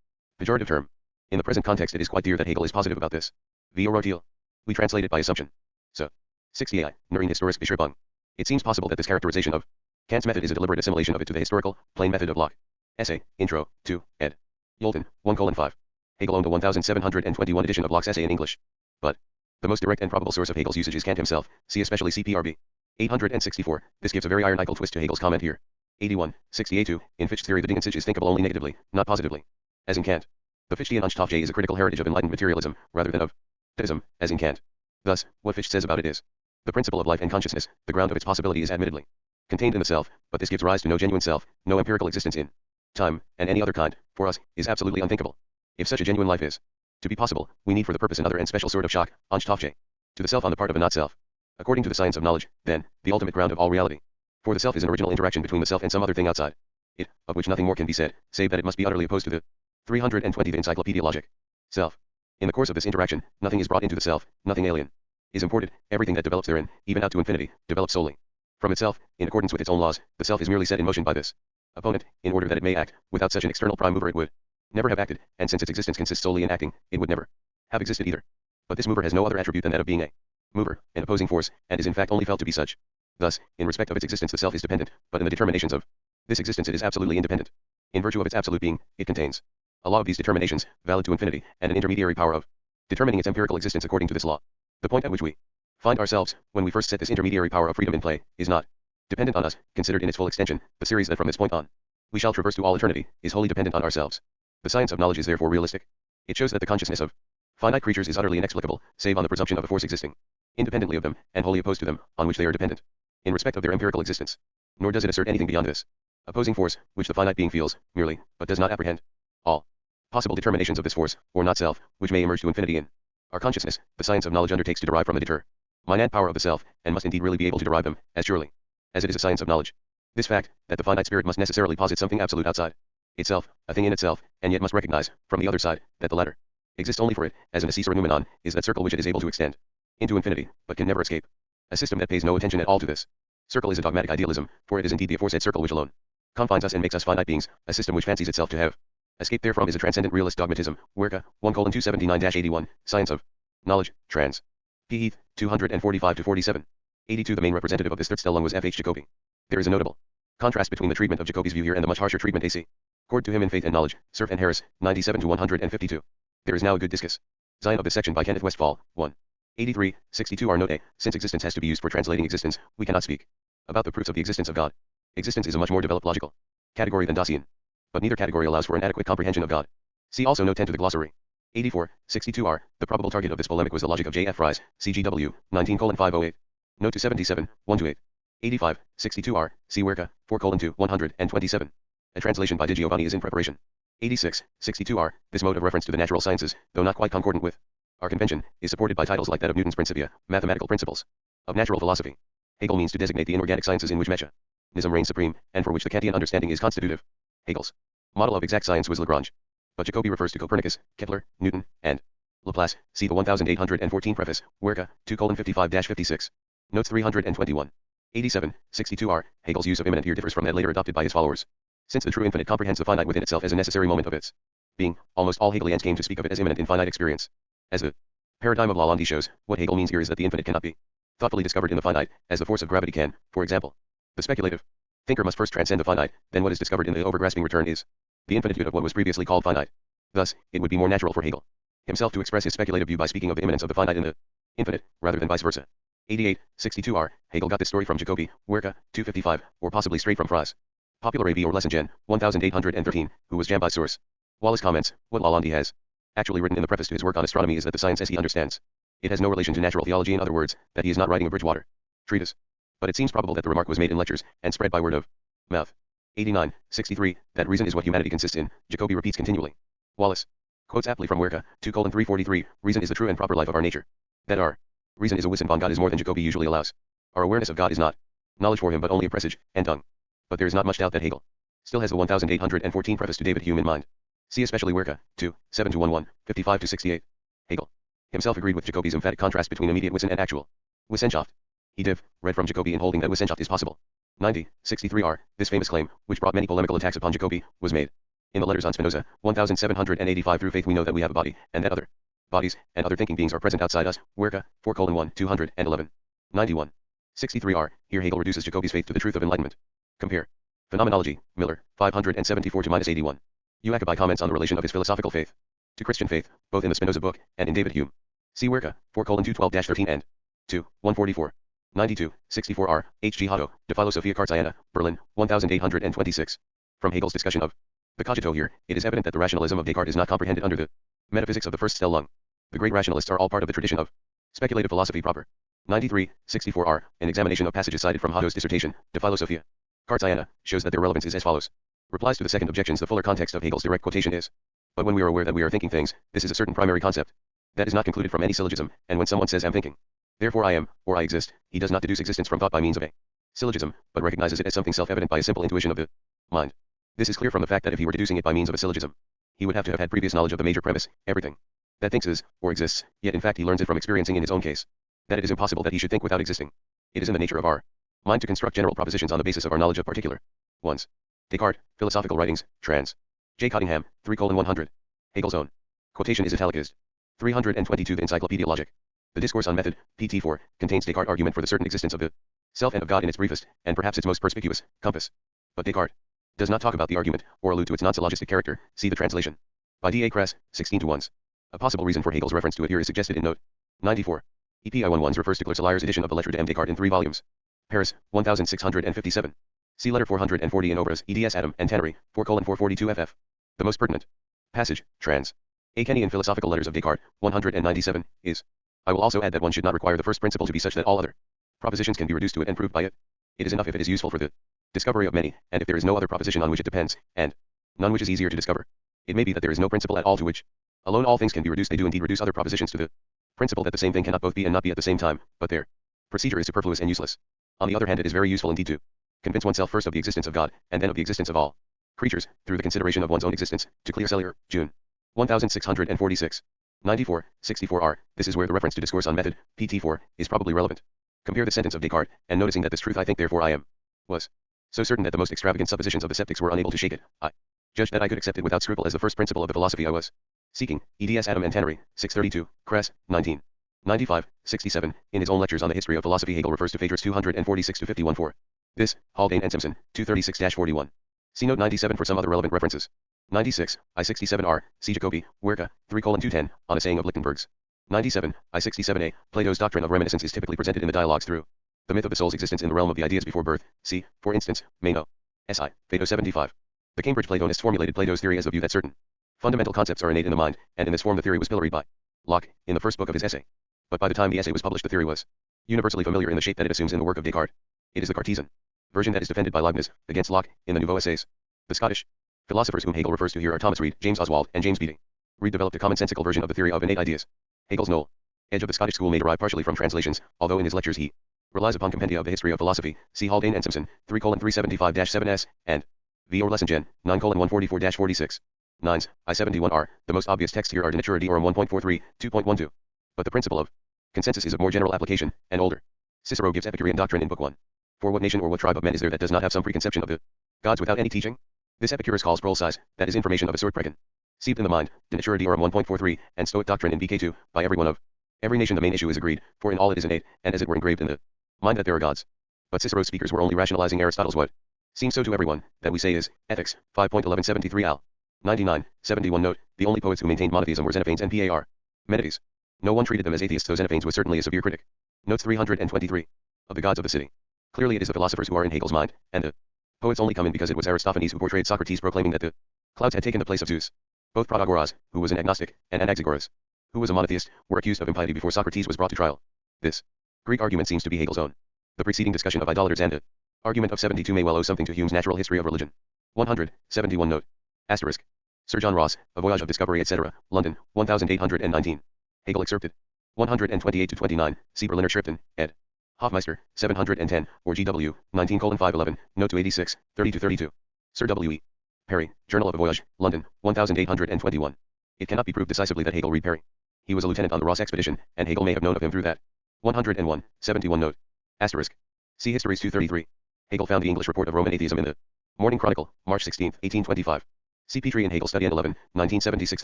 pejorative term. In the present context it is quite clear that Hegel is positive about this. Vorurteil. We translate it by assumption. So, 60a, nur in historisch Beschreibung. It seems possible that this characterization of Kant's method is a deliberate assimilation of it to the historical, plain method of Locke. Essay, Intro, 2, ed. Yolton, 1:5. Hegel owned the 1721 edition of Locke's essay in English. But the most direct and probable source of Hegel's usage is Kant himself, see especially CPRB. 864, this gives a very ironical twist to Hegel's comment here. 81, 68-2, in Fichte's theory the Ding and Sich is thinkable only negatively, not positively. As in Kant. The Fichtean Anschaffung is a critical heritage of enlightened materialism, rather than of deism, as in Kant. Thus, what Fichte says about it is, the principle of life and consciousness, the ground of its possibility is admittedly contained in the self, but this gives rise to no genuine self, no empirical existence in time, and any other kind, for us, is absolutely unthinkable. If such a genuine life is to be possible, we need for the purpose another and special sort of shock, Anschaffung, to the self on the part of a not-self. According to the science of knowledge, then, the ultimate ground of all reality. For the self is an original interaction between the self and some other thing outside it, of which nothing more can be said, save that it must be utterly opposed to the 320 the Encyclopaedia logic. Self. In the course of this interaction, nothing is brought into the self, nothing alien is imported, everything that develops therein, even out to infinity, develops solely from itself, in accordance with its own laws, the self is merely set in motion by this opponent, in order that it may act. Without such an external prime mover it would never have acted, and since its existence consists solely in acting, it would never have existed either. But this mover has no other attribute than that of being a mover, an opposing force, and is in fact only felt to be such. Thus, in respect of its existence the self is dependent, but in the determinations of this existence it is absolutely independent. In virtue of its absolute being, it contains a law of these determinations, valid to infinity, and an intermediary power of determining its empirical existence according to this law. The point at which we find ourselves, when we first set this intermediary power of freedom in play, is not dependent on us, considered in its full extension. The series that from this point on we shall traverse to all eternity, is wholly dependent on ourselves. The science of knowledge is therefore realistic. It shows that the consciousness of finite creatures is utterly inexplicable, save on the presumption of a force existing independently of them, and wholly opposed to them, on which they are dependent, in respect of their empirical existence. Nor does it assert anything beyond this opposing force, which the finite being feels, merely, but does not apprehend all possible determinations of this force, or not self, which may emerge to infinity in our consciousness. The science of knowledge undertakes to derive from the determinate power of the self, and must indeed really be able to derive them, as surely as it is a science of knowledge. This fact, that the finite spirit must necessarily posit something absolute outside itself, a thing in itself, and yet must recognize, from the other side, that the latter exists only for it, as an assis or a noumenon, is that circle which it is able to extend into infinity, but can never escape. A system that pays no attention at all to this circle is a dogmatic idealism, for it is indeed the aforesaid circle which alone confines us and makes us finite beings. A system which fancies itself to have escaped therefrom is a transcendent realist dogmatism. Werke, 1:279-81, Science of Knowledge, trans. P. Heath, 245-47. 82. The main representative of this third stellung was F. H. Jacobi. There is a notable contrast between the treatment of Jacobi's view here and the much harsher treatment A.C. Cord to him in Faith and Knowledge, Cerf and Harris, 97-152. There is now a good discuss. Zion of this section by Kenneth Westphal, 1. 83, 62 are note A. Since existence has to be used for translating existence, we cannot speak about the proofs of the existence of God. Existence is a much more developed logical category than Dasein. But neither category allows for an adequate comprehension of God. See also note 10 to the glossary. 84, 62r. The probable target of this polemic was the logic of J. F. Fries, CGW, 19:508. Note to 77, 1-8. 85, 62r. See Werke, 4:2, 127. A translation by Di Giovanni is in preparation. 86, 62r. This mode of reference to the natural sciences, though not quite concordant with our convention, is supported by titles like that of Newton's Principia, Mathematical Principles of Natural Philosophy. Hegel means to designate the inorganic sciences in which mechanism reigns supreme, and for which the Kantian understanding is constitutive. Hegel's model of exact science was Lagrange. But Jacobi refers to Copernicus, Kepler, Newton, and Laplace. See the 1814 preface, Werke, 2:55-56. Notes 321. 87, 62r. Hegel's use of immanent here differs from that later adopted by his followers. Since the true infinite comprehends the finite within itself as a necessary moment of its being, almost all Hegelians came to speak of it as immanent in finite experience. As the paradigm of Lalande shows, what Hegel means here is that the infinite cannot be thoughtfully discovered in the finite, as the force of gravity can, for example. The speculative thinker must first transcend the finite, then what is discovered in the overgrasping return is the infinitude of what was previously called finite. Thus, it would be more natural for Hegel himself to express his speculative view by speaking of the immanence of the finite in the infinite, rather than vice versa. 88, 62r. Hegel got this story from Jacobi, Werke, 255, or possibly straight from Fries. Popular AV or Lesson Gen, 1813, who was Jambi's source. Wallace comments, what Lalande has actually written in the preface to his work on astronomy is that the science as he understands it has no relation to natural theology, in other words, that he is not writing a Bridgewater treatise. But it seems probable that the remark was made in lectures, and spread by word of mouth. 89, 63, that reason is what humanity consists in, Jacobi repeats continually. Wallace quotes aptly from Werke, 2:343, reason is the true and proper life of our nature. That our reason is a Wissen von God is more than Jacobi usually allows. Our awareness of God is not knowledge for him but only a presage, and tongue. But there is not much doubt that Hegel still has the 1814 preface to David Hume in mind. See especially Werke, 2, 7-11, 55-68. Hegel himself agreed with Jacobi's emphatic contrast between immediate Wissen and actual Wissenschaft. He read from Jacobi in holding that Wissenschaft is possible. 90, 63r, this famous claim, which brought many polemical attacks upon Jacobi, was made. In the letters on Spinoza, 1785 through faith we know that we have a body, and that other bodies, and other thinking beings are present outside us, Werke, 4:1, 211. 91. 63r, here Hegel reduces Jacobi's faith to the truth of enlightenment. Compare. Phenomenology, Miller, 574-81. Jacobi comments on the relation of his philosophical faith to Christian faith, both in the Spinoza book, and in David Hume. See Werke, 4:212-13 and 2, 144. 92, 64r, H. G. Hotto, De Philosophia Cartesiana, Berlin, 1826. From Hegel's discussion of the cogito here, it is evident that the rationalism of Descartes is not comprehended under the metaphysics of the first Stellung. The great rationalists are all part of the tradition of speculative philosophy proper. 93, 64r, an examination of passages cited from Hotto's dissertation, De Philosophia Cartesiana, shows that their relevance is as follows. Replies to the second objections. The fuller context of Hegel's direct quotation is, but when we are aware that we are thinking things, this is a certain primary concept that is not concluded from any syllogism, and when someone says I'm thinking, therefore I am, or I exist, he does not deduce existence from thought by means of a syllogism, but recognizes it as something self-evident by a simple intuition of the mind. This is clear from the fact that if he were deducing it by means of a syllogism, he would have to have had previous knowledge of the major premise, everything that thinks is, or exists, yet in fact he learns it from experiencing in his own case, that it is impossible that he should think without existing. It is in the nature of our mind to construct general propositions on the basis of our knowledge of particular ones. Descartes, Philosophical Writings, trans. J. Cottingham, 3:100. Hegel's own quotation is italicized. 322. The Encyclopaedia Logic. The Discourse on Method, pt. 4, contains Descartes' argument for the certain existence of the self and of God in its briefest, and perhaps its most perspicuous, compass. But Descartes does not talk about the argument, or allude to its non-syllogistic character. See the translation. By D. A. Kress, 16:1. A possible reason for Hegel's reference to it here is suggested in note 94. EPI 11 refers to Clercelier's edition of the Lettre de M. Descartes in 3 volumes. Paris, 1657. See letter 440 in Obras, eds Adam, and Tannery, 4:442 ff. The most pertinent passage, trans. A. Kenny in Philosophical Letters of Descartes, 197, is, I will also add that one should not require the first principle to be such that all other propositions can be reduced to it and proved by it. It is enough if it is useful for the discovery of many, and if there is no other proposition on which it depends, and none which is easier to discover. It may be that there is no principle at all to which alone all things can be reduced. They do indeed reduce other propositions to the principle that the same thing cannot both be and not be at the same time, but their procedure is superfluous and useless. On the other hand, it is very useful indeed to convince oneself first of the existence of God, and then of the existence of all creatures, through the consideration of one's own existence. To Clercellier, June 1646. 94, 64r, this is where the reference to Discourse on Method, pt. 4, is probably relevant. Compare the sentence of Descartes, and noticing that this truth I think therefore I am, was so certain that the most extravagant suppositions of the skeptics were unable to shake it, I judged that I could accept it without scruple as the first principle of the philosophy I was seeking. Eds Adam and Tannery, 632, Kress, 19. 95, 67, in his own lectures on the history of philosophy Hegel refers to Phaedrus 246-51 for this, Haldane and Simpson, 236-41. See note 97 for some other relevant references. 96, I67r, C. Jacobi, Werke, 3:210, on a saying of Lichtenberg's. 97, I67a, Plato's doctrine of reminiscence is typically presented in the dialogues through the myth of the soul's existence in the realm of the ideas before birth. See, for instance, Meno. S.I., Phaedo 75. The Cambridge Platonists formulated Plato's theory as the view that certain fundamental concepts are innate in the mind, and in this form the theory was pilloried by Locke, in the first book of his essay. But by the time the essay was published the theory was universally familiar in the shape that it assumes in the work of Descartes. It is the Cartesian version that is defended by Leibniz, against Locke, in the Nouveaux Essays. The Scottish philosophers whom Hegel refers to here are Thomas Reid, James Oswald, and James Beating. Reid developed a commonsensical version of the theory of innate ideas. Hegel's knoll edge of the Scottish school may derive partially from translations, although in his lectures he relies upon compendia of the history of philosophy. See Haldane and Simpson, 3:375-7s, and V. or Lessingen, 9:144-46. 9s, I71r. The most obvious texts here are De Natura Deorum 1.43, 2.12. But the principle of consensus is of more general application, and older. Cicero gives Epicurean doctrine in Book 1. For what nation or what tribe of men is there that does not have some preconception of the gods without any teaching? This Epicurus calls prole size, that is information of a sort conceived in the mind, De Natura Deorum 1.43, and Stoic doctrine in BK2, by every one of every nation. The main issue is agreed, for in all it is innate, and as it were engraved in the mind that there are gods. But Cicero's speakers were only rationalizing Aristotle's what seems so to everyone, that we say is, Ethics, 5.1173 al. 99, 71 note, the only poets who maintained monotheism were Xenophanes and Parmenides. No one treated them as atheists, though Xenophanes was certainly a severe critic. Notes 323. Of the gods of the city. Clearly it is the philosophers who are in Hegel's mind, and the poets only come in because it was Aristophanes who portrayed Socrates proclaiming that the clouds had taken the place of Zeus. Both Protagoras, who was an agnostic, and Anaxagoras, who was a monotheist, were accused of impiety before Socrates was brought to trial. This Greek argument seems to be Hegel's own. The preceding discussion of idolaters and the argument of 72 may well owe something to Hume's Natural History of Religion. 171 note. Asterisk. Sir John Ross, A Voyage of Discovery etc., London, 1819. Hegel excerpted. 128-29, see Berliner Schriften, ed. Hofmeister, 710, or GW, 19:511, note to 86, 30-32. Sir W.E. Perry, Journal of a Voyage, London, 1821. It cannot be proved decisively that Hegel read Perry. He was a lieutenant on the Ross expedition, and Hegel may have known of him through that. 101, 71 note. Asterisk. See Histories 233. Hegel found the English report of Roman atheism in the Morning Chronicle, March 16, 1825. See Petrie and Hegel Study and 11, 1976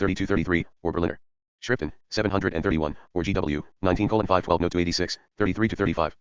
32-33, or Berliner. Schriften, 731, or GW, 19:512 note to 86, 33-35.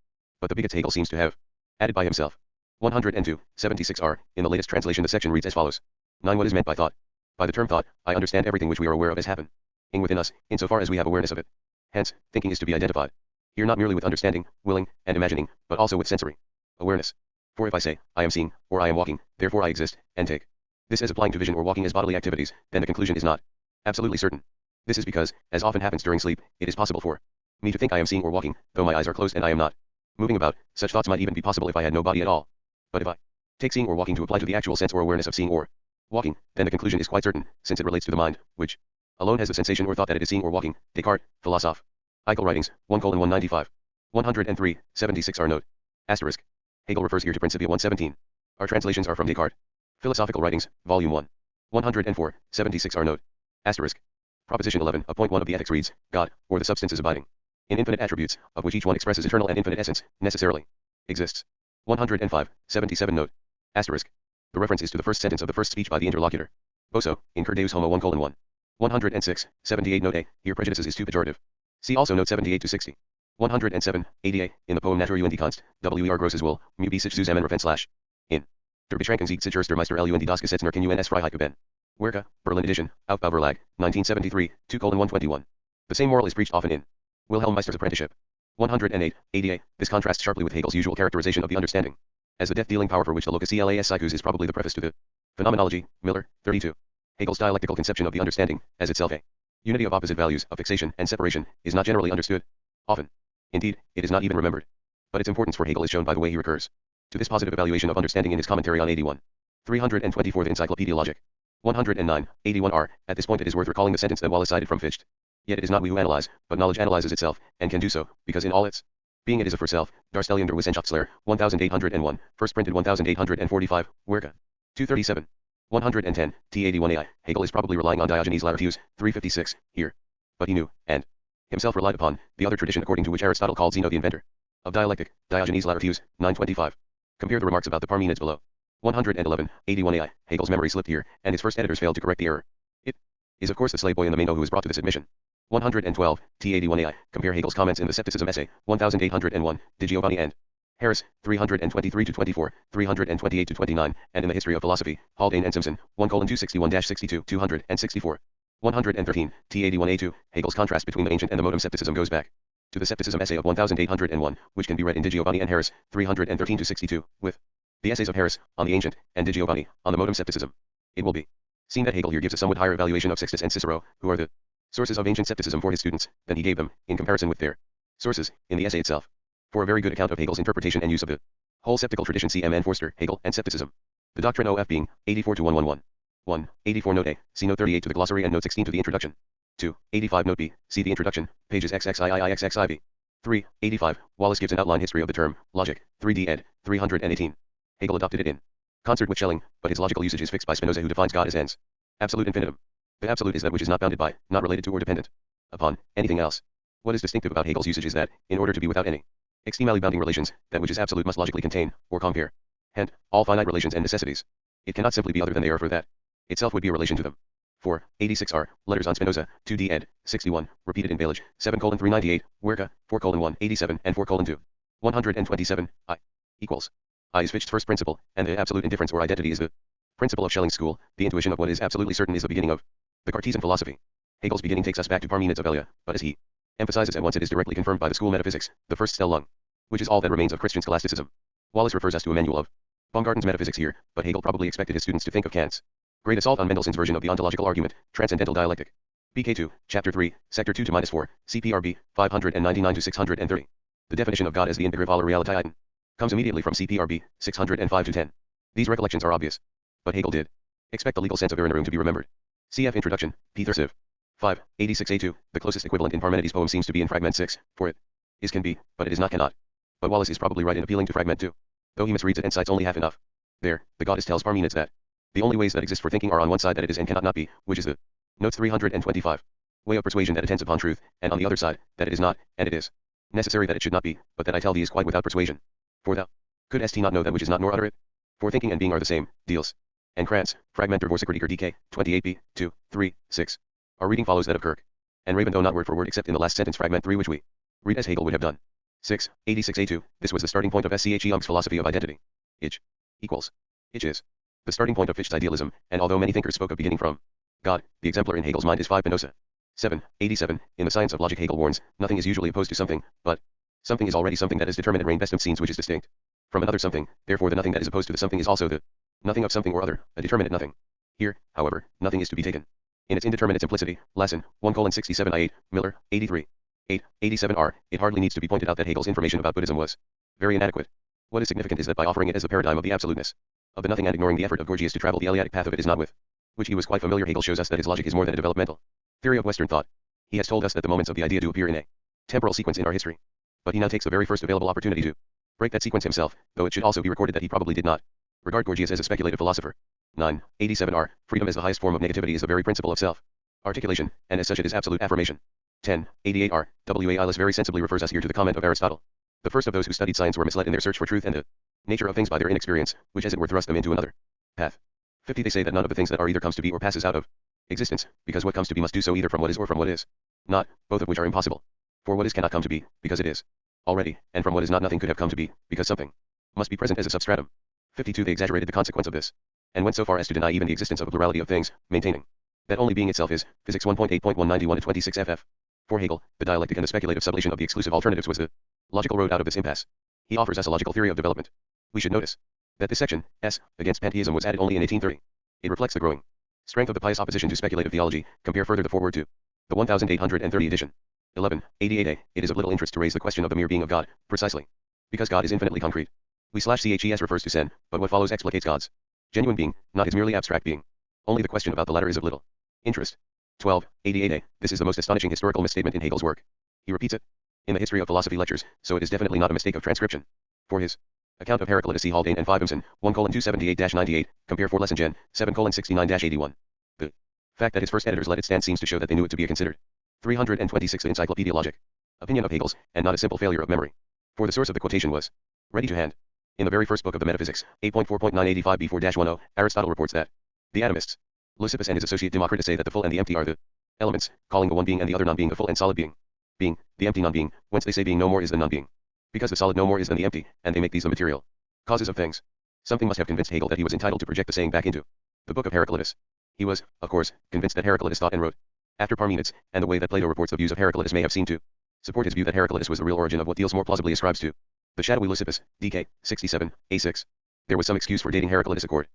But the bigots Hegel seems to have added by himself. 102, 76r, in the latest translation the section reads as follows. 9. What is meant by thought? By the term thought, I understand everything which we are aware of as happening within us, insofar as we have awareness of it. Hence, thinking is to be identified here not merely with understanding, willing, and imagining, but also with sensory awareness. For if I say, I am seeing, or I am walking, therefore I exist, and take this as applying to vision or walking as bodily activities, then the conclusion is not absolutely certain. This is because, as often happens during sleep, it is possible for me to think I am seeing or walking, though my eyes are closed and I am not moving about. Such thoughts might even be possible if I had no body at all. But if I take seeing or walking to apply to the actual sense or awareness of seeing or walking, then the conclusion is quite certain, since it relates to the mind, which alone has the sensation or thought that it is seeing or walking. Descartes, Philosophe. Hegel Writings, 1:195. 103, 76r note. Asterisk. Hegel refers here to Principia 117. Our translations are from Descartes. Philosophical Writings, Volume 1. 104, 76r note. Asterisk. Proposition 11 of point 1 of the Ethics reads, God, or the substance is abiding in infinite attributes, of which each one expresses eternal and infinite essence, necessarily exists. 105, 77 note. Asterisk. The reference is to the first sentence of the first speech by the interlocutor. Boso, in Cur Deus Homo 1:1. 106, 78 note A, here prejudices is too pejorative. See also note 78-60. 107, 80a, in the poem Natur und die Kunst, wer grosses Wohl, mu be sich zusammenrufen / in der Beschränkung sieht sich der Meister und die das Gesetz nur uns Freiheit geben. Werke, Berlin edition, Aufbau Verlag, 1973, 2:121. The same moral is preached often in Wilhelm Meister's Apprenticeship. 108, 80a, this contrasts sharply with Hegel's usual characterization of the understanding as the death-dealing power for which the locus clas psychus is probably the preface to the Phenomenology, Miller, 32. Hegel's dialectical conception of the understanding, as itself a unity of opposite values, of fixation and separation, is not generally understood. Often. Indeed, it is not even remembered. But its importance for Hegel is shown by the way he recurs to this positive evaluation of understanding in his commentary on 81. 324 the Encyclopaedia Logic. 109, 81r, at this point it is worth recalling the sentence that Wallace cited from Fichte. Yet it is not we who analyze, but knowledge analyzes itself, and can do so, because in all its being it is a for self. Darstellung der Wissenschaftslehre, 1801, first printed 1845, Werke. 237. 110, T81ai, Hegel is probably relying on Diogenes Laertius, 356, here. But he knew, and himself relied upon, the other tradition according to which Aristotle called Zeno the inventor of dialectic, Diogenes Laertius, 925. Compare the remarks about the Parmenids below. 111, 81ai, Hegel's memory slipped here, and his first editors failed to correct the error. It is of course the slave boy in the Meno who is brought to this admission. 112, T81ai, compare Hegel's comments in the Scepticism Essay, 1801, Di Giovanni and Harris, 323-24, 328-29, and in the History of Philosophy, Haldane and Simpson, 1:261-62, 264. 113, T81a2, Hegel's contrast between the ancient and the modern scepticism goes back to the Scepticism Essay of 1801, which can be read in Di Giovanni and Harris, 313-62, with the essays of Harris, on the ancient, and Di Giovanni, on the modern scepticism. It will be seen that Hegel here gives a somewhat higher evaluation of Sixtus and Cicero, who are the sources of ancient scepticism for his students, than he gave them, in comparison with their sources, in the essay itself. For a very good account of Hegel's interpretation and use of the whole sceptical tradition see M. N. Forster, Hegel, and Scepticism. The Doctrine of being, 84-111. 1. 84 note A, see note 38 to the glossary and note 16 to the introduction. 2. 85 note B, see the introduction, pages XXIIIXXIV. 3. 85, Wallace gives an outline history of the term, logic, 3d ed. 318. Hegel adopted it in concert with Schelling, but his logical usage is fixed by Spinoza who defines God as ens. Absolute infinitum. The absolute is that which is not bounded by, not related to or dependent upon, anything else. What is distinctive about Hegel's usage is that, in order to be without any extremely bounding relations, that which is absolute must logically contain, or compare, and all finite relations and necessities. It cannot simply be other than they are, for that itself would be a relation to them. 4. 86r, Letters on Spinoza, 2d ed. 61, repeated in Bailage, 7:398, Werke, 4:187 and 4:2. 127, I equals. I is Fichte's first principle, and the absolute indifference or identity is the principle of Schelling's school. The intuition of what is absolutely certain is the beginning of the Cartesian philosophy. Hegel's beginning takes us back to Parmenides of Elea, but as he emphasizes at once it is directly confirmed by the school metaphysics, the first stellung, which is all that remains of Christian scholasticism. Wallace refers us to a manual of Baumgarten's metaphysics here, but Hegel probably expected his students to think of Kant's great assault on Mendelssohn's version of the ontological argument, Transcendental Dialectic. BK2, Chapter 3, Sector 2-4, CPRB, 599-630. The definition of God as the integrative alla realitäten comes immediately from CPRB, 605-10. These recollections are obvious. But Hegel did expect the legal sense of Irinarum to be remembered. Cf. Introduction, P. Thursiv. 5, 86a2, the closest equivalent in Parmenides' poem seems to be in Fragment 6, for it is can be, but it is not cannot. But Wallace is probably right in appealing to Fragment 2. Though he misreads it and cites only half enough. There, the goddess tells Parmenides that the only ways that exist for thinking are on one side that it is and cannot not be, which is the notes 325. Way of persuasion that attends upon truth, and on the other side, that it is not, and it is necessary that it should not be, but that I tell thee is quite without persuasion. For thou Could St not know that which is not nor utter it? For thinking and being are the same, deals. And Krantz, Fragmenter Vorsikritiker DK, 28b, 2, 3, 6. Our reading follows that of Kirk. And Raven though not word for word except in the last sentence fragment 3 which we read as Hegel would have done. 6, 86a2, this was the starting point of Sche philosophy of identity. Ich equals. Ich is. The starting point of Fichte's idealism, and although many thinkers spoke of beginning from God, the exemplar in Hegel's mind is 5 Penosa. 7, 87, in the science of logic Hegel warns, nothing is usually opposed to something, but something is already something that is determinate rein best of scenes which is distinct from another something, therefore the nothing that is opposed to the something is also the nothing of something or other, a determinate nothing. Here, however, nothing is to be taken in its indeterminate simplicity. Lassen, 1:67 Miller, 83. 8, 87r, it hardly needs to be pointed out that Hegel's information about Buddhism was very inadequate. What is significant is that by offering it as the paradigm of the absoluteness of the nothing and ignoring the effort of Gorgias to travel the Eleatic path of it is not with which he was quite familiar, Hegel shows us that his logic is more than a developmental theory of Western thought. He has told us that the moments of the idea do appear in a temporal sequence in our history. But he now takes the very first available opportunity to break that sequence himself, though it should also be recorded that he probably did not regard Gorgias as a speculative philosopher. 9, 87r, freedom as the highest form of negativity is the very principle of self-articulation, and as such it is absolute affirmation. 10, 88r, W.A. Eilis very sensibly refers us here to the comment of Aristotle. The first of those who studied science were misled in their search for truth and the nature of things by their inexperience, which as it were thrust them into another path. 50 They say that none of the things that are either comes to be or passes out of existence, because what comes to be must do so either from what is or from what is not, both of which are impossible. For what is cannot come to be, because it is already, and from what is not nothing could have come to be, because something must be present as a substratum. 52 They exaggerated the consequence of this, and went so far as to deny even the existence of a plurality of things, maintaining that only being itself is. Physics 1.8.191-26 ff. For Hegel, the dialectic and the speculative sublation of the exclusive alternatives was the logical road out of this impasse. He offers us a logical theory of development. We should notice that this section, S, against pantheism was added only in 1830. It reflects the growing strength of the pious opposition to speculative theology. Compare further the foreword to the 1830 edition. 11, 88a, it is of little interest to raise the question of the mere being of God, precisely because God is infinitely concrete. Ches refers to sen, but what follows explicates God's genuine being, not his merely abstract being. Only the question about the latter is of little interest. 12, 88a, this is the most astonishing historical misstatement in Hegel's work. He repeats it in the History of Philosophy lectures, so it is definitely not a mistake of transcription. For his account of Heraclitus see Haldane and Fivemson, 1:278-98, compare 4 Lesson Gen, 7:69-81. The fact that his first editors let it stand seems to show that they knew it to be a considered 326 The Encyclopaedia Logic opinion of Hegel's, and not a simple failure of memory. For the source of the quotation was ready to hand. In the very first book of the Metaphysics, 8.4.985b4-10, Aristotle reports that the atomists, Leucippus and his associate Democritus, say that the full and the empty are the elements, calling the one being and the other non-being the full and solid being. Being, the empty non-being, whence they say being no more is than non-being. Because the solid no more is than the empty, and they make these the material causes of things. Something must have convinced Hegel that he was entitled to project the saying back into the book of Heraclitus. He was, of course, convinced that Heraclitus thought and wrote after Parmenides, and the way that Plato reports the views of Heraclitus may have seemed to support his view that Heraclitus was the real origin of what Diels more plausibly ascribes to the shadowy Leucippus, DK, 67, A6. There was some excuse for dating Heraclitus according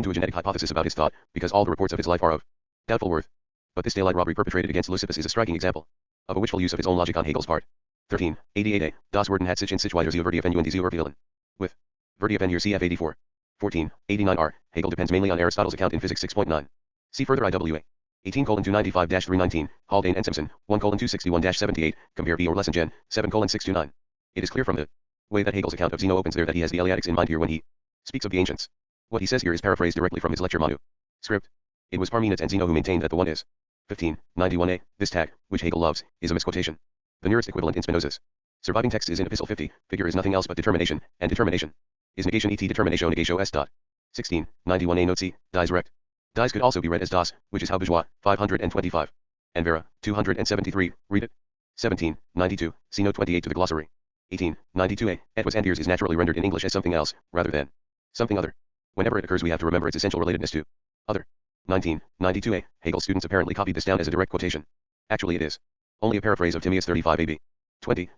to a genetic hypothesis about his thought, because all the reports of his life are of doubtful worth. But this daylight robbery perpetrated against Leucippus is a striking example of a wishful use of his own logic on Hegel's part. 13, 88a, Das Werden hat sich in sich weiter zu vertiefen und diese Urteilen. With vertiefen hier cf 84. 14, 89r, Hegel depends mainly on Aristotle's account in Physics 6.9. See further IWA. 18:295-319, Haldane and Simpson, 1:261-78, compare V or Lesson Gen, 7:629. It is clear from the way that Hegel's account of Zeno opens there that he has the Eleatics in mind here when he speaks of the ancients. What he says here is paraphrased directly from his lecture manuscript. It was Parmenides and Zeno who maintained that the one is 1591a. This tag, which Hegel loves, is a misquotation. The nearest equivalent in Spinoza's surviving text is in Epistle 50. Figure is nothing else but determination, and determination is negation et determinatio negatio s. 1691a note c. Dies rect. Dies could also be read as das, which is how bourgeois, 525. And Vera, 273, read it. 1792, see note 28 to the glossary. 1892a, et was and ears is naturally rendered in English as something else, rather than something other. Whenever it occurs we have to remember its essential relatedness to other. 1992a, Hegel's students apparently copied this down as a direct quotation. Actually it is only a paraphrase of Timaeus 35ab.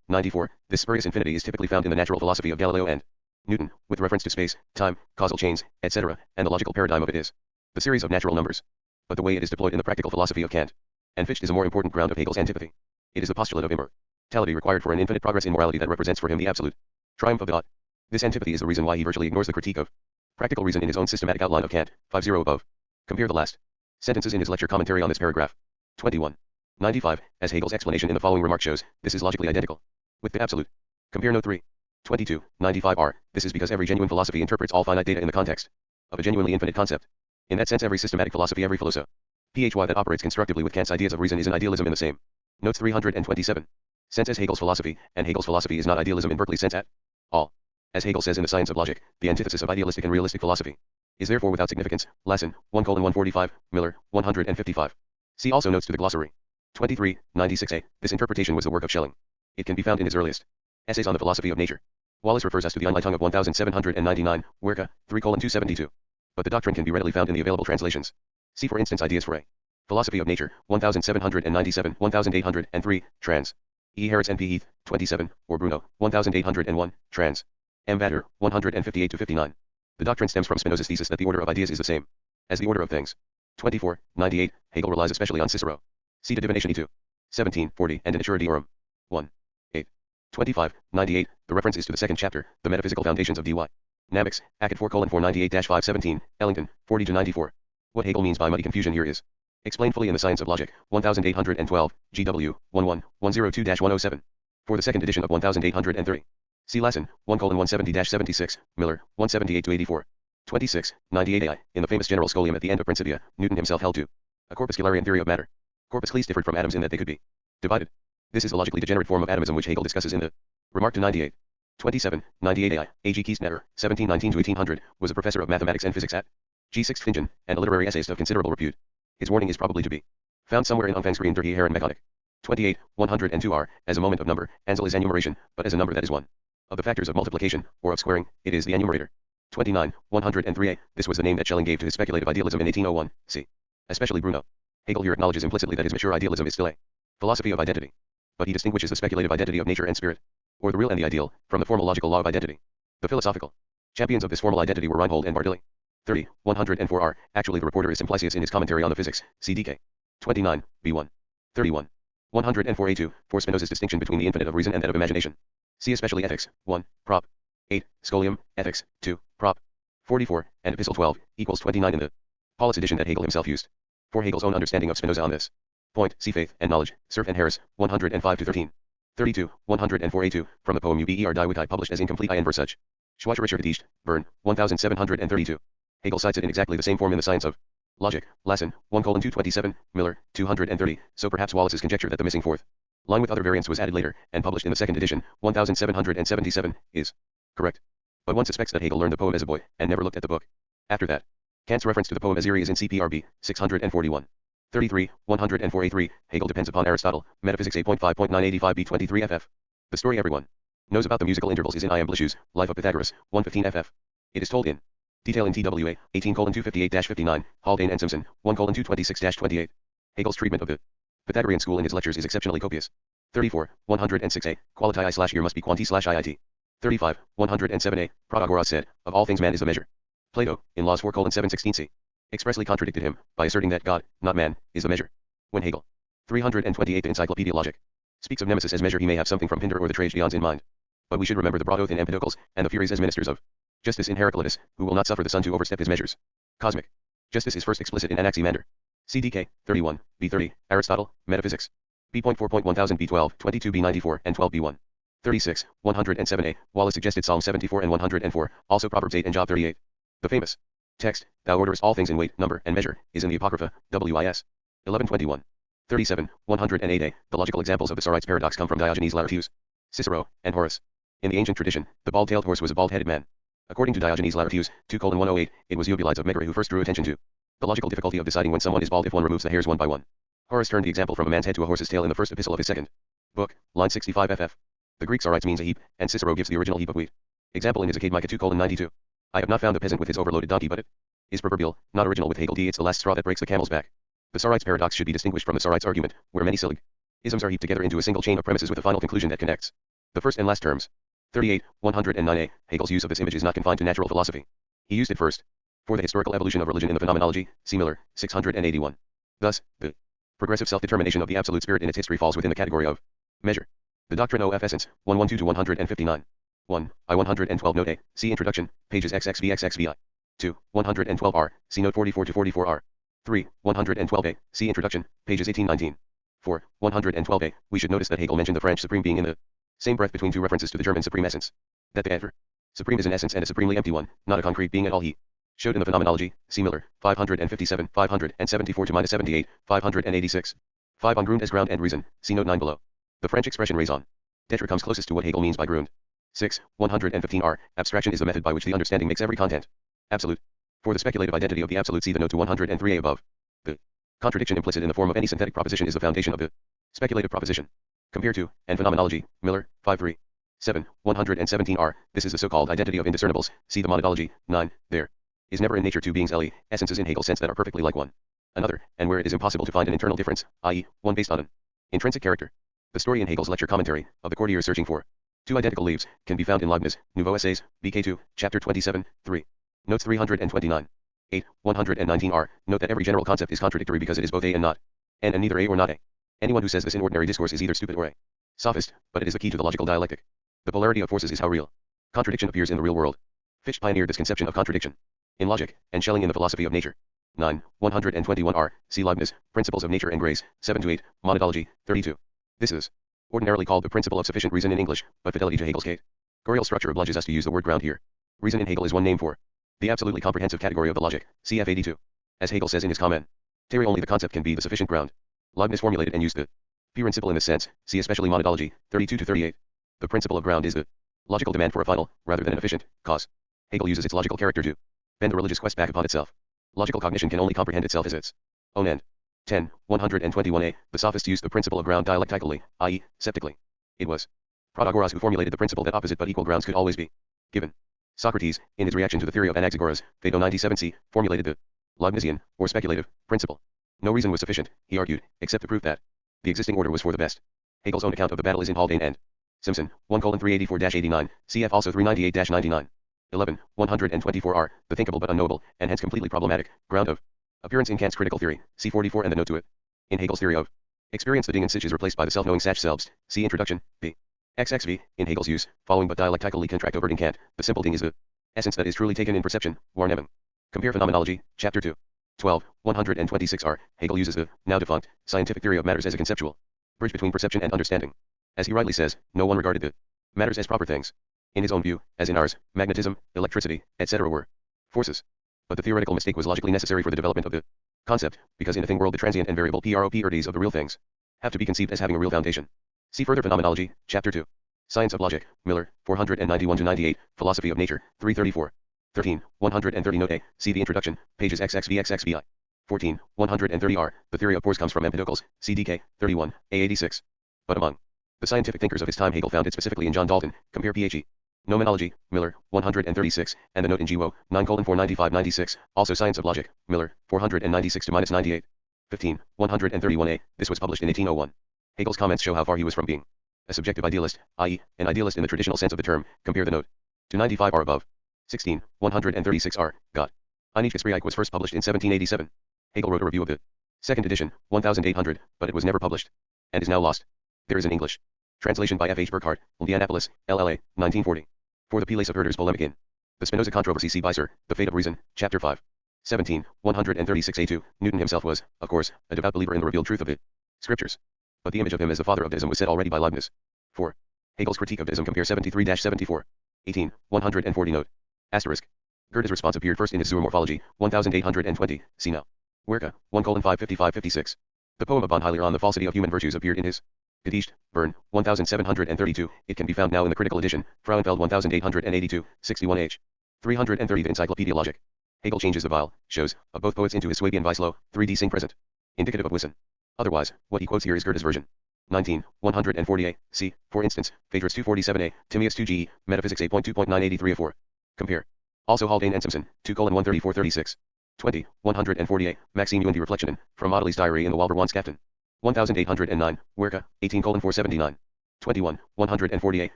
94, this spurious infinity is typically found in the natural philosophy of Galileo and Newton, with reference to space, time, causal chains, etc., and the logical paradigm of it is the series of natural numbers. But the way it is deployed in the practical philosophy of Kant and Fichte is a more important ground of Hegel's antipathy. It is the postulate of immortality required for an infinite progress in morality that represents for him the absolute triumph of God. This antipathy is the reason why he virtually ignores the critique of practical reason in his own systematic outline of Kant, 50 above. Compare the last sentences in his lecture commentary on this paragraph. 21. 95, as Hegel's explanation in the following remark shows, this is logically identical with the absolute. Compare note 3. 22, 95r, this is because every genuine philosophy interprets all finite data in the context of a genuinely infinite concept. In that sense every systematic philosophy, every philosophy that operates constructively with Kant's ideas of reason is an idealism in the same. Notes 327. Sense as Hegel's philosophy, and Hegel's philosophy is not idealism in Berkeley's sense at all. As Hegel says in The Science of Logic, the antithesis of idealistic and realistic philosophy is therefore without significance. Lassen, 1:145, Miller, 155. See also notes to the glossary. 23, 96a. This interpretation was the work of Schelling. It can be found in his earliest Essays on the Philosophy of Nature. Wallace refers us to the Einleitung of 1799, Werke, 3:272. But the doctrine can be readily found in the available translations. See for instance Ideas for a Philosophy of Nature, 1797, 1803, trans. E. Harris N. P. Heath, 27, or Bruno, 1801, trans. M. Vatter, 158-59. The doctrine stems from Spinoza's thesis that the order of ideas is the same as the order of things. 24, 98, Hegel relies especially on Cicero. See to Divination E2. 17, 40, and in Natura Deorum. 1, 8. 25, 98, the reference is to the second chapter, The Metaphysical Foundations of D.Y. Namics, Acad 4:498-517, Ellington, 40-94. What Hegel means by muddy confusion here is explained fully in The Science of Logic, 1812, GW, 11102-107. For the second edition of 1830. See Lassen, 1:170-76, Miller, 178-84. 26, 98 AI. In the famous general scholium at the end of Principia, Newton himself held to a corpuscularian theory of matter. Corpuscles differed from atoms in that they could be divided. This is a logically degenerate form of atomism which Hegel discusses in the Remark to 98. 27, 98 AI. A.G. Kiesnetter, 1719-1800, was a professor of mathematics and physics at G. Sixtfingen, and a literary essayist of considerable repute. His warning is probably to be found somewhere in Umfangsgreen der Herren Mechanic. 28, 102 R. As a moment of number, Ansel is enumeration, but as a number that is one of the factors of multiplication, or of squaring, it is the enumerator. 29, 103a. This was the name that Schelling gave to his speculative idealism in 1801, see. Especially Bruno. Hegel here acknowledges implicitly that his mature idealism is still a philosophy of identity. But he distinguishes the speculative identity of nature and spirit, or the real and the ideal, from the formal logical law of identity. The philosophical champions of this formal identity were Reinhold and Bartilli. 30, 104 R. Actually the reporter is Simplicius in his commentary on the physics, CDK. 29, B1. 31. 104a2, for Spinoza's distinction between the infinite of reason and that of imagination. See especially Ethics, 1, Prop. 8, Scholium, Ethics, 2, Prop. 44, and Epistle 12, equals 29 in the Paulus edition that Hegel himself used. For Hegel's own understanding of Spinoza on this point, see Faith and Knowledge, Cerf and Harris, 105-13. 32, 104a2, from the poem Uber die Wiki published as incomplete I and Versuch. Schwarzrischer Gedicht, Bern, 1732. Hegel cites it in exactly the same form in The Science of Logic, Lassen, 1:227, Miller, 230, so perhaps Wallace's conjecture that the missing fourth line with other variants was added later, and published in the second edition, 1777, is correct. But one suspects that Hegel learned the poem as a boy, and never looked at the book. After that, Kant's reference to the poem Azeri is in CPRB, 641. 33, 104a3, Hegel depends upon Aristotle, Metaphysics 8.5.985b23ff. The story everyone knows about the musical intervals is in I. M. Blishew's Life of Pythagoras, 115ff. It is told in detail in TWA, 18:258-59, Haldane and Simpson, 1:226-28. Hegel's treatment of the Pythagorean school in his lectures is exceptionally copious. 34, 106a, quality I/here must be quanti/IIT. 35, 107a, Protagoras said, of all things man is the measure. Plato, in Laws 4:716c, expressly contradicted him, by asserting that God, not man, is the measure. When Hegel, 328 Encyclopaedia Logic, speaks of Nemesis as measure he may have something from Pindar or the Tragedians in mind. But we should remember the broad oath in Empedocles, and the Furies as ministers of justice in Heraclitus, who will not suffer the sun to overstep his measures. Cosmic justice is first explicit in Anaximander. CDK, 31, B30, Aristotle, Metaphysics. B.4.1000 B12, 22 B94, and 12 B1. 36, 107a, Wallace suggested Psalm 74 and 104, also Proverbs 8 and Job 38. The famous text, thou orderest all things in weight, number, and measure, is in the Apocrypha, WIS. 1121. 37, 108a, the logical examples of the Sorites paradox come from Diogenes Laertius, Cicero, and Horace. In the ancient tradition, the bald-tailed horse was a bald-headed man. According to Diogenes Laertius, 2:108, it was Eubulides of Megara who first drew attention to the logical difficulty of deciding when someone is bald if one removes the hairs one by one. Horace turned the example from a man's head to a horse's tail in the first epistle of his second book, line 65 ff. The Greek Sorites means a heap, and Cicero gives the original heap of wheat. Example in his Acad Micah 2:92. I have not found the peasant with his overloaded donkey, but it is proverbial, not original with Hegel. It's the last straw that breaks the camel's back. The Sorites paradox should be distinguished from the Sorites argument, where many syllogisms are heaped together into a single chain of premises with a final conclusion that connects the first and last terms. 38, 109a, Hegel's use of this image is not confined to natural philosophy. He used it first for the historical evolution of religion in the Phenomenology, see Miller, 681. Thus, the progressive self-determination of the absolute spirit in its history falls within the category of measure. The Doctrine of Essence, 112-159. 1. I 112 Note A, see Introduction, pages XXVXXVI. 2. 112R, see Note 44-44R. 3. 112A, see Introduction, pages 18-19. 4. 112A, we should notice that Hegel mentioned the French supreme being in the same breath between two references to the German supreme essence. That the adverb supreme is an essence and a supremely empty one, not a concrete being at all. He showed in the Phenomenology, see Miller, 557, 574-78, 586. 5 on Grund as ground and reason, see Note 9 below. The French expression raison d'etre comes closest to what Hegel means by Grund. 6. 115r. Abstraction is the method by which the understanding makes every content absolute. For the speculative identity of the absolute, see the note to 103a above. The contradiction implicit in the form of any synthetic proposition is the foundation of the speculative proposition. Compare to, and Phenomenology, Miller, 5.3. 7. 117r. This is the so-called identity of indiscernibles, see the Monadology, 9. There is never in nature two beings, essences in Hegel's sense that are perfectly like one another, and where it is impossible to find an internal difference, i.e., one based on an intrinsic character. The story in Hegel's lecture commentary, of the courtiers searching for two identical leaves, can be found in Leibniz, Nouveau Essays, BK2, Chapter 27, 3. Notes 329. 8. 119r. Note that every general concept is contradictory because it is both a and not n, and neither a or not a. Anyone who says this in ordinary discourse is either stupid or a sophist, but it is the key to the logical dialectic. The polarity of forces is how real contradiction appears in the real world. Fichte pioneered this conception of contradiction in logic, and Schelling in the philosophy of nature. 9. 121r. See Leibniz, Principles of Nature and Grace, 7-8, Monadology, 32. This is ordinarily called the principle of sufficient reason in English, but fidelity to Hegel's categorical structure obliges us to use the word ground here. Reason in Hegel is one name for the absolutely comprehensive category of the logic, cf. 82. As Hegel says in his comment, only the concept can be the sufficient ground. Leibniz formulated and used the principle in this sense, see especially Monadology, 32-38. The principle of ground is the logical demand for a final, rather than an efficient, cause. Hegel uses its logical character to bend the religious quest back upon itself. Logical cognition can only comprehend itself as its own end. 10. 121a. The sophists used the principle of ground dialectically, i.e., septically. It was Protagoras who formulated the principle that opposite but equal grounds could always be given. Socrates, in his reaction to the theory of Anaxagoras, Phaedo 97c, formulated the Leibnizian, or speculative, principle. No reason was sufficient, he argued, except to prove that the existing order was for the best. Hegel's own account of the battle is in Haldane and Simpson, 1:384-89, cf. also 398-99. 11. 124r. The thinkable but unknowable, and hence completely problematic, ground of appearance in Kant's critical theory, see 44 and the note to it. In Hegel's theory of experience, the Ding and Sich is replaced by the self-knowing Sach selbst, see introduction, p. XXV. In Hegel's use, following but dialectically contract over in Kant, the simple Ding is the essence that is truly taken in perception, Wahrnehmung. Compare Phenomenology, Chapter 2. 12. 126r. Hegel uses the, now defunct, scientific theory of matters as a conceptual bridge between perception and understanding. As he rightly says, no one regarded the matters as proper things. In his own view, as in ours, magnetism, electricity, etc. were forces. But the theoretical mistake was logically necessary for the development of the concept, because in a thing world the transient and variable properties of the real things have to be conceived as having a real foundation. See further Phenomenology, Chapter 2. Science of Logic, Miller, 491-98, Philosophy of Nature, 334. 13. 130 Note A. See the introduction, pages XXV-XXVI. 14. 130r. The theory of force comes from Empedocles, CDK, 31, A86. But among the scientific thinkers of his time, Hegel found it specifically in John Dalton, compare Phe. Nomenology, Miller, 136, and the note in G.O., 9:495-96, also Science of Logic, Miller, 496-98. 15. 131a. This was published in 1801. Hegel's comments show how far he was from being a subjective idealist, i.e., an idealist in the traditional sense of the term, compare the note to 95r above. 16. 136r. Gott. Einige Gespräche was first published in 1787. Hegel wrote a review of the second edition, 1800, but it was never published, and is now lost. There is an English translation by F. H. Burkhardt, Indianapolis, LLA, 1940. For the Piles of Herder's polemic in the Spinoza controversy, see Beiser, The Fate of Reason, Chapter 5. 17. 136a2. Newton himself was, of course, a devout believer in the revealed truth of the scriptures. But the image of him as the father of deism was set already by Leibniz. 4. Hegel's critique of deism, compare 73-74. 18. 140 note. Asterisk. Goethe's response appeared first in his Zoomorphology, 1820, see now. Werke, 1:555-56. The poem of von Hiler on the falsity of human virtues appeared in his Gedicht, Bern, 1732. It can be found now in the critical edition, Frauenfeld 1882, 61h. 330 The Encyclopaedia Logic. Hegel changes the vile, shows, of both poets into his Swabian Weislo, 3D sing present. Indicative of Wissen. Otherwise, what he quotes here is Goethe's version. 19. 140a. See, for instance, Phaedrus 247a, Timaeus 2g, Metaphysics 8.2.983-4. Compare. Also Haldane and Simpson, 2:134-36. 20. 140a. Maxime Uendi Reflexionen, from Ottilie's Diary in the Walverwanskaften. 1809, Werke, 18:479. 21. 140a.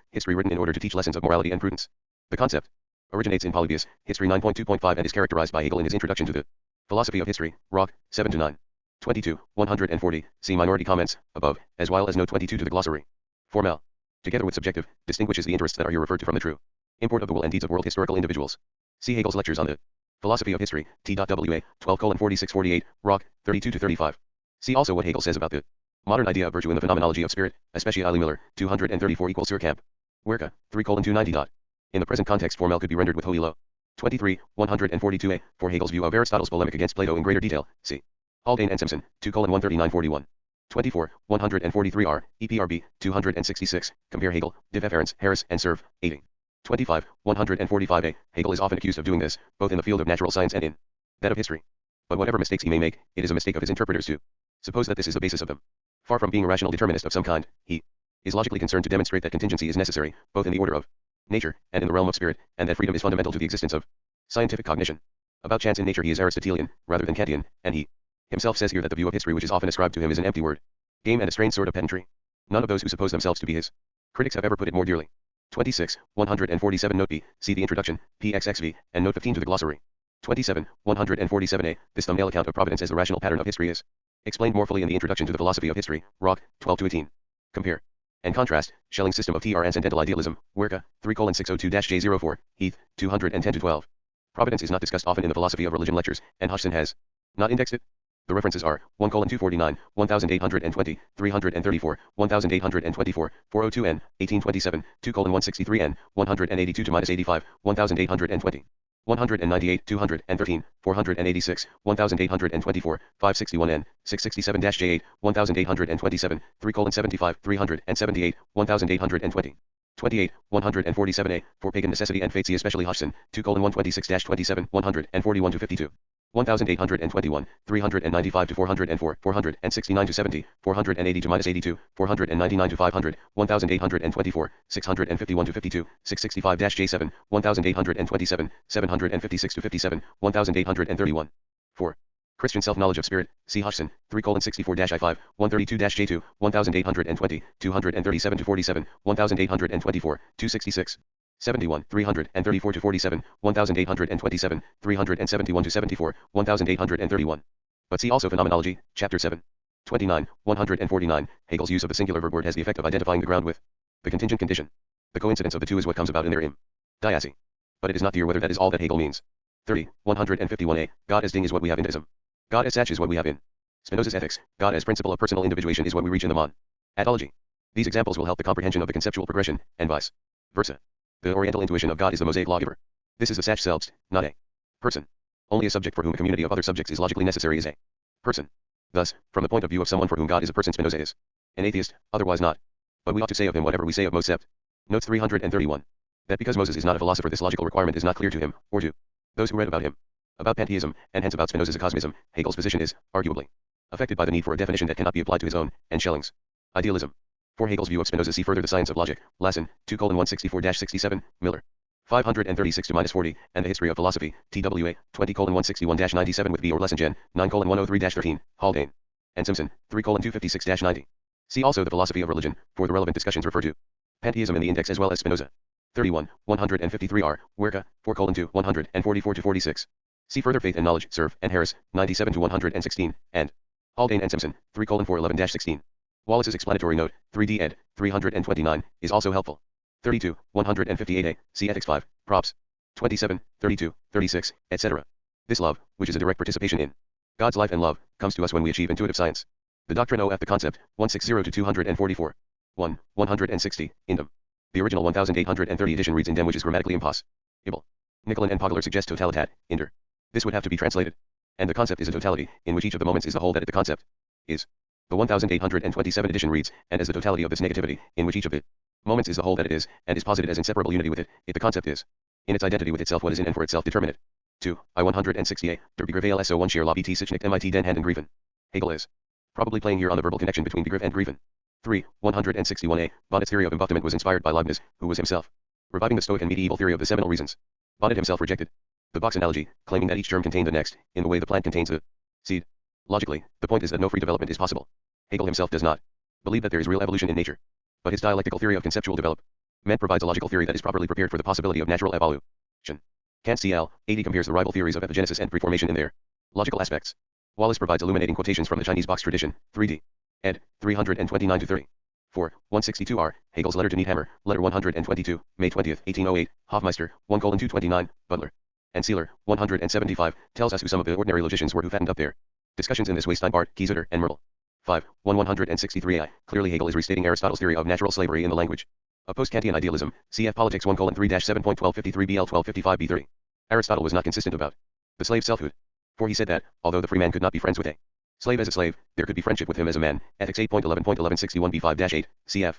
History written in order to teach lessons of morality and prudence. The concept originates in Polybius, History 9.2.5, and is characterized by Hegel in his introduction to the Philosophy of History, Rock, 7-9. 22. 140. See minority comments, above, as well as note 22 to the glossary. Formal, together with subjective, distinguishes the interests that are here referred to from the true import of the will and deeds of world historical individuals. See Hegel's lectures on the Philosophy of History, T.WA, 12:46-48, Rock, 32-35. See also what Hegel says about the modern idea of virtue in the phenomenology of spirit, especially Eili Miller, 234 = Surkamp. Werke, 3:290. In the present context, formal could be rendered with holy lo. 23. 142a. For Hegel's view of Aristotle's polemic against Plato in greater detail, see Haldane and Simpson, 2:139-41. 24, 143R, EPRB, 266, compare Hegel, Div Efference, Harris, and Serve, 80. 25, 145A, Hegel is often accused of doing this, both in the field of natural science and in that of history. But whatever mistakes he may make, it is a mistake of his interpreters too. Suppose that this is the basis of them. Far from being a rational determinist of some kind, he is logically concerned to demonstrate that contingency is necessary, both in the order of nature, and in the realm of spirit, and that freedom is fundamental to the existence of scientific cognition. About chance in nature he is Aristotelian, rather than Kantian, and he himself says here that the view of history which is often ascribed to him is an empty word, game and a strange sort of pedantry. None of those who suppose themselves to be his critics have ever put it more dearly. 26, 147 Note B, see the introduction, PXXV, and Note 15 to the glossary. 27, 147A, this thumbnail account of providence as the rational pattern of history is explained more fully in the introduction to the philosophy of history, Rock, 12-18. Compare and contrast, Schelling's system of transcendental idealism, Werke, 3:602-J04, Heath, 210-12. Providence is not discussed often in the philosophy of religion lectures, and Hodgson has not indexed it. The references are 1:249, 1820, 334, 1824, 402n, 1827, 2:163n, 182-85, 1820. 198, 213, 486, 1824, 561n, 667-J8, 1827, 3:75, 378, 1820. 28, 147a, for pagan necessity and fate see especially Hodgson, 2:126-27, 141-52. 1821, 395-404, 469-70, 480-82, 499-500, 1824, 651-52, 665-J7, 1827, 756-57, 1831. 4. Christian self-knowledge of spirit, see Hodgson, 3:64-I5, 132-J2, 1820, 237-47, 1824, 266. 71, 334-47, 1827, 371-74, 1831. But see also Phenomenology, Chapter 7. 29, 149, Hegel's use of the singular verb word has the effect of identifying the ground with the contingent condition. The coincidence of the two is what comes about in their diacy. But it is not clear whether that is all that Hegel means. 30, 151a, God as Ding is what we have in ism. God as such is what we have in Spinoza's ethics. God as principle of personal individuation is what we reach in the mon-adology. These examples will help the comprehension of the conceptual progression, and vice versa. The Oriental intuition of God is the Mosaic lawgiver. This is the Sach selbst, not a person. Only a subject for whom a community of other subjects is logically necessary is a person. Thus, from the point of view of someone for whom God is a person, Spinoza is an atheist, otherwise not. But we ought to say of him whatever we say of Moses. Notes 331. That because Moses is not a philosopher, this logical requirement is not clear to him, or to those who read about him. About pantheism, and hence about Spinoza's cosmism, Hegel's position is, arguably, affected by the need for a definition that cannot be applied to his own, and Schelling's idealism. For Hegel's view of Spinoza see further the Science of Logic, Lassen, 2:164-67, Miller. 536-40, and the History of Philosophy, TWA, 20:161-97 with B. or Lessingen, 9:103-13, Haldane. And Simpson, 3:256-90. See also the Philosophy of Religion, for the relevant discussions refer to pantheism in the index as well as Spinoza. 31, 153R, Werke, 4:2, 144-46. See further Faith and Knowledge, Serve, and Harris, 97-116, and Haldane and Simpson, 3:411-16. Wallace's explanatory note, 3d ed. 329, is also helpful. 32, 158a, see Ethics 5, Props. 27, 32, 36, etc. This love, which is a direct participation in God's life and love, comes to us when we achieve intuitive science. The Doctrine of the Concept, 160-244. 1, 160, Indem. The original 1830 edition reads Indem, which is grammatically impossible. Nicolin and Pogler suggest totalitat, inder. This would have to be translated. And the concept is a totality, in which each of the moments is the whole that it the concept is. The 1827 edition reads, and as the totality of this negativity, in which each of the moments is the whole that it is, and is posited as inseparable unity with it, the concept is. In its identity with itself what is in and for itself determinate. 2. I-160a, Der Begriff als so 1 Schier la BT sich nicht mit den Händen greifen. Hegel is probably playing here on the verbal connection between Begriff and greifen. 3. 161a, Bonnet's theory of embodiment was inspired by Leibniz, who was himself reviving the Stoic and medieval theory of the seminal reasons. Bonnet himself rejected the box analogy, claiming that each germ contained the next, in the way the plant contains the seed. Logically, the point is that no free development is possible. Hegel himself does not believe that there is real evolution in nature. But his dialectical theory of conceptual development provides a logical theory that is properly prepared for the possibility of natural evolution. Kant CL. 80 compares the rival theories of epigenesis and preformation in their logical aspects. Wallace provides illuminating quotations from the Chinese box tradition, 3d. ed. 329-30. 4. 162r, Hegel's letter to Needhammer, letter 122, May 20, 1808, Hofmeister, 1:229, Butler. And Seeler, 175, tells us who some of the ordinary logicians were who fattened up their discussions in this way: Steinbart, Kieseter, and Merle. 5. 163i, clearly Hegel is restating Aristotle's theory of natural slavery in the language of post-Kantian idealism, cf. Politics 1:3-7.1253 BL 1255b30. Aristotle was not consistent about the slave selfhood. For he said that, although the free man could not be friends with a Slave as a slave, there could be friendship with him as a man. Ethics 8.11.1161b5-8, cf.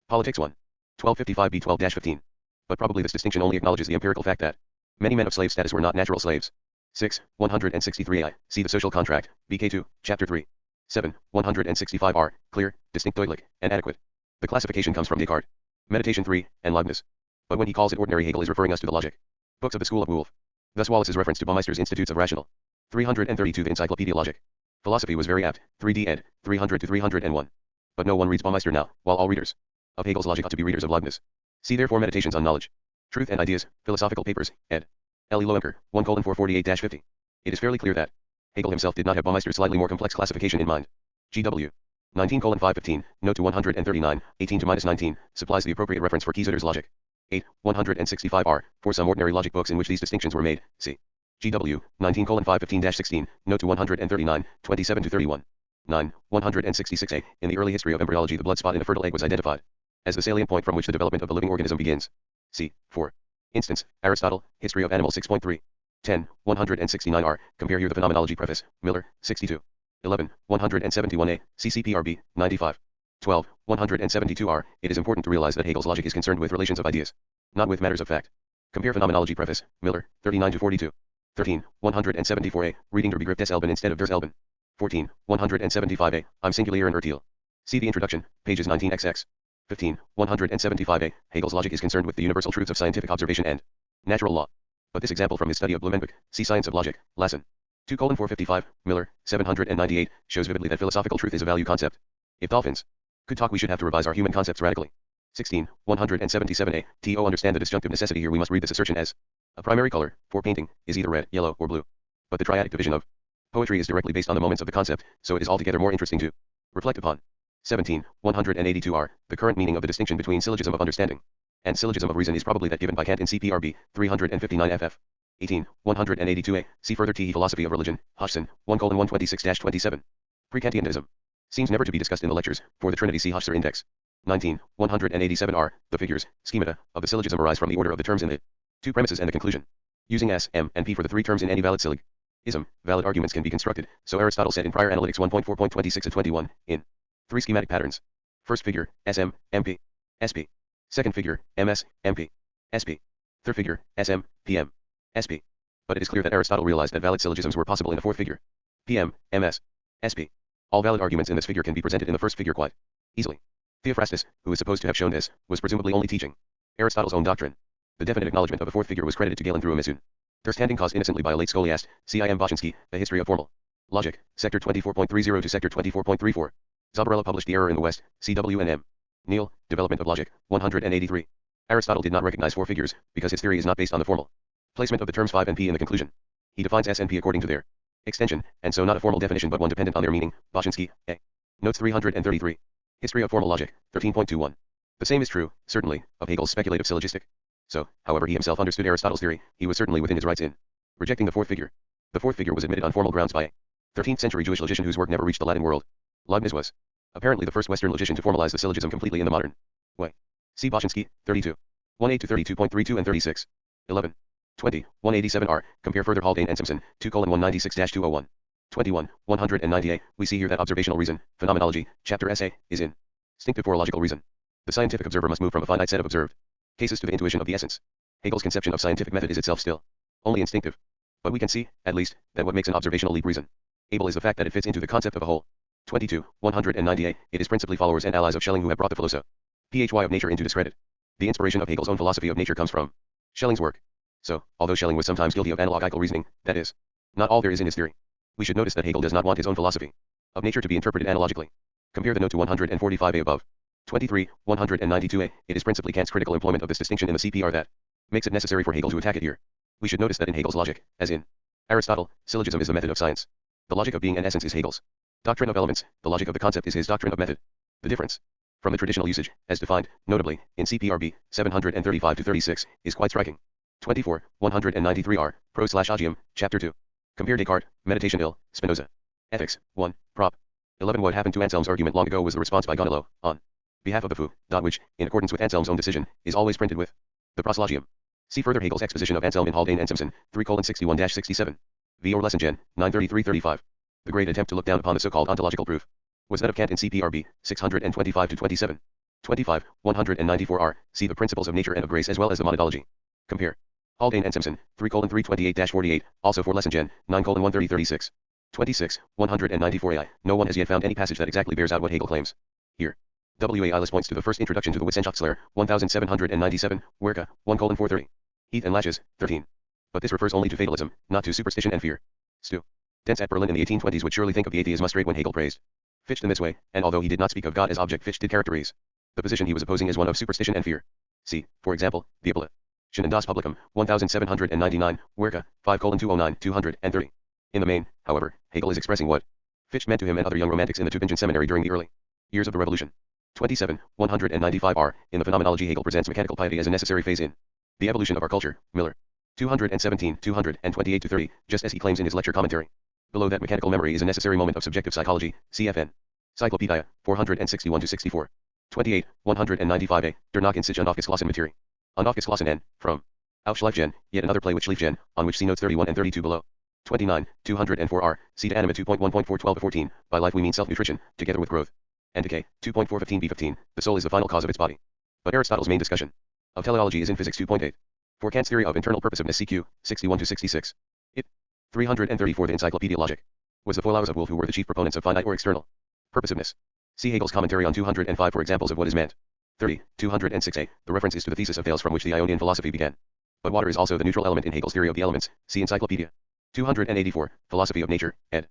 Politics 1. 1255b12-15. But probably this distinction only acknowledges the empirical fact that many men of slave status were not natural slaves. 6. 163a. See the social contract, BK2, chapter 3. 7. 165r. Clear, distinct, deutlich, and adequate. The classification comes from Descartes. Meditation 3, and Leibniz. But when he calls it ordinary, Hegel is referring us to the logic books of the school of Wolff. Thus Wallace's reference to Baumeister's Institutes of Rational. 332 The Encyclopaedia Logic. Philosophy was very apt, 3d ed. 300 to 301. But no one reads Baumeister now, while all readers of Hegel's logic ought to be readers of Leibniz. See therefore Meditations on Knowledge, Truth and Ideas, Philosophical Papers, ed. L. E. Loemker, 1:448-50. It is fairly clear that Hegel himself did not have Baumeister's slightly more complex classification in mind. G.W. 19:515, note to 139, 18-19, supplies the appropriate reference for Kieseter's logic. 8. 165r, for some ordinary logic books in which these distinctions were made, see. G.W. 19:515-16, note to 139, 27-31. 9. 166a, in the early history of embryology the blood spot in a fertile egg was identified as the salient point from which the development of the living organism begins. See, 4. Instance, Aristotle, History of Animals 6.3. 10. 169r, compare here the Phenomenology Preface, Miller, 62. 11. 171a, CCPRB, 95. 12. 172r, it is important to realize that Hegel's logic is concerned with relations of ideas, not with matters of fact. Compare Phenomenology Preface, Miller, 39-42. 13. 174a, reading Der Begriff des Elben instead of der Elben. 14. 175a, I'm singulier and Ertiel. See the introduction, pages 19xx. 15. 175a, Hegel's logic is concerned with the universal truths of scientific observation and natural law. But this example from his study of Blumenbach, see Science of Logic, Lassen. 2:455, Miller, 798, shows vividly that philosophical truth is a value concept. If dolphins could talk, we should have to revise our human concepts radically. 16. 177a, to understand the disjunctive necessity here we must read this assertion as a primary color, for painting, is either red, yellow, or blue. But the triadic division of poetry is directly based on the moments of the concept, so it is altogether more interesting to reflect upon. 17. 182r, the current meaning of the distinction between syllogism of understanding and syllogism of reason is probably that given by Kant in CPRB, 359 ff. 18. 182a, see further T. Philosophy of Religion, Hodgson, 1:126-27. Pre-Kantianism seems never to be discussed in the lectures, for the Trinity see Hodgson Index. 19. 187r, the figures, schemata, of the syllogism arise from the order of the terms in the two premises and the conclusion. Using S, M, and P for the three terms in any valid syllogism, valid arguments can be constructed, so Aristotle said in Prior Analytics 1.4.26-21, in three schematic patterns. First figure, SM, MP, SP. Second figure, MS, MP, SP. Third figure, SM, PM, SP. But it is clear that Aristotle realized that valid syllogisms were possible in the fourth figure, PM, MS, SP. All valid arguments in this figure can be presented in the first figure quite easily. Theophrastus, who is supposed to have shown this, was presumably only teaching Aristotle's own doctrine. The definite acknowledgement of the fourth figure was credited to Galen through a missoon understanding caused innocently by a late scholiast, C.I.M. Boczynski, The History of Formal Logic, Sector 24.30 to Sector 24.34. Zabarella published The Error in the West, C.W.N.M. Neal, Development of Logic, 183. Aristotle did not recognize four figures, because his theory is not based on the formal placement of the terms 5 and P in the conclusion. He defines S and P according to their extension, and so not a formal definition but one dependent on their meaning, Boczynski, A. Notes 333. History of Formal Logic, 13.21. The same is true, certainly, of Hegel's speculative syllogistic. So, however he himself understood Aristotle's theory, he was certainly within his rights in rejecting the fourth figure. The fourth figure was admitted on formal grounds by a 13th century Jewish logician whose work never reached the Latin world. Leibniz was apparently the first Western logician to formalize the syllogism completely in the modern way. See Boczynski, 32. 18 to 32.32 and 36. 11. 20. 187r, compare further Haldane and Simpson, 2:196-201. 21. 198, we see here that observational reason, phenomenology, chapter SA, is instinctive for logical reason. The scientific observer must move from a finite set of observed cases to the intuition of the essence. Hegel's conception of scientific method is itself still only instinctive. But we can see, at least, that what makes an observational leap reason able is the fact that it fits into the concept of a whole. 22. 198, it is principally followers and allies of Schelling who have brought the philosophy of nature into discredit. The inspiration of Hegel's own philosophy of nature comes from Schelling's work. So, although Schelling was sometimes guilty of analogical reasoning, that is, not all there is in his theory, we should notice that Hegel does not want his own philosophy of nature to be interpreted analogically. Compare the note to 145a above. 23. 192a, it is principally Kant's critical employment of this distinction in the CPR that makes it necessary for Hegel to attack it here. We should notice that in Hegel's logic, as in Aristotle, syllogism is the method of science. The logic of being and essence is Hegel's doctrine of elements, the logic of the concept is his doctrine of method. The difference from the traditional usage, as defined, notably, in CPRB, 735-36, is quite striking. 24. 193r, Pro/Agium, Chapter 2. Compare Descartes, Meditation ill, Spinoza. Ethics, 1, Prop. 11. What happened to Anselm's argument long ago was the response by Gonillo, on behalf of the foo, which, in accordance with Anselm's own decision, is always printed with the Proslogium. See further Hegel's exposition of Anselm in Haldane and Simpson, 3:61-67. V. or Lesson Gen, 933-35. The great attempt to look down upon the so-called ontological proof was that of Kant in CPRB 625-27. 25, 194r. See the principles of nature and of grace as well as the monadology. Compare. Haldane and Simpson, 3:328-48, also for lesson Gen, 9:130-36. 26, 194a. No one has yet found any passage that exactly bears out what Hegel claims. Here. W.A. Eilis points to the first introduction to the Wissenschaftslehre, 1797, Werke, 1:430. Heath and Lashes, 13. But this refers only to fatalism, not to superstition and fear. Stu. Dents at Berlin in the 1820s would surely think of the atheism straight when Hegel praised Fichte in this way, and although he did not speak of God as object, Fichte did characterize the position he was opposing as one of superstition and fear. See, for example, the Appellation and Das Publikum, 1799, Werke, 5:209, 230. In the main, however, Hegel is expressing what Fichte meant to him and other young romantics in the Tübingen seminary during the early years of the Revolution. 27, 195r. In the Phenomenology, Hegel presents mechanical piety as a necessary phase in the evolution of our culture. Miller. 217, 228-30, just as he claims in his lecture commentary. Below that mechanical memory is a necessary moment of subjective psychology, cfn. Encyclopaedia, 461-64. 28, 195a. Der Nach in sich und aufgeschlossen Materie. Und aufgeschlossen n. From. Aufschleifgen, yet another play with Schleifgen, on which see notes 31 and 32 below. 29, 204r. See to anima 2.1.412-14. By life we mean self-nutrition, together with growth and decay. 2.415b15. The soul is the final cause of its body. But Aristotle's main discussion of teleology is in Physics 2.8. For Kant's theory of internal purposiveness CQ, 61-66. It. 334 The Encyclopaedia Logic was the Folaus of Wolff who were the chief proponents of finite or external purposiveness. See Hegel's commentary on 205 for examples of what is meant. 30, 206a. The reference is to the thesis of Thales from which the Ionian philosophy began. But water is also the neutral element in Hegel's theory of the elements. See Encyclopedia. 284, Philosophy of Nature, ed.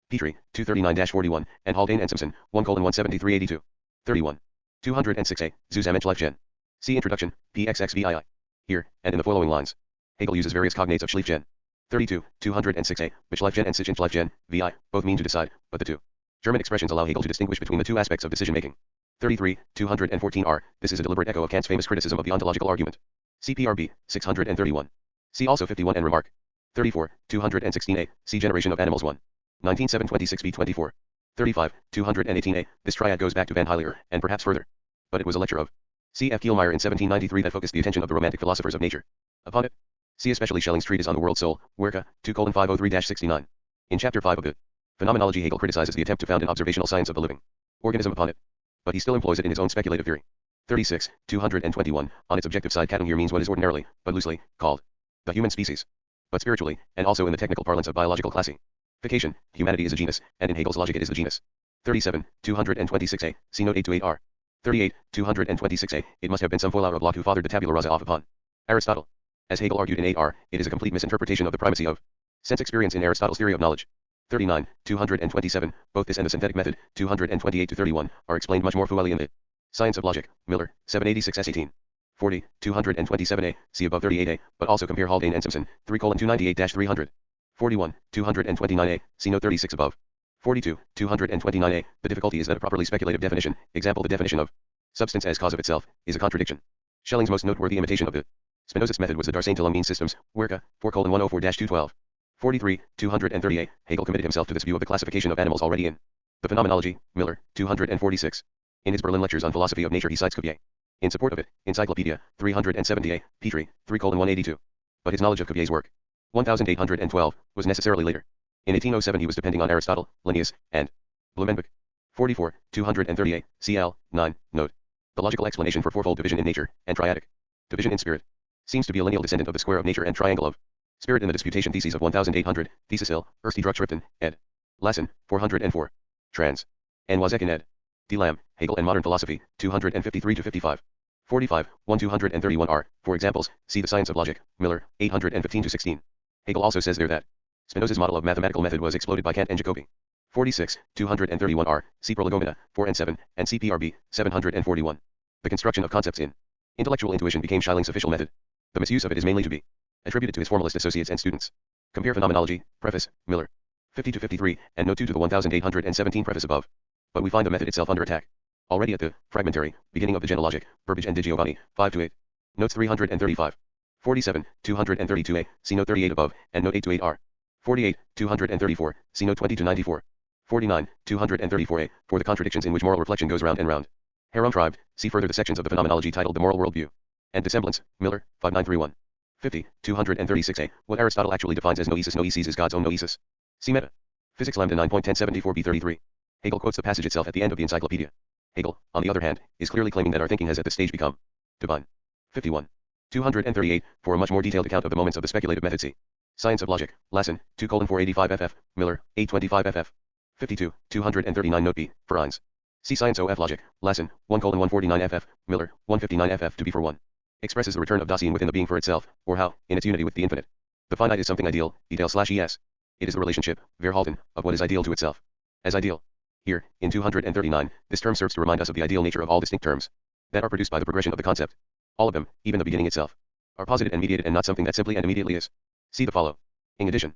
Petrie, 239-41, and Haldane and Simpson, 1:173-82. 31. 206a, Zusammenschleifgen. See Introduction, pxxvii. Here, and in the following lines, Hegel uses various cognates of Schleifgen. 32, 206a, Beschleifgen and Sichentschleifgen, vi, both mean to decide, but the two German expressions allow Hegel to distinguish between the two aspects of decision-making. 33, 214r, this is a deliberate echo of Kant's famous criticism of the ontological argument. CPRB, 631. See also 51 and remark. 34, 216a, see Generation of Animals 1. 19726b24. 35, 218a, this triad goes back to Van Hyllier, and perhaps further. But it was a lecture of C. F. Kielmeyer in 1793 that focused the attention of the romantic philosophers of nature upon it. See especially Schelling's treatise on the world soul, Werke, 2:503-69. In chapter 5 of the Phenomenology, Hegel criticizes the attempt to found an observational science of the living organism upon it. But he still employs it in his own speculative theory. 36, 221, on its objective side Katung here means what is ordinarily, but loosely, called the human species. But spiritually, and also in the technical parlance of biological classification, humanity is a genus, and in Hegel's logic it is the genus. 37, 226a, see note 8-8r. 38, 226a, it must have been some Folaus of Locke who fathered the tabula rasa off upon Aristotle. As Hegel argued in 8r, it is a complete misinterpretation of the primacy of sense experience in Aristotle's theory of knowledge. 39, 227, both this and the synthetic method, 228-31, are explained much more fully in the Science of Logic, Miller, 786s18. 40, 227a, see above 38a, but also compare Haldane and Simpson, 3:298-300. 41, 229a, see note 36 above. 42, 229a, the difficulty is that a properly speculative definition, example the definition of substance as cause of itself, is a contradiction. Schelling's most noteworthy imitation of the Spinozist method was the Darsaint mean systems, Werke, 4:104-212. 43, 238, Hegel committed himself to this view of the classification of animals already in the Phenomenology, Miller, 246. In his Berlin lectures on philosophy of nature he cites Cuvier in support of it, Encyclopedia, 370a, Petrie, 3:182. But his knowledge of Cuvier's work, 1812, was necessarily later. In 1807 he was depending on Aristotle, Linnaeus, and Blumenbach. 44, 238, cl. 9, note. The logical explanation for fourfold division in nature, and triadic division in spirit, seems to be a lineal descendant of the square of nature and triangle of spirit in the Disputation Theses of 1800, Thesis Ill, Erste Druckschriften, ed. Lassen, 404. Trans. N. Wazekin ed. D. Lamb, Hegel and Modern Philosophy, 253-55. 45, 1231r, for examples, see The Science of Logic, Miller, 815-16. Hegel also says there that Spinoza's model of mathematical method was exploded by Kant and Jacobi. 46, 231r, see Prolegomena, 4 and 7, and CPRB, 741. The construction of concepts in intellectual intuition became Schelling's official method. The misuse of it is mainly to be attributed to his formalist associates and students. Compare Phenomenology, Preface, Miller, 50-53, and note 2 to the 1817 preface above. But we find the method itself under attack. Already at the fragmentary beginning of the Genealogic, Burbage and Di Giovanni, 5-8. Notes 335. 47, 232a, see note 38 above, and note 8-8r. 48, 234, see note 20-94. 49, 234a, for the contradictions in which moral reflection goes round and round. Herumschreibt, see further the sections of the Phenomenology titled The Moral Worldview and Dissemblance, Miller, 5931. 50, 236a, what Aristotle actually defines as noesis is God's own noesis. See Meta. Physics Lambda 9.1074b33. Hegel quotes the passage itself at the end of the Encyclopedia. Hegel, on the other hand, is clearly claiming that our thinking has at this stage become divine. 51. 238. For a much more detailed account of the moments of the speculative method, see Science of Logic, Lassen, 2:485 ff, Miller, 825 ff. 52. 239 Note B, for Eins. See Science of Logic, Lassen, 1:149 ff, Miller, 159 ff. To be for 1. Expresses the return of Dasein within the being for itself, or how, in its unity with the infinite. The finite is something ideal, ideal/es. It is the relationship, Verhalten, of what is ideal to itself. As ideal. Here, in 239, this term serves to remind us of the ideal nature of all distinct terms that are produced by the progression of the concept. All of them, even the beginning itself, are posited and mediated and not something that simply and immediately is. See the follow. In addition,